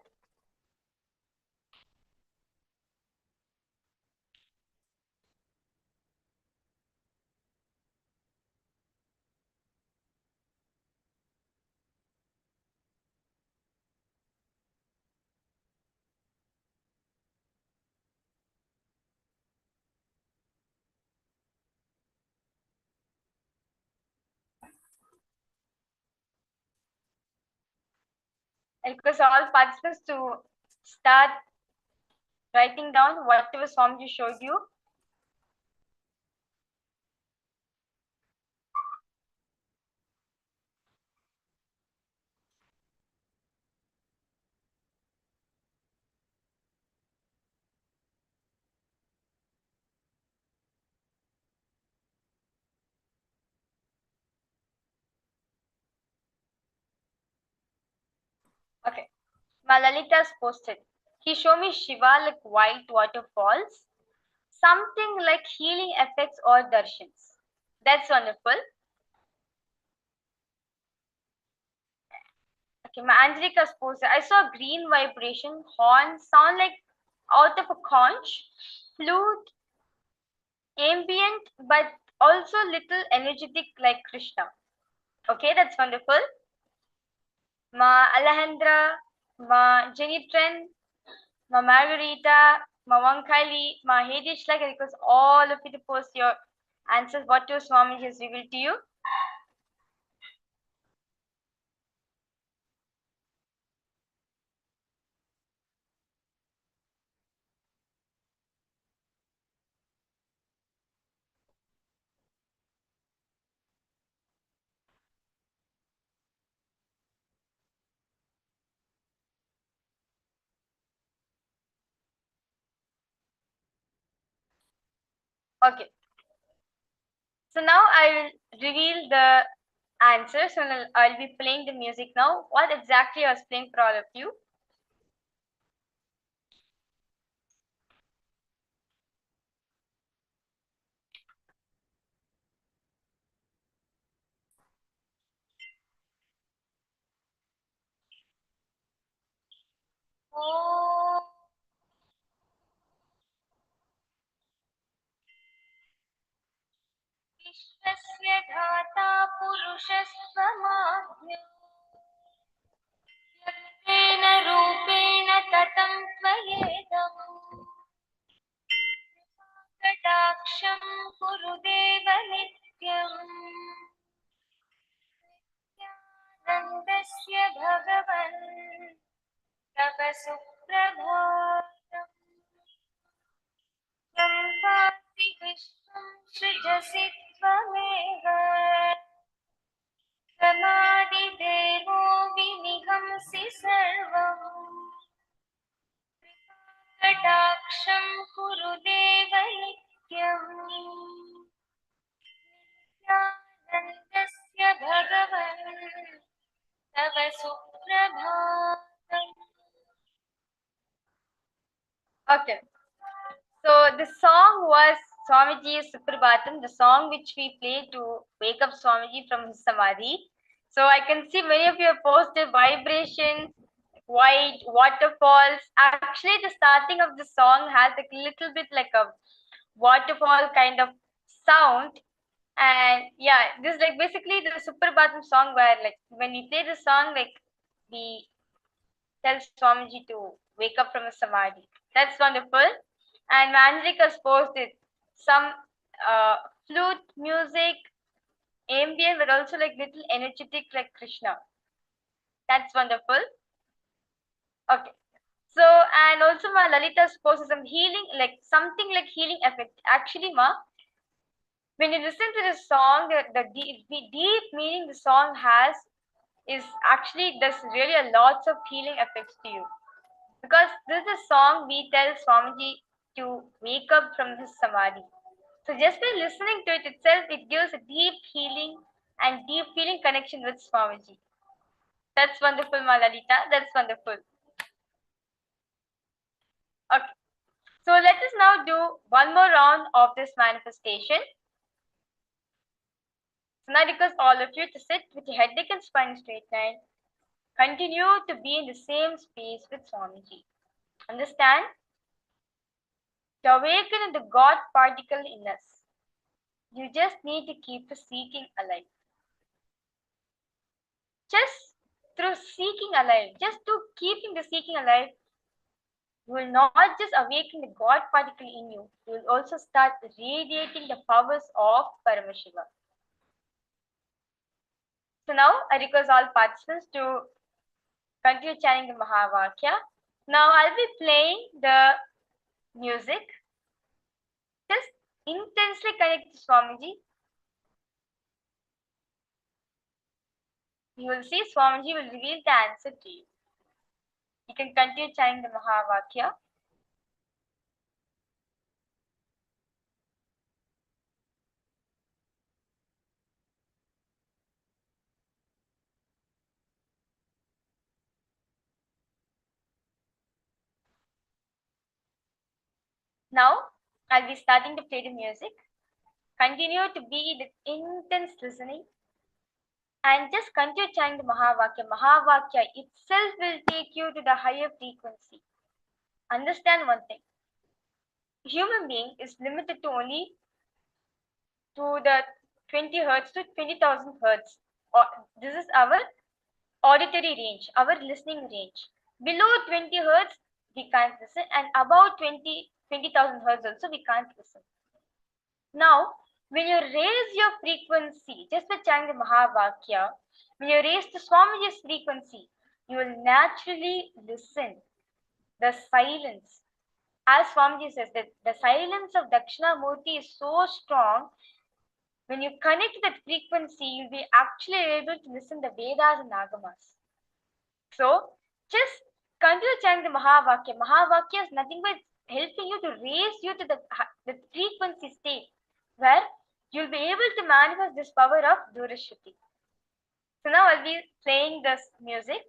I request all participants to start writing down whatever Swamiji showed you. Okay. Malalita's posted. He showed me Shiva like white waterfalls, something like healing effects or darshans. That's wonderful. Okay, my Angelica's posted. I saw green vibration, horn, sound like out of a conch, flute, ambient, but also little energetic like Krishna. Okay, that's wonderful. Ma Alejandra, Ma Jenitren, Ma Margarita, Ma Wankaili, Ma Hadish, like I request all of you to post your answers, what your Swami has revealed to you. Okay. So now I will reveal the answers and I'll be playing the music now. What exactly I was playing for all of you? Oh. विश्वस्य धाता पुरुषस्त्वमाज्ञो यत्तेन रूपेण ततं त्वयेदम् कटाक्षं कुरु देव नित्यम् नित्यानन्दस्य भगवन् तव सुप्रभातम् सम्पाति विश्वं सृजसि त्वमेव समादिदेवो विनिहंसि सर्वम् कटाक्षं कुरु देव नित्यम् नित्यानन्दस्य भगवन् तव सुप्रभातम्. Okay. So the song was Swamiji's Suprabhatam, the song which we play to wake up Swamiji from his samadhi. So I can see many of you have posted vibrations, white waterfalls. Actually, the starting of the song has a little bit like a waterfall kind of sound. And yeah, this is like basically the Suprabhatam song where like when we play the song, like we tell Swamiji to wake up from his samadhi. That's wonderful. And Angelica's posted some flute music, ambient, but also like little energetic like Krishna. That's wonderful. Okay. So, and also my Lalita's posted some healing, like something like healing effect. Actually, ma, when you listen to the song, the deep meaning the song has is actually there's really a lots of healing effects to you. Because this is a song we tell Swamiji to wake up from his samadhi. So just by listening to it itself, it gives a deep healing and deep feeling connection with Swamiji. That's wonderful, Malalita. That's wonderful. Okay. So let us now do one more round of this manifestation. So now I request all of you to sit with your head, neck and spine straight line. Continue to be in the same space with Swamiji. Understand? To awaken in the God particle in us, you just need to keep the seeking alive. Just through seeking alive, just to keeping the seeking alive, you will not just awaken the God particle in you, you will also start radiating the powers of Paramashiva. So now I request all participants to continue chanting the Mahavakya. Now I'll be playing the music. Just intensely connect to Swamiji. You will see Swamiji will reveal the answer to you. You can continue chanting the Mahavakya. Now I'll be starting to play the music. Continue to be with intense listening and just continue chanting the Mahavakya. Mahavakya itself will take you to the higher frequency. Understand one thing. Human being is limited to only to the 20 hertz to 20,000 hertz. Or this is our auditory range, our listening range. Below 20 hertz, we can't listen, and above 20,000 hertz also we can't listen. Now, when you raise your frequency, just by chanting the Mahavakya, when you raise to Swamiji's frequency, you will naturally listen. The silence. As Swamiji says, that the silence of Dakshinamurti is so strong. When you connect to that frequency, you'll be actually able to listen the Vedas and Agamas. So, just continue chanting the Mahavakya. Mahavakya is nothing but helping you to raise you to the frequency state where you'll be able to manifest this power of Durashruti. So now I'll be playing this music.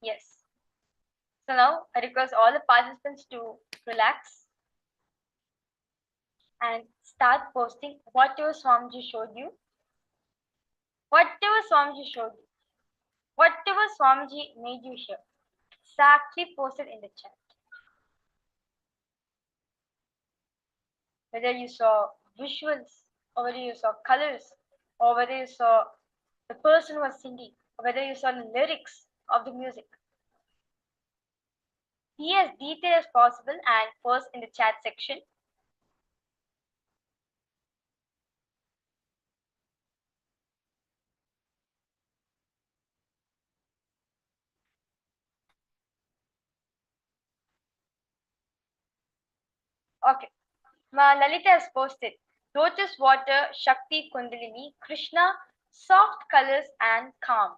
Yes. So now I request all the participants to relax. and start posting whatever Swamiji showed you. Whatever Swamiji showed you. Whatever Swamiji made you hear. Exactly post it in the chat. Whether you saw visuals, or whether you saw colors, or whether you saw the person who was singing, or whether you saw the lyrics of the music. Be as detailed as possible and post in the chat section. Okay. Ma Lalita has posted lotus water, Shakti, Kundalini, Krishna, soft colors and calm.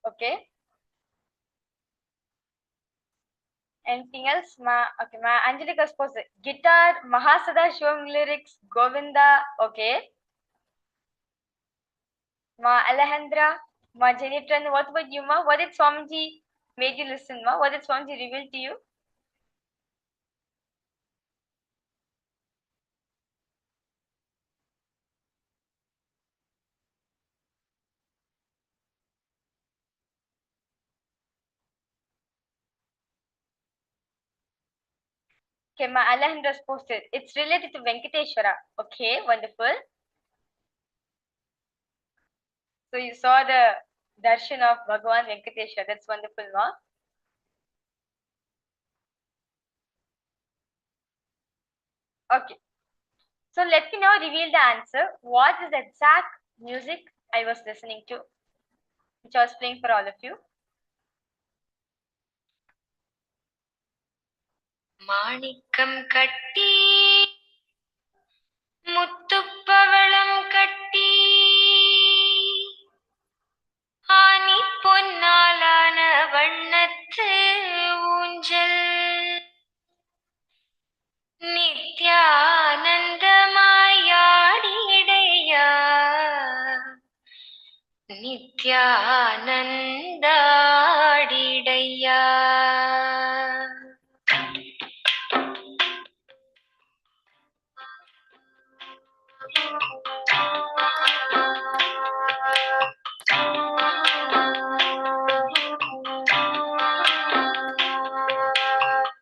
Okay. Anything else? Okay, Ma Angelica has posted guitar, Mahasada Shivam lyrics, Govinda. Okay. Ma Alejandra, Ma Jenitran, what about you, Ma? What did Swamiji made you listen, Ma? What did Swamiji reveal to you? Okay, Ma Alejandra has posted. It's related to Venkateshwara. Okay, wonderful. So you saw the darshan of Bhagavan Venkateshwara. That's wonderful, Ma. Okay. So let me now reveal the answer. What is the exact music I was listening to, which I was playing for all of you? மாணிக்கம் கட்டி முத்துப்பவளம் கட்டி ஆனி பொன்னாலான வண்ணத்து ஊஞ்சல் நித்யானந்தமாயாடிடையா நித்யானந்தாடிடையா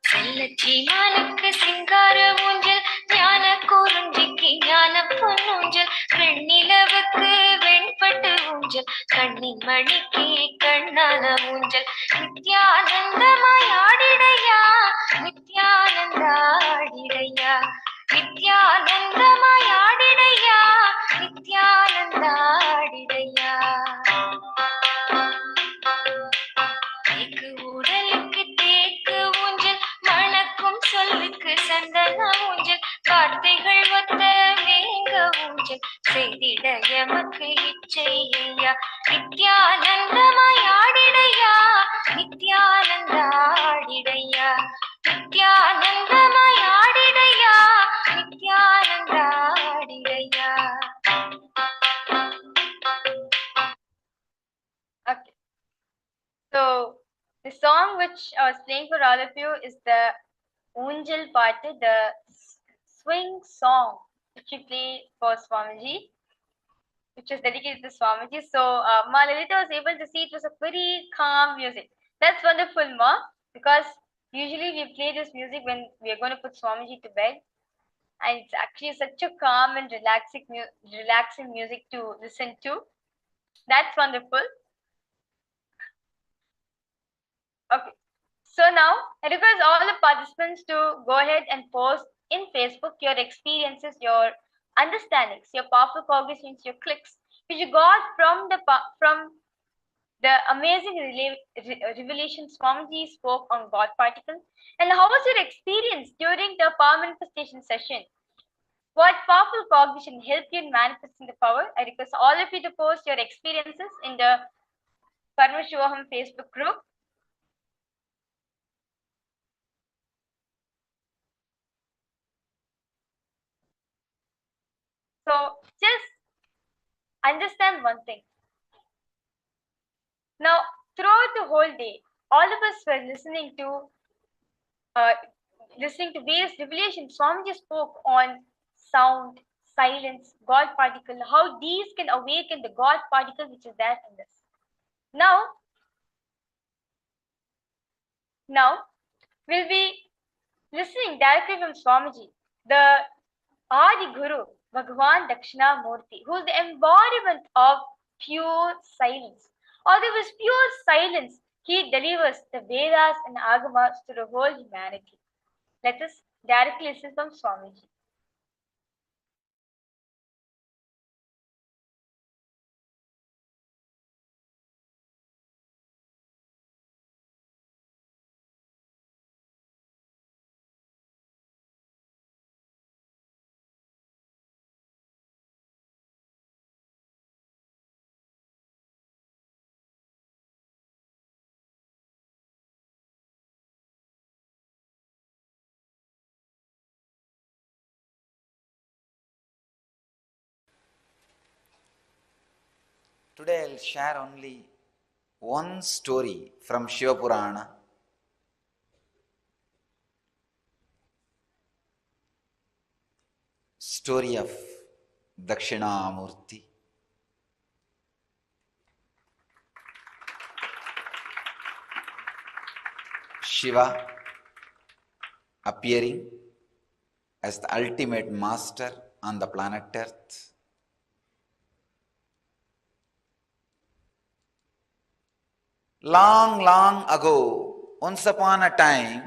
செல்லச்சீமானுக்கு சிங்கார ஊஞ்சல் ஞான குறிஞ்சிக்கு ஞான பொன்னூஞ்சல் வெண்ணிலவுக்கு வெண்பட்டு ஊஞ்சல் கண்ணின் மணிக்கு கண்ணான ஊஞ்சல் நித்யானந்தமாய் ஆடிடையா நித்யானந்தாடிடையா நித்யானந்தமாய் ஆடிடையா நித்யானந்தாடிடையா தேக்கு உடலுக்கு தேக்கு ஊஞ்சல் மணக்கும் சொல்லுக்கு சந்தன ஊஞ்சல் வார்த்தைகள் ஒத்த வேங்க ஊஞ்சல் செய்திட எமக்கு இச்சையா நித்யானந்தமாய் ஆடிடையா நித்யானந்தாடிடையா நித்யானந்தமாய் ஆடிடையா நித்யானந்தாடிடையா. Okay. So the song which I was playing for all of you is the Unjal Paatu, the swing song which we play for Swamiji, which was dedicated to Swamiji. So Ma Lalita was able to see it was a very calm music. That's wonderful, Ma, because usually we play this music when we are going to put Swamiji to bed, and it's actually such a calm and relaxing music to listen to. That's wonderful. Okay. So now I request all the participants to go ahead and post in Facebook your experiences, your understandings, your powerful cognitions, your clicks, which you got from the amazing revelation Swamiji spoke on God particle. And how was your experience during the power manifestation session? What powerful cognition helped you in manifesting the power? I request all of you to post your experiences in the Paramashivoham Facebook group. So just understand one thing. Now, throughout the whole day, all of us were listening to various revelations. Swamiji spoke on sound, silence, God particle, how these can awaken the God particle which is there in us. Now we'll be listening directly from Swamiji, the Adi Guru, Bhagavan Dakshinamurti, who is the embodiment of pure silence. Although with pure silence, he delivers the Vedas and Agamas to the whole humanity. Let us directly listen from Swamiji. Today I'll share only one story from Shiva Purana. Story of Dakshinamurti. Shiva appearing as the ultimate master on the planet Earth. Long, long ago, once upon a time,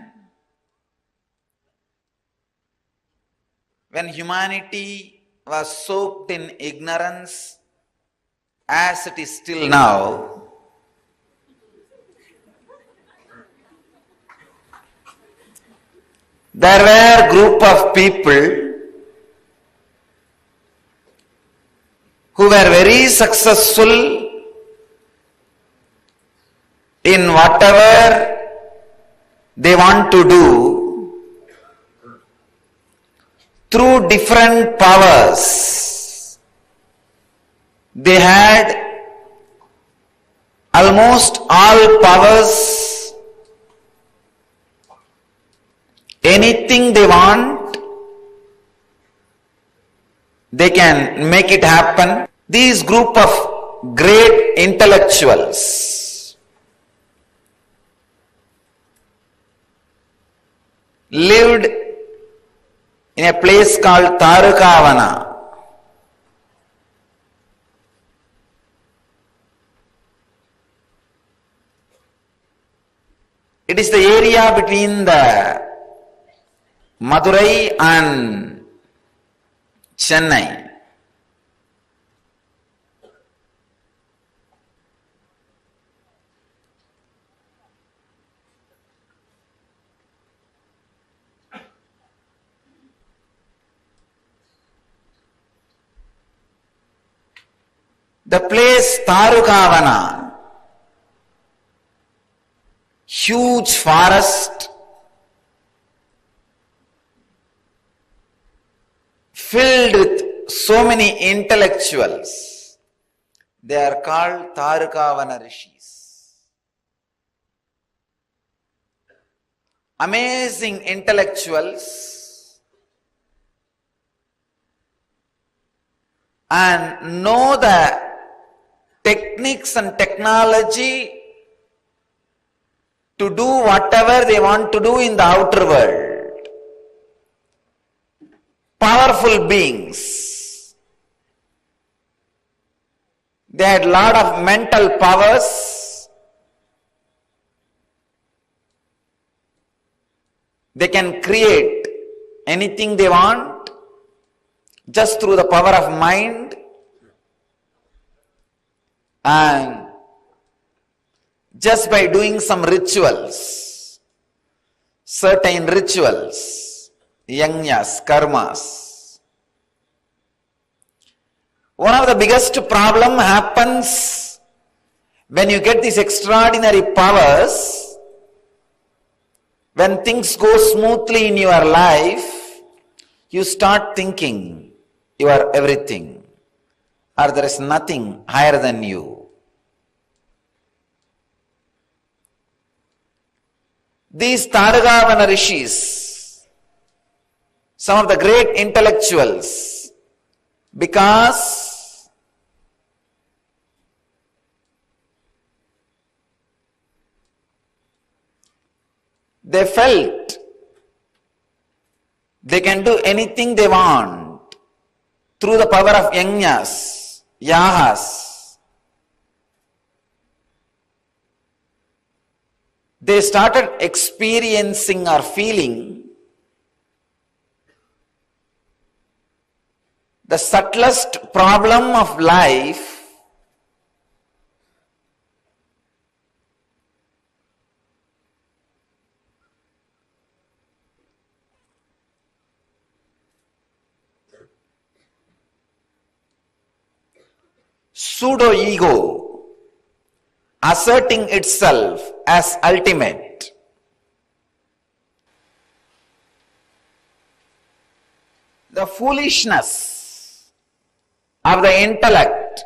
when humanity was soaked in ignorance, as it is still now, there were a group of people who were very successful in whatever they want to do through different powers. They had almost all powers. Anything they want, they can make it happen. These group of great intellectuals lived in a place called Tarukavana. It is the area between the Madurai and Chennai. The place Tarukavana, huge forest, filled with so many intellectuals. They are called Tarukavana Rishis. Amazing intellectuals, and know the techniques and technology to do whatever they want to do in the outer world. Powerful beings. They had a lot of mental powers. They can create anything they want just through the power of mind. And just by doing some rituals, certain rituals, yajnas, karmas. One of the biggest problem happens when you get these extraordinary powers, when things go smoothly in your life, you start thinking you are everything, or there is nothing higher than you. These Tarukavana Rishis some of the great intellectuals, because they felt they can do anything they want through the power of yajnas, yahas. They started experiencing or feeling the subtlest problem of life pseudo-ego asserting itself as ultimate. The foolishness of the intellect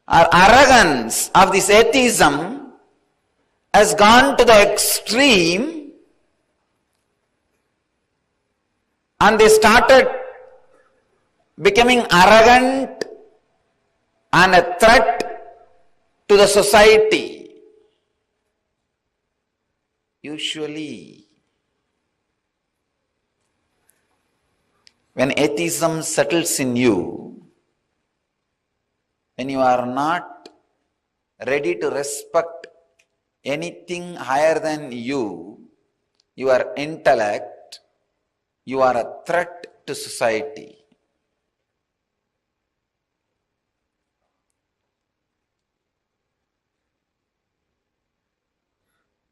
or arrogance of this atheism has gone to the extreme, and they started becoming arrogant and a threat to the society. Usually, when atheism settles in you, when you are not ready to respect anything higher than you, your intellect, you are a threat to society.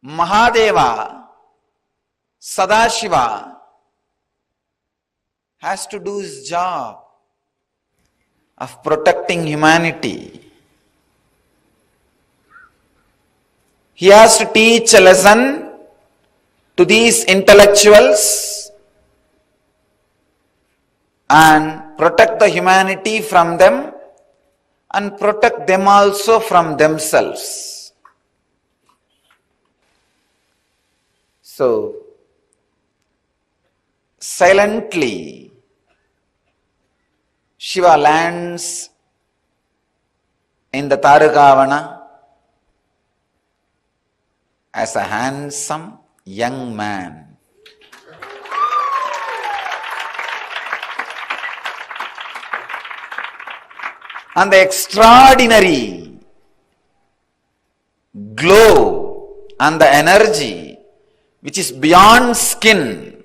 Mahadeva, Sadashiva has to do his job of protecting humanity. He has to teach a lesson to these intellectuals and protect the humanity from them and protect them also from themselves. So, silently, Shiva lands in the Tarugavana as a handsome young man. And the extraordinary glow and the energy which is beyond skin,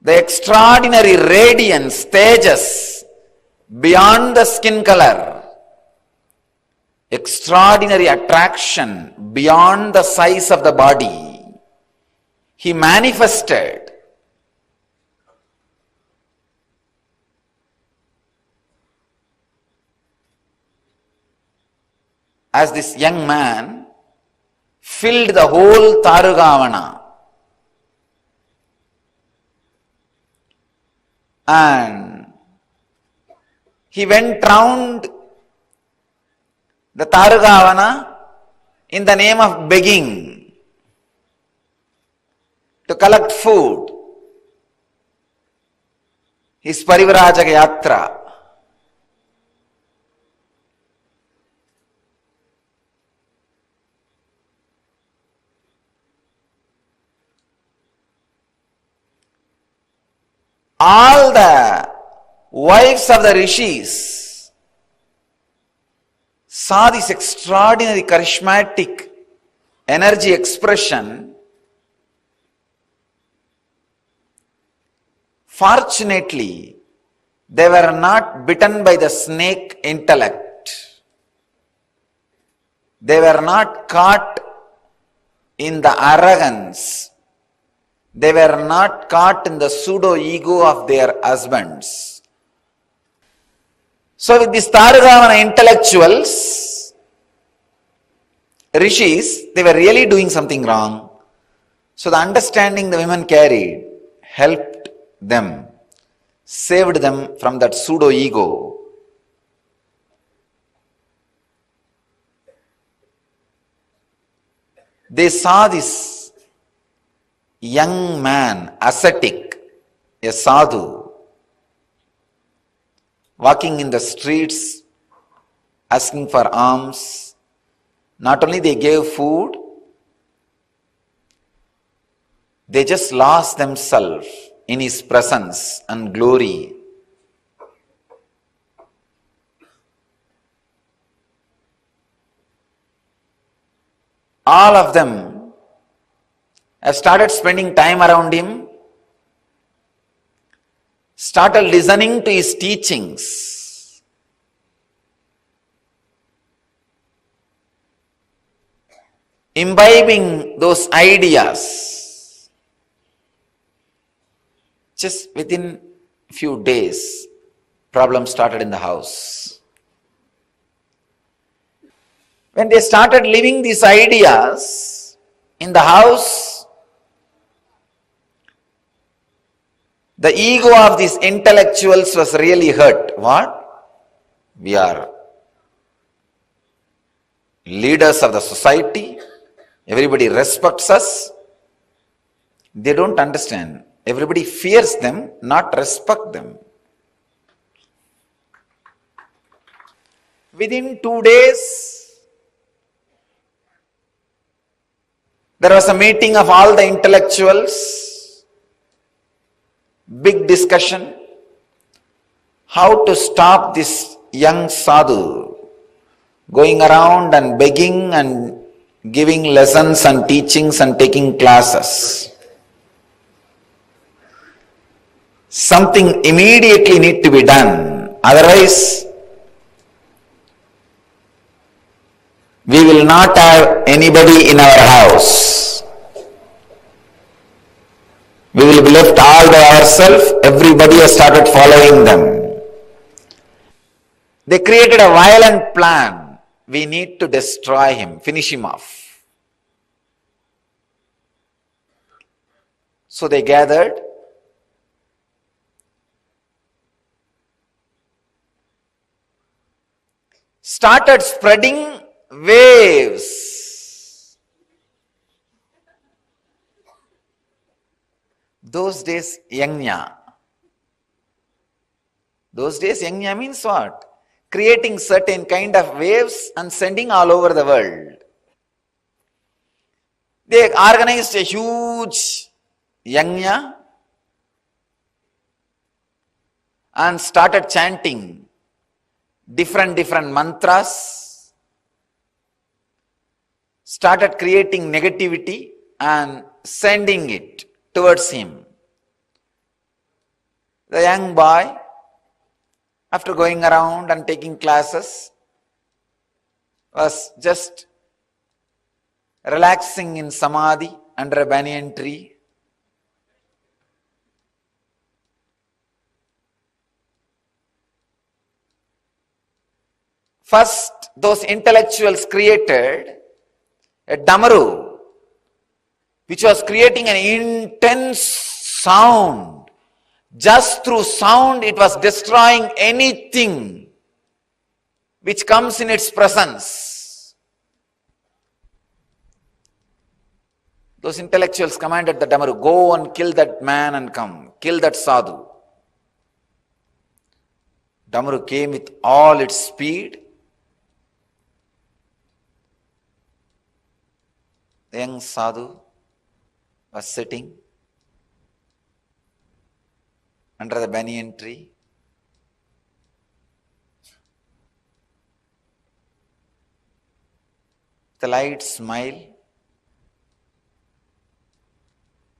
the extraordinary radiance, tejas, beyond the skin color, extraordinary attraction beyond the size of the body, he manifested as this young man filled the whole Tarugavana. And he went round the Tarugavana in the name of begging to collect food. His Parivrajaka Yatra. All the wives of the rishis saw this extraordinary charismatic energy expression. Fortunately, they were not bitten by the snake intellect. They were not caught in the arrogance. They were not caught in the pseudo-ego of their husbands. So with these Tarugavana intellectuals, rishis, they were really doing something wrong. So the understanding the women carried helped them, saved them from that pseudo-ego. They saw this young man, ascetic, a sadhu, walking in the streets, asking for alms. Not only they gave food, they just lost themselves in his presence and glory. All of them have started spending time around him, started listening to his teachings. Imbibing those ideas. Just within a few days, problems started in the house. When they started living these ideas in the house, the ego of these intellectuals was really hurt. What? We are leaders of the society. Everybody respects us. They don't understand. Everybody fears them, not respect them. Within 2 days, there was a meeting of all the intellectuals, big discussion, how to stop this young sadhu going around and begging and giving lessons and teachings and taking classes. Something immediately need to be done, otherwise we will not have anybody in our house. We will be left all by ourselves. Everybody has started following them. They created a violent plan. We need to destroy him, finish him off. So they gathered. Started spreading waves. Those days, yajna. Those days, yajna means what? Creating certain kind of waves and sending all over the world. They organized a huge yajna and started chanting different mantras, started creating negativity and sending it towards him. The young boy, after going around and taking classes, was just relaxing in samadhi under a banyan tree. First, those intellectuals created a damaru, which was creating an intense sound. Just through sound, it was destroying anything which comes in its presence. Those intellectuals commanded the damaru, go and kill that man and come, kill that sadhu. Damaru came with all its speed. The young sadhu was sitting under the banyan tree. The light smile,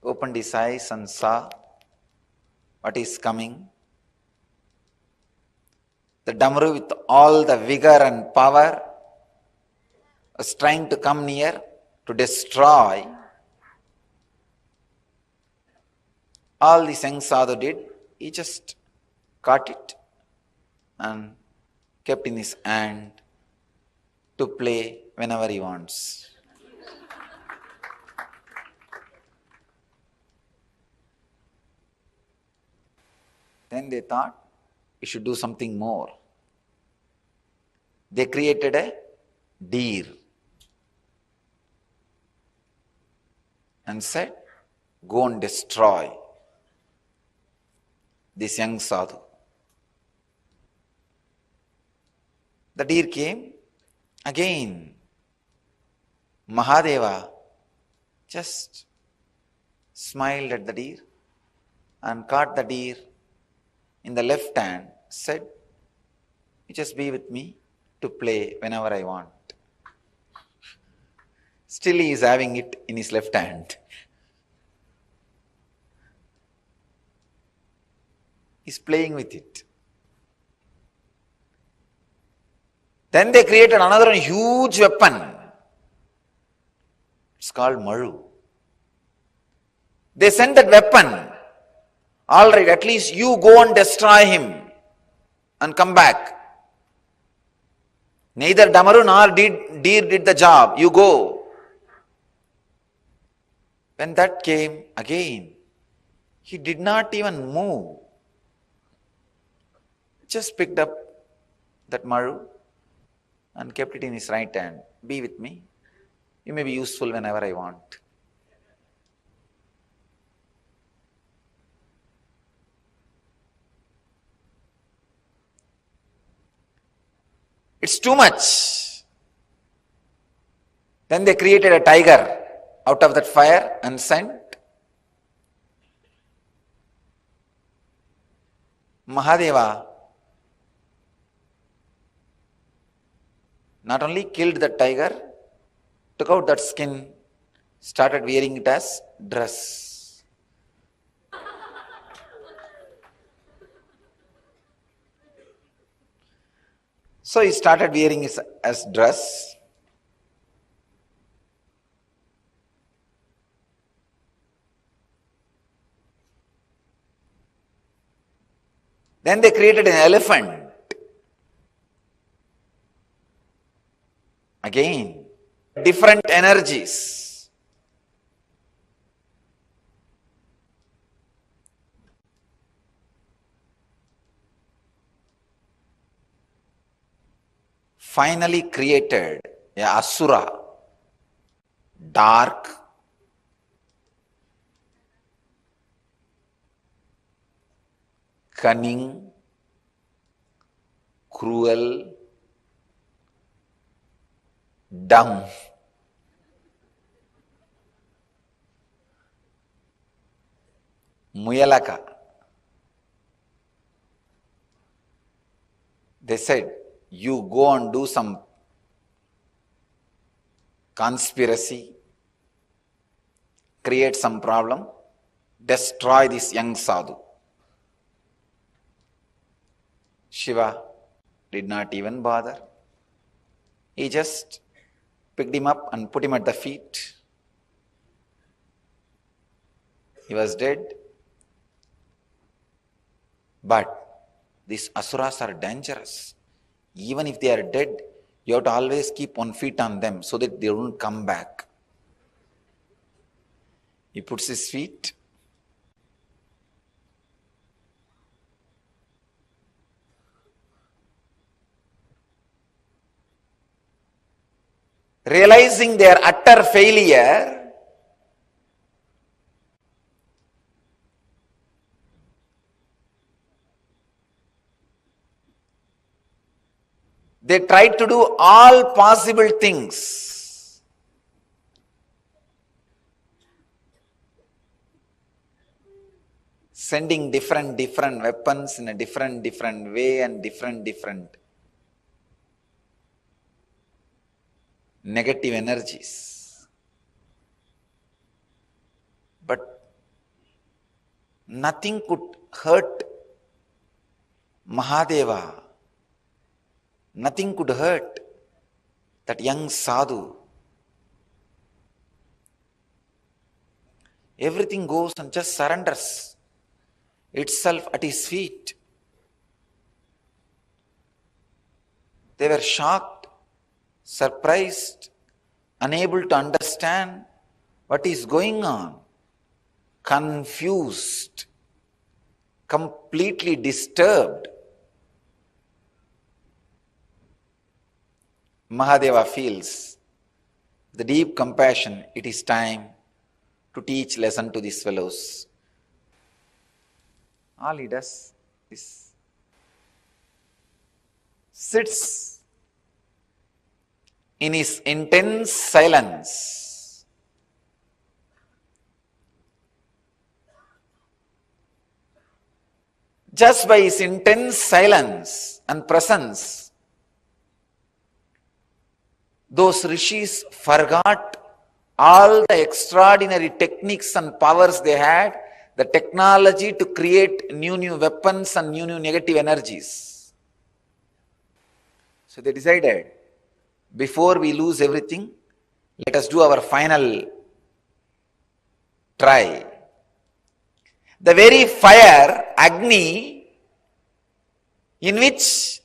opened his eyes and saw what is coming. The damaru with all the vigor and power was trying to come near to destroy. All this young sadhu did, he just caught it and kept in his hand to play whenever he wants. Then they thought we should do something more. They created a deer and said, go and destroy this young sadhu. The deer came. Again, Mahadeva just smiled at the deer and caught the deer in the left hand, said, "You just be with me to play whenever I want." Still he is having it in his left hand. He's playing with it. Then they created another huge weapon. It's called Maru. They sent that weapon. All right, at least you go and destroy him and come back. Neither Damaru nor deer did the job. You go. When that came again, he did not even move. Just picked up that Maru and kept it in his right hand. Be with me. You may be useful whenever I want. It's too much. Then they created a tiger out of that fire and sent. Mahadeva not only killed the tiger, took out that skin, started wearing it as dress. So he started wearing it as dress. Then they created an elephant. Again, different energies. Finally created a asura, dark, cunning, cruel, dumb. Muyalaka. They said, you go and do some conspiracy, create some problem, destroy this young sadhu. Shiva did not even bother. He just picked him up and put him at the feet. He was dead. But these asuras are dangerous. Even if they are dead, you have to always keep 1 foot on them so that they don't come back. He puts his feet. Realizing their utter failure, they tried to do all possible things. Sending different weapons in a different way and different negative energies. But nothing could hurt Mahadeva. Nothing could hurt that young sadhu. Everything goes and just surrenders itself at his feet. They were shocked, surprised, unable to understand what is going on, confused, completely disturbed. Mahadeva feels the deep compassion. It is time to teach lesson to these fellows. All he does is sits in his intense silence. Just by his intense silence and presence, those rishis forgot all the extraordinary techniques and powers they had, the technology to create new weapons and new negative energies. So they decided, before we lose everything, let us do our final try. The very fire, Agni, in which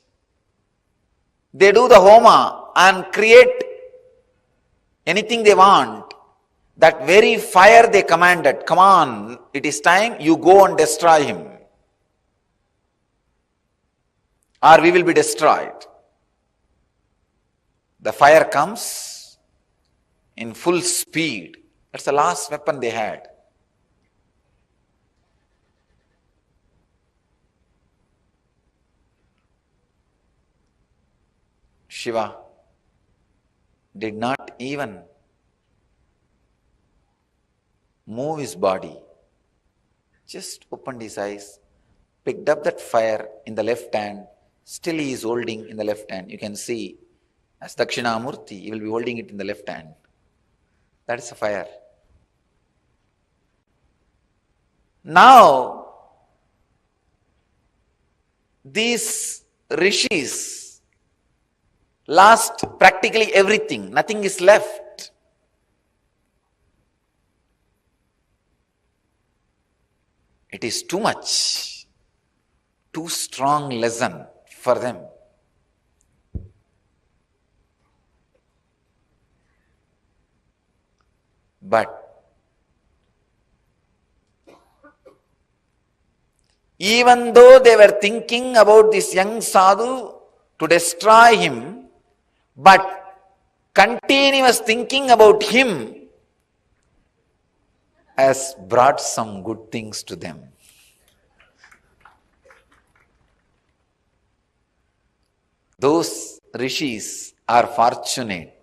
they do the homa and create anything they want, that very fire they commanded, come on, it is time, you go and destroy him, or we will be destroyed. The fire comes in full speed. That's the last weapon they had. Shiva did not even move his body, just opened his eyes, picked up that fire in the left hand, still he is holding in the left hand. You can see as Dakshinamurti, he will be holding it in the left hand. That is a fire. Now, these rishis lost practically everything, nothing is left. It is too much, too strong lesson for them. But even though they were thinking about this young sadhu to destroy him, but continuous thinking about him has brought some good things to them. Those rishis are fortunate.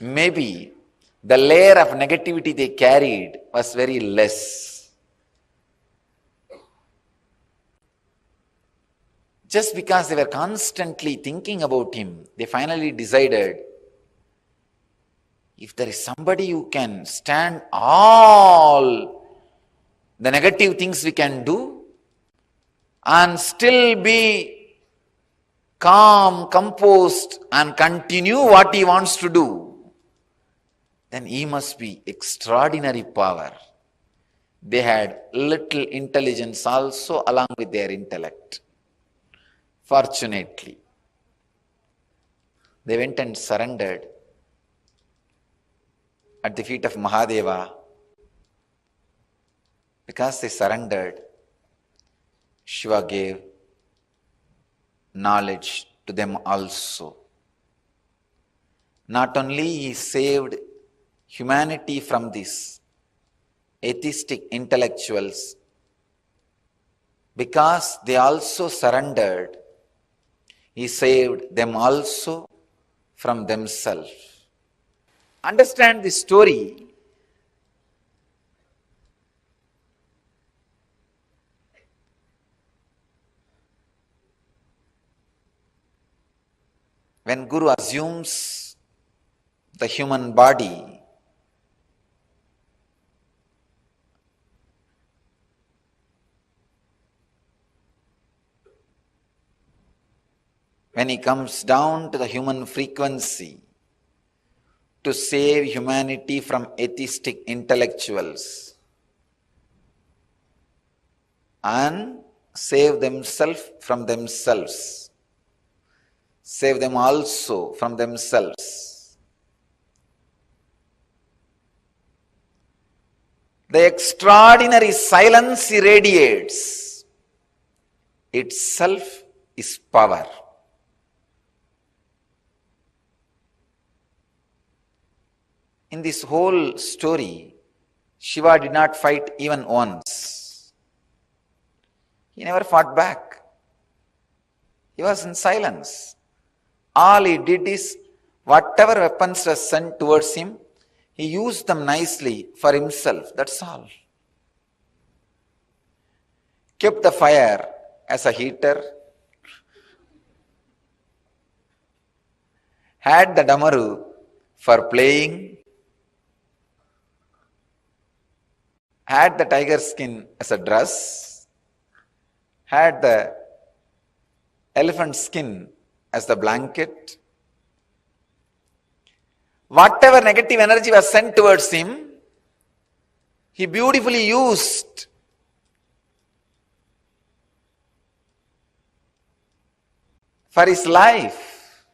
Maybe the layer of negativity they carried was very less. Just because they were constantly thinking about him, they finally decided, if there is somebody who can stand all the negative things we can do and still be calm, composed and continue what he wants to do, then he must be extraordinary power. They had little intelligence also along with their intellect. Fortunately, they went and surrendered at the feet of Mahadeva. Because they surrendered, Shiva gave knowledge to them also. Not only he saved humanity from these atheistic intellectuals, because they also surrendered, he saved them also from themselves. Understand this story. When Guru assumes the human body, when he comes down to the human frequency to save humanity from atheistic intellectuals and save themselves from themselves, save them also from themselves. The extraordinary silence he radiates itself is power. In this whole story, Shiva did not fight even once. He never fought back. He was in silence. All he did is, whatever weapons were sent towards him, he used them nicely for himself. That's all. Kept the fire as a heater. Had the damaru for playing. Had the tiger skin as a dress. Had the elephant skin as the blanket. Whatever negative energy was sent towards him, he beautifully used. For his life.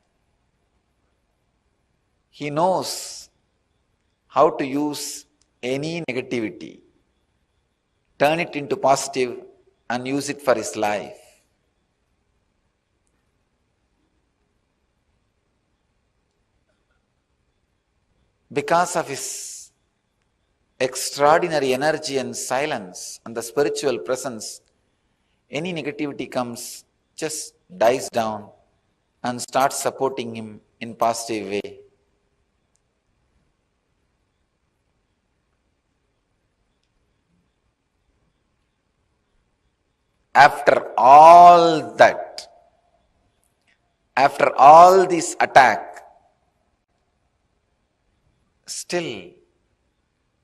He knows how to use any negativity, turn it into positive and use it for his life. Because of his extraordinary energy and silence and the spiritual presence, any negativity comes, just dies down and starts supporting him in positive way. After all that, after all this attack, still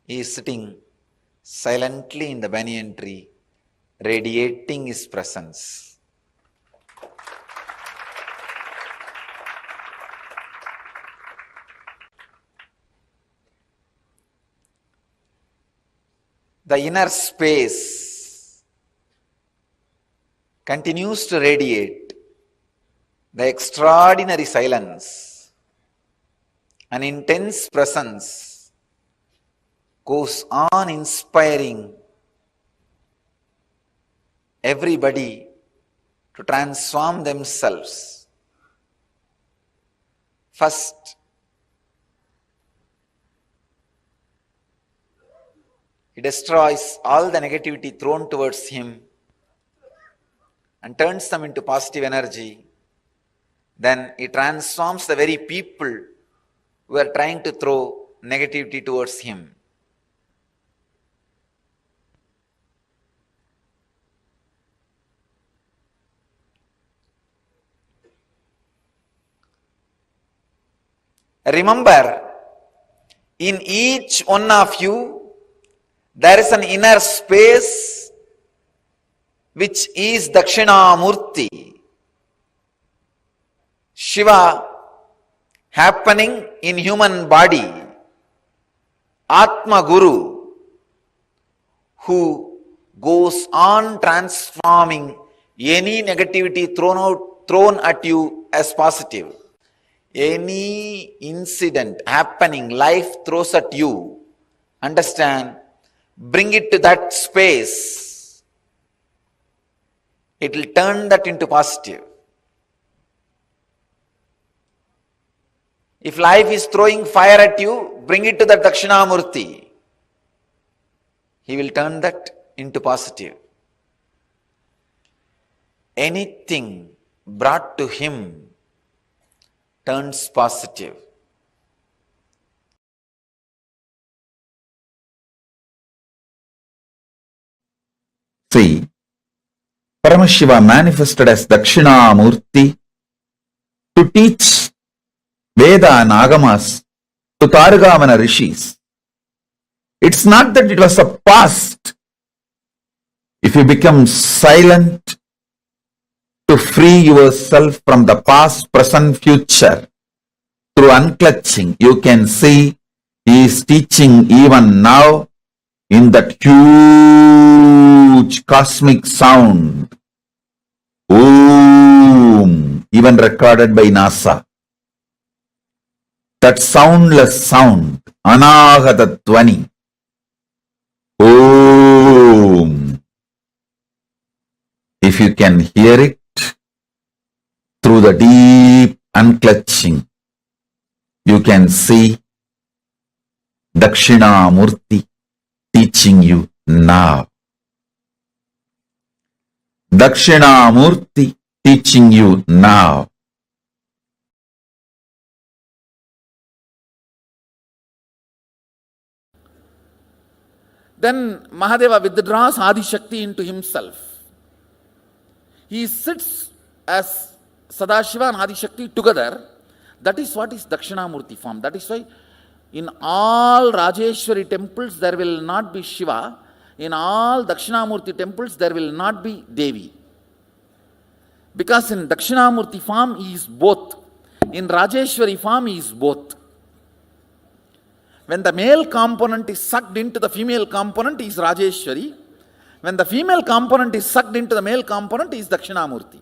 he is sitting silently in the banyan tree, radiating his presence. The inner space continues to radiate the extraordinary silence. An intense presence goes on inspiring everybody to transform themselves. First, he destroys all the negativity thrown towards him and turns them into positive energy. Then he transforms the very people who are trying to throw negativity towards him. Remember, in each one of you, there is an inner space which is Dakshinamurti. Shiva happening in human body. Atma Guru, who goes on transforming any negativity thrown at you as positive. Any incident happening, life throws at you, understand, bring it to that space. It will turn that into positive. If life is throwing fire at you, bring it to the Dakshinamurti. He will turn that into positive. Anything brought to him turns positive. See, Paramashiva manifested as Dakshinamurti to teach Veda and Agamas to Targavana rishis. It's not that it was a past. If you become silent to free yourself from the past, present, future, through unclutching, you can see he is teaching even now in that huge cosmic sound. Om, even recorded by NASA. That soundless sound, Anahata Dhvani. Om. If you can hear it through the deep unclutching, you can see Dakshinamurti teaching you now. Dakshinamurti teaching you now. Then Mahadeva withdraws Adi Shakti into himself. He sits as Sadashiva and Adi Shakti together. That is what is Dakshinamurti form. That is why in all Rajeshwari temples there will not be Shiva. In all Dakshinamurti temples there will not be Devi. Because in Dakshinamurti form he is both. In Rajeshwari form he is both. When the male component is sucked into the female component, he is Rajeshwari. When the female component is sucked into the male component, he is Dakshinamurti.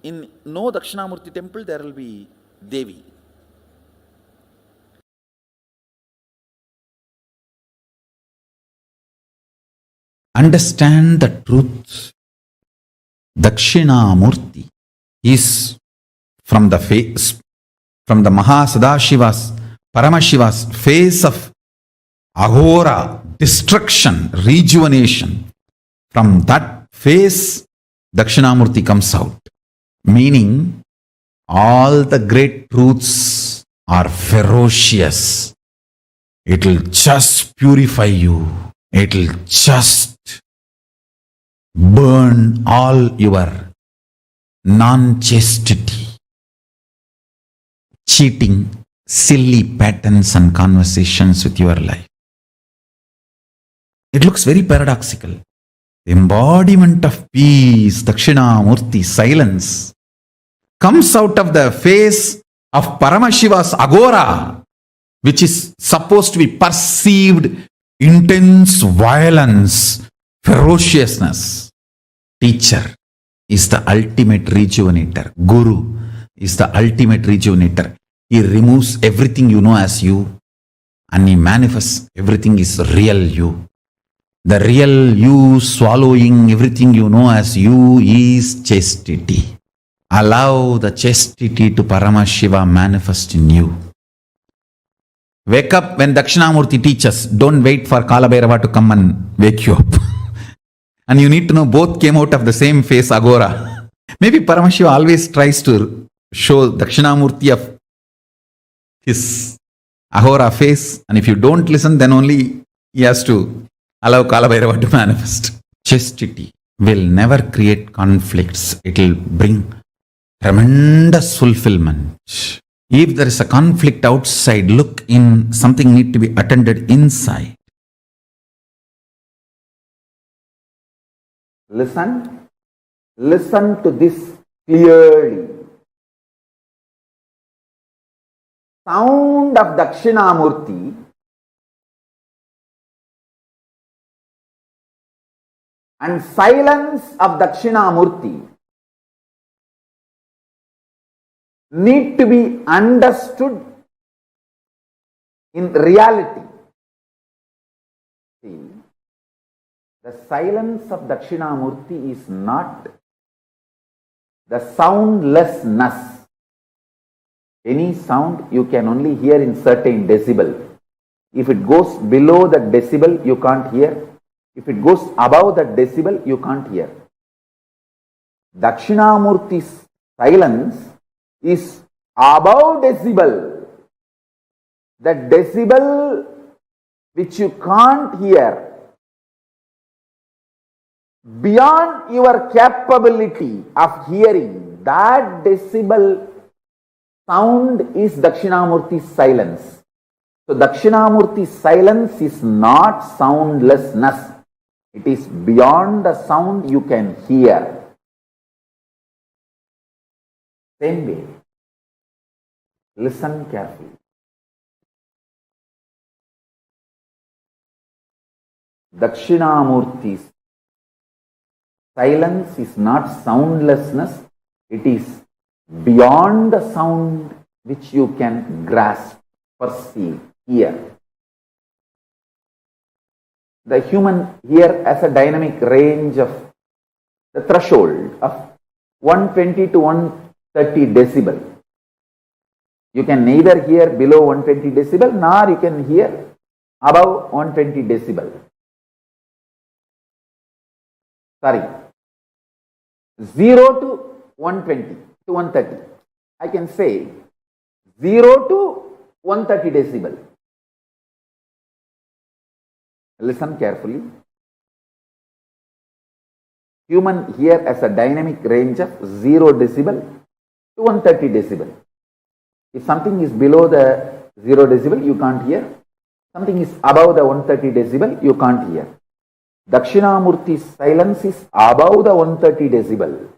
In no Dakshinamurti temple, there will be Devi. Understand the truth. Dakshinamurti is from the face, from the Mahasadashiva's, Paramashiva's face of Ahora, destruction, rejuvenation. From that face, Dakshinamurti comes out. Meaning, all the great truths are ferocious. It will just purify you. It will just burn all your non-chastity, cheating, silly patterns and conversations with your life. It looks very paradoxical. Embodiment of peace, Dakshinamurti, silence, comes out of the face of Paramashiva's agora, which is supposed to be perceived intense violence, ferociousness. Teacher is the ultimate rejuvenator. Guru is the ultimate rejuvenator. He removes everything you know as you and he manifests everything is real you. The real you swallowing everything you know as you is chastity. Allow the chastity to Paramashiva manifest in you. Wake up when Dakshinamurti teaches. Don't wait for Kalabhairava to come and wake you up. And you need to know both came out of the same face, Agora. Maybe Paramashiva always tries to show Dakshinamurti of his Ahora face. And if you don't listen, then only he has to allow Kalabhairava to manifest. Chastity will never create conflicts. It will bring tremendous fulfillment. If there is a conflict outside, look in, something need to be attended inside. Listen to this clearly. Sound of Dakshinamurti and silence of Dakshinamurti need to be understood in reality. See, the silence of Dakshinamurti is not the soundlessness. Any sound you can only hear in certain decibel. If it goes below that decibel, you can't hear. If it goes above that decibel, you can't hear. Dakshinamurti's silence is above decibel. That decibel which you can't hear, beyond your capability of hearing, that decibel sound is Dakshinamurti's silence. So Dakshinamurti's silence is not soundlessness. It is beyond the sound you can hear. Same way. Listen carefully. Dakshinamurti's silence is not soundlessness. It is beyond the sound which you can grasp, perceive, hear. The human here has a dynamic range of the threshold of 120 to 130 decibel. You can neither hear below 120 decibel nor you can hear above 120 decibel. Sorry, 0 to 120 to 130. I can say 0 to 130 decibel. Listen carefully. Human hear as a dynamic range of 0 decibel to 130 decibel. If something is below the 0 decibel, you can't hear. Something is above the 130 decibel, you can't hear. Dakshinamurti's silence is above the 130 decibel.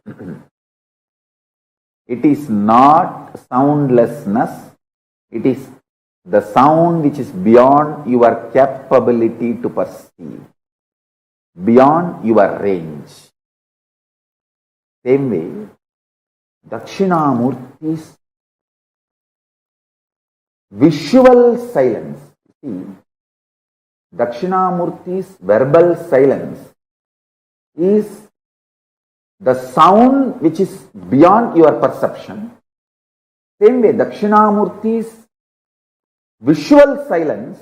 It is not soundlessness. It is the sound which is beyond your capability to perceive, beyond your range. Same way, Dakshinamurti's visual silence. See, Dakshinamurti's verbal silence is the sound which is beyond your perception. Same way, Dakshinamurti's visual silence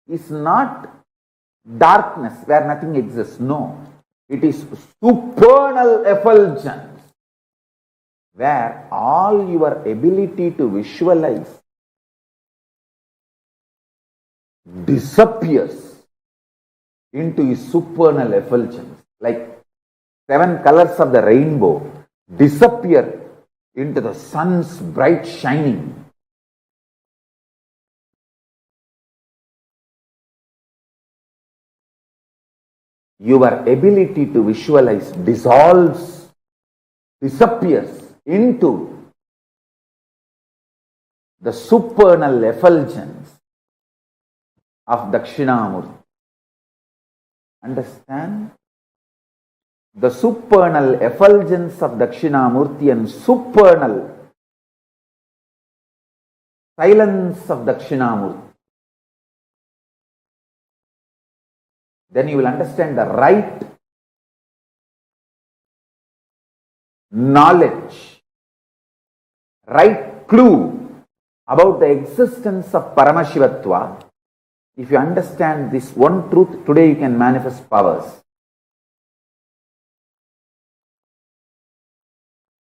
is not darkness where nothing exists. No, it is supernal effulgence where all your ability to visualize disappears into a supernal effulgence, like 7 colors of the rainbow disappear into the sun's bright shining. Your ability to visualize dissolves, disappears into the supernal effulgence of Dakshinamurti. Understand? The supernal effulgence of Dakshinamurti and supernal silence of Dakshinamurti. Then you will understand the right knowledge, right clue about the existence of Paramashivatva. If you understand this one truth, today you can manifest powers.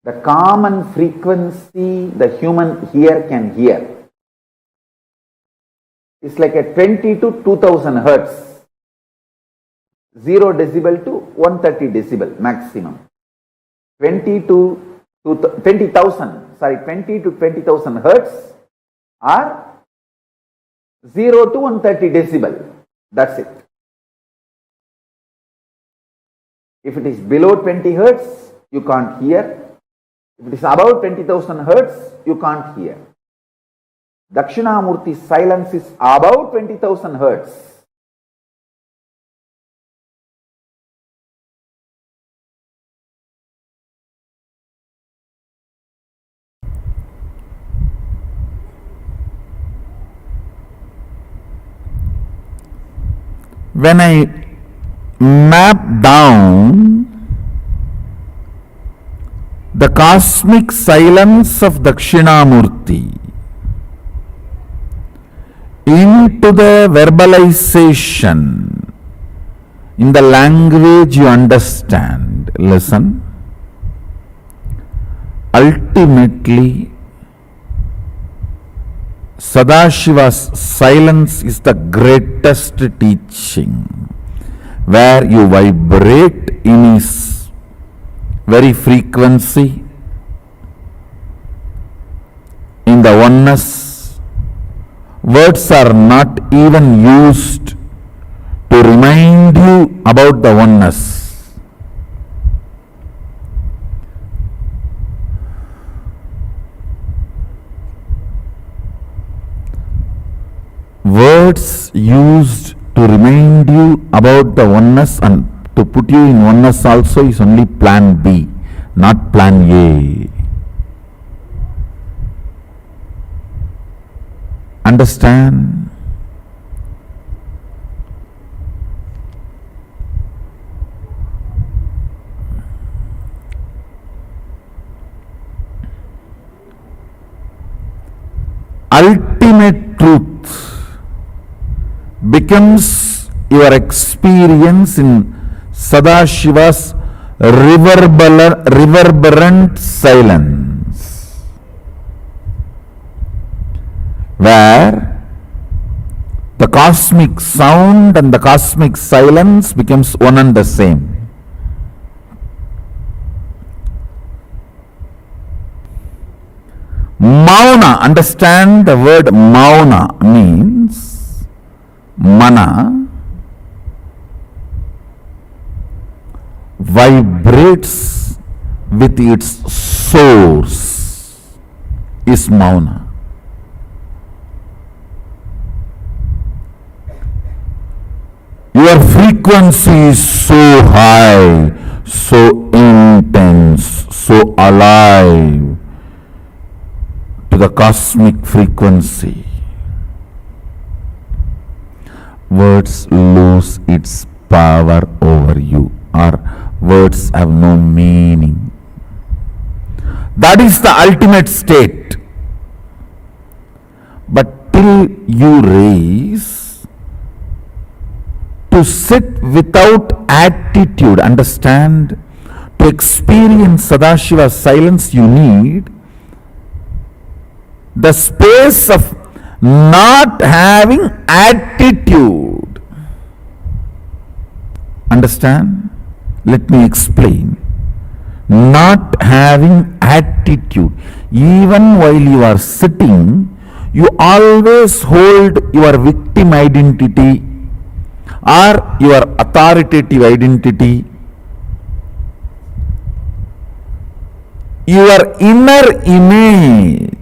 The common frequency the human ear can hear is like a 20 to 2000 hertz. 0 decibel to 130 decibel maximum. 20 to 20,000 hertz or 0 to 130 decibel. That's it. If it is below 20 hertz, you can't hear. If it is above 20,000 hertz, you can't hear. Dakshinamurti's silence is above 20,000 hertz. When I map down the cosmic silence of Dakshinamurti into the verbalization in the language you understand, listen. Ultimately, Sadashiva's silence is the greatest teaching, where you vibrate in his very frequency, in the oneness. Words are not even used to remind you about the oneness. Words used to remind you about the oneness and to put you in oneness also is only plan B, not plan A. Understand? ultimate truth becomes your experience in Sadashiva's reverberant silence, where the cosmic sound and the cosmic silence becomes one and the same. Mauna, understand the word mauna means mana vibrates with its source is mauna. Your frequency is so high, so intense, so alive to the cosmic frequency. Words lose its power over you, or words have no meaning. That is the ultimate state. But till you raise to sit without attitude, understand, to experience Sadashiva's silence, you need the space of not having attitude. Understand? Let me explain. Not having attitude. Even while you are sitting, you always hold your victim identity or your authoritative identity. Your inner image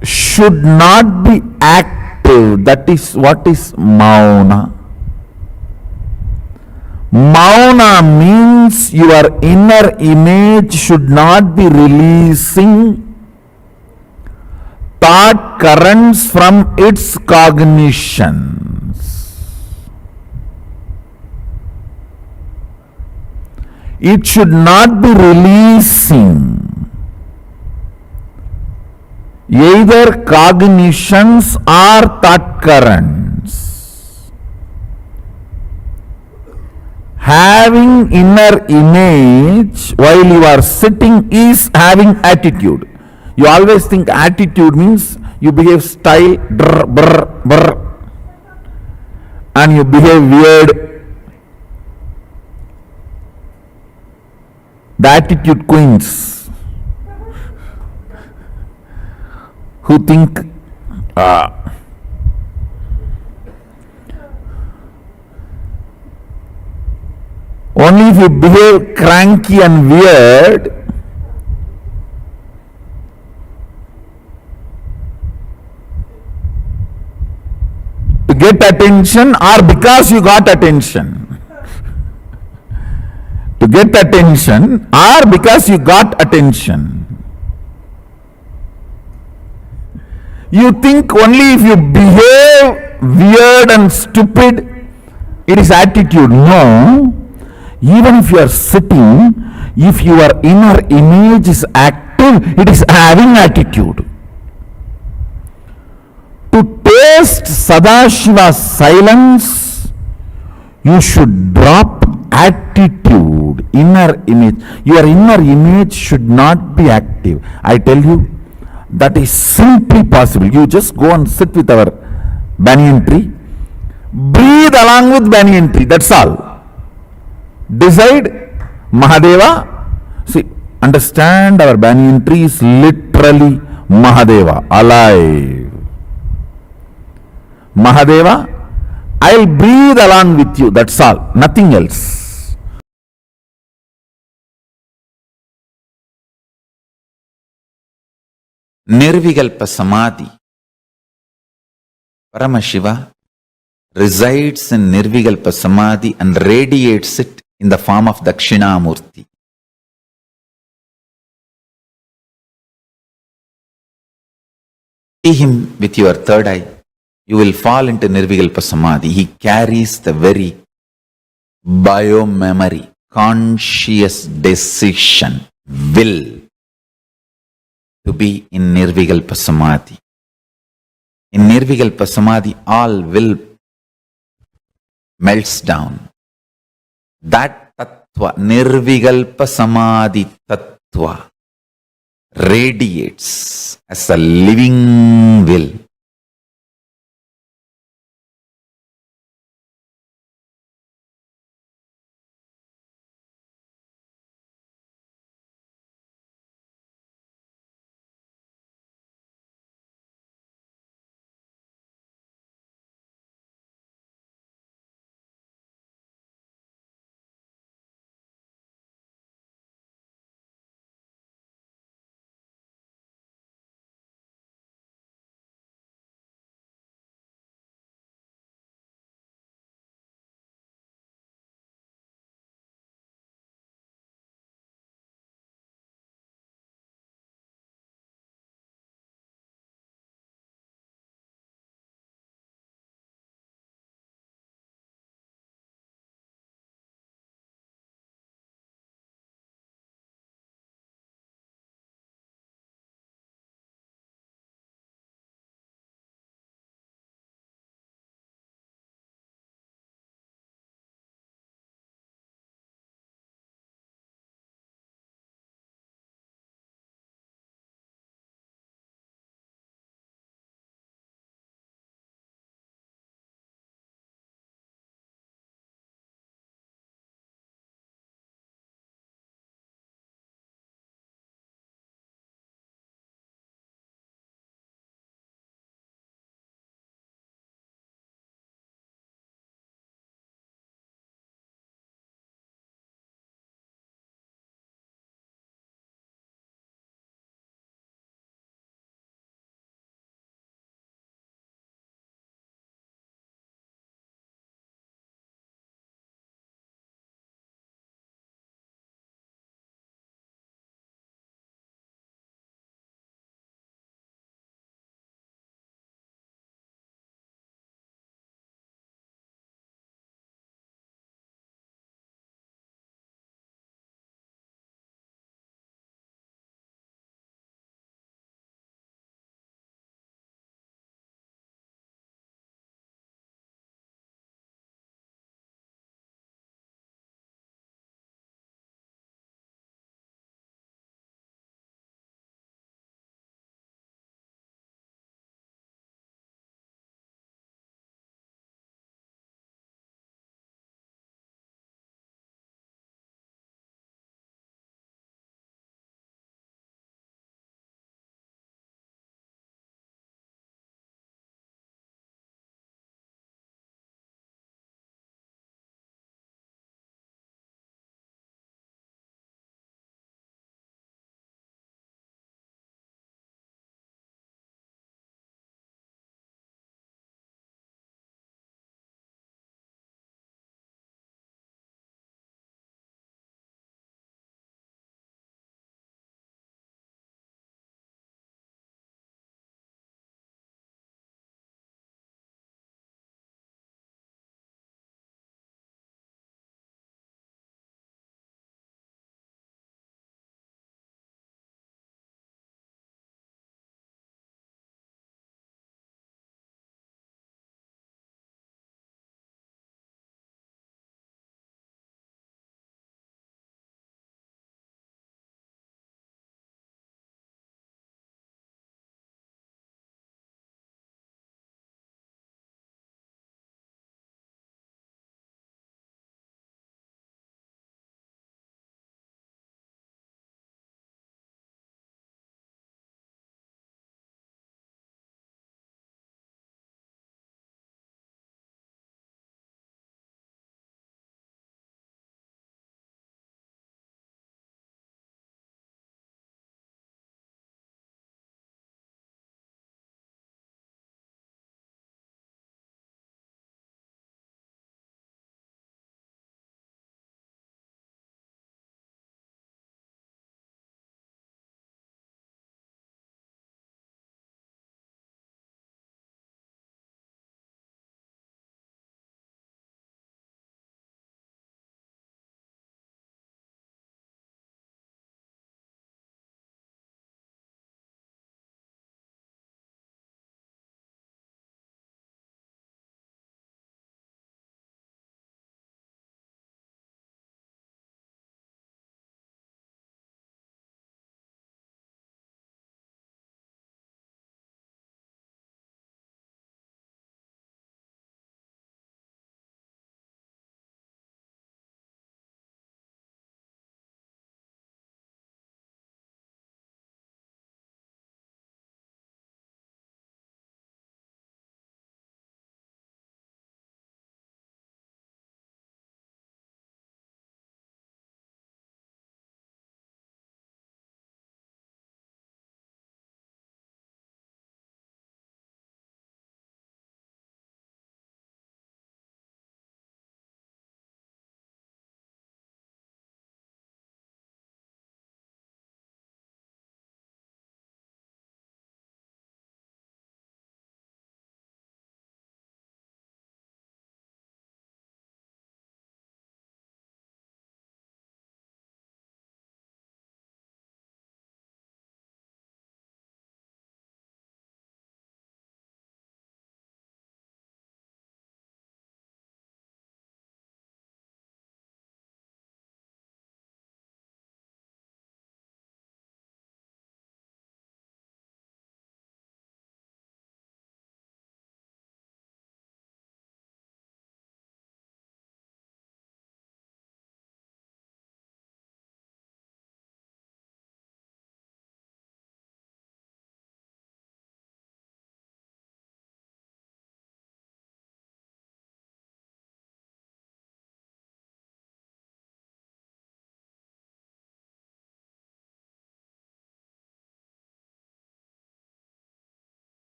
should not be active. That is what is mauna. Mauna means your inner image should not be releasing thought currents from its cognitions. It should not be releasing either cognitions or thought currents. Having inner image while you are sitting is having attitude. You always think attitude means you behave style, drr, brr, brr, and you behave weird. The attitude queens who think only if you behave cranky and weird, to get attention or because you got attention. To get attention or because you got attention. You think only if you behave weird and stupid, it is attitude. No. Even if you are sitting, if your inner image is active, it is having attitude. To taste Sadashiva's silence, you should drop attitude, inner image. Your inner image should not be active. I tell you, that is simply possible. You just go and sit with our banyan tree, breathe along with banyan tree, that's all. Decide Mahadeva. See, understand, our banyan tree is literally Mahadeva, alive. Mahadeva, I'll breathe along with you, that's all, nothing else. Nirvikalpa Samadhi. Paramashiva resides in Nirvikalpa Samadhi and radiates it in the form of Dakshinamurti. See him with your third eye. You will fall into Nirvikalpa Samadhi. He carries the very bio-memory, conscious decision, will to be in Nirvikalpa Samadhi. In Nirvikalpa Samadhi, all will melts down. That tattva, Nirvikalpa Samadhi tattva, radiates as a living will.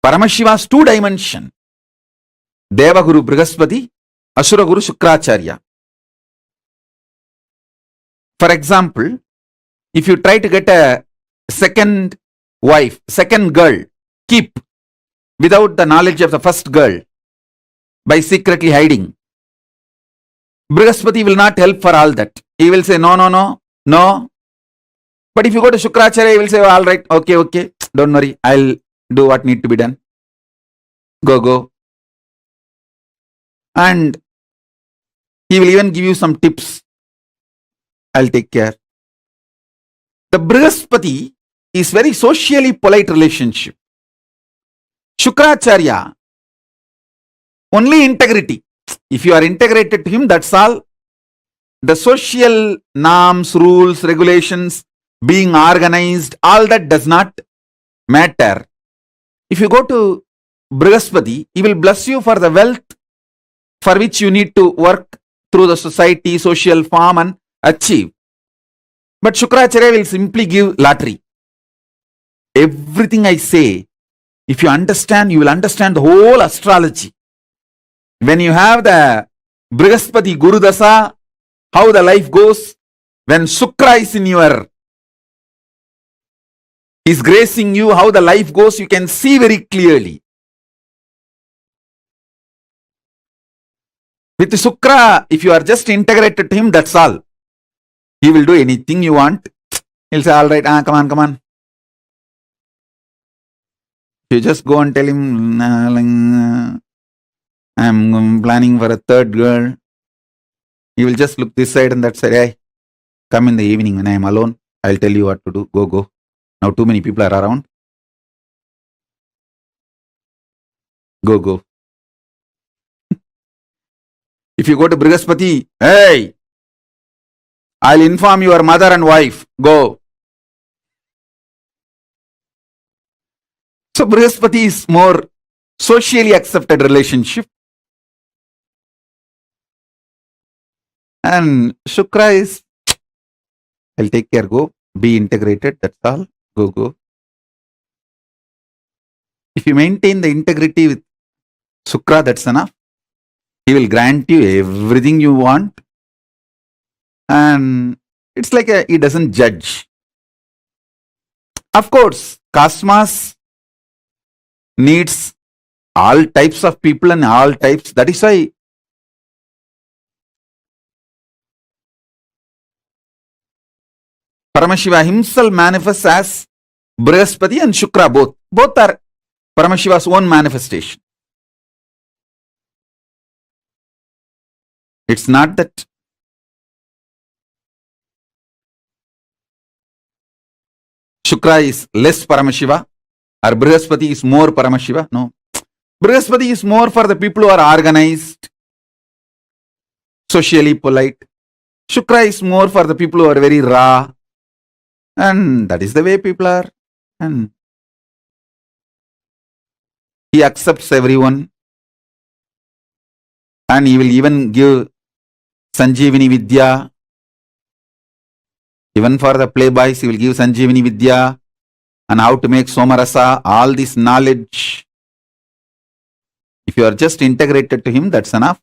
Paramashiva's two dimension. Devaguru Brihaspati, Asura Guru Shukracharya. For example, if you try to get a second wife, second girl, keep without the knowledge of the first girl, by secretly hiding, Brihaspati will not help for all that. He will say, no, no, no, no. But if you go to Shukracharya, he will say, all right, okay, don't worry, I'll do what need to be done. Go. And he will even give you some tips. I'll take care. The Brihaspati is very socially polite relationship. Shukracharya, only integrity. If you are integrated to him, that's all. The social norms, rules, regulations, being organized, all that does not matter. If you go to Brihaspati, he will bless you for the wealth for which you need to work through the society, social form and achieve. But Shukracharya will simply give lottery. Everything I say, if you understand, you will understand the whole astrology. When you have the Brihaspati Guru Dasa, how the life goes, when Shukra is in your, is gracing you, how the life goes, you can see very clearly. With Shukra, if you are just integrated to him, that's all. He will do anything you want. He'll say, all right, come on. You just go and tell him, I'm planning for a third girl. He will just look this side and that side. Hey, come in the evening when I am alone. I'll tell you what to do. Go. Now too many people are around. Go. If you go to Brihaspati, hey, I'll inform your mother and wife. Go. So Brihaspati is more socially accepted relationship. And Shukra is, I'll take care, go. Be integrated, that's all. Go. If you maintain the integrity with Shukra, that's enough. He will grant you everything you want. And it's like he doesn't judge. Of course, Cosmos needs all types of people and all types. That is why Paramashiva himself manifests as Brihaspati and Shukra both. Both are Paramashiva's own manifestation. It's not that Shukra is less Paramashiva or Brihaspati is more Paramashiva. No. Brihaspati is more for the people who are organized, socially polite. Shukra is more for the people who are very raw. And that is the way people are. And he accepts everyone. And he will even give Sanjeevani Vidya. Even for the playboys, he will give Sanjeevani Vidya and how to make Somarasa, all this knowledge. If you are just integrated to him, that's enough.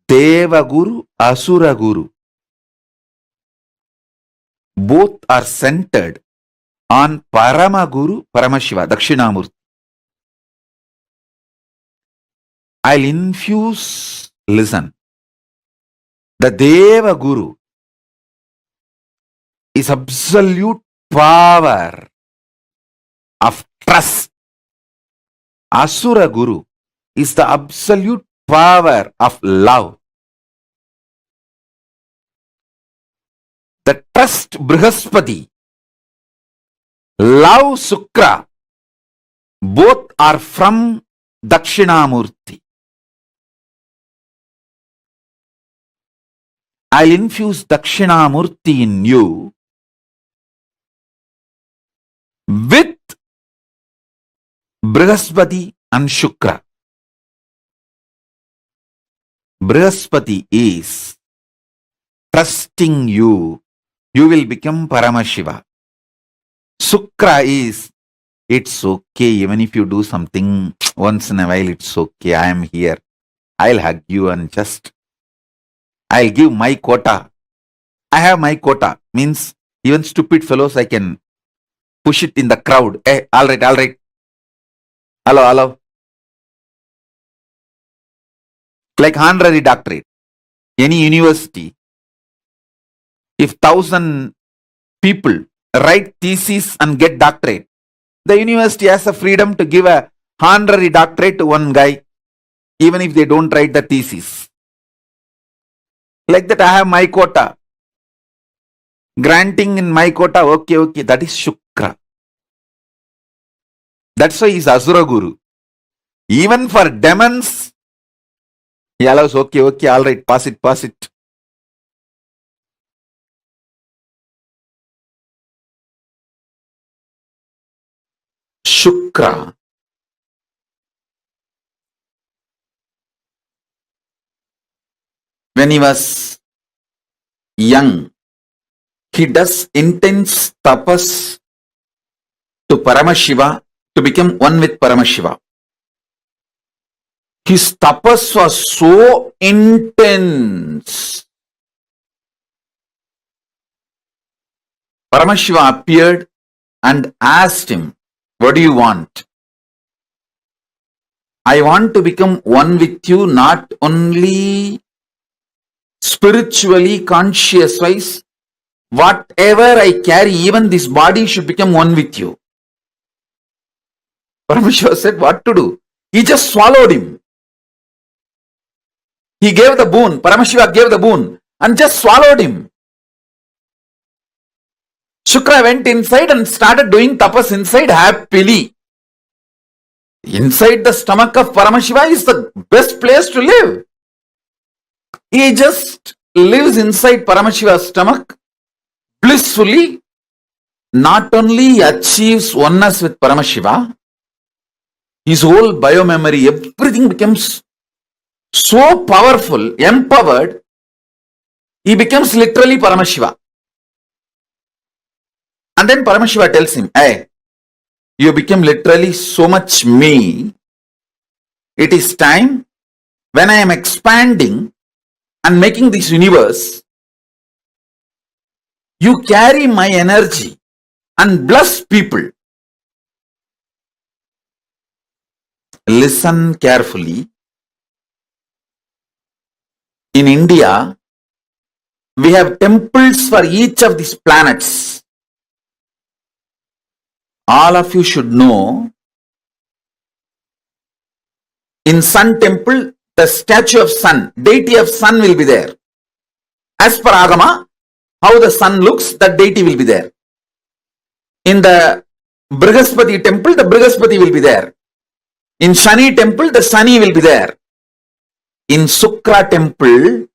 Deva Guru, Asura Guru. Both are centered on Paramaguru, Paramashiva, Dakshinamurti. I'll infuse, listen. The Deva Guru is absolute power of trust. Asura Guru is the absolute power of love. The trust Brihaspati, love Shukra, both are from Dakshinamurti. I'll infuse Dakshinamurti in you with Brihaspati and Shukra. Brihaspati is trusting you you will become Paramashiva. Sukra is, it's okay, even if you do something once in a while, it's okay, I am here. I'll hug you and just, I'll give my quota. I have my quota, means even stupid fellows I can push it in the crowd. Hey, all right. Hello. Like honorary doctorate. Any university, if 1,000 people write thesis and get doctorate, the university has the freedom to give a honorary doctorate to one guy, even if they don't write the thesis. Like that, I have my quota. Granting in my quota, okay, that is Shukra. That's why he's Asura Guru. Even for demons, he allows, okay, all right, pass it. Shukra. When he was young, he does intense tapas to Paramashiva to become one with Paramashiva. His tapas was so intense. Paramashiva appeared and asked him, what do you want? I want to become one with you, not only spiritually, conscious-wise. Whatever I carry, even this body should become one with you. Paramashiva said, what to do? He just swallowed him. He gave the boon. Paramashiva gave the boon and just swallowed him. Shukra went inside and started doing tapas inside happily. Inside the stomach of Paramashiva is the best place to live. He just lives inside Paramashiva's stomach blissfully. Not only achieves oneness with Paramashiva, his whole biomemory, everything becomes so powerful, empowered, he becomes literally Paramashiva. And then Paramashiva tells him, hey, you become literally so much me. It is time, when I am expanding and making this universe, you carry my energy and bless people. Listen carefully. In India, we have temples for each of these planets. All of you should know, in Sun temple, the statue of Sun, deity of Sun will be there. As per Agama, how the Sun looks, that deity will be there. In the Brihaspati temple, the Brihaspati will be there. In Shani temple, the Shani will be there. In Shukra temple,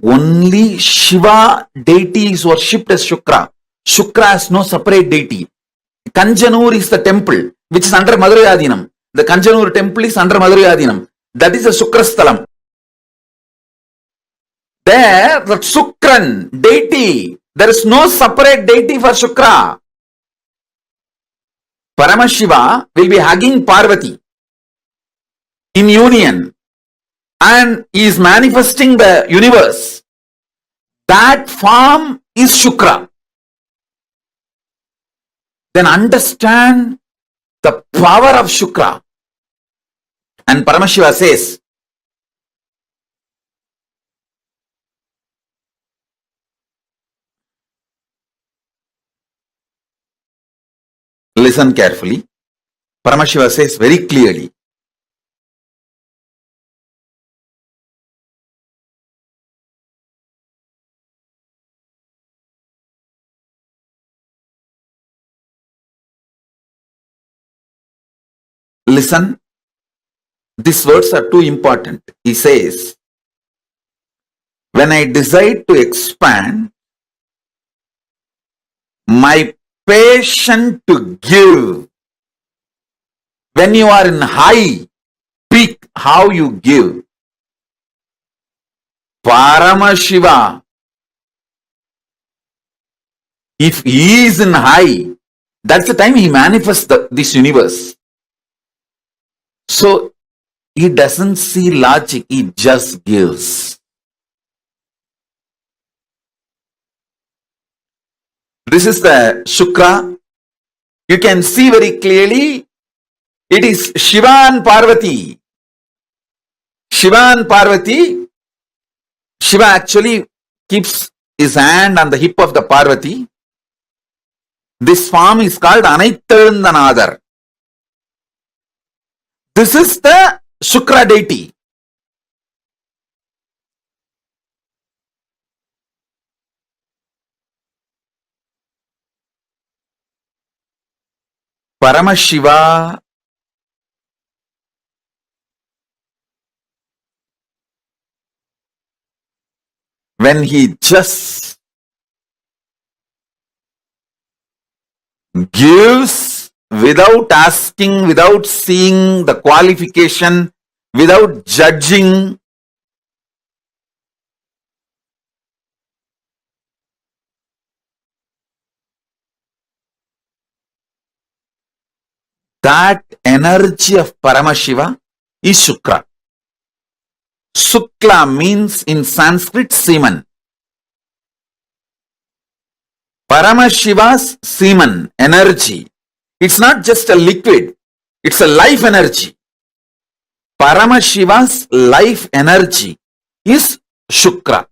only Shiva deity is worshipped as Shukra. Shukra has no separate deity. Kanjanur is the temple which is under Madhurayadinam. The Kanjanur temple is under Madhurayadinam. That is the Shukrastalam. There, the Shukran deity, there is no separate deity for Shukra. Paramashiva will be hugging Parvati in union and he is manifesting the universe. That form is Shukra. Then understand the power of Shukra. And Paramashiva says, listen carefully. Paramashiva says very clearly, listen, these words are too important. He says, when I decide to expand, my passion to give, when you are in high peak, how you give, Paramashiva If he is in high, that's the time he manifests this universe. So he doesn't see logic, he just gives. This is the Shukra. You can see very clearly, it is Shiva and Parvati. Shiva and Parvati, Shiva actually keeps his hand on the hip of the Parvati. This form is called Anaittandanadar. This is the Shukra deity. Paramashiva when he just gives without asking, without seeing the qualification, without judging, that energy of Paramashiva is Shukra. Sukla means in Sanskrit semen. Paramashiva's semen, energy, it's not just a liquid, it's a life energy. Paramashiva's life energy is Shukra.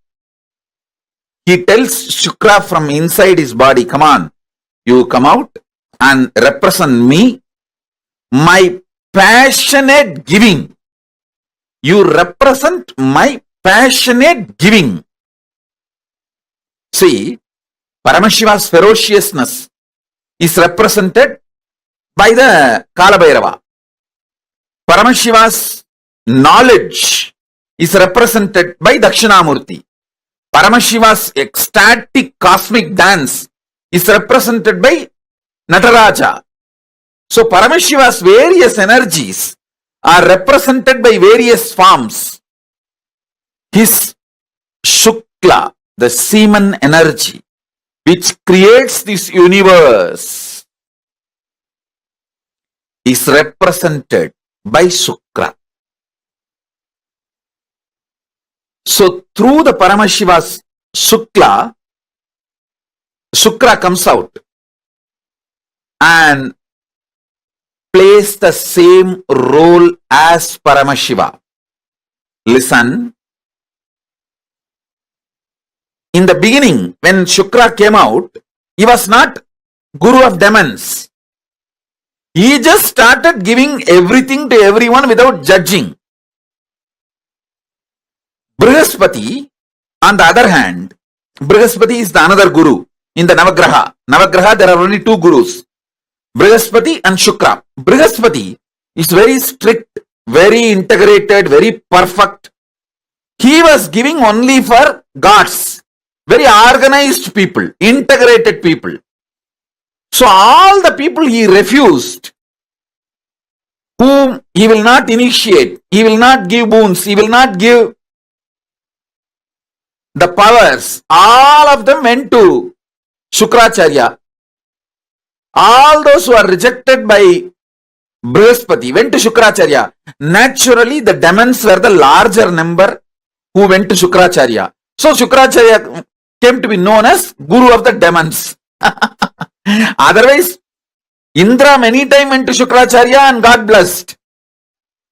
He tells Shukra from inside his body, come on, you come out and represent me, my passionate giving. You represent my passionate giving. See, Paramashiva's ferociousness is represented by the Kalabhairava. Paramashiva's knowledge is represented by Dakshinamurti. Paramashiva's ecstatic cosmic dance is represented by Nataraja. So Paramashiva's various energies are represented by various forms. His Shukla, the semen energy, which creates this universe, is represented by Shukra. So through the Paramashiva's Shukra comes out and plays the same role as Paramashiva. Listen. In the beginning, when Shukra came out, he was not guru of demons. He just started giving everything to everyone without judging. Brihaspati, on the other hand, Brihaspati is the another guru in the Navagraha. Navagraha, there are only two gurus, Brihaspati and Shukra. Brihaspati is very strict, very integrated, very perfect. He was giving only for gods, very organized people, integrated people. So all the people he refused, whom he will not initiate, he will not give boons, he will not give the powers, all of them went to Shukracharya. All those who are rejected by Brihaspati went to Shukracharya. Naturally, the demons were the larger number who went to Shukracharya. So Shukracharya came to be known as Guru of the demons. Otherwise, Indra many times went to Shukracharya and got blessed.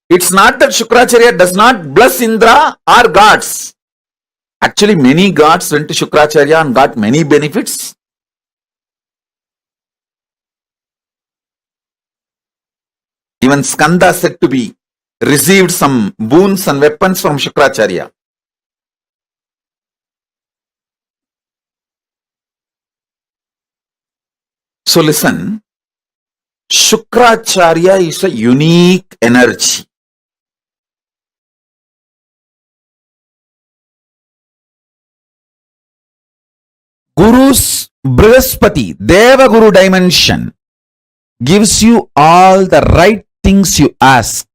It's not that Shukracharya does not bless Indra or gods. Actually, many gods went to Shukracharya and got many benefits. Even Skanda said to be received some boons and weapons from Shukracharya. So listen, Shukracharya is a unique energy. Guru's Brihaspati, Deva Guru dimension, gives you all the right things you ask.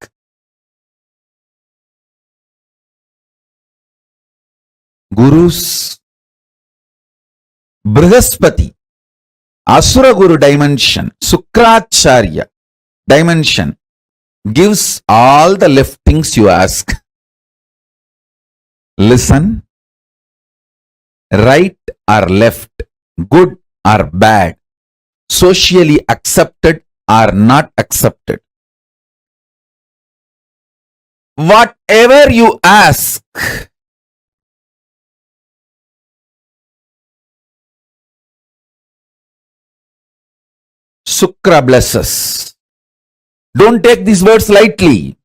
Guru's Brihaspati, Asura Guru dimension, Sukracharya dimension gives all the left things you ask. Listen, right or left, good or bad, socially accepted or not accepted. Whatever you ask, Sukra blesses. Don't take these words lightly.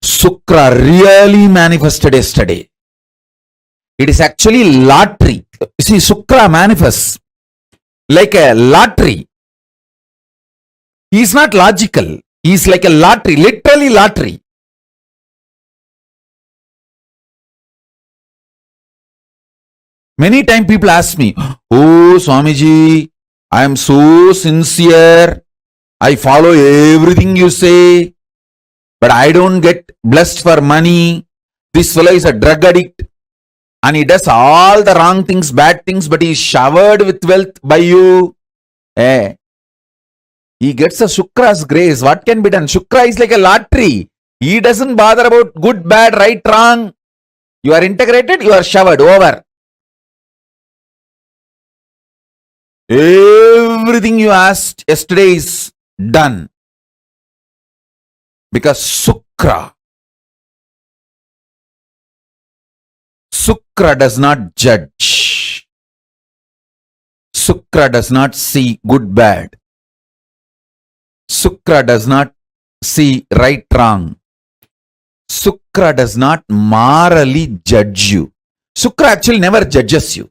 Sukra really manifested yesterday. It is actually lottery. See, Sukra manifests like a lottery. He is not logical. He is like a lottery, literally lottery. Many times people ask me, oh Swamiji, I am so sincere. I follow everything you say, but I don't get blessed for money. This fellow is a drug addict and he does all the wrong things, bad things, but he is showered with wealth by you. He gets a Shukra's grace. What can be done? Shukra is like a lottery. He doesn't bother about good, bad, right, wrong. You are integrated, you are showered over. Everything you asked yesterday is done. Because Sukra does not judge. Sukra does not see good, bad. Sukra does not see right, wrong. Sukra does not morally judge you. Sukra actually never judges you.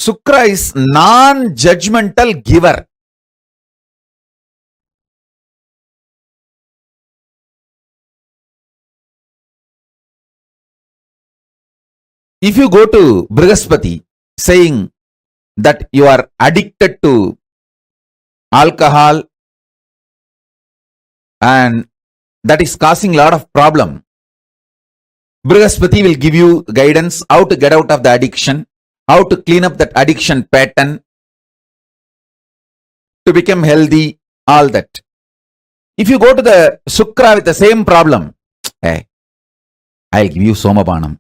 Sukra is non-judgmental giver. If you go to Brihaspati saying that you are addicted to alcohol and that is causing a lot of problem, Brihaspati will give you guidance how to get out of the addiction, how to clean up that addiction pattern, to become healthy, all that. If you go to the Sukra with the same problem, hey, I'll give you Somapanam.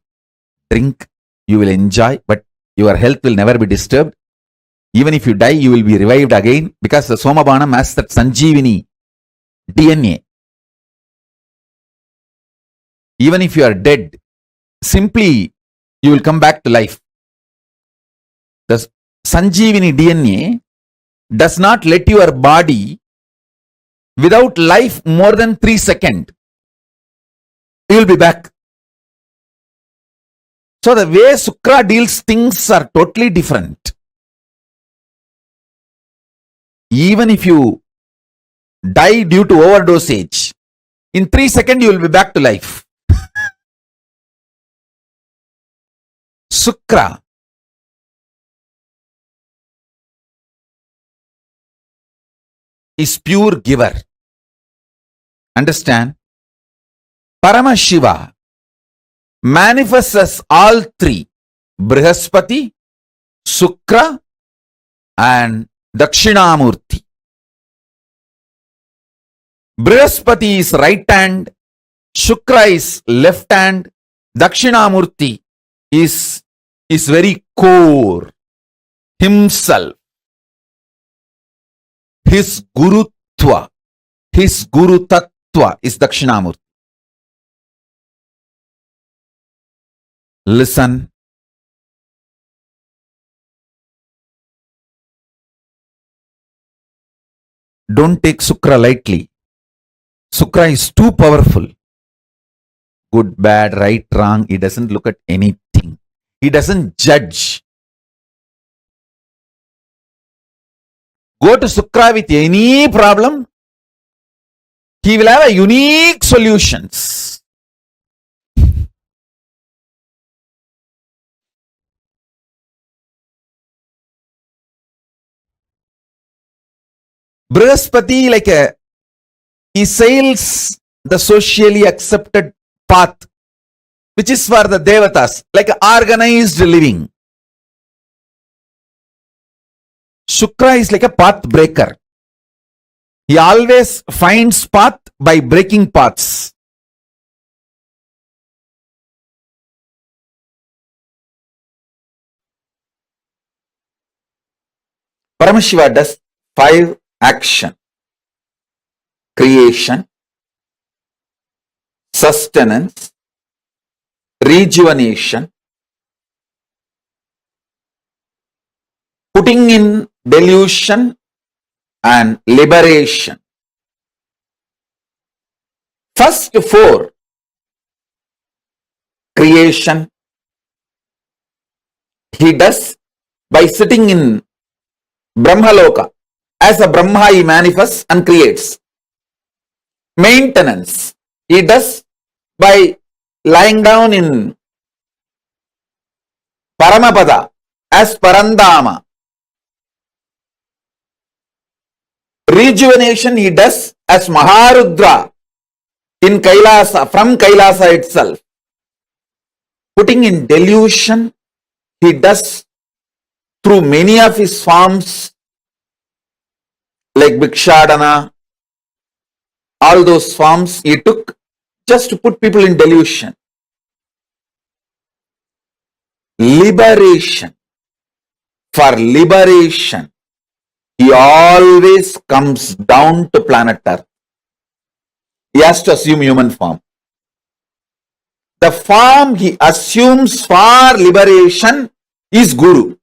Drink, you will enjoy, but your health will never be disturbed. Even if you die, you will be revived again because the Somapanam has that Sanjeevani DNA. Even if you are dead, simply you will come back to life. The Sanjeevani DNA does not let your body without life more than 3 seconds. You will be back. So the way Sukra deals things are totally different. Even if you die due to overdosage, in 3 seconds you will be back to life. Sukra is pure giver. Understand? Paramashiva manifests as all three: Brihaspati, Sukra, and Dakshinamurti. Brihaspati is right hand, Shukra is left hand, Dakshinamurti is very core, himself. His Gurutva, his Guru Tattva is Dakshinamurti. Listen. Don't take Sukra lightly. Sukra is too powerful. Good, bad, right, wrong. He doesn't look at anything. He doesn't judge. Go to Sukra with any problem. He will have a unique solutions. Brihaspati, he sails the socially accepted path which is for the devatas, like organized living. Shukra is like a path breaker. He always finds path by breaking paths. Paramashiva does 5 action: creation, sustenance, rejuvenation, putting in delusion, and liberation. First 4, creation, he does by sitting in Brahmaloka. As a Brahma, he manifests and creates. Maintenance, he does by lying down in Paramapada as Parandama. Rejuvenation he does as Maharudra in Kailasa, from Kailasa itself. Putting in delusion he does through many of his forms like Bhikshadana. All those forms he took just to put people in delusion. Liberation. For liberation, he always comes down to planet Earth. He has to assume human form. The form he assumes for liberation is Guru.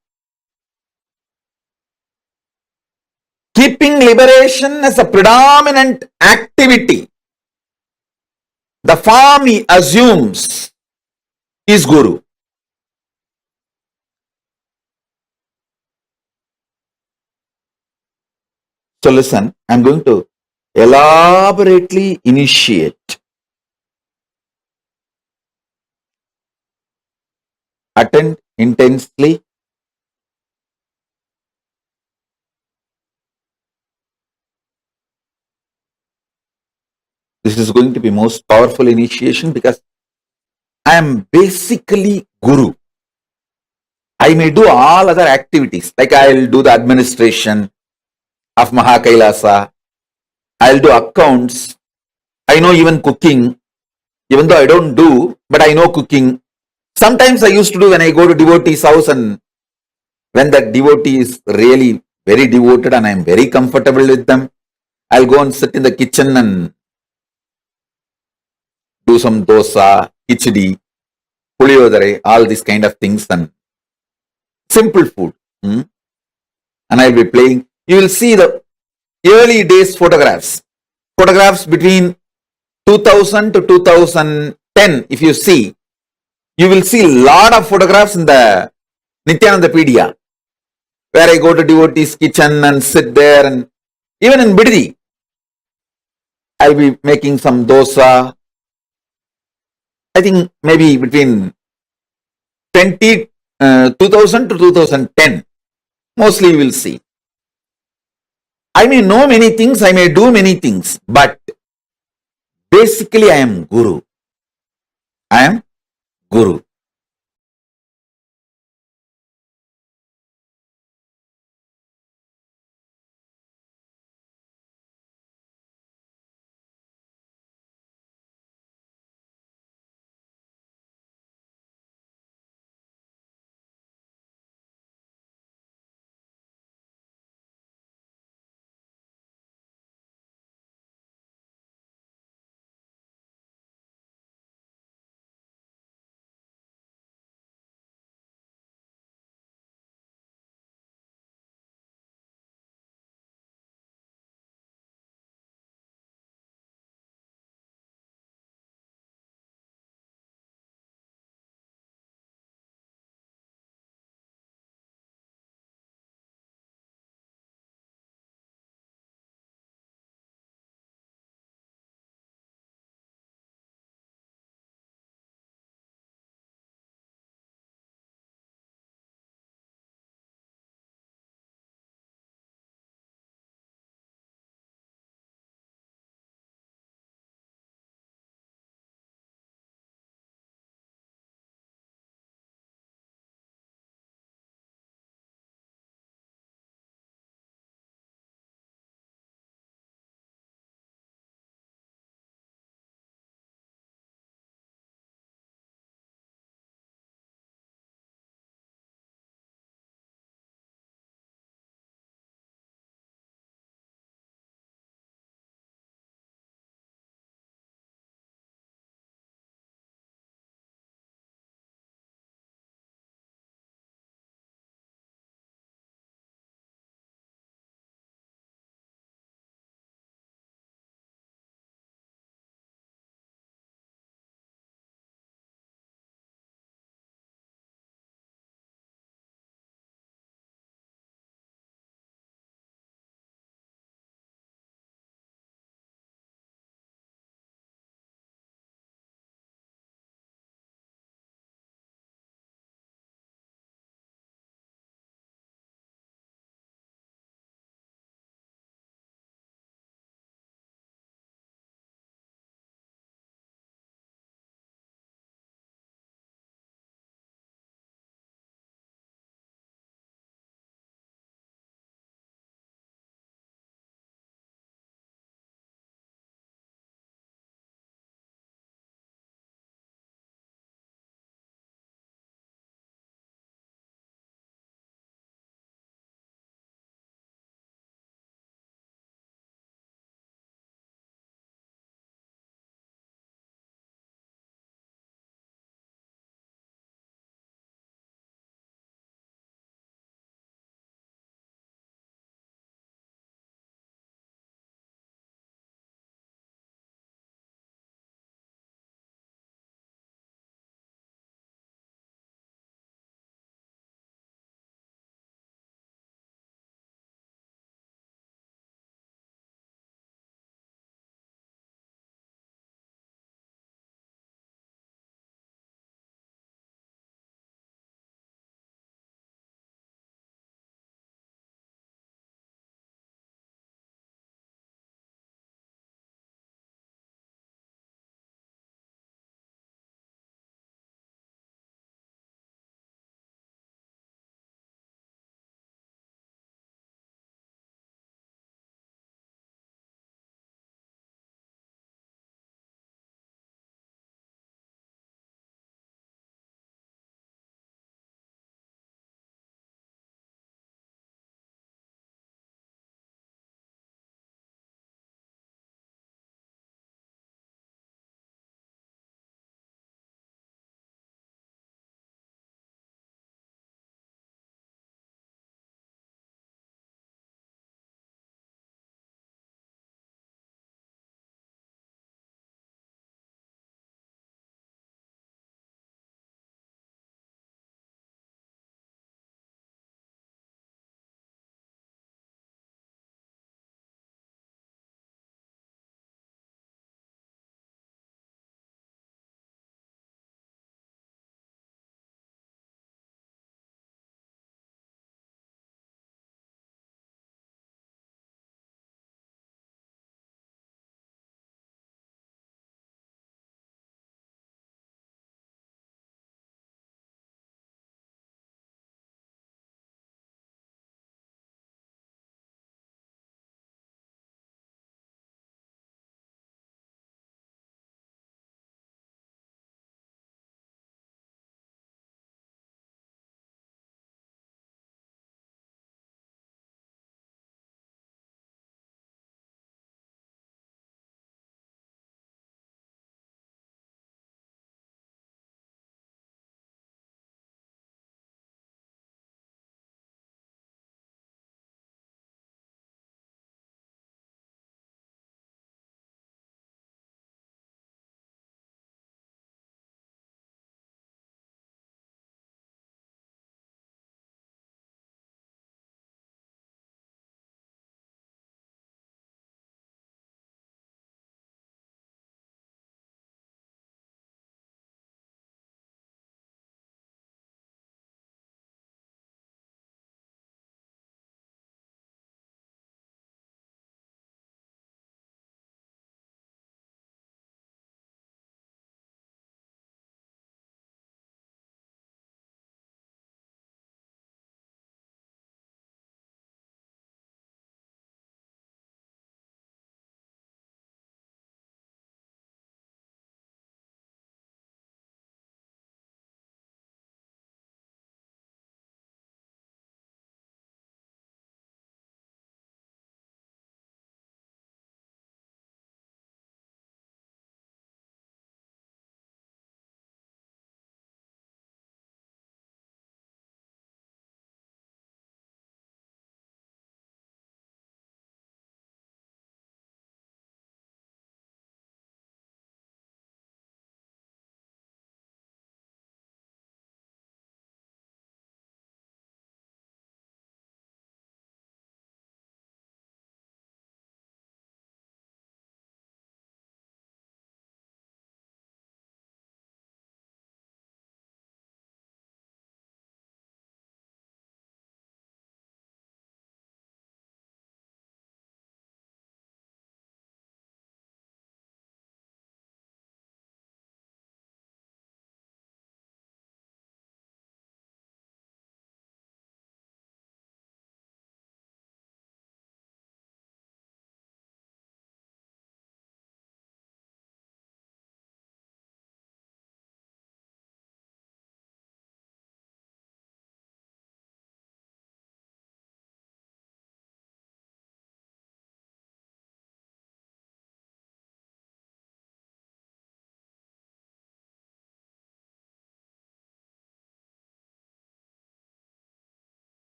Keeping liberation as a predominant activity, the form he assumes is Guru. So listen, I am going to elaborately initiate. Attend intensely. This is going to be most powerful initiation because I am basically Guru. I may do all other activities, like I will do the administration of Mahakailasa. I will do accounts. I know even cooking, even though I don't do, but I know cooking. Sometimes I used to do when I go to devotee's house, and when that devotee is really very devoted and I am very comfortable with them, I'll go and sit in the kitchen and do some dosa, khichdi, puliyodare, all these kind of things, and simple food. And I'll be playing. You will see the early days photographs between 2000 to 2010. If you see, you will see a lot of photographs in the Nithyanandapedia, where I go to devotee's kitchen and sit there, and even in Biddi, I'll be making some dosa. I think maybe between 2000 to 2010, mostly you will see. I may know many things, I may do many things, but basically I am Guru. I am Guru.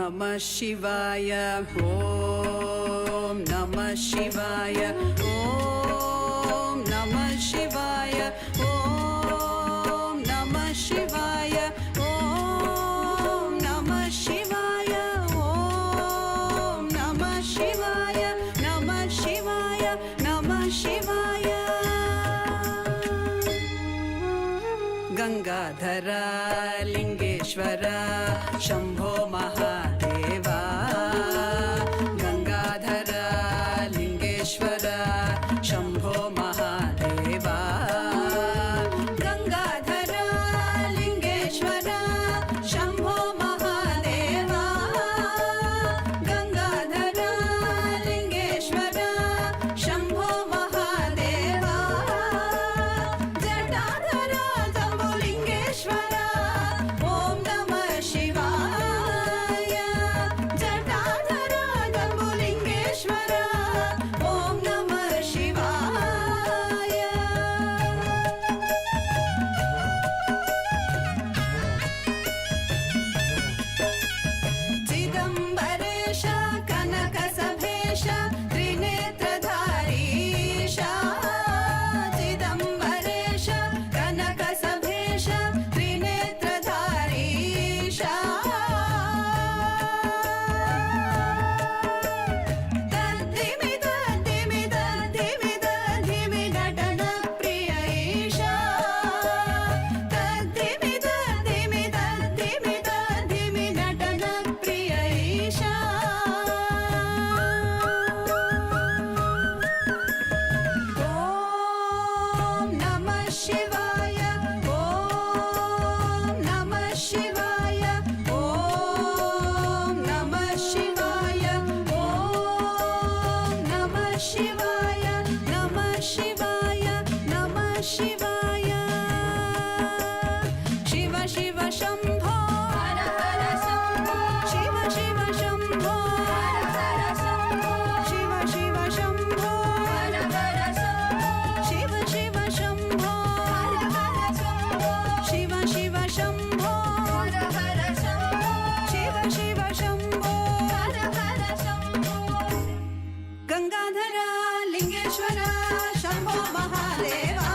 Namah Shivaya, Om Namah Shivaya, Om Namah Shivaya, Om Namah Shivaya, Om Namah Shivaya, Om Namah Shivaya, Namah Shivaya, Namah Shivaya. Gangadhara Lingeshwara Shambho Mahadeva, Gangadhara Lingeshwara Shambho Mahadeva, Gangadhara Lingeshwara Shambho Mahadeva, Gangadhara Lingeshwara Shambho Mahadeva, Jatadhara Jambulingeshwara Om Namah Shivaya, Jatadhara Jambulingeshwara Om Namah Shivaya. Chidambaresha Kanakasabhesha Trinetradarisha, Chidambaresha Kanakasabhesha Trinetradarisha, Tadimi Tadimi Tadimi Tadimi Natana Priyaisha, Tadimi Tadimi Tadimi Tadimi Natana Priyaisha. Om Namah Shivaya, Om Namah Shivaya, Om Namah Shivaya, Om Namah Shivaya, Namah Shivaya, Namah Shivaya. Shiva Shiva Shambho, Hara Hara Shambho, Shiva Shiva Shambho, Hara Hara Shambho, Shiva Shiva Shambho, Hara Hara Shambho, Shiva Shiva Shambho, Hara Hara Shambho, Shiva Shiva Shambho, Hara Hara Shambho, Shiva Shiva Shambho, Hara Hara Shambho. Gangadhara Lingeshwara Shambho Mahadeva,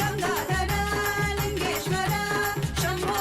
Gangadhara Lingeshwara Shambho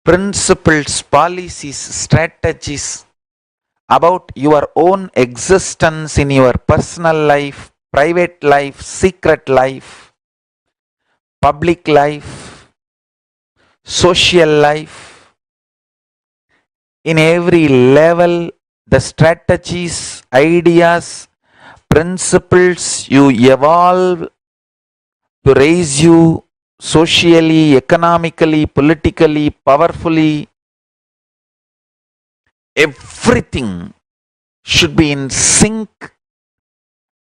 principles, policies, strategies about your own existence in your personal life, private life, secret life, public life, social life, in every level, the strategies, ideas, principles you evolve to raise you socially, economically, politically, powerfully, everything should be in sync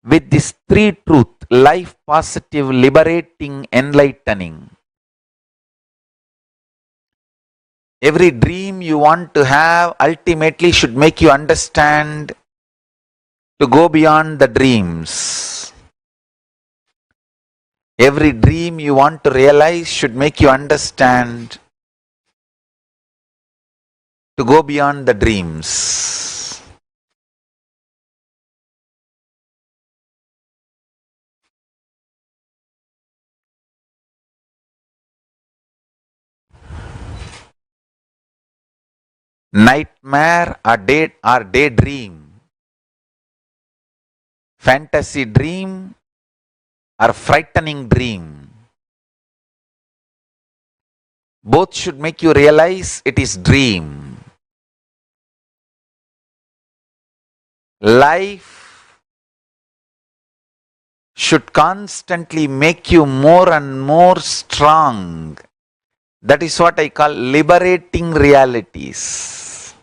with this three truth: life, positive, liberating, enlightening. Every dream you want to have ultimately should make you understand to go beyond the dreams. Every dream you want to realize should make you understand to go beyond the dreams. Nightmare or daydream, fantasy dream or frightening dream, both should make you realize it is dream. Life should constantly make you more and more strong. That is what I call liberating realities.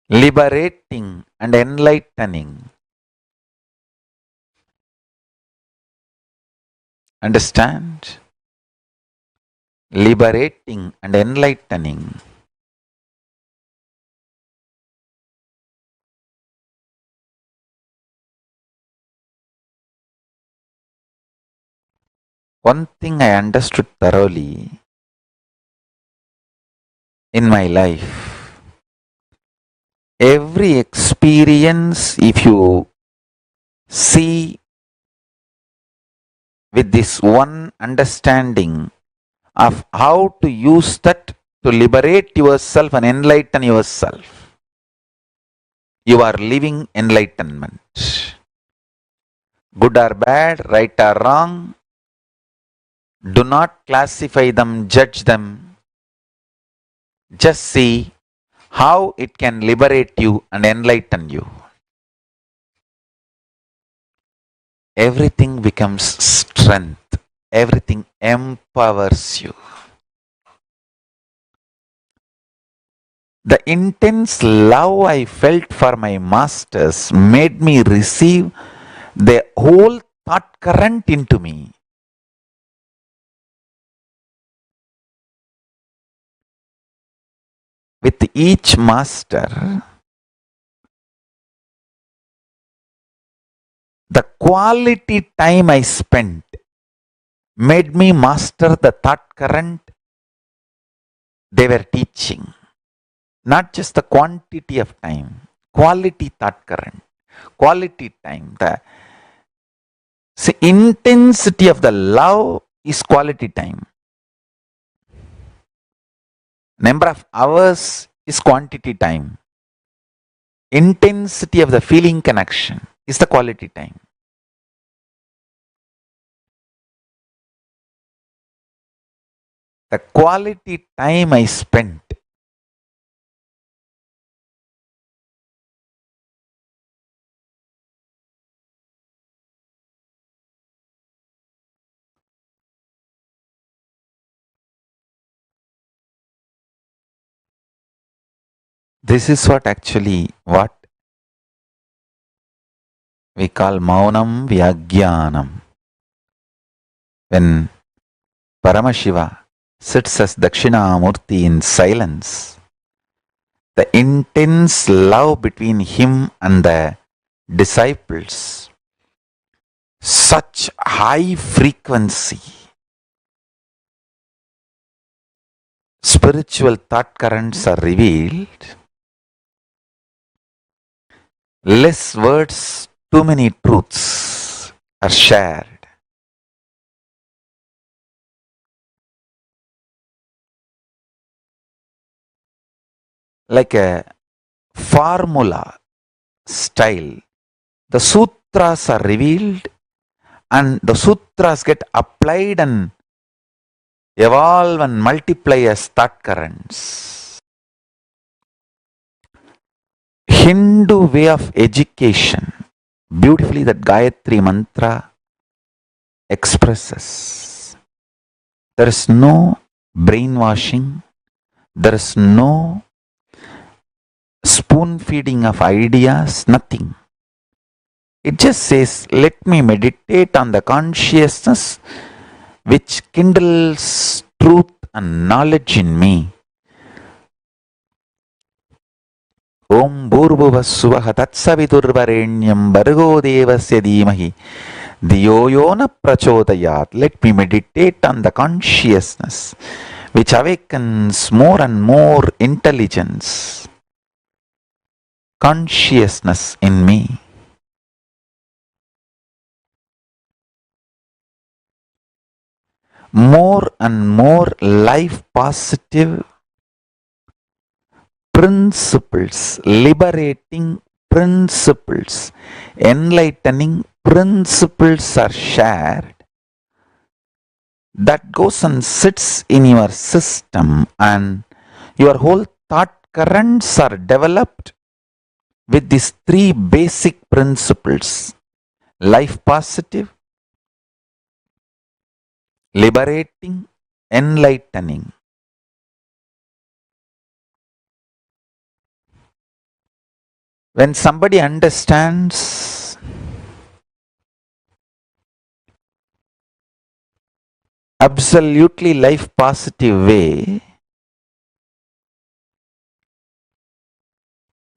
Liberating and enlightening. Understand? Liberating and enlightening. One thing I understood thoroughly in my life, every experience, if you see with this one understanding of how to use that to liberate yourself and enlighten yourself, you are living enlightenment. Good or bad, right or wrong, do not classify them, judge them. Just see how it can liberate you and enlighten you. Everything becomes strength. Everything empowers you. The intense love I felt for my masters made me receive the whole thought current into me. With each master, the quality time I spent made me master the thought current they were teaching. Not just the quantity of time, quality thought current, quality time. The intensity of the love is quality time. Number of hours is quantity time. Intensity of the feeling connection is the quality time. The quality time I spent this is what we call Maunam Vyagyanam. When Paramashiva sits as Dakshinamurti in silence, the intense love between him and the disciples, such high frequency, spiritual thought currents are revealed. Less words too many truths are shared. Like a formula style, the sutras are revealed and the sutras get applied and evolve and multiply as thought currents. Hindu way of education, beautifully that Gayatri mantra expresses. There is no brainwashing, there is no spoon feeding of ideas, nothing. It just says, let me meditate on the consciousness which kindles truth and knowledge in me. Om Bhurvuvah Suvah Tatsavidurvarenyam Bhargo Devasya Dhimahi Dhiyo Yona Prachodayat. Let me meditate on the consciousness which awakens more and more intelligence, consciousness in me. More and more life positive principles, liberating principles, enlightening principles are shared. That goes and sits in your system, and your whole thought currents are developed with these three basic principles: life positive, liberating, enlightening. When somebody understands absolutely life positive way,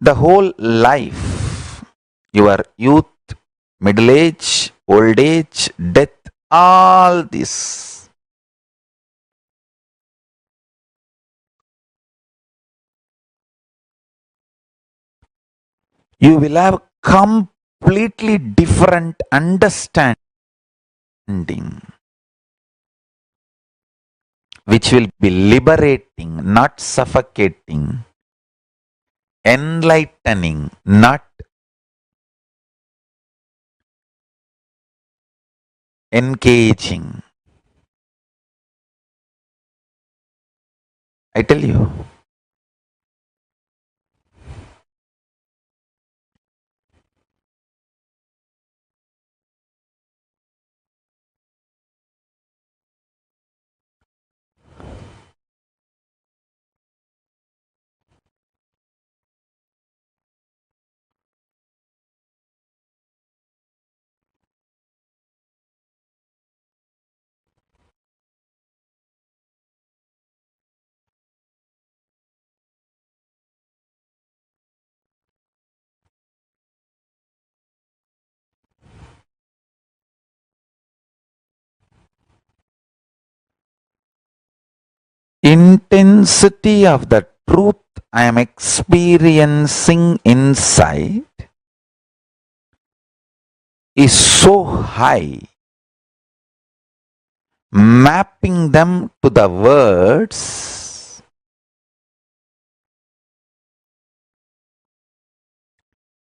the whole life, your youth, middle age, old age, death, all this, you will have completely different understanding, which will be liberating, not suffocating, enlightening, not engaging. I tell you, intensity of the truth I am experiencing inside is so high, mapping them to the words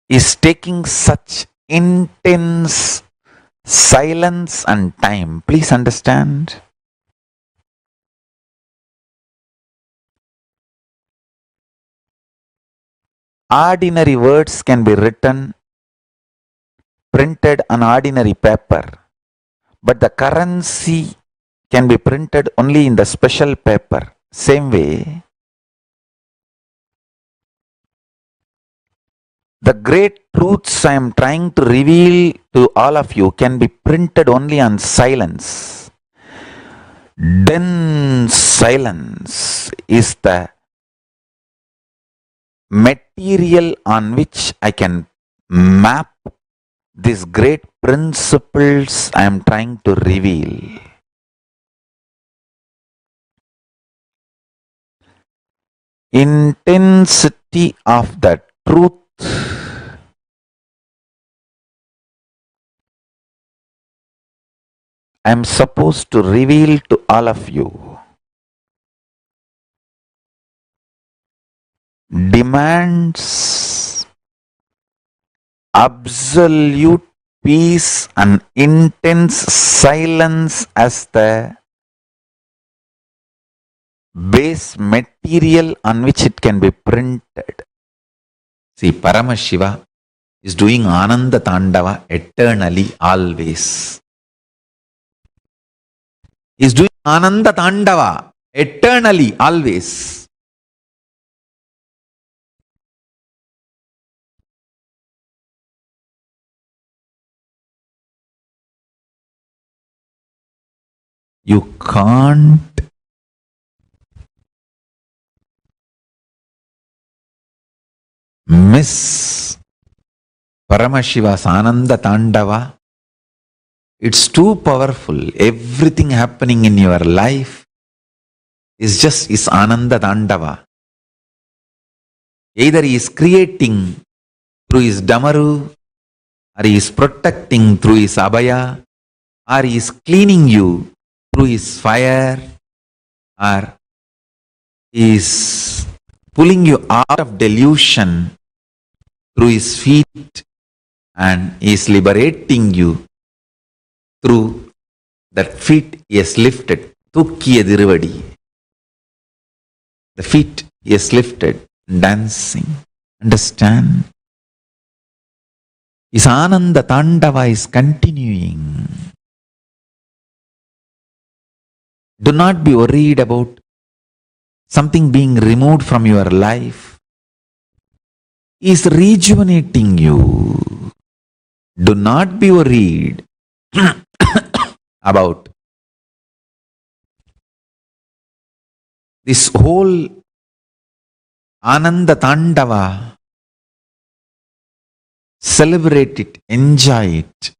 is taking such intense silence and time. Please understand. Ordinary words can be written, printed on ordinary paper, but the currency can be printed only in the special paper. Same way, the great truths I am trying to reveal to all of you can be printed only on silence. Dense silence is the material on which I can map these great principles I am trying to reveal. Intensity of the truth I am supposed to reveal to all of you demands absolute peace and intense silence as the base material on which it can be printed. See, Paramashiva is doing Ananda Tandava eternally, always. He is doing Ananda Tandava eternally, always. You can't miss Paramashiva's Ananda Tandava. It's too powerful. Everything happening in your life is Ananda Tandava. Either he is creating through his Damaru, or he is protecting through his Abhaya, or he is cleaning you through his fire, or he is pulling you out of delusion through his feet, and he is liberating you through that feet he has lifted. Thukkiya Diruvadi. The feet he has lifted, dancing. Understand? His Ananda Tandava is continuing. Do not be worried about something being removed from your life. He is rejuvenating you. Do not be worried about this whole Ananda Tandava. Celebrate it, enjoy it.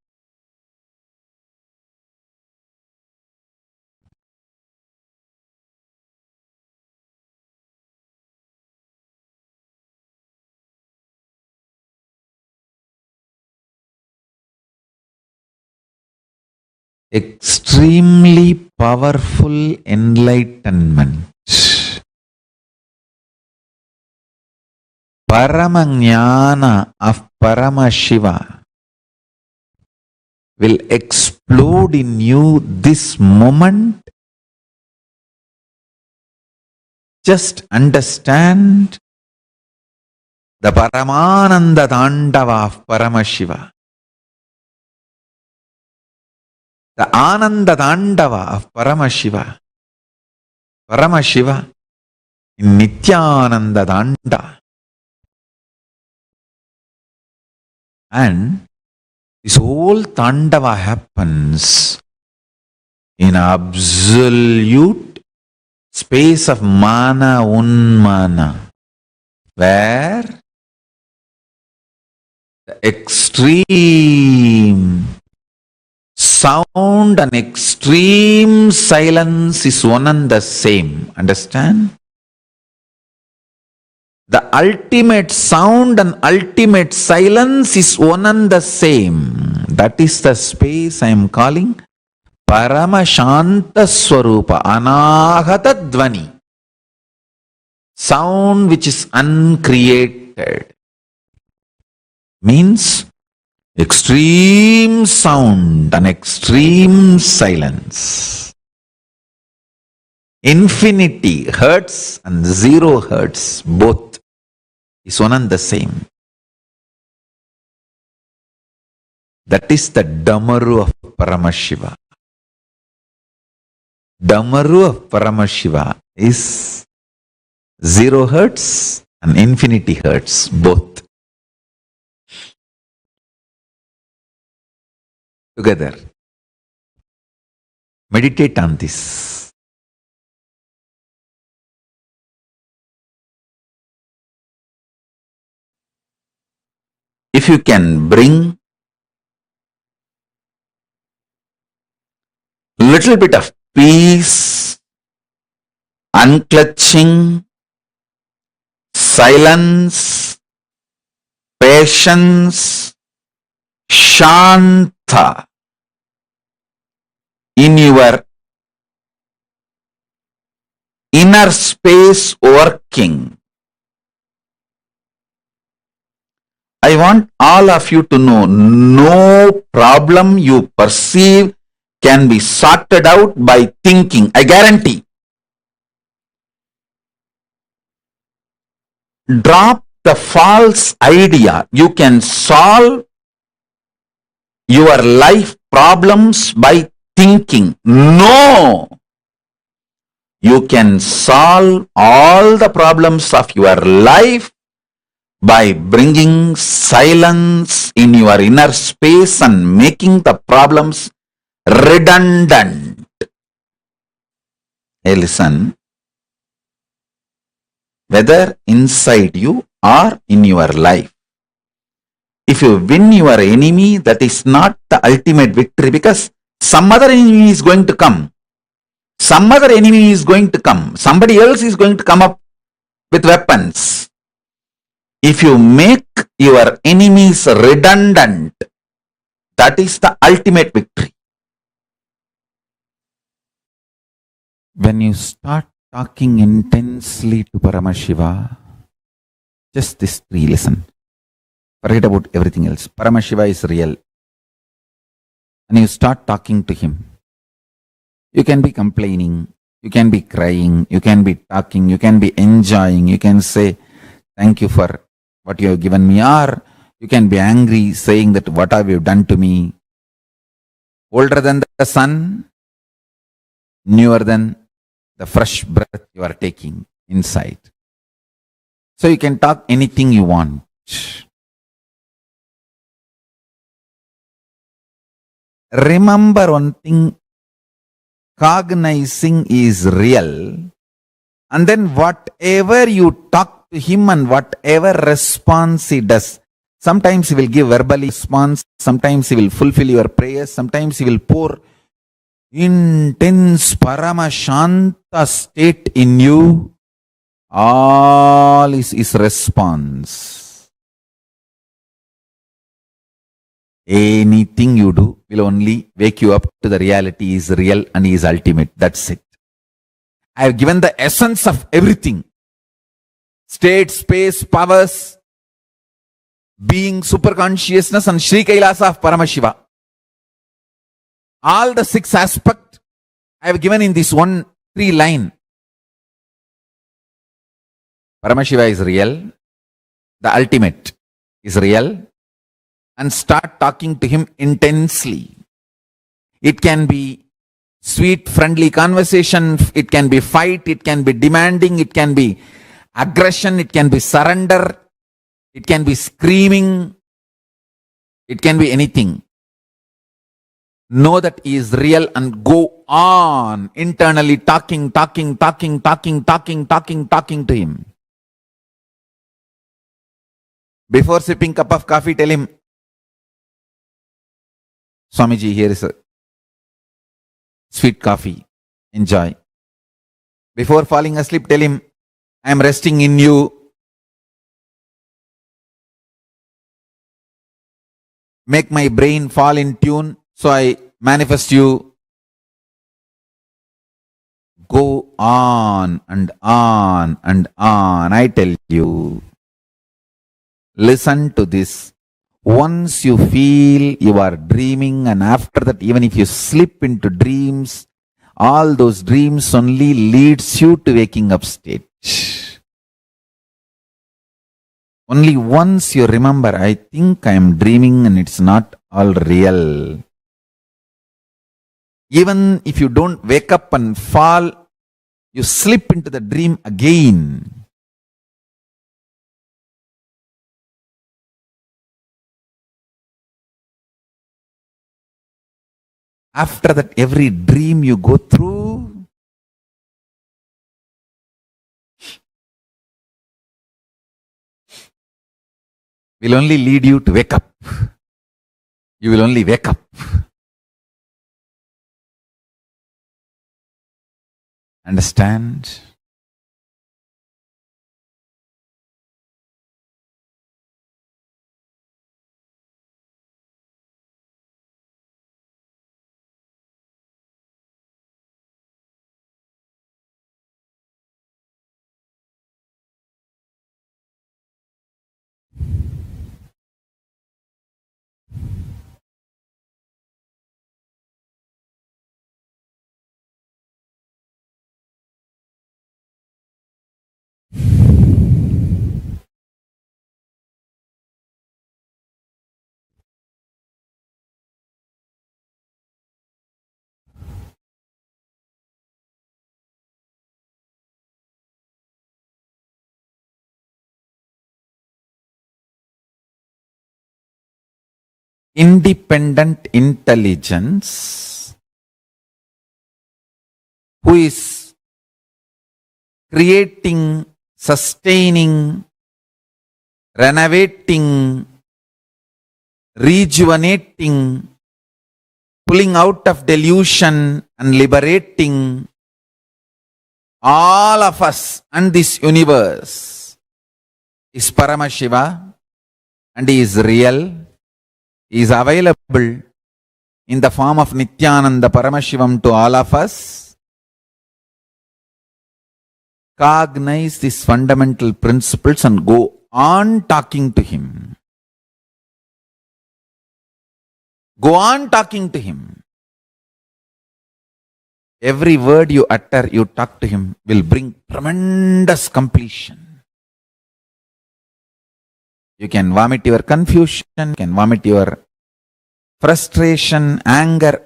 Extremely powerful enlightenment. Paramajnana of Paramashiva will explode in you this moment. Just understand the Paramananda Tandava of Paramashiva. The Ananda Tandava of Paramashiva. Paramashiva in Nithyananda Tanda. And this whole Tandava happens in absolute space of Mana Unmana, where the extreme sound and extreme silence is one and the same. Understand? The ultimate sound and ultimate silence is one and the same. That is the space I am calling Paramashanta Swarupa, Anahata Dvani. Sound which is uncreated. Means extreme sound and extreme silence. Infinity, hertz and 0 hertz, both is one and the same. That is the Damaru of Paramashiva. Damaru of Paramashiva is 0 hertz and infinity hertz, both. Together. Meditate on this. If you can bring little bit of peace, unclutching, silence, patience, Shanta in your inner space working. I want all of you to know, no problem you perceive can be sorted out by thinking. I guarantee. Drop the false idea. You can solve your life problems by thinking. No! You can solve all the problems of your life by bringing silence in your inner space and making the problems redundant. Hey, listen. Whether inside you or in your life, if you win your enemy, that is not the ultimate victory, because some other enemy is going to come. Some other enemy is going to come. Somebody else is going to come up with weapons. If you make your enemies redundant, that is the ultimate victory. When you start talking intensely to Paramashiva, just this three, listen. Forget about everything else. Paramashiva is real. And you start talking to him. You can be complaining, you can be crying, you can be talking, you can be enjoying, you can say, thank you for what you have given me, or you can be angry, saying that what have you done to me? Older than the sun, newer than the fresh breath you are taking inside. So you can talk anything you want. Remember one thing, cognizing is real, and then whatever you talk to him and whatever response he does, sometimes he will give verbal response, sometimes he will fulfill your prayers, sometimes he will pour intense paramashanta state in you. All is his response. Anything you do will only wake you up to the reality. He is real and he is ultimate. That's it. I have given the essence of everything. State, space, powers, being, superconsciousness, and Sri KAILASA of Paramashiva. All the 6 aspects I have given in this 1-3 line. Paramashiva is real. The ultimate is real. And start talking to him intensely. It can be sweet, friendly conversation. It can be fight. It can be demanding. It can be aggression. It can be surrender. It can be screaming. It can be anything. Know that he is real and go on internally talking to him. Before sipping cup of coffee, tell him, Swamiji, here is a sweet coffee. Enjoy. Before falling asleep, tell him, I am resting in you. Make my brain fall in tune, so I manifest you. Go on and on and on. I tell you. Listen to this. Once you feel you are dreaming, and after that, even if you slip into dreams, all those dreams only leads you to waking up state. Only once you remember, I think I am dreaming and it's not all real. Even if you don't wake up and fall, you slip into the dream again. After that, every dream you go through, will only lead you to wake up. You will only wake up. Understand? independent intelligence who is creating, sustaining, renovating, rejuvenating, pulling out of delusion and liberating all of us and this universe is Paramashiva, and he is real. He is available in the form of Nithyananda Paramashivam to all of us. Cognize these fundamental principles and go on talking to him. Go on talking to him. Every word you utter, you talk to him, will bring tremendous completion. You can vomit your confusion, you can vomit your frustration, anger,